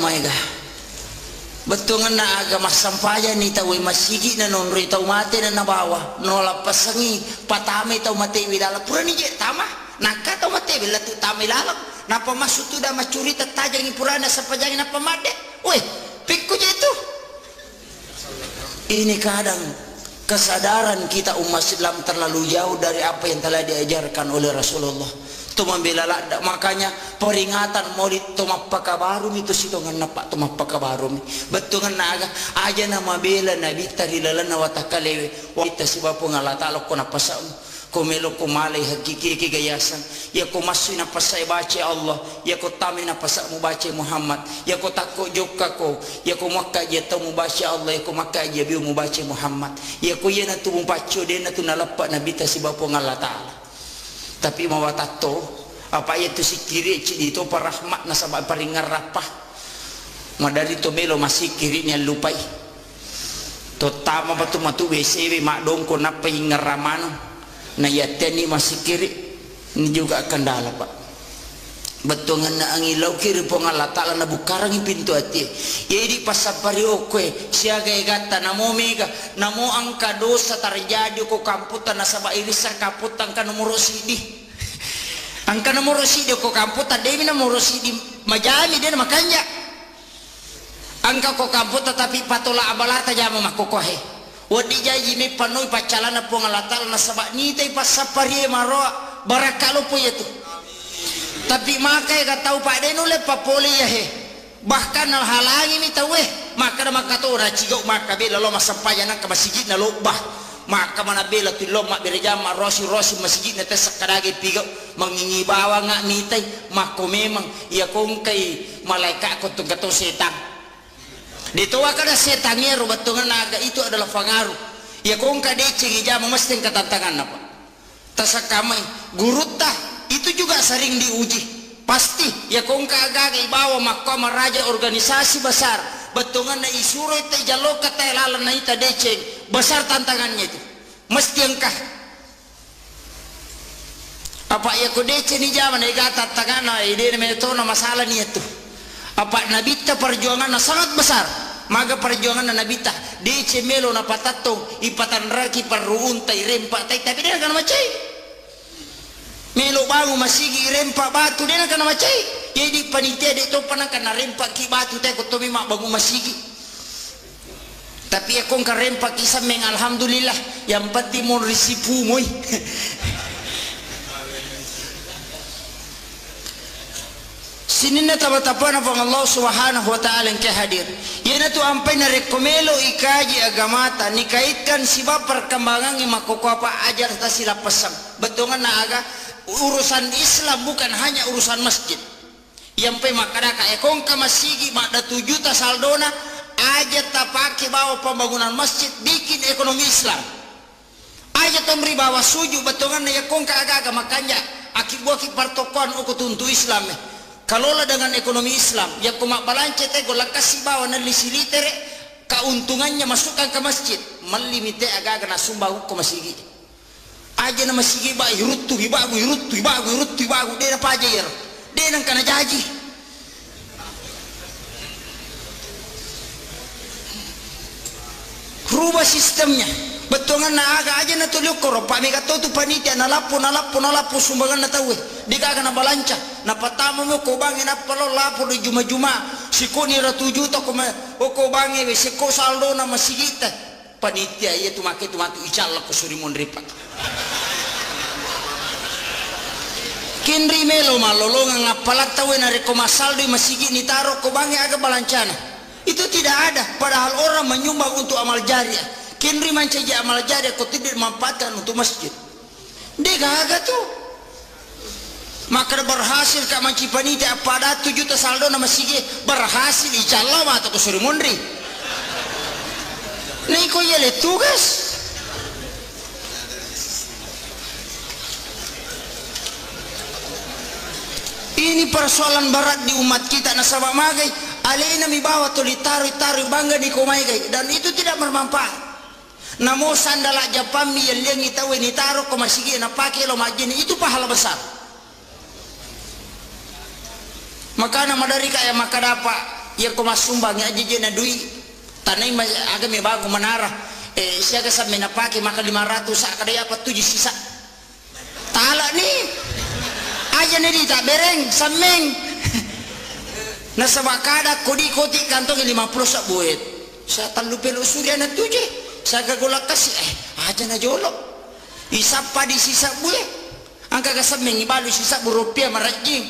betul nga agama sampaya ni tawi masigi na non ri taw mate na nabawa nola pasangi patame taw mate wilala pura ni je tama nakka taw mate wila tu tame lalak napa masutu da macuri tatajang purana sa pajang na pamade weh pikku je itu. Ini kadang kesadaran kita umat Islam terlalu jauh dari apa yang telah diajarkan oleh Rasulullah. Tumambela lada, makanya peringatan maulid tumappa kabarum itu situ napa tumappa kabarum betul naga aja nama bela nabi tarilalan watakalewe wita si bapu ngalata lo kona pasam komelo komale hakiki gayasan ya ko masui na pasai baca Allah ya ko tami na pasak mu baca Muhammad ya ko takko jokka ko ya ko makka je tamu baca Allah ya ko makka je biu mu baca Muhammad ya ko yena tu mu baca dena tu nalapa nabi ta si bapu ngalata. Tapi mawatato apa itu si kiri itu parahmat nasabah paringar rapah madari to melo masih kirinya lupai to tama batu matu WC mak dongko napa ngaramano na yateni masih kiri ini juga kendala pak betul ngana angilau kiri pongala ta'ala na bukarang pintu hati jadi pasapari okwe siaga egata namo mega namo angka dosa terjadi ko kamputan nasaba irisa kaputan kan nomor sidi angka nomor sidi ko kamputan demi nomor sidi majami dia makanya angka ko kamputan tapi patola abalata jama makokohe wadi jaji me panoi pacalana pongala ta'ala nasaba ni tay pasapari maro barakalo po itu. Tapi makai ka tahu pak denu le papoli ya he bahkan halangi mi tahu maka tu racigau maka bela lo masampaya nak ke masjid na lo bah maka mana bela tu lo mak berjama rosi masjid na tes sakadage pigo mengingi bawa ngak mitai mako memang ya kongkai malaikat ko tunggato setan dituwa kada setannya rubatungan naga itu adalah pengaruh ya kongka decing jama mesti ketantangan apa tasakamai gurutah itu juga sering diuji pasti ya kong kagak bawa mahkamah raja organisasi besar betungan na isuro itu jalo kata lalan na ita deceng besar tantangannya itu mesti engkah apa ya ko deceng ni zaman ega tantangan na ide metona masalah ni itu apa nabita perjuangan na sangat besar maga perjuangan na nabita deceng melo na patatong ipatan raki peruntai rempak tapi dia kan macai melo bangu masigi rempak batu dia nak macai jadi panitia dia tu pernah kena rempak ki batu teh ko mak bangu masigi tapi aku kan rempak kisah meng alhamdulillah yang penting mon risipu moy sinina tabatapana pang Allah subhanahu wa ta'ala yang hadir yana tu ampai na rekomelo ikaji agamata nikaitkan siba perkembangan yang makoko apa ajar ta sila pasang betungan na aga urusan Islam bukan hanya urusan masjid yang pe makadaka ekong ka masigi makda 7 juta saldona aja tapake bawa pembangunan masjid bikin ekonomi Islam aja tomri bawa suju betongan ya kong ka aga makanya akibat partokoan uku tuntu Islam kalola dengan ekonomi Islam ya kumak balance te golang kasih bawa na lisilitere keuntungannya masukkan ke masjid melimite aga na sumbang ko masigi aja nama sigi ba irutu ibagu dia apa aja ya dia nang kana jaji rubah sistemnya betongan na aga aja na tuluk koro pa mega tu panitia na lapu sumbangan na tahu di kaga na balanca na patamu mo ko bangin na palo lapu di juma siko ni ra 7 juta ko bangi we siko saldo na masigita panitia iya tu make tu matu icalla ko surimon ripat kinri melo malolongan ngapalat tahu na rekomasal di masjid ni taro ko bangi aga balancana itu tidak ada padahal orang menyumbang untuk amal jariah kinri mancaja amal jariah ko tidak memanfaatkan untuk masjid dia gaga tuh maka berhasil kak manci panitia pada 7 juta saldo na masjid berhasil icalla atau ko suri mondri nih ko yele tugas ini persoalan berat di umat kita nasabah magai alena mi bawa tuli taru bangga di komai gai dan itu tidak bermanfaat namo sandala japam mi yang kita weni taru ko masigi na pakai lo majini itu pahala besar Maka nama dari kaya maka dapat ya ko masumbang aja na dui tanay aga may bago manara siya ka sa minapaki maka 500 sa kadaya pa 7 sisa tala ni aja ni dita bereng sameng nasa bakada kodi-kodi kantong 50 sa buhet sa talupelo surya na tuje sa kagulak kasi aja na jolo isa pa di sisa buhet ang kagasameng ibalo sisa rupiah marajing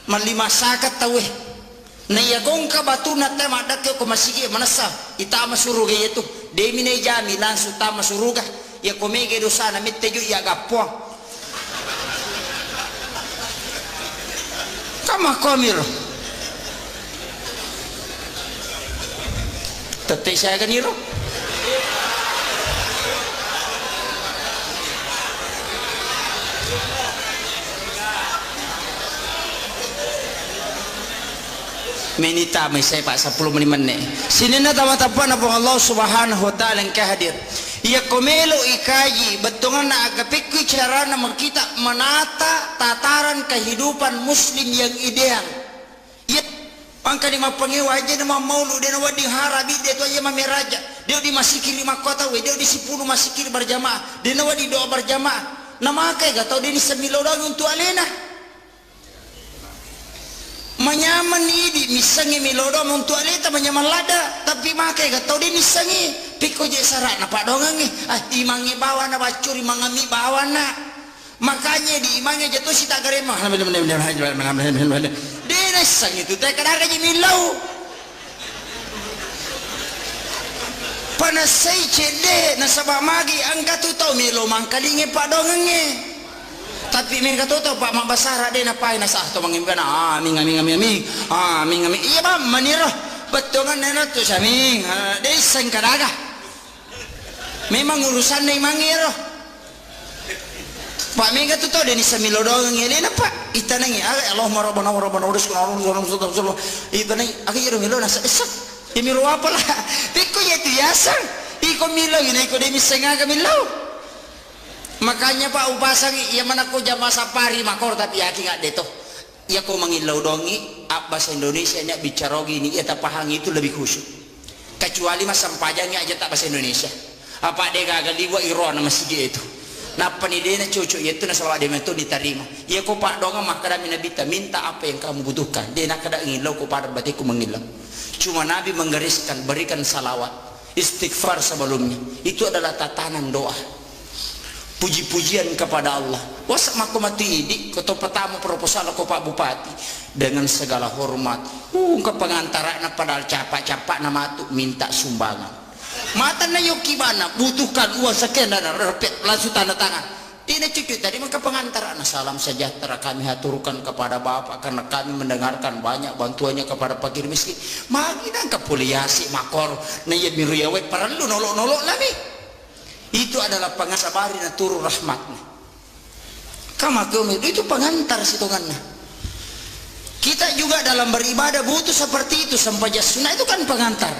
malima sakat tawe na yagong ka batuna tema dakyo ko masigi manasa itama suruga yetu demi na jami lansu tama suruga ya komege dosa na mitteju ya gapo kama komiro tete saya ganiro menita may saya pak 10 menit sini na taman-taman na po Allah subhanahu wa ta'ala yang kehadir iya komelo ikaji betungan na agapikwi cara na makita menata tataran kehidupan muslim yang ideal iya pangka di mapangiwa aja na maulu dia na wading harabi dia tu aja mamiraja dia di masikir 5 kota we dia di 10 masikir berjamaah dia na wadi doa berjamaah na makai gatau dia ni semilodang untuk alena manyaman ini misangi milodo untuk alita manyaman lada tapi makai gatau dia misangi piko je sarak na pak dongangi imangi bawa na bacuri mangami bawa na makanya di imangi jatuh si tak garema dia nasang itu tak kadang aja milau panasai cede nasabah magi angkat tu tau milo mangkalingi pak dongangi tapi mereka tahu pak mak basara dia napai nasah tu mangimkan amin iya bang maniro betul kan nenek tu saming dia sengkaraga memang urusan ni mangiro pak mereka tu tahu dia ni semilo doang ngeli napa ita nangi Allah marabana urus kalau ita nangi akhirnya milo nasa esak ini milo apa lah piko ya tu yasang iko milo ini iko dia misengaga milo makanya pak upasang iya mana ko jama sapari makor tapi aki nggak deto iya ko mangilau dongi bahasa Indonesia nya bicara gini iya tapahang itu lebih khusyuk kecuali mas sampajangnya aja tak bahasa Indonesia apa dia gagal liwa iron masih dia itu napa nih dia cucu itu nasawa dia itu diterima iya ko pak donga maka kami nabi minta apa yang kamu butuhkan dia nak kada ngilau ko pada batiku mengilau cuma nabi menggariskan berikan salawat istighfar sebelumnya itu adalah tatanan doa puji-pujian kepada Allah wasak maku mati idi ketua pertama proposal aku Pak Bupati dengan segala hormat ke pengantaraan padahal capak-capak nama tu minta sumbangan mata na yoki mana butuhkan uang sekian dan repet langsung tanda tangan tidak cucu tadi maka pengantaraan salam sejahtera kami haturkan kepada Bapak karena kami mendengarkan banyak bantuannya kepada fakir miskin magi dan kepoliasi makor na ya biru yawe perlu nolok-nolok lagi itu adalah pengasabari na turun rahmatnya kama kami itu pengantar situngannya kita juga dalam beribadah butuh seperti itu sampai sunnah itu kan pengantar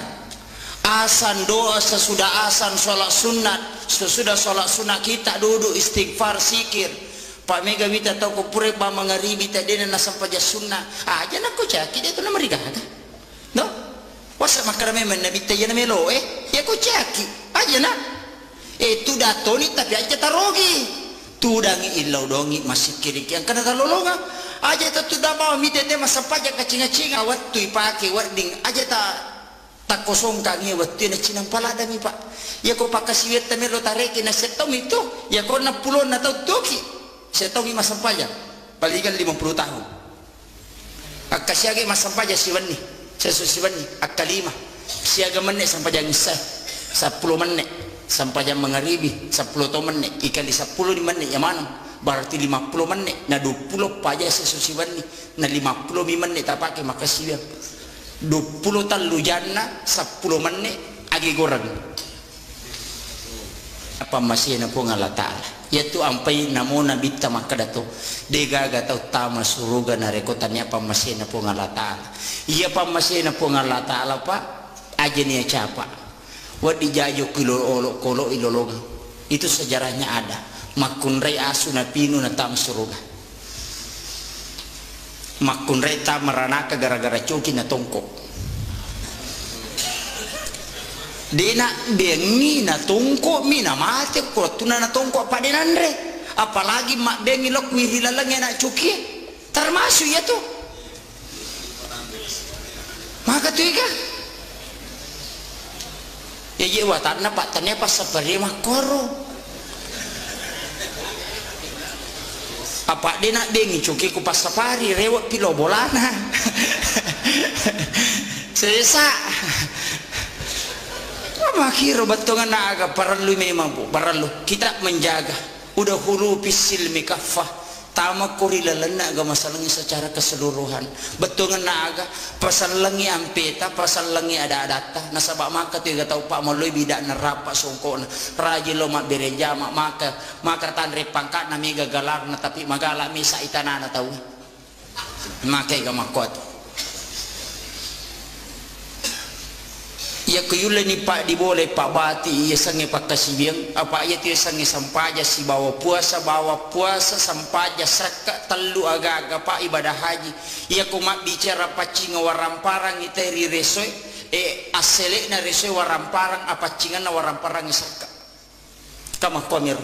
asan doa sesudah asan sholat sunat sesudah sholat sunat kita duduk istighfar sikir Pak Mega Wita tahu kupure ba mangaribi tadi na sampai sunnah aja nak ko caki dia tu na marigaga no wasa makarame man nabi tayo na melo ya ko caki aja na itu datoni tapi aja tarogi tudangi ilau dongi masih kiri yang kena talolonga aja tu dah bawa mitete masa pajak kacing-kacing awat tu ipake warding aja tak kosong kangi waktu na cinang palada mi pak ya ko pakasiwet tamer lo tareki na setong itu ya ko na pulon na tau toki setong masa pajak balikan 50 tahun akasiage masa pajak siwani sesu siwani akalima siaga menit sampai jam 10 menit sampai jam mengaribi 10 menit ikali 10 menit yang mana berarti 50 menit na 20 pajak sesusiwan ni na 50 menit tak pakai makasih 20 talu jana 10 menit agi goreng apa masih na po Allah Ta'ala yaitu ampai namo na bita makadato degaga tau tama suruga na rekotannya apa masih na po Allah Ta'ala iya pa masih na po Allah Ta'ala pa aja niya capa wadi jayo kilo kolo ilologa itu sejarahnya ada makunrai asu na pinu na tam suruga makun reta meranaka gara-gara cuki na tongkok dena bengi na tongkok mina mati ko tuna na tongkok pa denandre apalagi mak bengi lok wiri lalang na cuki termasuk ya tuh maka tuh ikan ya je watarna pak tanya pas sabari makoro apa dia nak bengi cuki ku pas safari rewot pilo bolana selesa makiro batongan na aga perlu memang bu perlu kita menjaga udah hulu pisil mikafah tama kurila lena aga masalahnya secara keseluruhan betongan na aga pasal langi ampeta pasal langi ada data nasabak maka tu ga tau pak maloi bidak nerapa songkona raji lo mak bereja maka tanre pangkat na miga galar na tapi magala misa itanana tau maka ga makot ya kuyula ni pak di boleh pak bati ya sange pak kasibiang apa ya tu sange sampaja si bawa puasa sampaja saka telu aga-aga pak ibadah haji ya kumak bicara pacing waramparang iteri resoi asele na resoi waramparang apa cingan na waramparang saka kama komir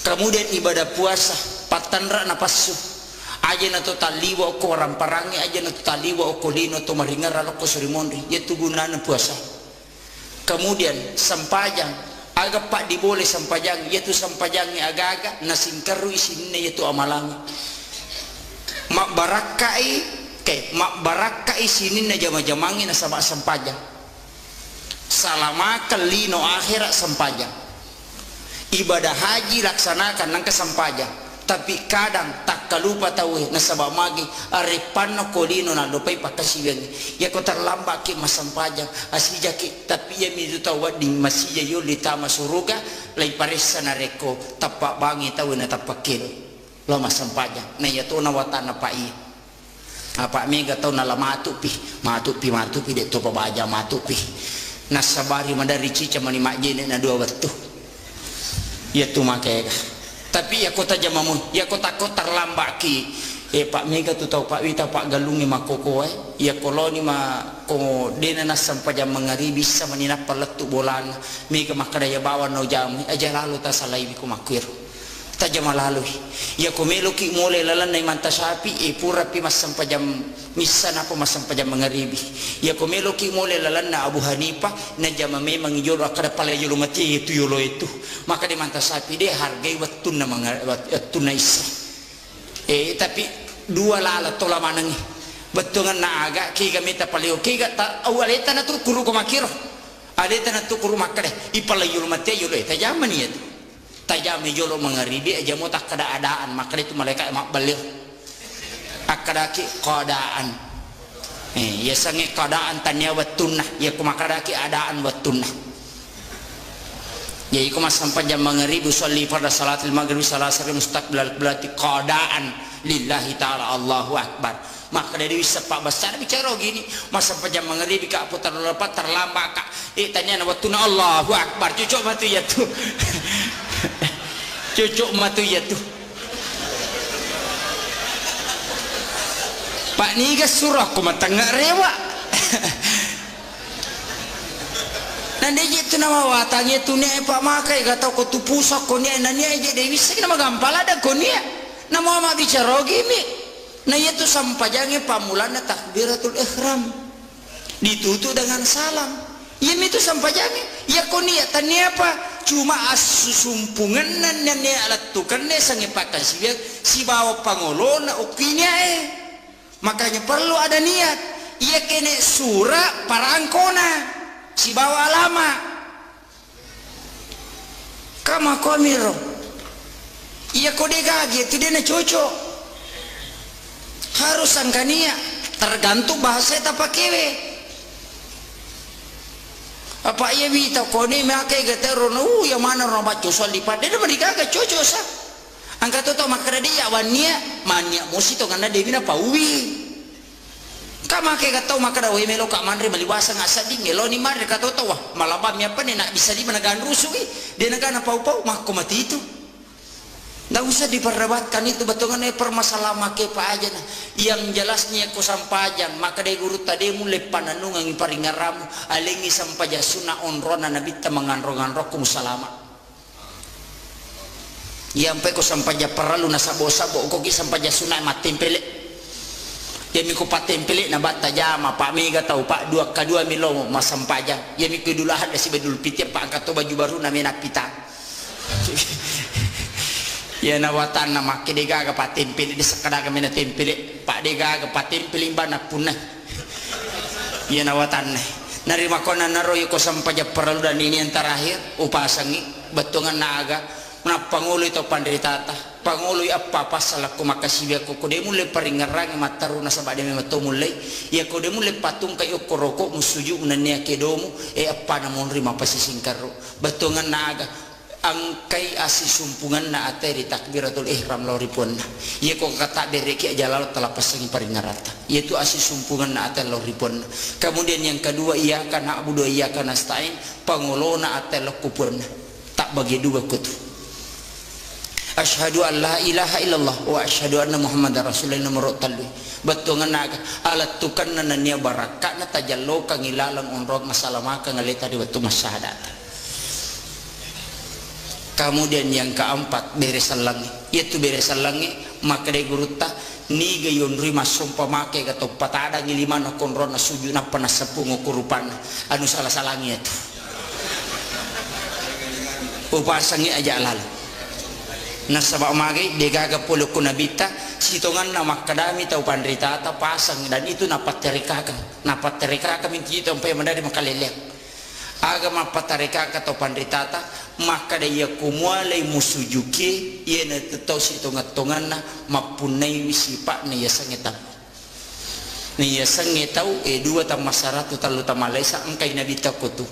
kemudian ibadah puasa patanra na pasu aja na to taliwa ko ramparangi aja na to taliwa ko lino to maringar ko surimondri yaitu gunana puasa kemudian sampajang aga pak diboleh sampajang yaitu sampajangi aga-aga nasingkaru isinne yaitu amalang mak barakai sinin na jama-jamangi na sama sampajang salama kelino akhirat sampajang ibadah haji laksanakan nang kesampajang tapi kadang tak kalupa tahu nasabak magi arepan no kolino na lupai pakasiyan ya ko terlambat ki masampaja asija ki tapi ya midu tahu di masija yo litama suruga lai paresa na reko tapak bangi tahu na tapak kilo lo masampaja na ya to na watana pai apa mega tahu na matupi de to pabaja matupi nasabari mandari cica mani majene na dua waktu ya tu makega tapi ya kota jamamun ya kota terlambat ki pak mega tu tahu pak wita pak galungi makoko ya koloni ma ko dena nasam pajam mengaribi sama nina paletu bolan mega makadaya bawa no jam aja lalu ta salai biku makwir tajam lalu ya ko melo ki mole lalan nai manta sapi pura pi masam pajam misan apa masam pajam mengaribi ya ko melo ki mole lalan na Abu Hanifah na jama memang jolo akada pala jolo mati itu yolo itu maka di manta sapi dia hargai watun na watun na isa tapi dua lala tola manangi betungan na aga ki gamita paleo ki ta awaleta na tu kuru ko makiro aleta na tu kuru makade ipala yolo mati yolo eta jaman itu tajame jolo mengaribi aja mau tak keadaan maka itu malaikat mak balik akadaki keadaan ya sange keadaan tanya watunah ya kumakadaki adaan watunah ya iku mas sampai jam mengaribi sholli pada salatil maghrib salat sari mustaqbil berarti keadaan lillahi ta'ala Allahu akbar maka dari sepak besar bicara gini mas sampai jam mengaribi kak putar lepat terlambat kak tanya watunah Allahu akbar cucuk batu ya tuh cucuk matu ya tuh pak niga surah ku matangga rewa nande je tu nama watangi tu ne pak makai gatau ko tu pusak ko ne nani aja dewi sik nama gampala ada ko ne nama ma bicara gimi na itu sampajange pamulana takbiratul ihram ditutup dengan salam ya itu sampajange ya ko ne tanya apa cuma asusumpungan nan ne alat tukan ne sange pakai si bawa pangolona okinya makanya perlu ada niat ia kene surah parangkona si bawa lama kama komiro ia kode gage itu dia cocok harus angkania tergantung bahasa eta pakewe apa ia bita koni makai gateron yang mana robat cosol lipat dia mereka agak cocok sah angkat tu makara dia wania mania musito ngana dia bina pauwi kama ke gatau makara we melo kak mandre maliwasa ngasa dingelo ni mandre kata tahu wah malabam apa ni nak bisa di menegan rusui dia negana pau-pau mah ko mati itu Nggak usah diperdebatkan itu betongan permasalahan make pa aja nah. Yang jelasnya ko sampajang maka de guru tadi mulai pananung ang iparingaramu alingi sampaja sunah onrona nabita manganrong-anrong salama. Yang pe ko sampaja perlu na sabo-sabo ko ki sampaja sunah matempele. Yami ko patempele na bata jama pak mega tau pak dua milo masampaja. Yami ko dulahan si bedul pitir pak angkat to baju baru na menak pita. Ya nawatan na make dega ga patempele di sakada ga mena tempele pak dega ga patempele banak punah. Ya nawatan narima ko na naroy ko sampaja perlu dan ini yang terakhir upasangi betongan naga na pangulo ito pandritata. Pangulo apa pasal aku makasih aku kode mulai paringarang mataruna sa bade mato mulai ya kode mulai patung kayo koroko musuju unania kedomu apa namon rima pasisingkaro batongan naga angkai asi sumpungan na ateri takbiratul ihram loripun ya ko kata dereki jalal telah pasangi paringarata yaitu asi sumpungan na atel loripun. Kemudian yang kedua iya kana abudo iya kana stain pangulo na atel lokupun tak bagi dua kutu. Asyhadu an la ilaha illallah wa asyhadu anna muhammadar rasulullah nomor talwi batongan naga alat tukan na nia baraka na tajallo kang ilalang onrog masalama kang ngalita di batu masyahadat. Kemudian yang keempat beresan langi yaitu beresan langi maka de guruta ni gayon rima sumpa make gato patada ngilimana konrona sujuna panasapung ukurupan anu salah-salangi itu upasangi aja lalu nasabak magi degaga puluh kunabita sitongan nama kadami tau pandritata pasang dan itu napat terikaka minti itu sampai mendari makalelek agama patarikaka tau pandritata maka dia kumualai musujuki ia netau sitongan na mapunai wisipak na ya sangetau ni ya sangetau dua tam masyarakat talu tamalesa angkai nabi takutu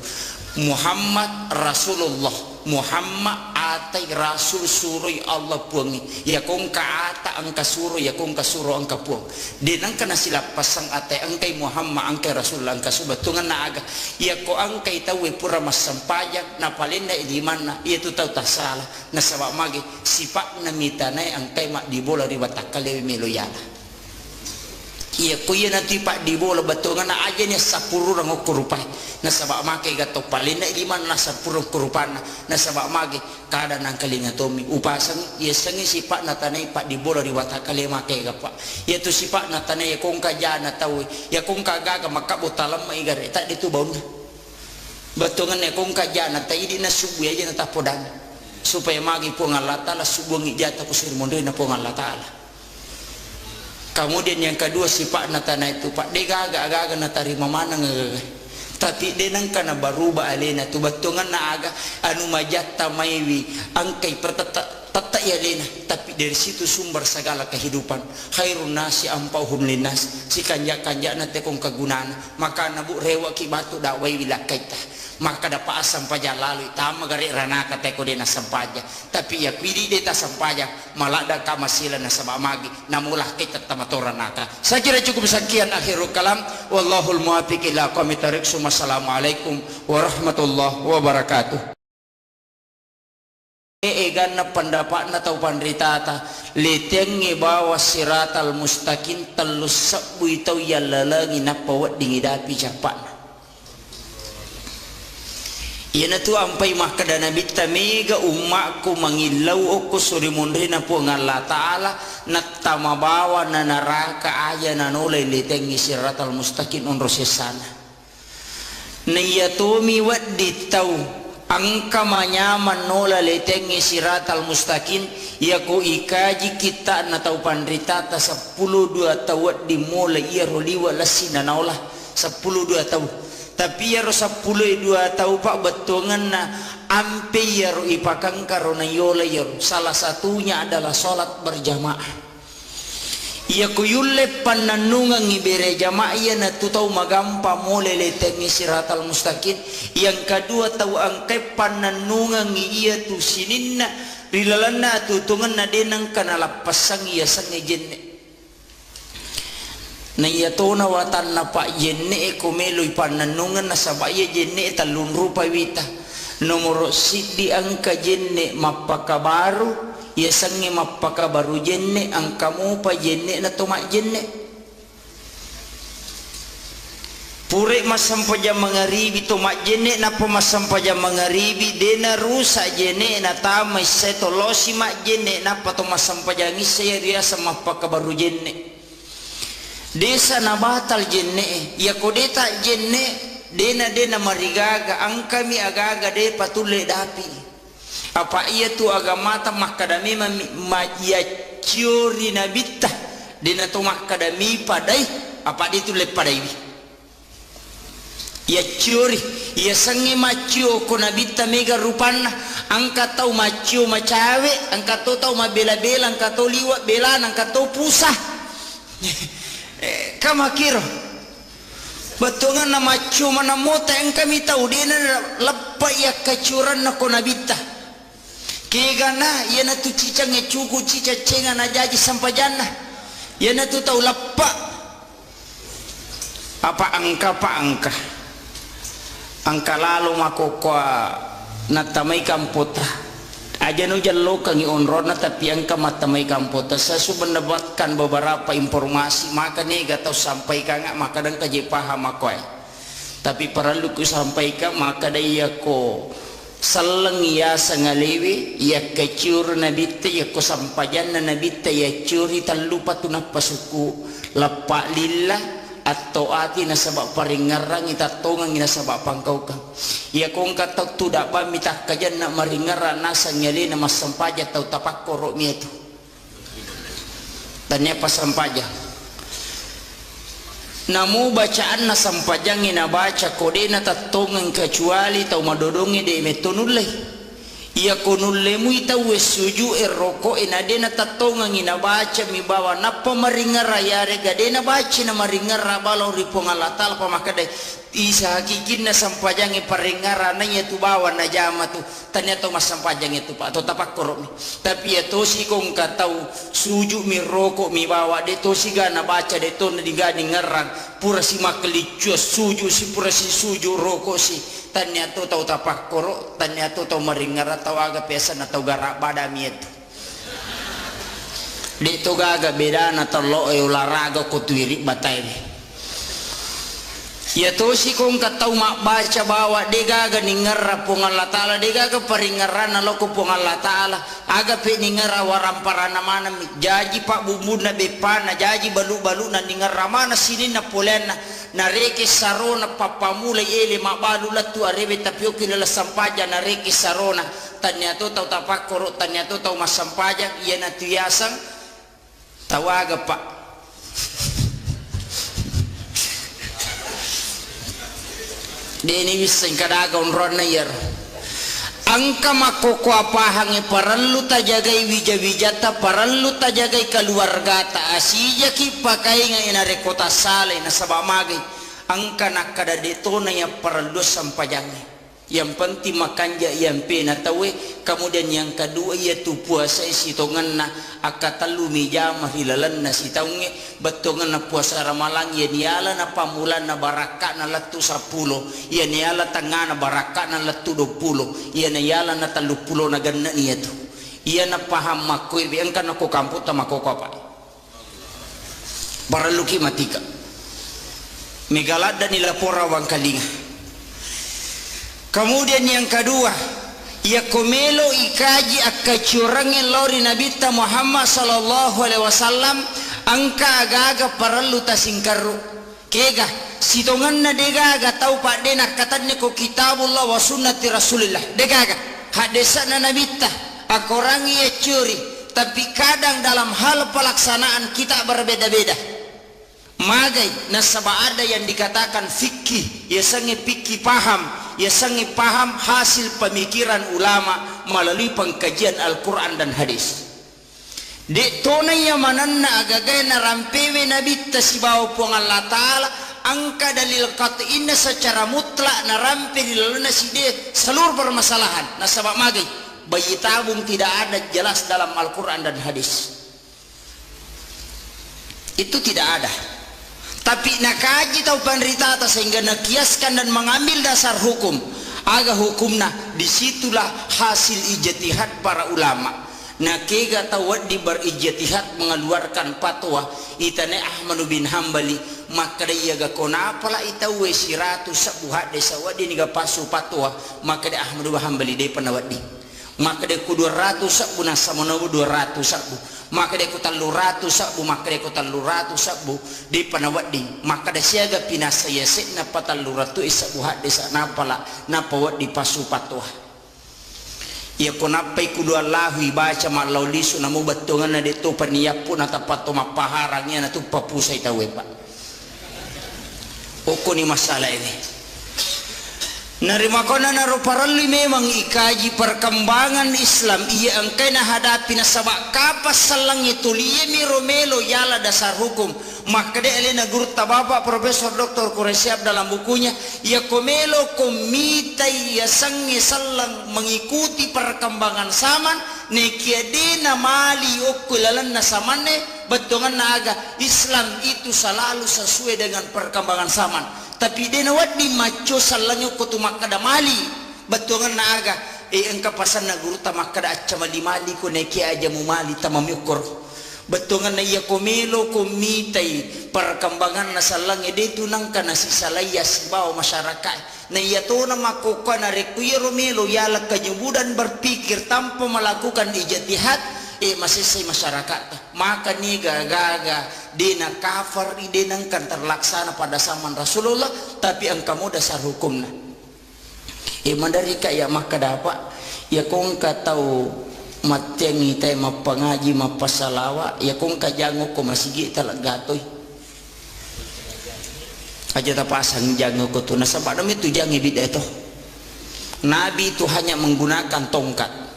Muhammad Rasulullah Muhammad atai rasul surui Allah puangi ya kong ka ata angka suru ya kong ka suru angka puang dinang kana sila pasang atai angkai Muhammad angkai rasul angka subatungan na aga ya ko angkai tawe pura masampajak na palinda idimana ya tu tau tasala na sabak magi sipak na mitanay angkai mak dibola ribatakale meloyala iya kuya nanti pak di bola batongan na aja nya sapuru rang ukurupai na sabak make gato palina di mana sapuru ukurupan na sabak make kada nang kalinga tomi upasang iya sangi sipak na tanay pak di bola riwata kali make gapa iya tu sipak na tanay kong kajana tahu ya kong kagaga makabot talam maigare tak ditu bauna batongan na kong kajana tay di na subu aja na tapodang supaya magi po Allah taala subu ngijata ko sirmonde na po Allah taala. Kemudian yang kedua sifat natana itu pak dega agak-agak natarima mana tapi denang kana baruba alena tu batungan na aga anu majatta maiwi angkai tata ya lena tapi dari situ sumber segala kehidupan khairun nasi ampauhum linnas si kanja-kanja na tekong kagunaan maka nabu rewa ki batu dakwai wilakaita maka dapat asam paja lalu tama gari ranaka teko dena sampaja tapi ya pidi deta sampaja malada kamasila na sama magi namulah kita tamatoranaka. Saya kira cukup sekian akhirul kalam wallahul muwaffiq ila aqwamit thariq. Wassalamualaikum warahmatullahi wabarakatuh. Egan na pendapat na tau pandritata letengi bawa siratal mustaqim telus sabu itau yalalagi na pawat dingidapi capat yana tu ampai makada nabi tamiga umakku mangilau aku suri mundri na po Allah taala natama bawa na naraka aya na nolay letengi siratal mustaqim onrosesana niyatomi waddi tau angka manyaman nola letengi siratal mustaqim yaku ikaji kita na tau pandritata 12 tawat dimulai ia roliwa lasina naolah 12 tahu tapi ya rosa pulai 2 tahu pak betongan na ampe ya ro ipakang karona yola ya salah satunya adalah sholat berjamaah ya kuyulle pananungan ngibere jamaah ya na tu tahu magampa mole letengi siratal mustaqim yang kedua tahu angkai pananungan iya tu sininna rilalana tutungan na denang kana lapasang iya sange jenne na yatona watan na pa jenne e kumeloy pananungan na sabaya jenne talun rupa wita nomor sidi angka jenne mapakabaru ia sangi mapaka baru jenne angkamu pa jenne na tumak jenne pure masampaja mangaribi tumak jenne na pemasampaja mangaribi dena rusa jenne na tamai setolosi mak jenne na pato masampaja ngise ria sama mapaka baru jenne desa na batal jenne ya kodeta jenne dena marigaga angkami agaga de patule dapi apa ia tu agamata makadami ya ciori nabita dena tu makadami padai apa itu le padai ya ciori ya sangi macio ko nabita mega rupana angka tau macio macawe angka tau mabela-bela angka tau liwat bela angka tau pusah kama kiro batungan na macio mana mota ang kami tahu dia na lepa ya kacuran na ko nabita kega na ya na tu cicang ya cuku cica cenga na jaji sampajana ya na tu tahu lepa apa angka lalu makokwa na tamay kampota aja no jallo kangi onrona tapi angka matamay kampota saya sudah mendapatkan beberapa informasi maka nih gak tahu sampaikan nggak maka dan kaji paham aku tapi perlu ku sampaikan maka dia ko saleng ya sangalewi ya kecur nabite ya ko sampajan nabite ya curi talupa tunap pasuku lepak lillah atau ati na sabab paringarang ita tongang ina sabab pangkau ka ya kong kata tidak pamita kajan na maringara nasa nyali na masampaja tau tapak korok mi itu tanya pas sampaja namu bacaan na sampajang ina baca kode na tatongang kecuali tau madodongi de metonulai ia konulemu ita wesuju eroko enade na tatongang ina baca mi bawa na pamaringara yare gade na baca na maringara balong ripongalatal pamakade isa hakikin na sampajang paringara na itu bawa na jama tu tanya to mas sampajang itu pak atau tapak korok mi tapi ya to si kong katau suju mi roko mi bawa de to si gana baca de to na digani ngerang pura si makelicu suju si pura si suju roko si tanya tu tahu tapak korok tanya tu tahu maringara tahu agak pesan atau garak badami itu di tu gaga beda na telo olahraga kutuiri batai ya to si kong katau mak baca bawa degaga ningara pong Allah Ta'ala degaga paringaran loko pong Allah Ta'ala aga pe ningara waramparana mana jaji pak bumbu na bepana jaji balu-balu na ningara mana sini na polena na reke sarona papamula ele mabalu latu arebe tapioki lala sampaja na reke sarona tanya to tau tapak korok tanya to tau masampaja iya na tuyasang tawaga pak deni wiseng kadaga onron na yer angka makoko apahangi parallu ta jagai wija-wijata parallu ta jagai keluargata asija ki pakai nga inare kota sale na sabamagay angka nakada dito na ya parallu sampajangi yang penting makanja yang penatawe kemudian yang kedua yaitu puasa sitongan na akatalu mijamah hilalan na sitaunge betongan na puasa ramalang ya niala na pamulan na baraka na latu 10 ya niala tengah na baraka na latu 20 ya niala na 30 na ganna niya tu iya na paham makoy biangkan ako kamputa makoko apa baraluki matika megalada nila pora wang kalinga. Kemudian yang kedua, ya komelo ikaji akacurangin lori Nabi Muhammad sallallahu alaihi wasallam angka agaga parallu tasingkaru kega sitongan na degaga tau pak dena katanya ko kitabullah wa sunnati rasulillah degaga hadisa na Nabi akorangi ya curi tapi kadang dalam hal pelaksanaan kita berbeda-beda magai nasaba ada yang dikatakan fikih ya sange fikih paham ya sangi paham hasil pemikiran ulama melalui pengkajian Al-Quran dan hadis dek tonai yang mananna agagay na rampewe nabi tasibaw po Allah Ta'ala angka dalil qat'inna secara mutlak na rampe dilaluna side seluruh permasalahan nasabak magay bayi tabung tidak ada jelas dalam Al-Quran dan hadis itu tidak ada tapi nakaji tau penderita sehingga nakiaskan dan mengambil dasar hukum aga hukumna disitulah hasil ijtihad para ulama nakega tawad di berijtihad mengeluarkan fatwa itane Ahmad bin Hambali maka dia ga kona pala itawe siratu sabuhat desa wadi niga pasu fatwa maka dia Ahmad bin Hambali dia panawadi maka dia ku 200 sabu nasamono 200 sabu maka dia ku 300 sabu maka dia ku 300 sabu di panawadi maka dia siaga pinasaya sekna pataluratu isabuhat desa napala napawad di pasu fatwa ya konapai kudu Allahu baca malau lisu namu batungan na dito paniyapun at pato mapaharangnya na tu papusay tawe pa oko ni masalah ini narima ko na naroparali memang ikaji perkembangan Islam iya angkay na hadapi na sabak kapas salang itu liye miromelo yala dasar hukum maka dia elena guru tababa Profesor Dr. Quraisyab dalam bukunya ya komelo komitai ya sangi salang mengikuti perkembangan zaman nekiadena mali okulalan na samane betongan naga Islam itu selalu sesuai dengan perkembangan zaman tapi dia nawadi maco salangyo ko tumakada mali betongan naga engka pasan na guru tamakada acha mali ko neki aja mu mali tamamyukor betongan na iya komelo komitai perkembangan na salang ede tunang kana si salaya sibaw masyarakat na iya to na makukuha na rekwiro melo yala kanyubudan berpikir tanpa melakukan ijtihad masisay masyarakat maka ni gaga dina kafir dinang kan terlaksana pada zaman Rasulullah tapi ang kamu dasar hukum na mandari ka ya maka dapat ya kung ka tau matyangi tay mapangaji mapasalawa ya kung ka jango ko masigi talagatoy aja tapasang jango ko to nasa padam itu jangi bida ito Nabi itu hanya menggunakan tongkat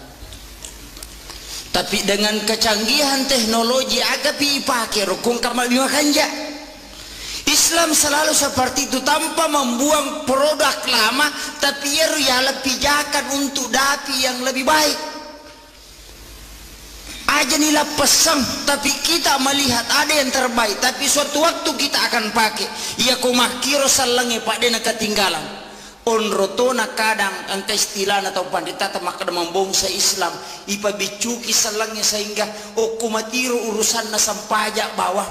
tapi dengan kecanggihan teknologi agak pakai rukun kamal kanja Islam selalu seperti itu tanpa membuang produk lama tapi ya lebih pijakan untuk dapi yang lebih baik aja nilai pesang tapi kita melihat ada yang terbaik tapi suatu waktu kita akan pakai ya kumakiro salangi pak dena ketinggalan onrotona kadang angka istilah atau pandita maka membongsa Islam ipa bicuki salangnya sehingga okumatiru urusan na sampajak bawah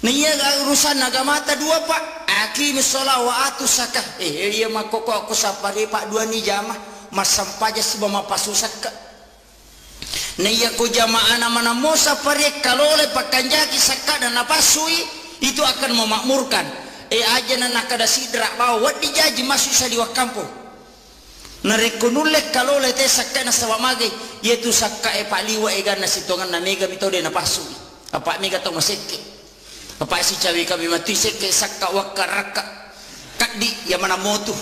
nah iya urusan agama ta dua pak aqimis shalah wa atus zakah iya makoko aku sapari pak dua ni jamaah mas sampaja si bama pasusak nah iya ko jamaah mana mo sapari kalole pakanjaki sakka dan napasui itu akan memakmurkan aja na nakada sidra bawa wadi jaji masuk sa liwak kampung narekunulek kalau lete sakka na sawamage yaitu sakka pak liwa egan na sitongan na mega bito de na pasu apa mega to maseke apa si cawi kami mati seke sakka wakaraka kadi ya mana motu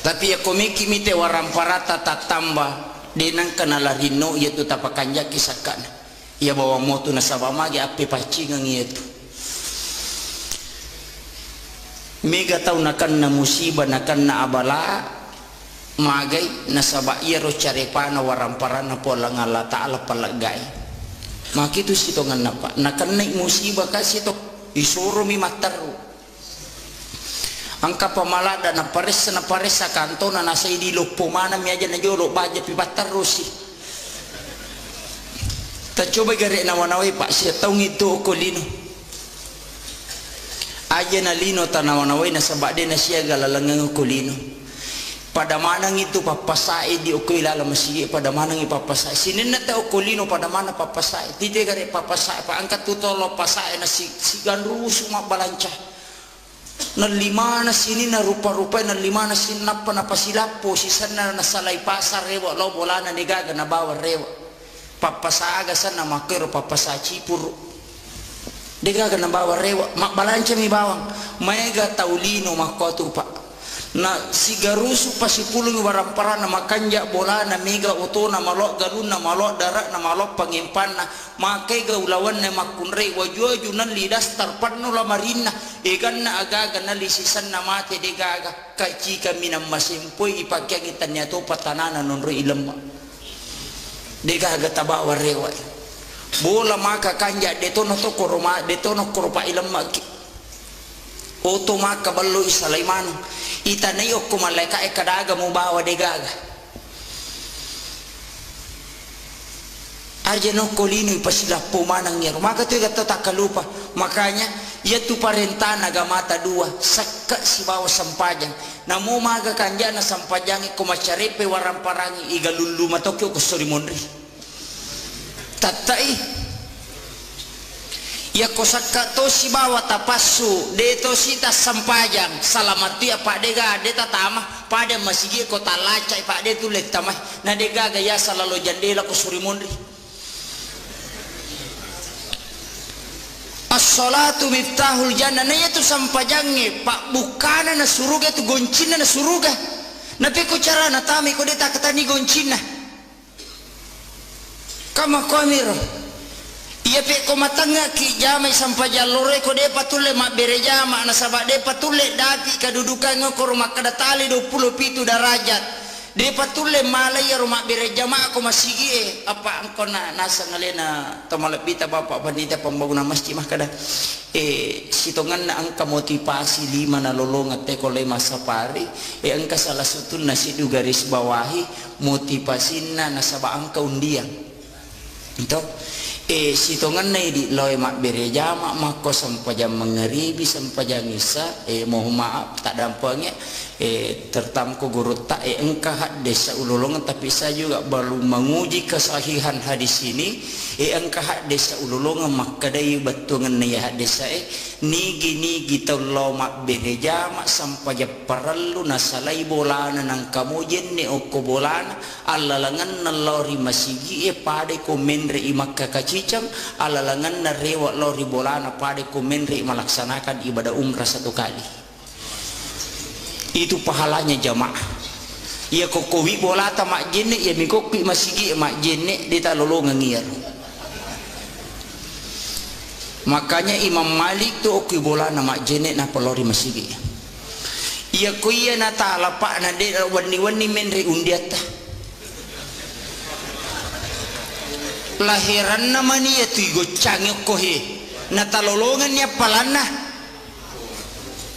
tapi ya komiki mite waramparata tatamba denang kanala rino yaitu tapakanja kisakana ya bawa motu na sawamage ape pacingang yaitu mega tau nakan na musibah nakan na abala magay nasaba iro carepana waramparana pola ngala ta'ala palagay makitu sitongan napa nakan na musibah kasi to isuro mi mataru angka pamalada na pares sa kanto na nasa idilok pumana mi aja na jolo baja pipatar si ta coba gare na wanaway pak siya taong ito ko lino aja na lino tanawanaway na sabade na siya galalangang kulino pada manang itu papasai di ukoy lalamasi pada manang ipapasai sinin na tao kulino pada mana papasai tite gare papasai pa angkat tutolo pasai na si gandru suma balanca na lima na sini na rupa-rupa na lima na sinapa na pasilapo sisan na nasalay pasar rewa lo bola na nigaga na bawa rewa papasaga sana makero papasai cipuru dega na bawa rewa mak balanca mi bawang mega taulino makotu pak na sigarusu pasipulung waramparana makanja bola na mega oto na malok garun na malok darat na malok pangimpan na makai gaulawan na makunre wajo junan lidas tarpanno la marina egan na agaga na lisisan na mate degaga kaci kami na masimpoy ipagyagitan niya to patanana nonro ilemma degaga tabawa rewa bola maka kanja detono to koroma detono koropa ilam magi oto maka ballo isalaiman itanayo ko malaika e kadaga mo bawa degaga aja no kolino ipasilah pumanang yer maka tu kata tak lupa makanya ia tu parentana gamata dua sakka si bawa sampajang namo maga kanjana sampajangi ko macarepe waram parangi igalulu matokyo ko sori mondri tatai ya ko sakka to si bawa tapasu de to sita sampajang salamatu ya pak dega de tatama pada masigi ko talaca pak de tu lek tamai na dega gaya salalo jandela ko sori mondri. As-salatu miftahul jannah na itu sampajangnya pak bukana na suruga tu goncina na suruga napi ko cara na tami ko deta katani goncina kama komiro iya pe ko matanga ki jamai sampajalore ko de patule mak berejama na sabak de patule dapi kadudukan ngokor mak kadatali 27 derajat de patule malaya rumah berejama aku masih apa engkau na nasa ngalena tamalapita bapak pandita pembangunan masjid mah kada sitongan na angka motivasi 5 na lolongat teko lema sapari angka salah satu nasi du garis bawahi motivasi na nasaba angka undian itu sitongan na di loe mak berejama mako sampajam mengeribi sampajam isa mohon maaf tak dampaknya tertamko guru tak engkau desa ululungan tapi saya juga baru menguji kesahihan hadis ini engkau desa ululungan maka dari betungan ya desa nigi taulo mak bereja mak sampai perlu nasalai bolana nang kamu jenne oko bolana alalangan nalori masigi pade komenre imak kakacicam alalangan narewa lori bolana pade komenre melaksanakan ibadah umrah 1 kali. Itu pahalanya jamaah ya kokowi bolata mak jenne ya mikopi masigi mak jenne di talolongan ngir makanya Imam Malik tu okui bola mak jenne na pelori masigi ya kuya na tala pak na de wani menre undiata lahiran namani ya tu gocangyo kohe na talolongan ya palana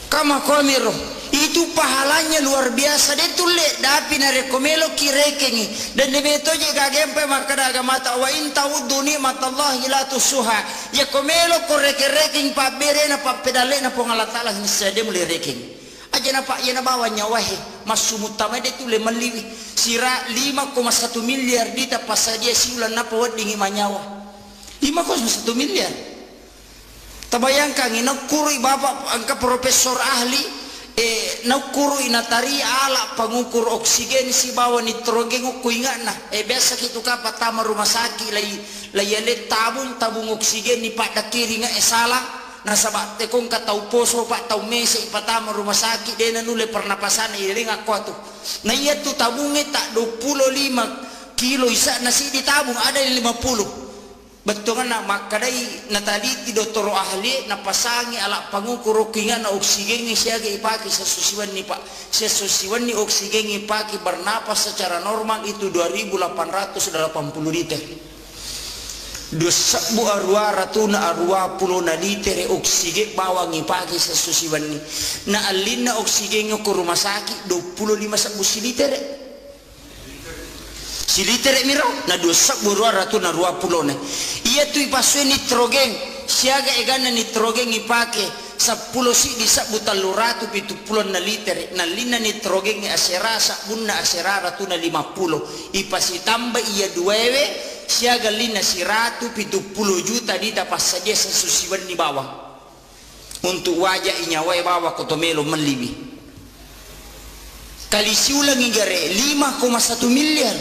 kama komiro itu pahalanya luar biasa dia tulis dapi na rekomelo kirekengi dan debeto je gagempe makada agamata wa in ta'uddu ni'matallahi la tusuha ya komelo koreke-reking pa bere na pa pedale na po ngalatala sede muli reking aja na pak ya na bawa nyawahe masumutama dia tulis meliwi sira 5,1 miliar dita pasadia siulan na po wadingi manyawa 5,1 miliar tabayangkan inakuri bapak angka profesor ahli naukuru inatari ala pengukur oksigen si bawa nitrogen uku ingat nah biasa gitu kapa tama rumah sakit lay tabung oksigen ni pak kiri nga salah na sabat tekong katau poso pak tau mese ipatama rumah sakit dia nule pernapasan iring aku tu na iya tu tabungnya tak 25 kilo isa nasi di tabung ada yang 50 betul kan makadai nataliti doktor ahli napasangi ala pangukur kingan na oksigen ni siya ipaki sa susiwan ni pak sesusiwan ni oksigen ipaki bernapas secara normal itu 2.880 liter dosa bu arwa ratuna arwa pulo na liter oksigen bawang ipaki sa susiwan ni na alin na oksigen ko rumah sakit 25 liter si liter miro na dosa burua ratu na 20 iya tu ipaswe nitrogen siaga egana nitrogen ipake 10 si bisa butaluratu 70 na liter na lina nitrogen asera sabunna asera ratu na 50 ipasi tambah iya duwewe siaga lina si ratu 70 juta dita pas saja sesusiwan ni bawah untuk wajah inyawai bawah kotomelo meliwi kali siulang igare 5,1 miliar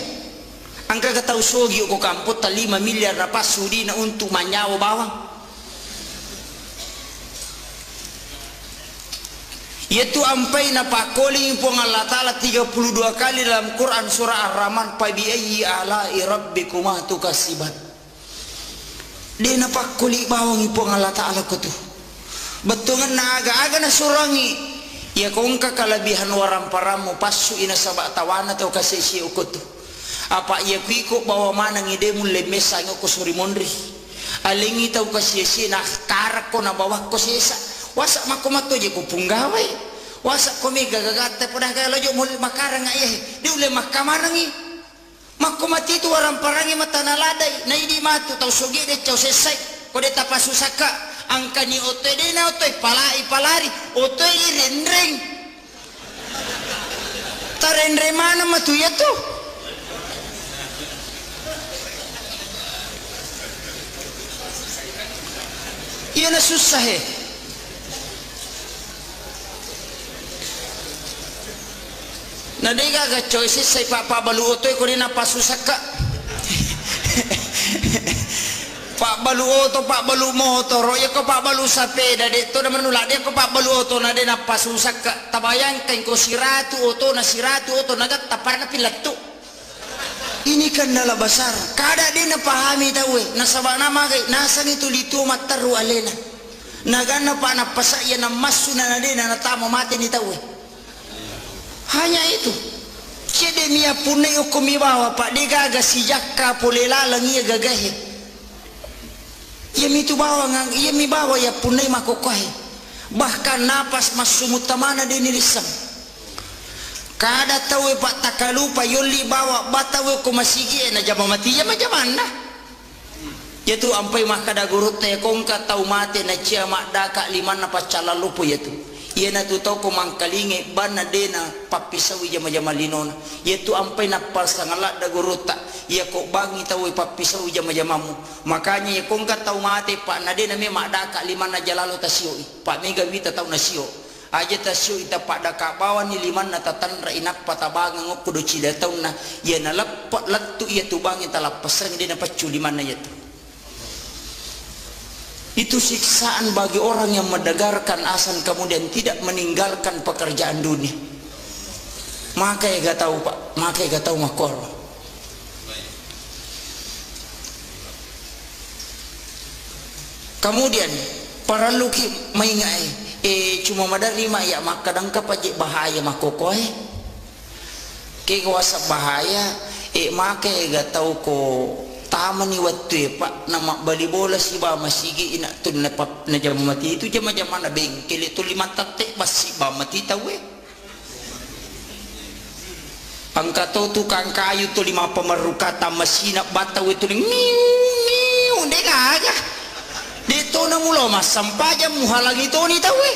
angka katau sogi ko kampot 5 miliar na pasudi na untuk manyawa bawang yaitu ampai na pakoli po Allah Ta'ala 32 kali dalam Quran surah Ar-Rahman pa bi ayyi ala'i rabbikuma tukasiban dia na pakoli bawang po Allah Ta'ala ko tu betungan na aga-aga na surangi ya kung kakalabihan waram paramu pasu ina sabak tawana atau kasih si ukot tu apa ia piko bawa mana ngide mulai mesanya ko suri mondri alingi tau kasih nah karak ko na bawah ko sesa wasak makomato je ko punggawe wasak ko mi gagagate pada kaya lojo mulai makarang ayah di ulai makamanangi Mako mati itu orang parangi mata naladai na idi matu tau sogi de cau sesai ko de tapasu saka angkani otoy de na otoy palari otoy renreng tarendre mana matu ya tu iya na susah na de ga choices sai pa balu otoy ko na pasusaka pak balu oto pak balu motor ya ko pak balu sapeda de to na manula de ko pak balu oto na de na pasusaka tabayang kan ko siratu oto nagat tapar na pilatu ini kan nala besar kada de na pahami tawe na sabana magay nasan itu litu mataru alena nagana pa na pasaya na masuna na de na tamo mate ni tawe. Hanya itu. Kede mia punai ukumi bawa pak de gaga si jakka pole lalang ia gagahe. Ia mi tu bawa ngang ia mi bawa ya punai makokohe. Bahkan napas masumutamana de nirisam. Kada tahu pak takalupa yoli bawa batawe ko masigi na jama mati jama jamana. Ya tu ampai mah kada gurut te kongka tau mate na cia mak daka limanna pacala lupu ya tu. Ia na tu tau ko mangkalinge bana dena papisawi jama-jama linona. Ia tu ampai na pasangalak da guruta. Ia ko bangi tau papisawi jama-jamamu. Makanya ia kongka tau mate pak na dena me mak daka limanna jalalo tasioi. Pak mega wita tau nasio. Aja tasio ita pak daka bawan ni limanna tatanra inak patabangan ngokudo cida tau na. Ia na lepat latu ia tu bangi talapas reng dena pacu limanna ia tu. Itu siksaan bagi orang yang mendengarkan azan kemudian tidak meninggalkan pekerjaan dunia. Maka ya gak tahu pak, maka ya gak tahu makor. Kemudian para luki maingai, cuma madari mak ya mak kadang kapajik bahaya makokoh. Ke kuasa bahaya, maka ya gak tahu ko. Taman ni waktu pak nama bali bola si ba masigi ina tu na pap na jam mati itu jam mana bengkel itu 5 tatek basi ba mati tawe angka tu tukang kayu tu 5 pemerukata masina batawe tu miu degaga de to na mulo mas sampaja muhalang itu ni tawe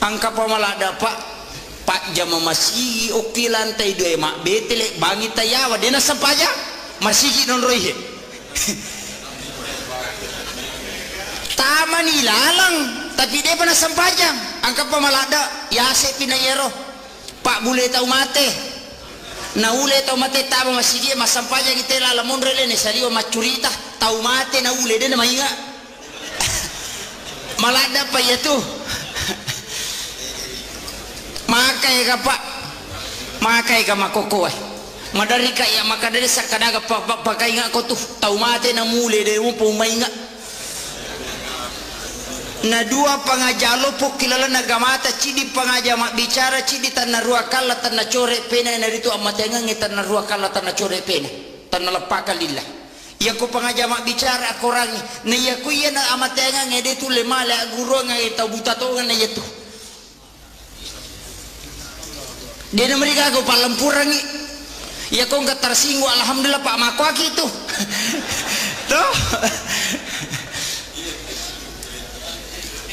angka pamalada pak jam masigi oki lantai 2 mak betele bangi tayawa dena sampaja masih non roih taman ilalang tapi dia pernah sempajang angka pamalada ya se pinayero pak bule tau mate na ule tau mate tama masih dia masampajang kita lamun rele ne saliwa macurita tau mate na ule dia na mainga malada pa ya tu makai ka pak makai ka makoko madari kaya maka dari sakadaga pakai ingat kau tu tau mate na mule de mo pumainga na dua pangajalo po kilala nagamata cidi pangaja mak bicara cidi tanna rua kala tanna core pena na ritu amatenga tanna rua kala tanna core pena tanna lepaka lillah ya ko pangaja mak bicara korangi na ya ko iya na amatenga ngede tu le male guru ngai tau buta to na ya tu dia na mereka ko palampurangi ya kau nggak tersinggung alhamdulillah pak mako gitu tuh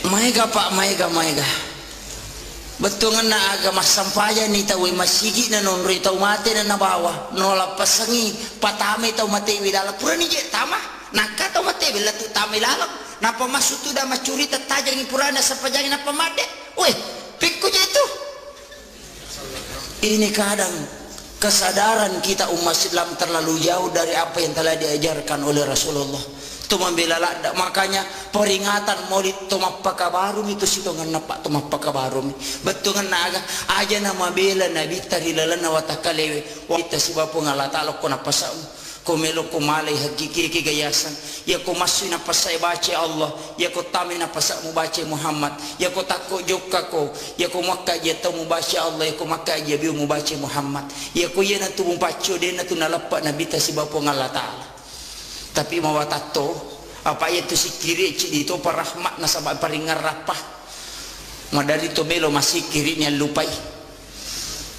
maiga pak maiga betul ngena agama sampaya ni tahu masigi na nonri tahu mate na bawa nolak pasangi patame tahu mate widala pura ni je tamah nakka tahu mate bila tu tame lalam napa masuk tu dah macuri tetajang purana sapajang napa made weh pikku je itu ini kadang kesadaran kita umat Islam terlalu jauh dari apa yang telah diajarkan oleh Rasulullah. Tu membela lada makanya peringatan Maulid tumapaka barum itu situ ngana pak tumapaka barum betul ngana aga aja nama bela nabi tarilana watakalewe kita si bapu ngalata lo kona pasau komelo komale hakiki gayasan ya ko masu na pasai baca Allah ya ko tami na pasak mu baca Muhammad ya ko takko jokka ko ya ko makka je tamu baca Allah ya ko makka je bi mu baca Muhammad ya ko yena tu baca de na tu nalapak nabi ta si bapu ngalata tapi mawatato apa itu si kiri cidi itu parahmat na sabab paringar rapah madari to belo masih kiri nya lupai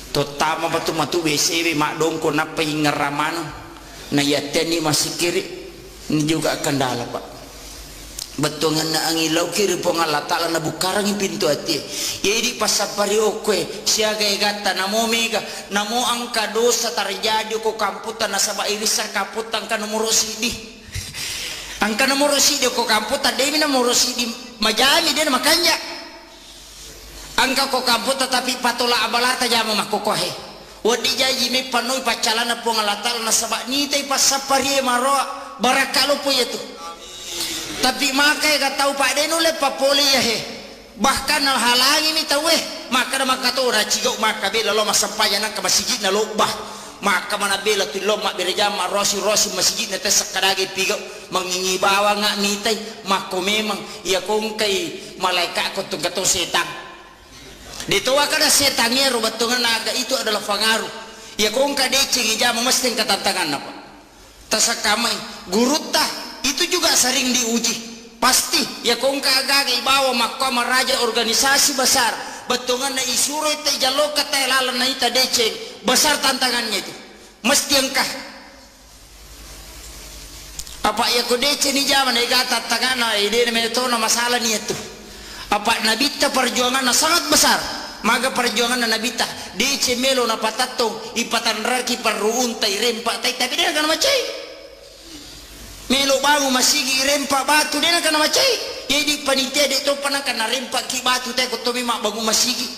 Totama batu matu WC mak dongko napa ingaraman na yateni masih kiri ini juga kendala Pak. Betongan na angilaw kiri po nga latala na bukarang yung pintu ati. Yedi pasapari okwe siya gata namo mega namo ang kadosa tarjadi ko kamputan na sa bairisa kaputan ka nomoro sidi. Ang ka nomoro sidi ko kamputan demi nomoro sidi majami din makanya. Ang ka ko kamputan tapi patola abalata jamo makukohe. Wadi jaji mi panoy pacalana po nga latala na sa nitay pasapari maroa barakalo po ito. Tapi makai ka tahu Pak Den oleh papoli ya he bahkan halangi mi tahu maka maka tu racigau maka bela lo masampaya nak ke masjid na lo bah maka mana bela tu lo mak berjama rosi masjid na tes sakadage pigo mengingi bawa ngak nitai mako memang ia kong kai malaikat ko tu gato setan ditoa kada setannya rubatungan naga itu adalah pengaruh ia kong kade cingi jama mesti katantangan apa tasakamai gurutah itu juga sering diuji pasti ya kong kagage bawa mahkamah raja organisasi besar betungan na isuro itu jalo kata lalan na ita deceng besar tantangannya itu mesti engkah apa ya ko deceng ni zaman ega tantangan ide metona masalah ni itu apa nabita perjuangan na sangat besar maga perjuangan na nabita deceng melo na patatong ipatan raki perruun tai rempak tai tapi dia kan macai melo bangu masigi rempak batu dia nak kena macai jadi panitia dia tu pernah kena rempak ki batu teh ko tobi mak bangu masigi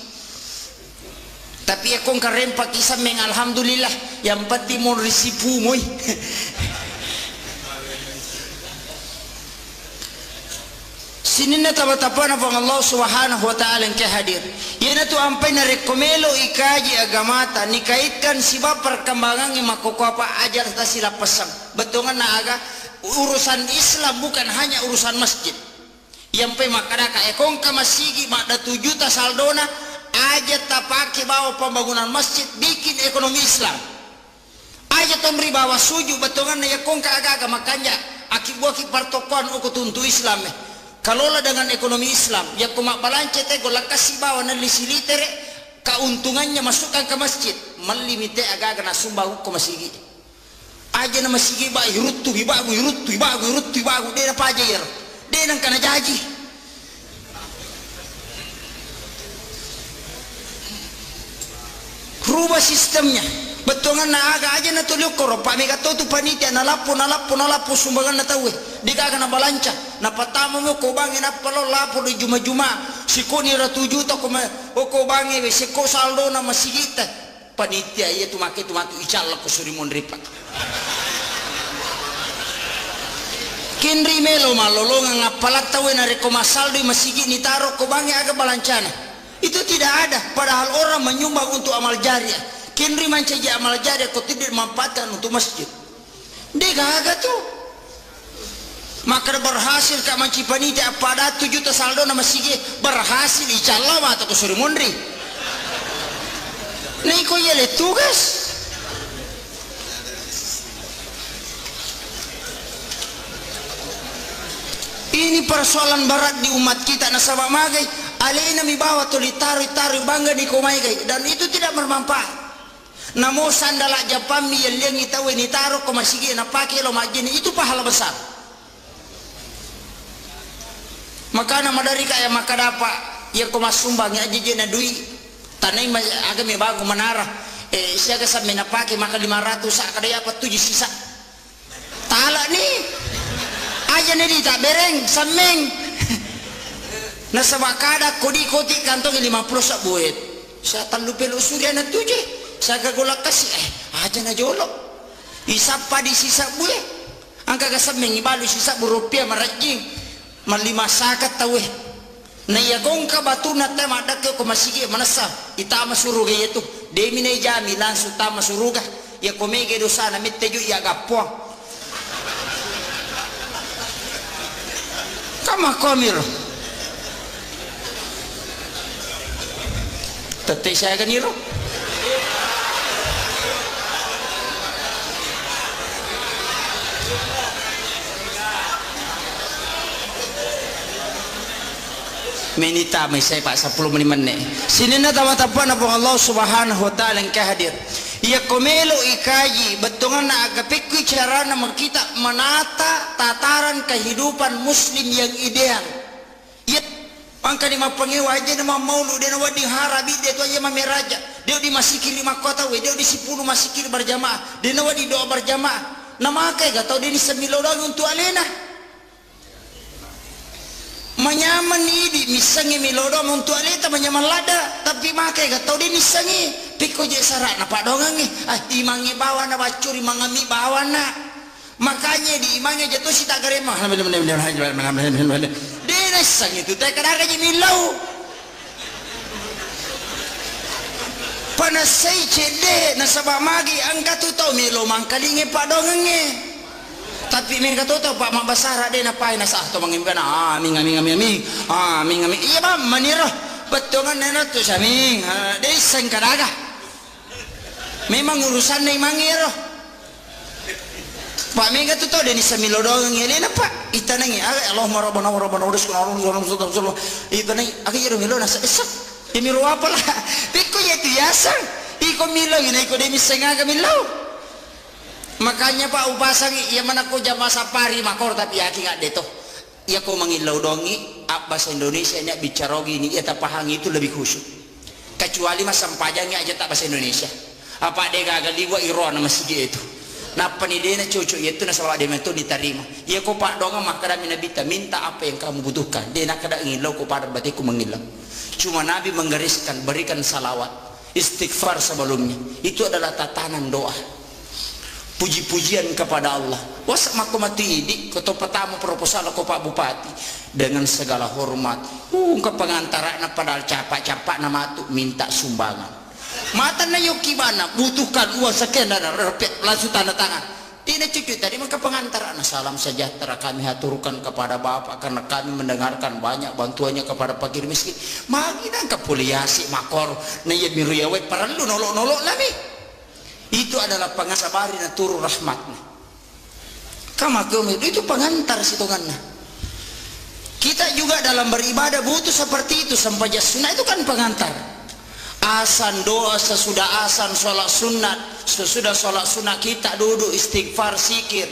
tapi aku kan rempak kisah meng alhamdulillah yang penting mon risipu moy sinina tabatapana pang Allah subhanahu wa ta'ala yang hadir yana tu ampai na rekomelo ikaji agamata nikaitkan sebab perkembangan yang makoko apa ajar ta sila pasang betongan na aga urusan Islam bukan hanya urusan masjid yang pe makadaka ekong ka masigi makda 7 juta saldona aja tak pakai bawa pembangunan masjid bikin ekonomi Islam aja tomri bawa suju betongan na ekong ka aga makanya akibuah ki partokoan uko tuntu Islam kalau lah dengan ekonomi Islam ya kumak balance te golak kasih bawa na lisilitere keuntungannya masukkan ke masjid melimite aga na sumbau ko masigi aja nama sigi ba yurutu ibagu dia apa aja ya dia nang kana jaji rubah sistemnya betongan na aga aja na tulio koro pak mega tu panitia na lapu sumbangan na tahu di kaga na balanca na patama mo ko bangin apa lo lapu di juma siko ni ratu juta ko ko bangi we siko saldo na masigita panitia iya tu make tu matu icalla ko suri mon ripat kinri melo malolongan ngapalat tahu na rekomasal di masjid ni taro ko bangi aga balancana itu tidak ada padahal orang menyumbang untuk amal jariah kinri mancaja amal jariah ko tidak memanfaatkan untuk masjid dia gaga tuh maka berhasil kak manci panitia pada 7 juta saldo na masjid berhasil icalla atau ko suri mondri nih ko yele tugas ini persoalan berat di umat kita nasabah magai alena mi bawa tuli taru bangga di komai gai dan itu tidak bermanfaat namo sandala japami yang liang itawe ni taruh ko masigi na pakai lo majini itu pahala besar makana madari kaya maka dapat ya ko masumbang ya jejena dui tanai aga mi bago manara siaga sa na pakai maka 500 sa kada apa 7 sisa tala nih aja nih tak bereng sameng nasa bakada kodi koti kantong 50 sak buet saya talu pelu surya na tuje saya kagolak kasih aja na jolo isapa di sisa buet angka kasameng ibalu sisa rupiah marajing malima sakat tawe na yagong ka batu na tema dak ko masigi manasa itama suruga yetu demi na jami langsung tama suruga ya komege dosa na mitteju ya gapo kama komir tete saya kan iro menita may saya pak 10 menit sini na tama-tapa na po Allah subhanahu wa ta'ala yang kahadir iya komelo ikaji betungan na agapikwi cara na makita menata tataran kehidupan muslim yang ideal iya angka di mapangewa aja na maulu dia na wading harabi dia tu aja mameraja dia di masikir 5 kota we dia di 10 masikir berjamaah dia na wadi doa berjamaah na makai gatau dia ni semilodong untuk alena manyaman ini misangi milodom untuk alita manyaman lada tapi makai gatau dia misangi piko je sarak na padongangi imangi bawa na bacuri mangami bawa na makanya di imangi jatuh si tak garema dia nisang itu tak kadang aja milau panasai cede nasabah magi angkat tu tau milo mangkalingi padongangi tapi mereka tahu pak mak basara dia napai nasah tu mengimpan amin iya bang manirah betul kan nenek tu saming dia sengkaraga memang urusan ni mangiroh pak mereka tu tahu dia ni semilodong yang dia pak itu nangi Allah marabana urus kalau itu nangi akhirnya milo nasa esok dia milo apa lah pikir itu biasa iko milo ini iko dia misengaga milo makanya pak upasang iya mana ko jama sapari makor tapi aki nggak deto iya ko mangilau dongi bahasa Indonesia nya bicara gini iya tapahangi itu lebih khusyuk kecuali mas sampajangnya aja tak bahasa Indonesia apa dia gagal liwa iron masih itu napa nih dia cucu itu nasalah dia itu diterima iya ko pak donga makada minabita minta apa yang kamu butuhkan dia nak kada ngilau ko pada batiku mengilau cuma Nabi menggariskan berikan salawat istighfar sebelumnya itu adalah tatanan doa puji-pujian kepada Allah wasak maku mati idi ketua pertama proposal aku Pak Bupati dengan segala hormat ke pengantara na padahal capak-capak nama tu minta sumbangan mata na yoki mana butuhkan uang sekian dan repet langsung tanda tangan tidak cukup tadi maka pengantara na salam sejahtera kami haturkan kepada Bapak karena kami mendengarkan banyak bantuannya kepada fakir miskin magi dan kepoliasi makor na ya miru yawe perlu nolok-nolok lagi itu adalah pengasabari na turu rahmatnya kama kami itu pengantar situngannya kita juga dalam beribadah butuh seperti itu sampai sunnah itu kan pengantar asan doa sesudah asan sholat sunat sesudah sholat sunat kita duduk istighfar sikir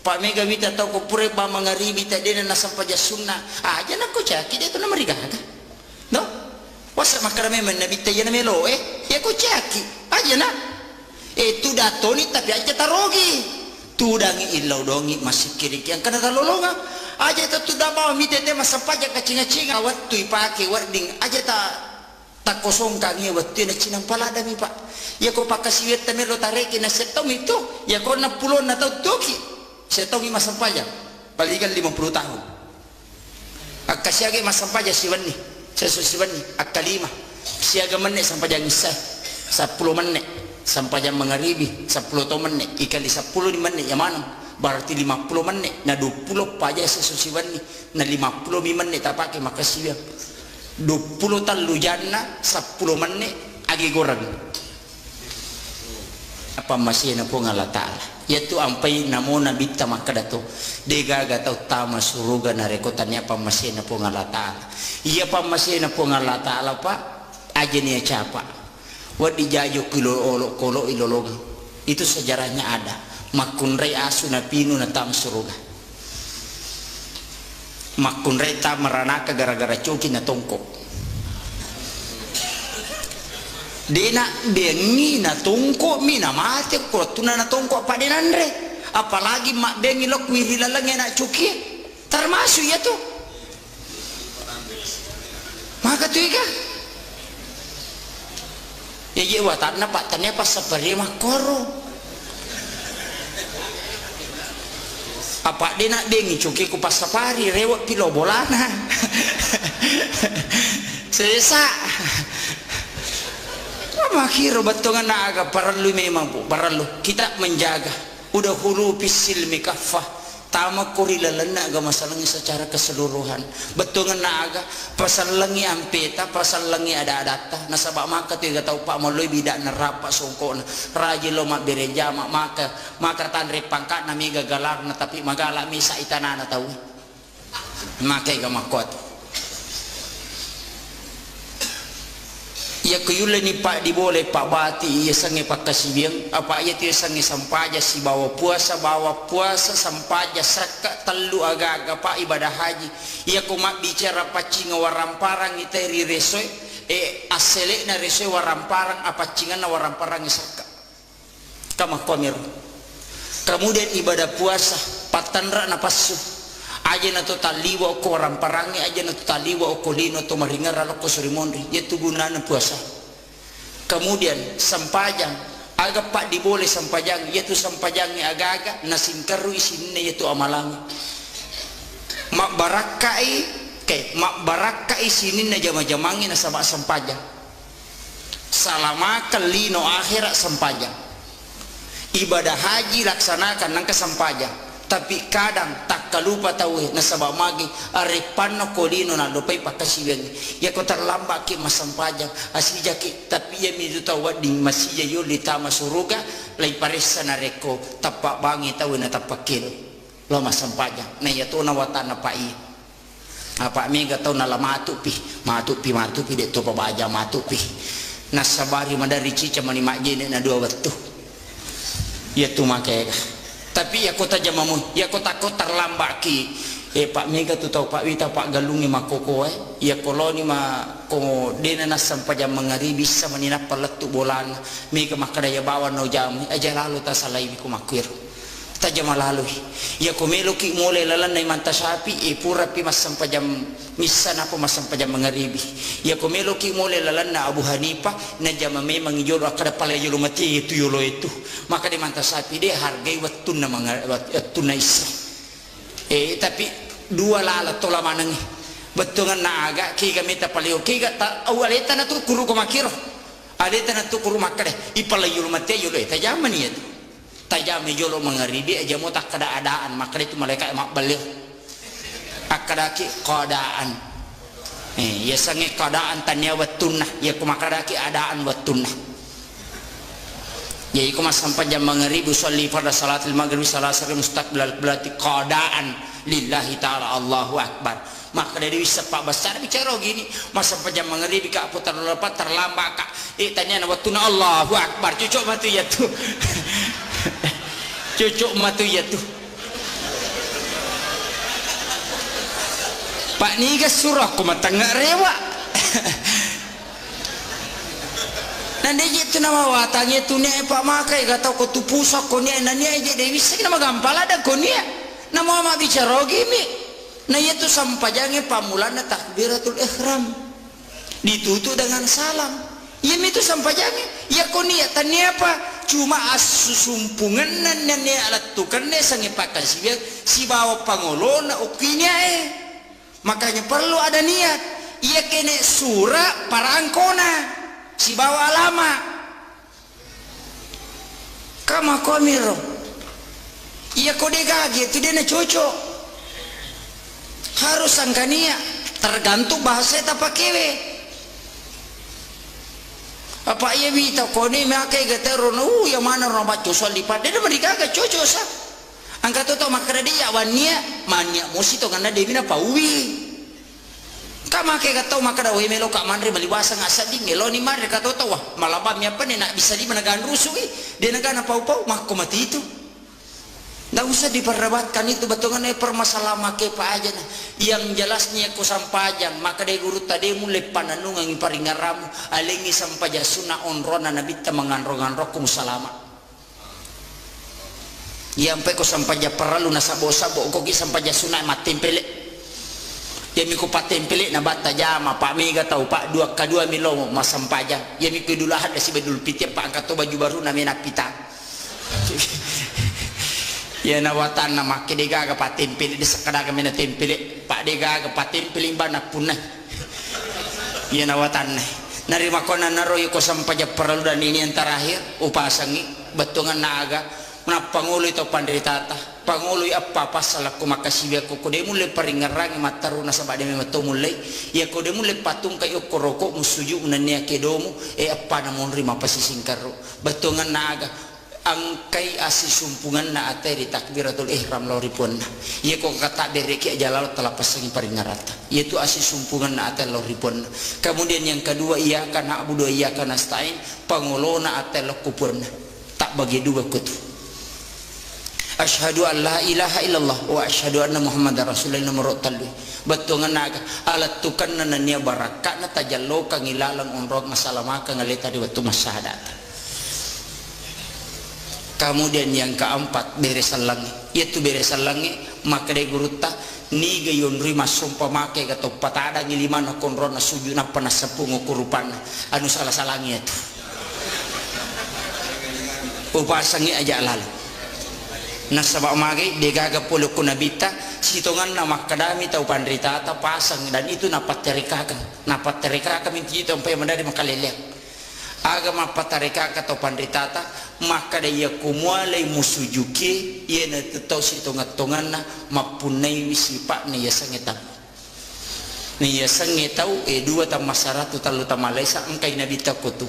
pak mega bita tahu kupure ba mangaribi tadi na sampai sunnah aja nak ko caki dia tu na marigaga no wasa makarame men nabi tayana melo ya ko caki aja nak itu datoni tapi aja tarogi tudangi ilau dongi masih kiri yang kena talolonga aja itu dah bawa mitete masa pajak kacing-kacing awat tu ipake warding aja tak kosong kangi waktu na cinang palada mi pak ya ko pakasiwet tamelo tareki na setom itu ya ko na pulon na tau toki setom masa pajak balikan 50 tahun akasiage masa pajak siwani sesusiwani akalima siaga menit sampai jam isya 10 menit sampai jam mengharibi 10 menit ikali 10 menit yang mana berarti 50 menit na 20 paja sesusiwan ni na 50 menit tak pakai makasih 20 talu jana 10 menit agi goreng apa masih na po ngala ta'ala yaitu ampai namo nabi tamaka dato dega gatau tama suruga na rekotannya apa masih na po ngala ta'ala iya pa masih na po ngala ta'ala pak aja niya capa wadi jayo kilo ilolong itu sejarahnya ada makunrei asu na pinu na tam suruga makunrei tam meranaka gara-gara coki na tongkok dena bengi na tongkok mina mati ko tuna na tongkok pa denandre apalagi mak bengi lok wirilalang na coki termasuk ya tuh maka tuh ika ya watakna pak tanya pas seperti makoro apa dia nak bengi cuki ku pas safari rewat pilo bolana sesa makiro batongan na aga perlu memang bu perlu kita menjaga udah hulu pisil mikafah tama korila lena aga masalahnya secara keseluruhan betul na aga pasal lengi ampeta pasal lengi ada adata nasabak maka tiga tahu pak moloi bidak nerapa songko raji lo mak bereja maka tanrek pangkat nami gagalar na tapi magala misa itanana tahu maka iga makot Ia kuyule ni pak di boleh pak bati ia sange pak kasibiang apa ia tu sange sampaja si bawa puasa sampaja saka telu aga-aga pak ibadah haji ia kumak bicara pacinga waramparang iteri resoi asele na resoi waramparang apa cingan na waramparang saka kama komir kemudian ibadah puasa patanra na pasu aja na to taliwa ko ramparangi aja na to taliwa ko lino to maringara ko surimonri yaitu gunana puasa. Kemudian sampajang agak pak diboleh sampajang yaitu sampajangnya agak-agak nasingkaru isinnya yaitu amalangi mak barakai sini na jama-jamangi na sama sampajang salama kelino akhirat sampajang ibadah haji laksanakan nang sampajang tapi kadang tak kalupa tahu nasabah magi arepano kolino na dopai pakasigan ya ko terlambat ke masampajang asija ki tapi ya mi tahu ding masih yo litama suruga lai paresa na reko tapak bangi tahu na tapakil lo masampajang na ya to na watana pai apa mi ga tahu na lamatu pi de to pabaja matu pi nasabari madari cica mani majene na dua waktu ya tu make tapi ya kota jamamu ya kota terlambat ki pak mega tu tahu pak wita pak galungi makoko ya koloni ma ko dena nasam pajam mengaribi sama nina paletu bolan mega makadaya bawa no jam aja lalu ta salai ku makwir tajam lalu ya ko meloki mole lalan nai manta sapi pura pi masam pajam misan apa masam pajam mengaribi ya ko meloki mole lalan na Abu Hanifah na jama memang jolo akada pala jolo mati itu yolo itu maka di manta sapi dia hargai wattun na wattun isa tapi dua lala tola manangi betungan na aga ki kami ta palio ki ta awaleta na tu kuru ko makiro aleta na tu kuru makade ipala jolo mati yolo eta jaman ya tajami jolo mengaribi aja mau tak keadaan maka itu mereka emak balik akadaki keadaan ya sange keadaan tanya watunah ya kumakadaki adaan watunah ya iku mas sampai jam mengaribi usolli pada salatil maghrib salasar mustaqbilal berarti keadaan lillahi ta'ala Allahu akbar maka dari bisa pak besar bicara gini mas sampai jam mengaribi kak putar lepat terlambat kak tanya watunah Allahu akbar cucuk mati ya tuh cucuk matu ya tuh pak niga surah ku mata nggak rewa nanti itu nama watangnya tuh nih pak makai gak tau kau tuh pusok kau nih nanya aja deh bisa nama gampal ada kau nih nama mama bicara gini nah itu sampajangnya pamulana takbiratul ihram ditutup dengan salam ya itu sampajangnya ya kau niat tanya apa cuma asusumpungan nan alat tukan ne sange pakan si bawa pangolona ukinya makanya perlu ada niat ia kene surah parangkona si bawa lama kama komiro ia kode gage itu dia na cocok harus angkania tergantung bahasa tak pakewe apa ia bita koni makai gatero no yang mana orang baca soal lipat dia mereka agak cocok sah angkat tu makara dia wania mania musi to ngana dewi na pauwi ka makai gatau makara we melo ka manre maliwasa ngasa ding melo ni mare ka to wah malabam ya pane nak bisa di menagan rusuh dia negana pau-pau mak mati itu nggak usah diperdebatkan itu betongan permasalahan make pa aja nah yang jelasnya ku sampajang maka dari guru tadi mulai pananungan paringaramu alengi sampaja sunah onrona nabi ta manganrongan rokum salama yang pe ko sampaja perlu nasabo-sabo ko ki sampaja sunah matempele yami ko patempele na bata jama pak mega tau pak dua kadua milo mas sampajang yami ko dulahan si bedul piti pak angkat to baju baru na mena pita ya nawatan nama kedega ke patin pilih di sekadar ke mina tempile pak dega ke patin pilih bana punah ya nawatan narima kona naro yuko sampaja perlu dan ini yang terakhir upasangi betungan naga na pangulo itu panderitata pangulo apa pasal aku makasih aku kode mulai peringarang mataruna sabade memato mulai ya kode mulai patung kayo koroko musuju unania kedomu apa namun rima pasisingkaro betungan naga angkai asi sumpungan na ate di takbiratul ihram loripun ia ko kata bereki jalal telah pasangi paringarata yaitu asi sumpungan na ate loripun. Kemudian yang kedua ia kana abudu ia kana stain pangolona ate lokupun tak bagi dua kutu. Asyhadu an la ilaha illallah wa asyhadu anna muhammadar rasulullah nomor talu betungan naga alat tukan nania barakat na tajallo kang ilalang onrog masalah ka ngaleta di waktu masyahadat. Kemudian yang keempat beresan langi yaitu beresan langi maka de guruta ni gayon rima sumpa make gato patada ngilimana konrona sujuna pana sepungo kurupana anu salah salangi itu upasangi aja lalu nasabak mage degaga polo kunabita sitongan nama kadami tau pandrita ta pasang dan itu napat terika minti itu sampai mandari makalelek agama patarika atau pandritata maka dia kumualai musujuki ia na tetau sitongan na mapunai wisipak ni ya sangetau dua tam masyarakat talu tam Malaysia angkai nabi takutu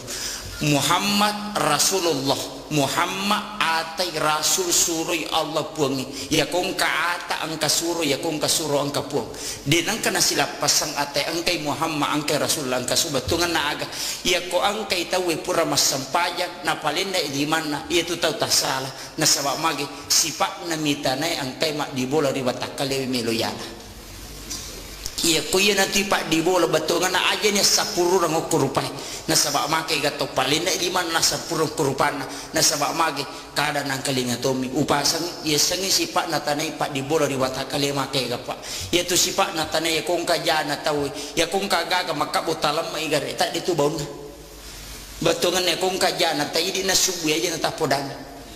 Muhammad Rasulullah Muhammad atai rasul surui Allah puangi ya kong ka ata angka suru ya kong ka suru angka puang din angka nasilap pasang atai angkai Muhammad angkai rasul angka subatungan na aga ya ko angkai tahu pura masampajak na palinda ilimana ia tu tahu tak salah na sabab magi sipak na mitanai angkai mak dibola ribatak kalewi meloyala iya kuya nanti pak di bola betul na aja nya 10 orang kurupai na sabak make gato palinda di mana 10 kurupana na sabak make kada nang kalinga tomi upasang iya sangi sipak na tanai pak di bola di watak kali make ga pak iya tu sipak na tanai ya kong kajana tahu ya kong kagaga maka botalam mai gare tak ditu bauna betul ya kong kajana tai di na subu aja na tapodan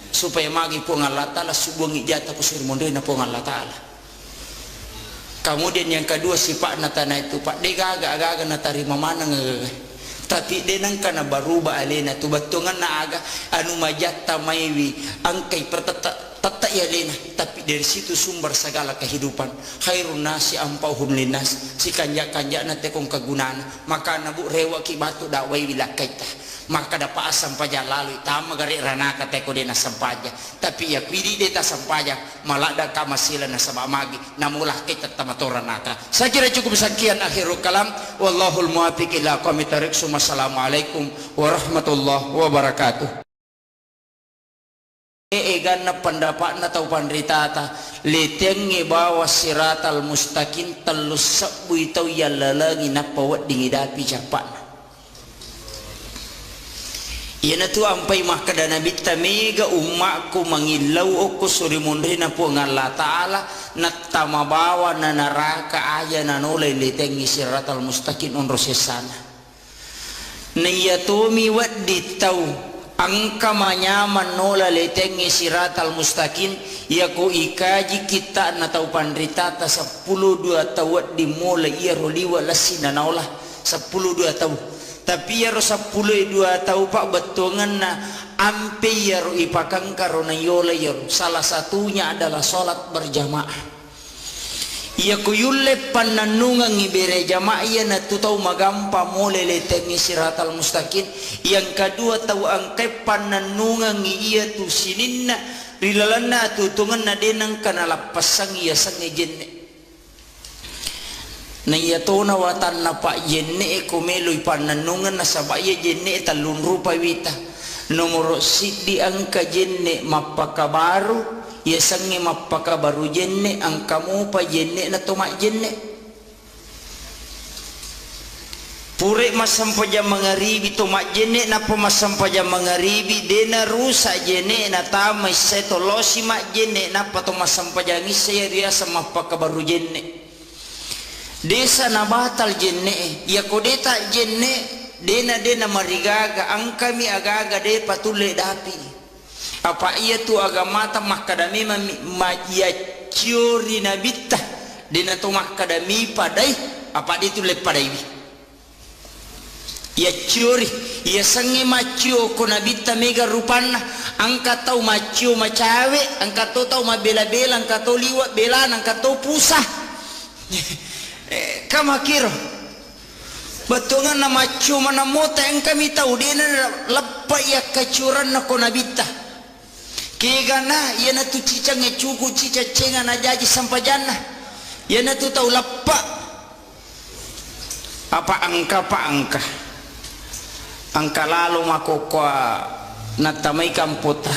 supaya magi po Allah taala subu ngijata kusir monde na po Allah taala. Kemudian yang kedua sifat natana itu pak dega agak natarima mana tapi denang kana baruba alena tu batungan na aga anu majatta maiwi angkai tata ya lena tapi dari situ sumber segala kehidupan khairun nasi ampauhum linnas si kanja na tekong kagunana maka nabu rewa ki batu dakwai wilakaita maka dapat asam pajak lalu tama gari ranaka teko dena sampaja tapi ya pidi deta sampaja malada kamasila na sabak magi namulah kita tamatoranaka. Saya kira cukup sekian akhirul kalam wallahul muwaffiq ila aqwamit thariq. Assalamualaikum warahmatullahi wabarakatuh. Egana pendapat na tau pandritata letengi bawa siratal mustaqim telus sabu itau yalalagi na pawat dingidapi capat yana tu ampai mah kada nabi tamega ummaku mangilau aku suri mundri na po ngalla taala natama bawa na naraka aya na nolai letengi siratal mustaqim onro sesana niyatomi waddi tau angka manyaman nola letengi siratal mustaqim ya ko ikaji kita na tau pandritata 12 tawat di mulai ia roliwa lasina naola 12 tau tapi ya rosa 12 tahu pak betungan na ampe ya ro ipakang karona yola ya salah satunya adalah salat berjamaah ya kuyulle pananungan ngibere jamaah ya na tu tahu magampa mole letengi siratal mustaqim yang kedua tahu angkai pananungan iya tu sininna rilalana tu tungan na denang kana lapasang iya sange jenne na yatona watan na pak jenne ko meloy pananungan na sabaya jenne talun rupa wita nomor sidi angka jenne mapakabaru ya sange mapakabaru jenne angka mo pa jenne na tomak jenne pure masampaja mangaribi tomak jenne na po masampaja mangaribi dena rusa jenne na tamay setolosi mak jenne na pa to masampaja ngise ria sama mapakabaru jenne desa na batal jenne ya kodeta jenne dena marigaga angkami agaga de patule dapi apa iya tu agamata makadami majia ciori nabita dena tu makadami padai apa ditule padai ya ciori ya sange macio ko nabita mega rupana angka tau macio macawe angka tau mabela-bela angka tau liwat belan angka tau pusah kamakiro betungan nama cuma namota yang kami tahu dia lepa ya kecuran na konabita kegana ia na tu cicang cuku cica cenga na jaji sampajana ia na tu tau lappa apa angka lalu makokwa na tamay kampota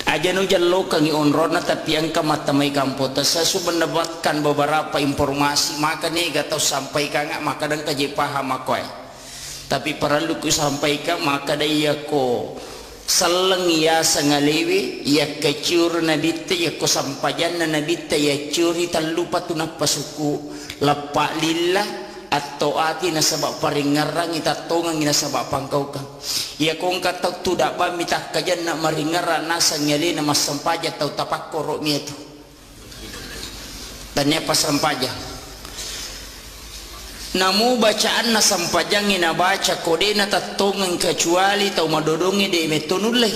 aja no jallo kang onrona tapi angka matamay kampota sa subandabatkan beberapa informasi maka nega tau sampaikan maka dan kaji paham aku tapi perlu ku sampaikan maka daya ko salang ya sangalewi ya kecur nabita ya ko sampajan na nabita ya curi talupa tunap pasuku lapa lillah atau ati na sabak paringarang itatongang ina sabak pangkau kang ya kong kata tidak ba mitah kajan na maringara nasa nyali na masampaja tau tapak korok mi itu tanya pas sampaja namu bacaan na sampajang ina baca kode na tatongang kecuali tau madodongi de metonulai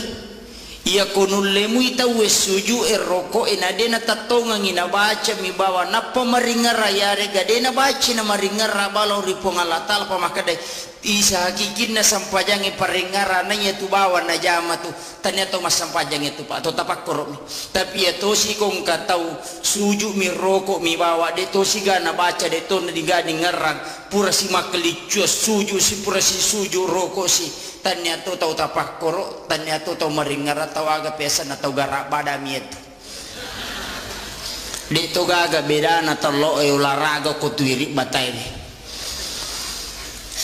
ia konulemu ita wesuju eroko enadena tatongang ina baca mi bawa napa maringara yare gadena baca na maringara balau ripong alatal pamakade isa hakikin na sampajang paringara na tu bawa na jama tu tanya to mas sampajang itu pak atau tapak korok mi tapi ya to si kong katau suju mi roko mi bawa de to si gana baca de to na digani ngarang pura si makelicu suju si pura si suju roko si tanya tu tau tapak korok tanya tu tau maringara tau aga pesan atau garak badami itu di to gaga beda na talo olahraga ko tuiri batai ni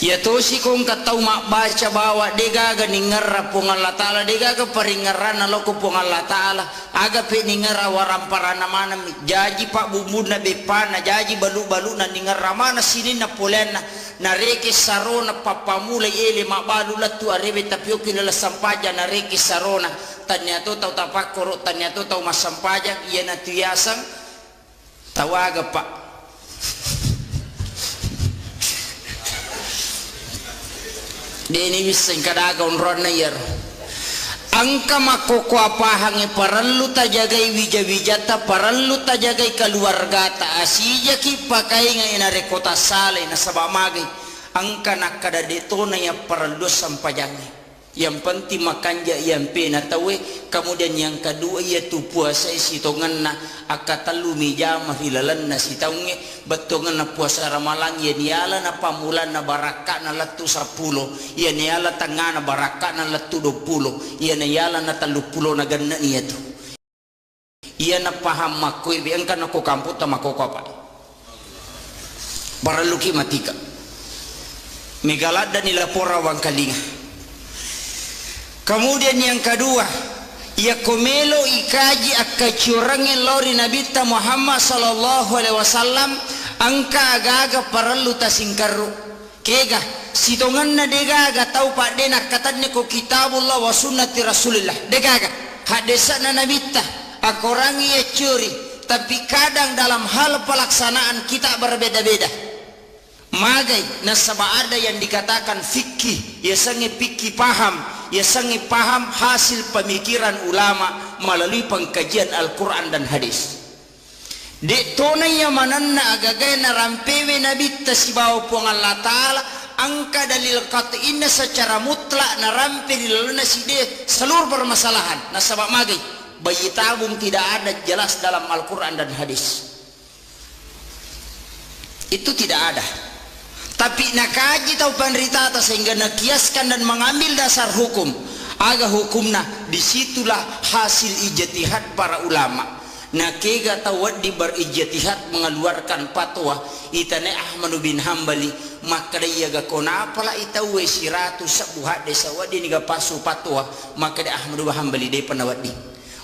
ya to si kong katau mak baca bawa de gaga ningara pong Allah taala de gaga paringara na loko pong Allah taala aga pe ningara waramparana mana jaji pak bumbu na bepana jaji balu-balu na ningara mana sini na polena na reke sarona papamula ele mabalu latu arebe tapio kinala sampaja na reke sarona tanya to tau tapakoro tanya to tau masampaja iya na tuyasang tawaga pak deni wiseng kadaga onron na yer angka makoko apahangi parallu tajagai wija-wijata parallu tajagai keluargata asija ki pakai ngai na rekota sale na sabamagi angka nakada detona ya parallu sampajangi yang penting makanja yang pena tawe kemudian yang kedua yaitu puasa sitongan na akatalu mijama hilalan na sitaunge betongan na puasa ramalang ya niala na pamulan na baraka na latu 10 ya niala tangana baraka na latu 20 ya niala na 30 na ganna niya tu iya na paham makoy biangkan ako kamputa makoko pa para luki matika megalada nila pora wang kalinga. Kemudian yang kedua, ya komelo ikaji akacurangin lori Nabi Muhammad sallallahu alaihi wasallam angka agaga parallu tasingkaru kega sitongan na degaga tau pak dena katadne ko kitabullah wa sunnati rasulillah degaga hadisa na Nabi akorangi ya curi tapi kadang dalam hal pelaksanaan kita berbeda-beda magai nasaba ada yang dikatakan fikih ya sange fikih paham ya sangi paham hasil pemikiran ulama melalui pengkajian Al-Quran dan hadis dek tonanya mananna agagay na rampewe nabi tasibaw po Allah Ta'ala angka dalil qat'inna secara mutlak na rampe dilaluna side seluruh permasalahan nasabak magay bayi tabung tidak ada jelas dalam Al-Quran dan hadis itu tidak ada tapi nakaji tau penderita sehingga nakiaskan dan mengambil dasar hukum aga hukumna disitulah hasil ijtihad para ulama nakega tawad di berijtihad mengeluarkan fatwa itane Ahmad bin Hambali maka dia ga kona pala itawe siratu sabuhat desa wadi niga pasu fatwa maka dia Ahmad bin Hambali de panawadi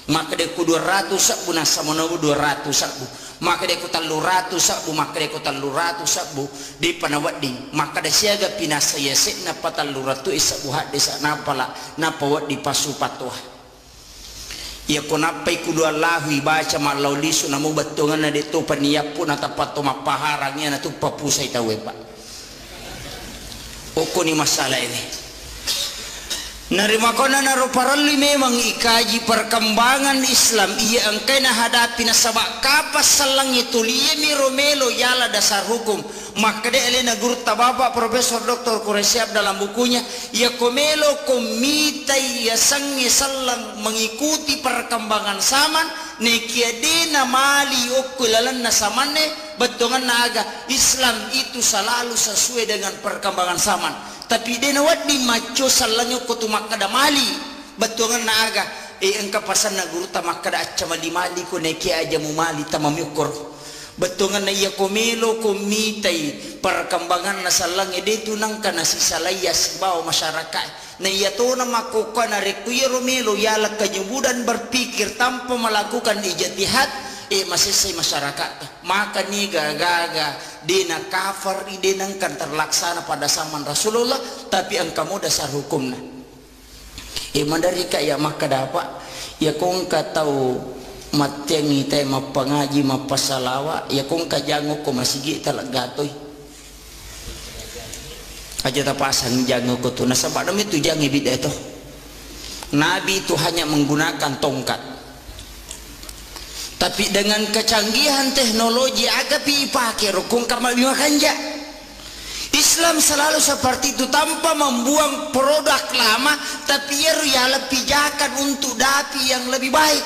maka dia ku 200 sabu nasamono 200 sabu maka dia ku 300 sabu maka dia ku 300 sabu di panawadi maka dia siaga pinasaya sekna pataluratu isabu hadis napala napawat di pasu patwa ya konapai kudu Allahu baca malau lisu namu batongan na dito paniyapun atapato mapaharangnya na tu papusay tawe pa oko ni masalah ini Narima ko na naruparali memang ikaji perkembangan Islam iya angkai na hadapi na sabak kapas salang itu liye miromelo yala dasar hukum maka de elena guru tababa Profesor Dr. Quraisyab dalam bukunya ya komelo komita ya sangi salang mengikuti perkembangan zaman nekiadena mali okulalan na samane betongan naga Islam itu selalu sesuai dengan perkembangan zaman. Tapi dia nawat di maco salangnya kutu makada mali betongan naga engka pasan na guru ta makada acca mali mali ko neki aja mu mali tamamyukur betongan na iya komelo komitai perkembangan na salang ede tunang kana si salayas bawa masyarakat na iya to na makuka na rekuya romelo yala kanyubudan berpikir tanpa melakukan ijtihad masisay masyarakat maka ni gaga dina kafir idinang kan terlaksana pada zaman Rasulullah tapi ang kamu dasar hukum na mandari kaya maka dapat ya kung ka tahu matyangi tay mapangaji mapasalawa ya kung ka jango ko masigi talagatoy aja tapasan jango ko to nasa padam itu jangi bida itu Nabi itu hanya menggunakan tongkat. Tapi dengan kecanggihan teknologi agak pakai rukun kamal kanja. Islam selalu seperti itu tanpa membuang produk lama, tapi ya lebih pijakan untuk dapi yang lebih baik.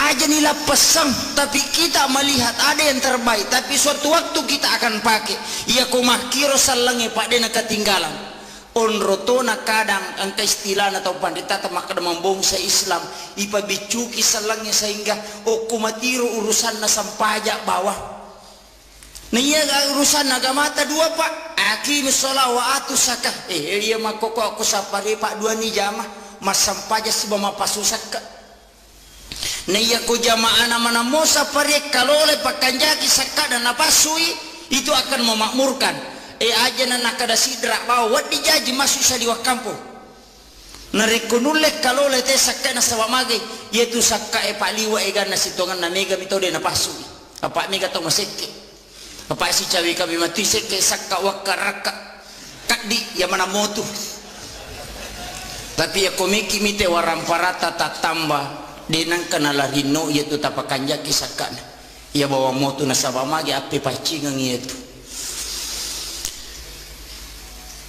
Aja nilai pesang, tapi kita melihat ada yang terbaik, tapi suatu waktu kita akan pakai. Ya kumakiro salange pak dena ketinggalan. Onrotona kadang angka istilah atau pandita maka membongsa Islam ipa bicuki salangnya sehingga kumatiru urusan na sampajak bawah nah iya urusan agamata dua pak aki misola wa atu sakah iya makoko aku sapari pak dua ni jamah mas sampajak si bama pasusak nah iya ko jamaah nama mo sapari kalau oleh pakanjaki sakah dan napasui itu akan memakmurkan aja na nakada sidra bawa wadi jaji masuk sa diwa kampung narekunulek kalau lete sakka na sawamage yaitu sakka paliwa egan na sitongan na mega mitode na pasu apa mega to maseke apa si cawi kami mati seke sakka wakaraka kadi ya mana motu tapi ya komiki mite waramparata tatamba denang kanala rino yaitu tapakanja kisakana ya bawa motu na sawamage ape pacingang yaitu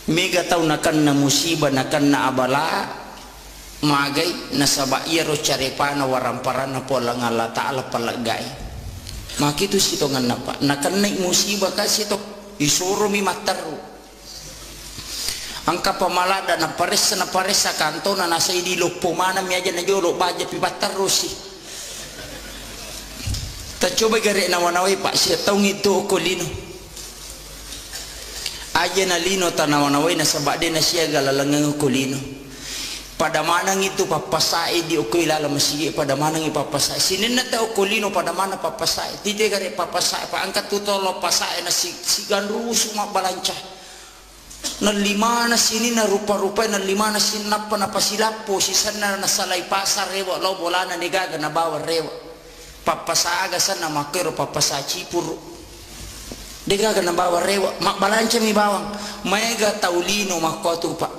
mega tau nakan na musibah nakan na abala magay nasaba iro carepana waramparana pola ngala ta'ala palagay makitu sito nga napa nakan na musibah kasi to isuro mi mataru ang kapamalada na pares sa kanto na nasa idilo pumana mi aja na jolo baja pipataru si ta coba gari na wanaway pa siya taong ito okolino aja na lino tanawanaway na sabade na siya galalangang kulino pada manang itu papasai di ukoy lala masigi pada manang ipapasai sinin na tao kulino pada mana papasai tite gare papasai pa angkat tutolo pasai na sigan rusu mabalanca na lima na sini na rupa-rupa na lima na sinapa na pasilapo sisan na nasalay pasar rewa lo bola na nigaga na bawa rewa papasai agasan na makero papasai cipuru dega na bawa rewa mak balanca mi bawang mega taulino makotu pak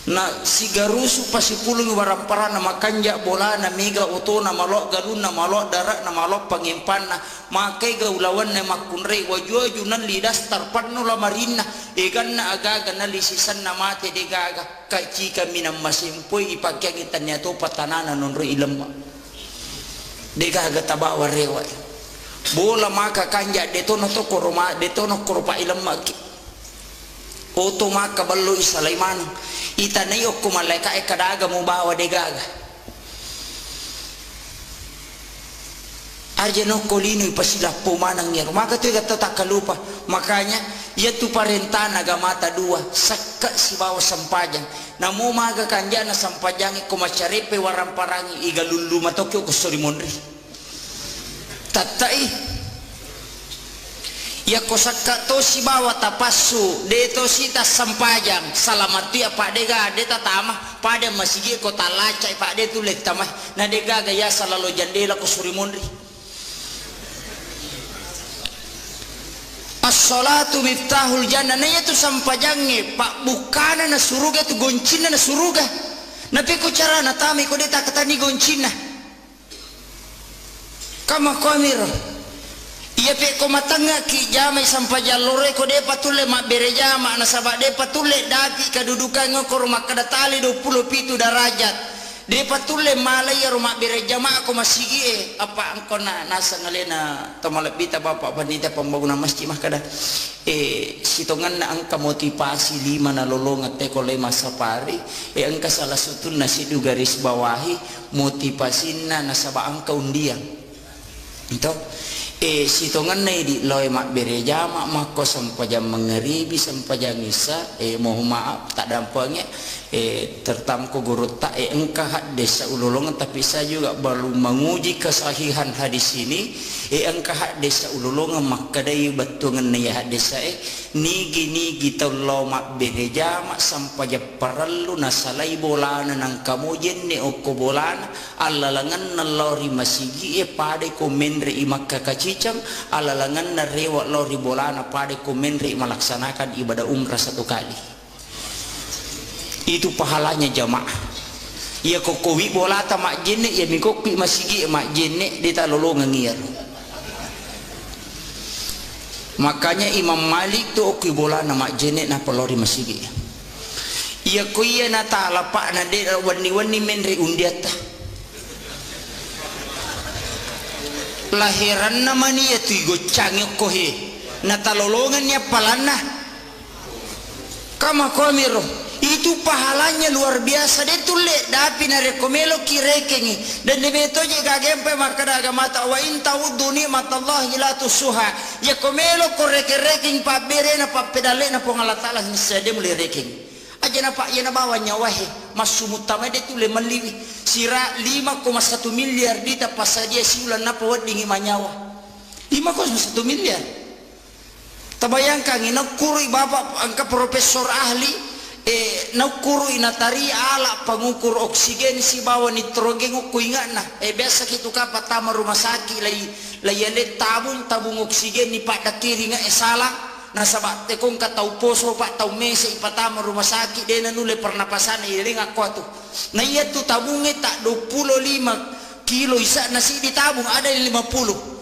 na sigarusu pasipulung warampara na makanja bola na mega oto na malok galun na malok darat na malok pangimpan na makai gaulawan na makunre wajo nan lidas tarpanno la marina egan na agaga na lisisan na mate dega kaci kami na masimpoy ipagyagitan niya to patanana nonro ilemma dega tabawa rewa bola maka kanja detono to koroma detono koropa ilam maki oto maka ballo isalaiman itanay o kumaleka kadaga mo bawa degaga arjeno kolino ipasila pumanang niya maka to takalupa makanya yaitu parentana gamata dua sakka si bawa sampajang namo maga kanja na sampajangi kumacarepe waramparangi igalulu matokyo kusurimonri tatai ya kosaka to si bawa tapasu deto sita sampajang salamati apa dega deta tama pada masigi kota lacai pak de tu lek tamah na dega gaya salalo jandela ko surimonri as-salatu miftahul jannah. Na itu sampajange pak bukana na suruga tu goncina na suruga. Napi ko cara na tami ko dita katani goncina. Kama ko amiro. Iya pe ko matanga ki jamai sampajalore ko de patule mak berejama na sabak de patule dapi kedudukan ngokor mak kadatali 27 derajat. De patule malaya rumah berejama aku masih apa angko na nasa ngalena tamalapita bapak panita pembangunan masjid mah kada sitongan na angka motivasi 5 na lolongat teko lema sapari angka salah satu nasi du garis bawahi motivasi na nasaba angka undian itu sitongan na di loe mak berejama mako sampajam mengeribi sampajam isa mohon maaf tak dampaknya tertamko guru tak engkah desa ululungan tapi saya juga baru menguji kesahihan hadis ini engkah desa ululungan maka dari betungan ya hadis nigi taulo mak bereja mak sampai parallu nasalai bolana nang kamu jenne oko bolana alalangan nalori masigi pade komendre imak kakacicam alalangan narewa lori bolana pade komendre melaksanakan ibadah umrah 1 kali. Itu pahalanya jamaah. Ya kokowi bolata mak jenne ya mikopi masigi mak jenne di talolongan ngir. Makanya Imam Malik tu okui bola na mak jenne na pelori masigi. Ya ko iya na taala pak na de wani menre undiata. Lahiran nama ni ya tu gocangi kohe na talolongan ya palana. Kama komiro itu pahalanya luar biasa dia tule dapi na rekomelo kirekengi dan debeto je gagempe makada agamata wa in ta'uddu ni'matallahi la tusuha ya komelo koreke-reking pa bere na pa pedale na po ngala taala sede muli reking aja na pak ya na bawa nyawahe masumutama dia tule maliwi sira 5,1 miliar dita pasadia siulan na po wadingi manyawa 5,1 miliar tabayangkan inakuri bapak angka profesor ahli naukuru inatari ala pengukur oksigen si bawa nitrogen uku ingat nah biasa gitu kapa tama rumah sakit lay tabung oksigen ni pak kiri nga salah na sabat tekong katau poso pak tau mese ipatama rumah sakit dena nule pernapasan iring aku atuh na iya tu tabungnya tak 25 kilo isa nasi ditabung ada 50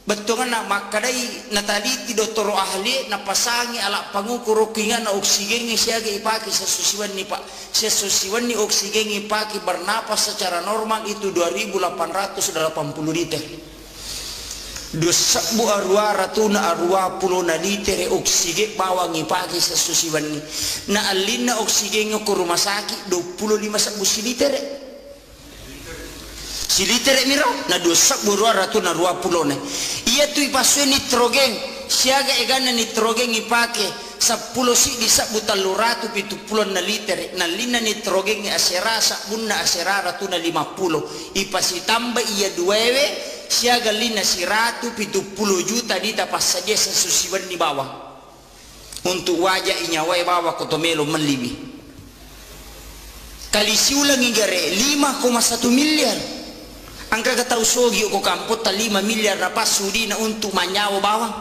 betul na makadai na taliti doktor ahli na pasangi ala pangukur kingan na oksigen ni siya ipaki sa susiwan ni pak sesusiwan ni oksigen ipaki bernapas secara normal itu 2.880 liter 2.000 ratuna 20 na liter oksigen bawang ipaki sa susiwan ni na alin na oksigen ko rumah sakit 25 liter si liter miro na 2.220 ne iya tu ipasue nitrogen siaga egana nitrogen ipake 10 si di sabuta luratu 70 na liter na lina nitrogen asera sabunna asera ratuna 50 ipasi tambah iya duwewe siaga lina siratu 70 juta dita pas saja sesusiwan di bawah untuk wajah inyawai bawah kotomelo melibi kali siulang igare 5,1 miliar angka kata usogi ko kampot 5 miliar na pasudi na untuk manyawa bawang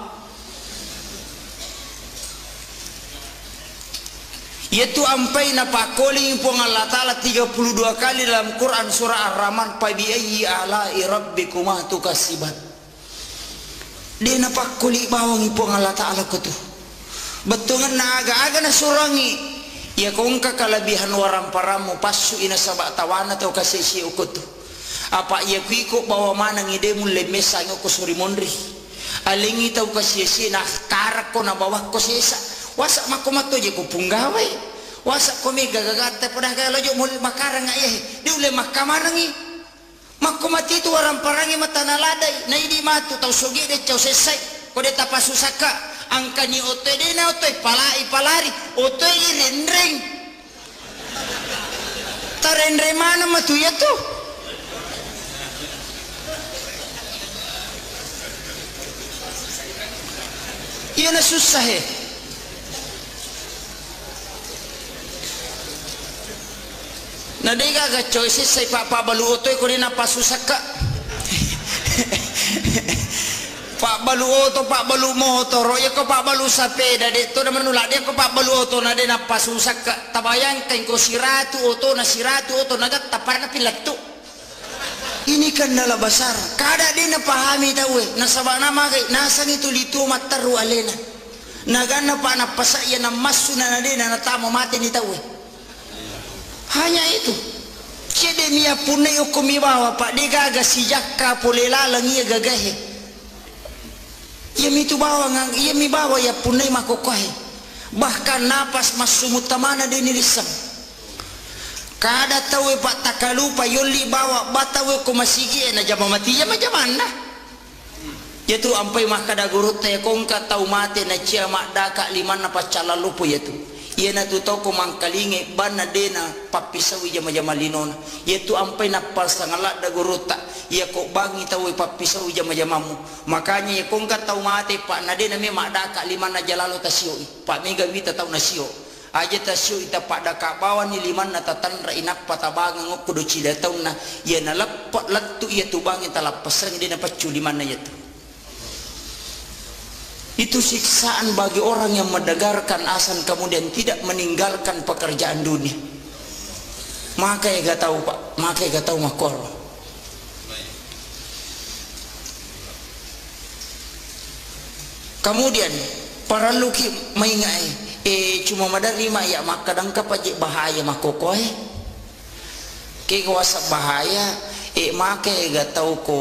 yaitu ampai na pakoling po Allah Ta'ala 32 kali dalam Quran surah Ar-Rahman pa bi ayyi ala'i rabbikuma tukasiban dia na pakoli bawang po Allah Ta'ala ko tu betungan na aga-aga na surangi ya kung kakalabihan warang paramu pasu ina sabak tawana atau kasisi ukot tu apa ia kuiko bawa mana ngide mulai mesanya ko suri mondri alingi tau kasih nah karak ko na bawah ko sesa wasak makomato je ko punggawe wasak ko mega gagata pada kaya lojo mul makarang ayah di ule makamana ngi makomati itu orang parangi mata naladai na idi matu tau sogi de cau sesai ko de tapasusaka angkani otoy de na otoy palari otoy rendreng tarendre mana matu ya tu iya na susah na di gaga choices say papa balu otoy ko rin na pasusaka Pak balu oto, pak balu motor, ya ko pak balu sepeda, de to na manula dia ko pak balu oto na de na pasusak ka tabayang kain ko siratu oto nagat tapar na pilatu. Ini kan nala besar. Kada dia na pahami tahu, nasaba nama kay nasang itu litu mataru alena. Nagana pa na pasa ya na masuna na de na tamo mati ni tahu. Hanya itu. Kede mia punai okumi bawa pak de gaga si jakka polela langi gagahe. Ia itu bawa ngang, ia mi bawa ya punai makokohe. Bahkan napas masumutamana de nirisam. Kada tahu pak takalupa yoli bawa batawe ko masigi na jama mati jama jamana. Yaitu ampai makada gurut ya kongka tau mate na cia mak daka liman na pacala lupo yaitu. Ia na tu tau ko mangkalinge bana dena papisawi jama jama linon. Yaitu ampai na pasangala da guruta. Ia kok bangi tahu papisawi jama jamamu. Makanya ya kongka tau mate pak na dena me mak daka liman na jalalo tasio. Pak mega wita tau nasio. Aja tasio ita pak daka bawa ni liman na tatanra inak patabangan ngok kudu cida tau na. Ia na lepat latu ia tu bangi talapasang dena pacu liman na yaitu. Itu siksaan bagi orang yang mendengarkan azan kemudian tidak meninggalkan pekerjaan dunia. Maka ya gak tahu pak, maka ya gak tahu makor. Kemudian para luki maingai, cuma madarima ya maka dangka pajak bahaya makokoy. Ke kuasa bahaya, maka ya gak tahu ko.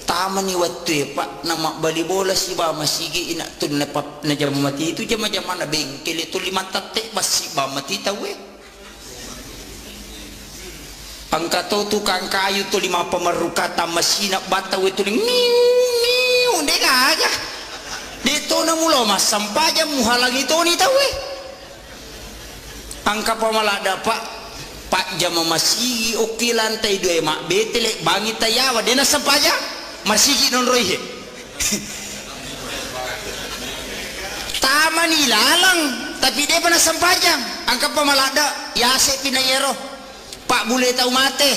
Taman ni waktu pak nama bali bola si ba masigi ina tu na pap na jam mati itu jam na bengkel itu 5 tatek basi ba mati tawe angka to tukang kayu tu 5 pemerukata masina batawe tu niu dega dito na mulo mas sampaja muhalang itu ni tawe angka pamalada pak jam masigi oki lantai 2 mak betele bangi tayawa dena sampaja masih non roihe taman ilalang tapi dia pernah sempajang angka pamalada ya se pinayero pak bule tau mate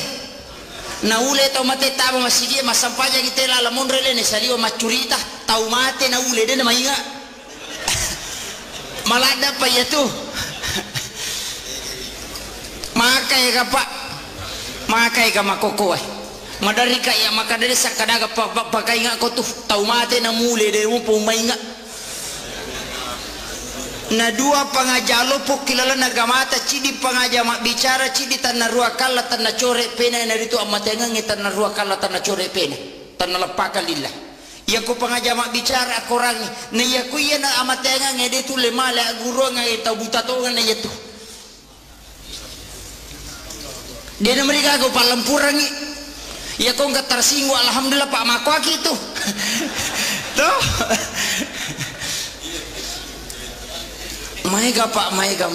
na ule tau mate tama masih dia masampajang kita lamun rele ne saliwa macurita tau mate na ule dia na mainga malada pa itu makai ka pak makai ka makoko madari kaya maka dari sakadaga pakai ngak ko tu tau mate na mule de mo pumainga na dua pangajalo po kilala nagamata cidi pangaja mak bicara cidi tan narua kala tan na core pena na dito amatenga ngitan narua kala tan na core pena tan na lepaka lillah ya ko pangaja mak bicara korangi na ya ko ya na amatenga ngede tu le male guru ngai tau buta to na yetu dia na mereka ko palampurangi ya kau nggak tersinggung alhamdulillah pak makwaki itu tuh maiga pak maiga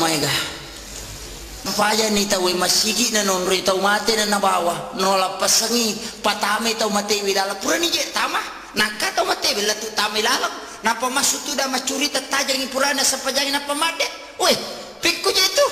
apa aja nih tahu masigi na non roi tahu mate na nabawa nolak pasangi patame tahu mate widala pura nih je tamah nakka tahu mate bila tu tame lalang napa masuk tu dah macuri tetajangi purana sepanjang napa made weh pikku je itu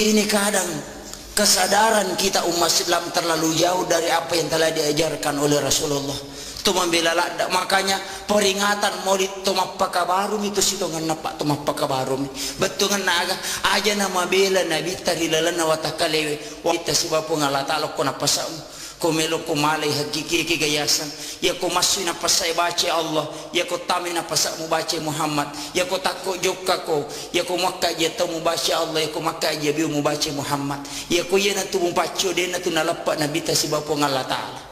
ini kadang kesadaran kita umat Islam terlalu jauh dari apa yang telah diajarkan oleh Rasulullah. Tu membela lada makanya peringatan maulid tu mapaka barum itu sitongan napak tu mapaka barum. Betungan naga aja nama bela nabi tarilalana watakalewe wita sibapu ngala ta'ala ko napasam. Ko melo ko malay hakiki kigayasan ya ko masu na pasay baca Allah ya ko tami na pasa mo baca Muhammad ya ko takko jokka ko ya ko makka je to mo baca Allah ya ko makka je bi mo baca Muhammad ya ko yena tu mo pacho de na tu nalapa nabi ta si bapo ngala taala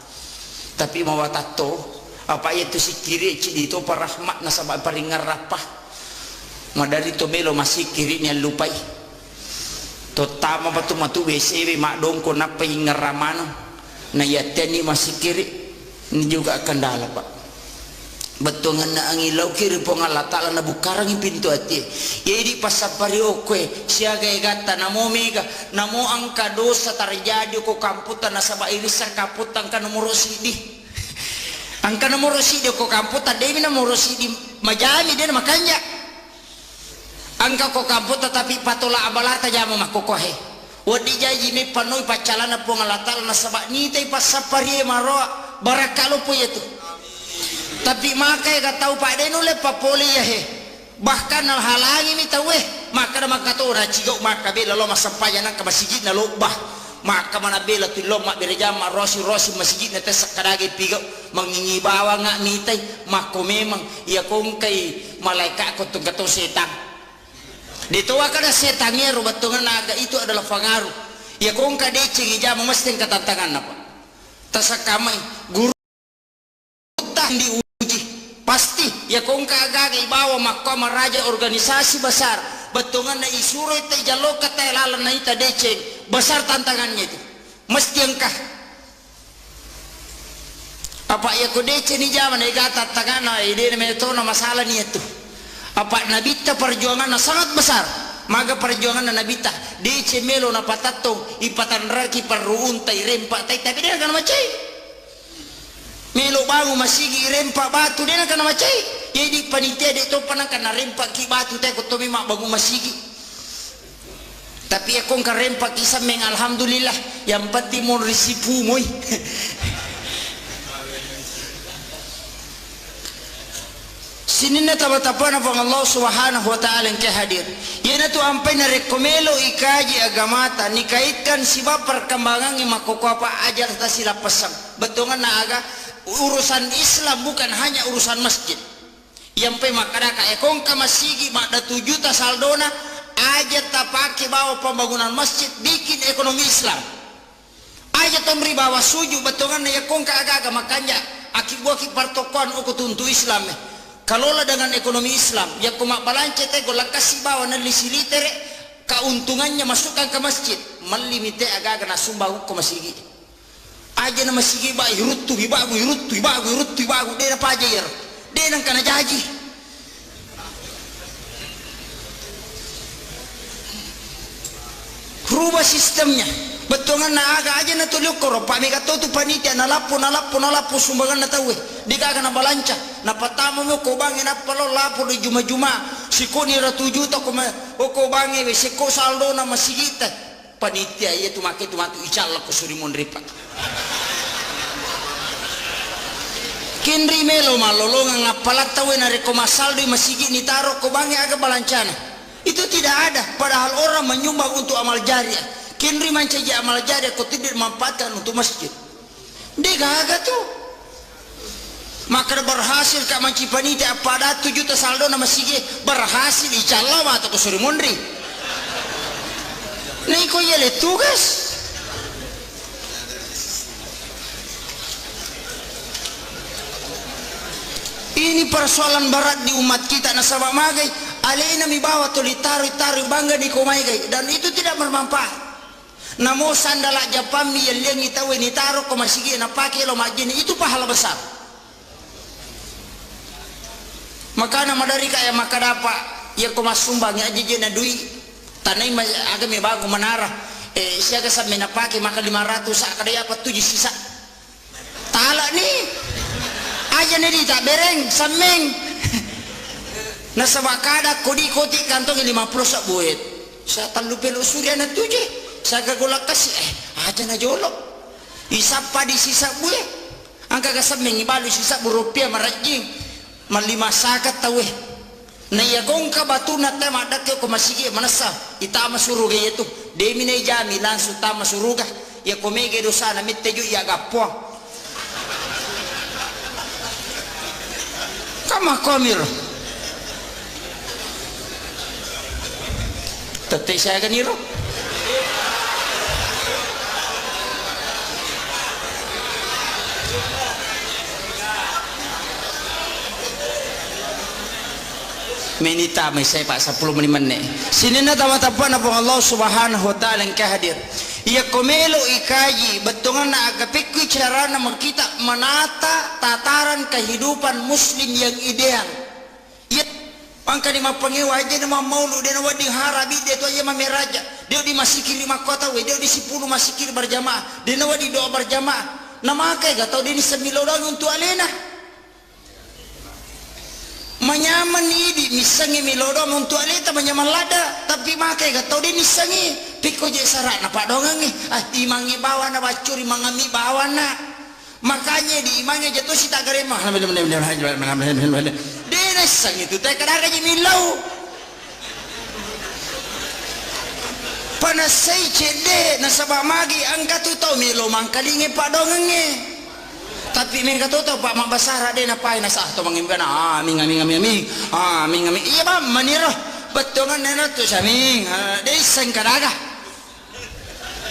tapi mawatato apa itu si kiri dito para rahmat na sabay paringar rapah madali to melo masih kiri nya lupai to tama batu matu WC mak dong ko na paingaramano na yateni masih kiri ini juga kendala pak betul ngana angilau kiri pongala ta'ala na bukarang pintu hati jadi pasapari okwe siaga egata namo mega namo angka dosa terjadi ko kamputan nasaba irisa kaputan kan nomor sidi angka nomor sidi ko kamputan demi nomor sidi majami dia makanya angka ko kamputan tapi patola abalata jama makokohe wadi jaji me panoi pacalana pongalatal na sabak ni tay pasapari maro barakalo po yetu tapi makai ga tahu pak den oleh papoli ya he bahkan halangi mi tahu maka to racigau maka bela lo masampaya nang ka masjid na lo bah maka mana bela tu lo mak berjama rosi masjid na tes kadage pigo mangingi bawa nga mitay mako memang ya kung kay malaikat ko tung katong setan dito wa kada setan ngero batungan naga itu adalah pengaruh ya kung kadecing ijama mesti katantangan apa tasakamay guru tah diuji pasti ya kung kagage bawa makam raja organisasi besar batungan na isuro ite jalo kata lalan na ita deceng besar tantangannya itu mesti engkah apa ya ko deceng ni zaman ega tantangan ide meto na masalah ni itu apa nabita perjuangan na sangat besar maga perjuangan na nabita deceng melo na patatong ipatan raki perruun tay rempa tay tapi dia kan macai melo bangu masigi rempa batu dia kan macai jadi panitia dia tu panang kana rempa ki batu tay ko to mi mak bangu masigi tapi aku kan rempa kisah meng alhamdulillah yang penting mon risipu moy sinina tabatapana pang Allah subhanahu wa ta'ala yang hadir yana tu ampai na rekomelo ikaji agamata nikaitkan siba perkembangan yang makokoapa ajar ta sila pasang betongan na aga urusan Islam bukan hanya urusan masjid yang pe makadaka ekong ka masigi makda 7 juta saldona aja tak pakai bawa pembangunan masjid bikin ekonomi Islam aja tambri bawa suju betongan na ekong ka aga makanya akibuah ki partokoan uko tuntu Islam kalola dengan ekonomi Islam ya kumak balance te golak kasih bawa na lisilitere keuntungannya masukkan ke masjid melimite aga na sumbau ko masigi aja na masigi ba irutu ibagu de na pajer de nang kana jaji rubah sistemnya betongan na aga aja na tuluk koro pak mega tu panitia na lapu sumbangan na tahu dika kana balanca na patamu mo ko bangi na palo lapu di juma siko ni 7 juta ko ko bangi we siko saldo na masigita panitia iya tu make tu matu icalla ko suri mon ripa kinri melo malolo ngapalat tahu na rekoma saldo masigi ni taro ko bangi aga balancana itu tidak ada padahal orang menyumbang untuk amal jariah kinri mancaji amal jariah kau tidak memanfaatkan untuk masjid dia gagal tuh maka berhasil kak manci panitia pada 7 juta saldo na masjid berhasil icalla atau kusuri mondri nah iko yele tugas ini persoalan berat di umat kita nasabah magai alena mi bawa tu taruh bangga di komai gai dan itu tidak bermanfaat namo sandala japami yang kita we ni taruh ko masigi na pakai lo majini itu pahala besar makana madari kaya maka dapat ya ko masumbang ya jejena dui tanai aga mi bago menara siaga sa me na pakai maka 500 sak kada apa 7 sisa tala ni aja ni tak bereng sameng nasa wakada kodi koti kantong 50 sak buet sa talu pelo surya na tuje sa gagolak kasi aja na jolo isapa di sisa buet angka kasameng ibalu sisa rupiah marajing malima sakat tawe na yagong ka batuna tema dakyo ko masigi manasa itama suruga itu demi na jami langsung tama suruga ya komege dosa na mitteju ya gapo kama komir tete saya ganiro menita may saya pak 10 menit sini na taman-taman apa Allah subhanahu wa ta'ala yang hadir ia komelo ikaji betungan na agapikku cara na kita menata tataran kehidupan muslim yang ideal ia pangka di mapangewa aja na maulu dia na wading harabi dia tu aja mameraja dia di masikir 5 kota we dia di 10 masikir berjamaah dia na wadi doa berjamaah nama kay gatau dia ni 9 orang untuk alena manyaman ini misangi milodo untuk alita manyaman lada tapi makai gatau dia misangi piko je sarak na pak dongangi imangi bawa na bacuri mangami bawa na makanya di imangnya jatuh si tak geremah dia sang itu tak kadang aja milau panasai cede nasabah magi angkat tu tau milo mangkalinge pak dongenge tapi mereka tu tau pak mak basara dia napai nasah tu mangimkan amin iya bang maniroh betongan nenek tu saming dia sang kadaga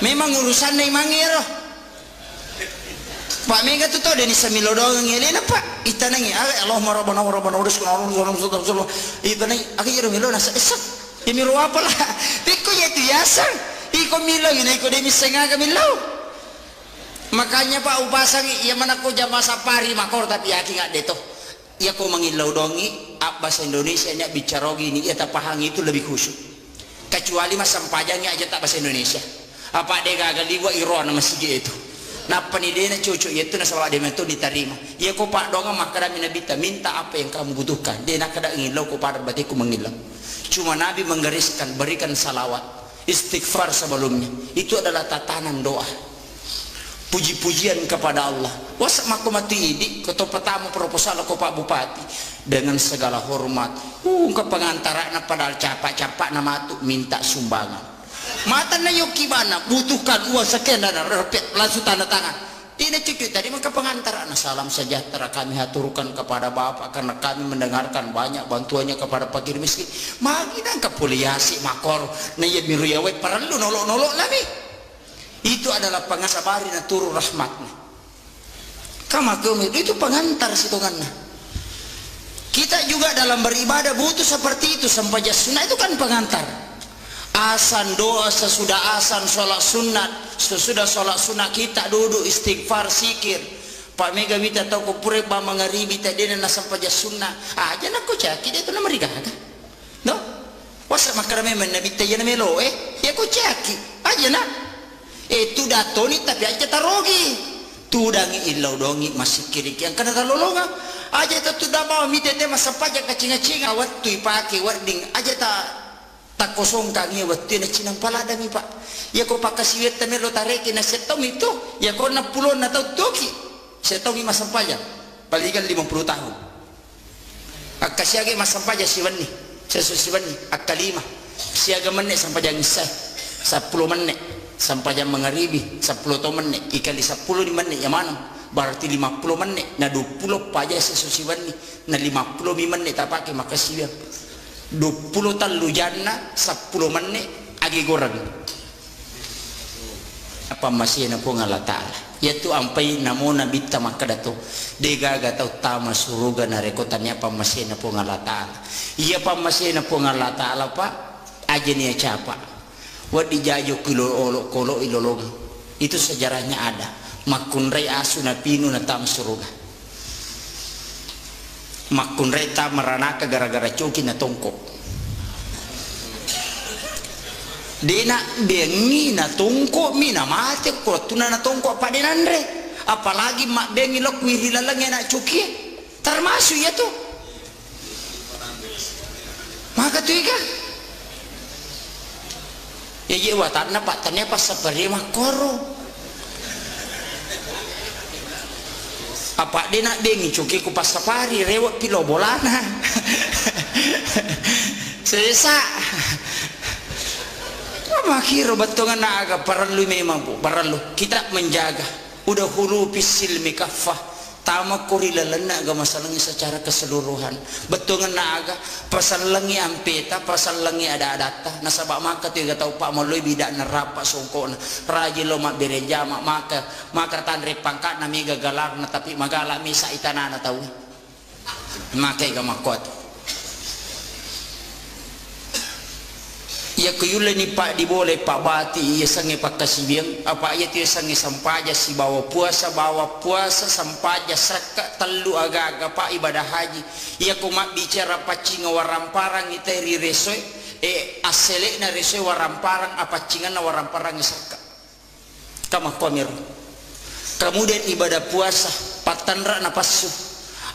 memang urusan ni mangiroh Pak Mega tu tahu dia ni samilo doang ngelen apa itanangi Allahumma rabbana uruskan itanangi akhirnya milo nasa esak ya milo apalah iko ya tu yasang iko milo ini iko demi sengaja milo makanya Pak upasang ya mana ko jama sapari makor tapi aki ngak deto ya ko mangilau dongi bahasa Indonesia nya bicara gini ya tak pahang itu lebih khusyuk kecuali mas sampajangnya aja tak bahasa Indonesia apa dia gagal liwa iron masjid itu nah penidena cucu itu nasabah dia itu diterima ya kau pak donga maka kami nabi minta apa yang kamu butuhkan dia nak kada ngilau kau pada batiku mengilau cuma nabi menggariskan berikan salawat istighfar sebelumnya itu adalah tatanan doa puji-pujian kepada Allah wasak maku mati idi ketua pertama proposal kau pak bupati dengan segala hormat ke pengantaran padahal capak nama tu minta sumbangan mata na yung kibana butuhkan uang sekian dan repet langsung tanda tangan tidak cukup tadi maka pengantar salam sejahtera kami haturkan kepada Bapak karena kami mendengarkan banyak bantuannya kepada fakir miskin magi dan kepuliasi makor na ya miru yawe perlu nolok lami itu adalah pengasabari na turu rahmatnya kamu itu pengantar situngannya kita juga dalam beribadah butuh seperti itu sampai jasuna itu kan pengantar asan doa sesudah asan sholat sunat sesudah sholat sunat kita duduk istighfar sikir Pak Mega minta tahu ko pure ba mangaribi tadi na sampai sunat aja nak ko caki dia tu nama riga no wasa makarame men nabi tayana melo ya ko caki aja nak itu datoni tapi aja tarogi tudangi ilau dongi masih kiri yang kena talolonga aja tu dah mau minta dia masa pajak kacing-kacing awat tu ipake warding aja tak kosong kami waktu na cinang palada mi pak ya ko pakasiwet tamer lo tareki na setong itu ya ko na pulon na tau toki setong i masampaja paligan 50 tahun akasiage masampaja siwani sesusiwani akalima siaga menit sampai jam isai 10 menit sampai jam mengaribi 10 menit ikali 10 di menit ya mana berarti 50 menit na 20 paja sesusiwani na 50 menit tak pakai makasih 20 talu jana 10 menit agi goreng apa masih na po nga ta'ala yaitu ampai namo na bita makadato degaga tau tama suruga na rekotannya apa masih na po nga ta'ala iya pa masih na po nga ta'ala pa aja niya capa wadi jayo kolo ilolong itu sejarahnya ada makunray asu na pino na tama suruga makunray ta maranaka gara-gara coki na tongko dena bengi na tongko mina mati ko tuna na tongko pa denandre apalagi mak bengi lo kuiri lalang na coki termasuk ya tuh maka tuh ika ya ye watarna pak tanya pas seperti makoro apa dia nak bengi cuki ku pas safari rewat pilo bolana selesa makiro batongan na aga perlu memang bu perlu kita menjaga udah hulu pisil mikafah tama kurila lena aga masalahnya secara keseluruhan betongan na aga pasal lengi ampeta pasal lengi ada adata nasabak maka tu ga tau pak maloi bidak nerapa songko raji lo mak bereja maka tanre pangkat na miga galar na tapi magala misa itanana tau maka ga makot ya kuyule ni pak diboleh pak bati ya sange pak kasibiang apa ya tu sange sampaja si bawa puasa sampaja saka telu aga-aga pak ibadah haji ya ko mak bicara pacing waramparang iteri resoe asele na resoe waramparang apa cingan na waramparang saka kama komir kemudian ibadah puasa patanra na pasu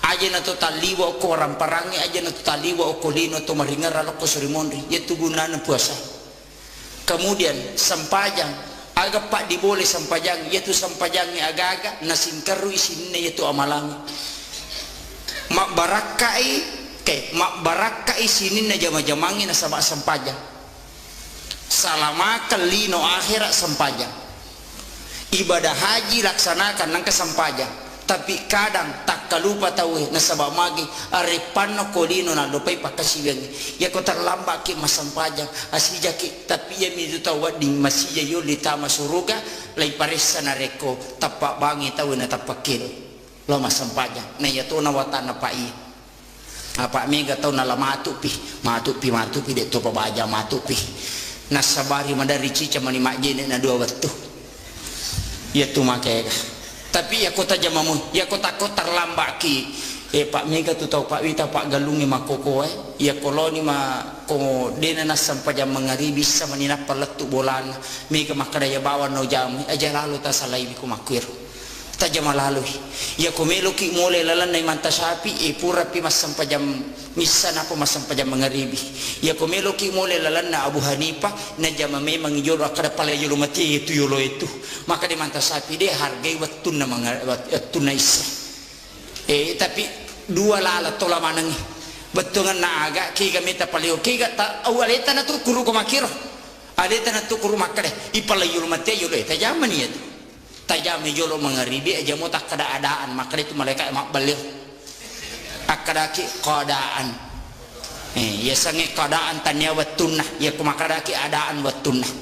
aja na to taliwa ko ramparangi aja na to taliwa ko lino to maringar ko surimondri yaitu gunana puasa kemudian sampajang aga pak diboleh sampajang yaitu sampajangnya aga-aga nasingkaru isinnya yaitu amalangi mak barakai mak barakai sinin na jama-jamangi na sabak sampajang salama kalino akhirat sampajang ibadah haji laksanakan nang kesampajang tapi kadang tak kalupa tahu na sabak magi arepan no kolino na dopai pakasigang ya ko terlambat ki masampajang asija ki tapi ya mi tahu ding masija yo litama suruga lai paressa na reko tapak bangi tahu na tapak kilo lo masampajang na ya to na watana pai apa mega tahu na lamatu pi de to pabaja matu pi nasabari mandari cica mani majene na dua waktu ya tu make tapi ya kota jamamu ya kota terlambat ki pak mega tu tahu pak wita pak galungi makoko ya koloni ma ko dena nasam pajam mengaribi sama nina paletu bolan mega makadaya bawa no jam aja lalu ta salai biku makwir tajam lalu ya ko melo ki mole lalan nai manta sapi pura pi masam pajam misan apa masam pajam mengaribi ya ko melo ki mole lalan na Abu Hanifah na jama memang jolo akada pala jolo mati itu yolo itu maka di manta sapi dia hargai wattun na wattun isa tapi dua lala tola manangi betungan na aga ki kami ta palio ki ta awaleta na tu kuru ko makiro aleta na tu kuru makade ipala yolo mati yolo tajam ni itu tajami jolo mengaribi aja mau tak keadaan maka itu malaikat mak balik akadaki keadaan ya sange keadaan tanya watunah ya kumakadaki adaan watunah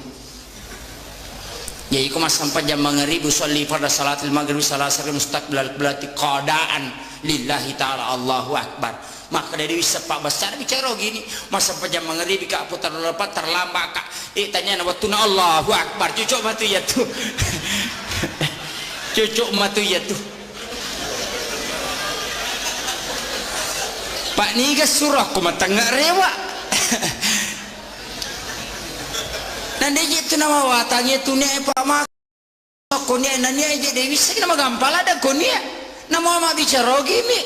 ya iku mas sampai jam mengaribi sholli pada salatil maghrib salasar mustaqbil berarti keadaan lillahi ta'ala Allahu akbar maka dari sepak besar bicara gini mas sampai jam mengaribi kak putar lepat terlambat kak tanya watunah Allahu akbar cucuk batu ya tuh cucuk matu ya tuh pak niga surah ko matangga rewa nanti itu nama watangnya tuh nih pak mak konia nani aja dewi sih nama gampal ada konia nama mak bicara gini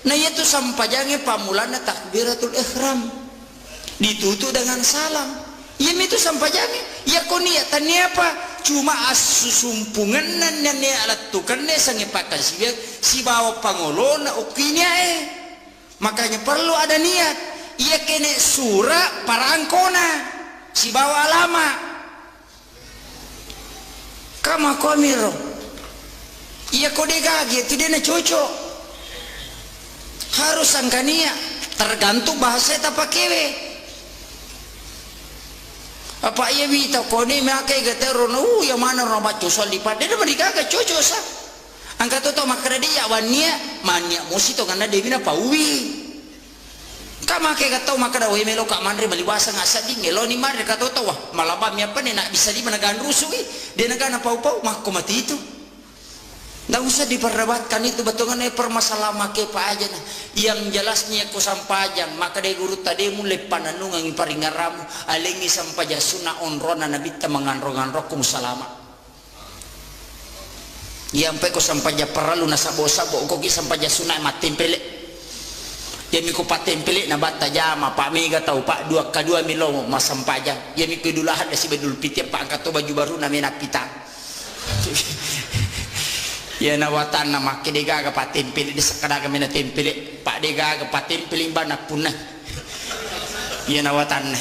nah itu sampajangnya pamulana takbiratul ihram ditutup dengan salam ya itu sampajangnya ya konia tanya apa cuma asusumpungan nannya alat tukan ne sangipakan si bawa pangolona okinya makanya perlu ada niat ia kene surah parangkona si bawa lama kama komiro ia kode gagi itu dia cocok harus angkania tergantung bahasa tak pakewe apa ia bita koni makai gatero no yang mana robat cosol di pada dia mereka agak cocok sah angkat tu makna dia wania mania musito karena dia bina pauwi kama makai gatau makna we melo kak mandre baliwasa ngasa ding elo ni mandre kata tu wah malabam apa ni nak bisa di mana gan rusuh dia nak gan pau mak mati itu nggak usah diperdebatkan itu betongan permasalahan make pa aja nah yang jelasnya ku sampajang maka dia guru tadi mulai pananungan paringaramu alengi sampaja sunah onrona nabi ta manganrongan rokum salama yang pe ko sampaja perlu nasabo-sabo ko ki sampaja sunah matempele yami ko patempele na batta jama pak mega tau pak dua kadua milo masampajang yami ko dulahan si bedul piti pak angkat baju baru na mena pitang ya nawatan nama ke dega ga patempel di sekada ga mena tempel pak dega ga patempel banak punah ya nawatan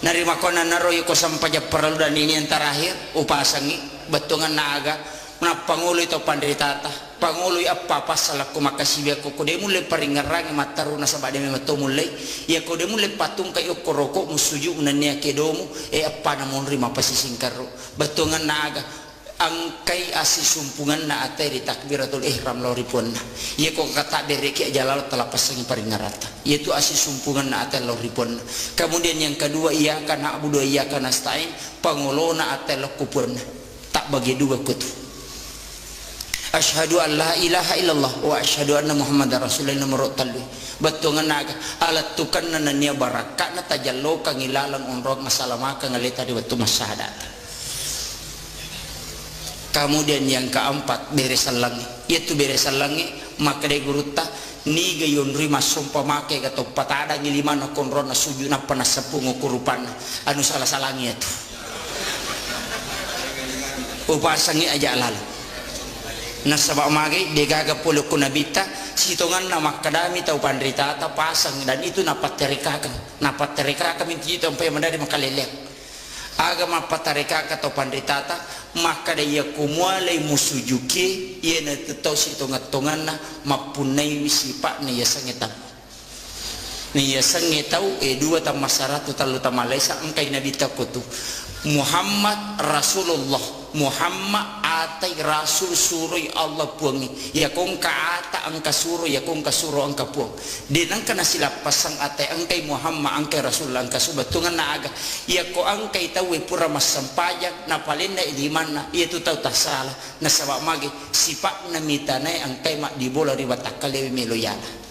narima kona naro ko sampaja perlu dan ini yang terakhir upasangi betungan naga na pangulo itu pandritata pangulo apa pasal aku makasih ko de mulai paringarang mataruna sabade me mato mulai ya ko de mulai patung kayo koroko musuju unania kedomu apa namon rima pasisingkaro betungan naga angkai asi sumpungan na ate di takbiratul ihram loripun ia kok kata dereki jalal telah pasangi paringarata yaitu asi sumpungan na ate loripun kemudian yang kedua ia kana abudu ia kana stain pangolona ate lokupun tak bagi dua kutu asyhadu an la ilaha illallah wa asyhadu anna muhammadar rasulullah nomor talwi betungan naga alat tukan na nia barakat na tajallo kang ilalang onrog masalah ka ngalita di waktu masyahadat. Kemudian yang keempat beresan langi yaitu beresan langi maka de guruta ni gayon rima sumpa make gato patada ngilima na konrona sujuna panas sepung ukurupan anu salah salangi itu upasangi aja lalu nasabak magi degaga puluh kunabita sitongan nama kadami tau pandrita ta pasang dan itu napat terika minti itu sampai mendari makalelek agama patarika atau pandrita ta maka dia kumwalay musujuki ia na tetaw sitongan na mapunay wisipa na yasangitaw niya sangitaw dua ta masaratu talo ta malaysa ang kay nabita ko to Muhammad Rasulullah Muhammad atay Rasul suroy Allah puangi ya kung kaata ang kasuro ya kung kasuro ang kapuang din ang kana sila pasang atay ang kay Muhammad ang kay Rasul ang kasubatungan na aga ya ko ang kay tawi pura masampayag na palin na iliman na iya tutaw tasala na sabak magi sipak na mitanay ang kay makdibola ribatak kalewi meloyana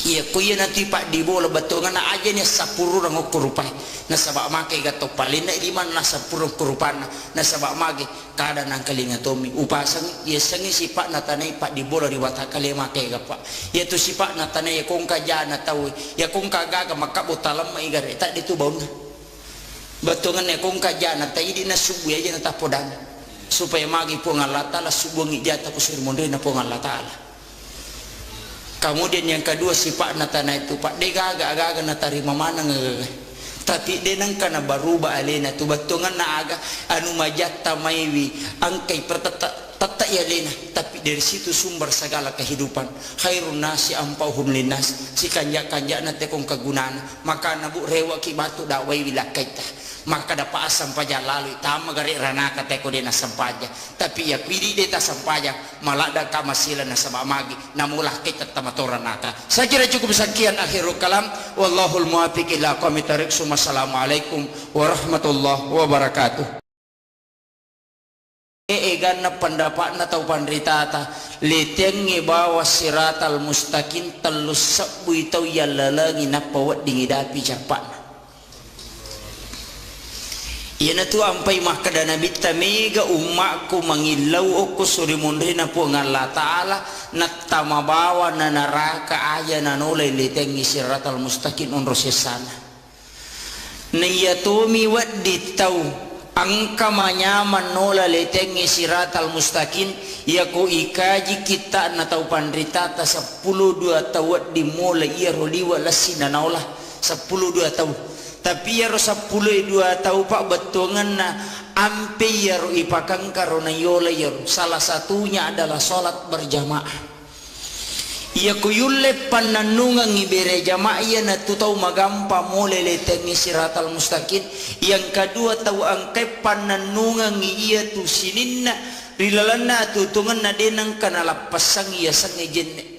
iya kuya nanti pak di bola batungan na aja niya sapuro ng kurupay na sabak maki gato palin na iliman na sapuro kurupan na sabak maki kada ng kalingatomi upasang iya sangi sipak na tanay pak di bola riwata kali maki gapa iya tu sipak na tanay kung kaja na tawi ya kung kagaga makabutalam maigare tak dito baon na batungan na kung kaja na tayo di na subu aja na tapodan supaya magi po nga latala subu ng ijata ko sirmonde na po nga latala. Kemudian yang kedua sifat na tanah itu pak dega agak na tarima mana tapi denang kana baruba alena tu batungan na aga anu majatta maiwi angkai tata ya lena tapi dari situ sumber segala kehidupan khairun nasi ampauhum linnas si kanja na tekong kagunaan maka nabu rewa ki batu dawai wilakaita maka dapat asam pajak lalu tama gari ranaka teko dena sampaja tapi ya pidi deta sampaja malada kamasila na sama magi namulah kita tamatoran naka saya kira cukup sekian akhirul kalam wallahul muwaffiq ila aqwamit thariq. Assalamualaikum warahmatullahi wabarakatuh. Egan na pendapat na tau pandritata letengi bawa siratal mustaqim telus sabu itau yalalagi na pawat dingidapi cepat yan na tu ampay makadana bitta mega umakku mangilaw ako surimunri na po ng Allah Ta'ala na tamabawa na naraka aya na nulay litengi siratal mustaqim unro sesana na yatomi wat ditaw ang kamanyaman nola litengi siratal mustaqim yaku ikaji kita na tau pandritata 12 tawat di mola iya roliwa lasina naula 12 tahu tapi ya rosa 12 tahu pak betungan na ampe ya ro ipakang karona yola ya salah satunya adalah salat berjamaah iya kuyulle pananungan ngibere jamaah ya na tutau magampa mole letengi siratal mustaqim yang kedua tahu angke pananungan iya tu sininna rilalana tutungan na denang kana lapasang iya sangejen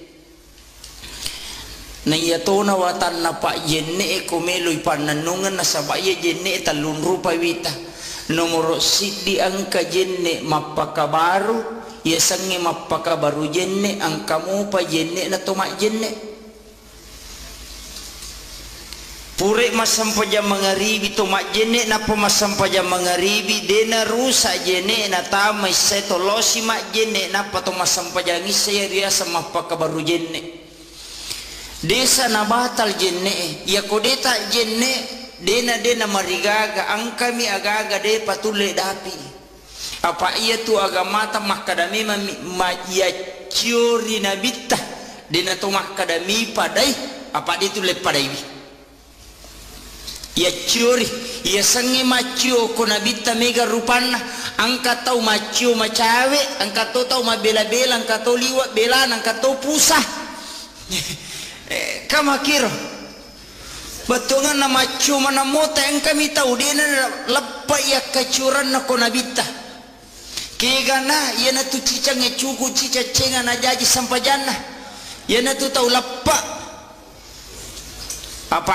na yatona watan na pa jenne kumeloy pananungan na sabaya jenne talun rupa wita nomor sidi angka jenne mapakabaru yasangi mapakabaru jenne angkamu pa jenne na tomak jenne pure masampaja mangaribi tomak jenne na pemasampaja mangaribi dena rusa jenne na tamay setolosi mak jenne na patomasampaja ngisaya riasa mapakabaru jenne desa na batal jenne ya kodeta jenne dena marigaga ang kami agaga de patule dapi apa iya tu agamata makadami ya ciori nabita dena tu makadami padai apa itu le padai ya ciori ya sangi macio ko nabita mega rupana angka tau macio macawe angka tau mabela-bela angka tau liwat bela angka tau pusah kamakiro betungan nama cuma namota yang kami tahu dia lepa ya kecuran na konabita kegana ya na tu cicang ya cuku cica cenga na jaji sampajana ya na tu tahu lepa apa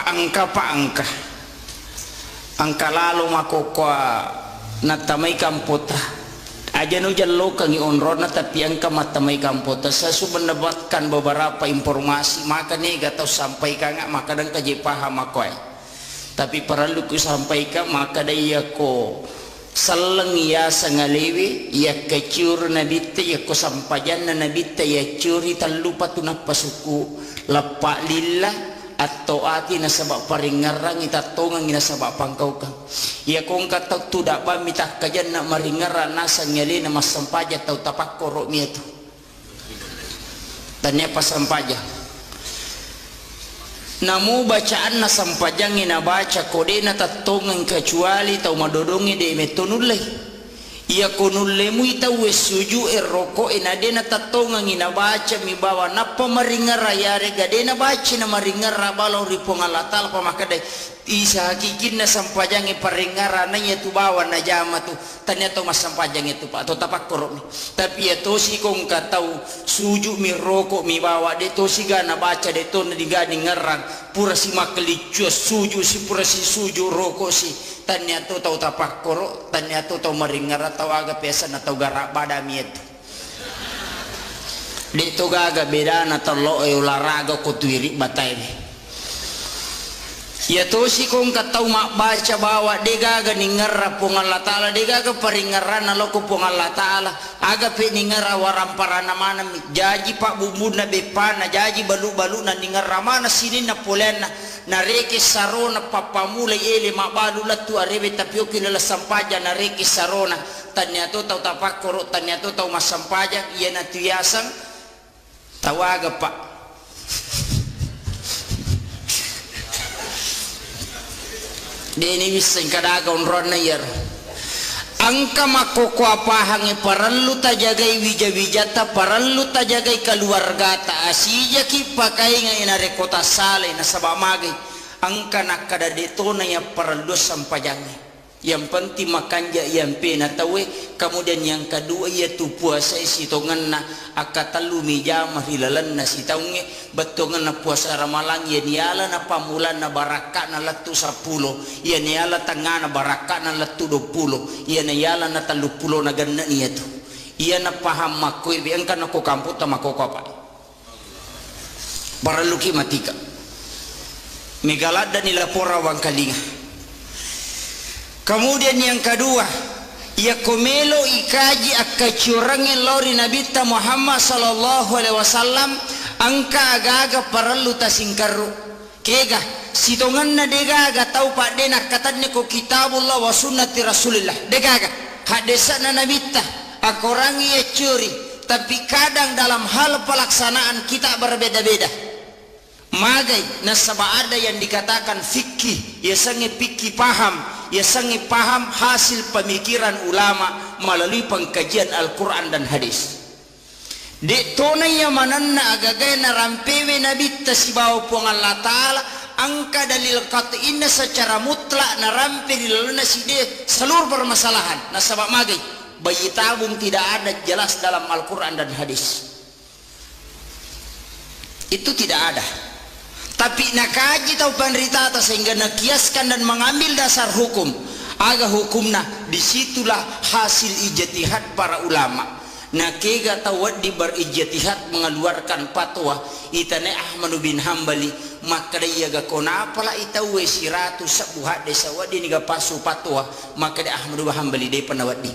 angka lalu makokwa na tamay kamputra aja nu jallo kangi onrona tapi angka matamay kampota saya sudah mendapatkan beberapa informasi maka nih gak tahu sampaikan maka dan kaji paham aku tapi perlu ku sampaikan maka daya ko saleng ya sangalewi ya kecur nabite ya ko sampajan nabite ya curi talupa tunap pasuku lepak lillah atau ati nasabak paringarang itatongang inasabak pangkau kang ya kong katau tudak ba mitak kajan na maringara nasa nyali na masampaja tau tapak korok mi itu tanya pasampaja namu bacaan na sampajang inabaca kode na tatongang kecuali tau madodongi de metonulay ia konulemu ita wesuju eroko enadena tatongang inabaca mi bawa napa maringara yare gadena baca na maringara balau ripongalatal pamakade isa hakikin na sampajang paringara na tu bawa na jama tu tanya to mas sampajang itu pak atau tapak korok mi tapi ya to si kong katau suju mi roko mi bawa de to si gana baca de to na digani ngerang pura si makelicu suju si pura si suju roko si tanya tu tau tapak korok tanya tu tau maringara tau aga pesan atau garak badami itu di to gaga beda na telo olahraga ko tuiri batai ni ya to si kong katau mak baca bawa de gaga ningara pong Allah taala de gaga paringara na loko pong Allah taala aga pe ningara waramparana mana jaji pak bumbu na bepana jaji balu-balu na ningara mana sini na polena na reke sarona papamula ele mabalu latu arebe tapioki la sampaja na reke sarona tanya to tau tapak korok tanya to tau masampaja iya na tuyasang tawaga pak deni wiseng kadaga unron na yer angka makoko apahangi parallu tajagai wija-wijata parallu tajagai keluargata asija ki pakai nga inare kota sale na sabamagay angka nakada dito na ya parallu sampajangi yang penting makanja yang penatawe kemudian yang kedua yaitu puasa isitongan na akatalu mijamah hilalan na sitaunge betongan na puasa ramalang ya niala na pamulan na baraka na latu 10 ya niala tengah na baraka na latu 20 ya niala na 30 na ganna niya tu iya na paham makoy biangka na ko kamputa makoko apa baraluki matika megalada nila pora wang kalinga. Kemudian yang kedua, ya komelo ikaji akacurangin lori Nabi Muhammad sallallahu alaihi wasallam angka agaga parallu tasingkaru kega sitongan na degaga tau pak dena katanya ko kitabullah wa sunnati rasulillah degaga hadisa na Nabi akorangi ya curi tapi kadang dalam hal pelaksanaan kita berbeda-beda magai nasaba ada yang dikatakan fikih ya sange fikih paham ya sangi paham hasil pemikiran ulama melalui pengkajian Al-Quran dan hadis dek tonai yang mananna agagay na rampewe nabi tasibaw po Allah Ta'ala angka dalil kat'inna secara mutlak na rampe dilaluna side seluruh permasalahan nasabak magay bayi tabung tidak ada jelas dalam Al-Quran dan hadis itu tidak ada tapi nakaji tau penderita sehingga nakiaskan dan mengambil dasar hukum aga hukumna disitulah hasil ijtihad para ulama nakega tawad di berijtihad mengeluarkan fatwa itane Ahmad bin Hambali maka dia ga kona pala itawe siratu sabuhat desa wadi niga pasu fatwa maka dia Ahmad bin Hambali de panawadi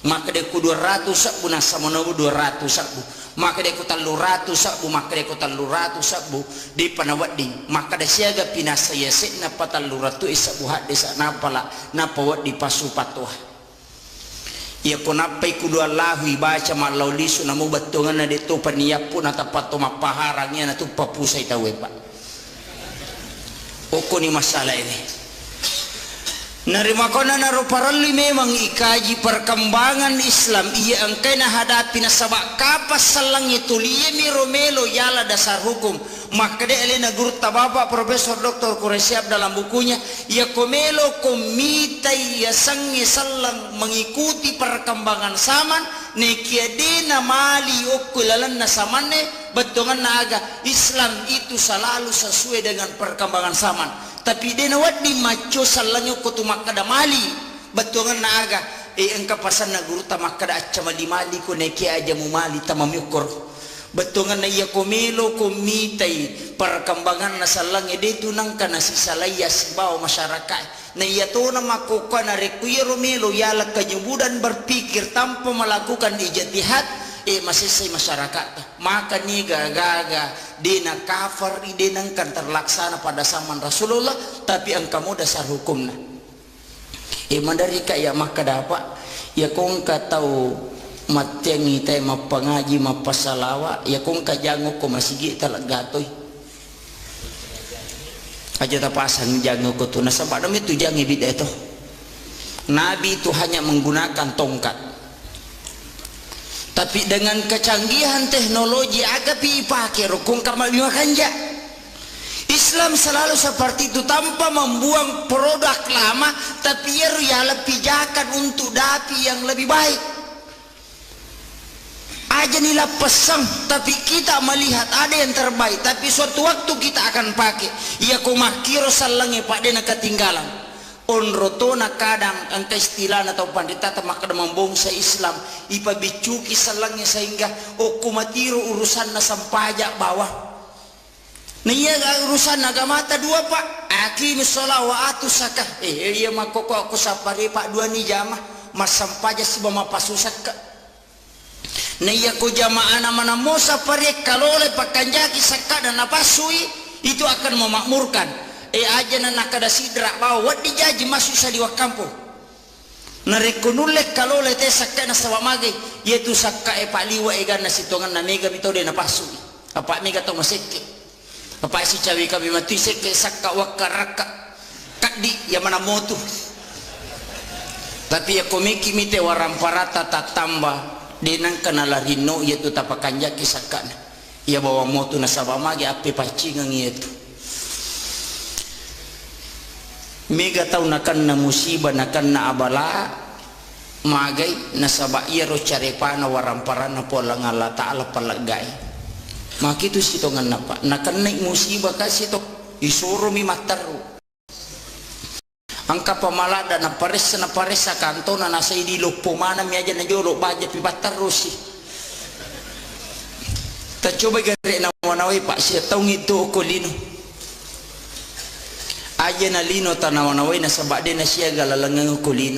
maka dia ku 200 sabu nasamono 200 sabu maka dia ku 300 sabu maka dia ku 300 sabu di panawadi maka dia siaga pinasaya sekna pataluratu isabu hadis napala napawat di pasu patwa ya kunapai kudu Allahu baca malau lisu namu batungan na dito paniyapun atapato mapaharangnya na tu papusay tawe pak oko ni masalah ini narima kona naro paralli memang ikaji perkembangan Islam iya angkai na hadapi na sabak kapas salang itu liye miromelo yala dasar hukum maka dia elena guru tabapa Profesor Dr. Quraisyab dalam bukunya ya komelo komita ya sangi salang mengikuti perkembangan zaman nekiadena mali okulalan na samane betongan naga Islam itu selalu sesuai dengan perkembangan zaman tapi dia nawat di maco salangyo ko tumakada mali betongan naga engka pasan na guru tamakada acha mali ko neki aja mu mali tamamyukor betongan na iya komelo komitai perkembangan na salangyo de tunang kana si salayas baw masyarakat na iya to na makuka na rekuya romelo yala kanyubudan berpikir tanpa melakukan ijtihad masisay masyarakat. Maka ni gaga dina kafir dinang kan terlaksana pada zaman Rasulullah, tapi ang kamu dasar hukum na. Mandari ka ya maka dapat ya kung ka tahu matyangi tay mapangaji mapasalawa ya kung ka jango ko masigi talagatoy. Aja tapasang jango ko to nasa padam itu jangi bida ito. Nabi itu hanya menggunakan tongkat. Tapi dengan kecanggihan teknologi agak dipakai rukun kamalimakanja. Islam selalu seperti itu, tanpa membuang produk lama, tapi ya pijakan untuk dapi yang lebih baik. Aja nila pesang, tapi kita melihat ada yang terbaik, tapi suatu waktu kita akan pakai. Ya kumakiro salangi pak dena ketinggalan. Onrotona kadang angka istilah atau pandita tamak membongsa Islam ipa bicuki salangnya sehingga kumatiru urusan na sampajak bawah. Nah iya urusan agama ta dua pak akimis sholat wa atu zakah iya makoko aku sapari pak dua ni jamah mas sampaja si bama pasusak ka. Nah iya ko jamaah nama namo sapari kalole pakanjaki sakka dan napasui itu akan memakmurkan. Aja na nakada sidra bawa wat dijaji masuk sa liwak kampung. Narekunulek kalau lete sakka na sawamage yaitu sakka pak liwa egan na sitongan na mega bito de na pasu. Apa mega to maseke. Apa si cawi kami mati seke sakka wakaraka kadi ya mana motu. Tapi ya komiki mite waramparata tatamba denang kanala rino yaitu tapakanja kisakana. Ya bawa motu na sawamage ape pacingang yaitu. Mega tau nakan na musibah nakan na abala magay nasaba iro carepana waramparana pola ngala ta'ala palagay makitu sitongan napa nakan na musibah kasi to isuro mi mataru angka pamalada na pares sa kanto na nasa idilok pumana mi aja na jolo baja pibataru si ta coba gare na wanaway pak siya taong ito okolino aja na lino tanawanaway na sabade na siya galalangang kulino.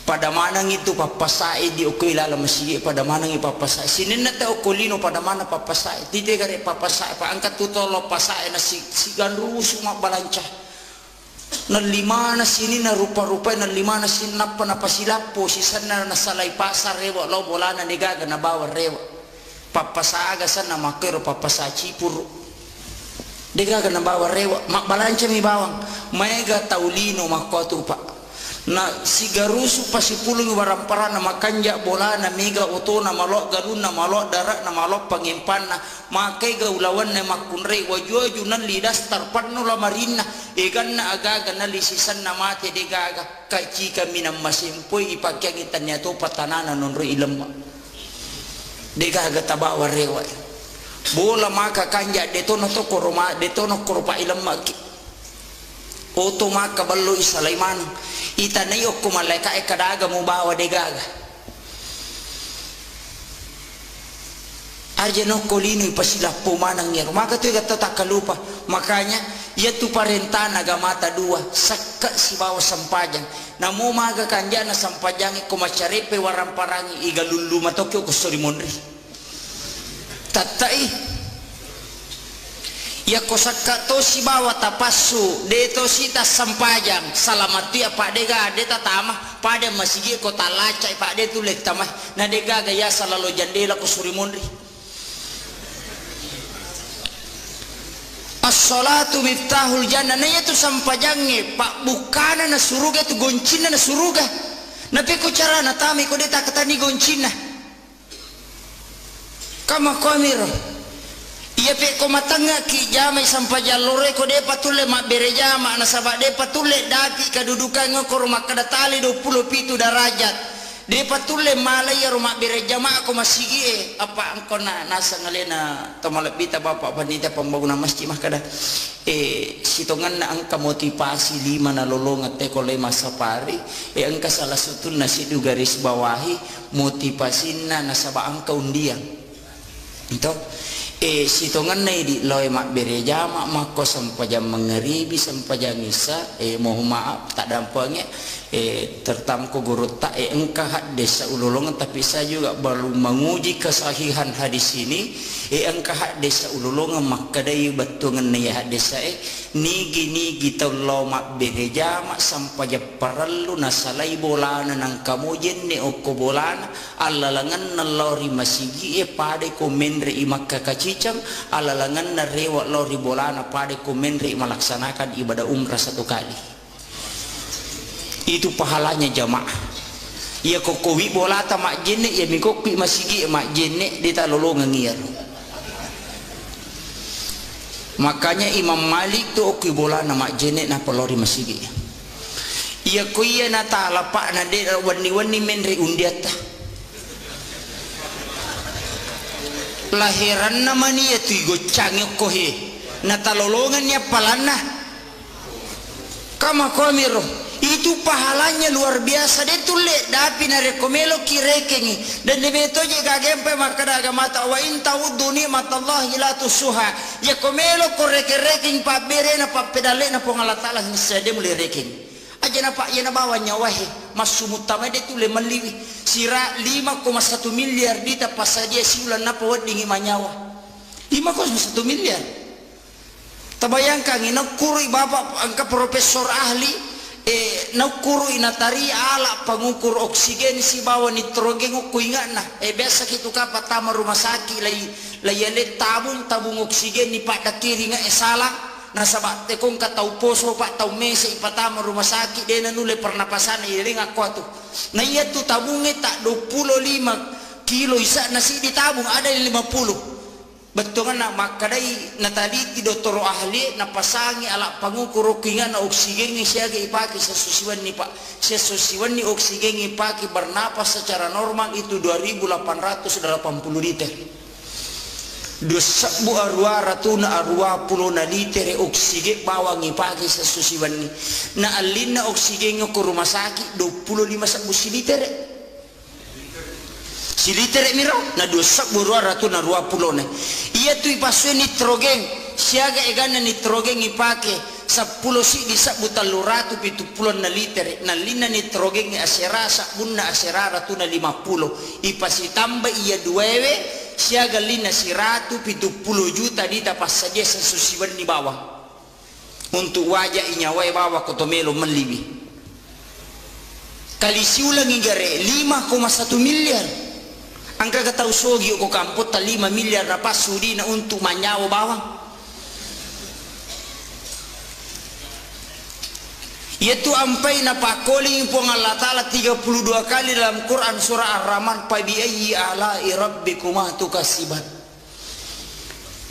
Pada manang itu papasai di okoy lala masigi pada manang ipapasai. Sinin na ta okolino pada mana papasai. Tite gare papasai pa angkat tutolo pasai na sigan rusu mabalanca. Na lima na sini na rupa-rupa na lima na sinapa na pasilapo sisan na nasalay pasar rewa lo bola na nigaga na bawa rewa. Papasaga sana makero papasa cipuru. Dega na bawa rewa makbalanca mi bawang mega taulino makotu pak na sigarusu pasipulung warampara na makanja bola na mega oto na malok galun na malok darak na malok pangimpan na makai gaulawan na makunrei wajo junan lidas tarpan no la marina egan na agaga na lisisan na mate degaga kaci kami na masimpoy ipagya kita niya to patanana nonro ilam degaga tabawa rewa bola maka kanja detono to koroma detono koropa ilam maki oto maka ballo isalaiman itanay ok kumaleka kadaga mo bawa degaga arjano kolino ipasila pumanang niya maka to gata takalupa makanya yaitu parentana gamata dua sakka si bawa sampajang namo maga kanja na sampajangi kumacarepe waramparangi igalulu matokyo kusuri monri tatai ya kosaka to si bawa tapasu deto sita sampajang salamati apa dega deta tama pada masigi kota lacai pak de tulek tamah na dega gaya salalo jandela ko surimundri as-salatu miftahul jannah na itu sampajange pak bukana na suruga tu goncina na suruga napi ko cara na tami ko deta katani goncina kama komiro iya pe ko matanga ki jamai sampai jalore ko de patule mak berejama na sabak de patule daki kedudukan ngoko rumah kadatali 27 derajat de patule malaya rumah berejama aku masigi apa angko na nasa ngalena tomalebita bapak panita pembangunan masjid mah kada sitongan na angka motivasi 5 na lolongat te ko lema sapari angka salah satu nasi du garis bawahi motivasi na nasaba angka undian itu sitongan na di loy mak bereja mak mako sampajam mengeribi sampajam isa mohon maaf tak dampaknya tertam ko guru tak engkah desa ululungan, tapi saya juga baru menguji kesahihan hadis ini. Engkah desa ululungan maka dari batungan ni hadis nigi taulo mak bereja mak sampaja parallu nasalai bolana nang kamu jenne oko bolana alalangan nalori masigi pade ko menre imakka kacicang alalangan na rewa lori bolana pade ko menre melaksanakan ibadah umrah 1 kali. Itu pahalanya jamaah. Ya kokowi bolata mak jenne ya mikopi masigi mak jenne dita lolongan ngir. Makanya Imam Malik tu okui bolana mak jenne na pelori masigi. Ya kuya na taala pak na de wani menre undiata. Lahiran namanya tu igo cangyo kohe na talolongannya palana kama komiro itu pahalanya luar biasa. Dia tulis dapi na rekomelo kirekengi dan debeto je kagempe makada mata wa in ta'uddu ni'matallahi la tusuha ya komelo koreke-reking pa bere na pa pedale na pong Allah Taala sede mulai reking aja na pak ya na bawa nyawahe masumutama dia tulis meliwi sira 5,1 miliar dita pasadia siulan na pa wadingi manyawa 5,1 miliar. Tabayangkan inakuri bapak angka profesor ahli nakuru inatari ala pengukur oksigen si bawa nitrogen ku ingat nah biasa gitu kapa tama rumah sakit layale tabung oksigen ni pak kiri nga salah nasaba te kong katau poso pak tau mese ipatama rumah sakit dena nule pernapasan iring aku atuh nah iya tu tabungnya tak 25 kilo isa nasi di tabung ada 50. Betul kan maka dari nataliti dokter ahli napasangi ala pangukur kingan na oksigen ni siaga ipaki sesusiwan ni pak sesusiwan ni oksigen ipaki bernapas secara normal itu 2.880 liter. 2.200 na liter oksigen bawang ipaki sesusiwan ni na alin na oksigen ko rumah sakit 25 liter. Si liter miro na 2.220 ne iya tu ipasue nitrogen siaga egana nitrogen ipake 10 si di sabutal luratu 70 na liter na lina nitrogen asera sabunna asera ratu na 50 ipasi tambah iya 2 siaga lina siratu 70 juta di tapas saja sesusiwan di bawah untuk wajah inyawai bawah kotomelo melibi kali siulang igare 5,1 miliar. Angka katau sogi ko kampot 5 miliar na pasudi na untuk manyawa bawang. Yaitu ampai na pakoli po Allah Ta'ala 32 kali dalam Quran surah Ar-Rahman pa bi ayyi ala'i rabbikuma tukasiban.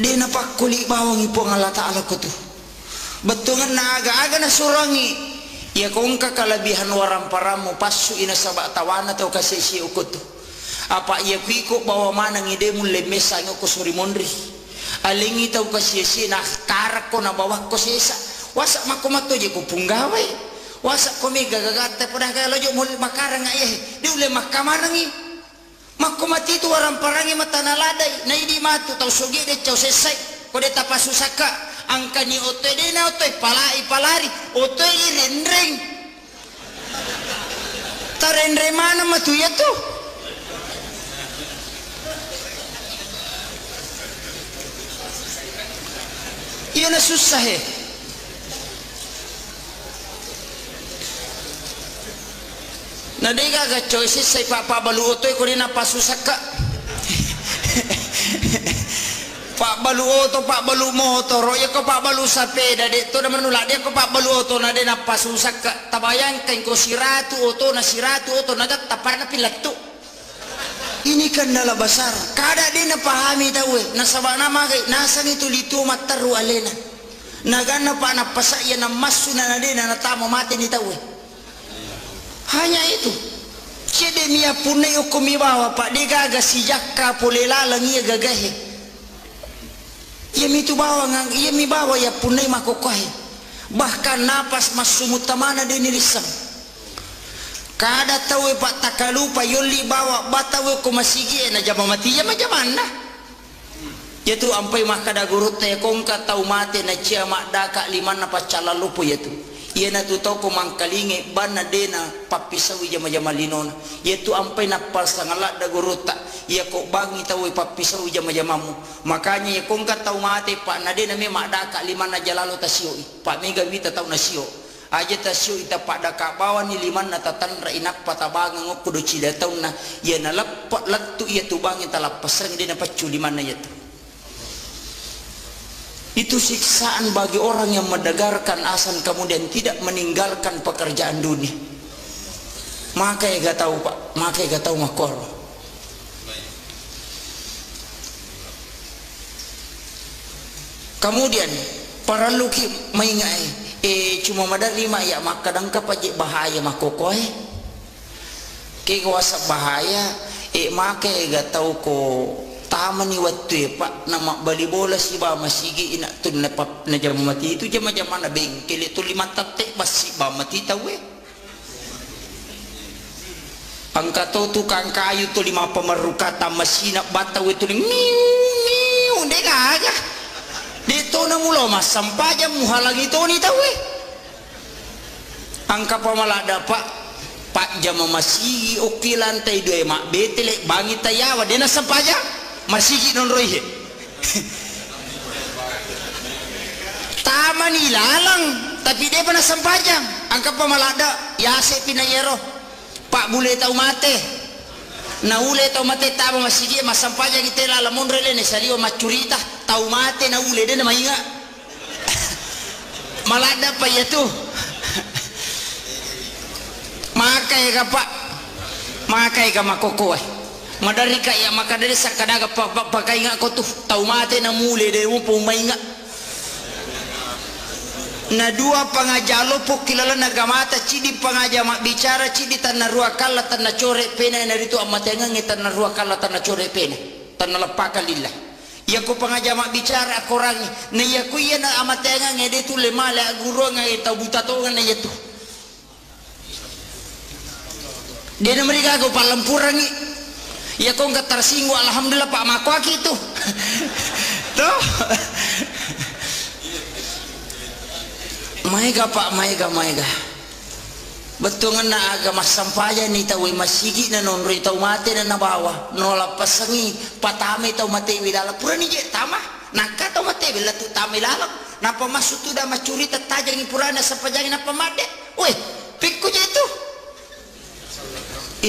Dia na pakoli bawang po Allah Ta'ala ko tu. Betungan na aga-aga na surangi. Ya kung kakalabihan warang paramu pasu ina sabak tawana tau kasisi ukot tu. Apa ia piko bawa mana ngide mulai mesanya ko suri mondri alingi tau kasih nah karak ko na bawah ko sesa wasak mako mato je ko punggawe wasak ko mega gagate pada kalau jo mulai makarang ayah di ule makamanangi mako mati tu orang parangi mata naladai na idi matu tau sogi de cau sesai ko de tapasusaka angka ni oto de na oto palari oto rendreng tarendre mana matu ya tu. Iya na susah na day gaga choices say papa baluotoy ko rin na pasusaka pak baluoto pak balu motor roya ko pak balu sapeda dito naman nula dia ko pak baluoto na din na pasusaka tabayang kain ko siratu oto nagat tapar na pilato. Ini kan nala besar. Kada din na pahami tahu nasaba na magay nasan itu lito mataru alena. Nagana pa na pasaya na masuna na din na tamo mati ni tahu. Hanya itu. Sede mia punay o kumibawa pa di gaga si jakka polelalang iya gagahe. Iya mi tu bawa ngang iya mi bawa ya punay makokohe. Bahkan napas masumutamana din nilisang. Kada tahu pak takalupa yoli bawa batawe ko masigi na jama mati ya macam mana Yaitu ampai makada gurut teh kongka tau mate na cia mak daka liman na pacala lupo yaitu. Ia na tu tau ko mangkalinge ban na dena papisawi jama-jama linona. Yaitu ampai na pasangala da gurut tak. Ia ko bangi tau papisawi jama-jamamu. Makanya ya kongka tau mate pak na dena me mak daka liman na jalalo tasio. Pak mega wita tau na sio. Aja tasio ita pak daka bawa ni liman na tatanra inak patabangan ngok kudu cida tau na. Ia na lepat latu ia tu bangi talapasang dena pacu liman na yaitu. Itu siksaan bagi orang yang mendengarkan azan kemudian tidak meninggalkan pekerjaan dunia. Maka ya gak tahu pak, maka ya gak tahu makor. Kemudian para luki maingai, cuma madari lima ya maka dangka pajik bahaya makokoy. Ke kuasa bahaya, maka ya gak tahu ko. Tamani waktu pak nama bali bola si ba masigi ina tun na pap na jam mati itu jam na bengkel itu 5 tatek basi ba mati tawe angka to tukang kayu tu 5 pemerukata masina bataw itu niu dengaga dito na mulo mas sampaja muhalang itu ni tawe angka pamalada pak jam masigi oki lantai 2 mak betele bangi tayawa dena sampaja masih non roih taman ilalang tapi dia pernah sempajang angka pamalada ya se pinayero pak bule tau mate na ule tau mate tama masih mas sempajang kita lalamon rele ne salio macurita tau mate na ule dia na mainga malada pa ya tu makai ka pak makai ka makoko madari kaya maka dari sakadaga pakai ngak ko tuh tau mate na mule de mo pumay nga na dua pangajalo po kilala nagamata cidi pangaja mak bicara cidi tan na ruwa kala tan na core pena na rito amatenga ngitan na ruwa kala tan na core pena tan na lapaka lillah ya ko pangaja mak bicara korang na ya ko ya na amatenga ngede tu lemale aguro nga ita butatongan na yetu dia na mereka ko palampurangi ya kok nggak tersinggung alhamdulillah pak makwaki itu tuh maiga pak maiga betul na agama sampaya ni tahu masigi na non ri tahu mate na nabawa nolak pasangi patame tahu mate widala pura ni je tamah nakka tahu mate bila tu tame lalang napa masuk tu dah macuri tetajang ni purana sapajang napa made weh pikku je itu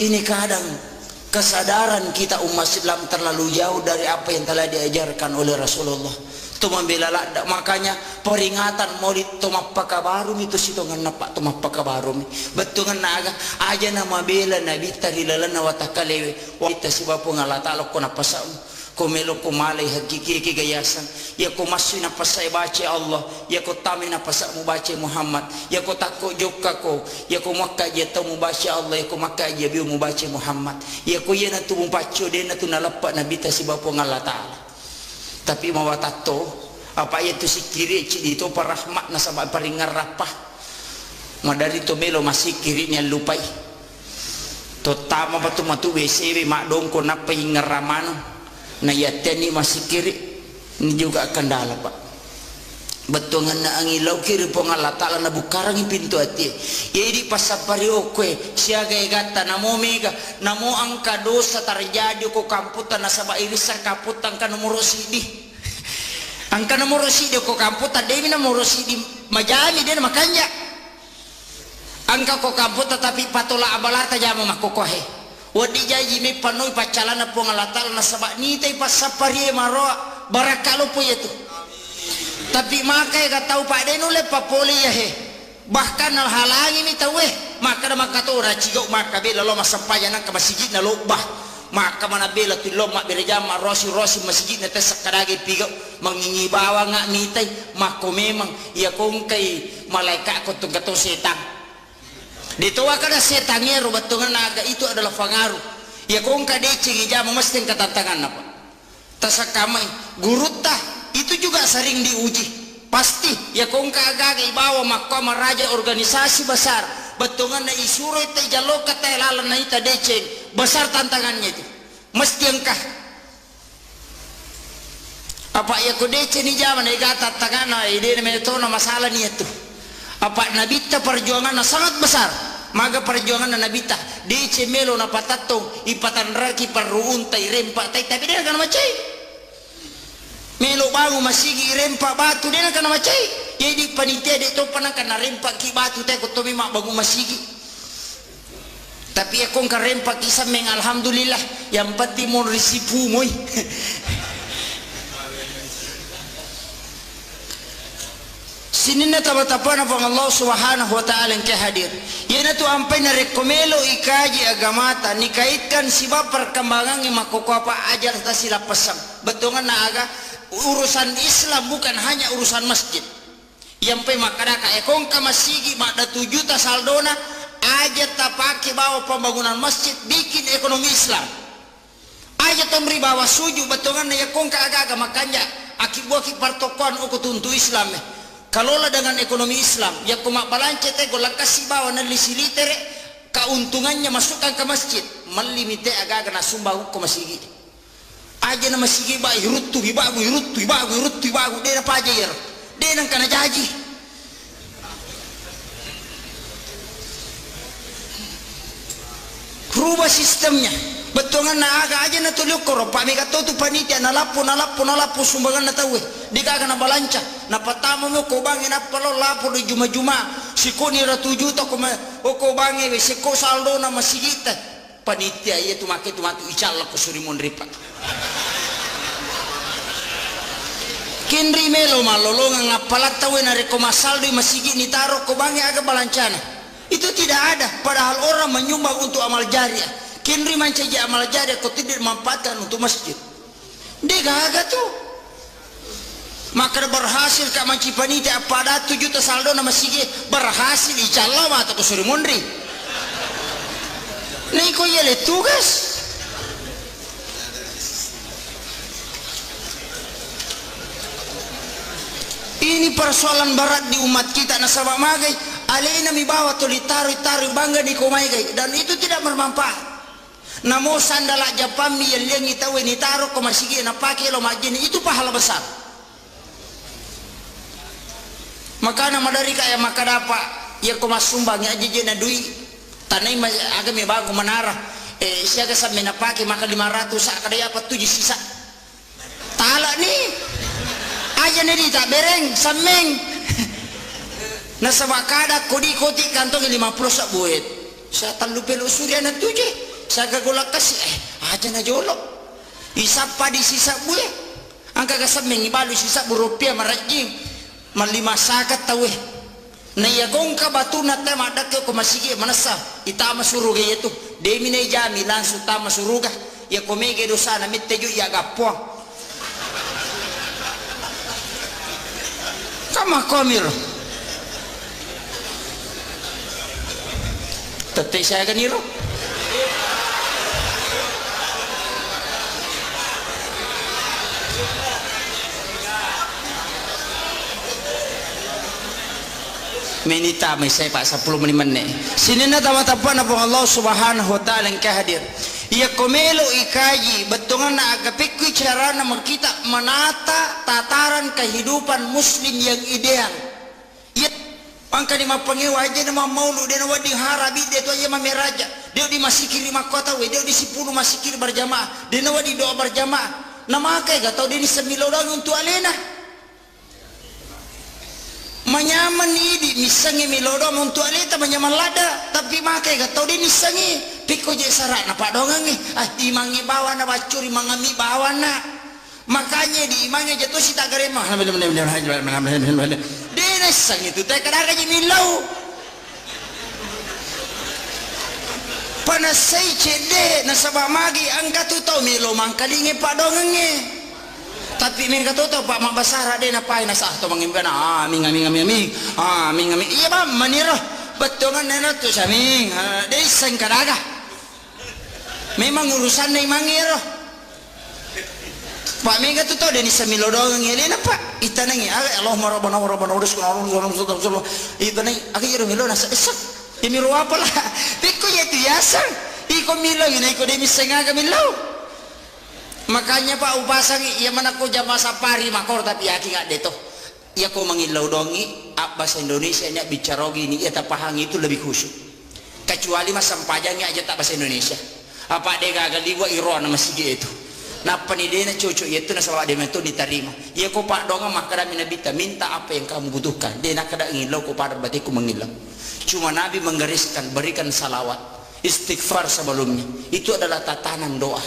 ini kadang kesadaran kita umat Islam terlalu jauh dari apa yang telah diajarkan oleh Rasulullah. Itu membela lada makanya peringatan maulid tumappa kabarum itu situ napa tumappa kabarum betul naga aja nama bela nabi tarilala wa takalewe wa tasibapu ngalatalo ko napasam ko melo ko malay hakiki kigayasan ya ko masu na pasay baca Allah ya ko tami na pasa mo baca Muhammad ya ko takko jokka ko ya ko makka ya to mo baca Allah ya ko makka ya bi mo baca Muhammad ya ko yana tu mo pacho de na tu nalapa nabi tasibapu ngalatalo tapi mawatato apa itu sikiri itu parahmat na sabay paringar rapah madari to melo masih kirinya lupai to tama batu matu WC mak dongko na pahingar ramano na yateni masih kiri ini juga kendala pak betul ngana angilau kiri pongalatala na bukarang pintu hati jadi pasapari okwe siaga egata namo mega namo angka dosa terjadi ko kamputan na saba irisa kaputan ka nomor sidi angka nomor sidi ko kamputan demi nomor sidi majani dia makanya angka ko kamputan tapi patola abalata jama makokohe wadi jaji me panoi pacalana pongalatala na saba ni tay pasapari maro barakalo po itu tapi makai ka tahu pak den oleh papoli ya he bahkan al halangi ni tahu maka na makatora cigo maka bela lo masampaya na ka masjid na lobah maka mana bela tu lo mak berjama rosi masjid na tes kadage pigo mangingi bawa ngak ni tay mako memang ya kong kay malaikat ko tong kato setan ditoa kada setangero batungan naga itu adalah fangaru ya kong kade cingi jamu mesti katatangan apa tasakamai guruta itu juga sering diuji pasti ya kong kagage bawa mahkamah raja organisasi besar batungan na isuro ite jalo katelalan na ita deceng besar tantangannya itu mesti engkah apa ya ko dece ni zaman ay gata tagana ide na ito na masalah ni ito apa nabita perjuangan na sangat besar maga perjuangan na nabita dece melo na patatong ipatanraki paruun tay rempa tay tapi dia kan macay melo bangu masigi rempa batu dia kan macay jadi panitia de to panakan na rempa ki batu tay ko to mima bangu masigi tapi akong karempa kisah meng alhamdulillah yang penting mo resipu moy sini na tabatapana pang Allah subhanahu wa ta'ala yang hadir yan ito ampay na rekomelo ikaji agamata nikaitkan siba perkembangan yang makukuha pa ajar ta sila pasang betungan na aga urusan Islam bukan hanya urusan masjid yang pay makadaka ekong kamasigi makda 7 juta saldona aja tapake bawa pembangunan masjid bikin ekonomi Islam aja tambri bawa suju betungan na ekong kaaga makanya akibuaki partokoan uku tuntu Islam kalola dengan ekonomi Islam ya kumak balance te golak kasih bawa na lisilitere keuntungannya masukkan ke masjid melimite agak na sumbang ko masigi aja na masigi ba irutu ibagu de na pajer de nang kana jaji rubah sistemnya betongan na aga aja na tuluk koro pa mega to tu panitia na lapo sumbangan na tawe di kaga na balanca na patamo mo ko bangin na palo lapo di juma siko ni ra 7 juta ko ko bangin we siko saldo na masigita panitia iya tu make tu matu icalla ko surimon ripa kinri melo malolonga ngapalat tawe na reko masaldo masigi ni taro ko bangin aga balancana itu tidak ada padahal orang menyumbang untuk amal jariah kinri mancaja amal jariah kau tidak memanfaatkan untuk masjid dia gagal tuh maka berhasil kak manci panitia pada 7 juta saldo nama sige berhasil icalla atau kusuri mondri nih kau yele tugas ini persoalan berat di umat kita nasabah magai alena mi bawa tu ditaruh bangga di komai dan itu tidak bermanfaat namo sandala japami yang liang itawe ni taruh ko masigi na pake lo majini itu pahala besar maka na madari kaya maka dapat ya ko masumbang ya jeje na dui tanay aga mi bago manara siya ka sa minapake maka 500 sa kada apa 7 sisa tala ni aja na di tak bereng sameng nasa bakada kodi koti kantong 50 sa buet sa talupelo surya na tuje sa gagulak kasi aja na jolo isapa di sisa buye angka kasab mengibalu sisa rupiah marajing malima sakat tawe na yagong ka batuna ta madake ko masigi manasa itama suruga yetu demi na jami langsung tama suruga ya komege dosa na mitteju ya gapuang kama komiro tete saya ganiro menita may saya pak 10 menit sini na tawa-tawa na po Allah subhanahu wa ta'ala yang hadir iya komelo ikaji betungan na agapikwi cara na makita menata tataran kehidupan muslim yang ideal iya angka di mapangewa aja na maulu dia na wading harabi dia tu aja mameraja dia di masikiri makota we dia di 10 masikiri berjamaah dia na wading doa berjamaah na makai gatau dia ni semilodang untuk alena manyaman idi misangi milodo untuk alita manyaman lada tapi makai gatau dia misangi piko je sarak na padongangi di mangi bawa na bacuri mangami bawa na makanya di mangi jatuh si tak garema dia nesang itu tak kadang aja milau panasai cede nasabah magi angkat tu tau milo mangkalingi padongangi tapi mereka tahu pak mak basara dia napai nasah tu mangimban aming iya bang maniro betongan nena tu saming dia iseng kadaga memang urusan ni mangiro pak mereka tu tahu dia ni semilodong ngeli napa itanangi Allah rabbana urus itanangi akhir milo nasa esak ini ro apa lah piko ya tu yasa iko milo ini iko dia misenga ka milo Makanya Pak upasang ya mana ko jama sapari makor tapi aki nggak deto. Ya ko mangilau dongi bahasa Indonesia ini bicara gini ya tapahangi itu lebih khusyuk. Kecuali mas sampajangnya aja tak bahasa Indonesia. Apa dia gagal liwa iron masih itu. Nah penidena cucu itu nasawa dia itu diterima. Ya ko Pak donga makada minabita minta apa yang kamu butuhkan. Dia nak kada ngilau ko pada berarti ko mengilau. Cuma Nabi menggariskan berikan salawat, istighfar sebelumnya. Itu adalah tatanan doa.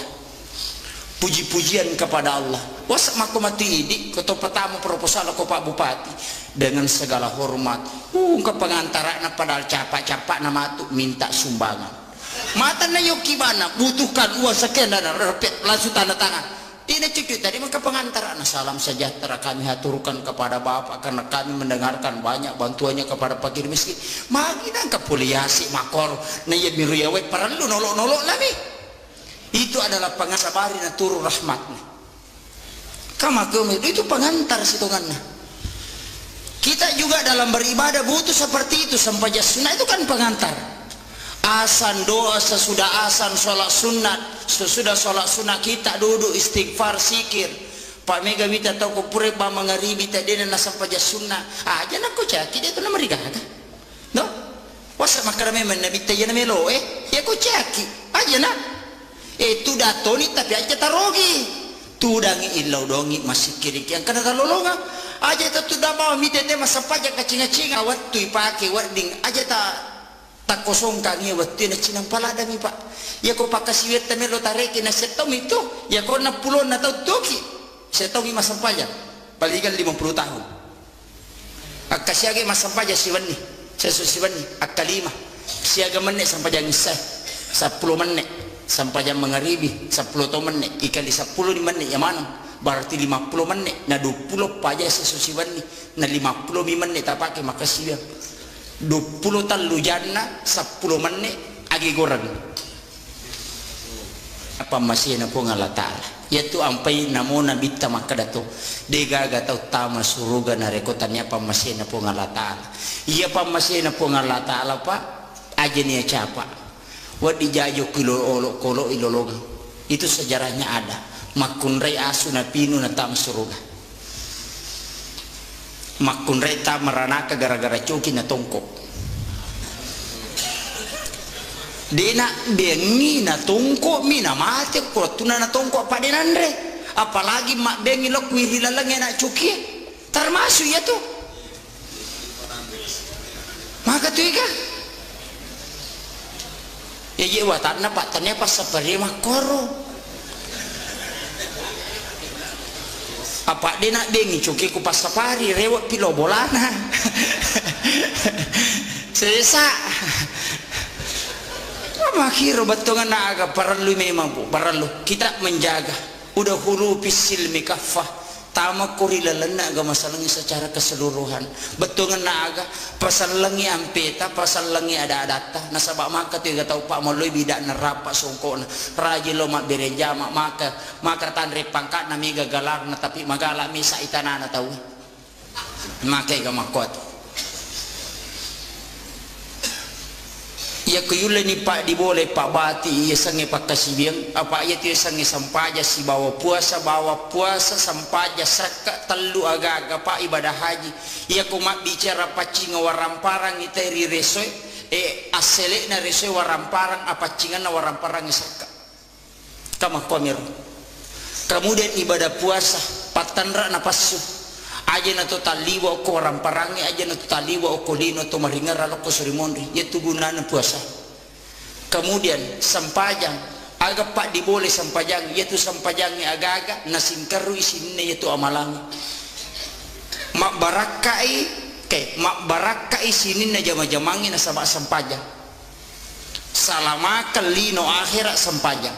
Puji-pujian kepada Allah. Was mako mati ini ketua pertama proposal ko Pak Bupati dengan segala hormat. Ke pengantaran padahal capak-capak nama tu minta sumbangan. Mata na yoki mana butuhkan uang sekian dan repet langsung tanda tangan. Ini cucu tadi maka pengantaran salam sejahtera kami haturkan kepada Bapak karena kami mendengarkan banyak bantuannya kepada fakir miskin. Magi dan kepoliasi makor na ye miru yawe perlu nolok-nolok lagi. Itu adalah pengasabari na turu rahmatnya. Kama itu pengantar situngannya. Kita juga dalam beribadah butuh seperti itu sampai sunnah itu kan pengantar. Asan doa sesudah asan sholat sunat, sesudah sholat sunat kita duduk istighfar sikir. Pak Mega minta tahu kupure ba mangaribi tadi na sampai sunnah. Aja nak ko caki dia tu nama rigaga. No? Wasa makarame nabi tayana melo ya ko caki. Aja nak. Itu datoni tapi aja tarogi. Tudangi ilau dongi masih kiri yang kena talolonga. Aja itu dah mau mitete masa pajak kacinga-cinga waktu ipake warding aja tak kosong kami waktu na cinang pala dami Pak. Ya ko pakasiwet tami lo tareki na setong itu. Ya ko na pulon na tau toki. Setong masa pajak. Balikan 50 tahun. Akasiage masa pajak siwani. Sesu siwani akalima. Siaga menit sampai jam isai. 10 menit. Sampai jam mengaribi 10 menit ikali 10 menit yang mana berarti 50 menit na 20 paja sesusiwan ni na 50 menit tak pakai makasih 20 talu jana 10 menit agi goreng apa masih na po Allah Ta'ala yaitu ampai namo nabi tamakadato dega gatau tama suruga na rekotannya apa masih na po Allah Ta'ala iya pa masih na po Allah Ta'ala Pak aja nih capa wadi jajo kilo ilolong itu sejarahnya ada makunrei asu na pinu na tam suruga makunrei tam meranaka gara-gara coki na tongkok dena bengi na tongkok mina mati kurtuna na tongkok pada nandre apalagi mak bengi lo kuiri lalang enak coki termasuk ya tuh maka tuh ika ya ye watakna Pak tanya pas sapari makoro apa dia nak bengi cuki ku pas sapari rewat pilo bolana sesa makhir batongan na aga perlu memang Bu perlu kita menjaga udah hulu pisil mikafah tama korila lena aga masalahnya secara keseluruhan betongan na aga pasal langi ampeta pasal langi ada adata nasabak maka tu tahu Pak maloi bidak nerapa songkona raji lo mak bereja mak maka tanre pangkat nami gagalar na tapi magala misa itanana tahu makai ga makot ya kuyule ni Pak diboleh Pak bati ya sange Pak kasibiang apa ya tu sange sampaja si bawa puasa sampaja saka telu aga-aga Pak ibadah haji ya ku mak bicara pacinga waramparang iteri resoi asele na resoi waramparang apa cingan na waramparang saka kama komir kemudian ibadah puasa patanra na pasu aja na total liwa ko ramparangi aja na total liwa ko lino to maringar ko surimonri yaitu gunana puasa kemudian sampajang agak Pak diboleh sampajang yaitu sampajangnya agak-agak nasingkaru isinnya yaitu amalang mak barakai sini na jama-jamangin na sabak sampajang salama lino akhirat sampajang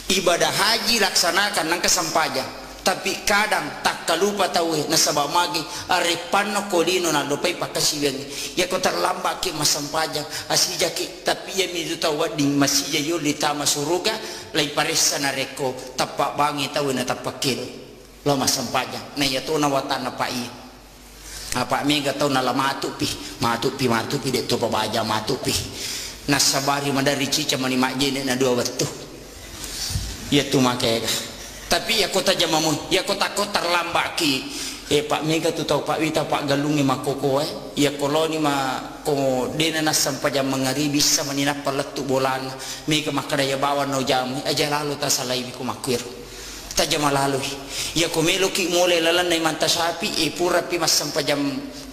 ibadah haji laksanakan nang kesampajang tapi kadang tak kalupa tahu nasabah magi arepano kolino na lupai pakasibiang ya ko terlambat ki masampajang asija ki tapi ya midu tahu ding masih yo litama suruga lai paresa na reko tapak bangi tahu na tapakil lo masampajang na ya to na watana pai apa mega tahu na lamatu pi de to pabaja matu pi nasabari mandari cica mani majene na dua waktu ya tu make tapi ya kota jamamun ya kota terlambat ki Pak Mega tu tahu Pak Wita Pak Galungi makoko ya koloni ma ko dena nasam pajam mengaribi sama nina paletu bolan Mega makada ya bawa no jamu aja lalu ta salai ku makwir ta jama lalu ya ko melo ki mole lalan nai manta sapi pura pi masam pajam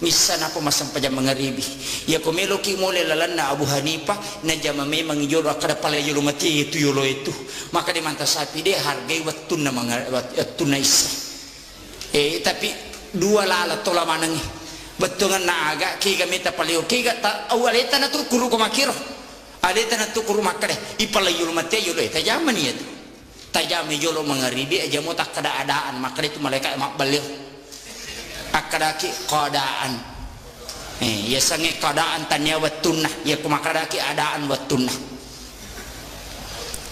misan apa masam pajam mengaribi ya ko melo ki mole lalan na Abu Hanifah na jama memang jolo akada pale jolo mati itu yolo itu maka di manta sapi dia hargai wattun na wattun isa tapi dua lala tola manangi betungan na aga ki kami ta palio ki ta awaleta na tu kuru ko makiro aleta na tu kuru makade ipala yulu mate yulu ta jaman ya ta jame yulu mangaribi aja mo tak keadaan makade tu malaikat mak beliau akada ki keadaan ya sange keadaan tanya watunah ya ku makada ki adaan watunah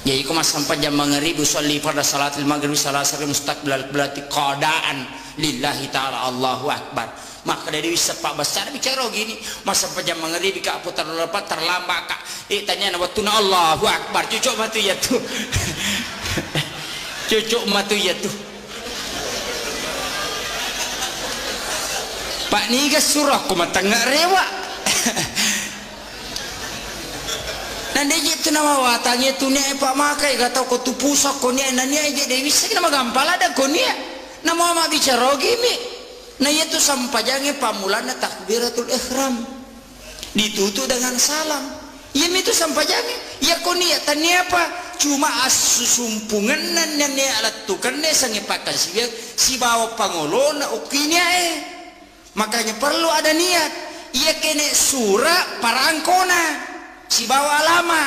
ya iku mas sampai jam mangaribi sholli pada salatul maghrib salasar mustaqbil berarti keadaan lillahi ta'ala Allahu Akbar maka dari bisa Pak Besar bicara gini masa pejam mengeribi kak putar lepat terlambat kak tanya na watuna Allahu Akbar cucuk matu ya tuh cucuk matu ya tuh Pak niga surah ku matangga rewa nanti itu nama watangnya tuh nih Pak makai gak tau kau tuh pusok kau nih nanya aja dari bisa nama gampal ada kau nih nama ma bicara gini nah itu sampajange pamulana takbiratul ihram ditutup dengan salam ya itu sampajange ya kau niatannya apa cuma asusumpungan yang ni alat tukan ni sange pakai si bawa pangolona ukinya makanya perlu ada niat ya kene surah parangkona si bawa lama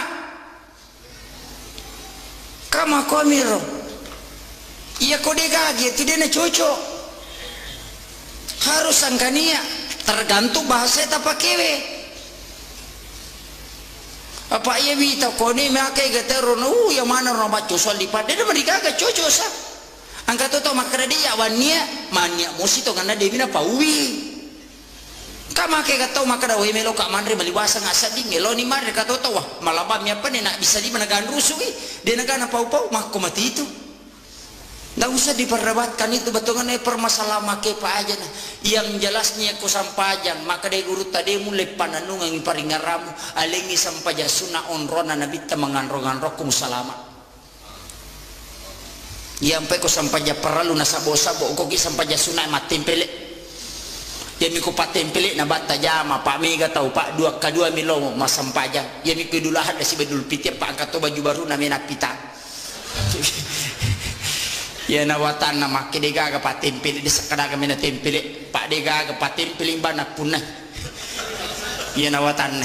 kama komiro iya kode gage itu dia cocok harus angkania tergantung bahasa tak pakewe apa iya bita kone makai gateron yang mana orang baca soal lipat dia mereka agak cocok sah angkat tu makna dia wania mania musi tu karena dia bina paui kama ke gatau makna we melo kak mandre maliwasa ngasa di melo ni mandre kata tu wah malabam apa ni nak bisa di mana gan rusui dia nak apa pau mak mati itu. Nggak usah diperdebatkan itu betongan permasalahan make pak aja nah. Yang jelasnya ku sampajang maka dari guru tadi mulai pananung yang paringaramu alengi sampaja sunah onrona nabi temangan rokum salama yang pe ku sampaja perlu nasabo-sabo koki sampaja sunah matempele ya miku patempele na bata jama Pak Mega tahu Pak kedua milo mas sampajang ya miku dulu ada si bedul piti Pak angkat baju baru namanya pita ya nawatan nama kedega ga patimpil di sekadaga mena tempil Pak dega ga patimpil banak punah ya nawatan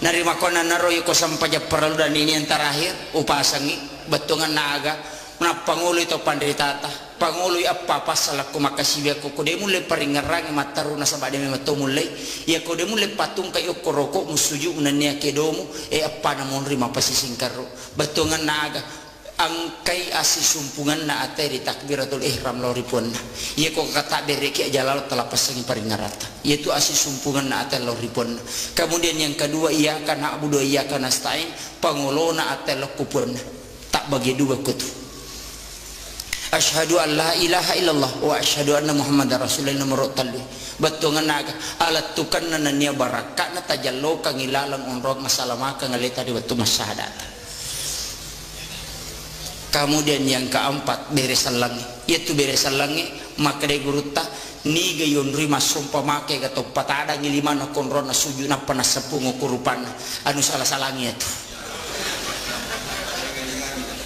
nari makona naroy ko sampaja perlu dan ini yang terakhir upasangi betungan naga na pangulo ito pandritata pangulo apa pasal ko makasibi ko ko de mulai paringarang mataruna sa bade mato mulai ya ko de mulai patung kayo koroko musuju unanya kedomu apa namon rima pasisingkaro betungan naga angkai asi sumpungan na ateri takbiratul ihram loripun iya kok kata dereki aja lalu telah pasangi paringarata yaitu asi sumpungan na ateri loripun kemudian yang kedua iya kana abudu iya kana stain pangolona ateri lokupun tak bagi dua kutu asyhadu an la ilaha illallah wa asyhadu anna muhammadar rasulullah nomor tali betungan naga alat tukan nananya barakat na tajallo kang ilalang onrog masalamaka ngalita di waktu masyahadat. Kemudian yang keempat beresan langi yaitu beresan langi maka de guruta ni gayon rima sumpah make gato patada ngilimana konrona sujuna pana sepung kurupana anu salah salangi itu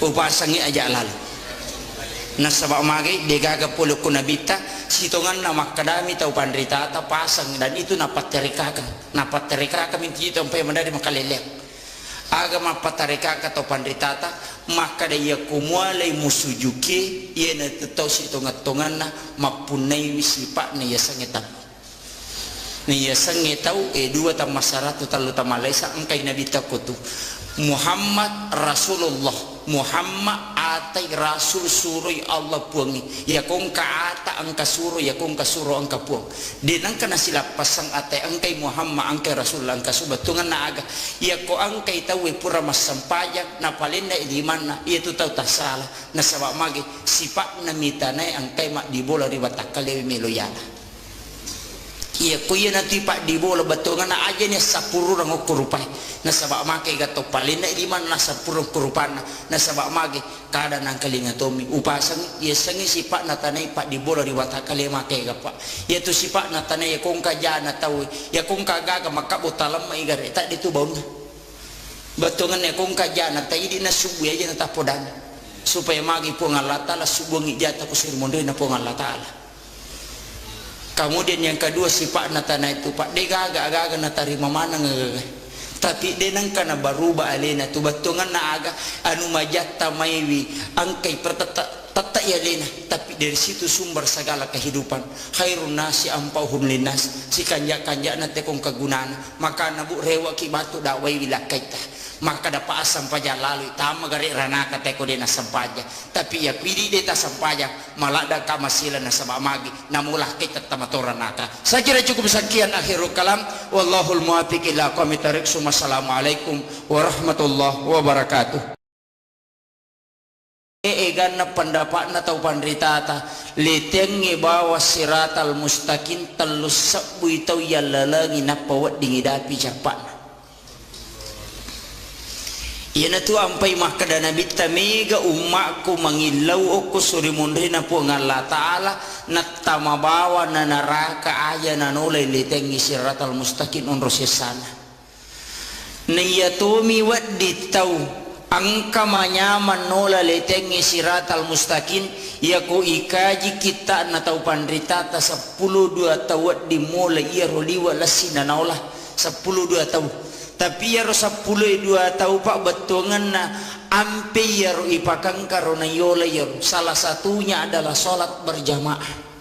upasangi aja lalu nasabak mage degaga polo kunabita sitongan nama kadami tau pandrita ta pasang dan itu napat terika minti itu sampai mendari makalelek agama patareka atau pandritata maka dia kumwalai musujuki ia na tetau si tongat-tongan na mapunai wisipak na ya sangetau na ya sangetau dua tam masyarakat talu tamalai sa angkai nabi takutu Muhammad Rasulullah, Muhammad atai rasul suroi Allah puangi ya kong ka ata angka suro ya kong ka suro angka puang dinang kana sila pasang atai angkai Muhammad angkai rasul angka subatungan na aga ya ko angkai tahu pura masampajak na palinda iman na itu tahu tak salah na sabab magi sipak na mitanay angkai mak dibola ribatak kalewi meloyala iya kuya nanti pak di bola batungan na aja nih sapuru rang ukurupai na sabak make gato palinda iman na sapuru kurupana na sabak make kada nang kalinga tomi upasang iya sangi si pak na tanay pak di bola riwata kali make gapa iya tu si pak na tanay ya kong kajana tahu ya kong kagaga makabutalam maigare tak ditu bauna batungan ya kong kajana tayi di na subu aja na tapodan supaya magi po Allah taala subu ngijata ko sirmonde na po Allah taala. Kemudian yang kedua sifat natana itu pak dega agak-agak natarima mana ngagaga tapi denang kana baruba alena tu batungan na aga anu majatta maiwi angkai tata ya lena tapi dari situ sumber segala kehidupan khairun nasi ampauhum linnas si kanja-kanja na tekong kagunaan maka nabu rewa ki batu dawai wilakaita maka dapat asam paja lalu tama gari ranaka teko dena sampaja tapi ya pidi deta sampaja malada kamasila na sabak magi namulah kita tamatora naka saya kira cukup sekian akhirul kalam wallahul muwaffiq ila aqwamit thoriq. Assalamualaikum warahmatullahi wabarakatuh. Egan na pendapat na tau pandritata letengi bawa siratal mustaqim telus sabu itau yalalagi na pawat dingidapi japan yana tu ampai makada nabi tamega umakku mangilau aku suri mundri na po ngalla taala natama bawa na naraka aya na nolai letengi siratal mustaqim on rosesana niyatomi waddi tau angka manyaman nola letengi siratal mustaqim ya ko ikaji kita na tau pandritata 10-2 tawat di mulai ia roliwa lasina naolah 10-2 tau tapi ya ro 10-2 tau pak betungan na ampe ya ro ipakang karona yola ya salah satunya adalah salat berjamaah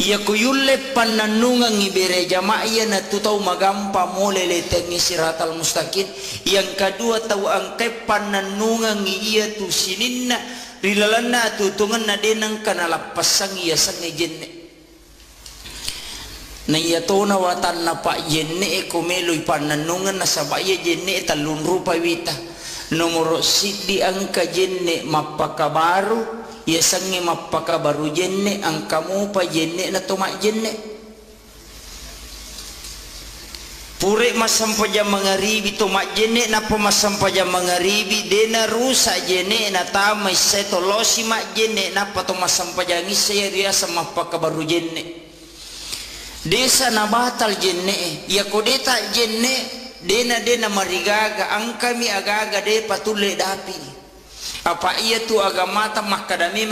ya ko yulle pananungan ibere jamaah ya na tu tau magampa mole letengi siratal mustaqim yang kedua tau angke pananungan iya tu sininna rilalana tutungan na denang kana lapasang iya sang jenne na iya tona watan na pak jenne ko meloy pananungan na sabaya jenne talun rupa wita nomor sidi angka jenne mapaka baru ya sangi mapaka baru jenne angka mo pa jenne na tomak jenne pure masampaja mangaribi tomak jenne na pa masampaja mangaribi dena rusa jenne na tamay setolosi mak jenne na pa to masampaja ngisa ya sama mapaka baru jenne desa na batal jenne ya kodeta jenne dena marigaga angkami agaga de patule dapi apa iya tu agamata makadami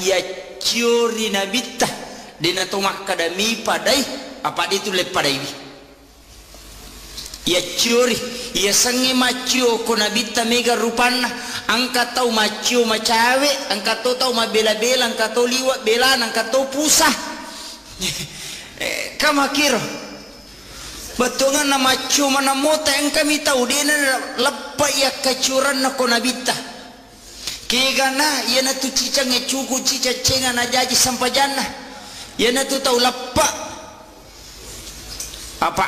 ya ciori nabita dena tu makadami padai apa itu le padai ya ciori ya sangi macio ko nabita mega rupana angka tau macio macawe angka tau mabela-bela angka tau liwat bela angka tau pusah kamakiro batungan nama cuma namota yang kami tahu dia lepa ya kecuran na konabita kegana ya na tu cicang ya cuku cica cenga na jaji sampajana ya na tu tahu lepa apa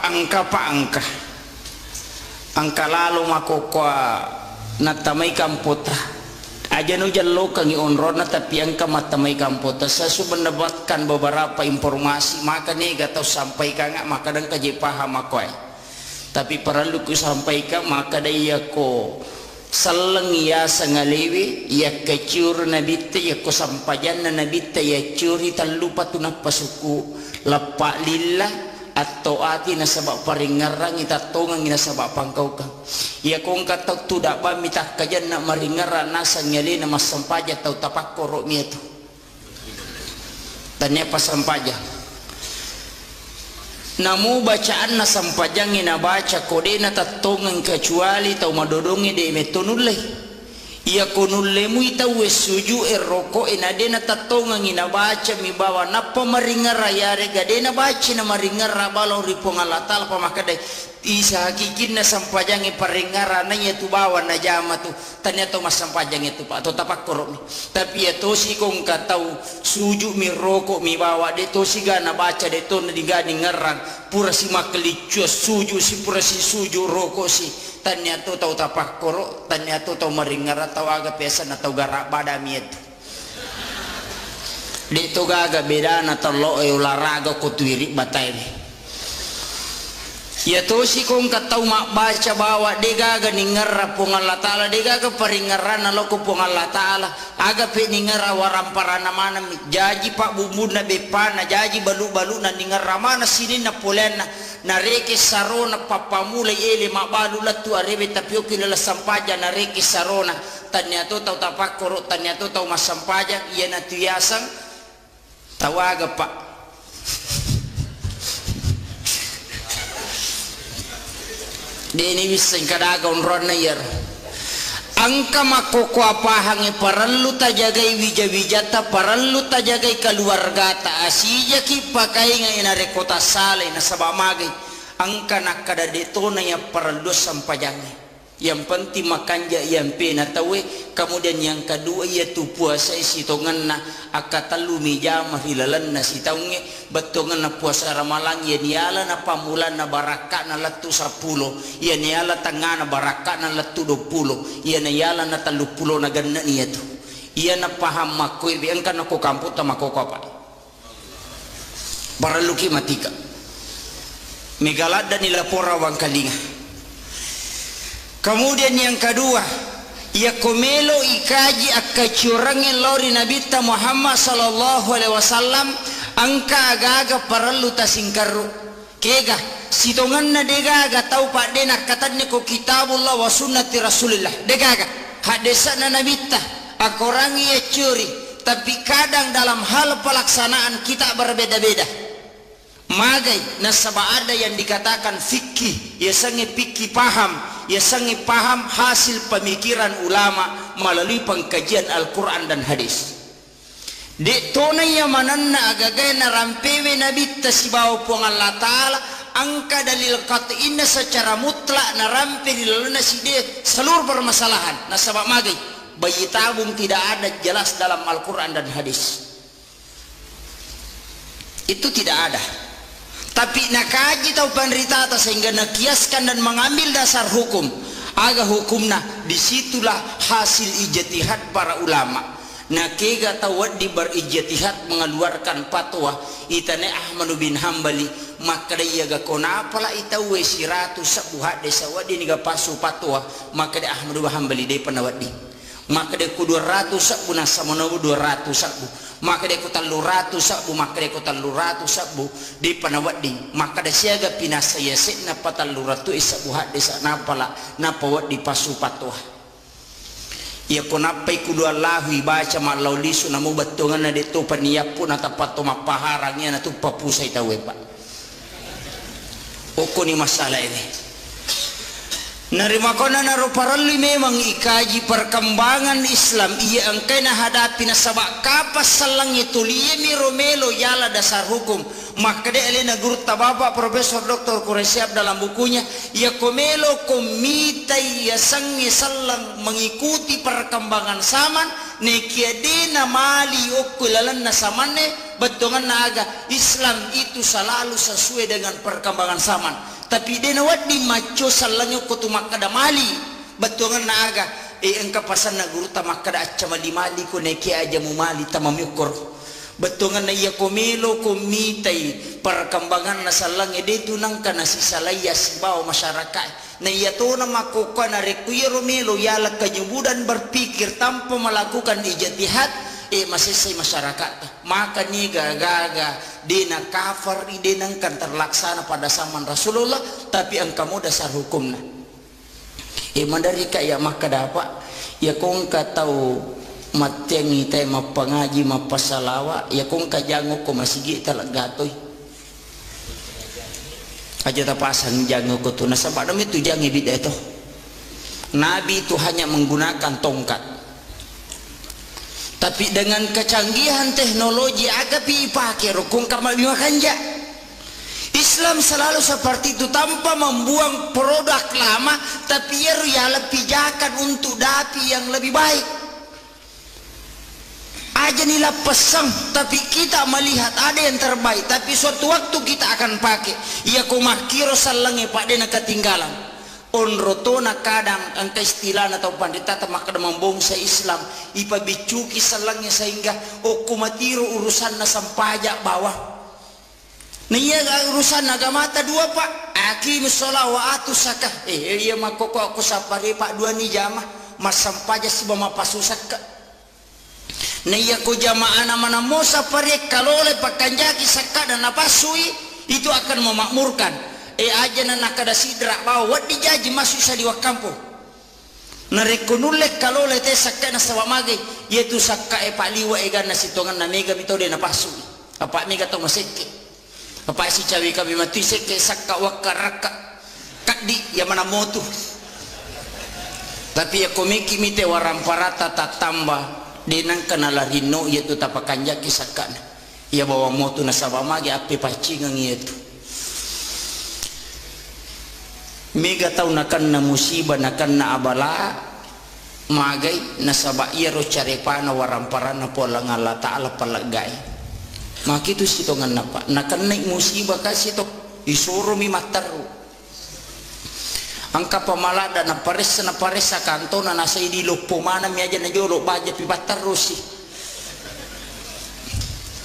angka lalu makokwa natamay kamputra aja nu jallo kangi onrona tapi angka matamay kampota saya sudah mendapatkan beberapa informasi maka nih gak tahu sampaikan nggak maka dan kaji paham aku tapi perlu ku sampaikan maka dia ko seleng ya sangalewi ya kecur nabite ya ko sampajan nabite ya curi talupa tunap pasuku lepak lillah atau ati na sabak paringarang ita tongang ina sabak pangkau ka ya kong kata tu dapat minta kajan nak maringaran nasa nyali na masampaja tau tapak korok mi itu tanya pas sampaja namu bacaan na sampajang ina baca kode na tatongang kecuali tau madodongi de metonulai ia kunulemu itawe suju roko inadena tatongang inabaca mi bawa napa maringar rayare gadena baca na maringar rabalo ripong alatal pamakadai isa hakikin na sampajang iparingara na itu bawa na jama tu tanya to mas sampajang itu pak atau tapak korok mi tapi ya to si kong katau suju mi roko mi bawa de to si gana baca de to na digani ngerang pura si makelicu suju si pura si suju roko si tanya tu tahu tapak korok tanya tu tahu maringara tahu agak pesan atau garak badami itu de to gaga beda na talo olahraga kutuiri batai ya to si kong katau mak baca bawa dega ga ningar pung Allah taala dega ga paringaran lo ko pung Allah taala aga pe ningar waram parana mana jaji pak bumbu na bepana jaji balu-balu na ningar mana sini na polena na reke sarona papamula ele mak balu la tu arebe tapio kilala sampaja na reke sarona tanya to tau tapak koro tanya to tau mas sampaja iya na tuyasang tawaga pak deni wiseng kadaga unron na yer angka makoko apahangi parallu tajagai wija-wijata parallu tajagai keluargata asija ki pakai nga rekota sale na sabamagay angka nakada detona ya parallu sampajangi yang penting makanja yang penatawe kemudian yang kedua yaitu puasa sitongan na akatalu mijama hilalan na sitaunge betongan na puasa ramalan ya niala na pamulan na baraka na latu 10 ya niala tangana baraka na latu 20 ya niala na 30 na ganna niya tu iya na paham makoy biang kan ako kampo ta makoko pa baraluki matika megalada nila pora wang kalinga. Kemudian yang kedua, ia komelo ikaji akacurangin lori Nabi Muhammad sallallahu alaihi wasallam angka agaga parallu tasingkaru kega sitongan na degaga tau pak dena katanya ko kitabullah wa sunnati rasulillah degaga hadisana Nabi akorangi ya curi tapi kadang dalam hal pelaksanaan kita berbeda-beda magai nasaba ada yang dikatakan fikih ya sange fikih paham ya sange paham hasil pemikiran ulama melalui pengkajian Al-Quran dan hadis de tona ya mananna agagay na rampewe nabi tasibaw po ng Allah Ta'ala angka dalil qat'inna secara mutlak na rampe nilalana si de seluruh permasalahan nasaba magay bayi tabung tidak ada jelas dalam Al-Quran dan hadis itu tidak ada. Tapi nakaji tau penderita sehingga nakiaskan dan mengambil dasar hukum aga hukumna disitulah hasil ijtihad para ulama nakega tawadi berijtihad mengeluarkan fatwa itane Ahmad bin Hambali maka dia ga kona pala itawe siratu sabuhat desa wadi ni ga pasu fatwa maka dia Ahmad bin Hambali dia penawadi maka dia ku 200 sabu na samono 200 sabu maka dia ku 300 sabu maka dia ku 300 sabu di panawadi maka dia siaga pinasaya na pataluratu isabu hadis napala napawat di pasu patwa ya konapai ku dua lahi baca malaulisu namu batungan na dito paniyapun atapato mapaharangnya na tu papusay tawe pa oko ni masalah ini. Narima ko na naruparali memang ikaji perkembangan Islam iya angkay na hadapi na sabak kapas salang itu liye mi romelo yala dasar hukum maka de elena guru tababa Profesor Dr. Quraisyab dalam bukunya ya komelo komita ya sangi salang mengikuti perkembangan zaman nekiadena mali okulalan na samane betongan na aga Islam itu selalu sesuai dengan perkembangan zaman tapi dia nawat di maco salangnya ko tumakada mali batungan na aga engka pasan na guru tamakada acha mali ko neki aja mu mali tamamyukor batungan na iya komelo komitai perkembangan na salangnya dia tunang kana si salayas bawa masyarakat na iya to na makuka na rekuya romelo yala kanyubudan berpikir tanpa melakukan ijtihad masisay masyarakat maka ni gaga dina kafar idinang kan terlaksana pada zaman Rasulullah tapi ang kamu dasar hukumna mandari kaya maka dapat ya kung katau matengi tay mapangaji mapasalawa ya kung kajango ko masigi talagatoy aja tapasan jango ko to nasabadam itu jangi bida itu Nabi itu hanya menggunakan tongkat Tapi dengan kecanggihan teknologi agak pakai rukun kamal bima kanja. Islam selalu seperti itu, tanpa membuang produk lama, tapi ya lebih pijakan untuk dapi yang lebih baik. Aja nilai pesang, tapi kita melihat ada yang terbaik, tapi suatu waktu kita akan pakai. Ya kumakiro salangi pak dena ketinggalan. Onrotona kadang angka istilah atau pandita tamak membongsa Islam ipa bicuki salangnya sehingga kumatiro urusan na sampajak bawah. Nia urusan agama ta dua pak. Akim sholat wa atu zakah. Iya makoko aku sapare pak dua ni jamah mas sampaja si bama pasusak ka. Nia ko jamaah mana mo sapare kalau le pakanjaki sakah dan napasui itu akan memakmurkan. Aja na nakada sidra bawa wadi jaji masuk sa di wakampo narekunulek kalau lete sakka na sawamage yaitu sakka paliwa gana sitongan na mega mitode na pasu apa mega to maseke apa si cawi kami mati seke sakka wakaraka kadi ya mana motu tapi ya komiki mite waramparata tatamba denang kanala rino yaitu tapakanja kisakana ya bawa motu na sawamage ape pacingang yaitu mega tau nakan na musibah nakan na abala magay nasaba iya ro carepana waramparana pola ngala ta'ala palagay makitu sitongan napa nakan na musibah kasi to isuro mi mataru angka pamalada na pares sa kanto na nasa idilo pumana mi aja na jolo baja pi mataru si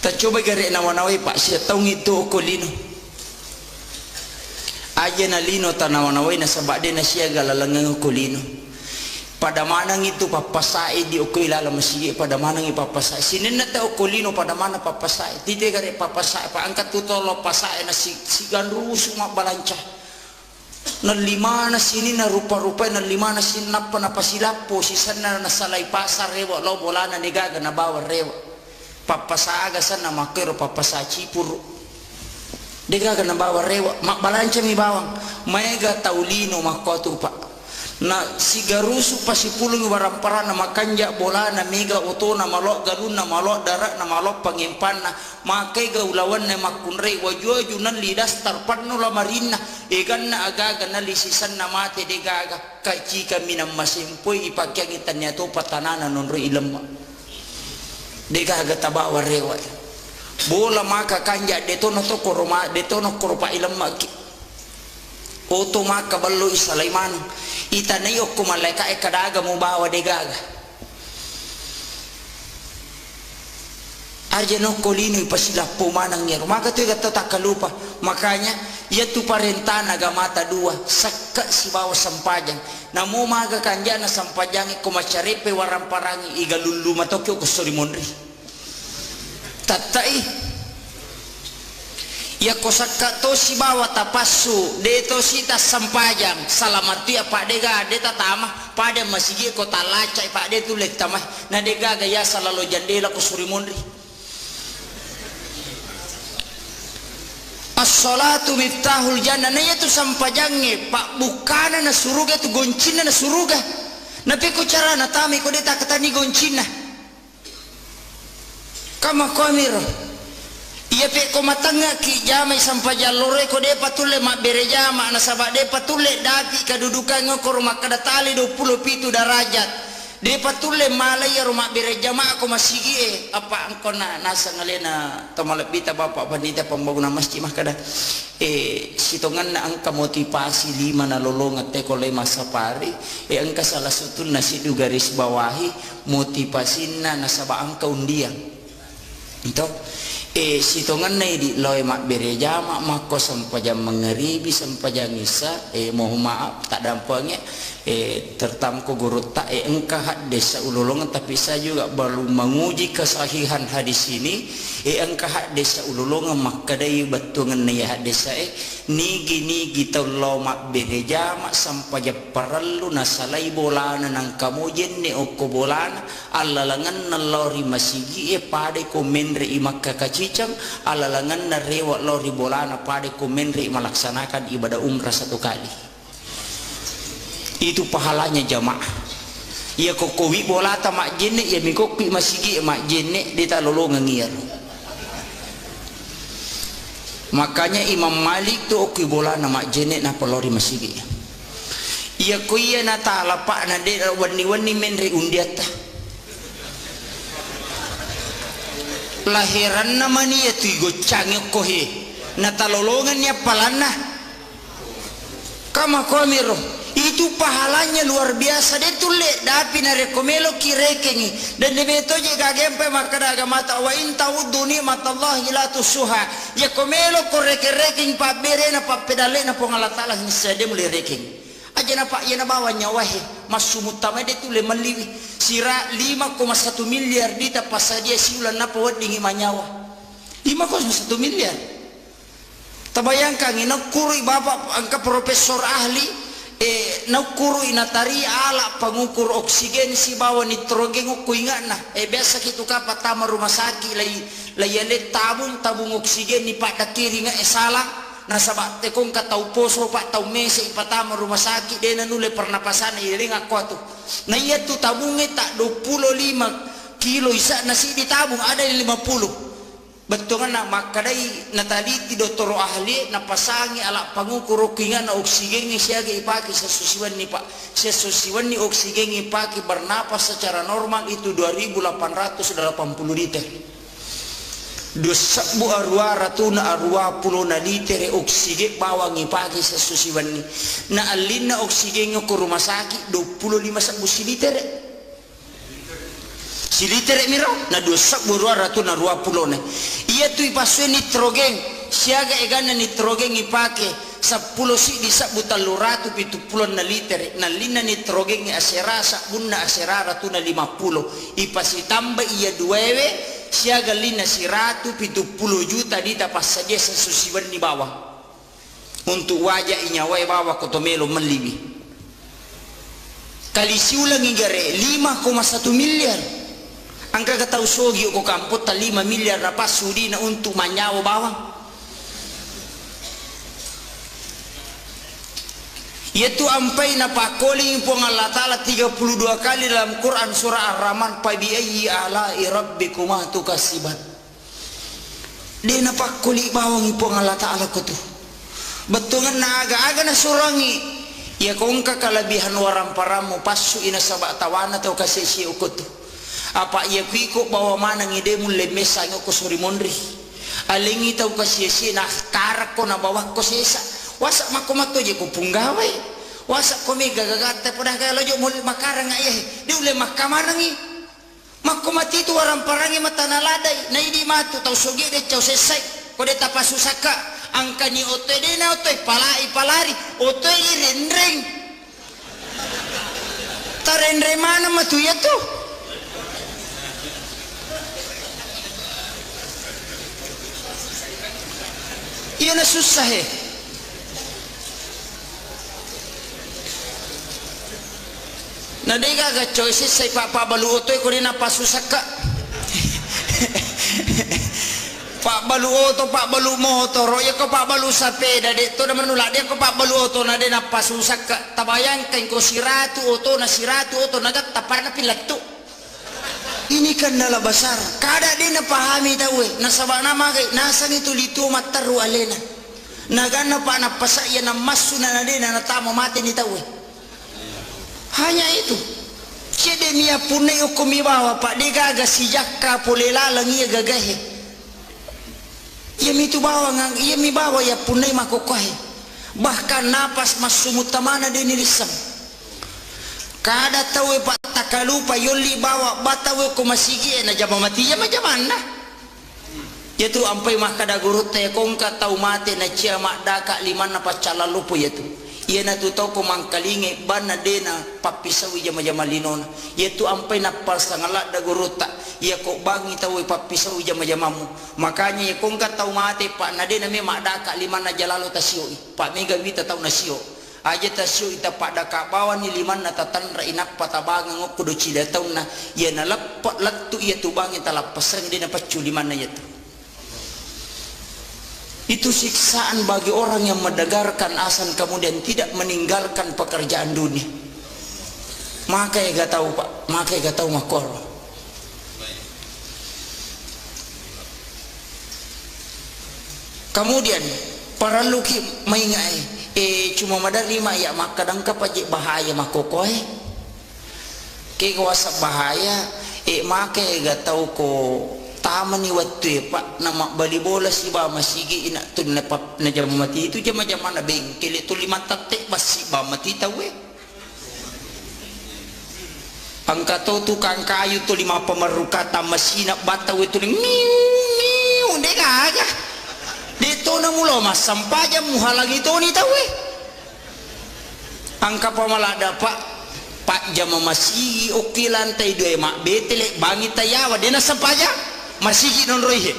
ta coba gare na wanaway pak siya taong ito kolino aja na lino tanawanaway na sabade na siya galalangang kulino pada manang itu papasai di ukoy lala masigi pada manang ipapasai sinin na tao kulino pada mana papasai tite gare papasai pa angkat tutolo pasai na si ganrusu mabalanca na lima na sini na rupa-rupa na lima na sinapa na pasilapo sisan na nasalay pasar rewa lo bola na nigaga na bawa rewa papasaga sana makero papasa cipuru dega kana bawa rewa mak balanca mi bawang mega taulino makotu pak na sigarusu pasipulung waramparana makanja bola na mega otona malok galun na malok darak na malok pangimpan na makai gaulawan na makunrei wajo junan lidas tarpan no lamarina egan na agaga na lisisan na mate dega kaci kami na masimpoi ipakyang itanya to patanana nonro ilem dega tabawa rewa bola maka kanja detono to koroma detono koropa ilam maki oto maka ballo isalaiman itanay okko malaika kadaga mo bawa degaga arjano kolino ipasila pumanang niya maka to gato takalupa makanya yatu parentana gamata dua sakka si bawa sampajang namo maga kanja na sampajangi kumacarepe waramparangi igalulu matokyo kusuri monri tatai ya kosaka to si bawa tapasu deto sita sampajang salamati apa dega deta tama pada masigi kota laca pak de tulek tamah na dega gaya salalo jandela kusuri monri as-salatu miftahul jannah na yaitu sampajange pak bukana na suruga tu goncina na suruga napi ko cara na tami ko deta katani goncina kama komiro iya pe ko matanga ki jamai sampai jalore ko de patule mak berejama na sabak de patule dati kedudukan ngoko rumah kadatali 27 derajat de patule malaya rumah berejama aku masih apa engko na nasa ngalena tamalabita bapak panita pembangunan masjid mah kada sitongan na angka motivasi 5 na lolongat te kolay masapari angka salah satu nasi du garis bawahi motivasi na nasaba angka undian itu sitongan na di loy mak bereja mak ko sampajang mengeribi sampajang isa mohon maaf tak dampaknya tertam ko guru tak engkah hadis ululungan tapi saya juga belum menguji kesahihan hadis ini engkah hadis ululungan mak kadai batungan ya hadis saya nigi taulo mak bereja mak sampajang perlu nasalai bolana nang kamu jenne okko bolana alalangan nalori masigi pada komenre imak kakacicang alalangan na rewa lori bolana pada komenre melaksanakan ibadah umrah 1 kali itu pahalanya jamaah Ia kokowi bola ta mak jene ia mikopi masigi mak jene di talolongan ngir. Makanya Imam Malik tu okui bola na mak jene na pelori masigi. Ia kuia na ta lapak na de wani-wani menri undiata. Lahiran nama ni tu gocang kohe na talolongan ni apalana. Kama komiro itu pahalanya luar biasa dia tulle dapi na rekomelo kirekengi dan debeto je gagempe makada agamata wa in ta'uddu ni'matallahi la tusuha ya komelo koreke-reking pa bere na pa pedale na po ngala taala hisade muli reking aja na pa yana bawa nyawahe masumutama dia tulle maliwi sira 5,1 miliar dita pasadia siulan na po wadingi manyawa 5,1 miliar tabayangkan inakuri bapak angka profesor ahli nakuru inatari ala pengukur oksigen si bawa nitrogen ku ingat nah biasa gitu ka patama rumah sakit layale tabung oksigen ni pak kiri nga salah na sabak tekong ka tau poso pak tau mese patama rumah sakit dena nule pernapasan iring aku atuh na iya tu tabungnya tak 25 kilo isa nasi ditabung ada 50 betul kan nak makadai nataliti doktor ahli napasangi ala pangukur kingan na oksigen ni siaga ipaki sesusiwan ni pak sesusiwan ni oksigen ipaki bernapas secara normal itu 2.880 liter 2.000 arwah ratuna arwah puluh na liter oksigen bawang ipaki sesusiwan ni na alina oksigen ke rumah sakit 25 liter siliter miro na 2.220 ne iya tu ipaswe nitrogen siaga egana nitrogen ipake 10 si di sabuta luratu pitu pulon na liter na lina nitrogen ni asera sabunna asera ratuna 50 ipasi tambah iya duwewe siaga lina siratu pitu 10 juta dita pasadia sesusiwan ni bawah untuk wajah inyawai bawah kotomelo melibi kali siulang igare 5,1 miliar angka katau sogi ko kampot 5 miliar na pasudi na untuk manyawa bawang yaitu ampai na pakoli po Allah Ta'ala 32 kali dalam Quran surah Ar-Rahman fa bi ayyi ala'i rabbikuma tukasibat dia na pakoli bawang po Allah Ta'ala ko tu betungan na aga-aga na surangi ya kongka kalabihan warang paramu pasu ina sabak tawana tau kasih ko tu apa ia kuiko bawa mana ngide mulle mesanya ko suri mondri alengi tau kasih na karak ko na bawah ko sesa wasak makomato je ko punggawe wasak ko mega gagata pada kala jo mulle makarang ayah di ule makamanangi makomati tu orang parangi mata naladai na idi matu tau soge de chau sesai ko de tapasusaka angkani ote de na ote palari ote irendreng tarendre mana matu ya tu iya na susah na dega ga choices say papa balu otoy ko rin na pasusaka pak balu oto pak balu motor ya ko pak balu sapeda de to naman nula de ko pak balu oto na de na pasusaka tabayang kay ko siratu oto nagat tapar na pilatto ini kan nala besar kada dia pahami tahu nasabak nama kay nasan itu litu mataru alena nagana pa na pasaya na masuna na dia na tamo mati ni tahu hanya itu cede mia punay ukumibawa pak dia gaga si jakka polelalang iya gagahe iya mitu bawa ngang iya mi bawa ya punay makokahe bahkan napas masumutamana dia nilisam kada tahu pak takalupa yoli bawa batawe ko masigi na jama mati ya majamana yaitu ampai mah kada gurut te kongka tau mate na cia mak daka liman na pacala lupo yaitu iya na tu tau ko mangkalinge bana dena papisawi jama linona yaitu ampai na pasangala da guruta iya ko bangi tahu papisawi jamamu makanya ya kongka tau mate pak na dena me mak daka liman na jalalo tasio pak mega wita tau nasio aja tasyo ita pada kabawan ni liman na tatanra inak patabang ngok kudo cida taun na ya na lapat latu iya tubang ita lapasang din na pacu liman na yaitu itu siksaan bagi orang yang mendengarkan azan kemudian tidak meninggalkan pekerjaan dunia Maka gak tahu Pak, maka gak tahu makor. Kemudian para luki maingai cuma madari ma ya maka dangka paje bahaya makokoe ke kawasa bahaya maka gak tahu ko tamani waktu Pak nama bali bola si ba masigi ina tun nepap na jam mati itu jam mana bengkel itu 5 tatek basi ba mati tahu angka to tukang kayu tu 5 pemerukata masina bataw itu miu dega dito na mulo mas sampaja muhalang itu ni tahu angka pamalada Pak jam masigi oki lantai 2 mak betele bangi tayawa dena sampaja masigi non roihe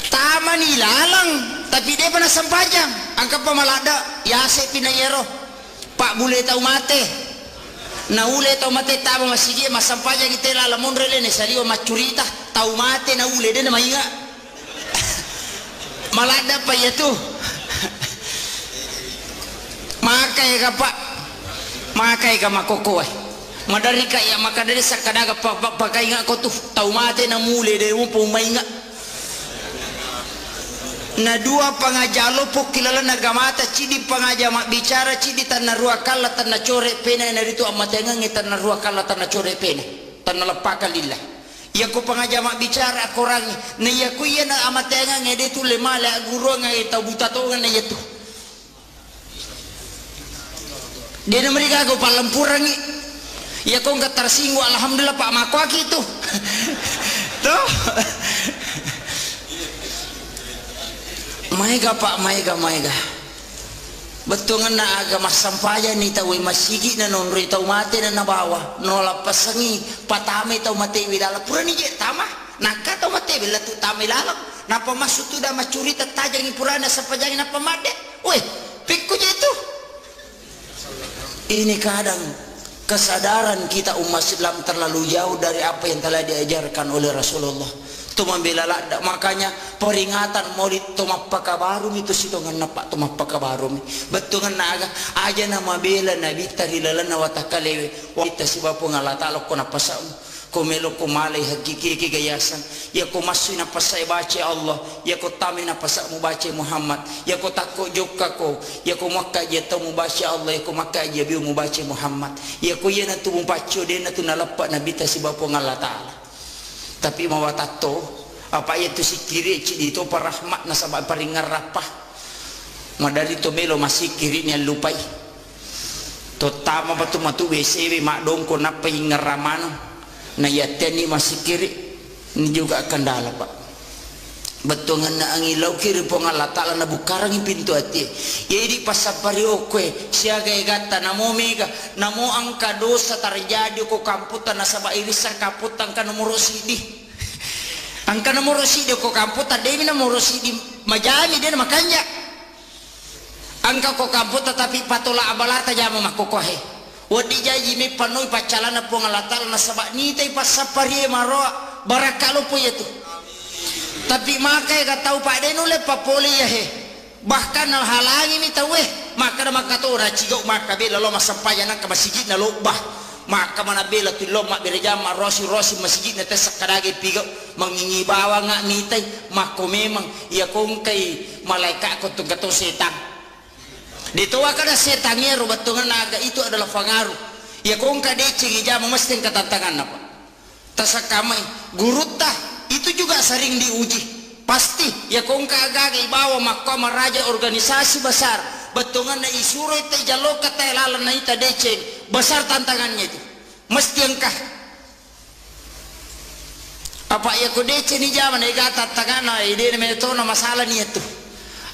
taman ilalang tapi dia pernah sampajang angka pamalada yase pinayero Pak bule tau mate na ule tau mate tama masigi masampaja kita lalamon rele ne saliwa macurita tau mate na ule de na mainga malada pa yatu makai ka Pak makai ka makoko madari ka ya makadari sakadaga pakai nga ko tu tau mate na mule de mo po mainga na dua pangajalo po kilala nagamata cidi pangajama bicara cidi tanna rua kala tanna core pena na dito amatenga ngi tanna rua kala tanna core pena tanna lapaka lillah ya ko pangajama bicara korang na ya ku ya na amatenga ngi dito lemale guru ngi tabuta to na yetu dia na mereka ko palampurang ya ko ngat tersinggung alhamdulillah Pak mako gitu tuh maiga Pak maiga betul na agama sampaya ni tawi masigi na non ri tau mate na nabawa no lapasangi patame tau mate widala pura ni je tama naka tau mate bila tu tame lalang napa masuk tu dah macuri tetajangi purana sapajangi napa made weh pikku je tu ini kadang kesadaran kita umat Islam terlalu jauh dari apa yang telah diajarkan oleh Rasulullah tu membela lada makanya peringatan maulid tumappa kabarum itu sitongan napak tumappa kabarum betungan naga aja nama bela nabi tarilala watakalewe wita sibapo ngala ta'ala ko napasam ko melo ko malay hakiki kigayasan ya ko masu na pasay baca Allah ya ko tami na pasa mo baca Muhammad ya ko takko jokka ko ya ko makka ya to mo baca Allah ya ko makka ya bi mo baca Muhammad ya ko yana tu mo pacho de na tu nalapa nabi ta sibapo ngala ta'ala tapi mawatato apa itu si kiri itu parahmat na sabay paringar rapah madali to melo masih kiri niya lupay to tama ba tumatu WCW makdong ko na pahingaramano na yateni masih kiri ini juga kendala Pak betul na ang ilaw kiri po nga latala na bukarang yung pintu ati jadi pasapari okwe siya gata namo mega namo ang kadosa tarjadi ko kamputan na sa bairisa kaputan ka nomoro sidi ang ka nomoro sidi ko kamputan demi nomoro sidi majami din makanya ang ka ko kamputan tapi patola abalata jama makokohe wadi jaji mi panoy pacalana po nga latala na sa nitay pasapari maro barakalo po yato tapi makai gak tahu Pak denule papoli ya he bahkan halangi ni tahu maka na makatora cigok maka bela lo masampaya na masjid na lobah maka mana bela tu lo mak berjama rosi masjid na tes kadage pigo mangingi bawa ngak nitai mako memang ya kong kay malaikat ko tunggato setan dituwa kada setannya rubatungan naga itu adalah fangaru ya kong kade cingi jama mesti katantangan apa tasakamay gurutah itu juga sering diuji pasti ya kong kagagay bawa makam raja organisasi besar betungan na isuro ite jalo katelalan na ita deceng besar tantangannya itu mesti engkah apa ya ko deceng ni zaman ay tantangan na ide meto na masalah ni itu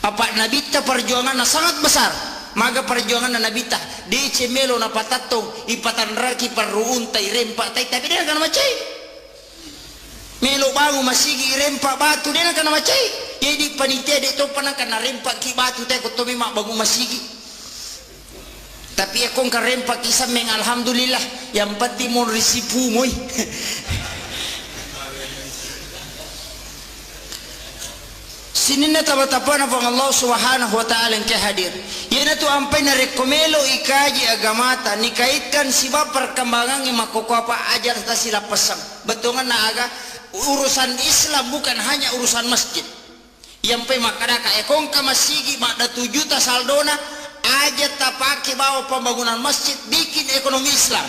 apa nabita perjuangan na sangat besar maga perjuangan na nabita deceng melo na patatong ipatan raki parruun tay rempa tay tapi dia kan macay melo bangu masigi rempa batu dia nak macai jadi panitia dia tu pernah kena rempa ki batu teh ko tomi mak bangu masigi tapi aku kan rempa kisah meng alhamdulillah yang penting mau risipu moy sini na tabatapana pang Allah subhanahu wa ta'ala yang hadir jadi Dina tu ampai na rekomelo ikaji agamata nikaitkan siba perkembangan yang makoko apa ajar ta sila pesang. Betongan na aga urusan Islam bukan hanya urusan masjid. Yang pe makadaka ekong ka masigi makda 7 juta saldona aja tak pakai bawa pembangunan masjid bikin ekonomi Islam.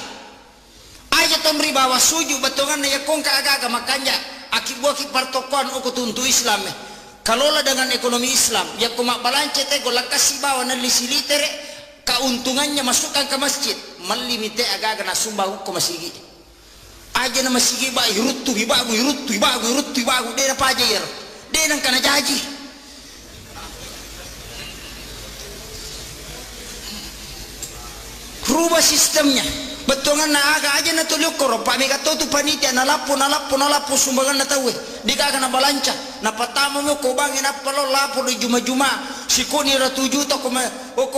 Aja tambri bawa suju betongan na ekong ka aga makanya akibuaki partokon uku tuntu Islam. Kalola dengan ekonomi Islam, ya kumak balance te golak kasih bawa na lisilitere keuntungannya masukkan ke masjid, melimite agak na sumbang ko masigi. Aja na masigi ba irutu hibagu de na pajer. De nang kana jaji. Rubah sistemnya. Betongan na aga aja na tulio koro pa mega to tu panitia na lapo sumbangan na tawe diga aga na balanca na patama mo ko bangi na palo lapo di juma sikoni ra 7 juta ko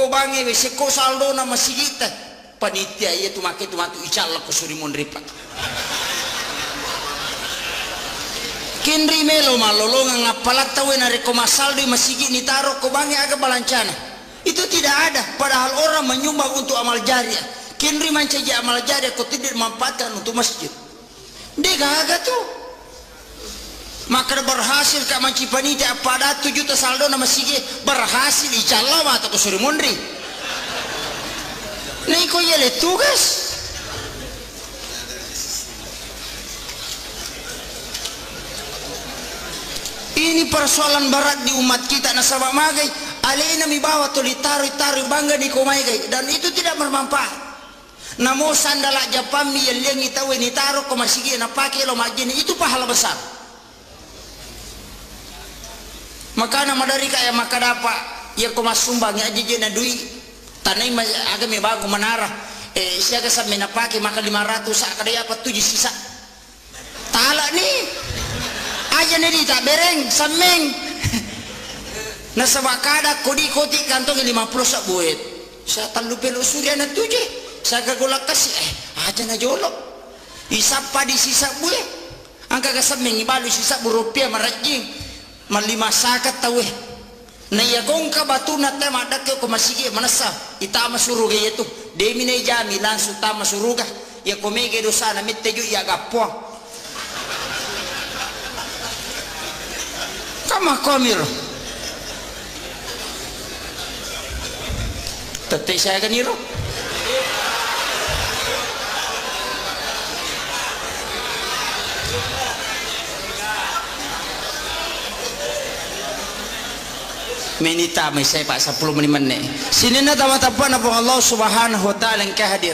bangi we siko saldo na masigita panitia iya tu make tu matu ical ko suri monripa kinri melo malolonga ngapalat tawe na rekoma saldo masigi ni taro ko bangi aga balancana itu tidak ada padahal orang menyumbang untuk amal jariah. Kinri mancaja amal jari kau tidak memanfaatkan untuk masjid. Dia gagal tuh. Maka berhasil kak manci panitia pada 7 juta saldo nama sige berhasil icalla mata ko suri mondri. Nih kau yele tugas. Ini persoalan berat di umat kita nasabah magai. Alena mi bawa tu ditaruh bangga di komai gai dan itu tidak bermanfaat. Namo sandala japami yang itawe ni taro ko masigi na pake lo majini itu pahala besar. Maka na madari kaya makadapa ya ko masumbang ya jeje na dui tanay aga mi bago manara siya ka sa minapake maka 500 sa kadaya apa 7 sisa. Tala ni aja na di tabereng sameng nasa bakada kodi-kodi kantong 50 sa buet. Sa talupelo surya na tuje. Saya kagolak kasih aja na jolok isapa di sisa bue angka kasab mengibalu sisa rupiah marajing malima sakat tawe na yagong ka batuna tema dakyo ko masigi manasa itama suruga yetu demi na jami langsung tama suruga ya komege dosa na mitteju ya gapuang kama komiro tete saya ganiro menita may saya pak 10 menit sini na taman-taman na po Allah subhanahu wa ta'ala yang kehadir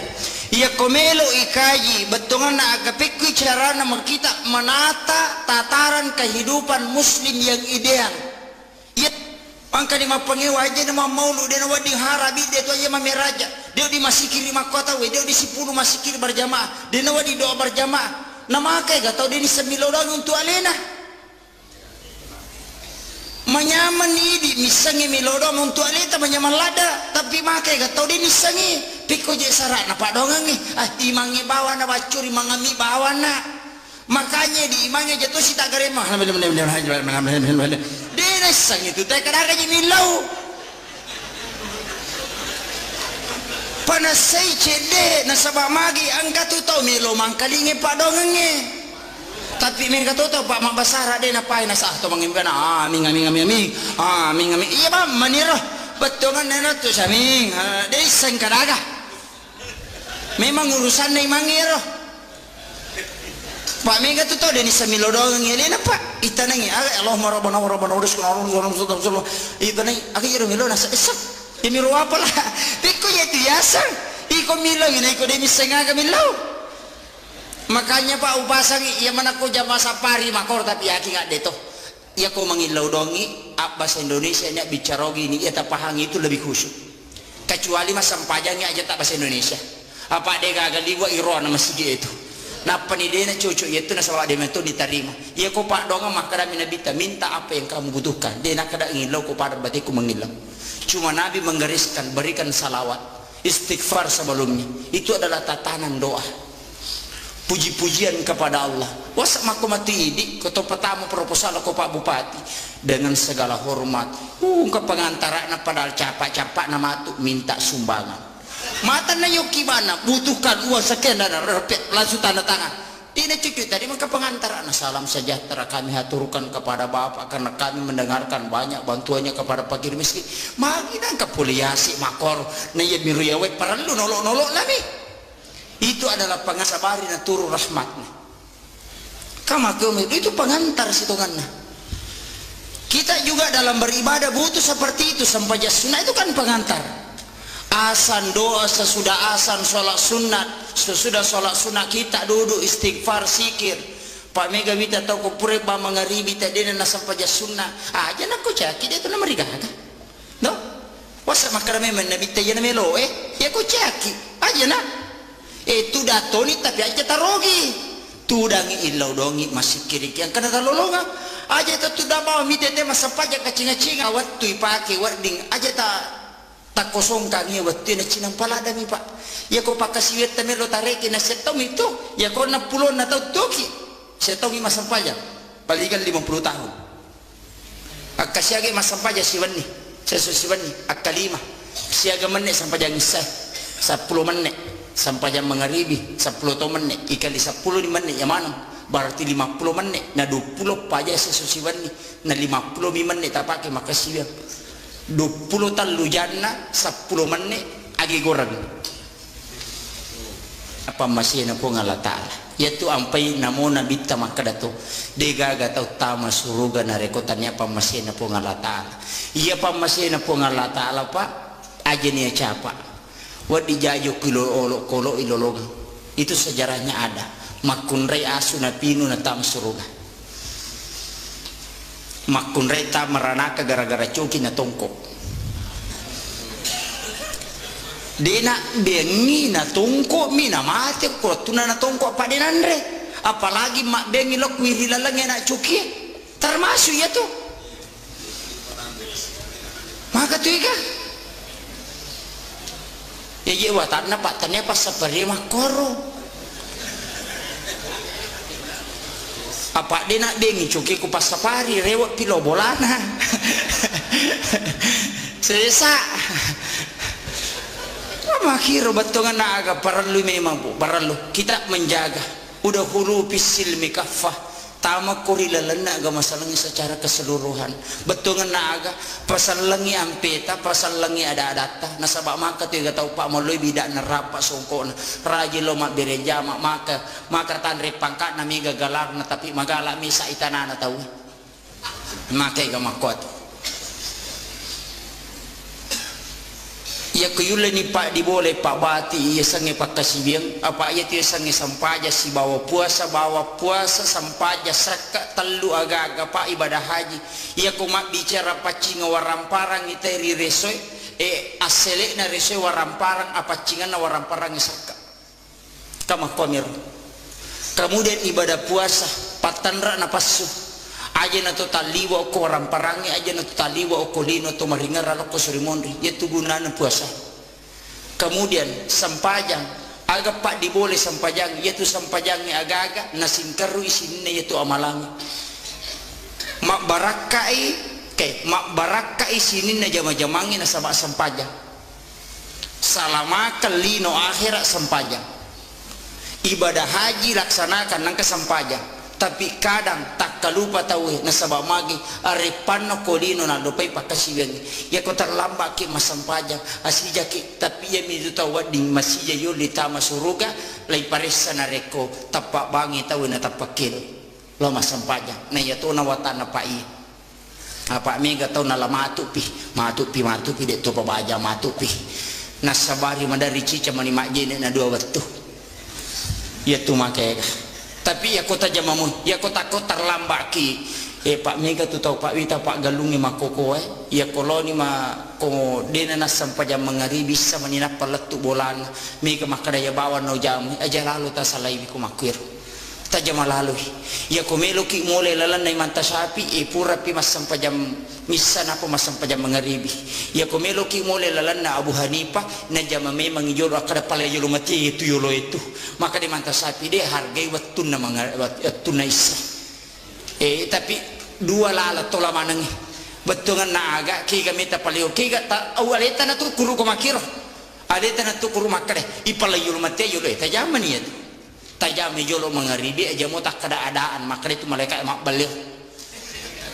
ia komelo ikaji betungan na agapikwi cara na makita menata tataran kehidupan muslim yang ideal ia angka di mapangewa aja na maulu dia na wading harabi dia tu aja mamiraja dia di masikiri makota we dia di 10 masikiri berjamaah dia na wadi doa berjamaah na makai gatau dia ni semilodang untuk alena manyaman idi misangi milodo untuk alita manyaman lada tapi makai gatau dia misangi piko je sarak na padongangi imangi bawa na bacuri mangami bawa na makanya di imangi jatuh si tak garema dia nasang itu tak kadang aja milau panasai cede nasabah magi angkat tu tau milo mangkalingi padongangi tapi mereka tahu pak mak basara dia napai nasah tu mangimkan aming iya bang maniro betongan nena tu saming dia iseng kadaga memang urusan ni mangiro pak mereka tu tahu dia ni semilodong ngeli napa itanangi Allah rabbana uruskan itanangi aku jero milo nasa esak ini milo apa lah tiko ya tu yasang iko milo ini iko dia misenga ka milo makanya pak upasang iya mana ko jama sapari makor tapi aki nggak deto iya ko mangilau dongi bahasa Indonesia nya bicara gini iya tapahangi itu lebih khusyuk kecuali mas sampajangnya aja tak bahasa Indonesia apa dia gagal liwa iron nama sige itu nah penidena cucu itu nasawa dia itu diterima iya ko pak donga makara minabita minta apa yang kamu butuhkan dia nak kada ngilau ko pada batiku mengilau cuma Nabi menggariskan berikan salawat istighfar sebelumnya itu adalah tatanan doa puji-pujian kepada Allah. Wasak mako mati idi koto pertama proposal ko Pak Bupati dengan segala hormat. Ke pengantara na padahal capak-capak na matu minta sumbangan. Mata na yung gimana butuhkan uang sekian dan langsung tanda tangan. Tidak cucu tadi maka pengantara na salam sejahtera kami haturkan kepada Bapak karena kami mendengarkan banyak bantuannya kepada fakir miskin. Magi dan kepoliasi makor na ya miru yawe perlu nolok-nolok lagi. Itu adalah pengasabari na turu rahmatnya. Kama itu pengantar situnganna. Kita juga dalam beribadah butuh seperti itu sampai sunnah itu kan pengantar. Asan doa sesudah asan sholat sunat, sesudah sholat sunat kita duduk istighfar sikir. Pak Mega minta tahu kupure ba mangaribi tadi na sampai sunnah. Aja nak ko caki dia tu na marigaga. No? Wasa makarame men nabi tayya na melo ya ko caki. Aja na. Itu datoni tapi aja tarogi. Tudangi ilau dongi masih kiri yang kena talolonga. Aja itu tudah bawa mitete masa pajak kacinga-cinga waktu ipake warding aja tak kosong kami waktu na cinang palada mi Pak. Ya ko pakasiwet tami lo tareki na setong itu. Ya ko na pulon na tau toki. Setong masa pajak. Balikan 50 tahun. Akasiage masa pajak siwani. Sesu siwani akalima. Siaga menit sampai jam isai. 10 menit. Sampai jam mengaribi 10 menit ikali 10 menit yang mana berarti 50 menit na 20 paja sesusiwan ni na 50 menit tak pakai makasih 20 talu jana 10 menit agi goreng apa masih na po Allah Ta'ala yaitu ampai namo nabi tamakadato degaga tau tama suruga na rekotannya apa masih na po Allah Ta'ala iya pa masih na po Allah Ta'ala Pak aja nih capa wadi jajo kilo ilolong itu sejarahnya ada makunrei asu na pinu na tam suruga makunrei tam meranaka gara-gara coki na tongkok dena bengi na tongkok mina mati ko tuna na tongkok pa denandre apalagi mak bengi lok wirilalang na coki termasuk ya tuh maka tuh ika ya iya watakna Pak tanya pas seperi makoro apa dia nak bengi cuki ku pas sapari rewat pilo bolana sesa makhir batongan na aga perlu memang Bu perlu kita menjaga udah hulu pisil mikafah tama korila lena aga masalahnya secara keseluruhan betongan na aga pasal langi ampeta pasal langi ada adata nasabak maka tu tahu Pak moloi bidak nerapa songkona raji lo mak bereja mak maka tanre pangkat nami gagalar na tapi magala misa itanana tahu makai ga makot ya kuyule ni Pak diboleh Pak Bati ya sange Pak Kasibiang apa ya tu sange sampaja si bawa puasa sampaja saka telu aga-aga Pak ibadah haji ya ko mak bicara pacinga waramparang iteri resoi asele na resoi waramparang apa cingan na waramparang saka kama komir kemudian ibadah puasa patanra na pasu aja na to taliwa ko ramparangi aja na to taliwa ko lino to maringar ko surimondri yaitu gunana puasa kemudian sampajang aga Pak diboleh sampajang yaitu sampajangnya aga-aga nasingkaru isinne yaitu amalangi mak barakai sini na jama-jamangi na sabak sampajang salama lino akhirat sampajang ibadah haji laksanakan nang sampajang tapi kadang tak kalupa tahu nasabah magi arepano kolino na dopai pakasiwen ya ko terlambat ki masampajang asija ki tapi ya mitu tahu ding masih yo litama suruga lai paresa na reko tapak bangi tahu na tapakil lo masampajang na ya to na watana pai apa mega tahu na lamatu pi de to pabaja matu pi nasabari mandari cica mani majene na dua waktu ya tu make tapi ya kota jamamun ya kota terlambat ki Pak Mega tu tahu Pak Wita Pak Galungi makoko ya koloni ma ko dena na sampai jam mengari bisa menina peletu bolan Mega makada ya bawa no jam aja lalu ta salai ku makir tajam lalu ya komelo ki mole lalan na manta sapi pura pi masam pajam misan apa masam pajam mengaribi ya komelo ki mole lalan na Abu Hanifah na jama memang yolo akada pala yolo mati itu yolo itu maka di manta sapi dia hargai wattun na wattun na isa tapi dua lala tola manangi betungan na aga ki kami ta palio ki ta awaleta na tu kuru ko makiro aleta na tu kuru makade ipala yolo mati yolo tajam ni itu tajam yolo mengaribi aja mau tak keadaan maka itu malaikat mak balik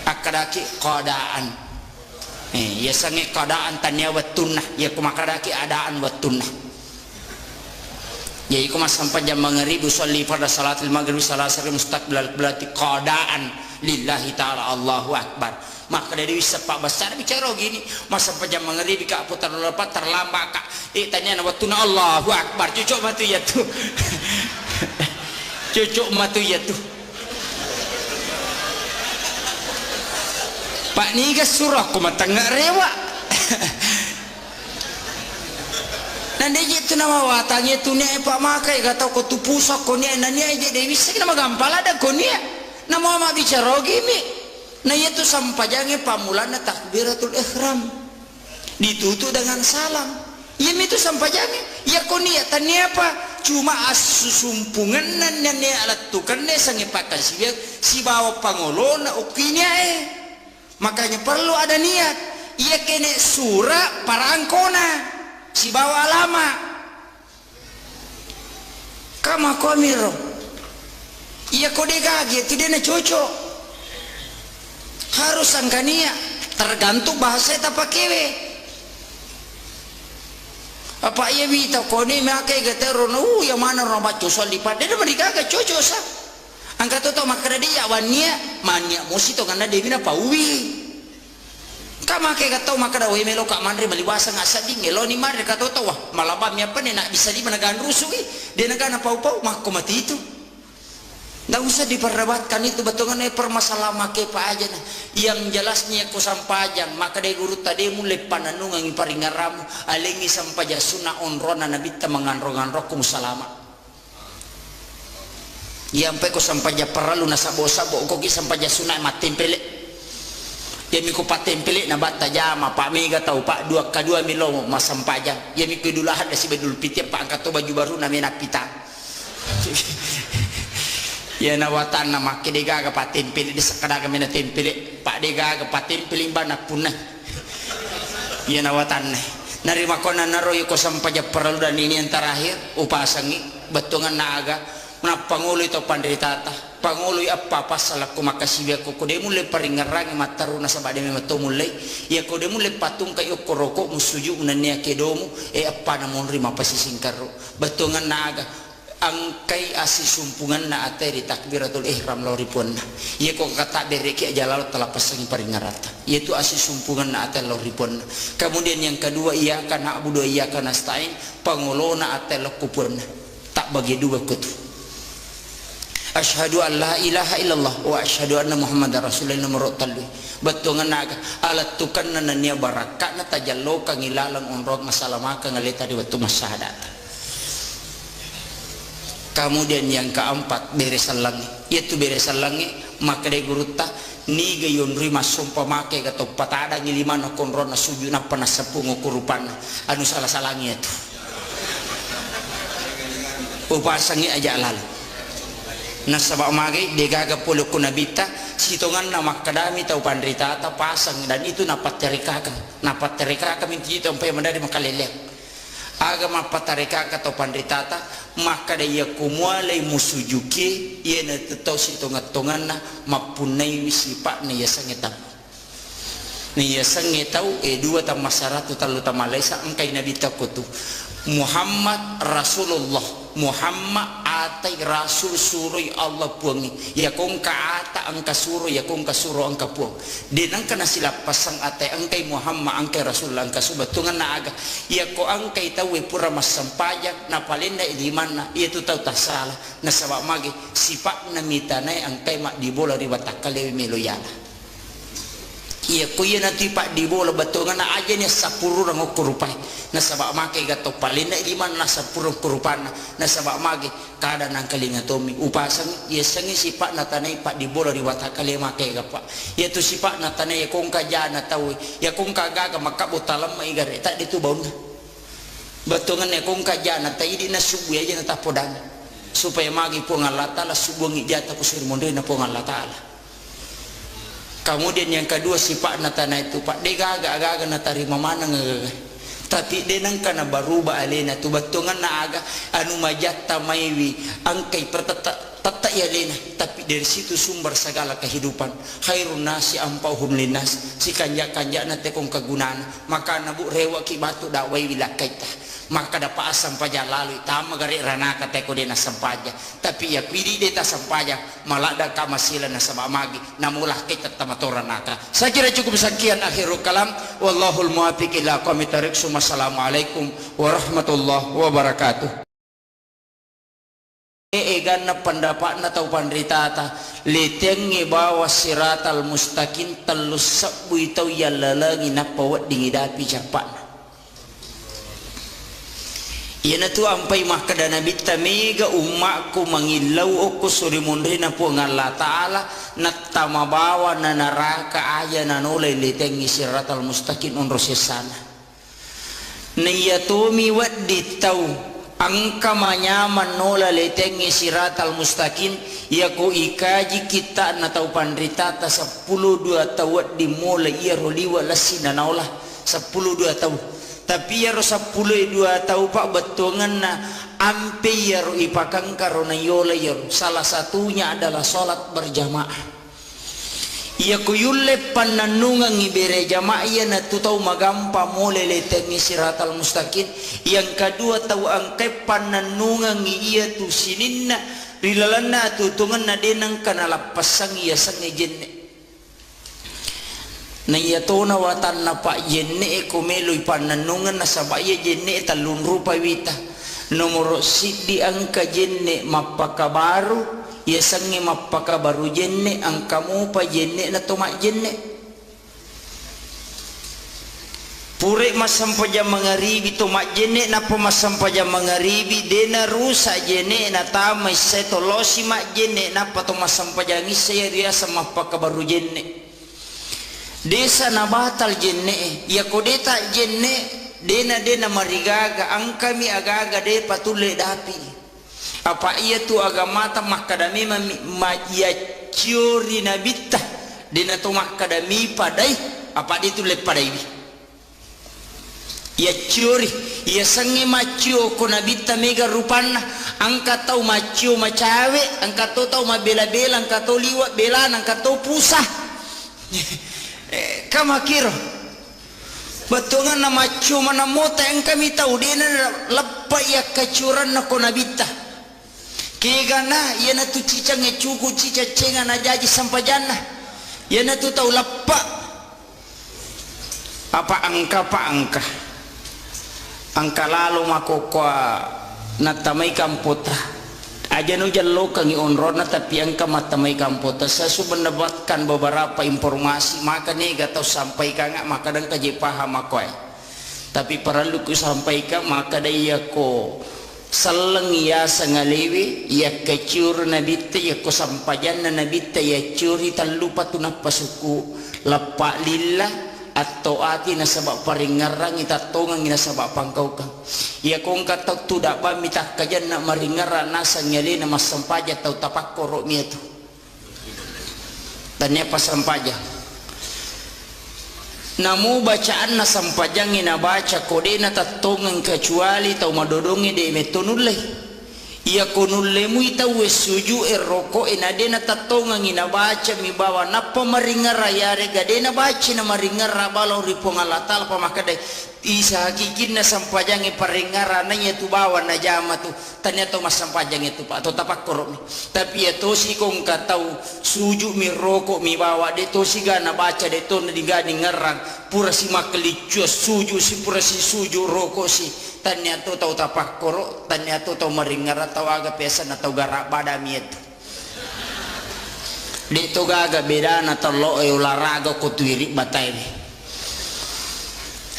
akadaki keadaan ya sange keadaan tanya watunah ya kumakadaki adaan watunah ya iku mas sampai jam mengaribi sholli pada salatul maghrib salasar mustaqbil berarti keadaan lillahi ta'ala Allahu akbar maka dari bisa pak besar bicara gini mas sampai jam mengaribi kak putar lepat terlambat kak tanya watunah Allahu akbar cucuk batu ya tuh cucuk matu ya tuh pak niga surah ko matangga rewa nande itu nama watangnya tu ne pak makai kata ko tu pusak ko ne nani aja dewi sik nama gampala ada ko ne nama ma bicara gini nah itu sampajange pamulana takbiratul ihram ditutup dengan salam ya itu sampajange ya ko ne tani apa cuma asusumpungan nan ne alat tukan ne sange pakai si bawa pangolo na okinya makanya perlu ada niat ia kene surah parangkona si bawa lama kama komiro ia kode gage tidak na cocok harus angkania tergantung bahasa eta pakewe apa ia bita koni makai gatero no yang mana orang baca soal lipat dia mereka agak cocok sah angkat tu makna dia wania mania musito karena dia bina pauwi kama kai gatau makna we melo kak mandre malibasa ngasadi ngelo ni mandre kata tu wah malabam apa ni nak bisa di mana gan rusui dia negana pau-pau mak mati itu nggak usah diperdebatkan itu betul kan permasalahan make pa aja nah yang jelasnya ku sampajang maka dari guru tadi mulai pananungan paringaramu alengi sampaja sunah onrona nabi ta manganrongan rokum salama yang pe ku sampaja perlu nasabo-sabo ko ki sampaja sunah matempele ya miku patempele na bata jama pak mega tau pak dua kadua milo masampajang ya miku dulahan si bedul piti pak angkat baju baru namanya pita ya nawatan nama kedega ga patimpil di sekadaga mena tempil pak dega ga patimpil bana punah ya nawatan narima kona naroy ko sampaja perlu dan ini yang terakhir upasangi betungan naga na pangulo ito pandritata pangulo apa pasal ko makasibya ko kode mulai paringarang mataruna sa bade mato mulai ya kode mulai patung kayo koroko musuju unanya kedomu apa namon rima pasisingkaro betungan naga angkai asi sumpungan na ateri takbiratul ihram loripun ia kok kata dereki jalal telah pasang paringarata yaitu asi sumpungan na atel loripun kemudian yang kedua ia kana abudu ia kana stain pangolona atel kupun tak bagi dua kutu asyhadu an la ilaha illallah wa asyhadu anna muhammadar rasulullah nomor talwi betungan naga alat tukan nanya barakat na tajallo kang ilalang onrog masalama kang ngalita di waktu masyahadat. Kemudian yang keempat beresan langi yaitu beresan langi maka de guruta ni gayon rima sumpa make gato patada ngilimana konrona sujuna pana sepungo kurupana anu salah salangi itu upasangi aja lalu nasabak mage degaga polo kunabita sitongan nama kadami tau pandrita ta pasang dan itu napat terika minti itu sampai mandari makalelek agama patareka atau pandritata maka dia kumwalai musujuki ia na tetau si tongat-tongan na mapunai wisipak na yasangetau ni yasangetau dua ta masyarakat talu ta Malaysia angkai nabi takutu Muhammad Rasulullah Muhammad atai rasul suroi Allah puangi ya kong ka ata angka suro ya kong ka suro angka puang dinang kana sila pasang atai angkai Muhammad angkai rasul angka subatungan na aga ya ko angkai tawe pura masampajak na palinda ilimana itu tahu tak salah na sabab magi sipak na mitanay angkai mak dibola riwata kalewi meloyala iya kuya nanti pak di bola batongan na aja nih 10 orang kurupai na sabak make gato palinda iman na 10 kurupana na sabak make kada nang kalinga tomi upasang iya sangi si pak na tanay pak di bola riwata kali make ga pak iya tu si pak na tanay kung kajana tahu ya kung kagaga makabutalam maigare tak ditu bauna batongan ya kung kajana tayi di na subu aja na tapodang supaya magi po Allah Ta'ala subuh ngijata po sirmonde na po Allah Ta'ala. Kemudian yang kedua sifat natana itu pak dega agak-agak natarima mana ngagaga tapi denang kana baruba alena tu batungan na aga anu majatta maiwi angkai tata ya lena tapi dari situ sumber segala kehidupan khairun nasi ampauhum linnas si kanja-kanja na tekong kagunaan maka nabu rewa ki batu dawai wilakaita maka dapat asam paja lalu tama gari ranaka teko dena sampaja tapi ya pidi deta sampaja malada kamasila na sabak magi namulah kita tamatora naka. Saya kira cukup sekian akhirul kalam wallahul muwaffiq ila aqwamit thoriq. Assalamualaikum warahmatullahi wabarakatuh. Egan na pendapat na tau pandritata letengi bawa siratal mustaqim telus sabu itau yalalagi na pawat dingidapi japan. Yana tu ampai mahkada nabi tamega umakku mangilau aku suri mundri na po Allah Ta'ala natama bawa na naraka aya na nolay letengi siratal mustaqim unro sesana niyatomi waddi tau angka manyaman nola letengi siratal mustaqim yaku ikaji kita na tau pandritata 10-2 tawat di mulai iya roliwa lasina naolah 10-2 tau tapi ya rosa 10-2 tahu pak betongan na ampe ya ro ipakang karona yola ya salah satunya adalah sholat berjamaah ya kuyulle pananungan ibere jamaah ya na tu tahu magampa mole letengi siratal mustaqim yang kedua tahu angke pananungan iya tu sininna rilalana tu tungan na denang kana lapasang iya sang jenne na yatona watan na pak jenne kumeloy pananungan na sabaya jenne talun rupa wita nomor sidi angka jenne mapakabaru ya sangi mapakabaru jenne angka mo pa jenne na tomak jenne pure masampaja mangaribi tomak jenne na pamasampaja mangaribi dena rusa jenne na tamay setolosi mak jenne na patomasampaja ngisa ya riasa mapakabaru jenne desa na batal jenne ya kodeta jenne dena marigaga angkami agaga de patule dapi apa iya tu agamata makadami ma ya ciori nabita dena tu makadami padai apa itu le padai ya ciori ya sangi macio ko nabita mega rupana angka tau macio macawe angka tau mabela-bela angka tau liwat bela angka tau pusah kama kiro batungan nama cuma namota yang kami tahu dia lepa ya kecuran na konabita kegana ya na tu cicang ya cuku cica cengan na jaji sampajana ya na tu tahu lepa apa angka lalu makokwa natamay kampota aja nu jallo kangi onrona tapi angka matamay kampota saya sudah mendapatkan beberapa informasi maka nih gak tahu sampaikan nggak maka dan kaji paham aku tapi perlu ku sampaikan maka daya ko seleng ya sangalewi ya kecur nabita ya ko sampajan nabita ya curi tan lupa tu napasuku lepak lillah atau ati na sabak paringarang ita tongang ina sabak pangkau ka ya kong kata tu dapat minta kajan nak maringaran nasa nyali na masampaja tau tapak korok mi itu dan ya pasampaja namu bacaan na sampajang ina baca kode na tatongang kecuali tau madodongi de metonulai iya konulemu ita wesuju roko inadena tatongang ina baca mi bawa napa maringara yare gadena baca na maringara balau ripong alatal pamakadai isa hakikin na sampajang paringara nanya tu bawa na jama tu tanya tu mas sampajang itu pak atau tapak korok mi tapi ya to si kong katau suju mi roko mi bawa de to si gana baca de to na digani ngerang pura si makelicu suju si pura si suju roko si tanya tu tahu tapak korok tanya tu tahu maringara tahu agak pesan atau garak badami itu Dito gaga beda na talo ay olahraga ko tuwiri batay.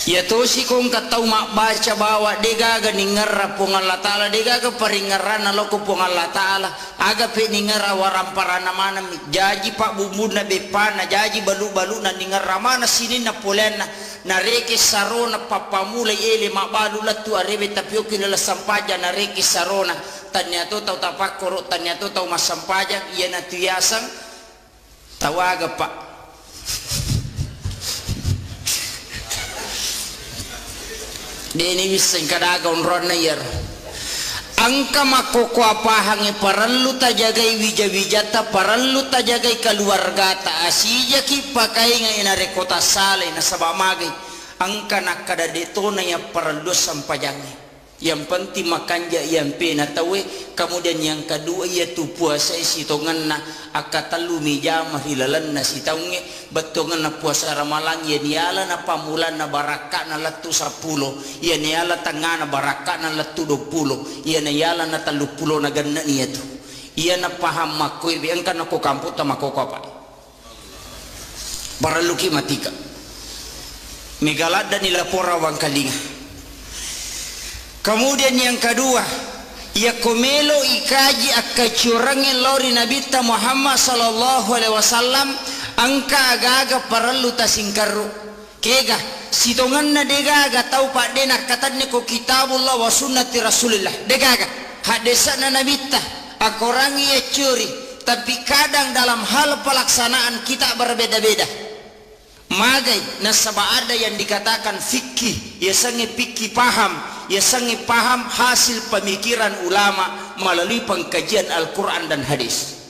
Ya to si kung kataw baca bawa de gaga ningar po Allah Ta'ala de gaga paringaran na loko po Allah Ta'ala aga pe ningar warampara naman jaji pak bumbu na bepana jaji balu-balu na ningar ramana sini na polen na reke saro na papamulay ele mabalu latu arebe tapio kilala sampaja na reke sarona tanya to tau tapakoro tanya to tau masampaja iya na tuyasang tawaga pak dini bising kadaga unron na yer angka makokwa pahangi parallu tajagai wija-wijata parallu tajagai keluargata asija ki pakai ngai na rekota sale na sabamagay angka nakada deto na ya parallu sampajangi yang penting makanja yang penatawe kemudian yang kedua yaitu puasa sitongan na akatalu mijamah hilalan na sitaunge betongan na puasa ramalan ya niala na pamulan na baraka na latu 10 ya niala tengah na baraka na latu 20 ya niala na 30 na ganna niya tu iya na paham makoy biang kan ako kampo ta makoko pa baraluki matika megalada nila pora wang kalinga. Kemudian yang kedua, ya komelo ikaji akacurangin lori Nabi Muhammad sallallahu alaihi wasallam angka agaga parallu tasingkaru kega sitongan na degaga tau pak denak katanya ko kitabullah wa sunnati rasulillah degaga hadisana Nabi akorangi ya curi tapi kadang dalam hal pelaksanaan kita berbeda-beda magai nasaba ada yang dikatakan fikih ya sange fikih paham ya sangi paham hasil pemikiran ulama melalui pengkajian Al-Quran dan hadis.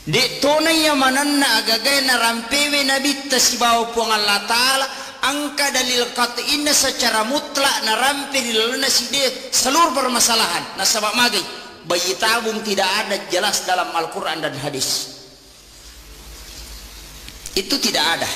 Dek tonai yang mananna agagay na rampewe nabi tasibaw po ng Allah Ta'ala angka dalil katiin secara mutlak na rampe dilalana si de seluruh permasalahan na sabab magay bayi tabung tidak ada jelas dalam Al-Quran dan hadis. Itu tidak ada.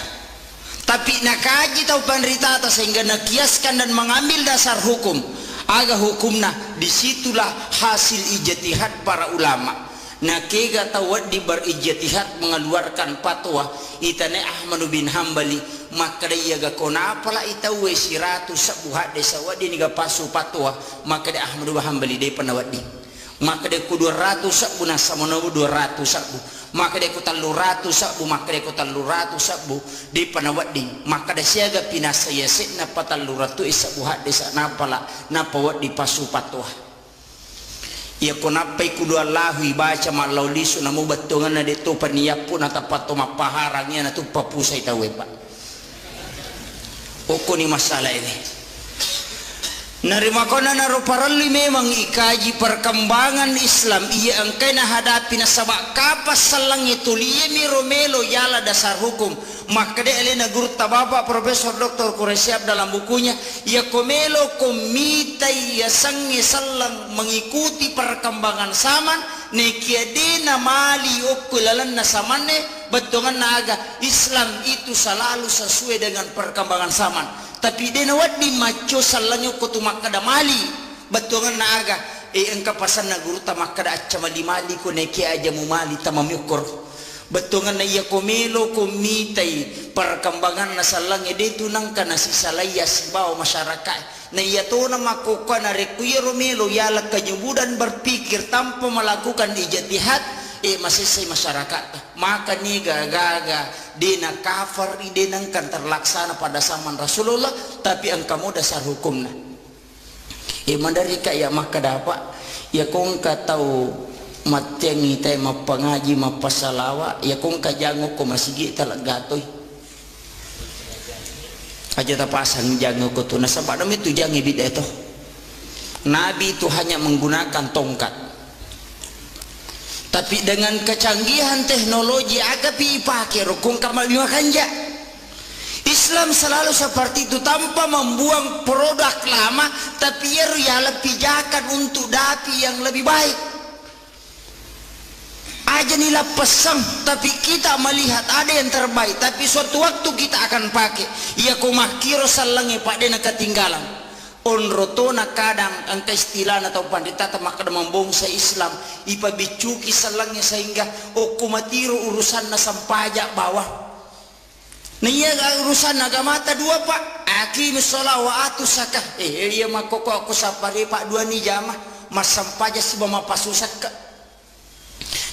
Tapi nakaji tau penderita sehingga nakiaskan dan mengambil dasar hukum aga hukumna disitulah hasil ijtihad para ulama nakega tawad di berijtihad mengeluarkan fatwa itane Ahmad bin Hambali maka dia ga kona pala itawe siratu sabuhat desa wadi ni ga pasu fatwa maka dia Ahmad bin Hambali de panawadi maka dia ku 200 sabu na samono 200 sabu maka dia ku 300 sabu maka dia ku 300 sabu di panawadi maka dia siaga pinasaya na pataluratu isabu hadisa napala napawat di pasu patwa ya konapai ku dua lahi baca malaulisu namu batungan na dito paniyapun at pato mapaharangnya na tu papusay tawe pa oko ni masalah ini. Narima ko na naruparali memang ikaji perkembangan Islam iya angkay na hadapi na sabak kapas salang itu liye miromelo yala dasar hukum maka de elena guru tababa Profesor Dr. Quraisyab dalam bukunya ya komelo komita ya sangi salang mengikuti perkembangan zaman nekiadena mali okulalan na samane betongan naga Islam itu selalu sesuai dengan perkembangan zaman tapi dia nawad di maco salangnya ko tumakada mali betongan naga engka pasan na guru tamakada acha mali ko neki aja mu mali tamamyukor betongan na iya komelo komitai perkembangan na salangnya dia tunang kana si salaya sibaw masyarakat na iya to na makuka na rekuya romelo yala kanyubudan berpikir tanpa melakukan ijtihad masih say masyarakat maka ni gaga dina kafir dinangkan terlaksana pada zaman Rasulullah tapi engkau dasar hukumna mandari kaya maka dapat ya kong ka tahu matengi tay mapangaji mapasalawa ya kong ka jango ko masigi talagatoy aja tapasan jango ko to nasa padam itu jangi bida itu nabi itu hanya menggunakan tongkat tapi dengan kecanggihan teknologi agak pakai rukun kamal bima kanja Islam selalu seperti itu tanpa membuang produk lama tapi ya lebih pijakan untuk dapi yang lebih baik aja nila pesang tapi kita melihat ada yang terbaik tapi suatu waktu kita akan pakai ya kumakiro salangi pak dena ketinggalan onroto na kadang ang kaistilan atau pandita tamak mambong sa Islam ipabicuki salangnya sehingga o kumatiro urusan na sampaja bawah niya urusan nagamata dua pak akim sholat wa atu zakah iya makoko aku sapare pak dua ni jama mas sampaja si bama pasusat ka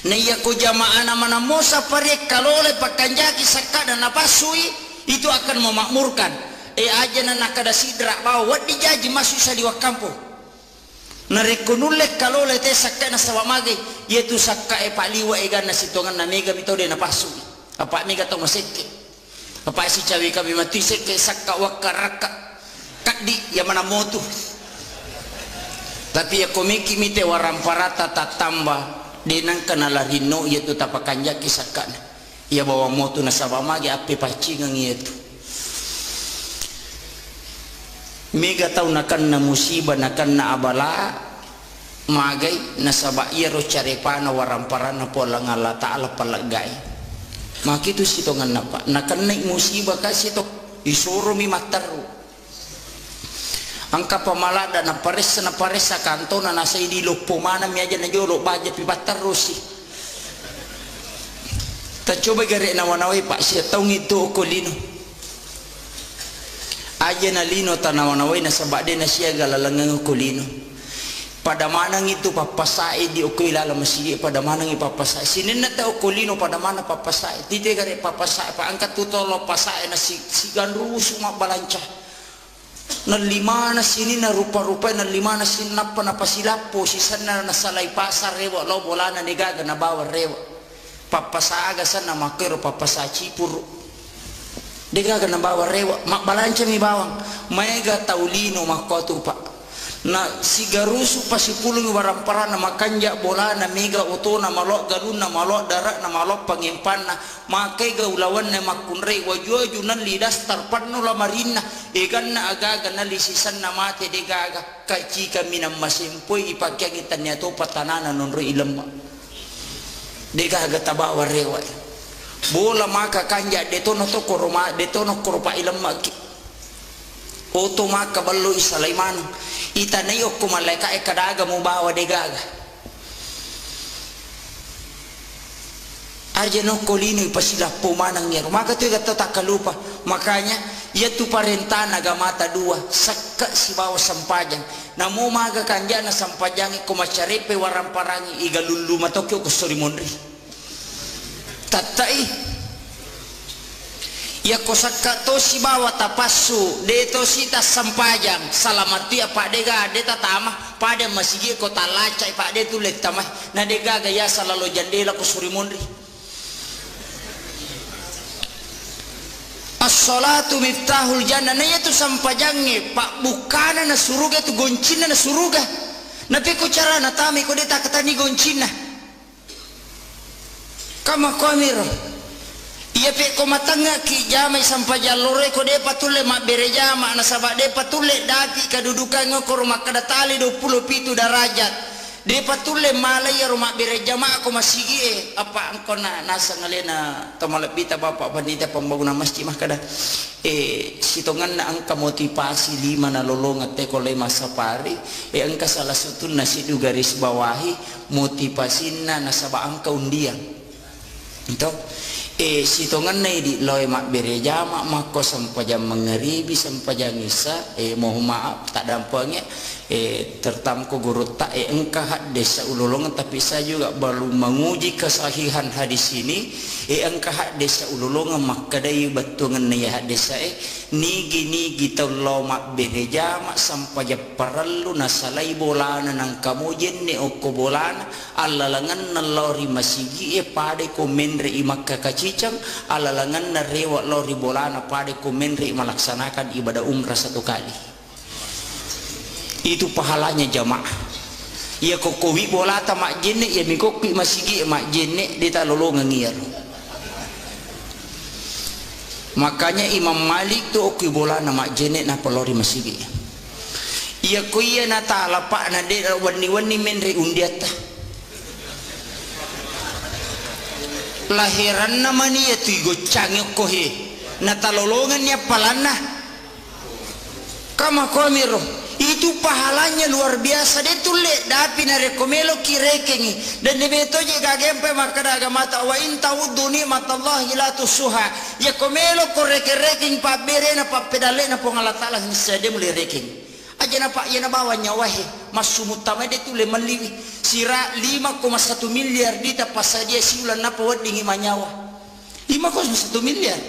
niya ko jamaah mana mo sapare kalole pakanjaki zakah dan napasui itu akan memakmurkan aja na nakada sidra bawa wat dijaji masuk sa liwa kampo narekunulek kalole te sakka na sawamagi yetu sakka paliwa egan na sitongan na mega mitode na pasu apa mega to maseke apa si cawi kami mati seke sakka wakaraka kaddi ya mana motu tapi ya komiki mite waramparata tatamba denang kanala rino yetu tapakanja kisakka ya bawa motu na sawamagi ape pacingang yetu mega tau nakan na musibah nakan na abala magay nasaba iro carepana waramparana pola ngala taala palagay makitu sitongan napa nakan na musibah kasi to isuro mi mataru angka pamalada na pares sa kanto na nasa idilo pumana mi aja na jolo baja pi batarusi ta coba gare na wanaway pak siya tau ngito ko lino aja na lino tanawanaway na sabade na siya galalangang kulino pada manang itu papasai di ukoy lala masigi pada manang ipapasai sinin na tao kulino pada mana papasai tite gare papasai pa angkat tutolo pasai na sigan rusu mabalanca na lima na sini na rupa-rupa na lima na sinapa na pasilapo sisan na nasalay pasar rewa lo bola na nigaga na bawa rewa papasaga sana makero papasa cipuru dega na bawa rewa mak balanca mi bawang mega taulino makotu pak na sigarusu pasipulung warampara na makanja bola na mega oto na malok galun na malok darak na malok pangimpan na makai gaulawan na makunrei wajo junan lidas tarpan no la marina egan na agaga na lisisan na mate dega kaci kami na masimpoy ipagyagitan niya to patanana nonro ilemma dega tabawa rewa bola maka kanja detono to koroma detono koropa ilam maki oto maka ballo isalaiman itanay ok kumaleka kadaga mo bawa degaga arjano kolino ipasila pumanang niya maka tu gata takalupa makanya ia tu parentana gamata dua sakka si bawa sampajang namo maga kanja na sampajangi kumacarepe waramparangi igalulu matokyo kusuri monri tatai ya kosaka to si bawa tapasu deto sita sampajang salamati apa dega deta tama pada masigi ko talaca pa de tulek tamah na dega gaya salalo jandela ko surimondri as-salatu miftahul jannah na itu sampajange pak bukana na suruga tu goncina na suruga napi ko cara na tami ko deta katani goncina kama komiro iya pe ko matanga ki jamai sampai jalore ko de patule mak berejama na sabak de patule daki kadudukan ngoko rumah kadatali 27 derajat de patule malaya rumah berejama aku masigi apa angko na nasa ngalena tamalabita bapak pandita pembangunan masjid mah kada sitongan na angka motivasi 5 na lolongat te kolay masapari angka salah satu nasi du garis bawahi motivasi na nasaba angka undian itu sitongan na di loy mak bereja mak ko sampajang mengeribi sampajang isa mohon maaf tak dampaknya tertam ko guru tak engkah hadis ululungan tapi saya juga belum menguji kesahihan hadis ini engkah hadis ululungan mak kadai batungan ya hadis saya nigi taulo mak bereja mak sampajang parallu nasalai bolana nang kamu jenne okko bolana alalangan nalori masigi pade ko menre imak kakacicang alalangan na rewa lori bolana pade ko menre melaksanakan ibadah umrah 1 kali itu pahalanya jamaah ya kokowi bolata mak jenne ya mikopi masigi mak jenne dita lolongan ngir makanya Imam Malik tu oki bolana mak jenne na pelori masigi ya kuya na taala pak na de wani menre undiata lahiran namanya tu igo canggih kohe na talolongan ya palana kama komiro itu pahalanya luar biasa. Dia tulis dapi na rekomelo kirekengi dan debeto je gagempe makada agamata wa in ta'uddu ni'matallahi la tusuha. Ya komelo ko reking pa bere na pa pedale na po ngala taala nisade muli reking. Aja na pa yana bawa nyawahe masumutama dia tulis maliwi sira 5,1 miliar dita pasadia siulan na po wadingi manyawa 5,1 miliar.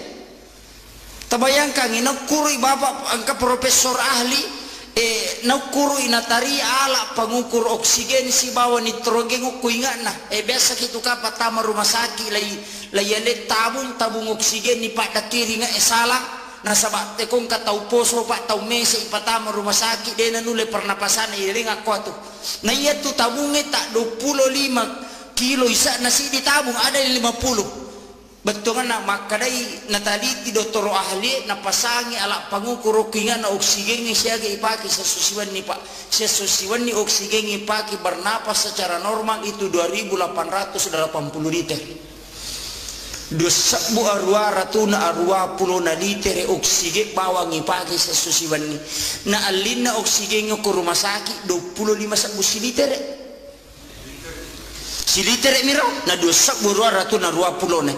Tabayangkan inakuri bapak angka profesor ahli nakuru inatari ala pengukur oksigen si bawa nitrogen kuingat nah biasa gitu kapa tama rumah sakit lay tabung oksigen ni pak dakiri nga salah na sabat tekong katau poso pak tau mese ipatama rumah sakit dena nule pernapasan iring aku tu na iya tu tabungnya tak 25 kilo isa nasi ditabung ada 50. Betul kan nak makadai nataliti doktor ahli napasangi ala pangukur kinga na oksigen siaga ipaki sesusiwan ni pak sesusiwan ni oksigen ipaki bernapas secara normal itu 2.880 liter. Dosabu arwa ratuna arwa pulo na liter oksigen bawang ipaki sesusiwan ni na alina oksigen ko rumah sakit 25 liter. Si liter miro na dosa burua ratu na 20 ne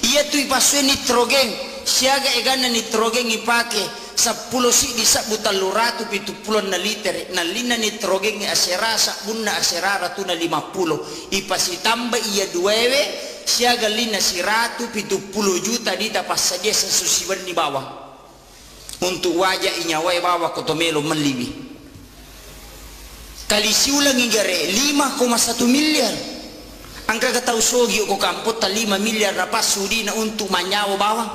iya tu ipaswe nitrogen siaga egana nitrogen ipake 10 si di sabuta luratu 70 na liter na lina nitrogen ni asera sabunna asera ratu na 50 ipasi tambah iya duwewe siaga lina si ratu 70 juta di tapas saja sesusiwan ni bawah untuk wajah inyawai bawah kotomelo meliwi kali siulang igare 5,1 miliar. Angka katau sogi ko kampot 5 miliar na pasudi na untuk manyawa bawang.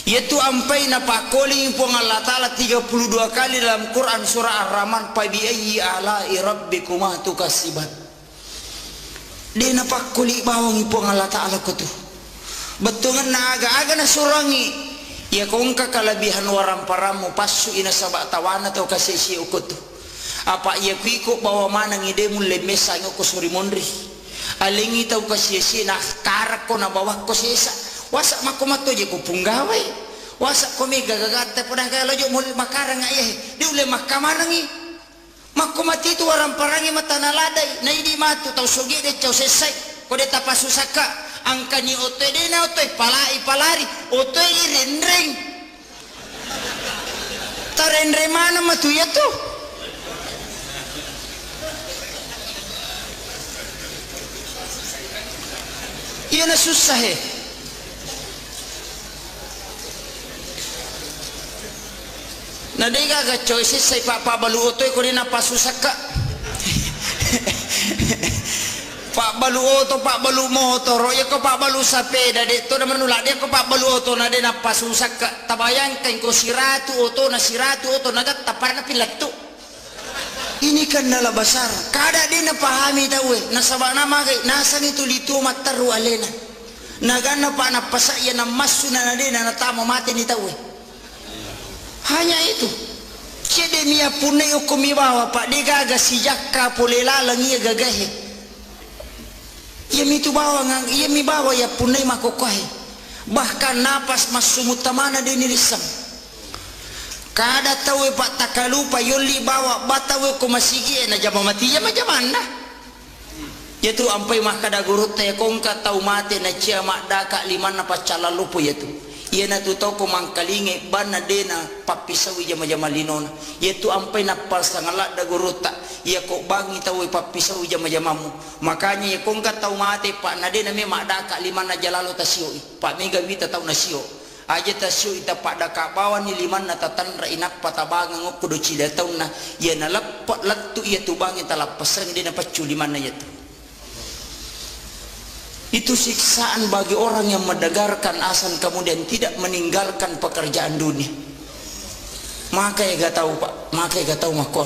Yaitu ampai na pakoli po ng Allah Ta'ala 32 kali dalam Quran surah Ar-Rahman pa biayyi ala'i rabbikuma tukasibat. Di na pakoli bawang po ng Allah Ta'ala ko to. Betungan na aga-aga na surangi. Ya kung kakalabihan warang paramu pasu ina sabak tawana tau kasisi ko to. Apa ia kuiko bawa mana ngide mulle mesa ngoko suri mondri alengi tau kasih na karak ko na bawah ko sesa wasak makomato je ko punggawe wasak ko mega gagata pada kala jo mul makarang ayah di ule makamana ngi makomati tu orang parangi mata naladai na idi matu tau sogi de chau sesai ko de tapasusaka angkani ote de na ote palari ote irendreng tarendre mana matu ya tu. Iya na susah na dega ga choices say pak balu otoy ko rin na pasusaka pak balu oto pak balu motor ya ko pak balu sapeda dito naman nula dia ko pak balu oto na din na pasusaka tabayang kain ko siratu oto nagat tapar na pilato. Ini kan nala besar. Kada dia na pahami tahu nasabak nama kay nasan itu litu mataru alena. Nagana pa na pasaya na masuna na din na tamo mati ni tahu. Hanya itu. Cede mia punay o kumibawa pa di gaga si jakka polelalang iya gagahe. Iya mitu bawa ngang iya mi bawa ya punay makokohe. Bahkan napas masumutamana din nilisam. Kada tahu pak takalupa yoli bawa batawe ko masigi na jama mati ya majamana yaitu ampai mah kada gurut teh kongka tau mati na cia mak daka liman na pacala lupo yaitu iya na tu tau ko mangkalinge bana dena papisawi jama linona yaitu ampai na pal sangala da gurut tak iya ko bangi tahu papisawi jamamu makanya ya kongka tau mati pak na dena me mak daka liman na jalalo tasio pak mega wita tau nasio aja tasyo ita pada kabawan ni liman na tatanra inak patabangan ngok kudo cila taun na ya na lapat latu iya tubang ita lapasang dia na pacu liman na yatu. Itu siksaan bagi orang yang mendengarkan azan kemudian tidak meninggalkan pekerjaan dunia. Maka ya gak tahu pak, maka ya gak tahu makor.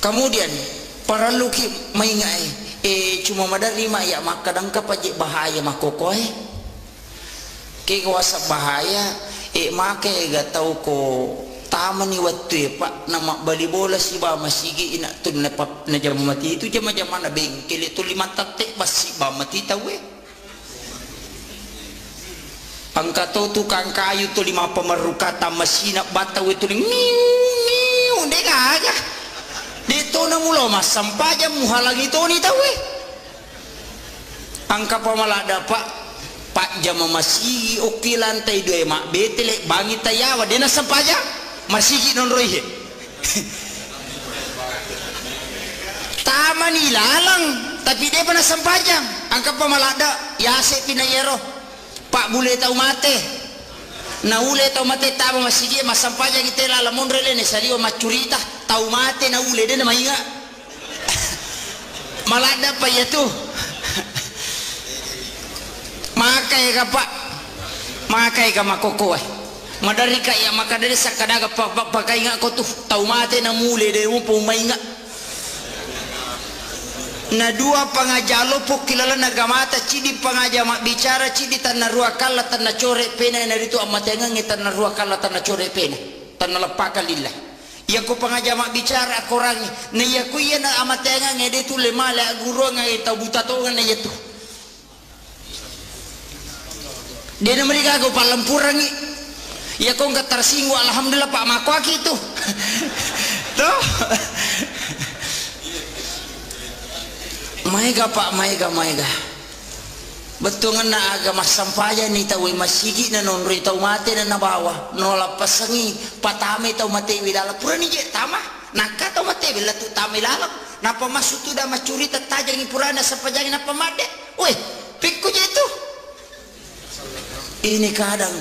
Kemudian para luki maingai cuma madari mak ya mak kadang kapaje bahaya mak kokoh ke kuasa bahaya make gak tahu ko taman ni waktu pak nama bali bola si ba masigi ina tun na jam mati itu jam mana bengkel itu 5 tatek basi ba mati tahu angka to tukang kayu tu 5 pemerukata masina bataw itu miu dengaga dito na mulo mas sampaja muhalang itu ni tawe angka pamalada pak jam masigi oki lantai 2 mak betele bangi tayawa dena sampaja masigi non roihe taman ilalang tapi dia pernah sampajang angka pamalada yase pinayero pak bule tau mate na ule tau mate tama masigi masampajang ite lalamon rele ne saliwa macurita tau mate na ule dena mainga malada pa yatu makai ka pak makai ka makoko madari ka ya makadari sakadaga pakai nga ko tu tau mate na mule de mo pumainga na 2 pangajalo po kilala nagamata cidi pangajama bicara cidi tanna rua kala tanna core pena na dito amatenga ngi tanna rua kala tanna core pena tanna lapaka lillah ya ko pangajama bicara korangi na ya ku ya na amatenga ngi dito lemale aguro ngi tabuta to na yetu dia na mereka ko palampurangi ya ko ngat tersinggung alhamdulillah pak makwaki itu tuh maiga pak maiga betul na agama sampaya ni tahu masigi na non ri tau mate na nabawa nola pasangi patame tau mate wilala pura ni je tama nakka tau mate wilala tu tamilala napa masuk tu dah macuri tatajangi purana sapajang napa made weh pikku je itu ini kadang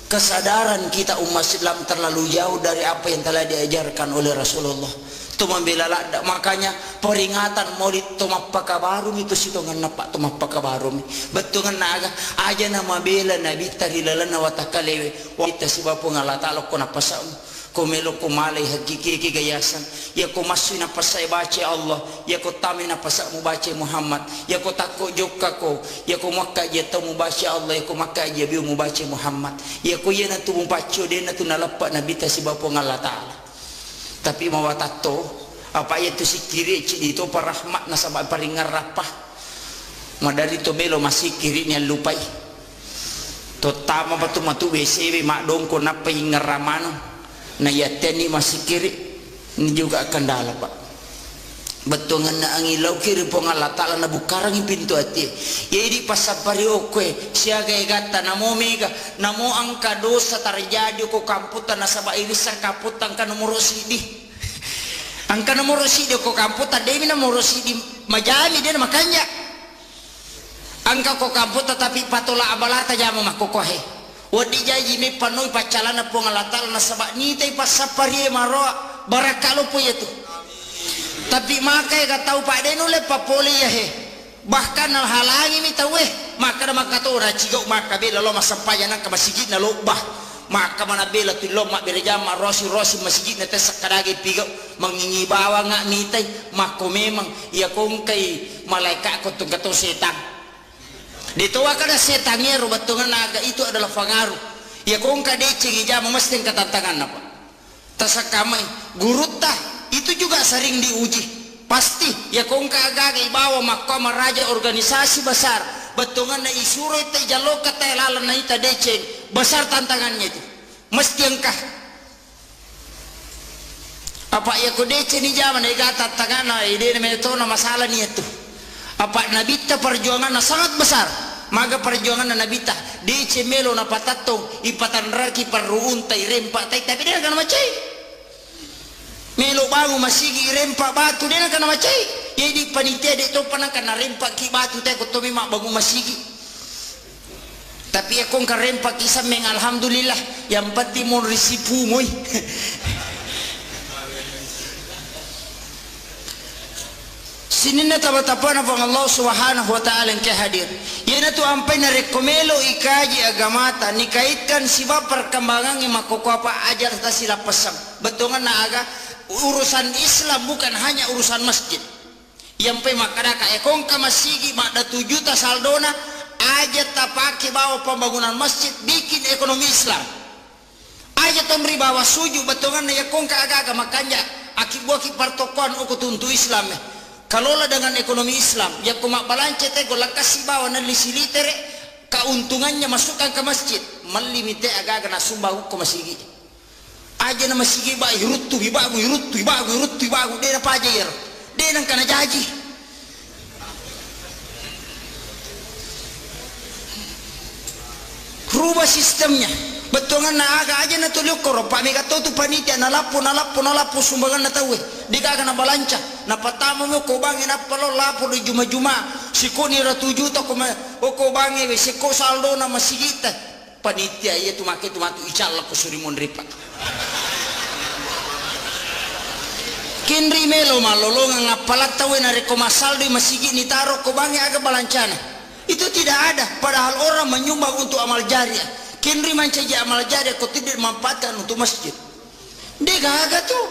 kesadaran kita umat Islam terlalu jauh dari apa yang telah diajarkan oleh Rasulullah. Tu membela lada, makanya peringatan maulid tumapaka barum itu sitongan napak tumapaka barum betungan naga aja nama bela nabi tarilala watakalewe kita sibapu ngala ta'ala ko napasam ko melo ko malay hakiki gayasan ya ko masu napasay baca Allah ya ko tami napasa mu baca Muhammad ya ko takko jokka ko ya ko makka ya tamu baca Allah ya ko makka ya biu mu baca Muhammad ya ko yana tu mu baca de na tu nalapak nabi ta sibapu ngala ta'ala tapi mawatato apa itu si kiri itu parahmat nasabah paringar rapah madari to melo masih kirinya lupai to tama batu matu WC mak dongko napa ngaramano na yateni masih kiri ini juga kendala pak betul ngana angilau kiri pongala ta'ala na bukarang pintu hati ya di pasapari okwe siaga egata namo mega namo angka dosa terjadi ko kamputan nasaba irisa kaputan kan nomor sidi angka nomor sidi ko kamputan demi nomor sidi majami dia makanya angka ko kamputan tapi patola abalata jama makokohe wadi jaji me panoi pacalana pongala ta'ala nasaba nitai pasapari maro barakalo po itu tapi makai ka tahu pak denu le papoli ya he bahkan halangi mi tahu maka to racigo maka bela lo masampaya nang ka masjid na lobah maka mana bela tu lo mak berjama rosi masjid na tes sakadage pigo mangingi bawa ngak mitai mako memang ya kong kai malaikat ko tunggato setan ditoa kada setannya rubatungan naga itu adalah pengaruh ya kong ka decing jama mesti katantangan apa tasakamai gurutah itu juga sering diuji pasti ya kong kagak bawa mahkamah raja organisasi besar betungan na isuro itu jalo kata lalan na ita deceng besar tantangannya itu mesti engkah apa ya ko deceng ni zaman ega tantangan na ide metona masalah ni itu apa nabita perjuangan na sangat besar maga perjuangan na nabita deceng melo na patatong ipatan raki peruntai rempak tapi dia akan macai melo bangu masigi rempak batu dia nak kena macai jadi panitia dek tu pernah kena rempak ki batu teh ko to mak bangu masigi tapi aku kan rempak kisah meng alhamdulillah yang penting mon risipu moy sini na tabatapana pang Allah subhanahu wa ta'ala yang hadir yana tu ampai na rekomelo ikaji agamata nikaitkan siba perkembangan yang makoko apa ajar ta sila pasang betongan na aga urusan Islam bukan hanya urusan masjid yang pe makada ka ekong ka masigi makda 7 juta saldona aja tapake bawa pembangunan masjid bikin ekonomi Islam aja tomri bawa suju betongan na ekong ka aga makanya akibu aki partokon uko tuntu Islam kalau lah dengan ekonomi Islam ya kumak balance te go lakasi bawa na lisilitere keuntungannya masukkan ke masjid melimite agak na sumbahu ke masjid aja na masjid ba irutu ibagu dia apa aja ya dia nang kana jaji rubah sistemnya betongan na aga aja na tuluk koro pak mega tu panitia na lapu sumbangan na tahu diga na balanca na patamu mo ko bangin apa lo lapu di juma siko ni ratu juta ko bangi we siko saldo na masigita panitia iya tu make tu matu ical ko suri mondri pak kinri melo malolo ngapalat tahu na reko masaldo masigi ni taro ko bangi aga balancana itu tidak ada padahal orang menyumbang untuk amal jariah kinri mancaja amal jariah kau tidak memanfaatkan untuk masjid dia gagal tuh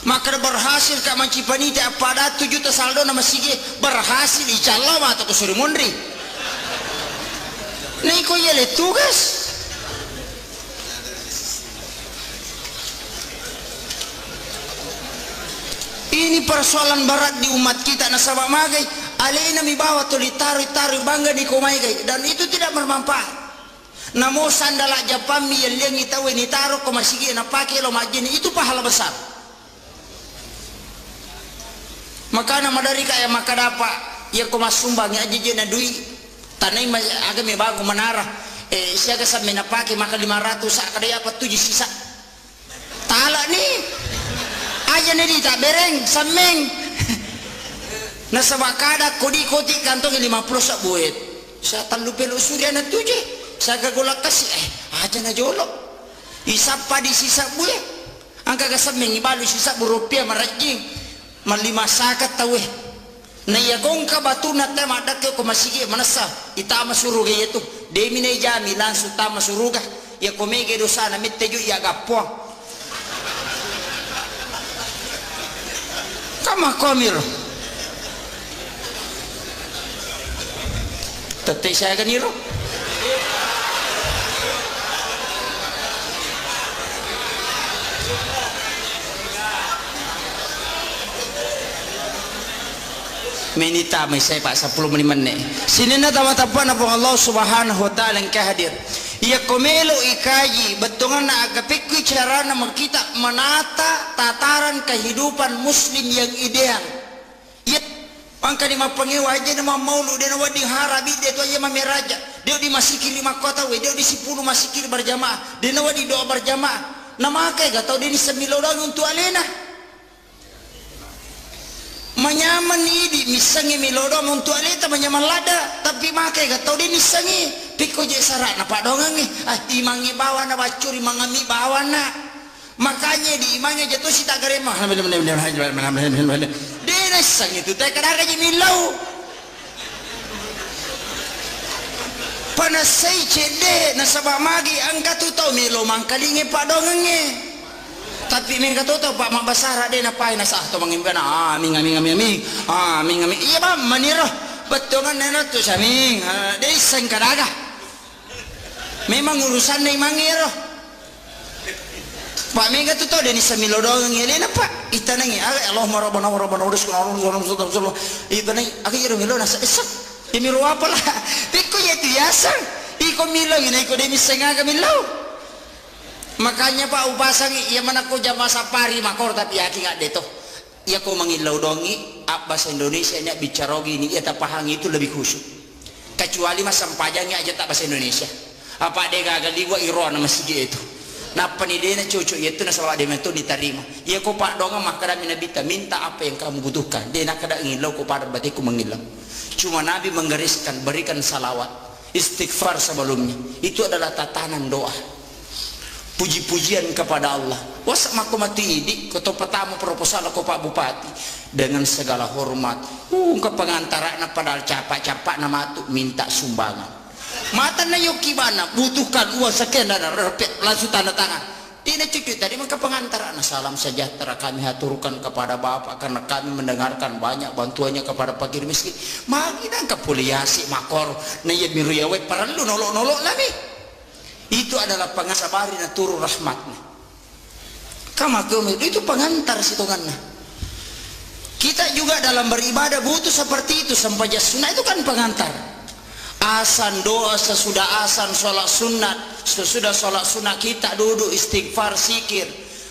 maka berhasil kak manci panitia pada 7 juta saldo na masjid berhasil insyaAllah atau kusuri mundri nih kau yele tugas ini persoalan berat di umat kita nasabah magai alena mi bawa tu ditaruh bangga di komai gai dan itu tidak bermanfaat namo sandala japami yang liang itawe ni taruh ko masigi na pakai lo majini itu pahala besar maka nama dari kaya maka dapat ya ko masumbang aja je na dui tanai aga mi bago menara siaga sa na pakai maka 500 sak kada apa 7 sisa tala ni aja ni tak bereng sameng nasa bakada kodi kantong 50 sak buet sa talu pelo surya na tuje sa gagolak kasi aja na jolo isapa di sisa buet angka kasameng ibalu sisa rupiah marajing malima sakat tawe na yagong ka batuna tema dakke ko masigi manasa itama suruga yetu demi ne jami lansu tama suruga ya komege dosa na mitteju ya gapuang kama komir tete saya kan iro menita may saya pak 10 menit sini na taman-taman apa Allah subhanahu wa ta'ala yang kehadir ia komelo ikaji betungan na agapikwi cara na kita menata tataran kehidupan muslim yang ideal ia pangka di mapangewa aja nama maulu dia nawa di harabi dia tu aja mameraja dia di masikir 5 kota we dia di 10 masikir berjamaah dia nawa di doa berjamaah nama kai gatau dia ni semilodang untuk alena manyaman idi misangi milodom untuk aleta manyaman lada tapi makai gatau dia nisangi piko je sarak na padongangi timangi bawa na bacuri mangami bawa na makanya di imangnya jatuh si tak geremah dia nisangi itu tak kadang aja milau panasai cede nasabah magi angkat tu tau milo mangkalingi padongangi tapi mereka tahu pak mak basara dia napai nasah tu mangimban aming iya bang maniro betongan nena tu saming dia iseng kadaga memang urusan ni mangiro pak mereka tu tahu dia ni semilo doang ngeli napa itanangi Allah rabbana urus itanangi aku iro milo nasa esak milo apa lah piko ya tu yasang iko milo ini iko dia misengaga milo makanya pak upasang iya mana ko jama sapari makor tapi aki nggak deto iya ko mangilau dongi bahasa Indonesia nya bicara gini iya tapahang itu lebih khusyuk kecuali mas sampajangnya aja tak bahasa Indonesia apa dia gagal di gua iro nama masjid itu napa nih dia cucu itu nasawa dia itu diterima iya ko pak donga makara minabita minta apa yang kamu butuhkan dia nak kada ngilau ko pada batiku mengilau cuma Nabi menggariskan berikan salawat istighfar sebelumnya itu adalah tatanan doa puji-pujian kepada Allah wasak maku mati idi koto pertama proposal ko Pak Bupati dengan segala hormat ke pengantaran padahal capak-capak nama tu minta sumbangan mata na yoki bana butuhkan uang sekian dan langsung tanda tangan tidak cukup tadi maka pengantaran salam sejahtera kami haturkan kepada Bapak karena kami mendengarkan banyak bantuannya kepada fakir miskin magi dan kepoliasi makor na ye miru yawe perlu nolok-nolok lagi itu adalah pengasabari na turun rahmatnya itu pengantar situngannya kita juga dalam beribadah butuh seperti itu sampajah sunnah itu kan pengantar Asan doa sesudah asan sholat sunat, sesudah sholat sunat kita duduk istighfar sikir.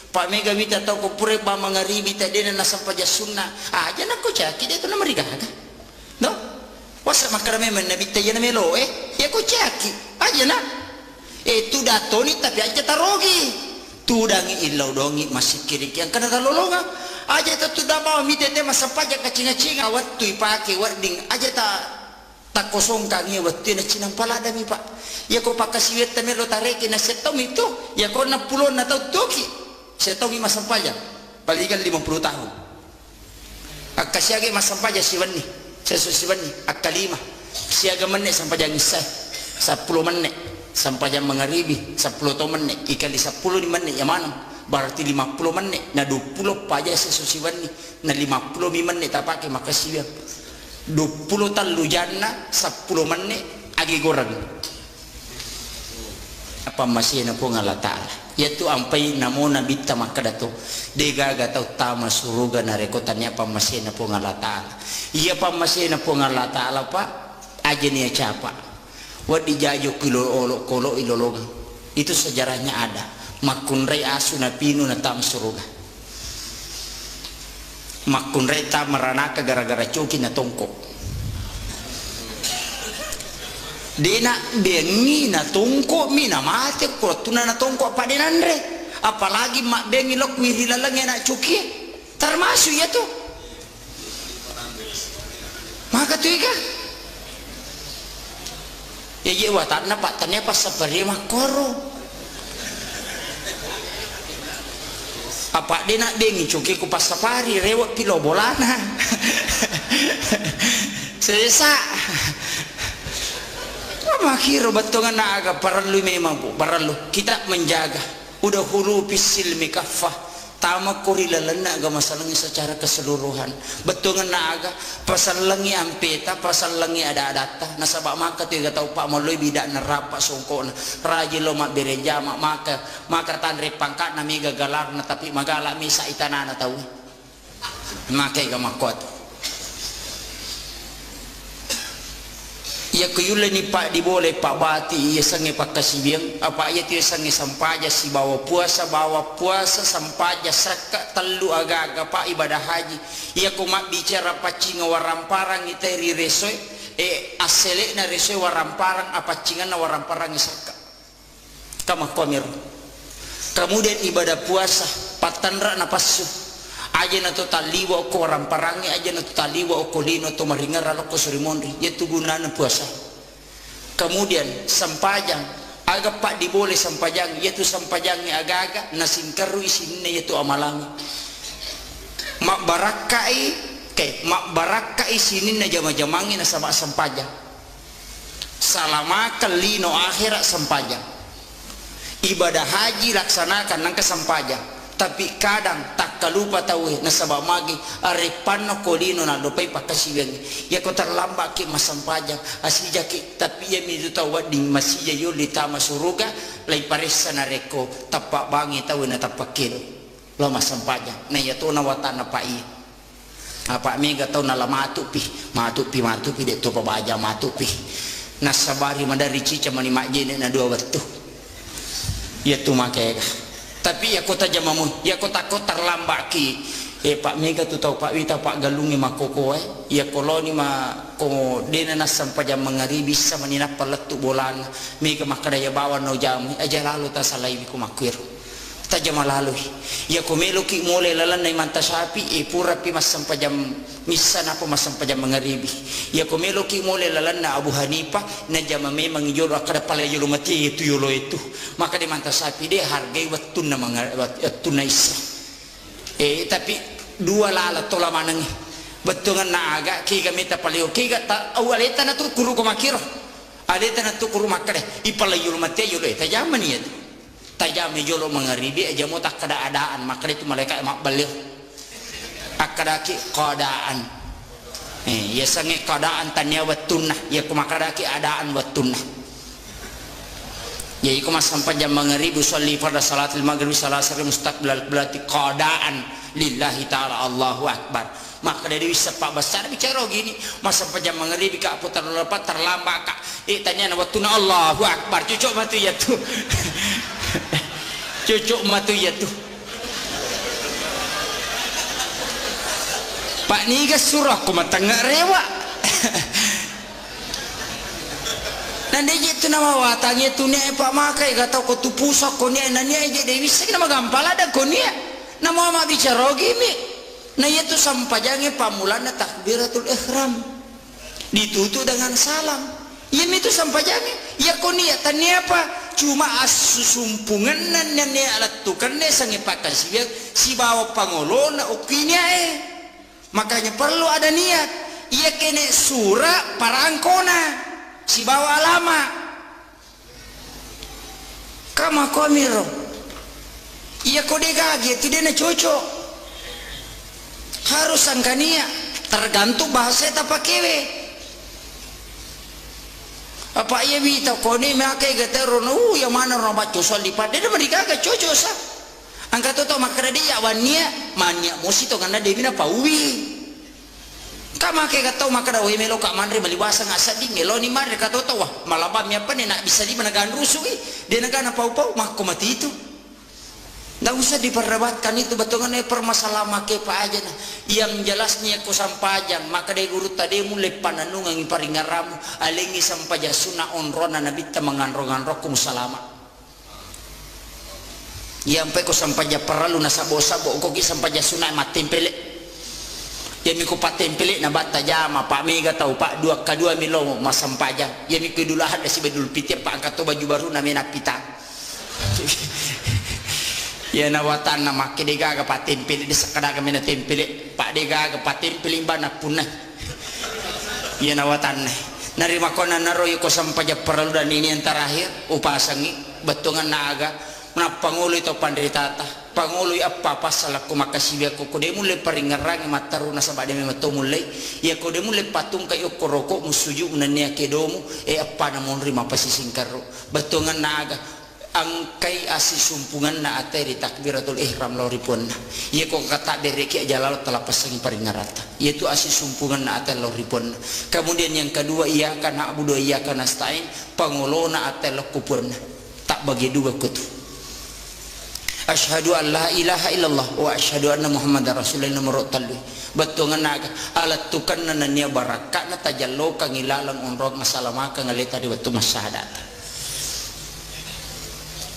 Pak Mega bita tahu kupure ba mangaribi tadi na sampaja sunnah. Aja nak ko caki dia tu na mariga ka. No? Wasa makarame men nabi tayana melo ya ko caki. Aja na. Tu datoni tapi aja tarogi. Tudangi ilau dongi masih kiri yang kana talolonga. Aja tu dabaw mi tete masampaja kacinga-cinga wattu ipake warding aja ta tak kosong kangi waktu na cinang palada mi pak ya ko pakasiwet tami lo tareki na setong itu ya ko na pulon na tau toki setong ima sampaja balikan 50 tahun akasiage masampaja siwani sesu siwani akalima siaga menit sampaja ngisai 10 menit sampaja mangaribi 10 menit ikali 10 di menit ya mana berarti 50 menit na 20 paja sesu siwani na 50 menit tapake makasiwet 20 talu jana 10 menit agi goreng apa masih na po nga ta'ala yaitu ampai namo nabita makadato degaga tau tama suruga na rekotannya apa masih na po nga ta'ala iya pa masih na po nga ta'ala pa aja niya capa wadi jajo kilo kolo ilologa itu sejarahnya ada makunrai asu na pinu na tam suruga makun reta meranaka gara-gara coki na tongkok dena bengi na tongkok mina mati ko tuna na tongkok apa denandre apalagi mak bengi lok wirila lang na coki termasuk ya tuh maka tuh ika ya je watakna pak tanya pas sapari makoro apa dia nak bengi cuki ku pas safari rewat pilo bolana sesa makiro batongan naga perlu memang bu perlu kita menjaga udah hulu pisil mikafah tama kurila lena aga masalahnya secara keseluruhan betongan naga pasal langi ampeta pasal langi ada adata nasabak maka tiga tahu pak moloi bidak nerapa songkona raji lo mak bereja mak maka tanre pangkat nami gagalar na tapi magala misa itanana tahu makai ga makot ya kuyule ni pak dibole pak bati ya sange pak kasibiang apa ya tiyo sange sampaja si bawa puasa sampaja saka telu aga-aga pak ibadah haji ya kumak bicara pacinga waramparang iteri resoy asele na resoy waramparang apa cingan na waramparang isaka kama komir kemudian ibadah puasa patandra na pasu aja na to taliwa ko ramparangi aja na to taliwa ko lino to maringar alo ko surimondri yaitu gunana puasa kemudian sampajang aga pak dibole sampajang yaitu sampajangnya aga-aga na singkaru isinne yaitu amalangi mak barakai sinin na jama-jamangi na sama sampajang salama lino akhirat sampajang ibadah haji laksanakan nang kesampajang tapi kadang tak kalupa tahu nasabah magi arepano kolino na dopai pakasiwen ya ko terlambat ki masampajang asija ki tapi ya mi tahu ding masih yo litama suruga lai paresa na reko tapak bangi tahu na tapakil lo masampajang na ya to na watana pai apa mega tahu na lamatu pi de to pabaja matu pi nasabari mandari cica mani majene na dua waktu ya tu makega tapi ya kota jamamu ya kota terlambat ki Pak Mega tu tahu Pak Wita Pak Galungi makoko ya koloni ma ko dena nasam pajam mangari bisa menina paletu bolan Mega makadaya bawa no jam aja lalu ta salai biku makwir ta jama lalu ya ko melo ki mole lalan nai manta sapi pura pi masam pajam misan apa masam pajam mangaribi ya ko melo ki mole lalan na Abu Hanifah na jama memang jolo akada pala jolo mati itu yolo itu maka di manta sapi dia hargai watun na watun na isa tapi dua lala tola manangi betungan na aga ki kami ta palio ki ta awaleta na tu kuru ko makiro aleta na tu kuru makade ipala yolo mati yolo ta jama ni itu tajam jolo mangaribi aja mo tak keadaan makade itu malaikat mak balik akadaki keadaan ya sange keadaan tanya wattunah ya kumakadaki adaan wattunah ya iku mas sampai jam mangribu sholli pada salatul maghrib salasar mustaqbil berarti keadaan lillahi ta'ala Allahu Akbar. Maka dari sepak besar bicara gini masa pajam mengeri bika putar lepat terlambat kak tanya waktu na Allahu Akbar cucuk matu ya tuh cucuk matu ya tuh Pak niga surah ku matangga rewa nanti itu nama watangnya tuh nih Pak makai gak tau kau tuh pusok kau nih nanya aja deh bisa nama gampal ada kau nih nama mama bicara gini. Nah itu sampajangnya pamulana takbiratul ihram ditutup dengan salam. Ya itu sampajangnya. Ya kau niatannya apa? Cuma asusumpungan nan alat tukan ne sangipakan si bawa pangolona ukinya Makanya perlu ada niat. Ia kene surah parangkona si bawa lama. Kama komiro. Ia kode gage tidak cocok. Harus angkania tergantung bahasa tak pakai apa ia bita koni makai gatero yang mana orang baca soal lipat dia mereka agak cocok sah angkat tu makna dia wania mania musi tu karena dia bina pauwi kama kai gatau makna we melo kak mandri malibasa ngasa di melo ni mandri kata tu wah malabam apa ni nak bisa di menagan rusui dia negana pau-pau mak mati itu. Tidak usah diperdebatkan itu betulnya permasalahan make pa aja nah. Yang jelasnya ku sampajang maka dari guru tadi mulai pananung ang iparingaramu alengi sampaja sunah onrona nabi ta manganrong-anrokum salama. Yang pe ku sampaja perlu nasabo-sabo ko ki sampaja sunah matempele. Yang miku patempele na bata jama pak mega tau pak dua kadua milo masampaja. Yang miku dulahan si bedul piti pak angkat baju baru namanya pita. Ya nawatan nama kedega ke patin pilih di sekadar kami natin pilih pak dega ke patin pilih bana punah ya nawatan nari makona naroy ko sampaja perlu dan ini yang terakhir upasangi betungan naga menapangulu itu pandritata pangulu apa pasal aku makasih aku kode mulai peringarang mataruna sabade memato mulai ya kode mulai patung kayo koroko musuju unania kedomu apa namun rima pasisingkaro betungan naga angkai asi sumpungan na ateri takbiratul ihram loripun ia kok kata dereki aja lalu telah pasang peringarata yaitu asi sumpungan na ateri loripun kemudian yang kedua ia kana abudo ia kana stain pangolona ateri lokupun tak bagi dua kutu asyhadu an la ilaha illallah wa asyhadu anna muhammadar rasulullah nomor talu betungan naga alat tukan nananya barakat na tajallo kang ilalang onrog masalamaka ngalita di waktu masyahadat.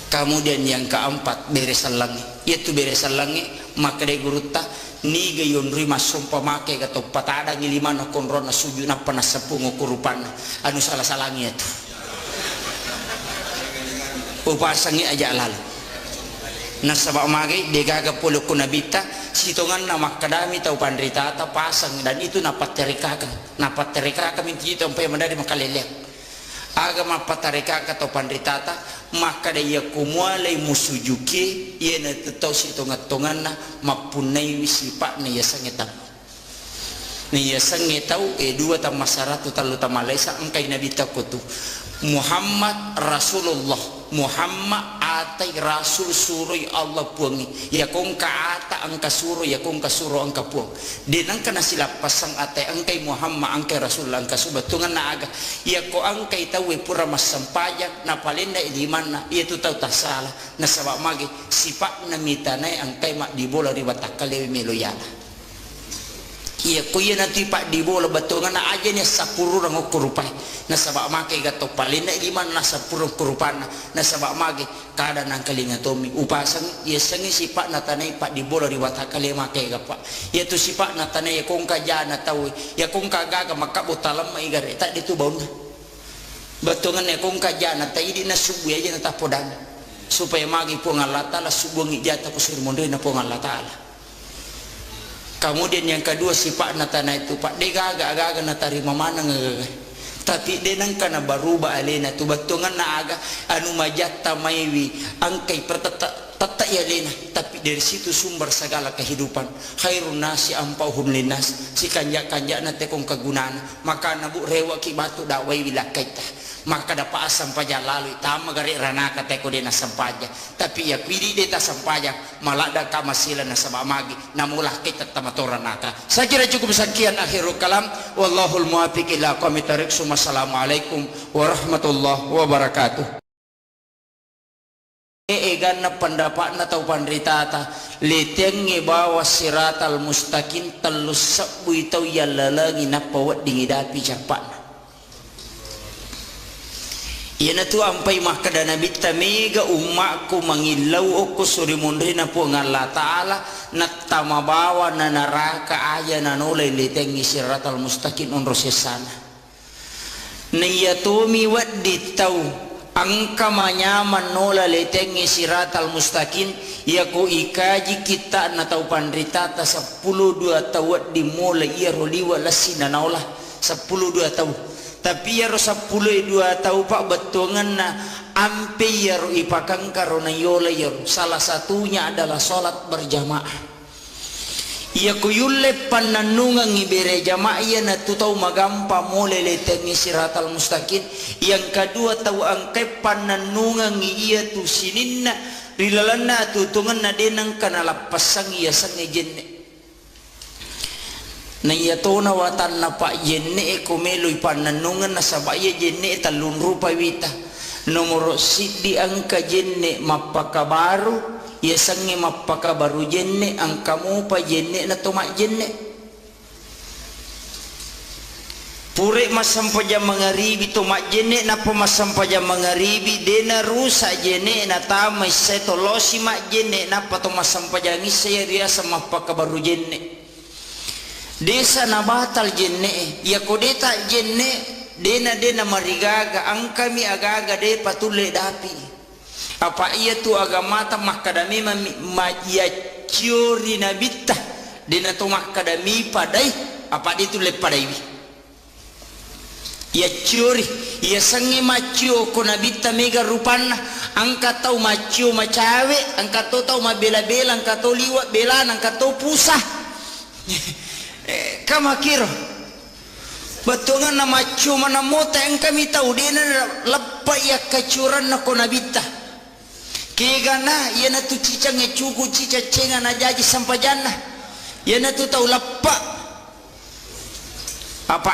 Kemudian yang keempat beresan langi yaitu beresan langi maka dari guru ta ni gayon rima sumpah make gato patada ngilima na konrona sujuna panasapung ukurupan anu salah-salangnya itu upasangi aja lalu nasabak mage degaga polo kunabita sitongan nama kadami tau pandrita ta pasang dan itu napat terika kami itu sampai mandari makalelek agama patareka atau pandritata maka dia kumulai musujuki ia na tetau si tongat-tongan na mapunai wisipak na yasangetau ni yasangetau dua ta masaratu talu ta malaysa angkai nabi takutu Muhammad Rasulullah Muhammad atai rasul suroi Allah puangi ya kong kaata angka suro ya kong kasuro angka puang denang kana sila pasang atai angkai Muhammad angkai rasul angka subatungan na aga ya ko angkai tawe pura masampajak na palenda iliman na iya tu tahu tak salah na sabak magi sipak na mitanay angkai mak dibola riwatakalewi meloyala iya kuya nanti pak dibola batungan na aja ni sapuru rango kurupai na sabak magi gato palenda iliman na sapuru kurupana na sabak magi kada nang kalinga tomi upasang iya sangi sipak na tanay pak dibola riwatakale makai gapa iya tu sipak na tanay kong kajana tahu ya kong kagaga makabutalam maigare tak ditu baun batungan ya kong kajana ta idi na subu aja na tapodang supaya magi po ngalata la subu ngijata po sirmondre na po ngalata ala. Kemudian yang kedua sifat natana itu pak dega agak-agak natarima mana ngagaga tapi denang kana baruba alena tu batungan na aga anu majata maiwi angkai pertata Tata ya lena, tapi dari situ sumber segala kehidupan. Khairun nasi ampauhum linnas, si kanjak-kanjak na tekong kagunaan. Maka nabu rewa ki batu dakwai wilakaita. Maka dapat asam paja lalu tama gari ranaka teko dena sampaja. Tapi ya kwidi deta sampaja malada kamasila na sabamagi namulah kita tamatora-naka. Saya kira cukup sekian akhirul kalam. Wallahul muwaffiq ila aqwamit thoriq. Wassalamualaikum warahmatullahi wabarakatuh. Egan na pendapat na tau pandritata letengi bawa siratal mustaqim telus sabui tau yalalagi na pawat dingidapi capat. Iyana tu ampai makada nabi tamega umakku mangilau oku suri mundri na po ngalla ta'ala na tamabawa na naraka aya na nolay letengi siratal mustaqim unro sesana. Na iyatomi wat ditau angka manyaman nola letengi siratal mustaqim yaku ikaji kita na tau pandritata 12 tawat dimulai iya roliwa lasina naolah 12 tau tapi ya ro 12 tau pak betongan na ampe ya ro ipakang karona yola ya salah satunya adalah salat berjamaah. Ia kuyulle pananungan ngibere jamaah ia na tutau magampa mole letengi siratal mustaqim. Yang kedua tahu angkai pananungan ia tu sininna rilalana tutungan na denang kana lapasang ia sang jenne. Na ia tona watan na pak jenne ekomeloy pananungan na sabaya jenne talun rupa wita. Nomor sidi angka jenne mapakabaru. Ya sangi mapaka baru jenne angkamu pa jenne na tomak jenne pure masam paja mangaribi tomak jenne na pemasam paja mangaribi dena rusa jenne na tamai setolosi mak jenne na pato masam paja ngisa ya riasa mapaka baru jenne desa na batal jenne ya kodeta jenne dena marigaga angkami agaga de patule dapi. Apa ia tu agama ta makadami ya ciori nabita dina tu makadami padai apa dia tu le padai ya ciori ya sangi macio ko nabita mega rupana angka tau macio macawe angka tau mabela-bela angka tau liwat bela angka tau pusah kama kiro batongan na macio mana mota ang kami tau dina lepa ya kacuran na ko nabita kegana ia na tu cicang ngecuku cica cenga na jaji sampajana ia na tu tau lappa apa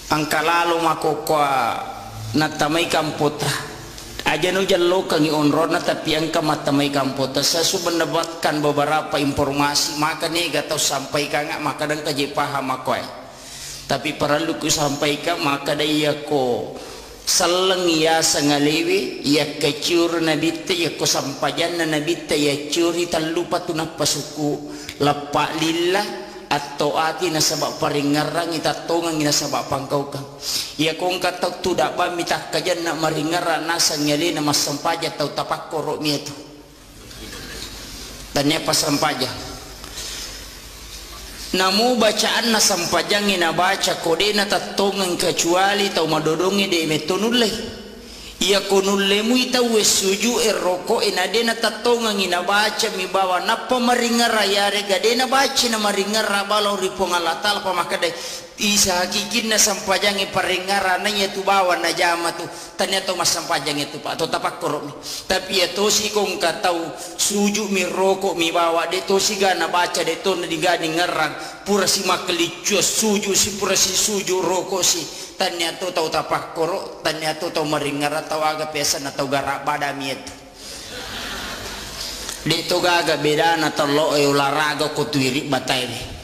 angka lalu makokwa na tamay kampotra aja no jallo kangi onrona tapi angka matamay kampotra saya su mendapatkan beberapa informasi maka nih gak tau sampaikan nggak maka dan kaji paham aku tapi perlu ku sampaikan maka dia ko salang ya sangalewi ya kecur nabita ya ko sampajan na nabita ya curi talupa tunap pasuku lapa lillah atau ati na sabak paringarang itatongang ina sabak pangkau ka ya kong katak tudak ba mitak kajan na maringaran nasa nyali na masampaja tau tapak korok mi itu dan ya pasampaja namu bacaan na sampajang ina baca kode na tatongang kecuali tau madodongi de metonulai ia konulle mu itau suju roko ina de na tatongang ina baca mi bawa na pamaringara yare gade na baca na maringara balau ripong alatal pamakade isa hakikin na sampajang paringara na ya tu bawa na jama tu tanya tu mas sampajang itu pak atau tapak korok tapi ya to si kong katau suju mi roko mi bawa de to si gana baca de to na digani ngerang pura si makelicu suju si pura si suju roko si tanya tu tau tapak korok tanya tu tau maringara tau aga pesa na tau garak badami itu de to gaga beda na tolo olahraga ko tuiri batai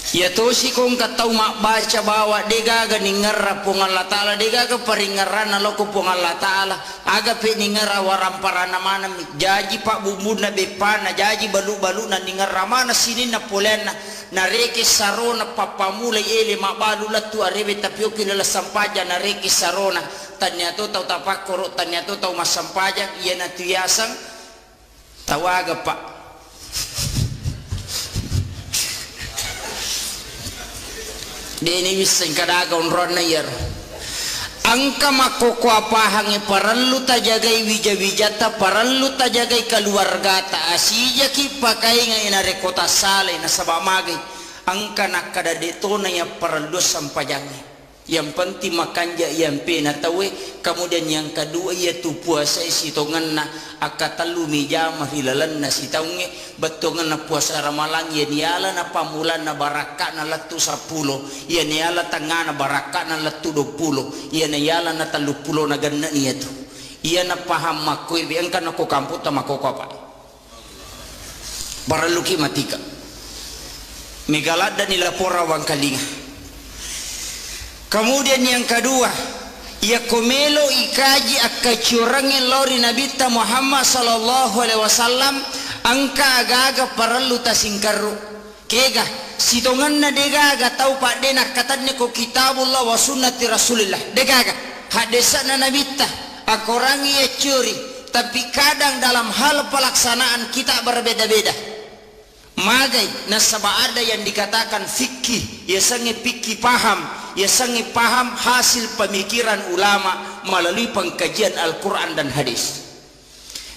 ya to si kong katau mak baca bawa dega ga ningar pong Allah taala dega ga paringaran lo ko pong Allah taala aga pe ningar waramparana mana jaji pak bumbu na bepana jaji balu-balu na ningar mana sini na polena na reke sarona papamulai ele mak balu la tu arebe tapio kilala sampaja na reke sarona tanya to tau tapak korok tanya to tau masampaja iya na tuyasang tawaga pak deni wiseng kadaga onron na yer angka makoko apahangi parallu ta jagai wija-wijata parallu ta jagai keluarga ta asija ki pakai nga rekota sale na sabamagay angka nakada detona ya parallu sampajangi. Yang penting makanja yang penatawe. Kemudian yang kedua yaitu puasa isitongan na akatalu mijama hilalan na sitaunge betongan na puasa ramalang ya niala na pamulan na baraka na latu 10 ya niala tengah na baraka na latu 20 ya niala na 30 na ganna niya tu iya na paham makoy biang kan ako kampo ta makoko apa baraluki matika megalada nila pora wang kalinga. Kemudian yang kedua, ya komelo ikaji akacurangin lori Nabi Muhammad sallallahu alaihi wasallam angka agaga parallu tasingkaru kega sitongan na degaga tau pak dena katanya ko kitabullah wa sunnati rasulillah degaga hadisana Nabi akorangi ya curi tapi kadang dalam hal pelaksanaan kita berbeda-beda. Magai nasaba ada yang dikatakan fikih ya sangi fikih paham ya sangi paham hasil pemikiran ulama melalui pengkajian Al-Quran dan hadis.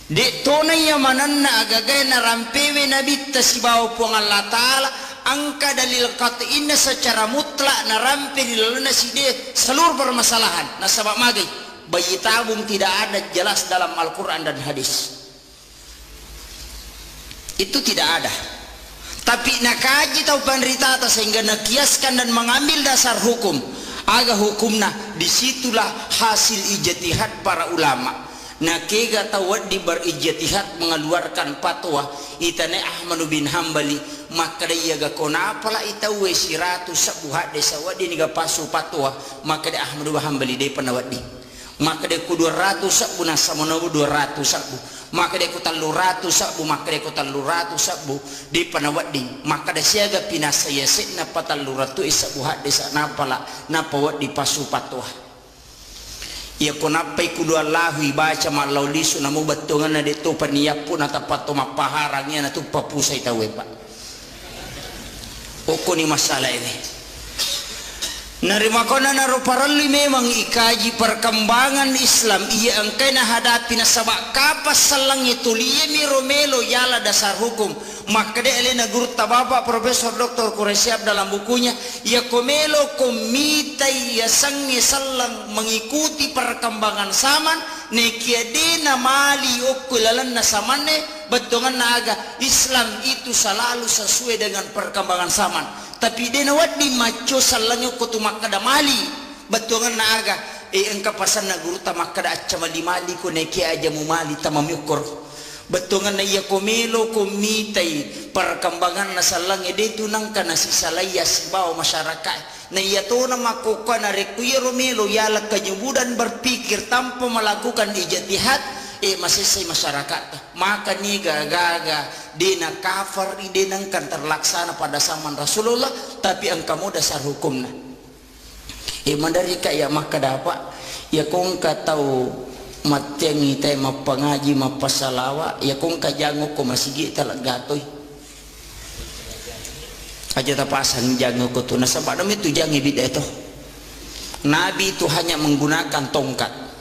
Dek tonai yang mananna agagai na rampewe nabi tasibaw po Allah Ta'ala angka dalil qat'inna secara mutlak na rampe dilaluna side seluruh permasalahan nasaba magai bayi tabung tidak ada jelas dalam Al-Quran dan hadis. Itu tidak ada. Tapi nakaji tau penderita sehingga nakiaskan dan mengambil dasar hukum aga hukumna disitulah hasil ijtihad para ulama nakega tawad di berijtihad mengeluarkan fatwa itane Ahmad bin Hambali maka dia ga kona pala itawe siratu sabuhat desa wadi ni ga pasu fatwa maka dia Ahmad bin Hambali dia panawadi maka dia ku 200 sabu nasamono 200 sabu maka dia ku 300 sabu maka dia ku 300 sabu di panawadi maka dia siaga pinasaya sekna pataluratu isabu hadisa napala napawat di pasu patwa ia kunapai kudu Allahi baca malau lisu namu batungan na dito paniyapun at pato mapaharangnya na tu papusay tawe pa oko ni masalah ini. Narima ko na naruparali memang ikaji perkembangan Islam iya angkay na hadapi na sabak kapas salang itu liye miromelo yala dasar hukum maka de elena guru tababa Profesor Dr. Quraisyab dalam bukunya ya komelo komita ya sangi salang mengikuti perkembangan zaman nekiadena mali okulalan na samane betongan naga Islam itu selalu sesuai dengan perkembangan zaman. Tapi dia nawat di maco salangnya ko tumakada mali betongan naaga engka pasan na guru tamakada acha mali mali ko neki aja mu mali tamamyukor betongan na iya komelo komitai perkembangan na salangnya dia tunang kana si salaya sibaw masyarakat na iya to na makuka na rekuya romelo yala kanyubudan berpikir tanpa melakukan ijtihad masisay masyarakat maka ni gaga dina kafar dinang kan terlaksana pada zaman Rasulullah tapi ang kamu dasar hukumna mandari kaya maka dapat ya kung katau matyangi tayo mapangaji mapasalawa ya kung kajango ko masigi talagatoy aja tapasan jango ko to nasa padam itu jangi bida ito Nabi itu hanya menggunakan tongkat.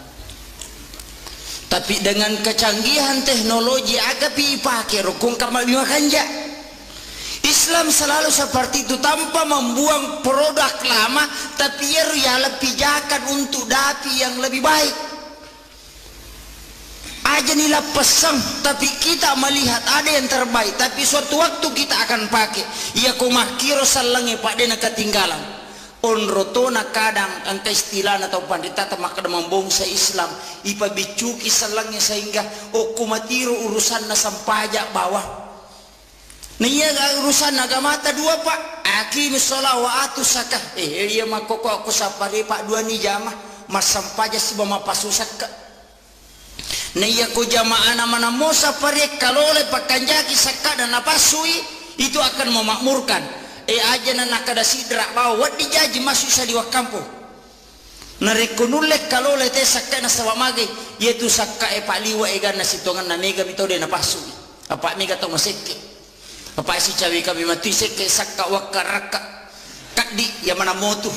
Tapi dengan kecanggihan teknologi agak pakai rukun kamal bima kanja. Islam selalu seperti itu tanpa membuang produk lama, tapi ia lebih pijakan untuk dati yang lebih baik. Aja nila pesan, tapi kita melihat ada yang terbaik, tapi suatu waktu kita akan pakai. Ia kumakiro salangi pak dena ketinggalan. Onrotona kadang angka istilah atau pandita maka membongsa Islam ipa bicuki salangnya sehingga kumatiro urusan na sampajak bawah na iya urusan agama ta dua pak aki misola wa atu sakah iya makoko aku sapari pak dua ni jamah mas sampaja si bama pasusak na iya ko jamaah nama mo sapari kalole pakanjaki sakah dan napasui itu akan memakmurkan aja na nakada sidra bawa wad dijaji masuk sa di wakampo narekonulek kalau lete sakka na sawamage yaitu sakka paliwa egan na sitongan na mega mitode na pasu apa mega to maseke apa si cawi kami mati seke sakka wakaraka kaddi ya mana motu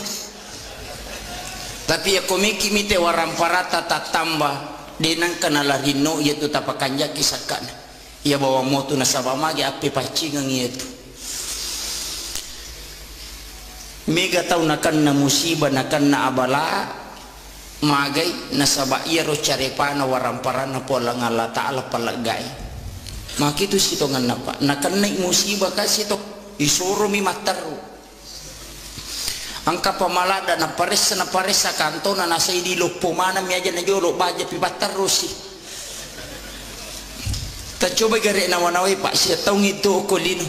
Tapi ya komiki mite waramparata tatamba denang kanala rino yaitu tapakanja kisakan ya bawa motu nasabamagi api pacingang yaitu mega tau nakan na musibah nakan na abala magai nasaba iya ro carepana waramparana pola ngala ta'ala palagay makitu sitongan napa nakan na musibah kasi to isuro mi mataru angka pamalada na paresa kantona na sa idilo pumana mi aja na jolo baja pibatar rosi ta coba gare na wanaway pa siya taong ito ko lino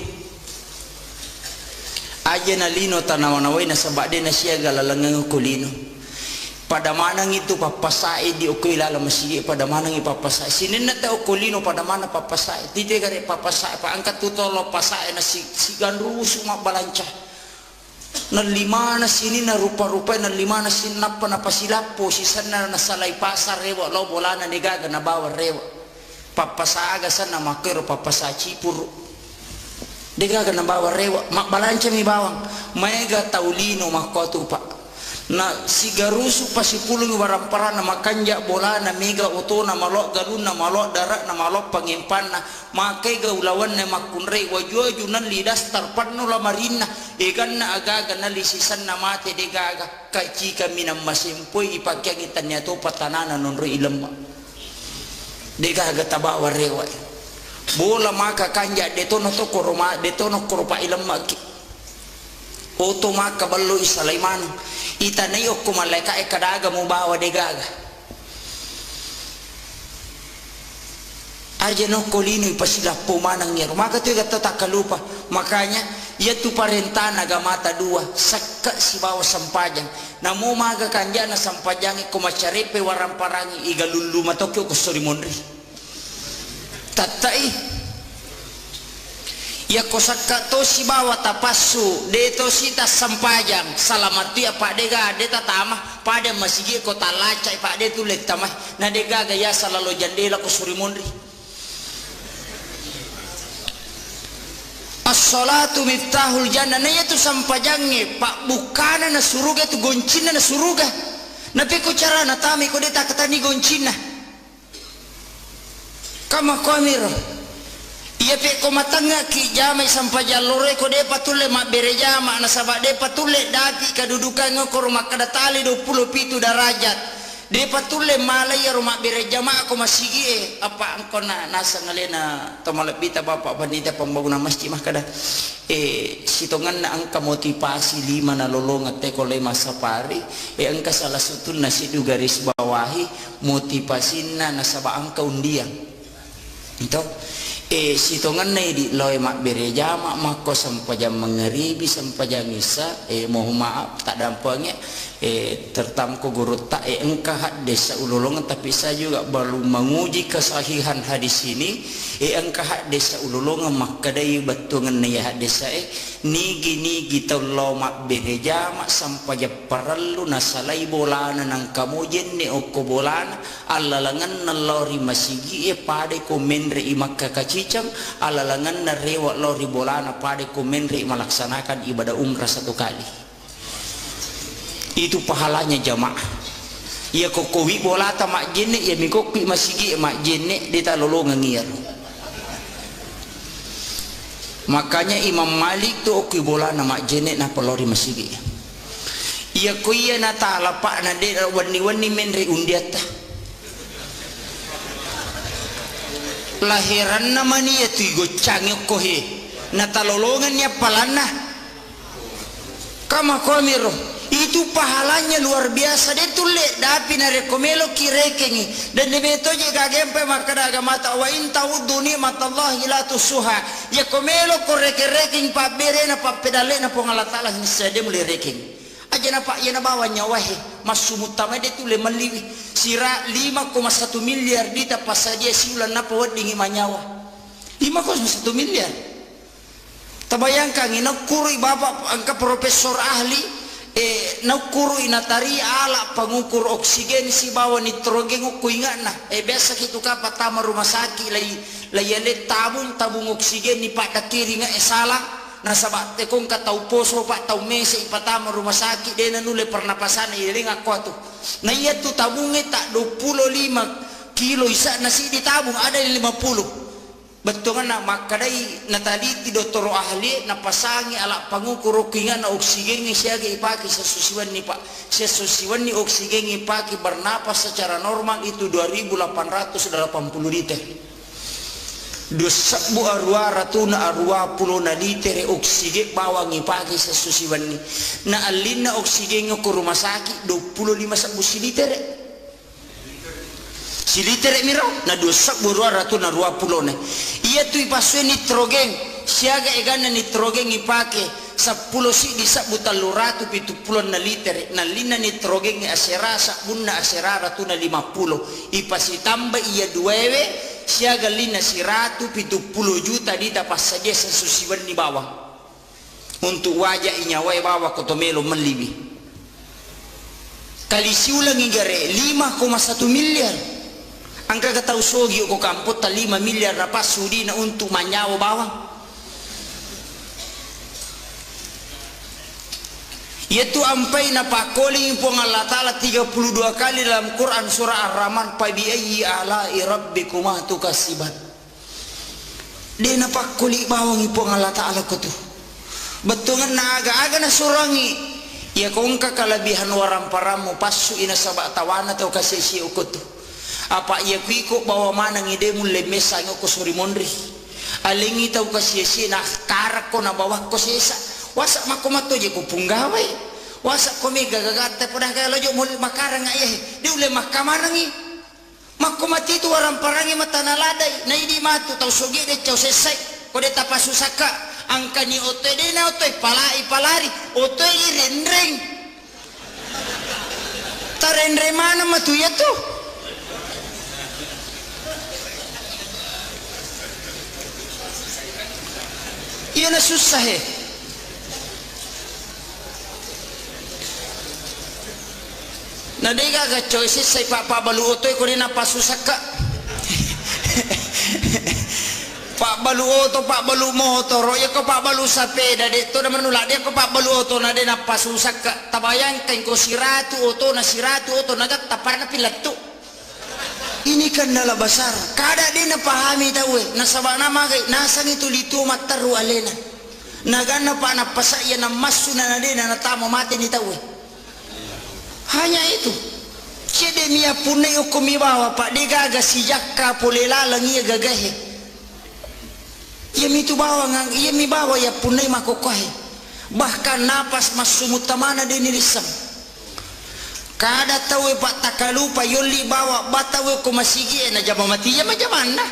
aja na lino ta na wanaway na sabade na siya galalangang ko lino pada manang itu papasai di ukoy lala masigi pada manang ipapasai sinin na ta ko lino pada mana papasai tite gare papasai pa angkat tutolo pasai na si ganrusu mabalanca na lima na sini na rupa-rupa na lima na sinapa na pasilapo sisan na nasalay pasar rewa lo bola na nigaga na bawa rewa papasaga san na makero papasa cipur nigaga na bawa rewa makbalanca mi bawang mega taulino makotu pa na sigarusu pasipulong warampara na makanja bola na mega oto na malok galun na malok darat na malok pangimpan na makai gaulawan na makunrei wajo nan lidas tarpanno la marina egan na agaga na lisisan na mate de gaga kay chika minam masimpoy ipagyagitan niya to patanana nonro ilemma de gaga tabawa rewa bola maka kanja detono to koroma detono koropa ilemma oto maka ballo isalaiman itanay o kumaleka kadaga mo bawa de gaga aja no kolino ipasila pumanang niya maka tu gata takalupa makanya ya tu parentana gamata dua sakka si bawa sampajang namo maga kanja na sampajangi kumacarepe waramparangi igalulu matokyo kusuri monri tatai ya kosakka to si bawa tapasu deto sita sampajang salamati apa dega deta tamah pada masigi kota lacai pak de tu lek tamah na dega gaya salalo jandela kusuri monri as-salatu miftahul jannah na itu sampajange pak bukana na suruga tu goncina na suruga napi ko cara na tami ko deta katani goncina kama komiro iya pe ko matanga ki jamai sampajalore ko de patule mak berejama na sabak de patule dati kadudukan ngokor makadatali 27 derajat de patule malaya rumah berejama aku masigi apa angko na nasa ngalena tomalabita bapak panita pembangunan masjid mah kada sitongan na angka motivasi 5 na lolongat te ko le masapari angka salah satu na sidu garis bawahi motivasi na nasaba angka undian itu sitongan na di loy mak bereja mak mako sampajam mengeribi sampajam isa mohon maaf tak dampaknya tertam ko guru tak engkah hadis ululungan tapi saya juga belum menguji kesahihan hadis ini engkah hadis ululungan maka dai batungan ya hadis nigi taulo mak bereja mak sampajam parallu nasalai bolana nang kamu jenne okko bolana allalangan nalori masigi pade ko menre imakka kacicang alalangan na rewa lori bolana pade ko menre melaksanakan ibadah umrah 1 kali itu pahalanya jamaah ya kokowi bolata mak jenne ya mikopi masigi mak jenne dita lolongan ngir makanya Imam Malik tu okui bolana mak jenne na pelori masigi ya kuya na taala pak na de wani menre undiata lahiran namanya itu igo cangyo kohe na talolongannya palana kama komiro itu pahalanya luar biasa dia tule dapi na rekomelo kirekengi dan debeto je gagempe makada agamata wa in ta'uddu ni'matallahi la tusuha ya komelo koreke-reking pa bere na pa pedale na pongala taala sade mule reking aja na pak ya na bawa nyawahe masumutama dia tule maliwi sira 5,1 miliar dita pasadia siulan napa wadingi manyawa 5,1 miliar tabayangkan inakuri bapak angka profesor ahli nakuru inatari ala pangukur oksigen si bawa nitrogen ko ingat na biasa kitu ka patama rumah sakit lay tabung oksigen ni pada kiri nga salah nasabat te kong katau poso pak tau mese ipatama rumah sakit dena nule pernapasan iling aku tuh. Nah iya tuh tabungnya tak 25 kilo isa nasi ditabung ada 50. Betul kan makadai nataliti dokter ahli napasangi alat pangukur rokingan na oksigen siaga ipaki sesusiwan ni pak sesusiwan ni oksigen ipaki bernapas secara normal itu 2.880 liter. Dosabu arwa ratuna arwa pulo na liter oksigen bawang ipaki sesusiwan ni na alina oksigen ke rumah sakit 25 sabu liter. Si liter miro na dosak burua ratu na 20 ne iya tu ipasue nitrogen siaga egana nitrogen ipake 10 si di sabutal luratu 70 na liter na lina nitrogen asera sabunna asera ratu na 50 ipasi tambah iya duwewe siaga lina si ratu 70 juta di tapas saja sesusiwan di bawah untuk wajah inyawai bawah kotomelo melibi kali siulang igare 5,1 miliar. Angka katau sogi ko kampot 5 miliar rapas sudi na untuk manyawa bawang. Yaitu ampai na pakoling po ng Allah Ta'ala 32 kali dalam Quran surah Ar-Rahman pa biayyi ala'i rabbikuma tukasibat. Di na pakuli bawang po ng Allah Ta'ala ko to. Betungan na aga-aga na surangi. Ya kung kakalabihan warang paramu pasu ina sabak tawana tau kasisi ko to. Apa ia kuiko bawa mana ngide mulai mesa ngoko suri mondri alingi tau kasih na karak ko na bawah ko sesa wasak makomato je ko punggawai wasak ko mega gagata pada kala jo mulai makarang ayah di ule makamanangi makomati tu orang parangi mata naladai na idi matu tau sogi de cau sesai ko de tapasusaka angka ni oto de na oto palari oto rendreng tarendre mana matu ya tu. Iya na susah na dega ga choices say papa baluotoy ko rin na pasusaka pak baluoto pak balu motor ya ko pak balu sapeda dito naman nula dia ko pak baluoto na din na pasusaka tabayan kay ko siratu oto nagat tapar na pilato. Ini kan nala besar kada din na pahami tahu nasaba na magay nasang itu lito mataru alena nagana pa na pasaya na masuna na din na tamo mati ni tahu hanya itu cede mia punay o kumibawa pa di gaga si jakka pulelalang iya gagahe iya mitu bawa ngang iya mi bawa ya punay makokohe bahkan napas masumutamana din nilisam kada tahu pak takalupa yoli bawa batawe ko masigi na jama mati ya majamana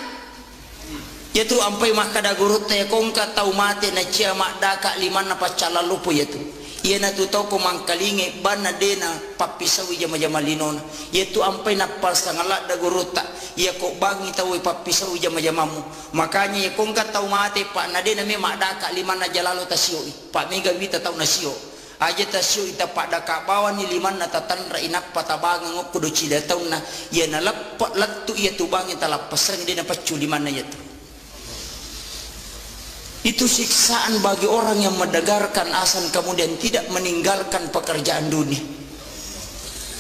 ya tu ampai mah kada gurut te kongka tau mate na cia mak daka liman na pacala lupo ya tu iya na tu tau ko mangkalinge bana dena papisawi jama linona ya tu ampai na pasangala da guruta ya ko bangi tahu papisawi jamamu makanya ya kongka tau mate pak na dena me mak daka liman na jalalo tasio pak mega wita tau nasio aja tasyo ita pada kabawan ni liman na tatanra inak patabang ngok kudo cila taun na ya na lapat latu ya tubang ita lapasang dia na pacu liman na yatu. Itu siksaan bagi orang yang mendengarkan azan kemudian tidak meninggalkan pekerjaan dunia.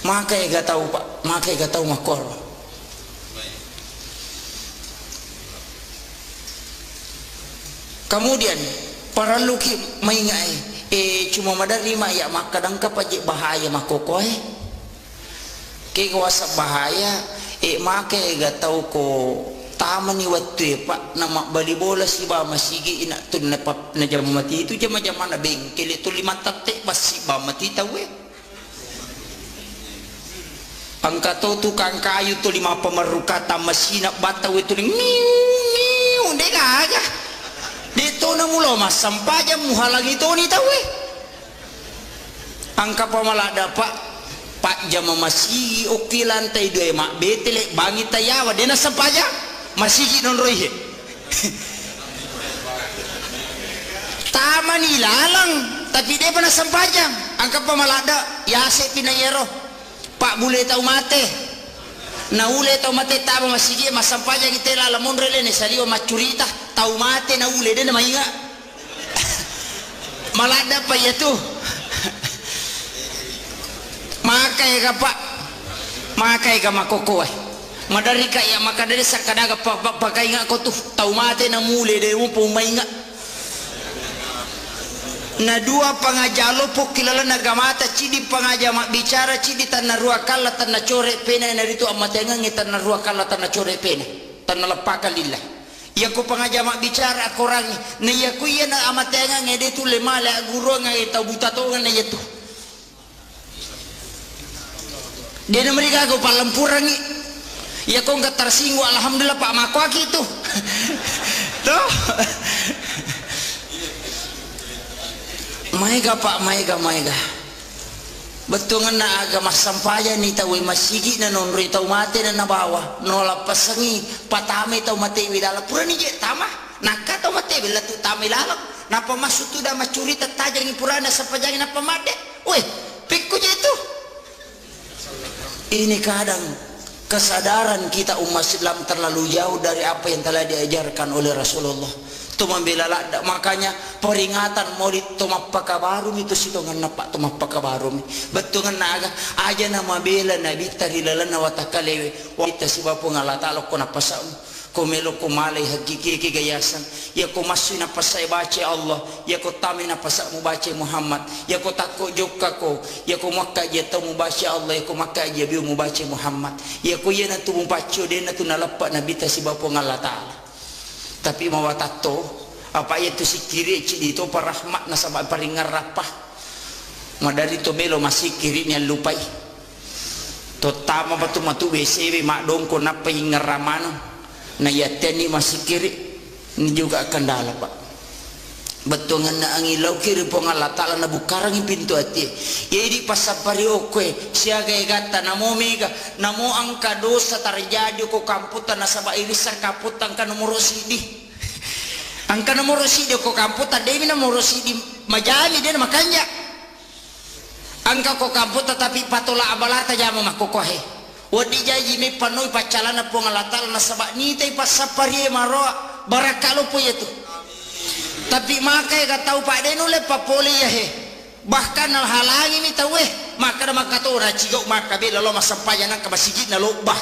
Maka ya gak tahu pak, maka ya gak tahu makor. Kemudian para luki maingai cuma madari ma ya mak kadang kapajik bahaya makokoh ke kawasa bahaya make gak tahu ko tamani waktu pak nama bali bola si ba masigi ina tun na pap na jam mati itu jam na bengkel itu 5 tatek basi ba mati tahu angkato tukang kayu tu 5 pemerukata masina bataw itu miu dengaga dito na mulo mas sampaja muhalang itu ni tahu angka pamalada pak jama masih oki lantai 2 mak betele bangi tayawa dena sampaja masih non roihe taman ilalang tapi dia pernah sampajang angka pamalada yase pinayero pak bule tau mate na ule tau mate tama masigi masampaya kita la lamon rele ne saliwa macurita tau mate na ule de na mainga malada pa ya tuh makai ka pak makai ka makoko madari ka ya maka dari sakadaga pakai nga ko tuh tau mate na mule de mo pumay nga na dua pangajalo po kilala na gamata cidi pangajama bicara cidi tan na rua kala tan na core pena na dito amatenga ngi tan na rua kala tan na core pena tan na lapaka lillah ya ko pangajama bicara korangi na ya ko ya na amatenga ngi dito lemala guro nga ita butato nga na yeto dia na mereka ko palampurangi ya ko nggak tersinggung alhamdulillah pak mako gitu tuh maiga pak maiga betungan na agama sampaya ni tawi masigi na nonri tau mate na nabawa nolak pasangi patame tau mate widala pura ni je tama nakka tau mate bila tu tame lalak napa masuk tu dah macuri tatajangi purana sapajangi napa made weh pikku je itu ini kadang kesadaran kita umat Islam terlalu jauh dari apa yang telah diajarkan oleh Rasulullah tu membela lada makanya peringatan maulid tumapaka barum itu sitongan napak tumapaka barum betungan naga aja nama bela nabi tarilala wa takalewe wa tasibapu ngala ta'ala ko napasam ko melo ko malay hakiki kigayasan ya ko masu na pasay bace Allah ya ko tami na pasa mo bace Muhammad ya ko takko jokka ko ya ko makka je tamu bace Allah ya ko makka je biu mo bace Muhammad ya ko yana tu mo bace de na tu nalapa nabi tasibapu ngala ta'ala tapi mawatato apa itu sikiri cidi itu parahmat na sabay paringar rapah madari to melo masih kirinya lupai to tama batu matu WC mak dongko na paingar ramano na yateni masih kiri ini juga kendala pak betungan na angilau kiri pongala ta'ala na bukarangi pintu hati jadi pasapari okwe siaga egata namo mega namo angka dosa terjadi ko kamputan na saba irisa kaputan ka nomor sidi angka nomor sidi ko kamputan dewi nomor sidi majani dia makanya angka ko kamputan tapi patola abalata jama makokohe wadi jaji me panoi pacalana pongala ta'ala na saba ni tay pasapari maro barakalo po yetu tapi makai ka tahu pak denu le papole ya he bahkan halangi ni tahu maka na makatora cigo maka bela lo masampaya nang ka masjid na lobah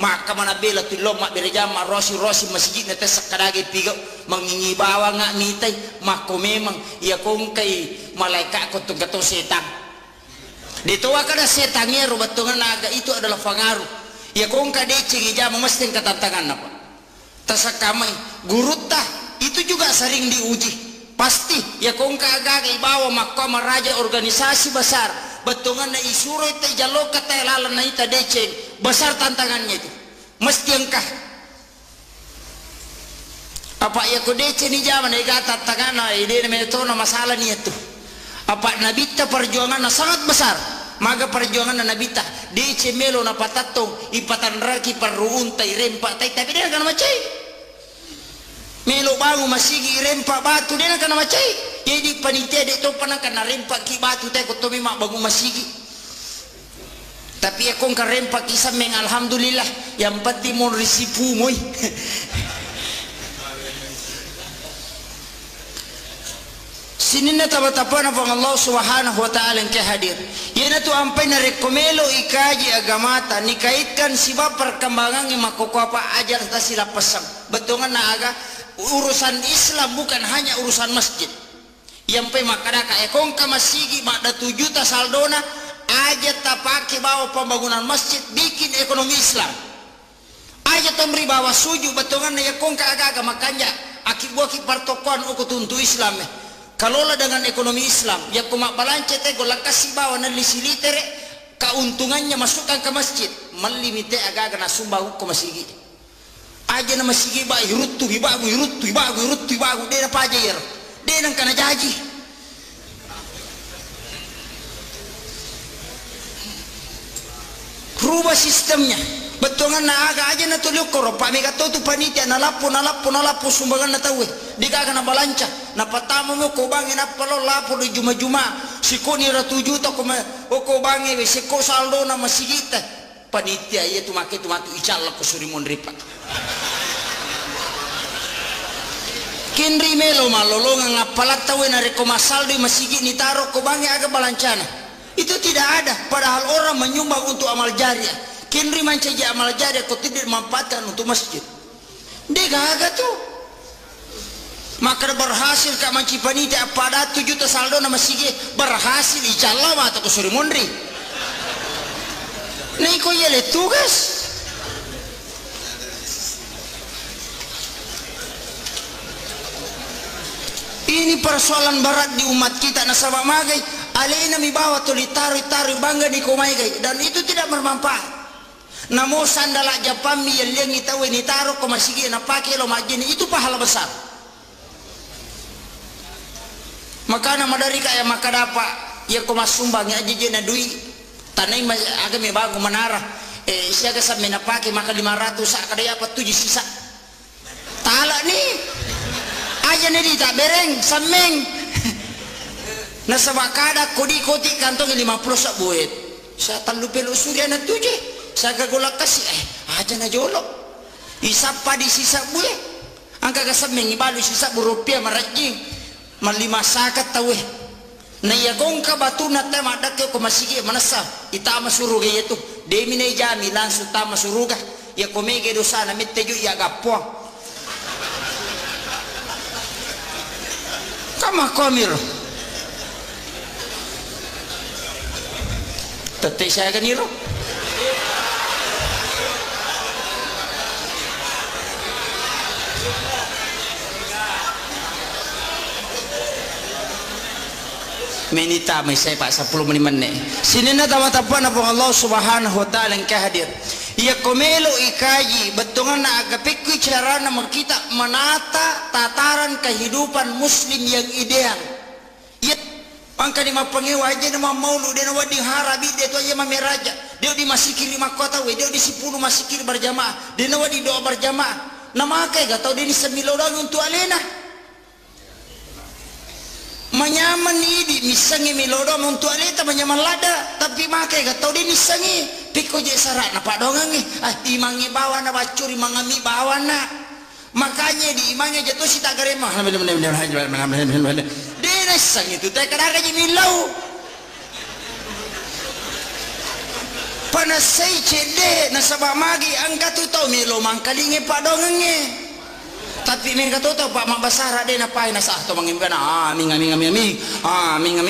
maka mana bela tu lo mak berjama rosi masjid na tes kadage pigo mangingi bawa ngak nitai mako memang ya kong kay malaikat ko tunggato setan ditoa kada setannya rubatungan naga itu adalah fangaru ya kong ka dece jama mesti katantangan apa tasakamai gurutah itu juga sering diuji pasti ya kong kagak bawa mahkamah raja organisasi besar betungan na isuro itu jalo kata lalan na ita deceng besar tantangannya itu mesti engkah apa ya ko deceng ni zaman ay gata tangan ide metona masalah ni itu apa nabita perjuangan na sangat besar maga perjuangan na nabita deceng melo na patatong ipatan raki parruuntay rempa tay tapi dia kan macai melo bangu masigi rempa batu dia nak macai jadi panitia dek tu pernah kena rempa ki batu teh ko tomi mak bangu masigi tapi aku kan rempa kisah meng alhamdulillah yang penting mon risipu moy sini na tabatapana pang Allah subhanahu wa ta'ala ke hadir yana tu ampai na rekomelo ikaji agamata nikaitkan siba perkembangan yang makoko apa ajar ta sila pasang betungan na aga urusan Islam bukan hanya urusan masjid yang pe makadaka ekong ka masigi makda 7 juta saldona aja tapake bawa pembangunan masjid bikin ekonomi Islam aja tambri bawa suju betongan na ekong ka agaga makanya akibuah ki partokon uku tuntu Islam kalola dengan ekonomi Islam ya kumak balance te golakasi bawa na lisilitere keuntungannya masukkan ke masjid melimite agaga na sumbahu ko masigi aja nama sigi ba hirutu hibagu dia apa aja ya dia nang kana jaji rubah sistemnya betongan na aga aja na tuluk koro pa mega tu panitia na lapo sumbangan na tawe diga na balanca na patamu mo ko bangin na palo lapo di juma siko ni ratu juta ko ko bangi we siko saldo na masigita panitia iya tu matu ical ko surimon ripa Kenri melo malolonga ngapalat tawe na reko masaldo masigi ni taro ko bangi aga balancana. Itu tidak ada. Padahal orang menyumbang untuk amal jariah. Kenri mancaja amal jariah kau tidak memanfaatkan untuk masjid. Dia gagal tuh. Maka berhasil kak manci panitia pada 7 juta saldo nama sige berhasil ijalla mata ko suri mondri. Nih ko yele tugas. Ini persoalan berat di umat kita nasabah magai alena mi bawa tu ditaruh bangga di komai gai dan itu tidak bermanfaat. Namo sandala japami yang itawe ni taruh ko masigi na pakai lo majini itu pahala besar. Maka nama dari kaya maka dapat ya ko masumbang ya aja na dui tanai aga mi bago menara siaga sa na pakai maka 500 sak kada apa 7 sisa. Tala nih aja nih tak bereng sameng nasa bakada kodi koti kantong 50 sak buet sa talu pelo surya na tuje sa gagolak kasi aja na jolo isapa di sisa buet angka ka sameng ibalu sisa rupiah marajing malima sakat tawe na yagong ka batuna tema dakyo ko masigi manasa itama suruga yetu demi na jami langsung tama suruga ya komege dosa na mitteju ya gapuang kama komiro tete saya kaniro menita may saya pak 10 menit sini na tawa-tapuan na po Allah subhanahu wa ta'ala yang kehadir ia komelo ikaji betungan na agapikwi cara na kita menata tataran kehidupan muslim yang ideal ia angka di mapangewa aja nama maulu dia nawa di harabi dia tu aja mameraja dia di masikir 5 kota we dia di 10 masikir berjamaah dia nawa di doa berjamaah nama kai gatau dia ni semilo dang untuk alena manyaman idi misangi milodom untuk aleta manyaman lada tapi makai gatau dia misangi piko je sarak na padongangi imangi bawa na bacuri mangami bawa na makanya di imangnya jatuh si tak garema dia nasang itu tak kadang aja milau panasai cede nasabah magi angkat tu tau milo mangkalingi padongangi tapi mereka tahu pak mak basara dia napai nasah tu mangimban ming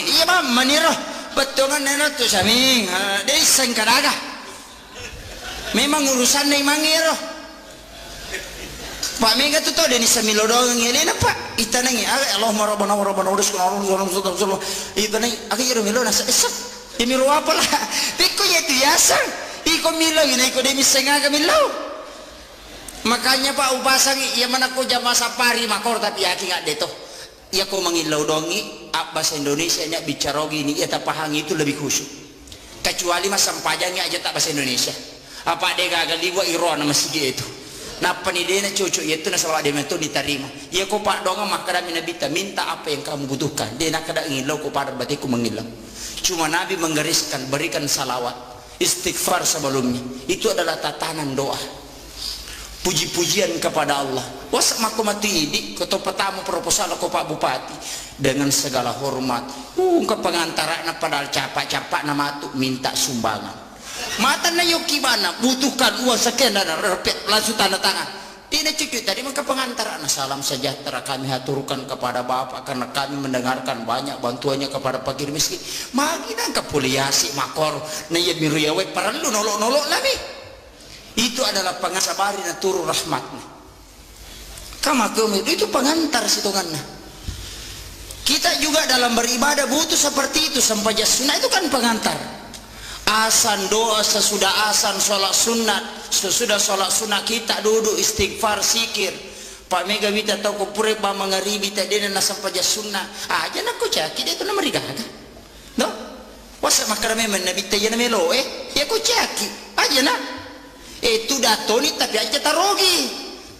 iya ba maniro betongan nena tu saming dia iseng kadaga memang urusan ni mangiro pak mereka tu tahu dia ni semilo dong ngene na pak itanangi Allah rabbana urus itanangi akhir milo nasa esak imiro apa lah piko ya tu yasang iko milo ini iko dia misenga milo makanya pak upasang iya mana ko jama sapari makor tapi aki nggak deto iya ko mangilau dongi bahasa Indonesia nya bicara gini iya tapahangi itu lebih khusyuk kecuali mas sampajangnya aja tak bahasa Indonesia apa dia gagal diwa iron nama sige itu napa nih dia cucu itu nasawa dia itu diterima iya ko pak donga makara minabita minta apa yang kamu butuhkan dia nak kada ngilau ko pada batiku mengilau cuma Nabi menggariskan berikan salawat istighfar sebelumnya itu adalah tatanan doa puji-pujian kepada Allah wasak maku mati idi ketua petamu proposal ko Pak Bupati dengan segala hormat ke pengantaran padahal capak-capak nama tu minta sumbangan mata na yoki mana butuhkan uang sekian dan repet langsung tanda tangan tidak cucu tadi maka pengantaran salam sejahtera kami haturkan kepada Bapak karena kami mendengarkan banyak bantuannya kepada fakir miskin magi nangka poliasi makor na ya miru yawe perlu nolok-nolok lagi itu adalah pengasabari na turun rahmatnya kama itu pengantar situngannya kita juga dalam beribadah butuh seperti itu sampai sunnah itu kan pengantar asan doa sesudah asan sholat sunat sesudah sholat sunat kita duduk istighfar sikir Pak Mega bita tahu kupure ba mangaribi tadi na sampai sunnah aja nak ko caki dia tu nama rigaga no wasa makarame men nabi tayana melo ya ko caki aja nak itu datoni tapi aja tarogi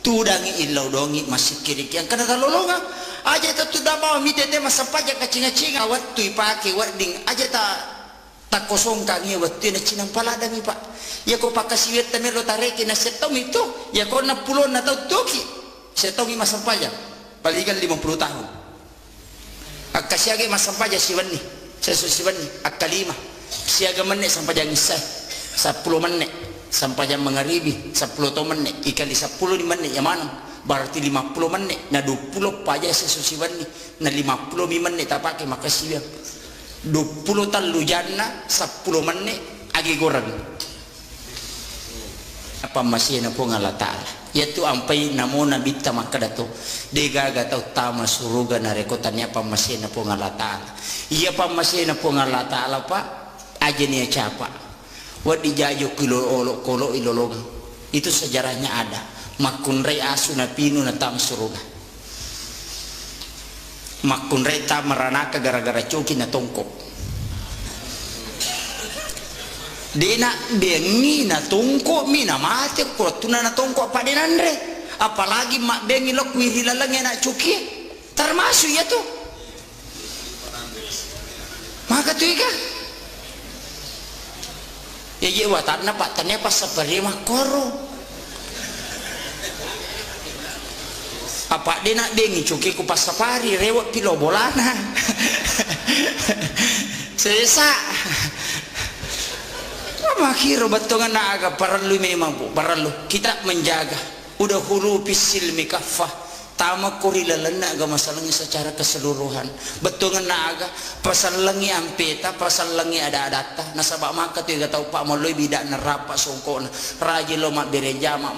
tudangi ilau dongi masih kiri yang kena talolonga aja itu dah mau mitete masa pajak kacinga-cinga waktu ipake warding aja tak kosong kangi waktu na cinang palada mi pak ya ko pakasiwet tamir lo tareki na setong itu ya ko na pulon na tau toki setong masa pajak Balikan 50 tahun. Akka siaga mas sampaja siwani. Sesu siwani akka 5. Siaga menit sampaja ngisai. 10 menit sampaja mengaribi 10 menit ikali 10 menit yang mana? Berarti 50 menit. Na 20 paja sesu siwani. Na 50 menit tak pakai makasih ya. 20 talu jana 10 menit agi goreng. Apa masih na po ngala ta'ala. Yaitu ampai namo nabi tamaka dato dega gatau tama suruga na rekotannya apa masih na po ngala ta'ala. Iya pa masih na po ngala ta'ala pa aja niya capa. Wadi jajo kilo kolo ilolong. Itu sejarahnya ada. Makunrei asu na pinu na tam suruga. Makunrei tam meranaka gara-gara coki na tongkok. Dena bengi na tongkok mina mati ko tuna na tongkok pa denandre. Apalagi mak bengi lok wirilalang na coki. Termasuk ya tuh. Maka tuh ika. Ya ye watakna pak tanya pas sabari mah koro. Apa dia nak bengi cuki ku pas safari rewat pilo bolana. Sesa. Makiro batongan na aga parallu memang bu parallu kita menjaga. Udah hulu pisil mikafah. Tama kurilalana aga masalahnya secara keseluruhan. Betongan na aga pasal langi ampeta pasal langi ada adata. Nasabak maka tu tahu pak moloi bidak nerapa songkona. Raji lo mak bereja mak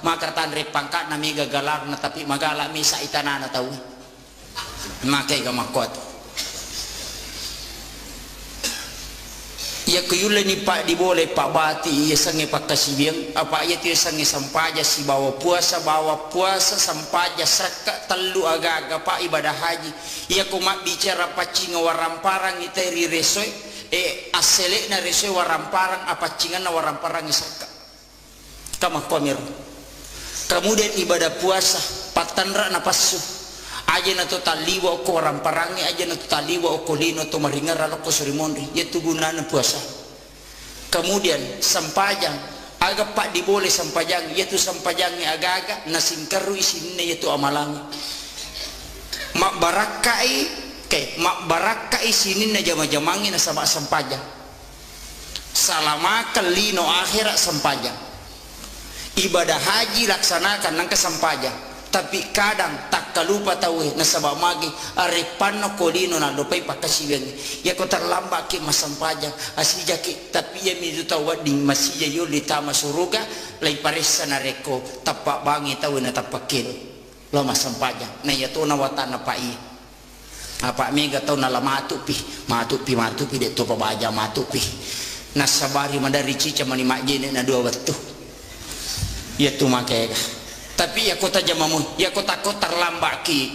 maka tanre pangkat nami gagalar na tapi magala misa itanana tahu. Makai ga makot. Ya kuyula ni pak di boleh pak bati ya sange pak kasibiang apa ya tu sange sampaja si bawa puasa sampaja saka telu aga-aga pak ibadah haji ya kumak bicara pacinga waramparang iteri resoi asele na resoi waramparang apa cingan na waramparang isaka kama komir kemudian ibadah puasa patanra na pasu aja na to taliwa ko ramparangi aja na to taliwa ko lino to maringar ko surimonri yaitu gunana puasa. Kemudian sampajang aga pak diboleh sampajang yaitu sampajangnya aga-aga nasingkaru isinne yaitu amalang mak barakai mak barakai sininna jama-jamangi na sama sampajang salama lino akhirat sampajang ibadah haji laksanakan nang sampajang. Tapi kadang tak kalupa tahu nasabak magi arepano kolino na lupai pakasiwen ya ko terlambat ki masampaja asija ki tapi ya midu tahu ding masih yo litama suruga lai paresa na reko tapak bangi tahu na tapakin lo masampaja na ya to na watana pai apa mega tahu na lamatu pi de to pabaja matu pi nasabari mandari cica mani majene na dua waktu ya tu makega. Tapi ya kota jamamu, ya kota terlambat ki.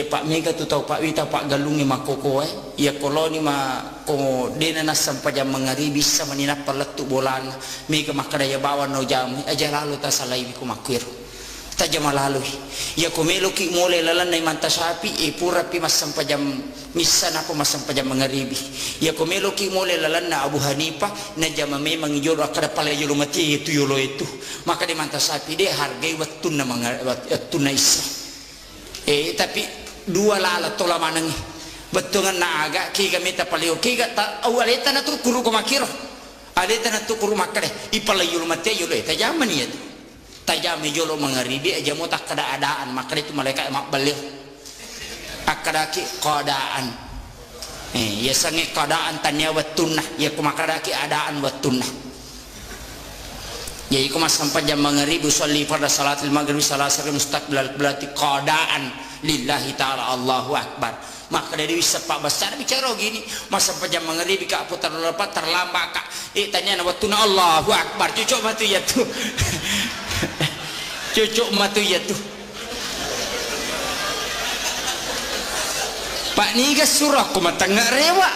Pak Mega tu tahu Pak Wita Pak Galungi makoko ya koloni ma ko dena nasam pajam mengari bisa meninap peletu bolan Mega makadaya bawa no jam aja lalu ta salai ku makir. Ta jama lalu. Ya ko melo ki mole lalan nai manta sapi pura pi masam pajam misan apa masam pajam mengaribi. Ya ko melo ki mole lalan na Abu Hanifah na jama memang jolo akada pala jolo mati itu yolo itu. Maka di manta sapi dia hargai watun na watun na isa. Tapi dua lala tola manangi. Betungan na aga ki kami ta palio ki ta awaleta na tu kuru ko makiro. Aleta na tu kuru makare ipala yolo mati yolo eta jaman ya. Tajam jolo mengaribi aja mau tak keadaan maka itu malaikat mak balik akadaki keadaan ya sange keadaan tanya wattunah ya kumakadaki adaan wattunah ya iku mas sampai jam mengaribi sholli pada salatil maghrib salasar mustaqbil berarti keadaan lillahi ta'ala Allahu akbar maka dari bisa pak besar bicara gini mas sampai jam mengaribi kak putar lepat terlambat kak tanya wattunah Allahu akbar cucuk batu ya tuh cucuk matu ya tuh Pak niga surah ku matangga rewa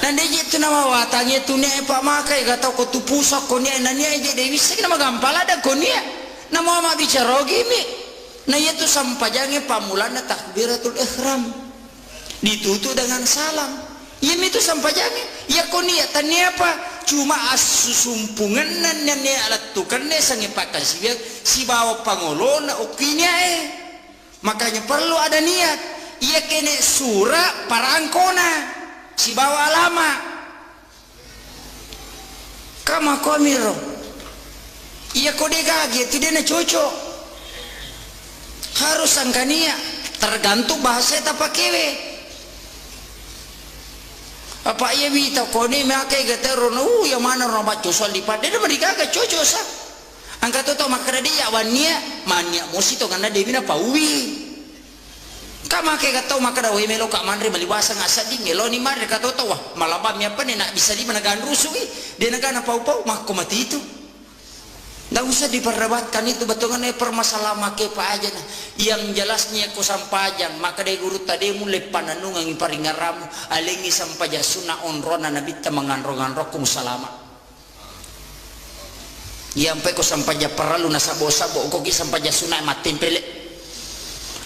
nande je tu nama watangnya tu ne Pak makai gatau ko tu pusak ko ne nani aja dewi sik nama gampala da ko ne nama ma bicara gini na itu sampajange pamulana takbiratul ihram ditutup dengan salam ya itu sampajange ya ko niat tani apa cuma asusumpungan nan ni alat tu kan ne sangipakan si bawa pangolo na ukinya makanya perlu ada niat. Ia kene sura parangkona si bawa lama kama komiro ia kode gage tidak na cocok harus angkania tergantung bahasa tak pakewe apa ia bita kone makai gatero no yang mana robat cosol lipat dia mereka cocok sa angkat tu makara dia wania mania musito ngana dia bina pauwi kama ke gatau makara we melo ka manre malibasa ngasa di melo ni mare ka toto wah malaba mi apa ni nak bisa di managan rusui dia negana pau-pau mak mati itu ndak usah diperdebatkan itu betongan permasalahan make pa aja nah yang jelasnya ko sampajan maka de guru tadi mulai pananung ang paringaramu alengi sampaja sunna onrona nabi ta manganrongan rokum salama yang pe ko sampaja perlu nasabo-sabo ko ki sampaja sunna matempele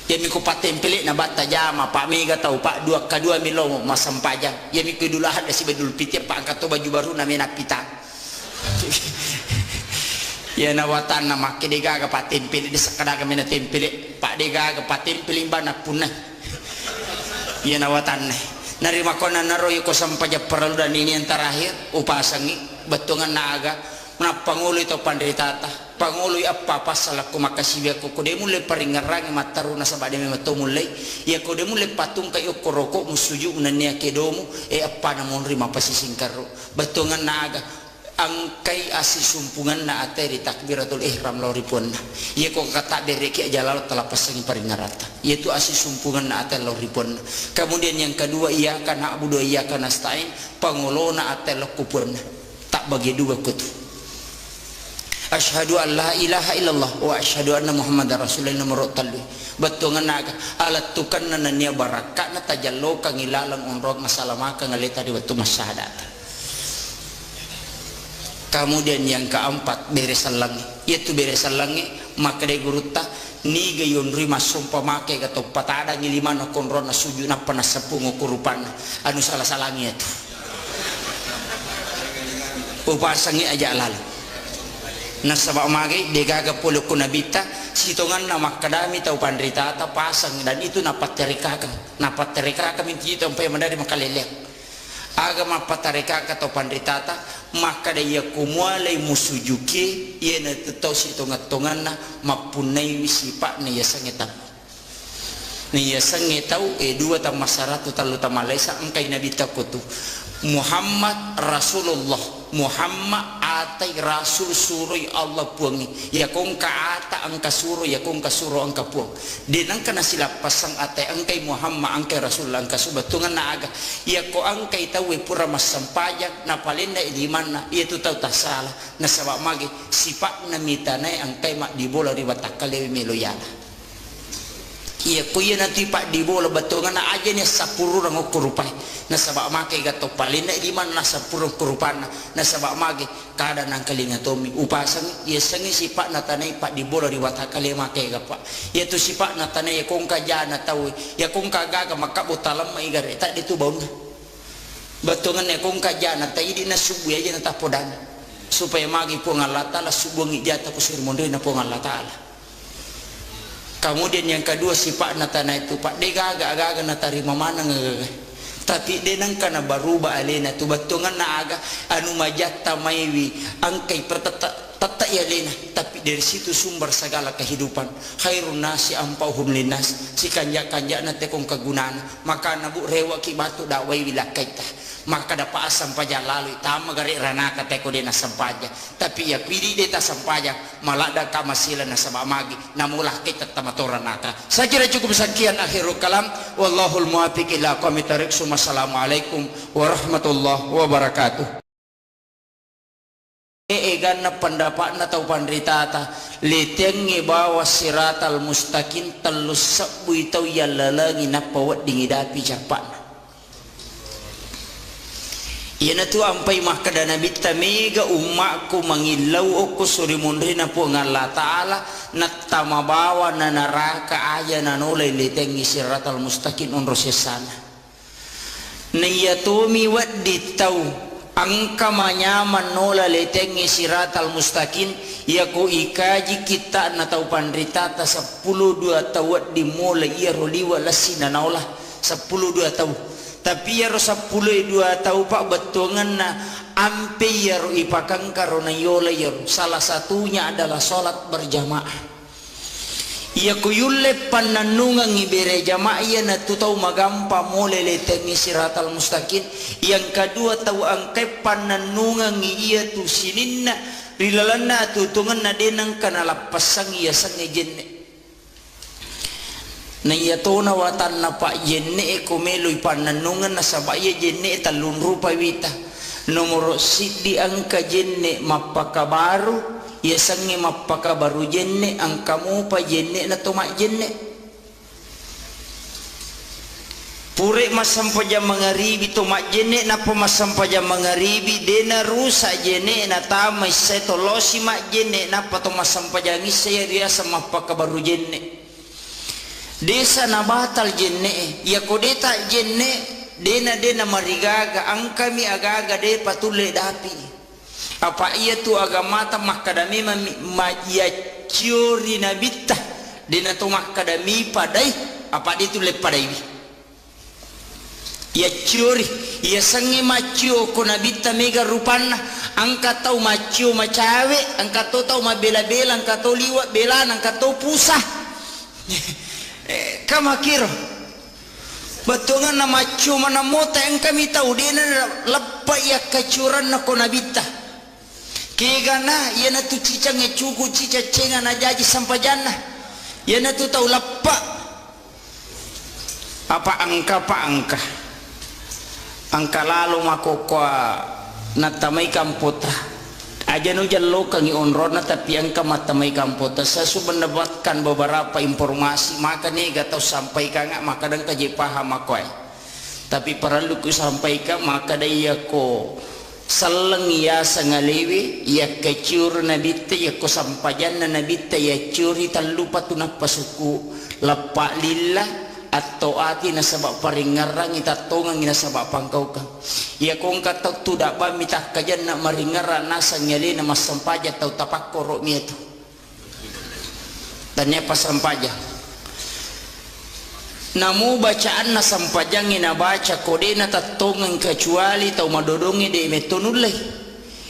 yami ko patempele na bata jama pak mega tau pak dua kadua milo masampaja yami ko dulahat si bedul piti pak angkat baju baru na mena pita ya nawatan na make dega ga patempele di sakada ga mena tempele pak dega ga patempele bana punah ya nawatan narima kona naroy ko sampaja perlu dan ini yang terakhir upasangi betungan naga na pangulo ito pandritata pangulo apa pasal aku makasih aku kode mulai peringarang mataruna sabade memato mulai ya kode mulai patung kayo koroko musuju unania kedomu apa namun rima pasising karo betungan naga angkai asi sumpungan na ateri takbiratul ihram loripun ya kok kata dereki jalal telah pasangi peringarata yaitu asi sumpungan na atel loripun kemudian yang kedua iya kana abudu iya kana stain pangulo na atel kupun tak bagi dua kutu asyhadu an la ilaha illallah wa asyhadu anna muhammadar rasulullah nomor talwi betungan naga alat tukan nananya barakat na tajallo kang ilalang onrog masalah ka ngalita di waktu masyahadat. Kemudian yang keempat beresan langi yaitu beresan langi maka de guruta ni gayon rima sumpah make gato patada ngilimana konrona sujuna panasapung kurupana anu salah salangi itu upasangi aja lalu nasabak magi degaga polo kunabita sitongan na makadami tau pandrita ta pasang dan itu napat terika kami itu sampai mandari makalelek agama patarika atau pandrita ta maka dia kumwalai musujuki ia na tau sitongan na mapunai wisipak na yasangetau ni yasangetau dua ta masaratu talu ta malaysa angkai nabi takutu Muhammad Rasulullah Muhammad atai rasul suroi Allah puangi ya kong ka ata angka suro ya kong ka suro angka puang dinang kana sila pasang atai angkai Muhammad angkai rasul angka subatungan na aga ya ko angkai tawe pura masampajak na palinda iliman na itu tahu tak salah na sabak magi sipak na mitanay angkai mak dibola ribatakale meloyala iya kuya nanti pak di bola betongan na aja nih sapuru rang ukurupai na sabak make gato palina di mana na sapuru kurupana na sabak make kada nang kalinga tomi upasang iya sangi si pak na tanay pak di bola di watakale make ga pak iya tu si pak na tanay kong kajana tahu ya kong kagaga makabutalam maigare tak ditu baun betongan ya kong kajana tayi di na subu aja na tapodan supaya magi po ngalata la subu ngijata ko sirmonde na po ngalata ala. Kemudian yang kedua sifat natana itu pak dega agak-agak natarima mana ngagaga tapi denang kana baruba alena tu batungan na aga anu majatta maiwi angkai tata ya lena tapi dari situ sumber segala kehidupan khairun nasi ampauhum linas si kanja-kanja na tekong kagunaan maka nabu rewa ki batu dawai wilakaita maka dapat sampaja lalu tama gari ranaka teko dena sampaja tapi ya pidi deta sampaja malada kamasila na sabamagi namulah kita tamatoran naka saya kira cukup sekian akhirul kalam wallahul muwaffiq ila aqwamit thoriq. Assalamualaikum warahmatullahi wabarakatuh. Egan na pendapat na tau pandritata letengi bawa siratal mustaqim telus sabu itau yalalagi na pawat dingidapi japan yana tu ampai makada nabi tamega umakku mangilau aku suri mundri na po ngalla ta'ala natama bawa na naraka aya na nolay letengi siratal mustaqim unro sesana niyatomi waddi tau angka manyaman nola letengi siratal mustaqim ya ko ikaji kita na tau pandrita ta 10 tahun dimulai ia roliwa lasina naulah 10 tahun tapi ya ro 10 tahun pak betongan na ampe ya ro ipakang karona yola ya ro. Salah satunya adalah salat berjamaah. Ia kuyulle pananungan ibere jamaah ia na tutau magampa mole letengi siratal mustaqim. Yang kedua tahu angkai pananungan ia tu sininna rilalana tutungan na denang kana lapasang ia sang jenne. Na ia tona watan na pak jenne ko meloy pananungan na sabaya jenne talun rupa wita. Nomor sidi angka jenne mapaka baru ya sangi mapaka baru jenne angkamu pa jenne na tomak jenne pure masam pajam mangaribi tomak jenne na pemasam pajam mangaribi dena rusak jenne na tamai setolosi mak jenne na pato masam pajangi saya dia sama mapaka baru jenne desa na batal jenne ya kodeta jenne dena marigaga angkami agaga de patule dapi apa ia tu agama ta makadami ya ciori nabita dena tu makadami padai apa dia tu le padai ya ciori ya sangi macio ko nabita mega rupana angka tau macio macawe angka tau mabela-bela angka tau liwat bela angka tau pusah kamakiro batongan na macio mana mota yang kami tahu dena lepa ya kacuran na ko nabita kegana yana tu cicang cuku cica cenga na jaji sampajana yana tu tahu lappa apa angka lalu makokwa na tamai kampota aja no jallo kangi onrona tapi angka matamai kampota saya sudah mendapatkan beberapa informasi maka nih gak tahu sampaikan maka dan kaji paham aku tapi perlu ku sampaikan maka dia ko salang ya sangalewi ya kecur nabita ya ko sampajan nabita ya curi talupa tunap pasuku lepak lillah atau ati na sabab paringarang itatongang ina sabab pangkau ka ya kong katak tidak ba mitah kajan na maringaran nasa nyali na masampaja tau tapak korok mi itu tanya pasampaja namu bacaan na sampajang ina baca kode na tatongang kecuali tau madodongi de metonulai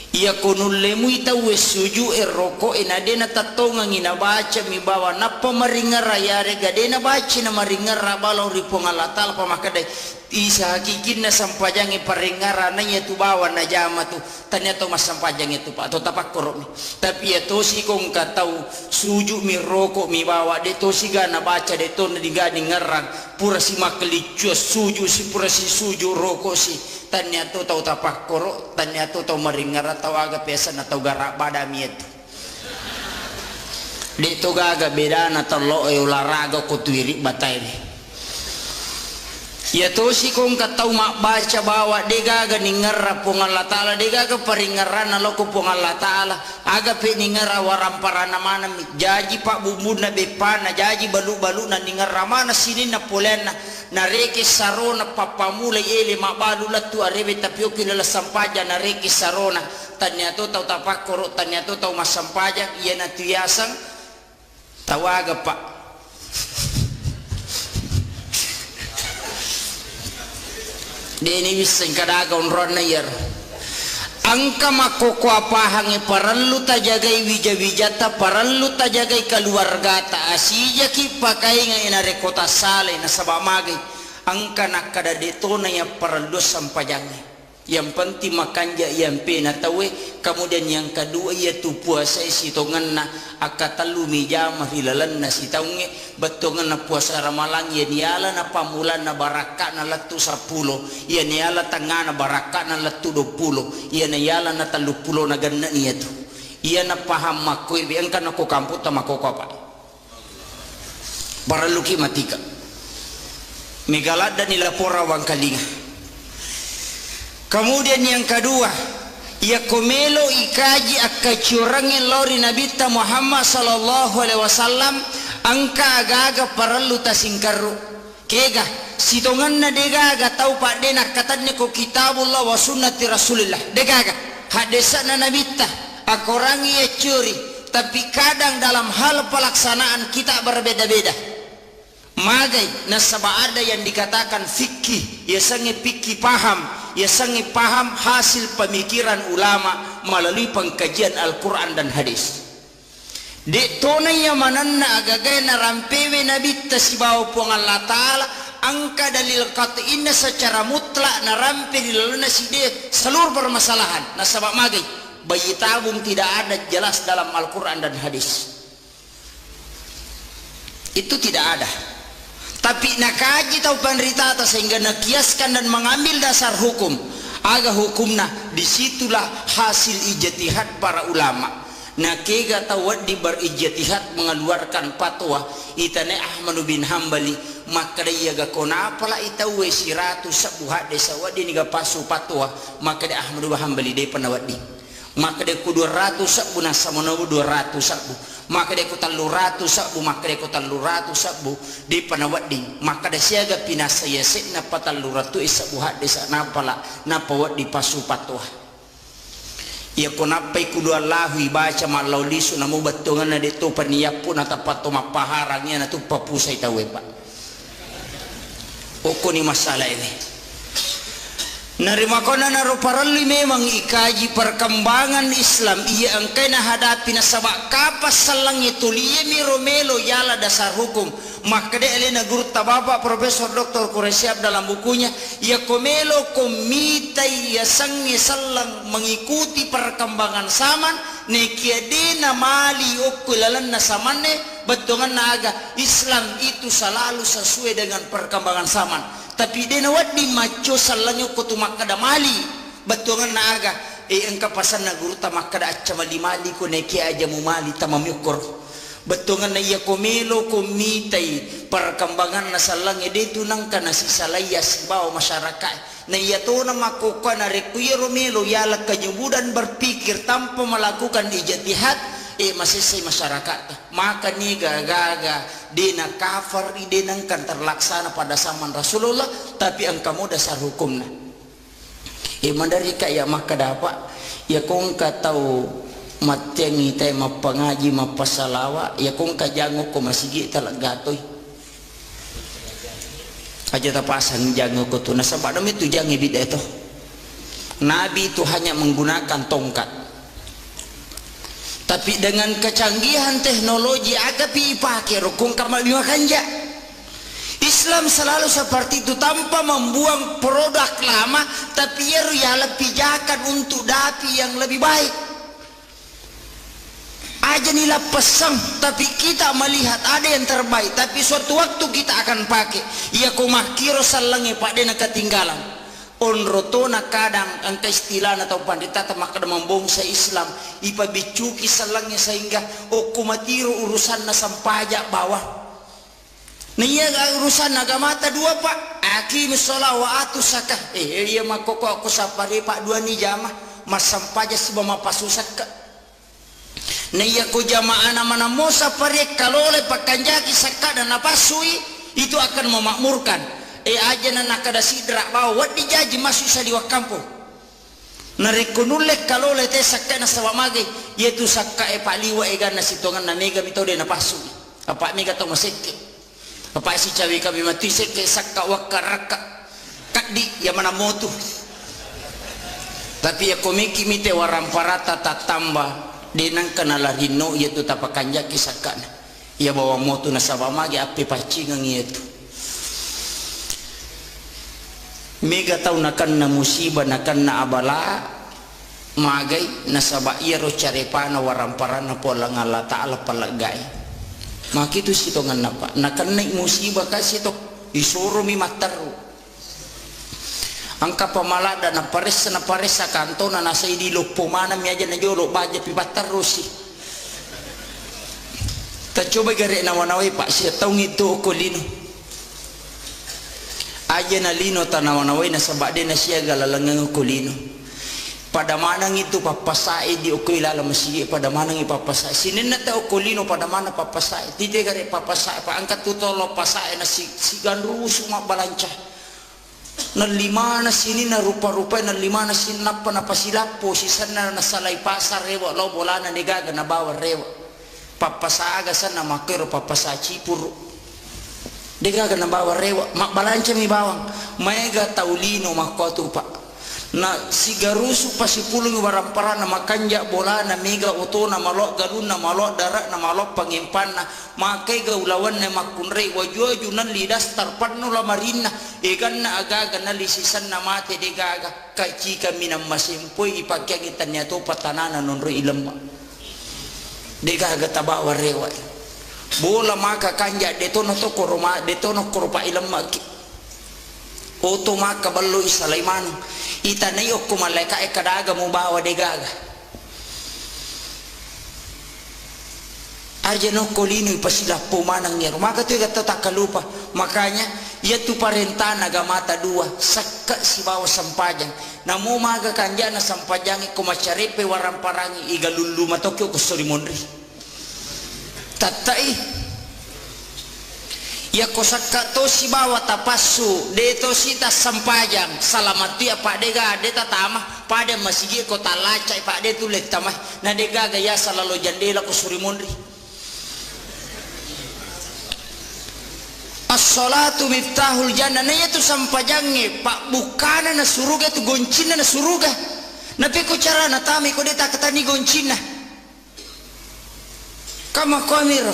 ia konulle mu itawe suju roko ina de na tatongang ina baca mi bawa na pamaringara yare gade na baca na maringara balau ripongalatal pamakade isa hakikin na sampajang paringara na ya tu bawa na jama tu tanya to mas sampajang itu pak atau tapak korok mi tapi ya to si kong katau suju mi roko mi bawa de to si gana baca de to na digani ngarang pura si makelicu suju si pura si suju roko si tanya to tau tapak korok tanya to tau maringara tau aga pesa na tau garak badami itu de to gaga beda na talo olahraga ko tuiri batai ya to si kong katau mak baca bawa dega ga ningar pungal Allah taala dega ga paringaran lo ko pungal Allah taala aga pe ningar waramparana mana jaji pak bumbu na bepana jaji balu-balu na ningar mana sini na polena na reke sarona papamula ele mak balu latu arebe tapio kinala sampaja na reke sarona tanya to tau tapak korok tanya to tau masampaja iya na tuyasang tawaga pak deni wiseng kadaga onron na yer angka makoko apahangi parallu ta jagai wija-wijata parallu ta jagai keluarga ta asija ki pakai nga ina rekota sale na sabamagay angka nakada detona ya parallu sampajangi yang penting makanja yang penatawe kemudian yang kedua yaitu puasa sitongan na akatalu mijama hilalan na sitaunge betongan na puasa ramalang ya niala na pamulan na baraka na latu 10 ya niala tangana baraka na latu 20 ya niala na 30 na ganna niya tu iya na paham makoy biang kan ako kampo ta makoko pa baraluki matika megalada nila pora wang kalinga. Kemudian yang kedua, ya komelo ikaji akacurangin lori Nabi Muhammad sallallahu alaihi wasallam angka agaga parallu tasingkaru. kega sitongan na degaga tau pak dena katanya ko kitabullah wa sunnati rasulillah degaga hadisa na nabita akorangi ya curi tapi kadang dalam hal pelaksanaan kita berbeda-beda magai nasaba ada yang dikatakan fikih ya sange fikih paham ya sange paham hasil pemikiran ulama melalui pengkajian Al-Quran dan hadis de tonai ya mananna agagay na rampewe nabita si bawa puang Allah Ta'ala angka dalil qat'inna secara mutlak na rampe dilaluna si dia seluruh permasalahan nasabak magai bayi tabung tidak ada jelas dalam Al-Quran dan hadis itu tidak ada tapi nakaji tau penderita atas sehingga nakiaskan dan mengambil dasar hukum aga hukumna disitulah hasil ijtihad para ulama nakega tawad di berijtihad mengeluarkan fatwa itane Ahmad bin Hambali maka dia ga kona pala itawe siratu sabuhat desa wadi ni ga pasu fatwa maka dia Ahmad bin Hambali dia panawadi maka dia ku 200 sabu nasamono 200 sabu maka dia ku 300 sabu maka dia ku 300 sabu di panawadi maka dia siaga pinasaya sekna 400 sabuhat desa napala napawad di pasu fatwa ya konapai kudu Allahi baca malau lisu namu batungan na dito paniyapun at apat mapaharangnya na ito papusay tawe pa oko ni masalah ini narima ko na naruparali memang ikaji perkembangan Islam iya angkay na hadapi na sabak kapas salang itu liye miromelo yala dasar hukum maka dia elena guru tababa Profesor Dr. Quraisyab dalam bukunya ya komelo komita ya sangi salang mengikuti perkembangan zaman nekiadena mali okulalan na samane betongan naga Islam itu selalu sesuai dengan perkembangan zaman tapi dia nawad di maco salangnya kutu makada mali betongan naga engka pasan na guru ta makada aca mali ko neki aja mu mali tamamyukor betongan na iya komelo komitai perkembangan na salang ede tunang kana si salaya sibaw masyarakat na iya to na makuka na rekuya romelo yala kanyubudan berpikir tanpa melakukan ijtihad masisay masyarakat maka ni gaga dina kafar idenang kan terlaksana pada zaman Rasulullah tapi ang kamu dasar hukumna mandari kaya maka dapat ya kung katau matengi tay mapangaji mapasalawa ya kung kajango ko masigi talagatoy aja tapasan jango ko to nasa padam itu jangi bida itu nabi itu hanya menggunakan tongkat tapi dengan kecanggihan teknologi agak pakai rukun kamal bima kanja Islam selalu seperti itu tanpa membuang produk lama tapi ya lebih pijakan untuk dapi yang lebih baik aja nila pesang tapi kita melihat ada yang terbaik tapi suatu waktu kita akan pakai ya kumakiro salangi pak dena ketinggalan onrotona kadang angka istilah atau pandita maka membongsa Islam ipa bicuki salangnya sehingga kumatiro urusan na sampajak bawah niya urusan agama ta dua pak akim sholat wa atu zakah iya makoko aku sapare pak dua ni jamaah mas sampaja sebab mapasusak ka niya ko jamaah mana mo sapare kalole pakanjaki sakka dan napasui itu akan memakmurkan aja na nakada sidra bawa wadi jaji masuk sa di kampung narekunulek kalau lete sakka na sawamage yaitu sakka paliwa gana sitongan na mega bitaw de napasu apa mega to maseke apa si cawe kami mati seke sakka wakaraka kadi ya mana motu tapi ya komiki mite waramparata tatamba denang kanala rino yaitu tapakanja kisakana ya bawa motu na sawamage ape pacingang yaitu mega tau nakan na musibah nakan na abala magai nasaba iya ro carepana waramparana pola ngala ta'ala palagay makitu sitongan napa nakan na musibah kasi to isuro mi mataru angka pamalada na pares sa kanto na nasa idilo pumana mi aja na jolo baja pi mataru si ta coba gare na wanaway pa siya tau ngito ko lino aja na lino tanawanaway na sabade na siya galalangang kulino pada manang itu papasai di okoilala masigi pada manang ipapasai sinin na ta okolino pada mana papasai tite gare papasai pa angkat tutolo pasai na si ganrusu ma balanca na lima na sini na rupa-rupa na lima na sinapa na pasilapo sisana na salay pasar rewa lo bolana negaga na bawa rewa papasaga sana makero papasa cipur negaga na bawa rewa mak balanca mi bawang mega taulino makotu pa na sigarusu pasipulung warampara na makanja bola na mega oto na malok galun na malok darat na malok pangimpan na makai gaulawan na makunrei wajuaju nan lidas tarpanno la marina egan na agaga na lisisan na mate de gaga kai chika minam masimpoi ipakyagitan niya to patanana nonro ilemma de gaga tabawa rewa bola maka kanja detono to koroma detono koropa ilemma oto maka ballo isalaiman itanay o kumaleka kadaga mo bawa de gaga arjano kolino ipasila pumanang niya maka tu gata takalupa makanya ia tu parentana gamata dua sakka si bawa sampajang namo maga kanja na sampajangi kumacarepe waramparangi igalulu matokyo kusuri mondri tatai ya kosakka to si bawa tapasu deto sita sampajang salamati apa dega deta tamah pada masigi kota lacai pak de tulet tamah na dega gaya salalo jandela kusuri mondri as-salatu miftahul jannah na itu sampajange pak bukana na suruga tu goncina na suruga napi ko cara na tami ko deta katani goncina kama komiro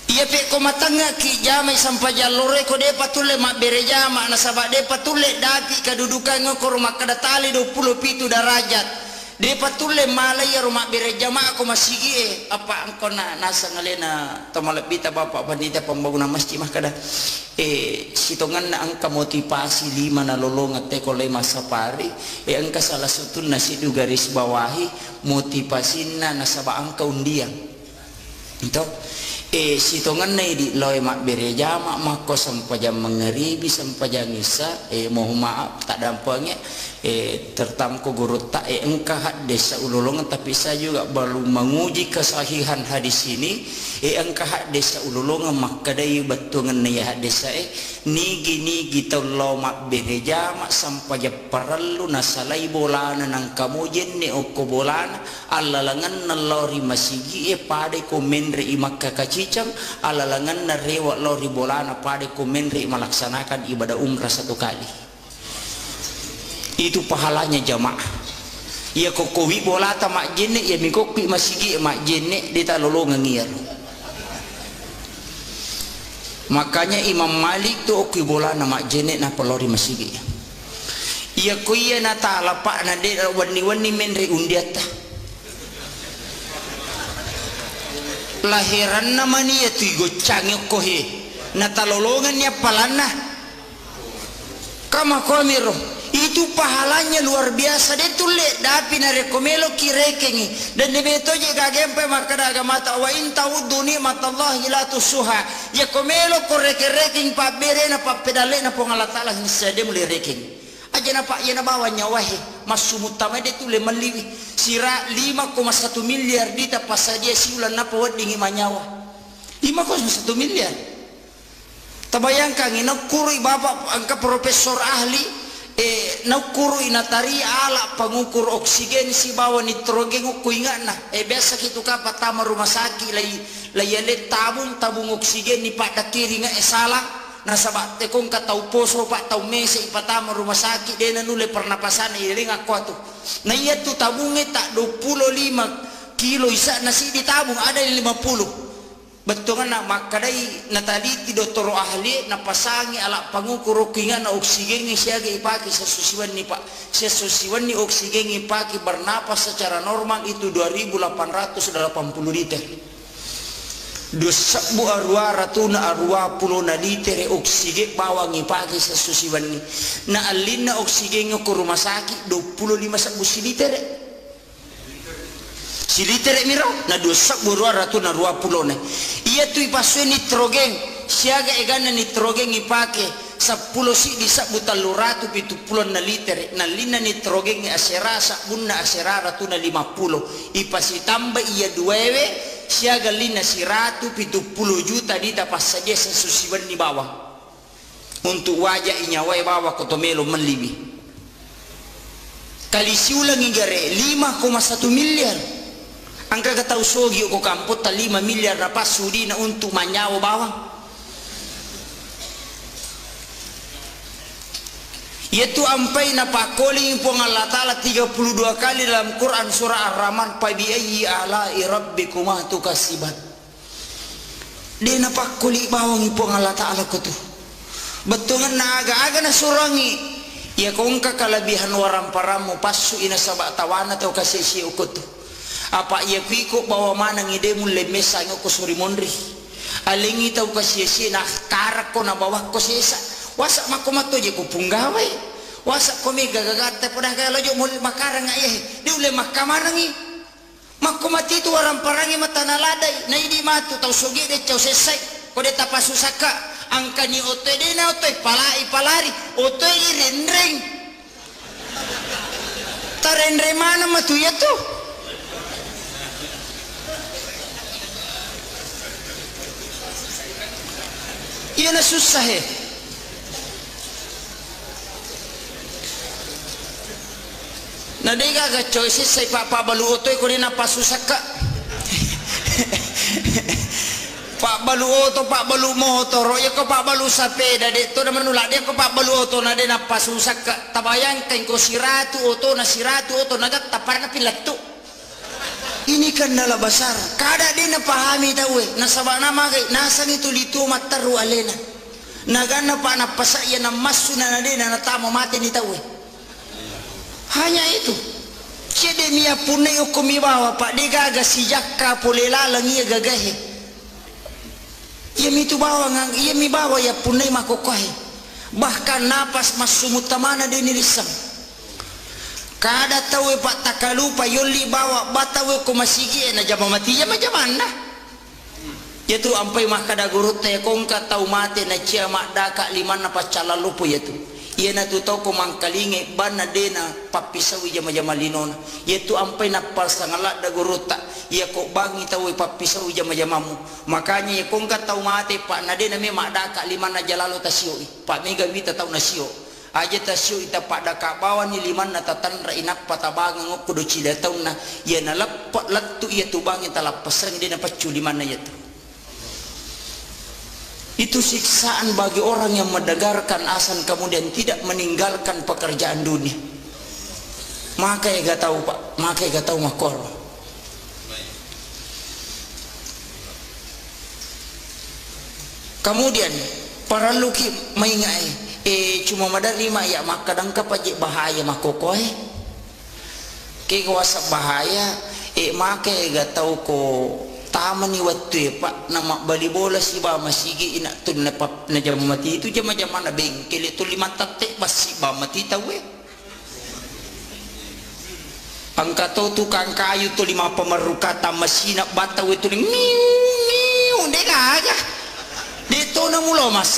iya pe ko matanga ki jamai sampajan lore ko de patule mak berejama na sabak de patule dati kedudukan ngoko rumah kadatali 27 derajat de patule malaya rumah berejama aku masigi apa angko na nasa ngalena tamalabita bapak panita pembangunan masjid mah kada sitongan na angka motivasi 5 na lolongat te kolay masapari angka salah satu nasi du garis bawahi motivasi na nasaba angka undian itu sitongan na di loy mak bereja mak mako sampajang mengeribi sampajang isa mohon maaf tak dampaknya tertamko guru tak engkah desa ululungan tapi saya juga baru menguji kesahihan hadis ini engkah desa ululungan mak kadai batungan ya desa nigi taulo mak bereja mak sampajang parallu nasalai bolana nang kamu jenne oko bolana alalangan nalori masigi pada komenre imak kakacicam alalangan na rewa lori bolana pada komenre melaksanakan ibadah umrah 1 kali itu pahalanya jamaah ya kokowi bolata mak jenne ya mikopi masigi mak jenne dita lolongan ngir makanya Imam Malik tu oki bolana mak jenne na pelori masigi ya kuya na ta'ala pak na de wani menre undiata lahiran namanya ya tu gocangnya kohe na talolongan ya palana kama komiro itu pahalanya luar biasa de tulle dapi na rekomelo kirekengi dan debeto je gagempe makada agamata wa in ta'uddu ni'matallahi la tusuha ya komelo koreke-reking pa bere na pa pedale na pongala taala hisade muli reking aja na pak ya na bawa nyawahe masumutama de tulle maliwi sira 5,1 miliar dita pasadia siulan na pawat dingi manyawa 5,1 miliar tabayangkan inakuri bapak angka profesor ahli nakuru inatari ala pengukur oksigen si bawa nitrogen ku ingat nah biasa gitu ka patama rumah sakit layale tabung oksigen ni pak dakiri nga salah na sabat te kong katau poso pak tau mese patama rumah sakit de nule pernapasan iring aku atuh na iya tu tabungnya tak 25 kilo isa nasi ditabung ada 50 betul kan nak makadai nataliti doktor ahli napasangi ala pangukur kinga na oksigen ni siya ipaki sa susiwan ni pak sa susiwan ni oksigen ipaki bernapas secara normal itu 2.880 liter dosakbu arwa ratuna arwa pulo na liter oksigen bawang ipaki sa susiwan ni na alin na oksigen ko rumah sakit 25 liter si liter miro na dosak burua ratu na 20 ne iya tu ipaswe nitrogen siaga egana nitrogen ipake 10 si di sa butaluratu 70 na liter na lina nitrogen asera sa bunna asera ratu na 50 ipasitamba iya duwewe siya galina si ratu 70 juta di tapas saja sesusiban ni bawah untuk wajah inyawai bawah kotomelo menlibi kali siulang igare 5,1 miliar angka katau sogi ko kampot 5 miliar na pasudi na untuk manyawa bawang yaitu ampai na pakoling po ng Allah Ta'ala 32 kali dalam Quran surah Ar-Rahman pa biayyi ala'i rabbikuma tukasibat di na pakuli bawang po ng Allah Ta'ala ko to betungan na aga-aga na surangi ya kung kakalabihan warang paramu pasu ina sabak tawana tau kasisi ko to apa iya kuiko bawa manang ide mo lemesa ng ko suri monri alingi tau kasisi na karak ko na bawah ko sisa wasak makomato je ko punggawai wasak ko mi gagagata pada kala jo mo makarang ay di ule makamanangi makomati tu orang parangi mata naladai na idi matu tau sogi de chau sesai ko de tapasusaka angkani otoy de na otoy palari otoy renreng tarenre mana matu ya tu iya na susah na dega ga choices say papa balu otoy ko rin na pasusaka pak balu oto pak balu motor ya ko pak balu sapeda dito naman nula dia ko pak balu oto na din na pasusaka tabayang kain ko siratu oto nagat tapar na pilato ini kan nala basar kada din na pahami tawe nasaba na magay nasan ito lito mataru alena nagana pa na pasaya na masuna na din na natamo mati ni tawe hanya itu cede mia punai ukumi bawa pak degaga si jakka polela langi gagahe ia mitu bawa ngang ia mi bawa ya punai makokohe bahkan napas masumutamana deni risam kada tawe pak takalupa yoli bawa batawe ko masigi na jama mati ya majamana ya tu ampai makada gurut ya kongka tau mate na cia makdaka liman pas cala lupu ya tu iya na tutaw ko mangkalingi bana dena papisawi jama-jama linona yaitu ampai na palsangalat da guruta iya ko bangi tawi papisawi jama-jamamu makanya ya kung kataw mati pak na dena may madaka liman na jalalo tasyo pak may gawita taw na siyo aja tasyo ita pak da kabawan ni liman na tatanra inak patabangan ko kudo chila taw na iya na lattu iya tubangi talapasang dena pacu liman na yato itu siksaan bagi orang yang mendengarkan azan kemudian tidak meninggalkan pekerjaan dunia maka ya gak tahu pak maka ya gak tahu makor kemudian para luki maingai cuma madarima ya maka kadang kapajik bahaya makokoy ke kuasa bahaya maka ya gak tahu ko tama ni waktu pak nama bali bola si ba masigi ina tun na pap na jam mati itu jam na bengkel itu 5 tatek basi ba mati tawe angka to tukang kayu tu 5 pemerukata masina bataw itu miu miu dega aja dito na mulo masa